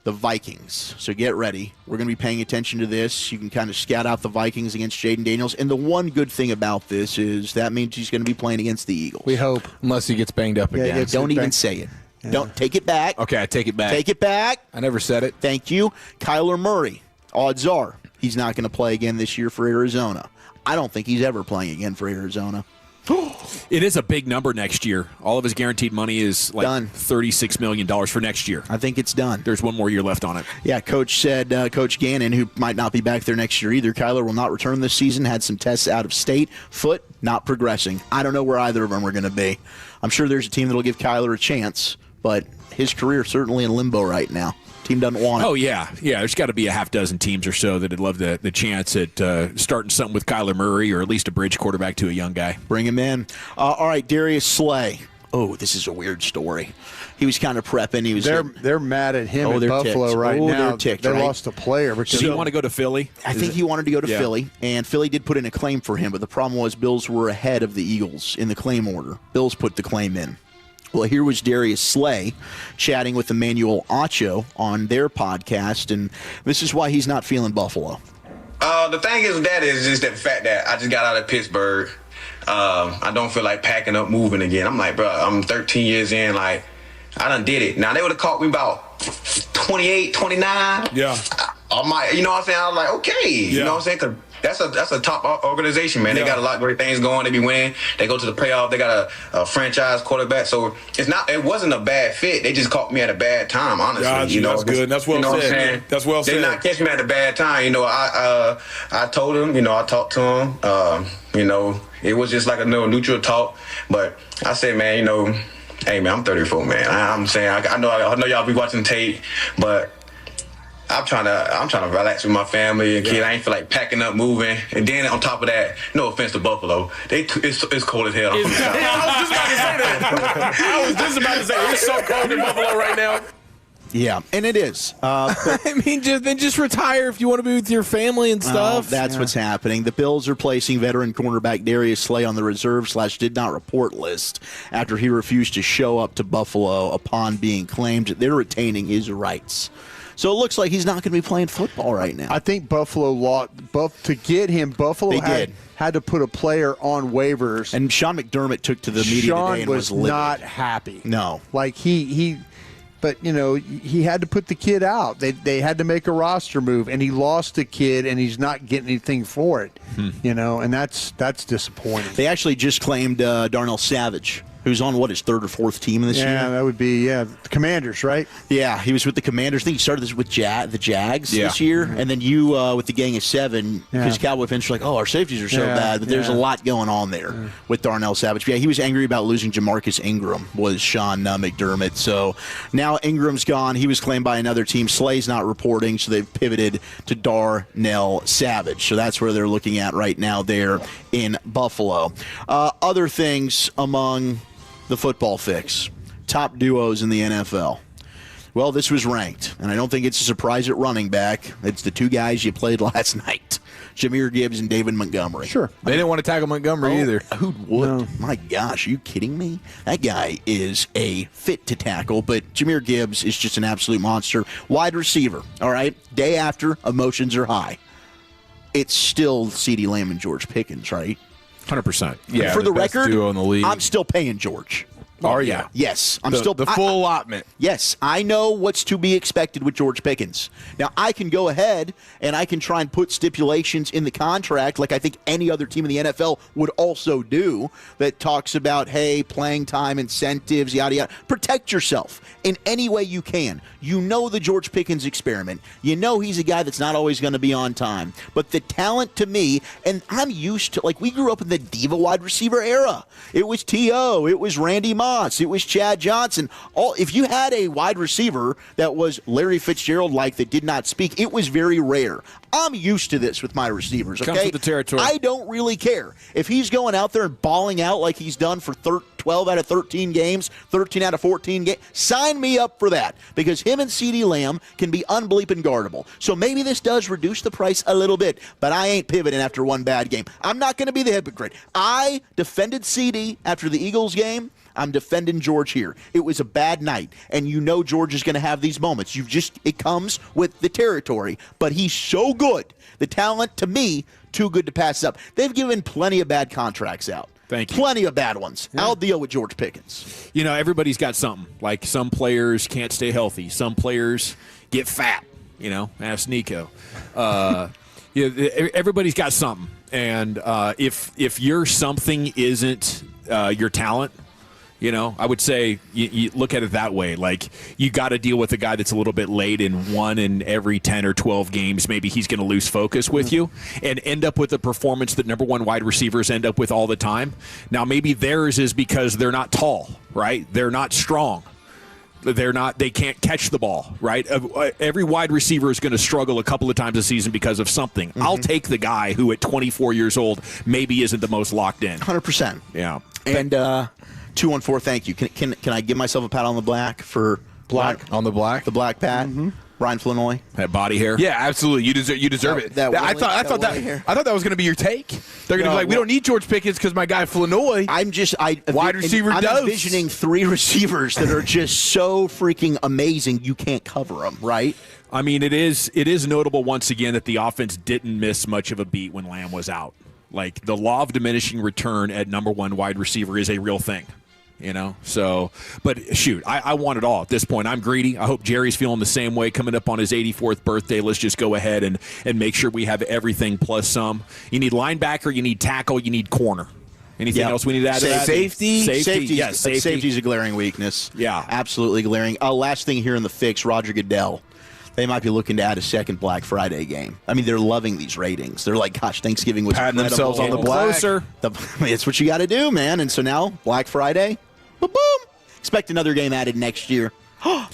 the Vikings. So get ready. We're going to be paying attention to this. You can kind of scout out the Vikings against Jaden Daniels. And the one good thing about this is that means he's going to be playing against the Eagles. We hope. Unless he gets banged up again. Don't even say it. Yeah. Don't take it back. Okay, I take it back. Take it back. I never said it. Thank you. Kyler Murray. Odds are he's not going to play again this year for Arizona. I don't think he's ever playing again for Arizona. It is a big number next year. All of his guaranteed money is like done. $36 million for next year. I think it's done. There's one more year left on it. Yeah, Coach said, Coach Gannon, who might not be back there next year either, Kyler will not return this season, had some tests out of state, foot not progressing. I don't know where either of them are going to be. I'm sure there's a team that will give Kyler a chance, but his career is certainly in limbo right now. Team doesn't want it. Oh, yeah. Yeah, there's got to be a half dozen teams or so that would love the chance at starting something with Kyler Murray or at least a bridge quarterback to a young guy. Bring him in. All right, Darius Slay. Oh, this is a weird story. He was kind of prepping. They're mad at him in Buffalo ticked. right now. They're ticked, they right? lost a player. Did he want to go to Philly? I think he wanted to go to Philly, and Philly did put in a claim for him, but the problem was Bills were ahead of the Eagles in the claim order. Bills put the claim in. Well, here was Darius Slay chatting with Emmanuel Acho on their podcast, and this is why he's not feeling Buffalo. The thing is just the fact that I just got out of Pittsburgh. I don't feel like packing up, moving again. I'm like, bro, I'm 13 years in. Like, I done did it. Now, they would have caught me about 28, 29. Yeah. I might, you know what I'm saying? I was like, okay. You know what I'm saying? 'Cause that's a top organization, man. They got a lot of great things going. They be winning. They go to the playoff. They got a franchise quarterback. So it wasn't a bad fit. They just caught me at a bad time, honestly. Gotcha. You know, that's good. That's well said. That's well said. They not catch me at a bad time. You know, I told him. You know, I talked to him. You know, it was just like a neutral talk. But I said, man, you know, hey, man, I'm 34, man. I'm saying, I know y'all be watching tape, but I'm trying to relax with my family and kid. I ain't feel like packing up, moving. And then on top of that, no offense to Buffalo, it's cold as hell. I was just about to say it's so cold in Buffalo right now. Yeah, and it is. I mean, just retire if you want to be with your family and stuff. That's what's happening. The Bills are placing veteran cornerback Darius Slay on the reserve/did not report list after he refused to show up to Buffalo upon being claimed. They're retaining his rights. So it looks like he's not going to be playing football right now. I think Buffalo to get him. Buffalo had to put a player on waivers, and Sean McDermott took to the media today and was livid. Not happy. No, like but you know he had to put the kid out. They had to make a roster move, and he lost the kid, and he's not getting anything for it. You know, and that's disappointing. They actually just claimed Darnell Savage, who's on, his third or fourth team this year? Yeah, that would be, the Commanders, right? Yeah, he was with the Commanders. I think he started this with the Jags this year. And then you with the Gang of Seven, because Cowboy fans are like, our safeties are so bad. But there's a lot going on there with Darnell Savage. But yeah, he was angry about losing Jamarcus Ingram, was Sean McDermott. So now Ingram's gone. He was claimed by another team. Slay's not reporting, so they've pivoted to Darnell Savage. So that's where they're looking at right now there in Buffalo. Other things among the football fix, top duos in the NFL. Well, this was ranked, and I don't think it's a surprise at running back. It's the two guys you played last night, Jahmyr Gibbs and David Montgomery. Sure. They didn't want to tackle Montgomery either. Who would? No. My gosh, are you kidding me? That guy is a fit to tackle, but Jahmyr Gibbs is just an absolute monster. Wide receiver, all right? Day after, emotions are high. It's still CeeDee Lamb and George Pickens, right? 100%. Yeah. For the record, duo in the league. I'm still paying George. Are you? Yes. I'm still the full allotment. Yes. I know what's to be expected with George Pickens. Now, I can go ahead and I can try and put stipulations in the contract like I think any other team in the NFL would also do that talks about, hey, playing time, incentives, yada, yada. Protect yourself in any way you can. You know the George Pickens experiment. You know he's a guy that's not always going to be on time. But the talent to me, and I'm used to, like, we grew up in the diva wide receiver era. It was T.O., it was Randy Moss, it was Chad Johnson. If you had a wide receiver that was Larry Fitzgerald-like that did not speak, it was very rare. I'm used to this with my receivers, okay? Comes with the territory. I don't really care. If he's going out there and balling out like he's done for 12 out of 13 games, 13 out of 14 games, sign me up for that, because him and CeeDee Lamb can be unbleeping guardable. So maybe this does reduce the price a little bit, but I ain't pivoting after one bad game. I'm not going to be the hypocrite. I defended CeeDee after the Eagles game. I'm defending George here. It was a bad night, and you know George is going to have these moments. It comes with the territory, but he's so good. The talent, to me, too good to pass up. They've given plenty of bad contracts out. Thank you. Plenty of bad ones. Yeah. I'll deal with George Pickens. You know, everybody's got something. Like, some players can't stay healthy. Some players get fat. You know, ask Nico. Everybody's got something. And if your something isn't your talent, you know, I would say you look at it that way. Like, you got to deal with a guy that's a little bit late in one in every 10 or 12 games. Maybe he's going to lose focus with you and end up with a performance that number one wide receivers end up with all the time. Now, maybe theirs is because they're not tall, right? They're not strong. They can't catch the ball, right? Every wide receiver is going to struggle a couple of times a season because of something. Mm-hmm. I'll take the guy who at 24 years old maybe isn't the most locked in. 100%. Yeah. And 214, thank you. Can I give myself a pat on the back for on the black? The black pat. Mm-hmm. Brian Flanoy. That body hair. Yeah, absolutely. You deserve it. I thought that was going to be your take. They're going to be like, we don't need George Pickens because my guy Flanoy. Wide receiver I'm does. Envisioning three receivers that are just so freaking amazing you can't cover them, right? I mean, it is notable once again that the offense didn't miss much of a beat when Lamb was out. Like, the law of diminishing return at number one wide receiver is a real thing. You know, so, but shoot, I want it all at this point. I'm greedy. I hope Jerry's feeling the same way coming up on his 84th birthday. Let's just go ahead and make sure we have everything plus some. You need linebacker, you need tackle, you need corner. Anything else we need to add to that? Safety. Yes, safety. Safety's a glaring weakness. Yeah. Absolutely glaring. Last thing here in the fix, Roger Goodell. they might be looking to add a second Black Friday game. I mean, they're loving these ratings. They're like, gosh, Thanksgiving was patting incredible. themselves on the black. Closer. It's what you got to do, man. And so now, Black Friday, boom. Expect another game added next year.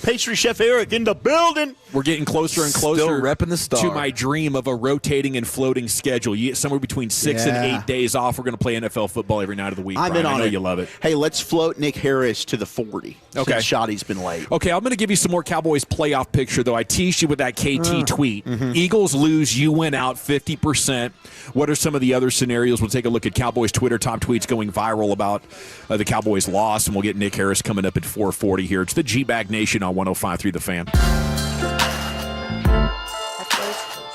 Pastry Chef Eric in the building. We're getting closer and closer Still repping the star. to my dream of a rotating and floating schedule. You get somewhere between 6 and 8 days off. We're going to play NFL football every night of the week. I'm in on I know it. you love it. Hey, let's float Nick Harris to the 40. Okay. Since Shoddy's been late. Okay, I'm going to give you some more Cowboys playoff picture, though. I teased you with that KT tweet. Eagles lose, you win out 50%. What are some of the other scenarios? We'll take a look at Cowboys Twitter top tweets going viral about the Cowboys loss, and we'll get Nick Harris coming up at 4:40 here. It's the G-Bag Nation on 105.3 The Fan.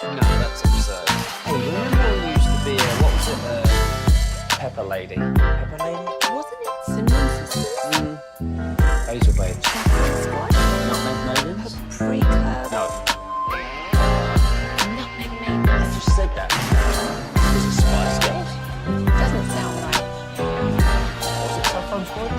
No, that's absurd. Hey, remember when you used to be what was it, Pepper Lady? Pepper Lady? Wasn't it Cinnamon Sisters? Hazel Babes. What? Nutmeg Maidens? Paprika. No. Nutmeg Maidens. I just said that. Was it Spice Girls? Doesn't sound right. Was it Saffron Squad?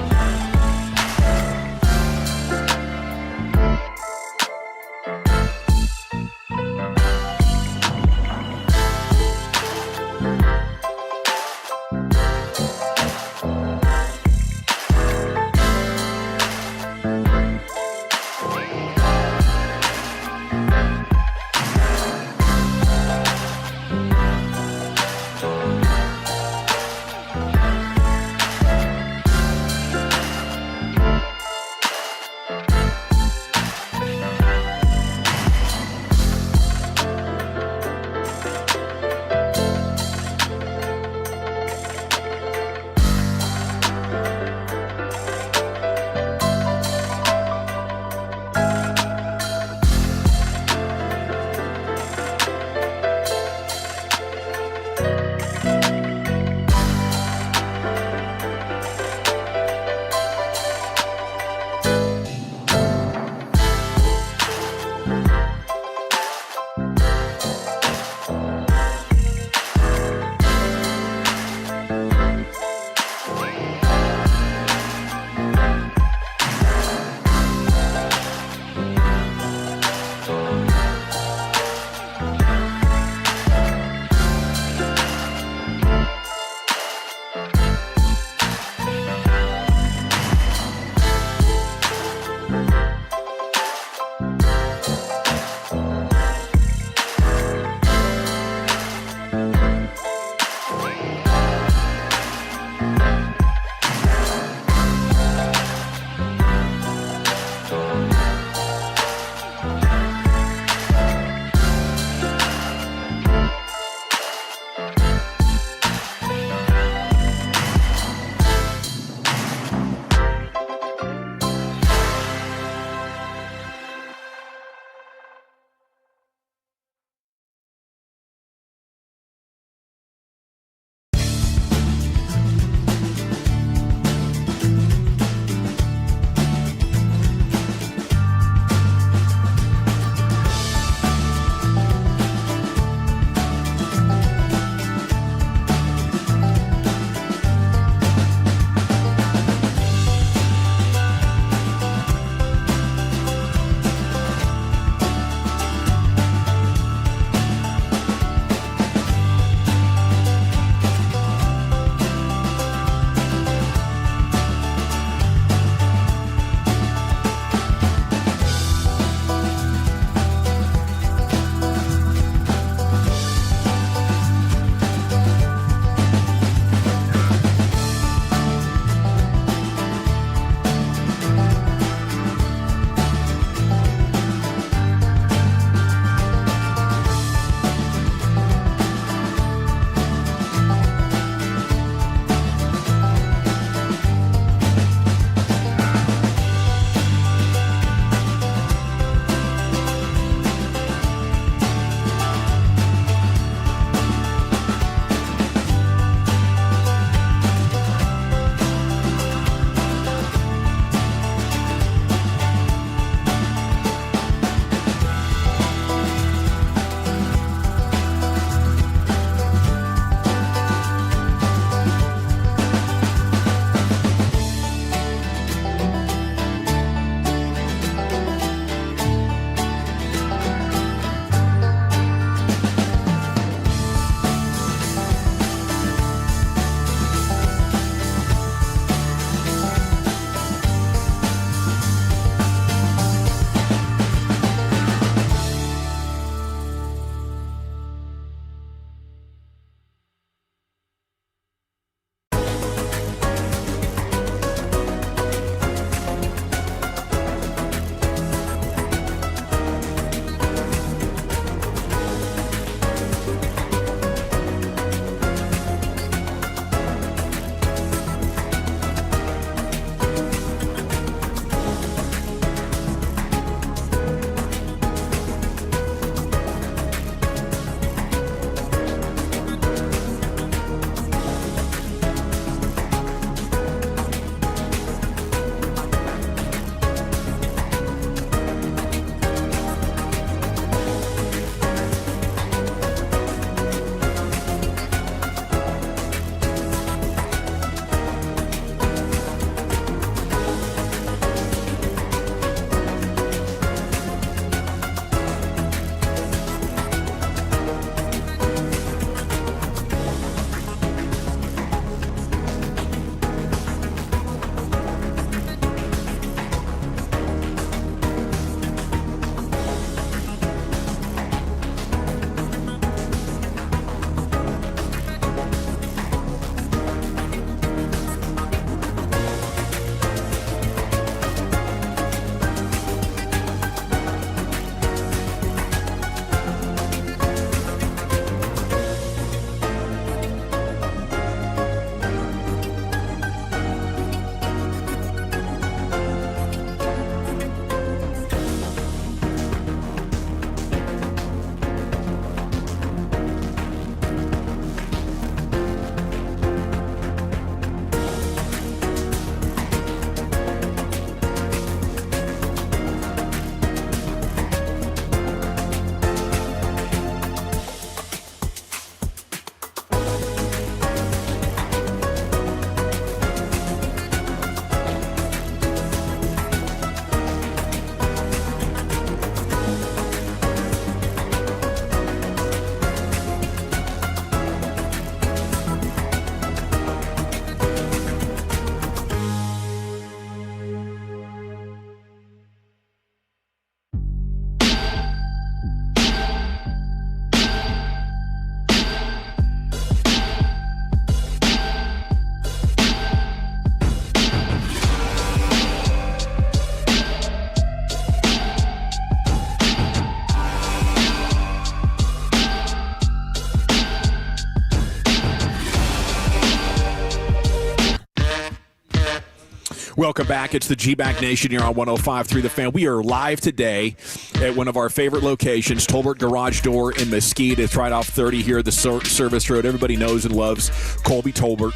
Welcome back. It's the G-Back Nation here on 105.3 The Fan. We are live today at one of our favorite locations, Tolbert Garage Door in Mesquite. It's right off 30 here at the Service Road. Everybody knows and loves Colby Tolbert,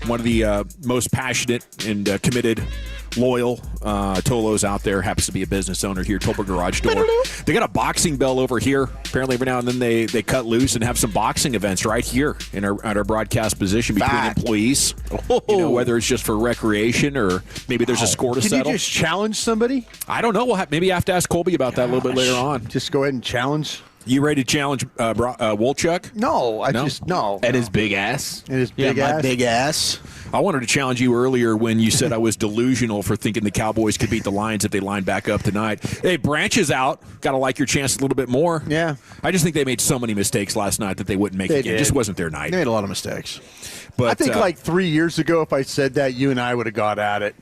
one of the most passionate and committed, loyal Tolos out there. Happens to be a business owner here, Tolbert Garage Door. They got a boxing bell over here. Apparently every now and then they cut loose and have some boxing events right here at our broadcast position between employees. You know, whether it's just for recreation or maybe there's a score to settle. Can you just challenge somebody? I don't know. Maybe I have to ask Colby about that a little bit later on. Just go ahead and challenge. You ready to challenge Wolchuk? No, no. At his big ass? At his big ass? My big ass. I wanted to challenge you earlier when you said I was delusional for thinking the Cowboys could beat the Lions if they line back up tonight. Hey, Branch is out. Got to like your chance a little bit more. Yeah. I just think they made so many mistakes last night that they wouldn't make it again. It just wasn't their night. They made a lot of mistakes. But I think like 3 years ago, if I said that, you and I would have got at it.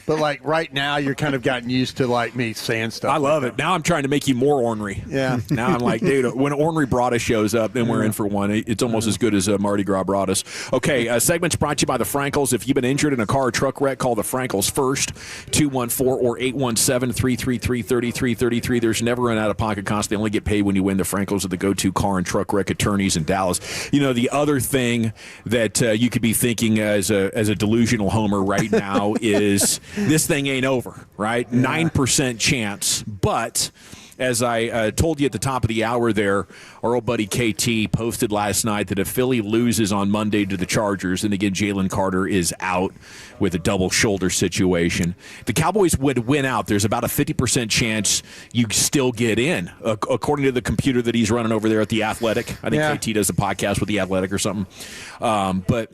But like right now, you're kind of gotten used to like me saying stuff. I love it. Now I'm trying to make you more ornery. Yeah. Now I'm like, dude, when Ornery Broadus shows up, then we're in for one. It's almost as good as Mardi Gras Broadus. Okay, segment's brought to you by the Frankels. If you've been injured in a car or truck wreck, call the Frankels first, 214 or 817-333-3333. There's never an out-of-pocket cost. They only get paid when you win. The Frankels are the go-to car and truck wreck attorneys in Dallas. You know, the other thing that you could be thinking as a delusional homer right now is this thing ain't over, right? Yeah. 9% chance. But as I told you at the top of the hour there, our old buddy KT posted last night that if Philly loses on Monday to the Chargers, and again, Jalen Carter is out with a double shoulder situation, the Cowboys would win out. There's about a 50% chance you still get in, according to the computer that he's running over there at The Athletic. I think KT does a podcast with The Athletic or something. But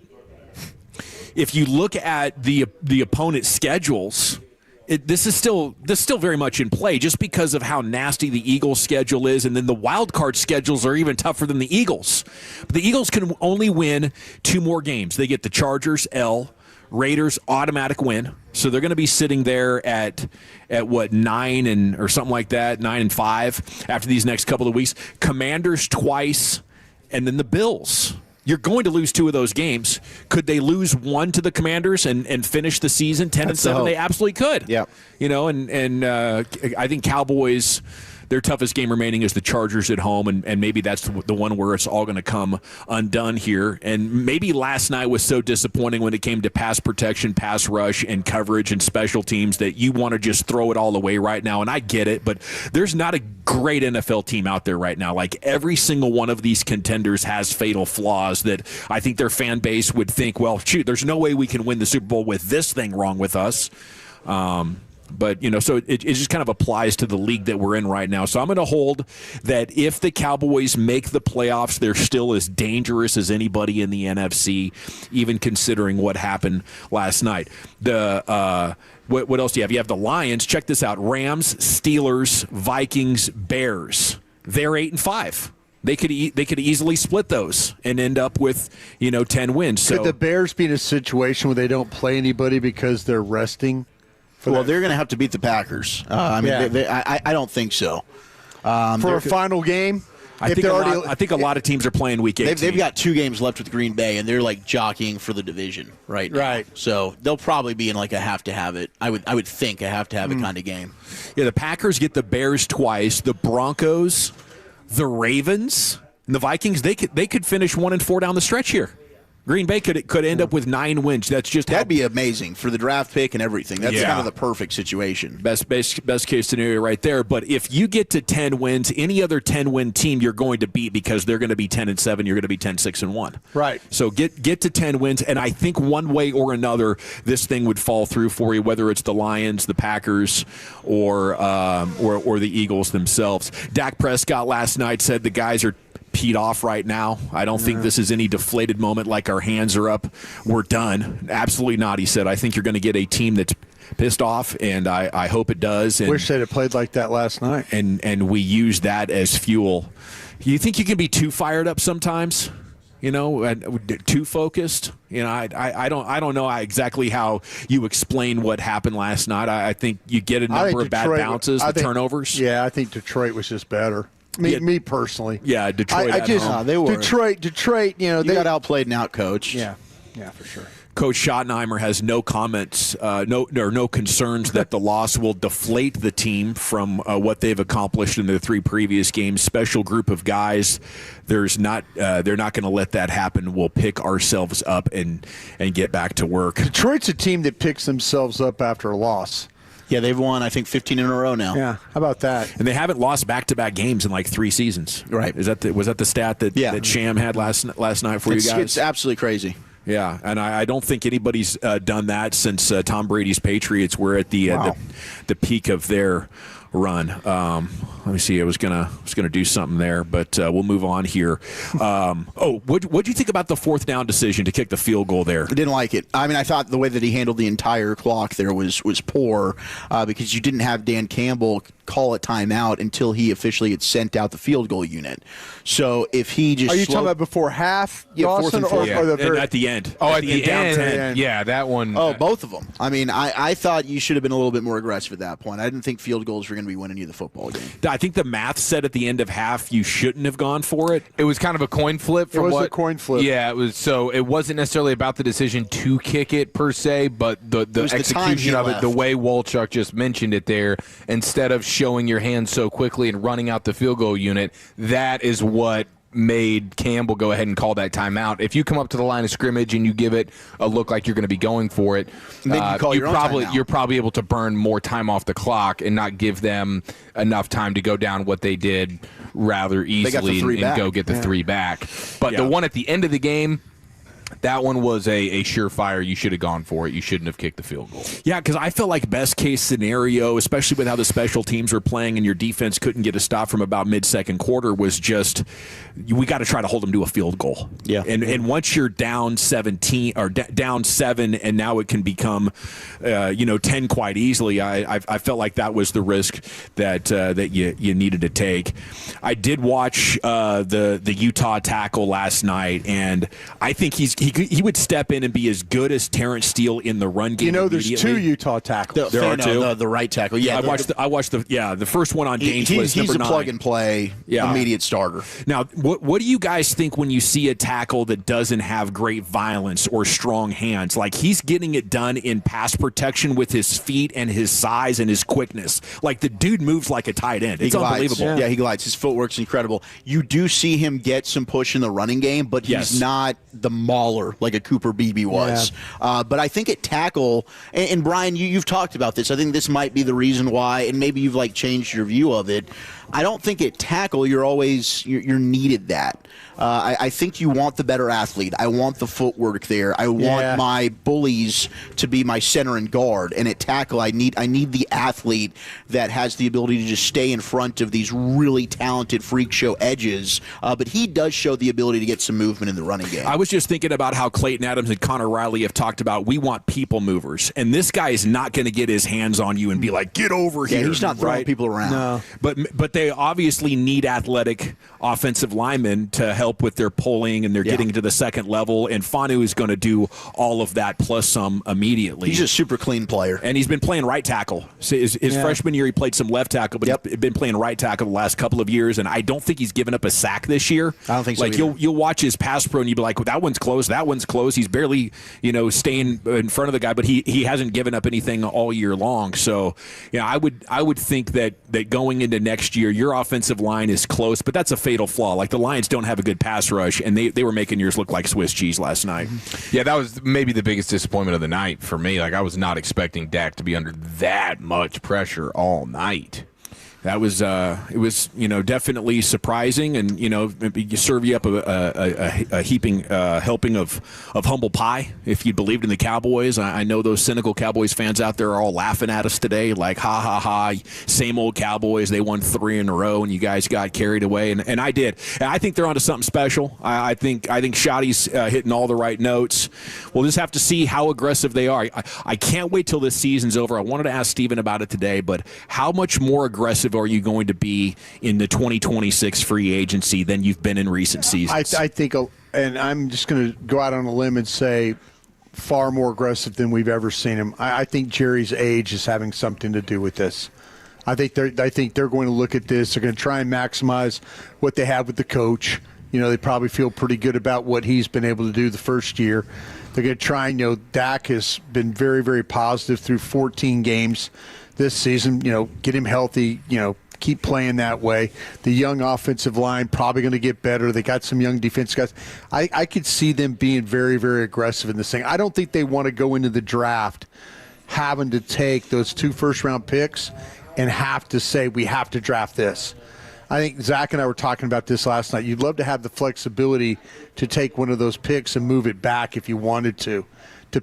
if you look at the opponent's schedules, this is still very much in play just because of how nasty the Eagles' schedule is, and then the wild card schedules are even tougher than the Eagles. But the Eagles can only win 2 more games. They get the Chargers, Raiders, automatic win. So they're going to be sitting there at what, 9 or something like that, 9-5 after these next couple of weeks. Commanders twice, and then the Bills. You're going to lose 2 of those games. Could they lose 1 to the Commanders and finish the season 10-7? They absolutely could. Yeah. You know, and I think Cowboys, their toughest game remaining is the Chargers at home, and maybe that's the one where it's all going to come undone here. And maybe last night was so disappointing when it came to pass protection, pass rush, and coverage and special teams that you want to just throw it all away right now. And I get it, but there's not a great NFL team out there right now. Like every single one of these contenders has fatal flaws that I think their fan base would think, well, shoot, there's no way we can win the Super Bowl with this thing wrong with us. But, you know, so it just kind of applies to the league that we're in right now. So I'm going to hold that if the Cowboys make the playoffs, they're still as dangerous as anybody in the NFC, even considering what happened last night. What else do you have? You have the Lions. Check this out. Rams, Steelers, Vikings, Bears. They're 8-5. They could easily split those and end up with 10 wins. So could the Bears be in a situation where they don't play anybody because they're resting? Well, they're going to have to beat the Packers. I don't think so. For a final game? I think a lot of teams are playing Week 18. They've got 2 games left with Green Bay, and they're like jockeying for the division right now. Right. So they'll probably be in like a have-to-have-it. I would think a have-to-have-it kind of game. Yeah, the Packers get the Bears twice. The Broncos, the Ravens, and the Vikings, they could finish 1-4 down the stretch here. Green Bay could end up with 9 wins. That'd be amazing for the draft pick and everything. That's kind of the perfect situation. Best case scenario right there. But if you get to 10 wins, any other 10-win team you're going to beat because they're going to be 10-7. You're going to be 10-6-1. Right. So get to 10 wins, and I think one way or another this thing would fall through for you, whether it's the Lions, the Packers, or the Eagles themselves. Dak Prescott last night said the guys are peed off right now. I don't think this is any deflated moment like our hands are up, we're done. Absolutely not, he said. I think you're going to get a team that's pissed off, and I hope it does. And, wish they'd have played like that last night. And we use that as fuel. You think you can be too fired up sometimes? And too focused. I don't know exactly how you explain what happened last night. I think you get a number of bad bounces, turnovers. Yeah, I think Detroit was just better. Me personally. Yeah, Detroit. They were. Detroit. You got outplayed and outcoached. Yeah. Yeah, for sure. Coach Schottenheimer has no comments, no concerns that the loss will deflate the team from what they've accomplished in the 3 previous games. Special group of guys. They're not going to let that happen. We'll pick ourselves up and get back to work. Detroit's a team that picks themselves up after a loss. Yeah, they've won, I think, 15 in a row now. Yeah, how about that? And they haven't lost back-to-back games in like 3 seasons. Right. Was that the stat that Sham had last night for you guys? It's absolutely crazy. Yeah, and I don't think anybody's done that since Tom Brady's Patriots were at the peak of their run. Let me see. I was gonna do something there, but we'll move on here. What'd you think about the 4th down decision to kick the field goal there? I didn't like it. I mean, I thought the way that he handled the entire clock there was poor because you didn't have Dan Campbell call a timeout until he officially had sent out the field goal unit. So if he just are you talking about before half, Dawson, or the very at the end? Oh, at the end. Down 10. Yeah, that one. Oh, both of them. I mean, I thought you should have been a little bit more aggressive at that point. I didn't think field goals were going to be winning you the football game. I think the math said at the end of half you shouldn't have gone for it. It was kind of a coin flip. It was a coin flip. Yeah, it was. So it wasn't necessarily about the decision to kick it per se, but the execution of it, the way Walchuk just mentioned it there, instead of showing your hands so quickly and running out the field goal unit, that is what made Campbell go ahead and call that timeout. If you come up to the line of scrimmage and you give it a look like you're going to be going for it, you're probably able to burn more time off the clock and not give them enough time to go down what they did rather easily and go get the 3 back. But the one at the end of the game, that one was a surefire. You should have gone for it. You shouldn't have kicked the field goal. Yeah, because I felt like best case scenario, especially with how the special teams were playing and your defense couldn't get a stop from about mid-second quarter, was just we got to try to hold them to a field goal. Yeah, and once you're down 17 or down 7, and now it can become 10 quite easily. I felt like that was the risk that you needed to take. I did watch the Utah tackle last night, and I think he would step in and be as good as Terrence Steele in the run game. There's 2 Utah tackles. There are 2. The right tackle. Yeah, I watched the first one on Dane's list. He's number a 9. plug and play, immediate starter. Now, what do you guys think when you see a tackle that doesn't have great violence or strong hands? Like, he's getting it done in pass protection with his feet and his size and his quickness. Like, the dude moves like a tight end. It's unbelievable. Yeah, he glides. His footwork's incredible. You do see him get some push in the running game, but he's not the mauler like a Cooper Beebe was. Yeah. But I think at tackle, and Brian, you've talked about this. I think this might be the reason why, and maybe you've changed your view of it. I don't think at tackle you're needed that. I think you want the better athlete. I want the footwork there. I want my bullies to be my center and guard. And at tackle, I need the athlete that has the ability to just stay in front of these really talented freak show edges. But he does show the ability to get some movement in the running game. I was just thinking about how Clayton Adams and Connor Riley have talked about we want people movers. And this guy is not going to get his hands on you and be like, get over here. He's not throwing people around. No. But they obviously need athletic offensive linemen to help with their pulling and they're getting to the second level. And Fanu is going to do all of that plus some immediately. He's a super clean player. And he's been playing right tackle. So his freshman year, he played some left tackle, but he's been playing right tackle the last couple of years. And I don't think he's given up a sack this year. I don't think so either. You'll watch his pass pro and you'll be like, well, that one's close. That one's close. He's barely, staying in front of the guy, but he hasn't given up anything all year long. So, I would think that going into next year, your offensive line is close, but that's a fatal flaw. Like, the Lions don't have a good pass rush, and they were making yours look like Swiss cheese last night. Yeah, that was maybe the biggest disappointment of the night for me. Like, I was not expecting Dak to be under that much pressure all night. That was it was definitely surprising, and you serve you up a heaping helping of humble pie if you believed in the Cowboys. I know those cynical Cowboys fans out there are all laughing at us today, like ha ha ha, same old Cowboys. They won 3 in a row, and you guys got carried away, and I did. And I think they're onto something special. I think Shotty's hitting all the right notes. We'll just have to see how aggressive they are. I can't wait till this season's over. I wanted to ask Steven about it today, but how much more aggressive are you going to be in the 2026 free agency than you've been in recent seasons? I think, and I'm just going to go out on a limb and say far more aggressive than we've ever seen him. I think Jerry's age is having something to do with this. I think they're going to look at this. They're going to try and maximize what they have with the coach. They probably feel pretty good about what he's been able to do the first year. They're going to try and, Dak has been very, very positive through 14 games this season. Get him healthy, keep playing that way. The young offensive line probably going to get better. They got some young defense guys. I could see them being very, very aggressive in this thing. I don't think they want to go into the draft having to take those 2 first-round picks and have to say we have to draft this. I think Zach and I were talking about this last night. You'd love to have the flexibility to take one of those picks and move it back if you wanted to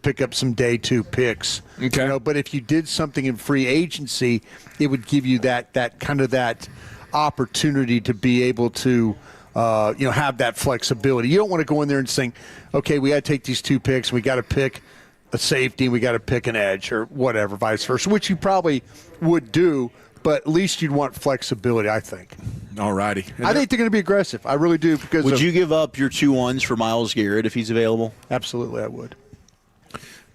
pick up some day 2 picks. Okay. But if you did something in free agency, it would give you that kind of that opportunity to be able to have that flexibility. You don't want to go in there and saying, okay, we got to take these 2 picks, we got to pick a safety, and we got to pick an edge or whatever, vice versa, which you probably would do, but at least you'd want flexibility, I think. All righty. I think they're going to be aggressive. I really do. Because would you give up your 2 1s for Myles Garrett if he's available? Absolutely, I would.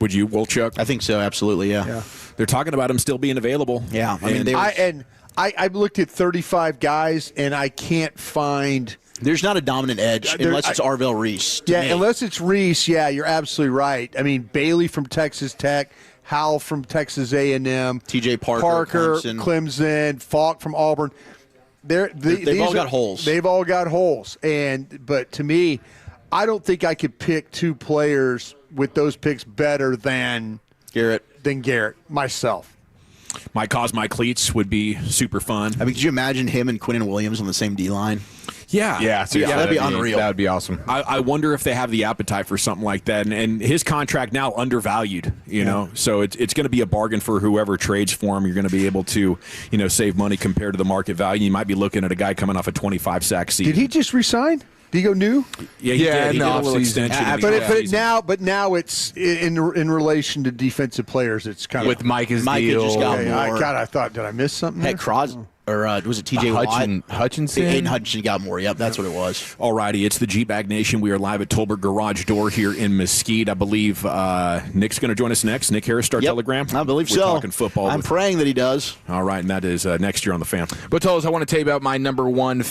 Would you, Wolchuk? I think so, absolutely, yeah. They're talking about him still being available. Yeah. I looked at 35 guys, and I can't find – there's not a dominant edge unless it's Arvell Reese. Unless it's Reese, you're absolutely right. I mean, Bailey from Texas Tech, Howell from Texas A&M. T.J. Parker Clemson, Falk from Auburn. They've all got holes. They've all got holes. But to me, I don't think I could pick 2 players with those picks better than Garrett myself. My Cause My Cleats would be super fun. I mean, could you imagine him and Quinnen Williams on the same D-line? Yeah. That'd be unreal. That would be awesome. I wonder if they have the appetite for something like that. And his contract now undervalued, you know, so it's going to be a bargain for whoever trades for him. You're going to be able to, save money compared to the market value. You might be looking at a guy coming off a 25-sack season. Did he just resign? Did he go new? Yeah, he did. He did a little extension. But now it's in relation to defensive players. It's kind of with Micah's Micah deal. Just got more. I thought, did I miss something? Heck, or was it T.J. Watt? Hutchinson? Aiden Hutchinson got more. Yep, that's what it was. All righty, it's the G-Bag Nation. We are live at Tolbert Garage Door here in Mesquite. I believe Nick's going to join us next. Nick Harris, Star Telegram. I believe We're talking football. I'm praying that he does. All right, and that is next year on The Fan. But Toles, I want to tell you about my number 1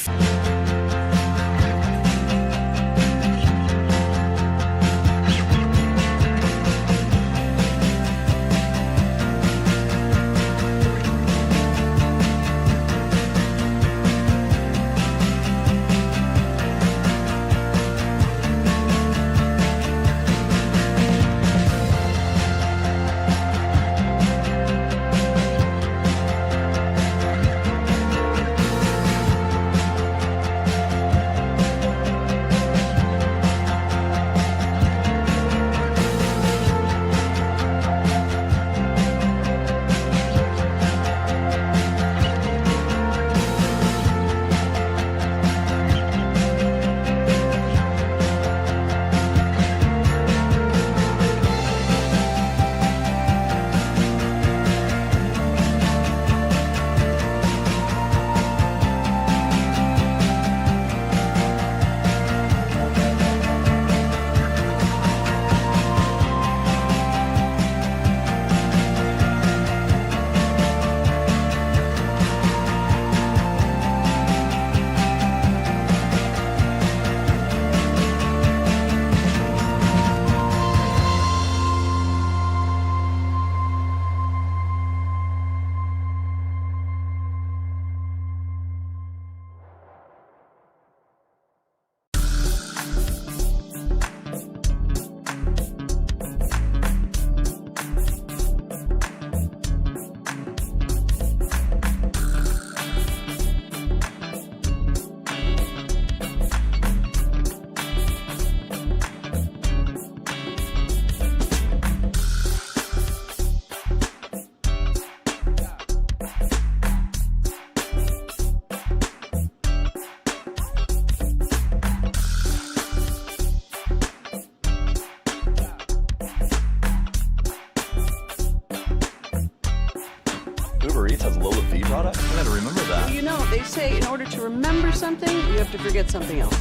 Uber Eats has a lower fee product? I gotta remember that. Well, they say in order to remember something, you have to forget something else.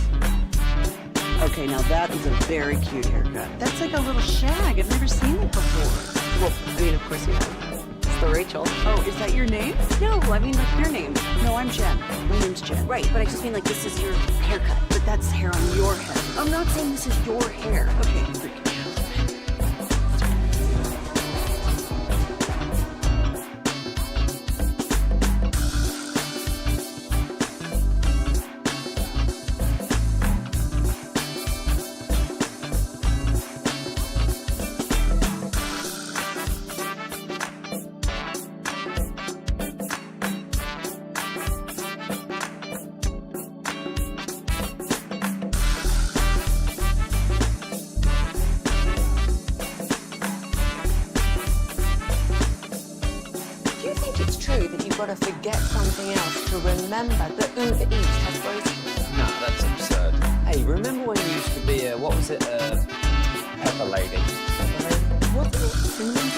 Okay, now that is a very cute haircut. That's like a little shag. I've never seen it before. Well, I mean, of course you have. It's the Rachel. Oh, is that your name? No, I mean like your name. No, I'm Jen. My name's Jen. Right, but I just mean like this is your haircut. But that's hair on your head. I'm not saying this is your hair. Okay, freaking. that you've got to forget something else to remember that Uber Eats has groceries? No, that's absurd. Hey, remember when you used to be a, what was it, Pepper Lady? What the Cinnamon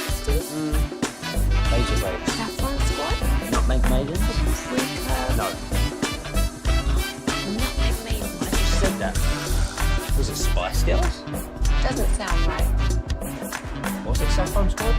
Major Lady. Saffron Squad? Nutmeg Maiden? Freak No. Nutmeg Maiden. I just said that. Was it Spice Girls? Doesn't sound right. Was it Saffron Squad?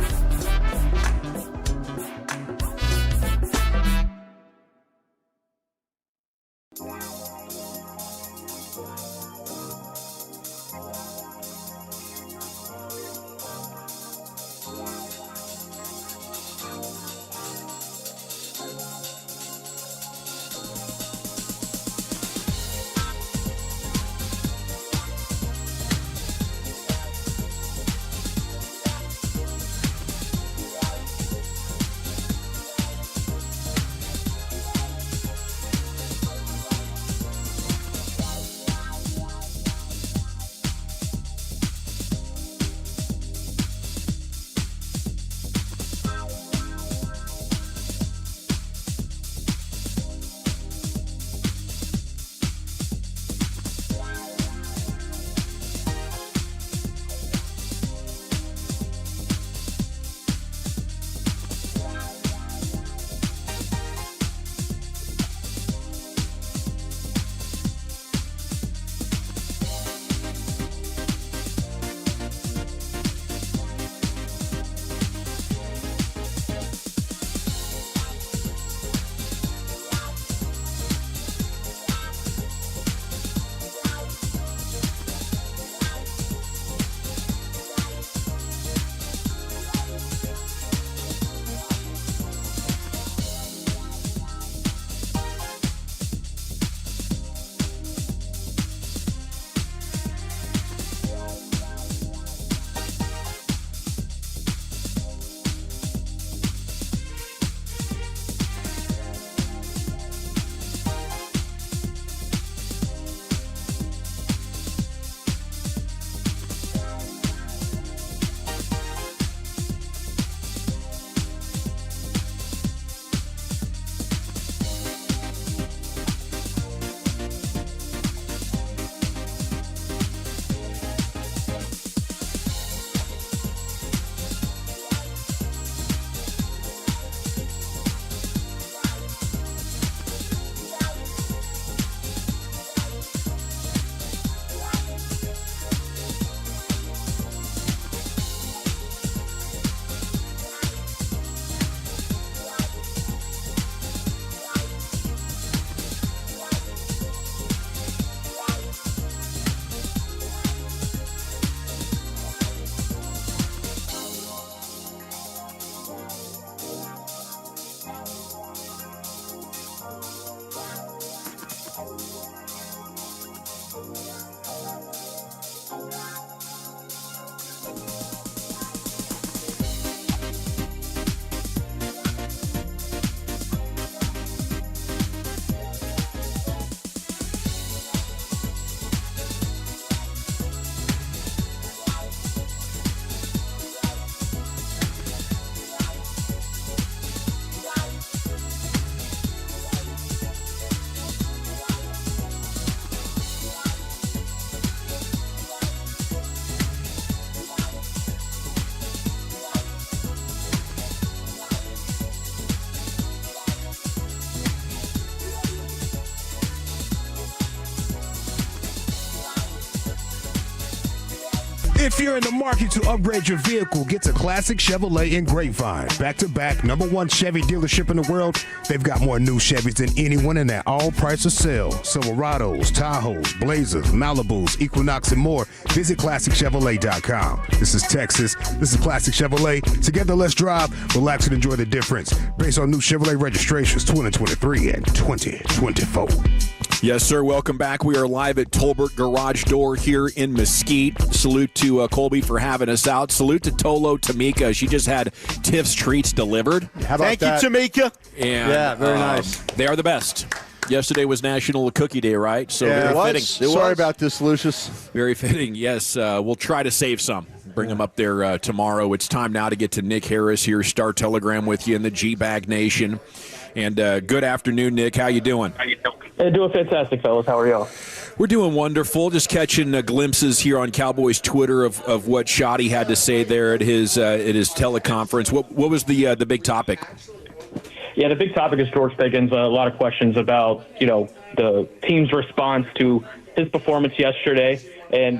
If you're in the market to upgrade your vehicle, get to Classic Chevrolet in Grapevine. Back-to-back, #1 Chevy dealership in the world. They've got more new Chevys than anyone in that all price of sale. Silverados, Tahoes, Blazers, Malibus, Equinox, and more. Visit ClassicChevrolet.com. This is Texas. This is Classic Chevrolet. Together, let's drive, relax, and enjoy the difference. Based on new Chevrolet registrations 2023 and 2024. Yes, sir. Welcome back. We are live at Tolbert Garage Door here in Mesquite. Salute to Colby for having us out. Salute to Tolo Tamika. She just had Tiff's treats delivered. How about Thank you, Tamika. And, yeah, very nice. They are the best. Yesterday was National Cookie Day, right? So yeah, very fitting. Sorry about this, Lucius. Very fitting. Yes, we'll try to save some. Bring him up there tomorrow. It's time now to get to Nick Harris here, Star Telegram with you in the G-Bag Nation. And good afternoon, Nick. How you doing? Hey, doing fantastic, fellas. How are y'all? We're doing wonderful. Just catching glimpses here on Cowboys Twitter of what Shoddy had to say there at his teleconference. What was the big topic? Yeah, the big topic is George Pickens. A lot of questions about, the team's response to his performance yesterday. And,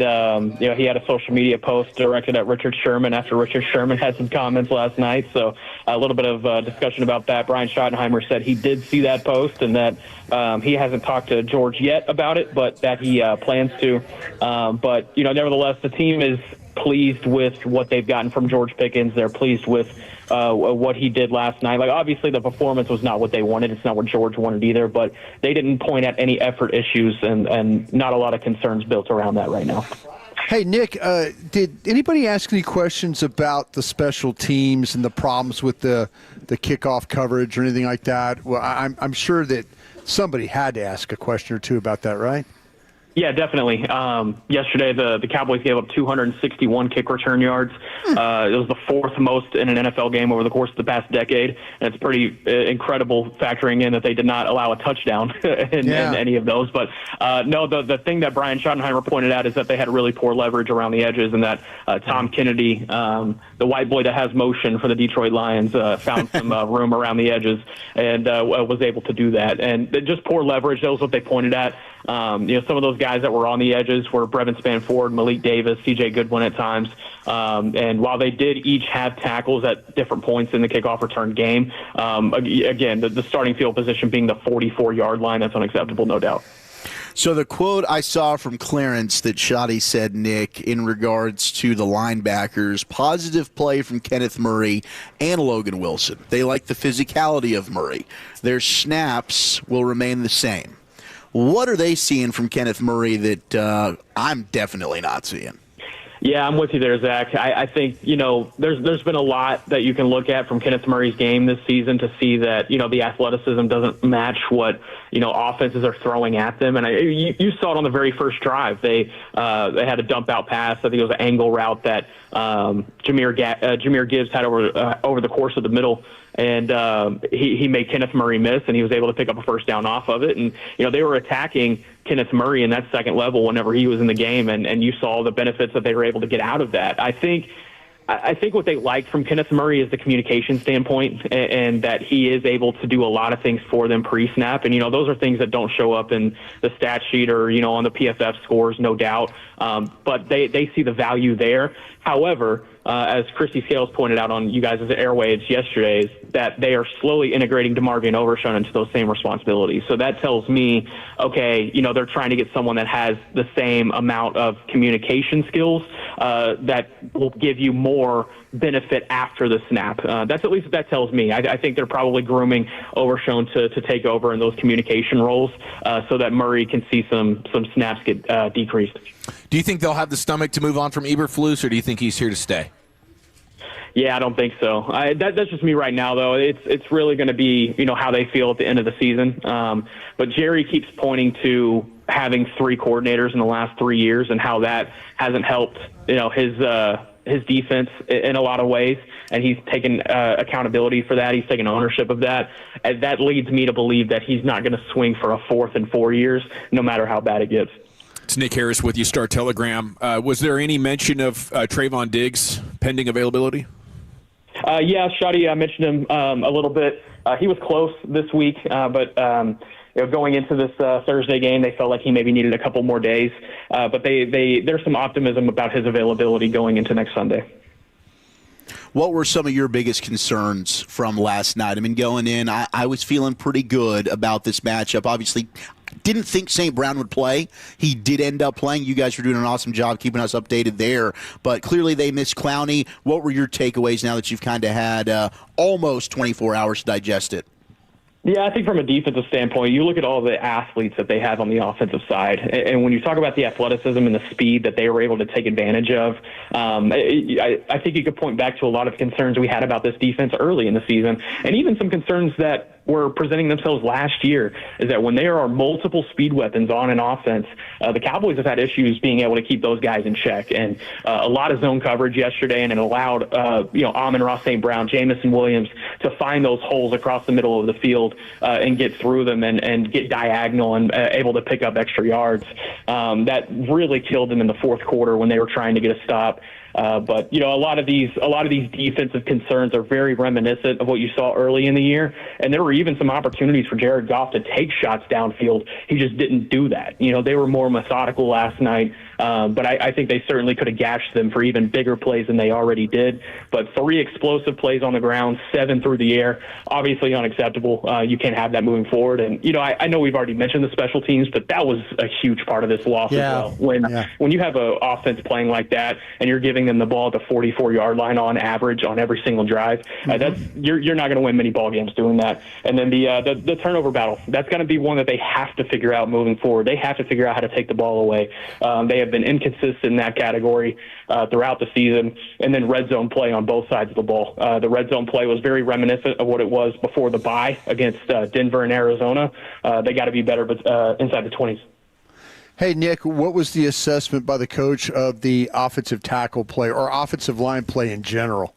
he had a social media post directed at Richard Sherman after Richard Sherman had some comments last night. So a little bit of discussion about that. Brian Schottenheimer said he did see that post and that he hasn't talked to George yet about it, but that he plans to. But, nevertheless, the team is pleased with what they've gotten from George Pickens. They're pleased with what he did last night. Like, obviously, the performance was not what they wanted. It's not what George wanted either, but they didn't point at any effort issues and not a lot of concerns built around that right now. Hey, Nick, did anybody ask any questions about the special teams and the problems with the kickoff coverage or anything like that? Well, I'm sure that somebody had to ask a question or two about that, right? Yeah, definitely. Yesterday, the Cowboys gave up 261 kick return yards. It was the fourth most in an NFL game over the course of the past decade. And it's pretty incredible factoring in that they did not allow a touchdown in any of those. But no, the thing that Brian Schottenheimer pointed out is that they had really poor leverage around the edges and that Tom Kennedy, the white boy that has motion for the Detroit Lions, found some room around the edges and was able to do that. And just poor leverage, that was what they pointed at. Some of those guys that were on the edges were Brevin Spanford, Malik Davis, C.J. Goodwin at times. And while they did each have tackles at different points in the kickoff return game, again, the starting field position being the 44-yard line, that's unacceptable, no doubt. So the quote I saw from Clarence that Shoddy said, Nick, in regards to the linebackers, positive play from Kenneth Murray and Logan Wilson. They like the physicality of Murray. Their snaps will remain the same. What are they seeing from Kenneth Murray that I'm definitely not seeing? Yeah, I'm with you there, Zach. I think, there's been a lot that you can look at from Kenneth Murray's game this season to see that, the athleticism doesn't match what, offenses are throwing at them. And you saw it on the very first drive. They had a dump out pass. I think it was an angle route that Jahmyr Gibbs had over the course of the middle. And he made Kenneth Murray miss, and he was able to pick up a first down off of it. And, they were attacking Kenneth Murray in that second level whenever he was in the game, and you saw the benefits that they were able to get out of that. I think what they like from Kenneth Murray is the communication standpoint and that he is able to do a lot of things for them pre-snap. And, those are things that don't show up in the stat sheet or, on the PFF scores, no doubt. But they see the value there. However, as Christy Scales pointed out on you guys' airwaves yesterday, is that they are slowly integrating DeMarvion Overshown into those same responsibilities. So that tells me, okay, they're trying to get someone that has the same amount of communication skills that will give you more benefit after the snap. That's at least what that tells me. I think they're probably grooming Overshown to take over in those communication roles so that Murray can see some snaps get decreased. Do you think they'll have the stomach to move on from Eberflus, or do you think he's here to stay? Yeah, I don't think so. That's just me right now, though. It's really going to be, how they feel at the end of the season. But Jerry keeps pointing to having three coordinators in the last 3 years and how that hasn't helped, his defense in a lot of ways. And he's taken accountability for that. He's taken ownership of that. And that leads me to believe that he's not going to swing for a fourth in 4 years, no matter how bad it gets. It's Nick Harris with you, Star Telegram. Was there any mention of Trayvon Diggs pending availability? Yeah, Shoddy mentioned him a little bit. He was close this week, but going into this Thursday game, they felt like he maybe needed a couple more days. But there's some optimism about his availability going into next Sunday. What were some of your biggest concerns from last night? I mean, going in, I was feeling pretty good about this matchup. Obviously, didn't think St. Brown would play. He did end up playing. You guys were doing an awesome job keeping us updated there. But clearly they missed Clowney. What were your takeaways now that you've kind of had almost 24 hours to digest it? Yeah, I think from a defensive standpoint, you look at all the athletes that they have on the offensive side, and when you talk about the athleticism and the speed that they were able to take advantage of, I think you could point back to a lot of concerns we had about this defense early in the season, and even some concerns that were presenting themselves last year is that when there are multiple speed weapons on an offense, the Cowboys have had issues being able to keep those guys in check. And a lot of zone coverage yesterday, and it allowed Amon-Ra St. Brown, Jamison Williams to find those holes across the middle of the field and get through them and get diagonal and able to pick up extra yards. That really killed them in the fourth quarter when they were trying to get a stop. But a lot of these defensive concerns are very reminiscent of what you saw early in the year, and there were even some opportunities for Jared Goff to take shots downfield. He just didn't do that. They were more methodical last night, but I think they certainly could have gashed them for even bigger plays than they already did. But 3 explosive plays on the ground, 7 through the air, obviously unacceptable. You can't have that moving forward. And I know we've already mentioned the special teams, but that was a huge part of this loss as well. When you have an offense playing like that and you're giving them the ball at the 44-yard line on average on every single drive, you're not going to win many ball games doing that. And then the turnover battle, that's going to be one that they have to figure out moving forward. They have to figure out how to take the ball away. They have been inconsistent in that category throughout the season. And then red zone play on both sides of the ball. The red zone play was very reminiscent of what it was before the bye against Denver and Arizona. They got to be better inside the 20s. Hey, Nick, what was the assessment by the coach of the offensive tackle play or offensive line play in general?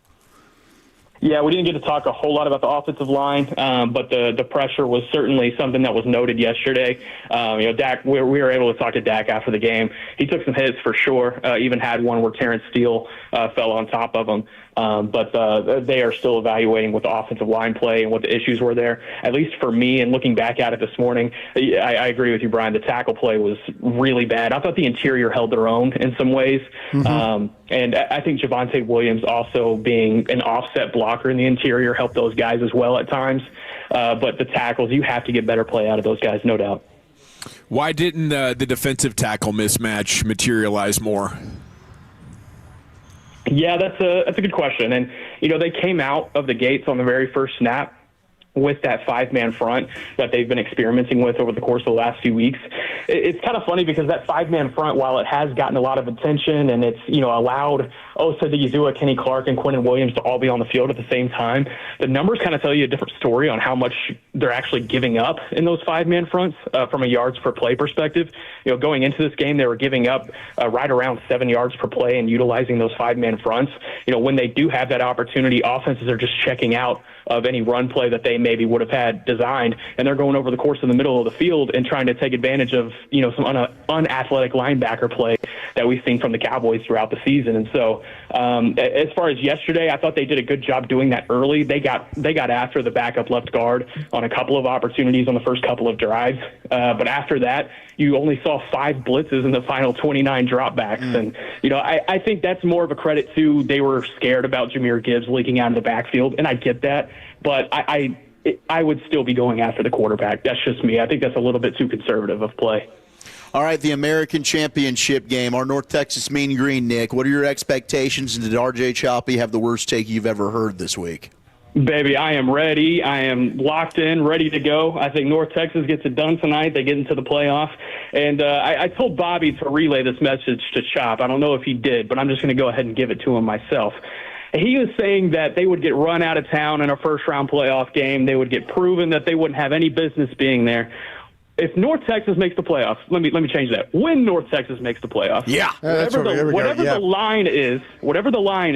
Yeah, we didn't get to talk a whole lot about the offensive line, but the pressure was certainly something that was noted yesterday. Dak, we were able to talk to Dak after the game. He took some hits for sure, even had one where Terrence Steele fell on top of him. But they are still evaluating what the offensive line play and what the issues were there. At least for me, and looking back at it this morning, I agree with you, Brian. The tackle play was really bad. I thought the interior held their own in some ways. And I think Javonte Williams also being an offset blocker in the interior helped those guys as well at times. But the tackles, you have to get better play out of those guys, no doubt. Why didn't the defensive tackle mismatch materialize more? Yeah, that's a good question. And, they came out of the gates on the very first snap with that 5-man front that they've been experimenting with over the course of the last few weeks. It's kind of funny because that 5-man front, while it has gotten a lot of attention and it's, allowed Osa Yazua, Kenny Clark, and Quentin Williams to all be on the field at the same time, the numbers kind of tell you a different story on how much they're actually giving up in those 5-man fronts from a yards per play perspective. Going into this game, they were giving up right around 7 yards per play and utilizing those 5-man fronts. When they do have that opportunity, offenses are just checking out of any run play that they maybe would have had designed, and they're going over the course of the middle of the field and trying to take advantage of some unathletic linebacker play that we've seen from the Cowboys throughout the season. And so as far as yesterday, I thought they did a good job doing that early. They got after the backup left guard on a couple of opportunities on the first couple of drives, but after that you only saw 5 blitzes in the final 29 dropbacks. And I think that's more of a credit to they were scared about Jahmyr Gibbs leaking out of the backfield, and I get that. But I would still be going after the quarterback. That's just me. I think that's a little bit too conservative of play. All right, the American Championship game, our North Texas Mean Green, Nick. What are your expectations, and did R.J. Choppy have the worst take you've ever heard this week? Baby, I am ready. I am locked in, ready to go. I think North Texas gets it done tonight. They get into the playoff. And I told Bobby to relay this message to Chop. I don't know if he did, but I'm just going to go ahead and give it to him myself. He was saying that they would get run out of town in a first-round playoff game. They would get proven that they wouldn't have any business being there. If North Texas makes the playoffs, let me change that. When North Texas makes the playoffs, whatever the line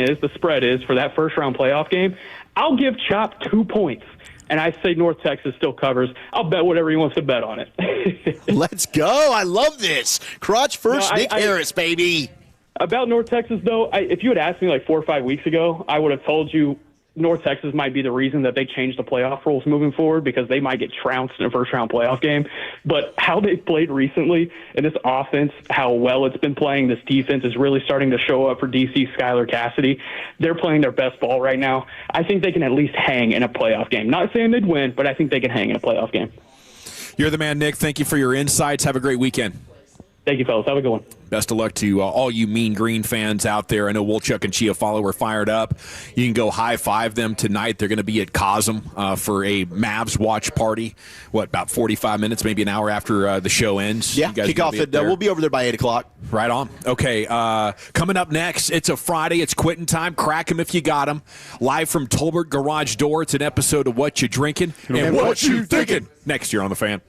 is, the spread is for that first-round playoff game, I'll give Chop 2 points. And I say North Texas still covers. I'll bet whatever he wants to bet on it. Let's go. I love this. Crotch first, Nick Harris, baby. About North Texas, though, if you had asked me like 4 or 5 weeks ago, I would have told you North Texas might be the reason that they changed the playoff rules moving forward, because they might get trounced in a first-round playoff game. But how they've played recently, and this offense, how well it's been playing, this defense is really starting to show up for DC Skylar Cassidy. They're playing their best ball right now. I think they can at least hang in a playoff game. Not saying they'd win, but I think they can hang in a playoff game. You're the man, Nick. Thank you for your insights. Have a great weekend. Thank you, fellas. Have a good one. Best of luck to all you Mean Green fans out there. I know Wolchuk and Chia Follow are fired up. You can go high-five them tonight. They're going to be at Cosm for a Mavs watch party. About 45 minutes, maybe an hour after the show ends? Yeah, kick off at we'll be over there by 8 o'clock. Right on. Okay, coming up next, it's a Friday. It's quitting time. Crack 'em if you got 'em. Live from Tolbert Garage Door. It's an episode of What You Drinking and What You Thinking. Next year on The Fan.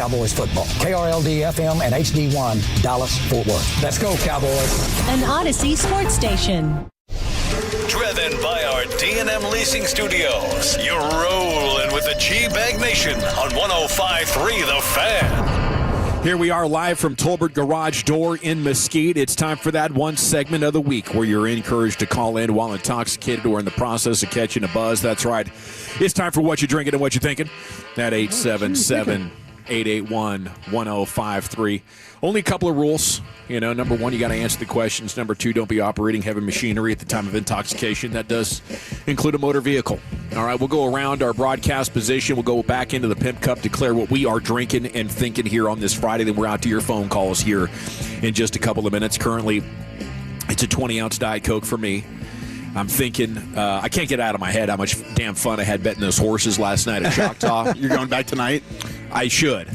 Cowboys football. KRLD-FM and HD1, Dallas, Fort Worth. Let's go, Cowboys. An Odyssey sports station. Driven by our D&M Leasing Studios. You're rolling with the G-Bag Nation on 105.3 The Fan. Here we are live from Tolbert Garage Door in Mesquite. It's time for that one segment of the week where you're encouraged to call in while intoxicated or in the process of catching a buzz. That's right. It's time for What You Drinking and What You Thinking. At 877-881-1053. Only a couple of rules. Number one, you got to answer the questions. Number two, don't be operating heavy machinery at the time of intoxication. That does include a motor vehicle. All right, we'll go around our broadcast position. We'll go back into the Pimp Cup, declare what we are drinking and thinking here on this Friday. Then we're out to your phone calls here in just a couple of minutes. Currently, it's a 20-ounce Diet Coke for me. I'm thinking, I can't get out of my head how much damn fun I had betting those horses last night at Choctaw. You're going back tonight? I should.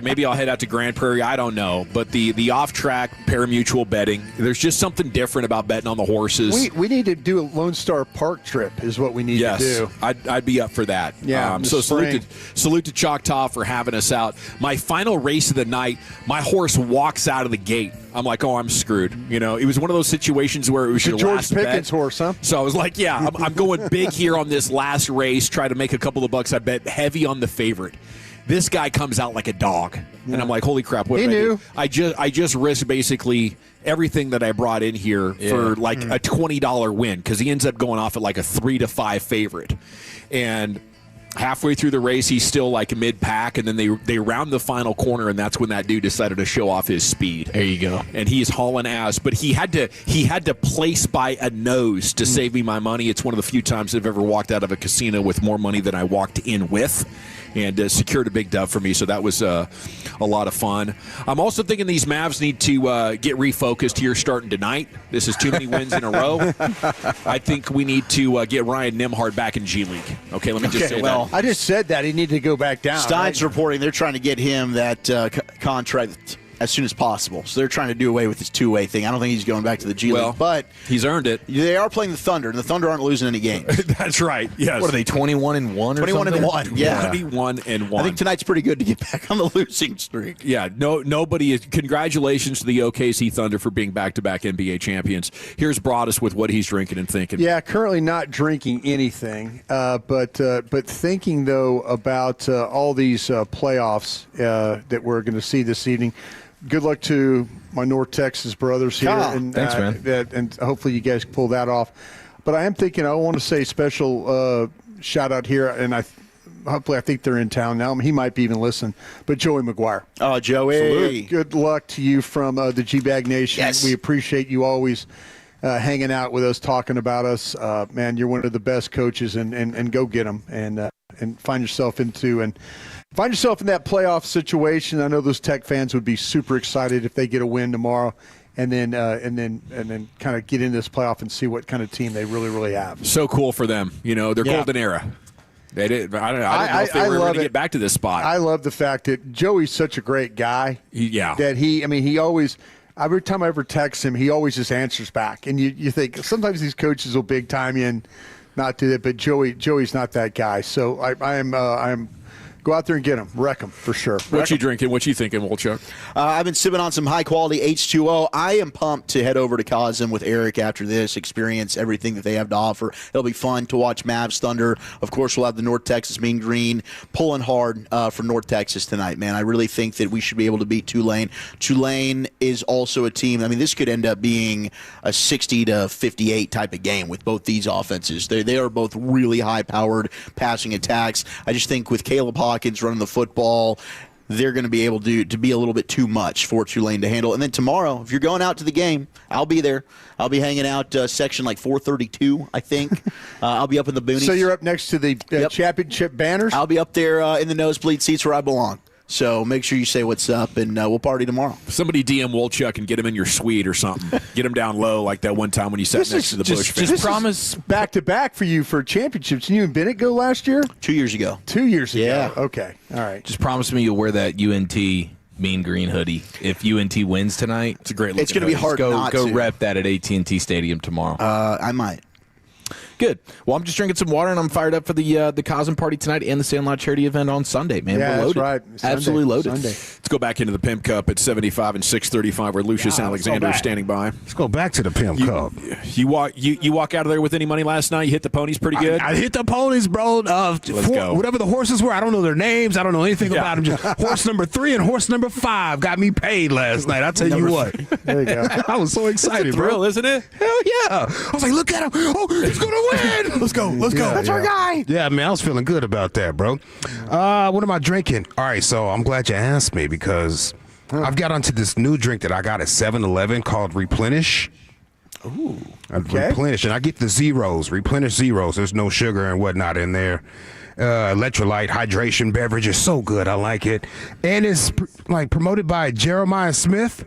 Maybe I'll head out to Grand Prairie. I don't know. But the off-track parimutuel betting, there's just something different about betting on the horses. We need to do a Lone Star Park trip is what we need to do. I'd be up for that. Yeah, so salute to Choctaw for having us out. My final race of the night, my horse walks out of the gate. I'm like, oh, I'm screwed. It was one of those situations where it was your last bet. George Pickens horse, huh? So I was like, yeah, I'm going big here on this last race, try to make a couple of bucks. I bet heavy on the favorite. This guy comes out like a dog, and I'm like, holy crap, what did I do? I just risked basically everything that I brought in here for like a $20 win because he ends up going off at like a 3-5 favorite. And halfway through the race, he's still like mid-pack, and then they round the final corner, and that's when that dude decided to show off his speed. There you go. And he's hauling ass, but he had to place by a nose to save me my money. It's one of the few times I've ever walked out of a casino with more money than I walked in with, and secured a big dub for me. So that was a lot of fun. I'm also thinking these Mavs need to get refocused here starting tonight. This is too many wins in a row. I think we need to get Ryan Nembhard back in G League. Okay, let me just say that. I just said that he needed to go back down. Stein's reporting they're trying to get him that contract as soon as possible. So they're trying to do away with this two-way thing. I don't think he's going back to the G League, but he's earned it. They are playing the Thunder, and the Thunder aren't losing any games. That's right. Yes. What are they, 21-1 or 21-1. Yeah. 21-1. I think tonight's pretty good to get back on the losing streak. Yeah. Nobody is. Congratulations to the OKC Thunder for being back-to-back NBA champions. Here's Broadus with what he's drinking and thinking. Yeah, currently not drinking anything, but thinking though about all these playoffs that we're going to see this evening. Good luck to my North Texas brothers here. And, thanks, man. And hopefully you guys pull that off. But I am thinking I want to say special shout out here, and I think they're in town now. I mean, he might be even listening. But Joey McGuire. Oh, Joey. Salute. Good luck to you from the G-Bag Nation. Yes. We appreciate you always hanging out with us, talking about us. Man, you're one of the best coaches, and go get them and find yourself in that playoff situation. I know those Tech fans would be super excited if they get a win tomorrow, and then kind of get into this playoff and see what kind of team they really, really have. So cool for them, their golden era. They did. I don't know if they were going to get back to this spot. I love the fact that Joey's such a great guy. That he always. Every time I ever text him, he always just answers back, and you think sometimes these coaches will big time you and not do that, but Joey's not that guy. So I'm. Go out there and get them. Wreck them, for sure. What you drinking? What you thinking, Wolchuk? I've been sipping on some high-quality H2O. I am pumped to head over to Cosm with Eric after this, experience everything that they have to offer. It'll be fun to watch Mavs Thunder. Of course, we'll have the North Texas Mean Green pulling hard for North Texas tonight, man. I really think that we should be able to beat Tulane. Tulane is also a team. I mean, this could end up being a 60-58 type of game with both these offenses. They are both really high-powered passing attacks. I just think with Caleb Hawkins running the football, they're going to be able to be a little bit too much for Tulane to handle. And then tomorrow, if you're going out to the game, I'll be there. I'll be hanging out section like 432, I think. I'll be up in the boonies. So you're up next to the championship banners? I'll be up there in the nosebleed seats where I belong. So make sure you say what's up, and we'll party tomorrow. Somebody DM Wolchuk and get him in your suite or something. Get him down low like that one time when you sat next to the Bush fans. Just promise back-to-back for you for championships. Didn't you and Bennett go last year? 2 years ago. 2 years ago. Yeah. Okay. All right. Just promise me you'll wear that UNT Mean Green hoodie if UNT wins tonight. It's a great look. It's going to be hard not to. Go rep that at AT&T Stadium tomorrow. I might. Good. Well, I'm just drinking some water, and I'm fired up for the Cosm party tonight and the Sandlot charity event on Sunday, man. Yeah, We're loaded. that's right. Sunday, Absolutely loaded. Sunday. Let's go back into the Pimp Cup at 75 and 635, where Lucius Alexander is standing by. Let's go back to the Pimp Cup. You walk out of there with any money last night? You hit the ponies pretty good? I hit the ponies, bro. Let's go. Whatever the horses were, I don't know their names. I don't know anything about them. Just horse number 3 and horse number 5 got me paid last night. I'll tell you what. There you go. I was so excited, It's a thrill, bro. isn't it? Hell yeah. I was like, look at him. Oh, he's going to win. Let's go. Let's go. That's our guy. Yeah, man, I was feeling good about that, bro. What am I drinking? All right, so I'm glad you asked me because I've got onto this new drink that I got at 7-Eleven called Replenish. Ooh. Okay. Replenish, and I get the zeros, Replenish zeros. There's no sugar and whatnot in there. Electrolyte hydration beverage is so good. I like it. And it's promoted by Jeremiah Smith.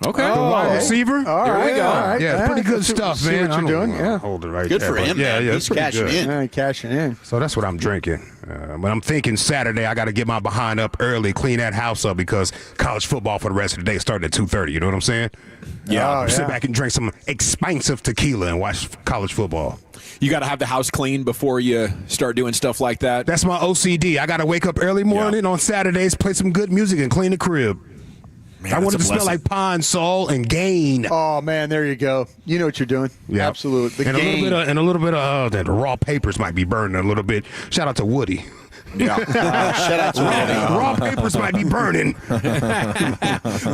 Okay. The wide receiver. All There we right, go. all right. Yeah, it's pretty good stuff, see man. what you're doing. Yeah. Hold it right Good there. for him, Yeah, man. yeah, He's it's pretty cashing good. in. Yeah, cashing in. So that's what I'm drinking. But I'm thinking Saturday I got to get my behind up early, clean that house up because college football for the rest of the day started at 2:30. You know what I'm saying? Yeah. Sit back and drink some expensive tequila and watch college football. You got to have the house clean before you start doing stuff like that. That's my OCD. I got to wake up early morning on Saturdays, play some good music, and clean the crib. Man, I want it to that's a smell blessing. like Pine Sol and Gain. Oh man, there you go. You know what you're doing. Yeah. Absolutely. And a little bit of the raw papers might be burning a little bit. Shout out to Woody. Yeah. Shout out to Woody. Raw papers might be burning.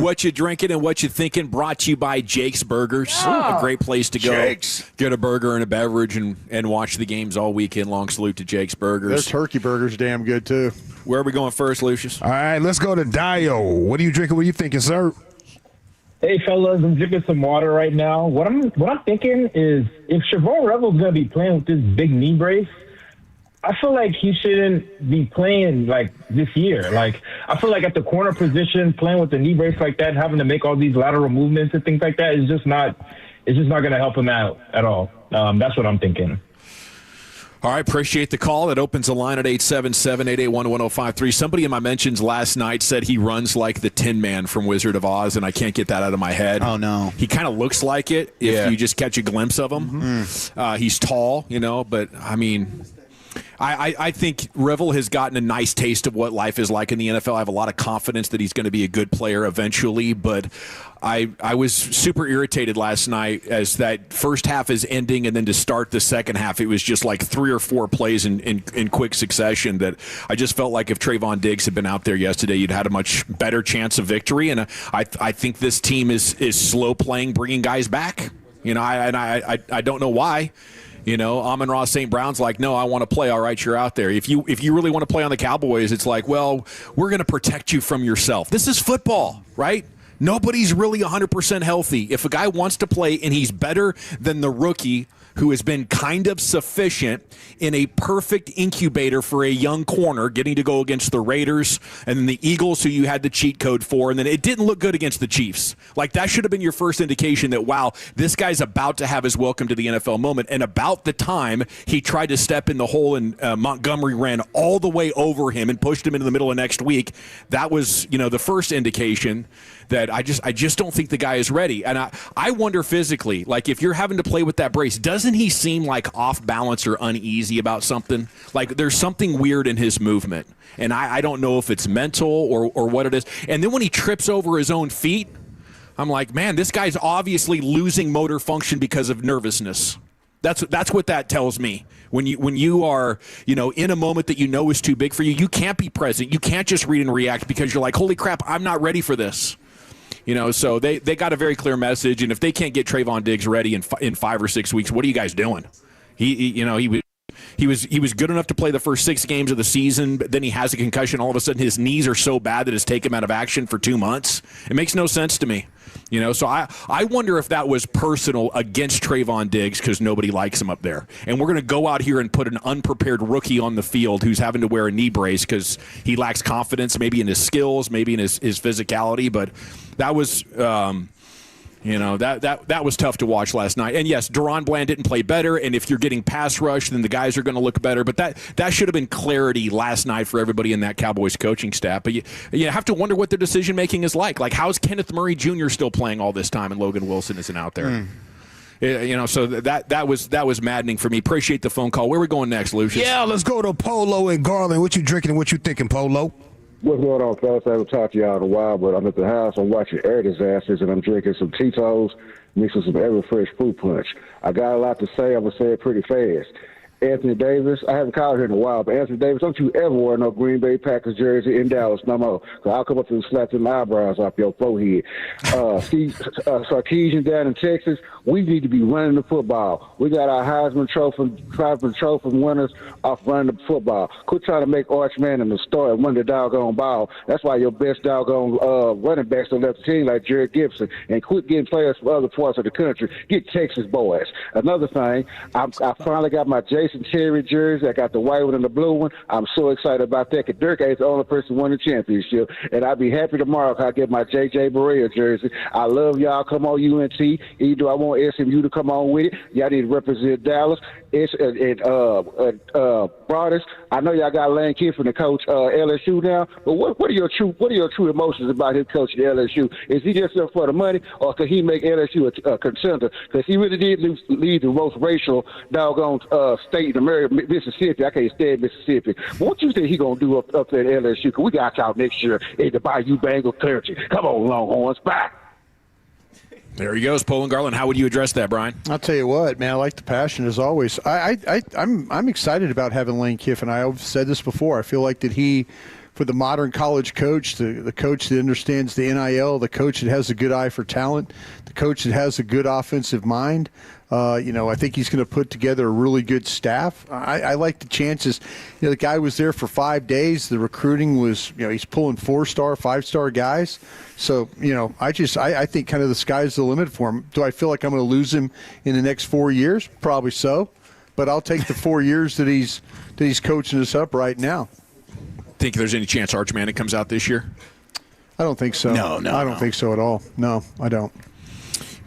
What you drinking and what you thinking brought to you by Jake's Burgers. A great place to go. Jake's. Get a burger and a beverage and watch the games all weekend long. Salute to Jake's Their Burgers. turkey burgers damn good too. Where are we going first, Lucius? All right, let's go to Dio. What are you drinking? What are you thinking, sir? Hey fellas, I'm drinking some water right now. What I'm thinking is if Siobhan Revel's gonna be playing with this big knee brace, I feel like he shouldn't be playing like this year. Like I feel like at the corner position, playing with the knee brace like that, having to make all these lateral movements and things like that is just not gonna help him out at all. That's what I'm thinking. All right, appreciate the call. That opens the line at 877-881-1053. Somebody in my mentions last night said he runs like the Tin Man from Wizard of Oz, and I can't get that out of my head. Oh, no. He kind of looks like it if you just catch a glimpse of him. He's tall, but, I mean... I think Revel has gotten a nice taste of what life is like in the NFL. I have a lot of confidence that he's going to be a good player eventually, but I was super irritated last night as that first half is ending, and then to start the second half, it was just like 3 or 4 plays in quick succession that I just felt like if Trayvon Diggs had been out there yesterday, you'd had a much better chance of victory, and I think this team is slow playing, bringing guys back. I don't know why. Amon-Ra St. Brown's like, no, I want to play. All right, you're out there. If you really want to play on the Cowboys, it's like, well, we're going to protect you from yourself. This is football, right? Nobody's really 100% healthy. If a guy wants to play and he's better than the rookie who has been kind of sufficient in a perfect incubator for a young corner, getting to go against the Raiders and then the Eagles, who you had the cheat code for, and then it didn't look good against the Chiefs. Like, that should have been your first indication that, wow, this guy's about to have his welcome to the NFL moment. And about the time he tried to step in the hole and Montgomery ran all the way over him and pushed him into the middle of next week, that was, the first indication that I just don't think the guy is ready. And I wonder physically, like if you're having to play with that brace, doesn't he seem like off balance or uneasy about something? Like there's something weird in his movement. And I don't know if it's mental or what it is. And then when he trips over his own feet, I'm like, man, this guy's obviously losing motor function because of nervousness. That's what that tells me. When you are, in a moment that is too big for you, you can't be present. You can't just read and react because you're like, holy crap, I'm not ready for this. So they got a very clear message, and if they can't get Trayvon Diggs ready in 5 or 6 weeks, what are you guys doing? He was good enough to play the first 6 games of the season, but then he has a concussion. All of a sudden, his knees are so bad that it's taken him out of action for 2 months. It makes no sense to me. So I wonder if that was personal against Trayvon Diggs because nobody likes him up there. And we're going to go out here and put an unprepared rookie on the field who's having to wear a knee brace because he lacks confidence, maybe in his skills, maybe in his physicality. But that was that was tough to watch last night. And yes, Deron Bland didn't play better, and if you're getting pass rush, then the guys are going to look better. But that should have been clarity last night for everybody in that Cowboys coaching staff. But you have to wonder what their decision-making is like. Like, how's Kenneth Murray Jr. still playing all this time and Logan Wilson isn't out there? So that was maddening for me. Appreciate the phone call. Where are we going next, Lucius? Yeah, let's go to Polo and Garland. What you drinking and what you thinking, Polo? What's going on, fellas? I haven't talked to y'all in a while, but I'm at the house. I'm watching Air Disasters, and I'm drinking some Tito's, mixing some Everfresh fruit punch. I got a lot to say. I'm going to say it pretty fast. Anthony Davis, I haven't called here in a while, but Anthony Davis, don't you ever wear no Green Bay Packers jersey in Dallas no more, because I'll come up and slap them eyebrows off your forehead. Sarkeesian down in Texas, we need to be running the football. We got our Heisman Trophy winners off running the football. Quit trying to make Arch Manning the star and run the doggone ball. That's why your best doggone running backs are left the team like Jared Gibson, and quit getting players from other parts of the country. Get Texas boys. Another thing, I finally got my Jason Terry jersey. I got the white one and the blue one. I'm so excited about that, because Dirk ain't the only person who won the championship, and I'll be happy tomorrow if I get my J.J. Barea jersey. I love y'all. Come on, UNT. Either do I want SMU to come on with it. Y'all need to represent Dallas. Broaders, I know y'all got Lane Kiffin to coach LSU now, but what are your true emotions about his coaching LSU? Is he just there for the money, or could he make LSU a contender? Because he really did lead the most racial doggone state in America, Mississippi. I can't stand Mississippi. What you think he gonna do up there at LSU? Because we got y'all next year in the Bayou Bengal country. Come on, Longhorns, back. There he goes, Poland Garland. How would you address that, Brian? I'll tell you what, man. I like the passion as always. I'm excited about having Lane Kiffin. I've said this before. I feel like that he, for the modern college coach, the coach that understands the NIL, the coach that has a good eye for talent, the coach that has a good offensive mind. I think he's going to put together a really good staff. I like the chances. The guy was there for 5 days. The recruiting was, he's pulling 4-star, 5-star guys. So, I think kind of the sky's the limit for him. Do I feel like I'm going to lose him in the next 4 years? Probably so. But I'll take the 4 years that he's coaching us up right now. Think there's any chance Arch Manning comes out this year? I don't think so. No, I don't think so at all. No, I don't.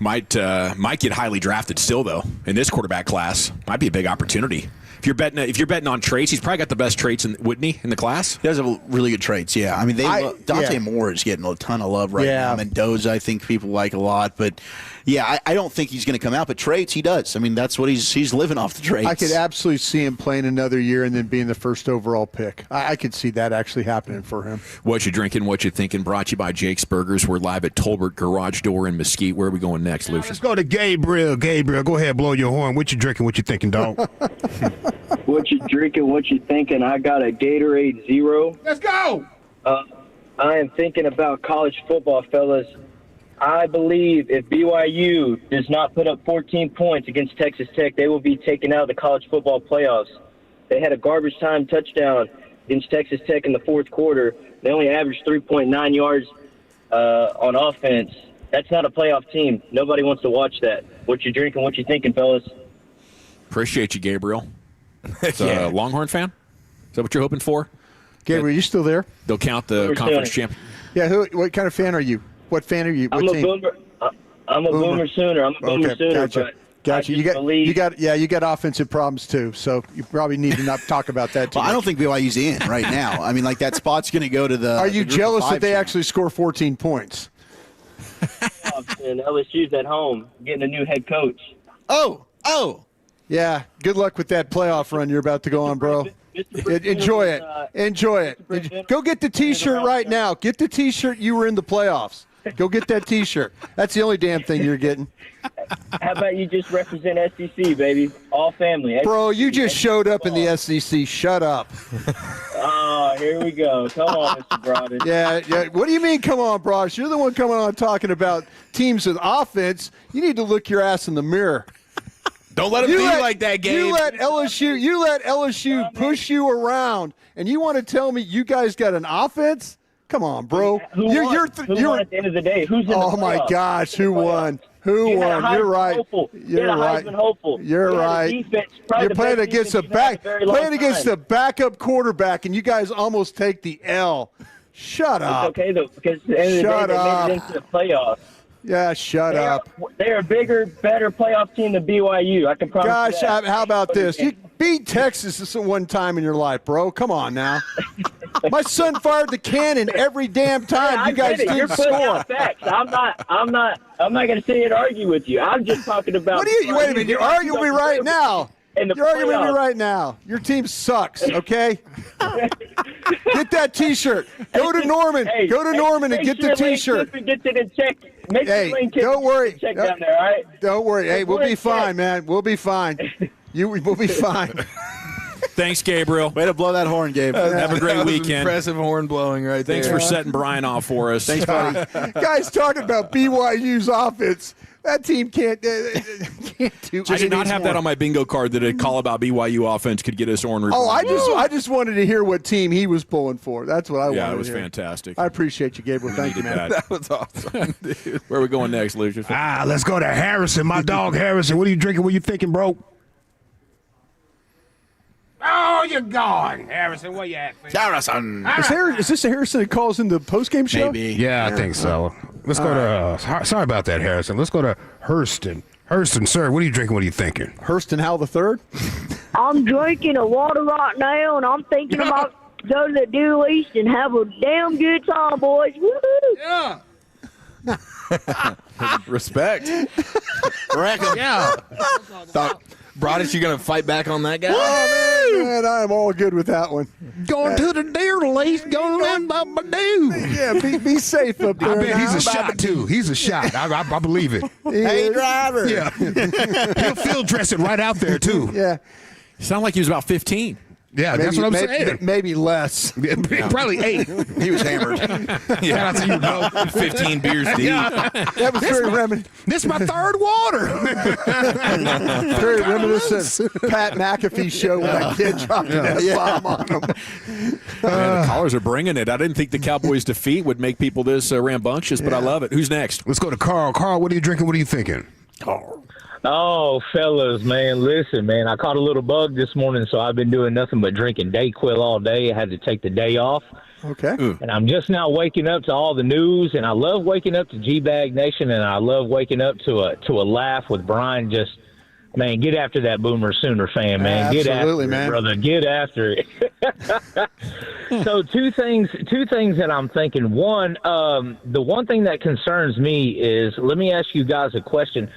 Might get highly drafted still, though, in this quarterback class. Might be a big opportunity. If you're betting on traits, he's probably got the best traits, wouldn't he, in the class? He does have really good traits, yeah. I mean, Dante Moore is getting a ton of love right now. Mendoza, I think people like a lot. But, yeah, I don't think he's going to come out. But traits, he does. I mean, that's what he's living off the traits. I could absolutely see him playing another year and then being the first overall pick. I could see that actually happening for him. What you drinking, what you thinking, brought to you by Jake's Burgers. We're live at Tolbert Garage Door in Mesquite. Where are we going next, Lucius? Let's go to Gabriel. Gabriel, go ahead, blow your horn. What you drinking, what you thinking, dog? What you drinking, what you thinking? I got a Gatorade Zero. Let's go! I am thinking about college football, fellas. I believe if BYU does not put up 14 points against Texas Tech, they will be taken out of the college football playoffs. They had a garbage time touchdown against Texas Tech in the fourth quarter. They only averaged 3.9 yards on offense. That's not a playoff team. Nobody wants to watch that. What you drinking, what you thinking, fellas? Appreciate you, Gabriel. It's a Longhorn fan? Is that what you're hoping for? Gabriel, you still there? They'll count the conference champion. Yeah, what kind of fan are you? What fan are you? What I'm team? a Boomer Sooner. I'm a Boomer Sooner. Gotcha. You got offensive problems too, so you probably need to not talk about that too much. I don't think BYU's in right now. I mean, like that spot's going to go to the. Are you jealous that they actually score 14 points? And LSU's at home getting a new head coach. Oh. Yeah, good luck with that playoff run you're about to go on, bro. Enjoy it. Enjoy it. Go get the T-shirt right now. Get the T-shirt you were in the playoffs. Go get that T-shirt. That's the only damn thing you're getting. How about you just represent SEC, baby? All family. SEC. Bro, you just showed up in the SEC. Shut up. Oh, here we go. Come on, Mr. Broadus. Yeah. What do you mean, come on, Broadus? You're the one coming on talking about teams with offense. You need to look your ass in the mirror. Don't let him be like that, Gabe. You let LSU push you around, and you want to tell me you guys got an offense? Come on, bro. Who won at the end of the day? Who's in the playoffs? Oh my gosh, who won? Who won? You're right. You're right. You're right. You're playing against the backup quarterback, and you guys almost take the L. Shut up. It's okay though, because at the end of the day, they made it into the playoffs. Yeah, shut up. They're a bigger, better playoff team than BYU. I can promise you that. How about this? You beat Texas one time in your life, bro. Come on now. My son fired the cannon every damn time. You guys didn't You're putting score. out facts. I'm not going to sit here and argue with you. I'm just talking about. What are you? Wait a minute. You're arguing with me right now. You're arguing with me playoffs. right now. Your team sucks. Okay. Get that T-shirt. Go to Norman. Go to Norman and get the T-shirt. Get it in check. Hey, don't worry. Check down there. All right. Don't worry. Hey, we'll be fine, man. We'll be fine. We'll be fine. Thanks, Gabriel. Way to blow that horn, Gabe. Have a great weekend. Impressive horn blowing right there. Thanks for setting Brian off for us. Thanks, buddy. Guys talking about BYU's offense. That team can't do I did not have that on my bingo card that a call about BYU offense could get us Orn River. Oh, I just wanted to hear what team he was pulling for. That's what I wanted to hear. Yeah, it was fantastic. I appreciate you, Gabriel. Thank you, man. That was awesome, dude. Where are we going next, Lucius? Let's go to Harrison. My dog Harrison. What are you drinking? What are you thinking, bro? Oh, you're gone, Harrison. Where you at? Harrison. Is this the Harrison that calls in the postgame show? Maybe. Yeah, I think so. Let's go to. Sorry about that, Harrison. Let's go to Hurston. Hurston, sir, what are you drinking? What are you thinking? Hurston Howell III? I'm drinking a water right now, and I'm thinking about going to the Due East and have a damn good time, boys. Woo-hoo. Yeah. Respect. Yeah. Thought, Broadus, you going to fight back on that guy? Oh, man, I am all good with that one. Going to the Deer East, going to do. Yeah, be safe up there. I bet he's now. a shot, too. He's a shot. I believe it. Hey, driver. Yeah. He'll field dress it right out there, too. Yeah. You sound like he was about 15. Yeah, that's what I'm saying. Maybe less. Probably 8. He was hammered. Yeah, that's you know. 15 beers deep. That was very reminiscent. This is my third water. Very reminiscent of Pat McAfee's show when that kid dropped an F-bomb on him. Man, the callers are bringing it. I didn't think the Cowboys' defeat would make people this rambunctious, but I love it. Who's next? Let's go to Carl. Carl, what are you drinking? What are you thinking? Carl. Oh, fellas, man, listen, man. I caught a little bug this morning, so I've been doing nothing but drinking DayQuil all day. I had to take the day off. Okay. And I'm just now waking up to all the news, and I love waking up to G-Bag Nation, and I love waking up to a laugh with Brian. Just, man, get after that Boomer Sooner fan, man. Get after it, brother. Get after it. So two things that I'm thinking. One, the one thing that concerns me is, let me ask you guys a question.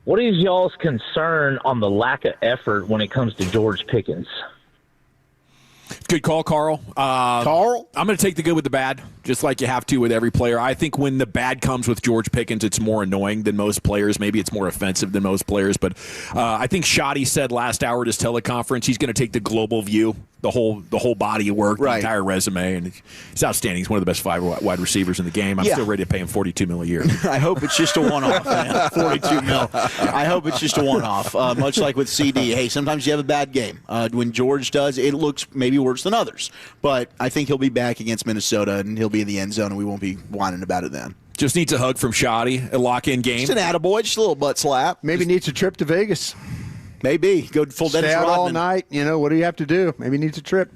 What is y'all's concern on the lack of effort when it comes to George Pickens? Good call, Carl. Carl? I'm going to take the good with the bad, just like you have to with every player. I think when the bad comes with George Pickens, it's more annoying than most players. Maybe it's more offensive than most players. But I think Shoddy said last hour at his teleconference he's going to take the global view, the whole body of work, the entire resume, and he's outstanding. He's one of the best 5 wide receivers in the game. I'm still ready to pay him $42 million a year. I hope it's just a one-off, man. $42 million. I hope it's just a one-off. Much like with CD. Hey, sometimes you have a bad game. When George does, it looks maybe worse than others. But I think he'll be back against Minnesota, and he'll be in the end zone, and we won't be whining about it then. Just needs a hug from Shoddy, a lock-in game. Just an attaboy, just a little butt slap. Maybe needs a trip to Vegas. Maybe. Go full Dennis Stay out Rodman. all night. You know, what do you have to do? Maybe needs a trip.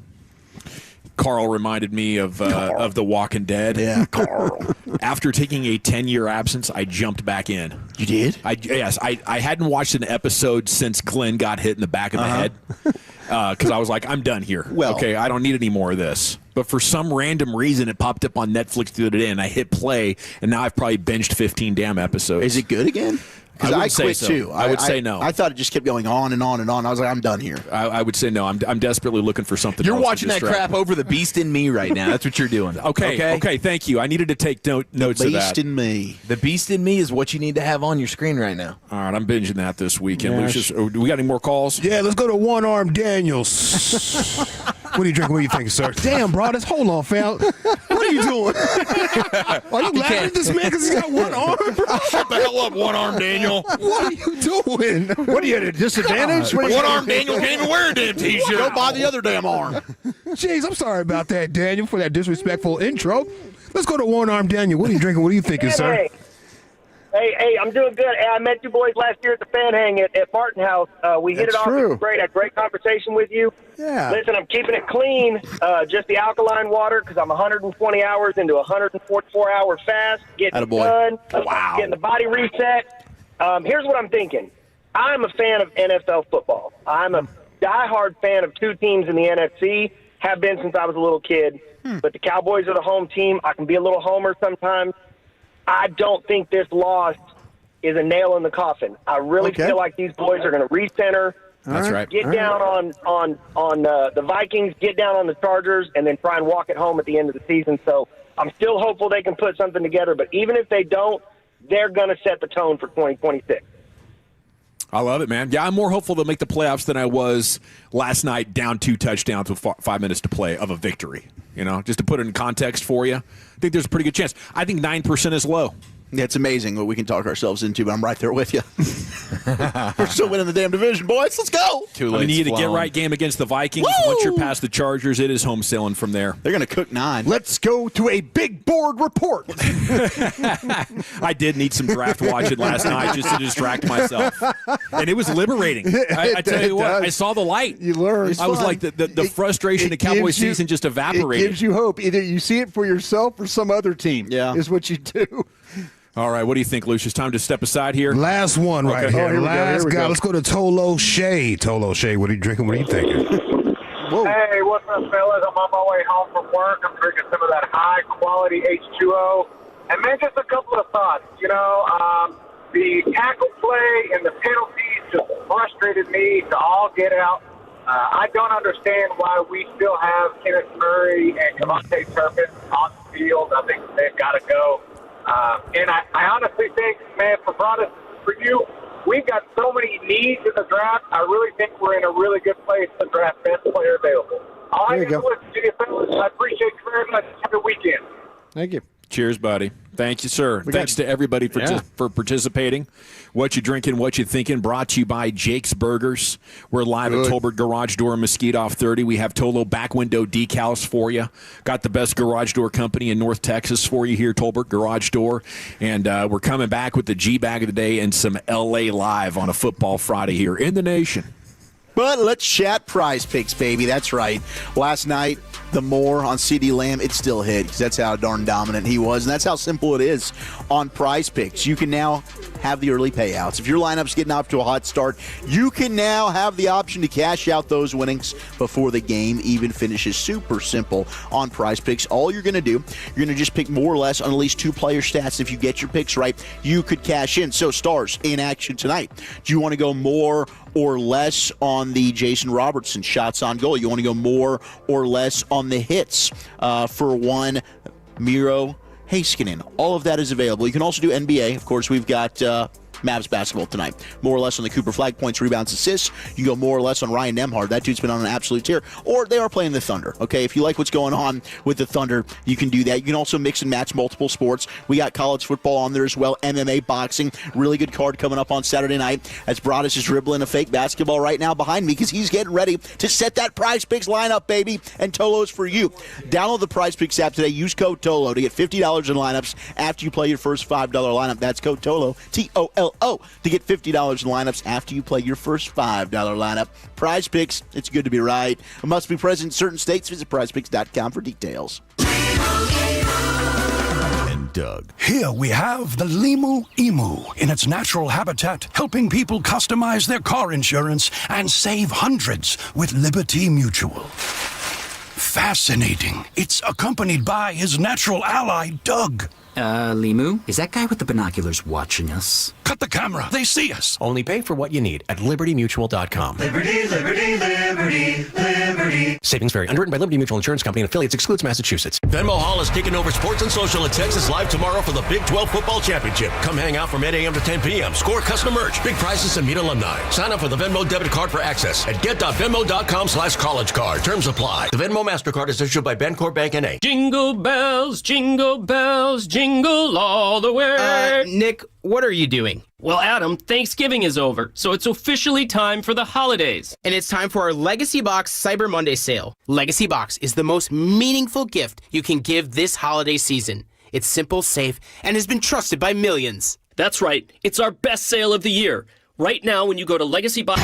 Carl reminded me of The Walking Dead. Yeah, Carl. After taking a 10-year absence, I jumped back in. You did? Yes. I hadn't watched an episode since Glenn got hit in the back of the head because I was like, I'm done here. Well, okay, I don't need any more of this. But for some random reason, it popped up on Netflix the other day, and I hit play, and now I've probably binged 15 damn episodes. Is it good again? Because I quit too. I would say no. I thought it just kept going on and on and on. I was like, I'm done here. I would say no. I'm desperately looking for something You're else watching to that distract. crap over the beast in me right now. That's what you're doing. Okay, thank you. I needed to take notes of that. The beast in me. The beast in me is what you need to have on your screen right now. All right, I'm binging that this weekend. Lucius, do we got any more calls? Yeah, let's go to One Arm Daniels. What are you drinking? What are you thinking, sir? Damn, bro, hold on, fam. What are you doing? Are you laughing at this man because he's got one arm, bro? Shut the hell up, One Arm Daniel. What are you doing? What are you at a disadvantage? One Arm Daniel can't even wear a damn T-shirt. Go buy the other damn arm. Jeez, I'm sorry about that, Daniel, for that disrespectful intro. Let's go to One Arm Daniel. What are you drinking? What are you thinking, sir? Hey, I'm doing good. Hey, I met you boys last year at the fan hang at Martin House. We hit it off. It was great. I had a great conversation with you. Yeah. Listen, I'm keeping it clean, just the alkaline water, because I'm 120 hours into a 144-hour fast, getting it done, getting the body reset. Here's what I'm thinking. I'm a fan of NFL football. I'm a diehard fan of two teams in the NFC, have been since I was a little kid. But the Cowboys are the home team. I can be a little homer sometimes. I don't think this loss is a nail in the coffin. I really feel like these boys are going to recenter. That's right. Get down on the Vikings, get down on the Chargers, and then try and walk it home at the end of the season. So I'm still hopeful they can put something together. But even if they don't, they're going to set the tone for 2026. I love it, man. Yeah, I'm more hopeful they'll make the playoffs than I was last night, down 2 touchdowns with 5 minutes to play of a victory. You know, just to put it in context for you, I think there's a pretty good chance. I think 9% is low. Yeah, it's amazing what we can talk ourselves into, but I'm right there with you. We're still winning the damn division, boys. Let's go. Too late. You need a get-right game against the Vikings. Woo! Once you're past the Chargers, it is home sailing from there. They're going to cook 9. Let's go to a big board report. I did need some draft watching last night just to distract myself. And it was liberating. I tell you what, I saw the light. You learn. I was like, the frustration of Cowboys season just evaporated. It gives you hope. Either you see it for yourself or some other team is what you do. All right, what do you think, Lucius? Time to step aside here. Last one right here. Last guy. Let's go to Tolo Shea. Tolo Shea, what are you drinking? What are you thinking? Whoa. Hey, what's up, fellas? I'm on my way home from work. I'm drinking some of that high-quality H2O. And, man, just a couple of thoughts. You know, the tackle play and the penalties just frustrated me to all get out. I don't understand why we still have Kenneth Murray and Cavante Turpin on the field. I think they've got to go. And I honestly think, man, for you, we've got so many needs in the draft. I really think we're in a really good place to draft best player available. All I can do is to you fellas. I appreciate you very much. Have a weekend. Thank you. Cheers, buddy. Thank you, sir. Thanks to everybody for participating. What you drinking, what you thinking, brought to you by Jake's Burgers. We're live at Tolbert Garage Door in Mesquite off 30. We have Tolo back window decals for you. Got the best garage door company in North Texas for you here, Tolbert Garage Door. And we're coming back with the G-Bag of the day and some L.A. Live on a Football Friday here in the nation. But let's chat Prize Picks, baby. That's right. Last night, the more on CeeDee Lamb, it still hit because that's how darn dominant he was. And that's how simple it is on Prize Picks. You can now have the early payouts. If your lineup's getting off to a hot start, you can now have the option to cash out those winnings before the game even finishes. Super simple on Prize Picks. All you're going to do, you're going to just pick more or less on at least 2 player stats. If you get your picks right, you could cash in. So, Stars in action tonight. Do you want to go more or less on the Jason Robertson shots on goal? You want to go more or less on the hits for one Miro Heiskanen? All of that is available. You can also do NBA. Of course, we've got Mavs basketball tonight. More or less on the Cooper Flag, points, rebounds, assists. You go more or less on Ryan Nembhard. That dude's been on an absolute tear. Or they are playing the Thunder. Okay, if you like what's going on with the Thunder, you can do that. You can also mix and match multiple sports. We got college football on there as well, MMA, boxing. Really good card coming up on Saturday night as Broadus is dribbling a fake basketball right now behind me because he's getting ready to set that Prize Picks lineup, baby. And Tolo's for you. Download the Prize Picks app today. Use code TOLO to get $50 in lineups after you play your first $5 lineup. That's code TOLO, TOLO, to get $50 in lineups after you play your first $5 lineup. Prize Picks, it's good to be right. It must be present in certain states. Visit prizepicks.com for details. And Doug. Here we have the Limu Emu in its natural habitat, helping people customize their car insurance and save hundreds with Liberty Mutual. Fascinating. It's accompanied by his natural ally, Doug. Limu, is that guy with the binoculars watching us? Cut the camera. They see us. Only pay for what you need at libertymutual.com. Liberty, liberty, liberty, liberty. Savings vary. Underwritten by Liberty Mutual Insurance Company and affiliates. Excludes Massachusetts. Venmo Hall is taking over sports and social at Texas Live tomorrow for the Big 12 Football Championship. Come hang out from 8 a.m. to 10 p.m. Score custom merch, big prizes, and meet alumni. Sign up for the Venmo debit card for access at get.venmo.com/collegecard. Terms apply. The Venmo MasterCard is issued by Bancorp Bank N.A. Jingle bells, jingle all the way. Nick, what are you doing? Well, Adam, Thanksgiving is over, so it's officially time for the holidays. And it's time for our Legacy Box Cyber Monday sale. Legacy Box is the most meaningful gift you can give this holiday season. It's simple, safe, and has been trusted by millions. That's right. It's our best sale of the year. Right now, when you go to Legacy Box...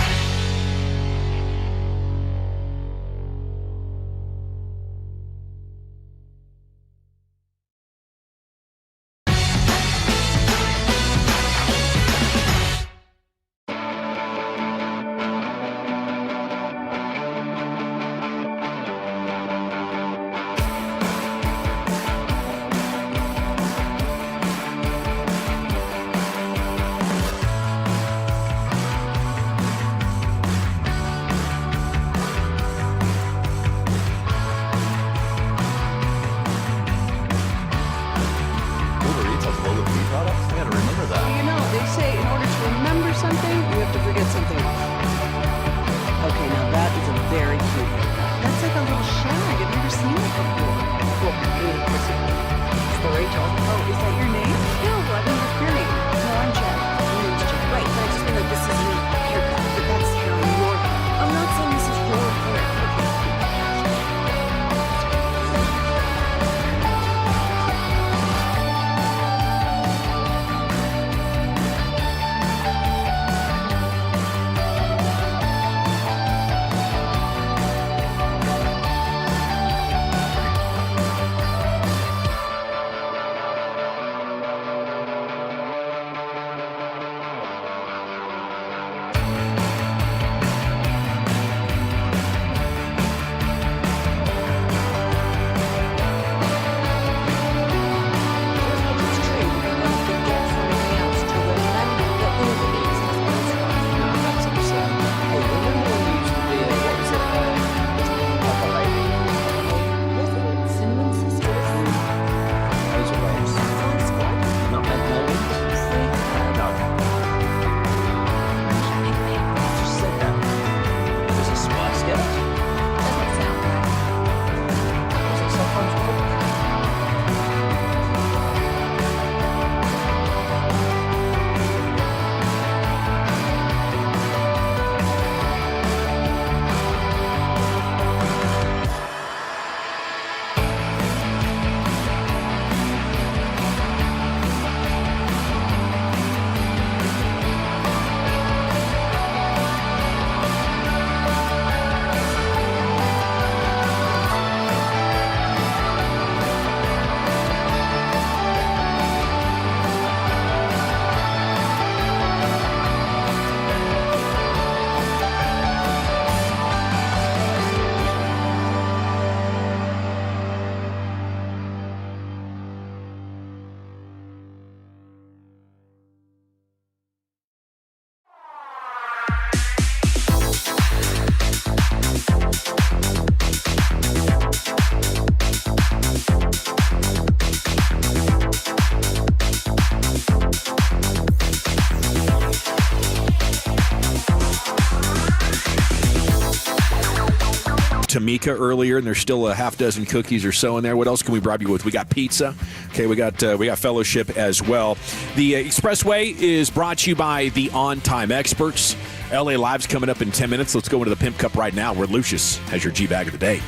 Tamika earlier, and there's still a half dozen cookies or so in there. What else can we bribe you with? We got pizza. Okay, we got fellowship as well. The Expressway is brought to you by the On Time Experts. LA Live's coming up in 10 minutes. Let's go into the Pimp Cup right now, where Lucius has your G-Bag of the day.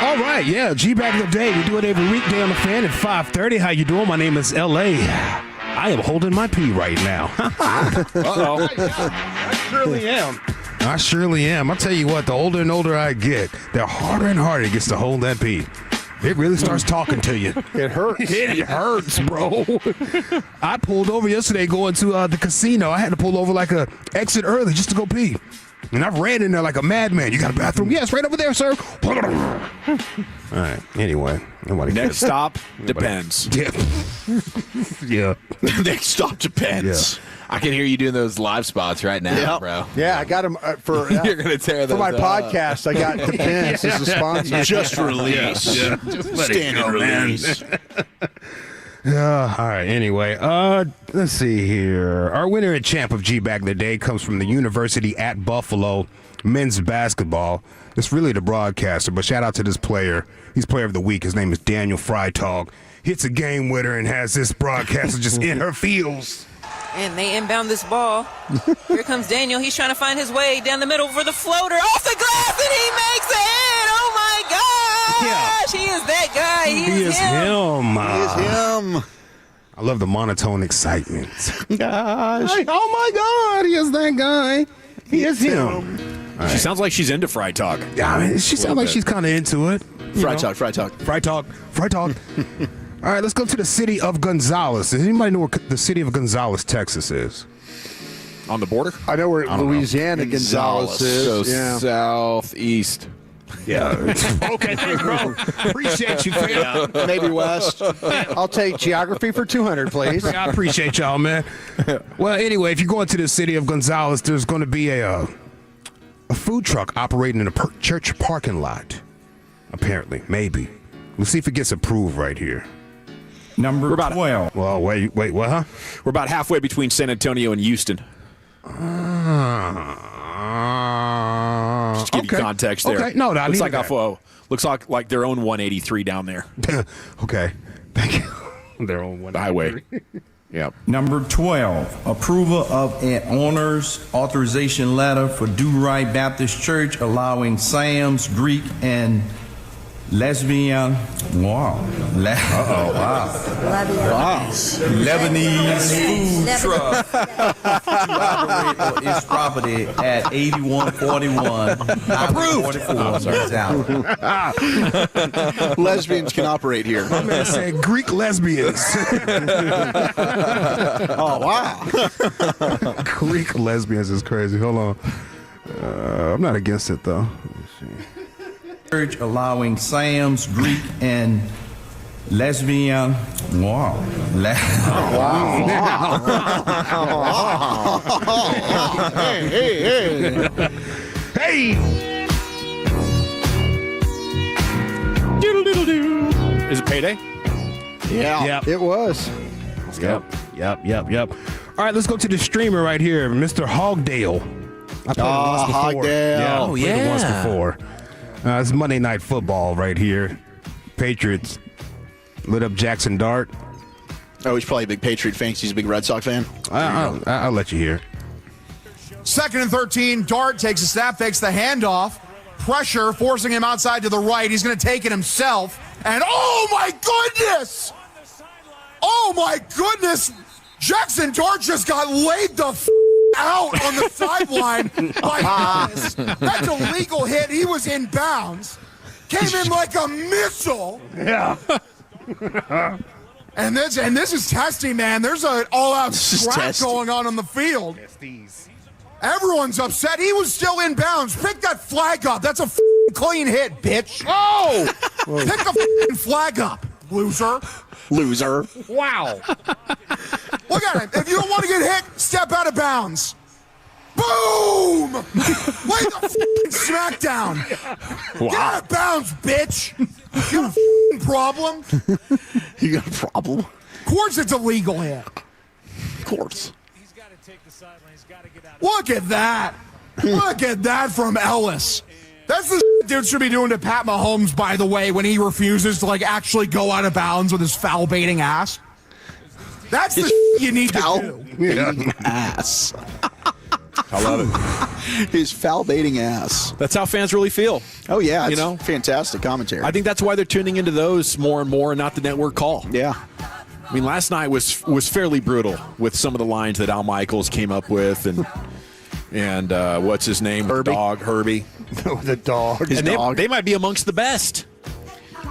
All right, yeah, G-Bag of the day. We do it every weekday on the Fan at 5:30. How you doing? My name is LA. I am holding my pee right now. Uh-oh. I surely am. I'll tell you what, the older and older I get, the harder and harder it gets to hold that pee. It really starts talking to you. It hurts. It hurts, bro. I pulled over yesterday going to the casino. I had to pull over like a exit early just to go pee. And I ran in there like a madman. You got a bathroom? Yes, right over there, sir. All right. Anyway. Next stop depends. Yeah. Next stop depends. Yeah. I can hear you doing those live spots right now, bro. Yeah, I got them for. You're gonna tear those for my up. podcast. I got Depends as a sponsor. Just release. Yeah. Just let Standing it go, release. All right. Anyway, let's see here. Our winner and champ of G-Bag of the day comes from the University at Buffalo men's basketball. It's really the broadcaster, but shout out to this player. He's player of the week. His name is Daniel Freitag. Hits a game winner and has this broadcaster just in her feels. And they inbound this ball. Here comes Daniel. He's trying to find his way down the middle for the floater. Off the glass, and he makes it! Oh, my gosh! Yeah. He is that guy. He is him. He is him. I love the monotone excitement. Gosh. Oh, my God. He is that guy. He is him. Right. She sounds like she's into fry talk. Yeah, I mean, she sounds like she's kind of into it. Fry talk. All right, let's go to the city of Gonzales. Does anybody know where the city of Gonzales, Texas is? On the border? I know where Louisiana Gonzales is. So yeah. southeast. Yeah. Okay, thanks, bro. Appreciate you, fam. Yeah. Maybe west. I'll take geography for 200, please. I appreciate y'all, man. Well, anyway, if you go into the city of Gonzales, there's going to be a food truck operating in a church parking lot. Apparently, maybe. Let's see if it gets approved right here. Number 12. Well, wait, what, huh? We're about halfway between San Antonio and Houston. Just to give you context there. Okay, no, I looks needed like that. looks like their own 183 down there. Okay, thank you. Their own 183. Highway. Yep. Number 12. Approval of an owner's authorization letter for Do Right Baptist Church allowing Sam's, Greek, and lesbian. Wow. Wow. Lebanese food truck to operate on its property at 8141. Approved. Lesbians can operate here. My man said Greek lesbians. Oh, wow. Greek lesbians is crazy. Hold on. I'm not against it, though. Let me see. Church allowing Sam's, Greek, and lesbian. Wow. Hey. Is it payday? Yeah. Yep. It was. Yep. All right, let's go to the streamer right here, Mr. Hogdale. I played it once before. Hogdale. Yeah, I played it once before. It's Monday Night Football right here. Patriots lit up Jackson Dart. Oh, he's probably a big Patriot fan. He's a big Red Sox fan. I'll let you hear. 2nd and 13. Dart takes a snap, fakes the handoff. Pressure forcing him outside to the right. He's going to take it himself. And oh my goodness! Oh my goodness! Jackson Dart just got laid the out on the sideline by Harris. That's a legal hit. He was in bounds. Came in like a missile. Yeah. And this is testy, man. There's an all-out scrap going on the field. Everyone's upset. He was still in bounds. Pick that flag up. That's a clean hit, bitch. Oh! Pick the flag up, loser. Wow. Look at him. If you don't want to get hit, step out of bounds. Boom! Lay the smackdown. Wow. Get out of bounds, bitch. You got a problem? You got a problem? Of course it's a legal hit. Of course. Look at that. Look at that from Ellis. That's the dude should be doing to Pat Mahomes, by the way, when he refuses to, actually go out of bounds with his foul-baiting ass. That's the you need to do. Ass. I love it. His foul-baiting ass. That's how fans really feel. Oh, yeah. It's fantastic commentary. I think that's why they're tuning into those more and more and not the network call. Yeah. I mean, last night was fairly brutal with some of the lines that Al Michaels came up with and what's his name? Herbie. Herbie. The dog. They might be amongst the best.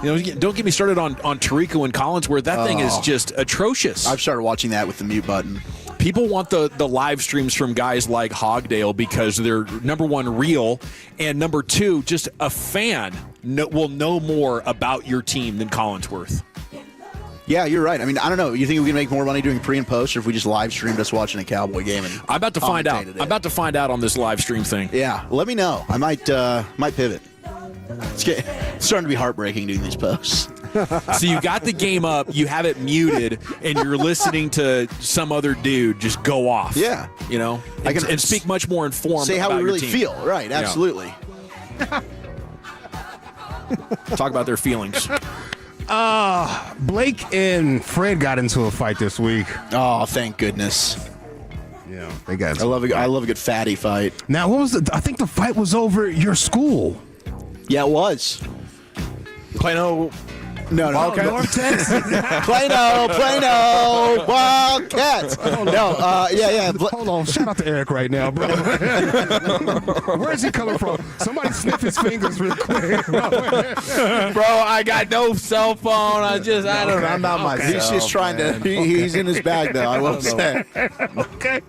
Don't get me started on Tirico and Collinsworth. That thing is just atrocious. I've started watching that with the mute button. People want the live streams from guys like Hogdale because they're, number one, real, and number two, just a fan will know more about your team than Collinsworth. Yeah, you're right. I mean, I don't know. You think we can make more money doing pre and post, or if we just live streamed us watching a Cowboy game? And I'm about to find out. I'm about to find out on this live stream thing. Yeah, let me know. I might pivot. It's starting to be heartbreaking doing these posts. So you got the game up, you have it muted, and you're listening to some other dude just go off. Yeah, and speak much more informed. Say how about we really your team. feel. Right? Absolutely. Talk about their feelings. Blake and Fred got into a fight this week. Oh, thank goodness. Yeah, they got. I love a good fatty fight. Now, what was I think the fight was over at your school. Yeah, it was. Plano. No. Okay. North Texas. Plano, Wildcats. Yeah. Hold on, shout out to Eric right now, bro. Where's he coming from? Somebody sniff his fingers real quick. Bro, I got no cell phone. I don't know. I'm not myself. He's just trying to. He's in his bag though. I will say. Okay.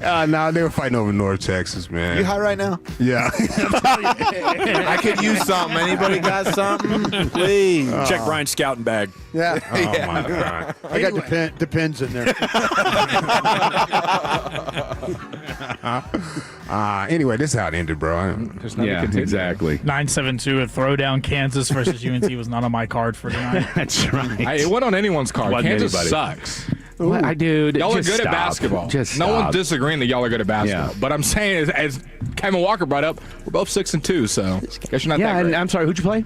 Nah, they were fighting over North Texas, man. You high right now? Yeah. I could use something. Anybody got something? Please. Check Brian's scouting bag. Yeah. Oh my God. I got depends in there. Anyway, this is how it ended, bro. Exactly. 9-7-2, a throwdown Kansas versus UNT was not on my card for tonight. That's right. It wasn't on anyone's card. Wasn't Kansas anybody. sucks. Well, dude, Y'all are just good at stop. basketball. Just no stop. one's disagreeing that y'all are good at basketball. Yeah. But I'm saying, as Kevin Walker brought up, we're both 6-2, so I guess you're not that great. And I'm sorry, who'd you play?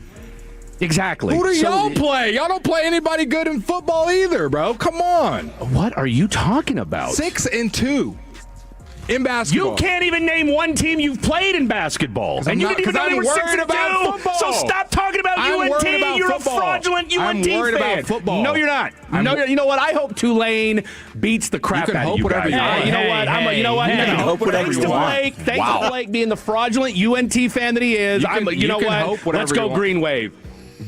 Exactly. Who do y'all play? Y'all don't play anybody good in football either, bro. Come on. What are you talking about? 6-2 in basketball. You can't even name one team you've played in basketball. And you didn't even know they were 6-2. So stop talking about UNT. You're a fraudulent UNT fan. About football. No, you're not. You know what? I hope Tulane beats the crap out of you guys. You know what? Hope whatever you want. Thanks to Blake being the fraudulent UNT fan that he is. You know what? Let's go Green Wave.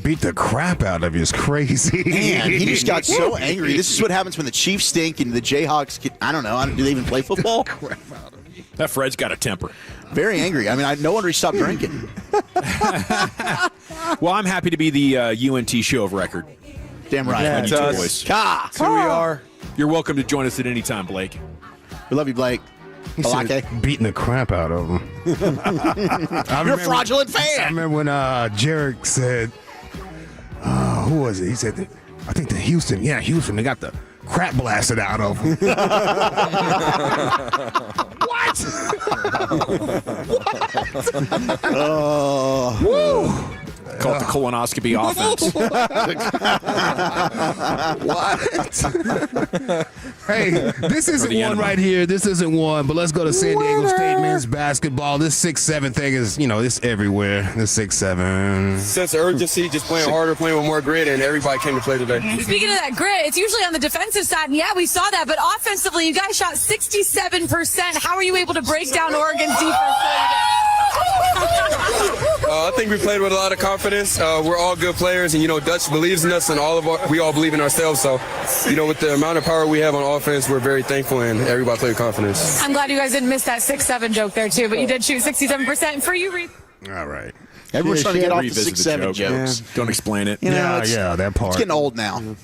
Beat the crap out of you is crazy. Man, he just got so angry. This is what happens when the Chiefs stink and the Jayhawks get, I don't know. Do they even play football? That Fred's got a temper. Very angry. I mean, no wonder he stopped drinking. Well, I'm happy to be the UNT show of record. Damn right. Yeah, it's us. That's who we are. You're welcome to join us at any time, Blake. We love you, Blake. He said beating the crap out of him. You're a fraudulent fan. I remember when Jared said, who was it? He said, I think the Houston. Yeah, Houston. They got the crap blasted out of them. What? Oh. Woo. Call it the colonoscopy offense. What? Hey, this isn't one right here. This isn't one, but let's go to San Diego State men's basketball. This 6-7 thing is, it's everywhere. This 6-7. Sense of urgency, just playing harder, playing with more grit, and everybody came to play today. Speaking of that grit, it's usually on the defensive side, and yeah, we saw that, but offensively, you guys shot 67%. How are you able to break down Oregon's defense? I think we played with a lot of confidence. We're all good players, and Dutch believes in us, and we all believe in ourselves. So, with the amount of power we have on offense, we're very thankful, and everybody played with confidence. I'm glad you guys didn't miss that 6-7 joke there too, but you did shoot 67%. For you, Reed. All right. Everyone's trying to get off the 6-7 jokes. Yeah. Don't explain it. Yeah, that part. It's getting old now.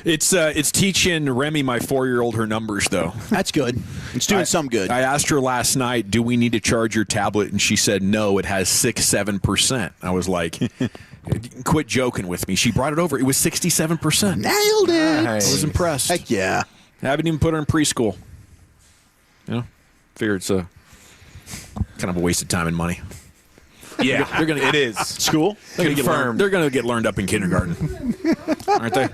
It's teaching Remy, my 4-year-old, her numbers, though. That's good. It's doing some good. I asked her last night, do we need to charge your tablet? And she said, no, it has 6-7%. I was like, quit joking with me. She brought it over. It was 67%. Nailed it. I was impressed. Heck yeah. I haven't even put her in preschool. Figure it's a kind of a waste of time and money. Yeah, they're gonna. It is school. They're gonna get learned up in kindergarten, aren't they?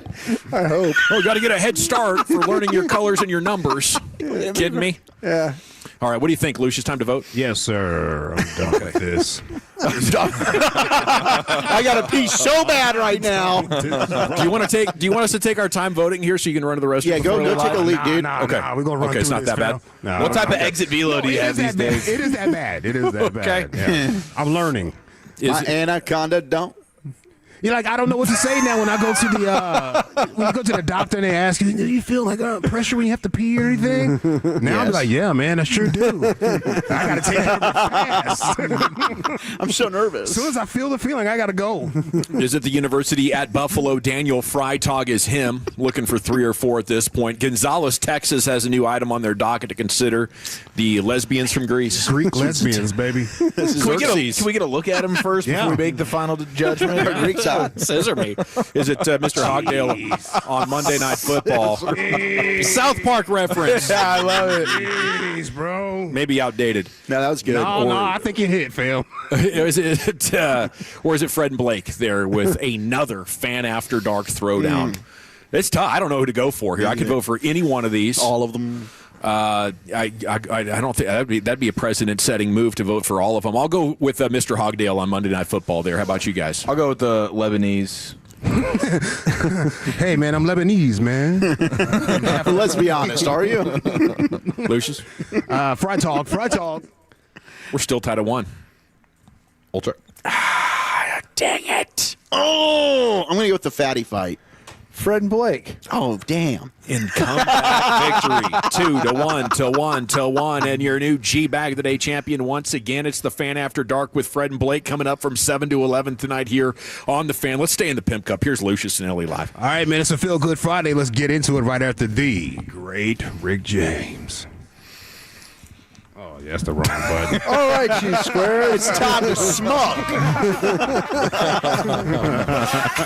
I hope. Oh, got to get a head start for learning your colors and your numbers. You kidding me? Yeah. All right, what do you think, Lucius? Time to vote? Yes, sir. I'm done with this. I got to pee so bad right now. Do you want us to take our time voting here so you can run to the restroom? Yeah, go take a leak, dude. Nah, we're gonna run Okay, it's through not this, that bad. No, What type of exit velo do you have these days? It is that bad. It is that bad. Okay. Yeah. I'm learning. My anaconda don't. You're like, I don't know what to say now when I go to the when you go to the doctor and they ask you, do you feel like pressure when you have to pee or anything? Now I'm like, yeah, man, I sure do. I gotta take it fast. I'm so nervous. As soon as I feel the feeling, I gotta go. Is it the University at Buffalo? Daniel Freitag is him, looking for 3 or 4 at this point. Gonzales, Texas has a new item on their docket to consider. The lesbians from Greece. Greek lesbians, baby. Can we get a look at him first before we make the final judgment? Greek side. Scissor me. Is it Mr. Hogdale on Monday Night Football? South Park reference. Yeah, I love it. Jeez, bro. Maybe outdated. No, that was good. No, I think it hit, Phil. Is it, or is it Fred and Blake there with another fan after dark throwdown? It's tough. I don't know who to go for here. I could vote for any one of these. All of them. I don't think that'd be a precedent-setting move to vote for all of them. I'll go with Mr. Hogdale on Monday Night Football there. How about you guys? I'll go with the Lebanese. Hey, man, I'm Lebanese, man. Let's be honest. Are you? Lucius? Fry talk. We're still tied at 1. Ultra. Dang it. Oh, I'm going to go with the fatty fight. Fred and Blake. Oh, damn. In comeback victory, 2-1, and your new G-Bag of the Day champion once again. It's the Fan After Dark with Fred and Blake coming up from 7 to 11 tonight here on the Fan. Let's stay in the Pimp Cup. Here's Lucius and Ellie live. All right, man, it's a Feel Good Friday. Let's get into it right after the great Rick James. Oh, yeah, that's the wrong button. All right, you squares. It's time to smoke.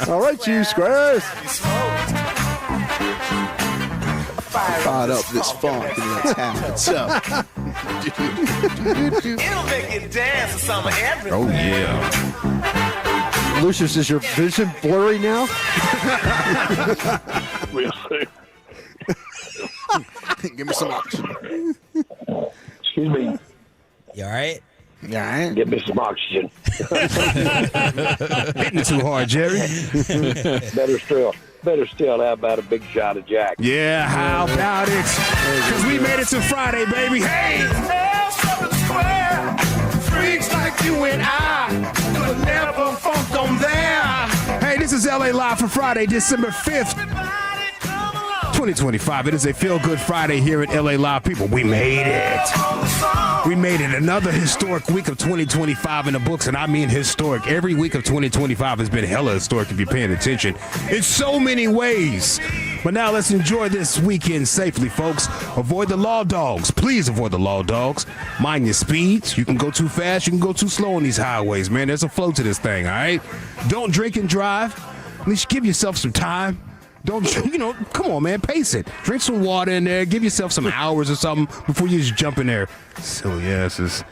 All right, you squares. Fired up this funk and let's have it. So. It'll make you dance or something. Oh, yeah. Lucius, is your vision blurry now? We'll see. Give me some oxygen. Excuse me. You all right? Yeah. Get me some oxygen. Hitting it too hard, Jerry. Better still, how about a big shot of Jack? Yeah, how about it? Because we made it to Friday, baby. Hey! Freaks like you and I will never funk on there. Hey, this is LA Live for Friday, December 5th, 2025. It is a feel-good Friday here at LA Live. People, we made it. We made it. Another historic week of 2025 in the books, and I mean historic. Every week of 2025 has been hella historic if you're paying attention in so many ways. But now let's enjoy this weekend safely, folks. Avoid the law dogs. Please avoid the law dogs. Mind your speeds. You can go too fast. You can go too slow on these highways, man. There's a flow to this thing, all right? Don't drink and drive. At least give yourself some time. Don't, come on, man, pace it. Drink some water in there. Give yourself some hours or something before you just jump in there. Silly asses.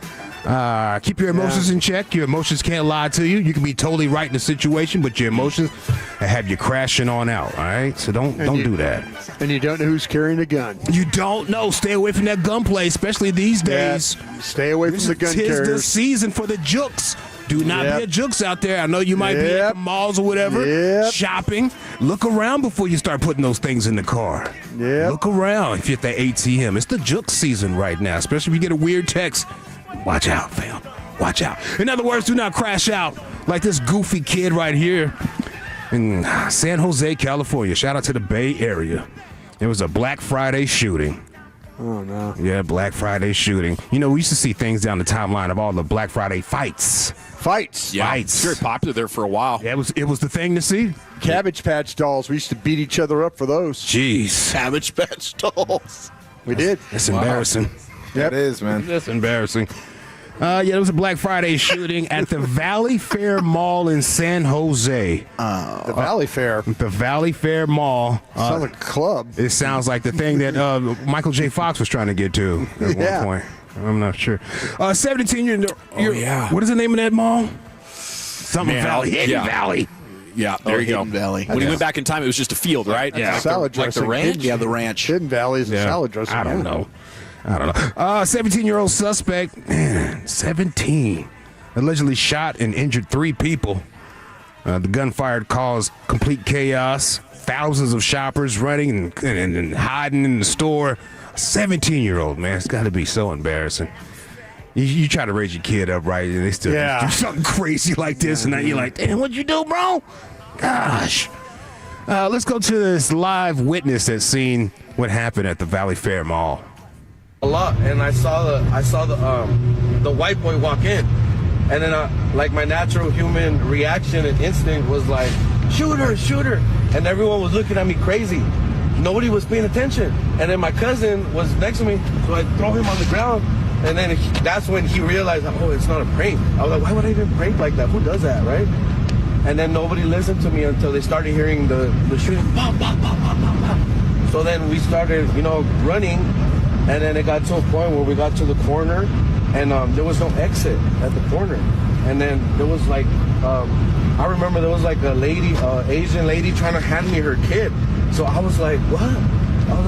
Keep your emotions in check. Your emotions can't lie to you. You can be totally right in the situation, but your emotions have you crashing on out, all right? So don't do that. And you don't know who's carrying a gun. You don't know. Stay away from that gunplay, especially these days. Stay away from the gun carriers. Tis the season for the jukes. Do not be a jukes out there. I know you might be at the malls or whatever, shopping. Look around before you start putting those things in the car. Look around if you're at the ATM. It's the jukes season right now, especially if you get a weird text. Watch out, fam. Watch out. In other words, do not crash out like this goofy kid right here in San Jose, California. Shout out to the Bay Area. It was a Black Friday shooting. Oh, no. Yeah, Black Friday shooting. You know, we used to see things down the timeline of all the Black Friday fights. Yeah, it's very popular there for a while. Yeah, it was the thing to see. Cabbage Patch dolls. We used to beat each other up for those. Jeez. Cabbage Patch dolls. We did. That's embarrassing. That is, man. That's embarrassing. There was a Black Friday shooting at the Valley Fair Mall in San Jose. The Valley Fair. The Valley Fair Mall. Sounds like a club. It sounds like the thing that Michael J. Fox was trying to get to at one point. I'm not sure. 17 year. What is the name of that mall? Something Valley. Hidden Valley. Yeah, there you go. Valley. When he went back in time, it was just a field, right? Yeah. Salad dressing. Like the ranch? Yeah, the ranch. Hidden Valley is a salad dressing. I don't know. 17-year-old suspect, 17, allegedly shot and injured 3 people. The gunfire caused complete chaos. Thousands of shoppers running and hiding in the store. 17-year-old, man, it's got to be so embarrassing. You try to raise your kid up, right? And they still do something crazy like this, and now you're like, damn, what'd you do, bro? Gosh. Let's go to this live witness that's seen what happened at the Valley Fair Mall. A lot, and I saw the white boy walk in, and then like my natural human reaction and instinct was like, shoot her, and everyone was looking at me crazy. Nobody was paying attention, and then my cousin was next to me, so I throw him on the ground, and then that's when he realized, oh, it's not a prank. I was like, why would I even prank like that? Who does that, right? And then nobody listened to me until they started hearing the shooting. Pop, pop, pop, pop, pop, pop. So then we started, running. And then it got to a point where we got to the corner, and there was no exit at the corner. And then there was like, I remember there was like a lady, Asian lady, trying to hand me her kid. So I was like, what? I was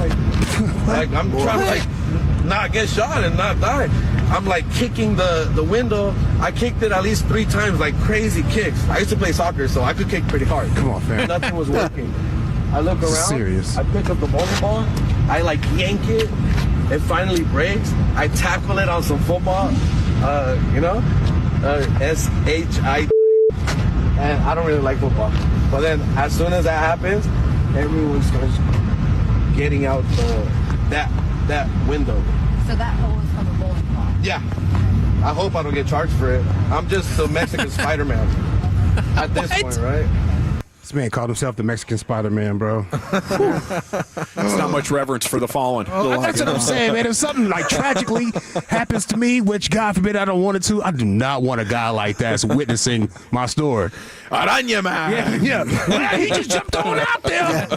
like I'm trying to like not get shot and not die. I'm like kicking the window. I kicked it at least 3 times, like crazy kicks. I used to play soccer, so I could kick pretty hard. Come on, fam. Nothing was working. I look around. Serious. I pick up the bowling ball. I like yank it. It finally breaks. I tackle it on some football, S-H-I, and I don't really like football. But then as soon as that happens, everyone starts getting out that window. So that hole is from a bowling ball. Yeah. I hope I don't get charged for it. I'm just the Mexican Spider-Man at this point, right? This man called himself the Mexican Spider-Man, bro. It's not much reverence for the fallen. That's what I'm saying, man. If something like tragically happens to me, which God forbid I don't want it to, I do not want a guy like that's witnessing my story. Araña man. Yeah. Well, he just jumped on out there.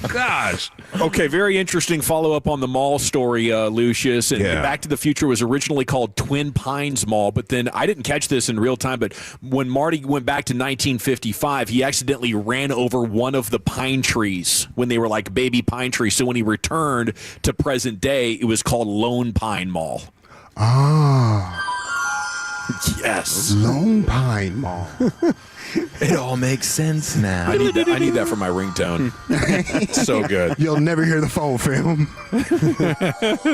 Gosh. Okay, very interesting follow-up on the mall story, Lucius. And Back to the Future was originally called Twin Pines Mall, but then I didn't catch this in real time, but when Marty went back to 1955, he accidentally ran over one of the pine trees when they were like baby pine trees. So when he returned to present day, it was called Lone Pine Mall. Ah. Yes. Lone Pine Mall. It all makes sense now. I need that for my ringtone. It's so good. You'll never hear the phone, fam.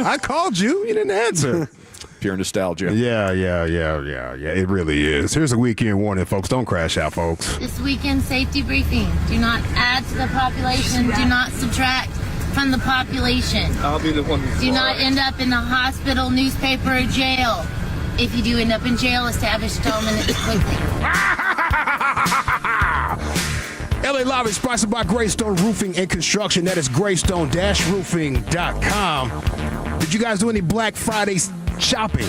I called you. You didn't answer. Pure nostalgia. Yeah. It really is. Here's a weekend warning, folks. Don't crash out, folks. This weekend safety briefing. Do not add to the population. Do not subtract from the population. I'll be the one who's Do not end up in the hospital, newspaper, or jail. If you do end up in jail, establish dominance quickly. LA Live is sponsored by Greystone Roofing and Construction. That is greystone-roofing.com. Did you guys do any Black Friday shopping?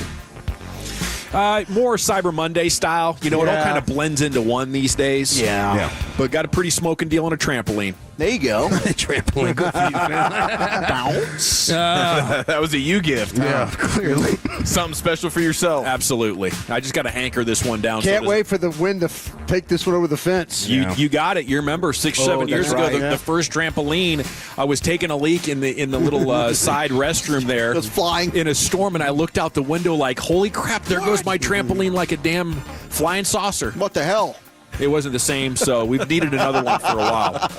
More Cyber Monday style. It all kind of blends into one these days. Yeah. But got a pretty smoking deal on a trampoline. There you go. Trampoline. Good for you, man. Bounce. That was a you gift. Yeah, clearly. Something special for yourself. Absolutely. I just got to anchor this one down. Can't wait for the wind to take this one over the fence. You got it. You remember 6-7 years ago, right, the first trampoline, I was taking a leak in the little side restroom there. It was flying in a storm, and I looked out the window like, holy crap, there goes my trampoline like a damn flying saucer. What the hell? It wasn't the same, so we've needed another one for a while.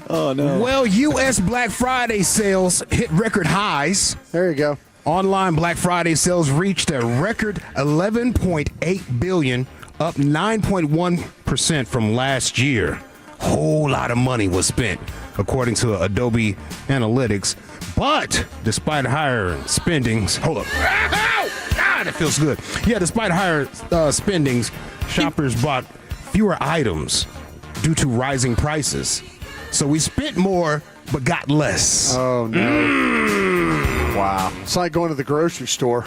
Oh, no. Well, U.S. Black Friday sales hit record highs. There you go. Online Black Friday sales reached a record $11.8 billion, up 9.1% from last year. Whole lot of money was spent, according to Adobe Analytics. But despite higher spendings, hold up. God, it feels good. Yeah, despite higher spendings, shoppers bought fewer items due to rising prices. So we spent more, but got less. Oh, no. Wow. It's like going to the grocery store.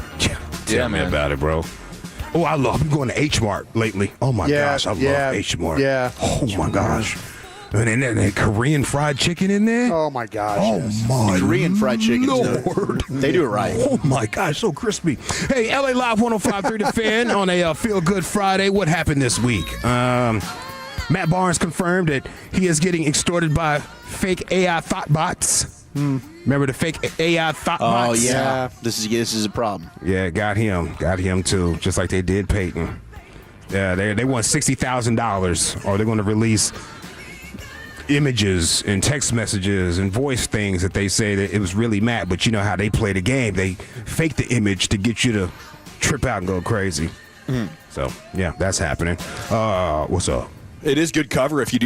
Tell me about it, bro. Oh, I'm going to H Mart lately. Oh my gosh, I love H Mart. Yeah. Oh my gosh. And then that Korean fried chicken in there. Oh my gosh. Oh my Korean fried chicken. Lord. They do it right. Oh my gosh, so crispy. Hey, LA Live 105.3 The Fan on a Feel Good Friday. What happened this week? Matt Barnes confirmed that he is getting extorted by fake AI thought bots. Remember the fake AI thought bots? Oh yeah. This is a problem. Yeah, got him too, just like they did Peyton. Yeah, they want $60,000, or they're going to release images and text messages and voice things that they say that it was really Matt, but you know how they play the game. They fake the image to get you to trip out and go crazy. So, yeah, that's happening. What's up? It is good cover if you do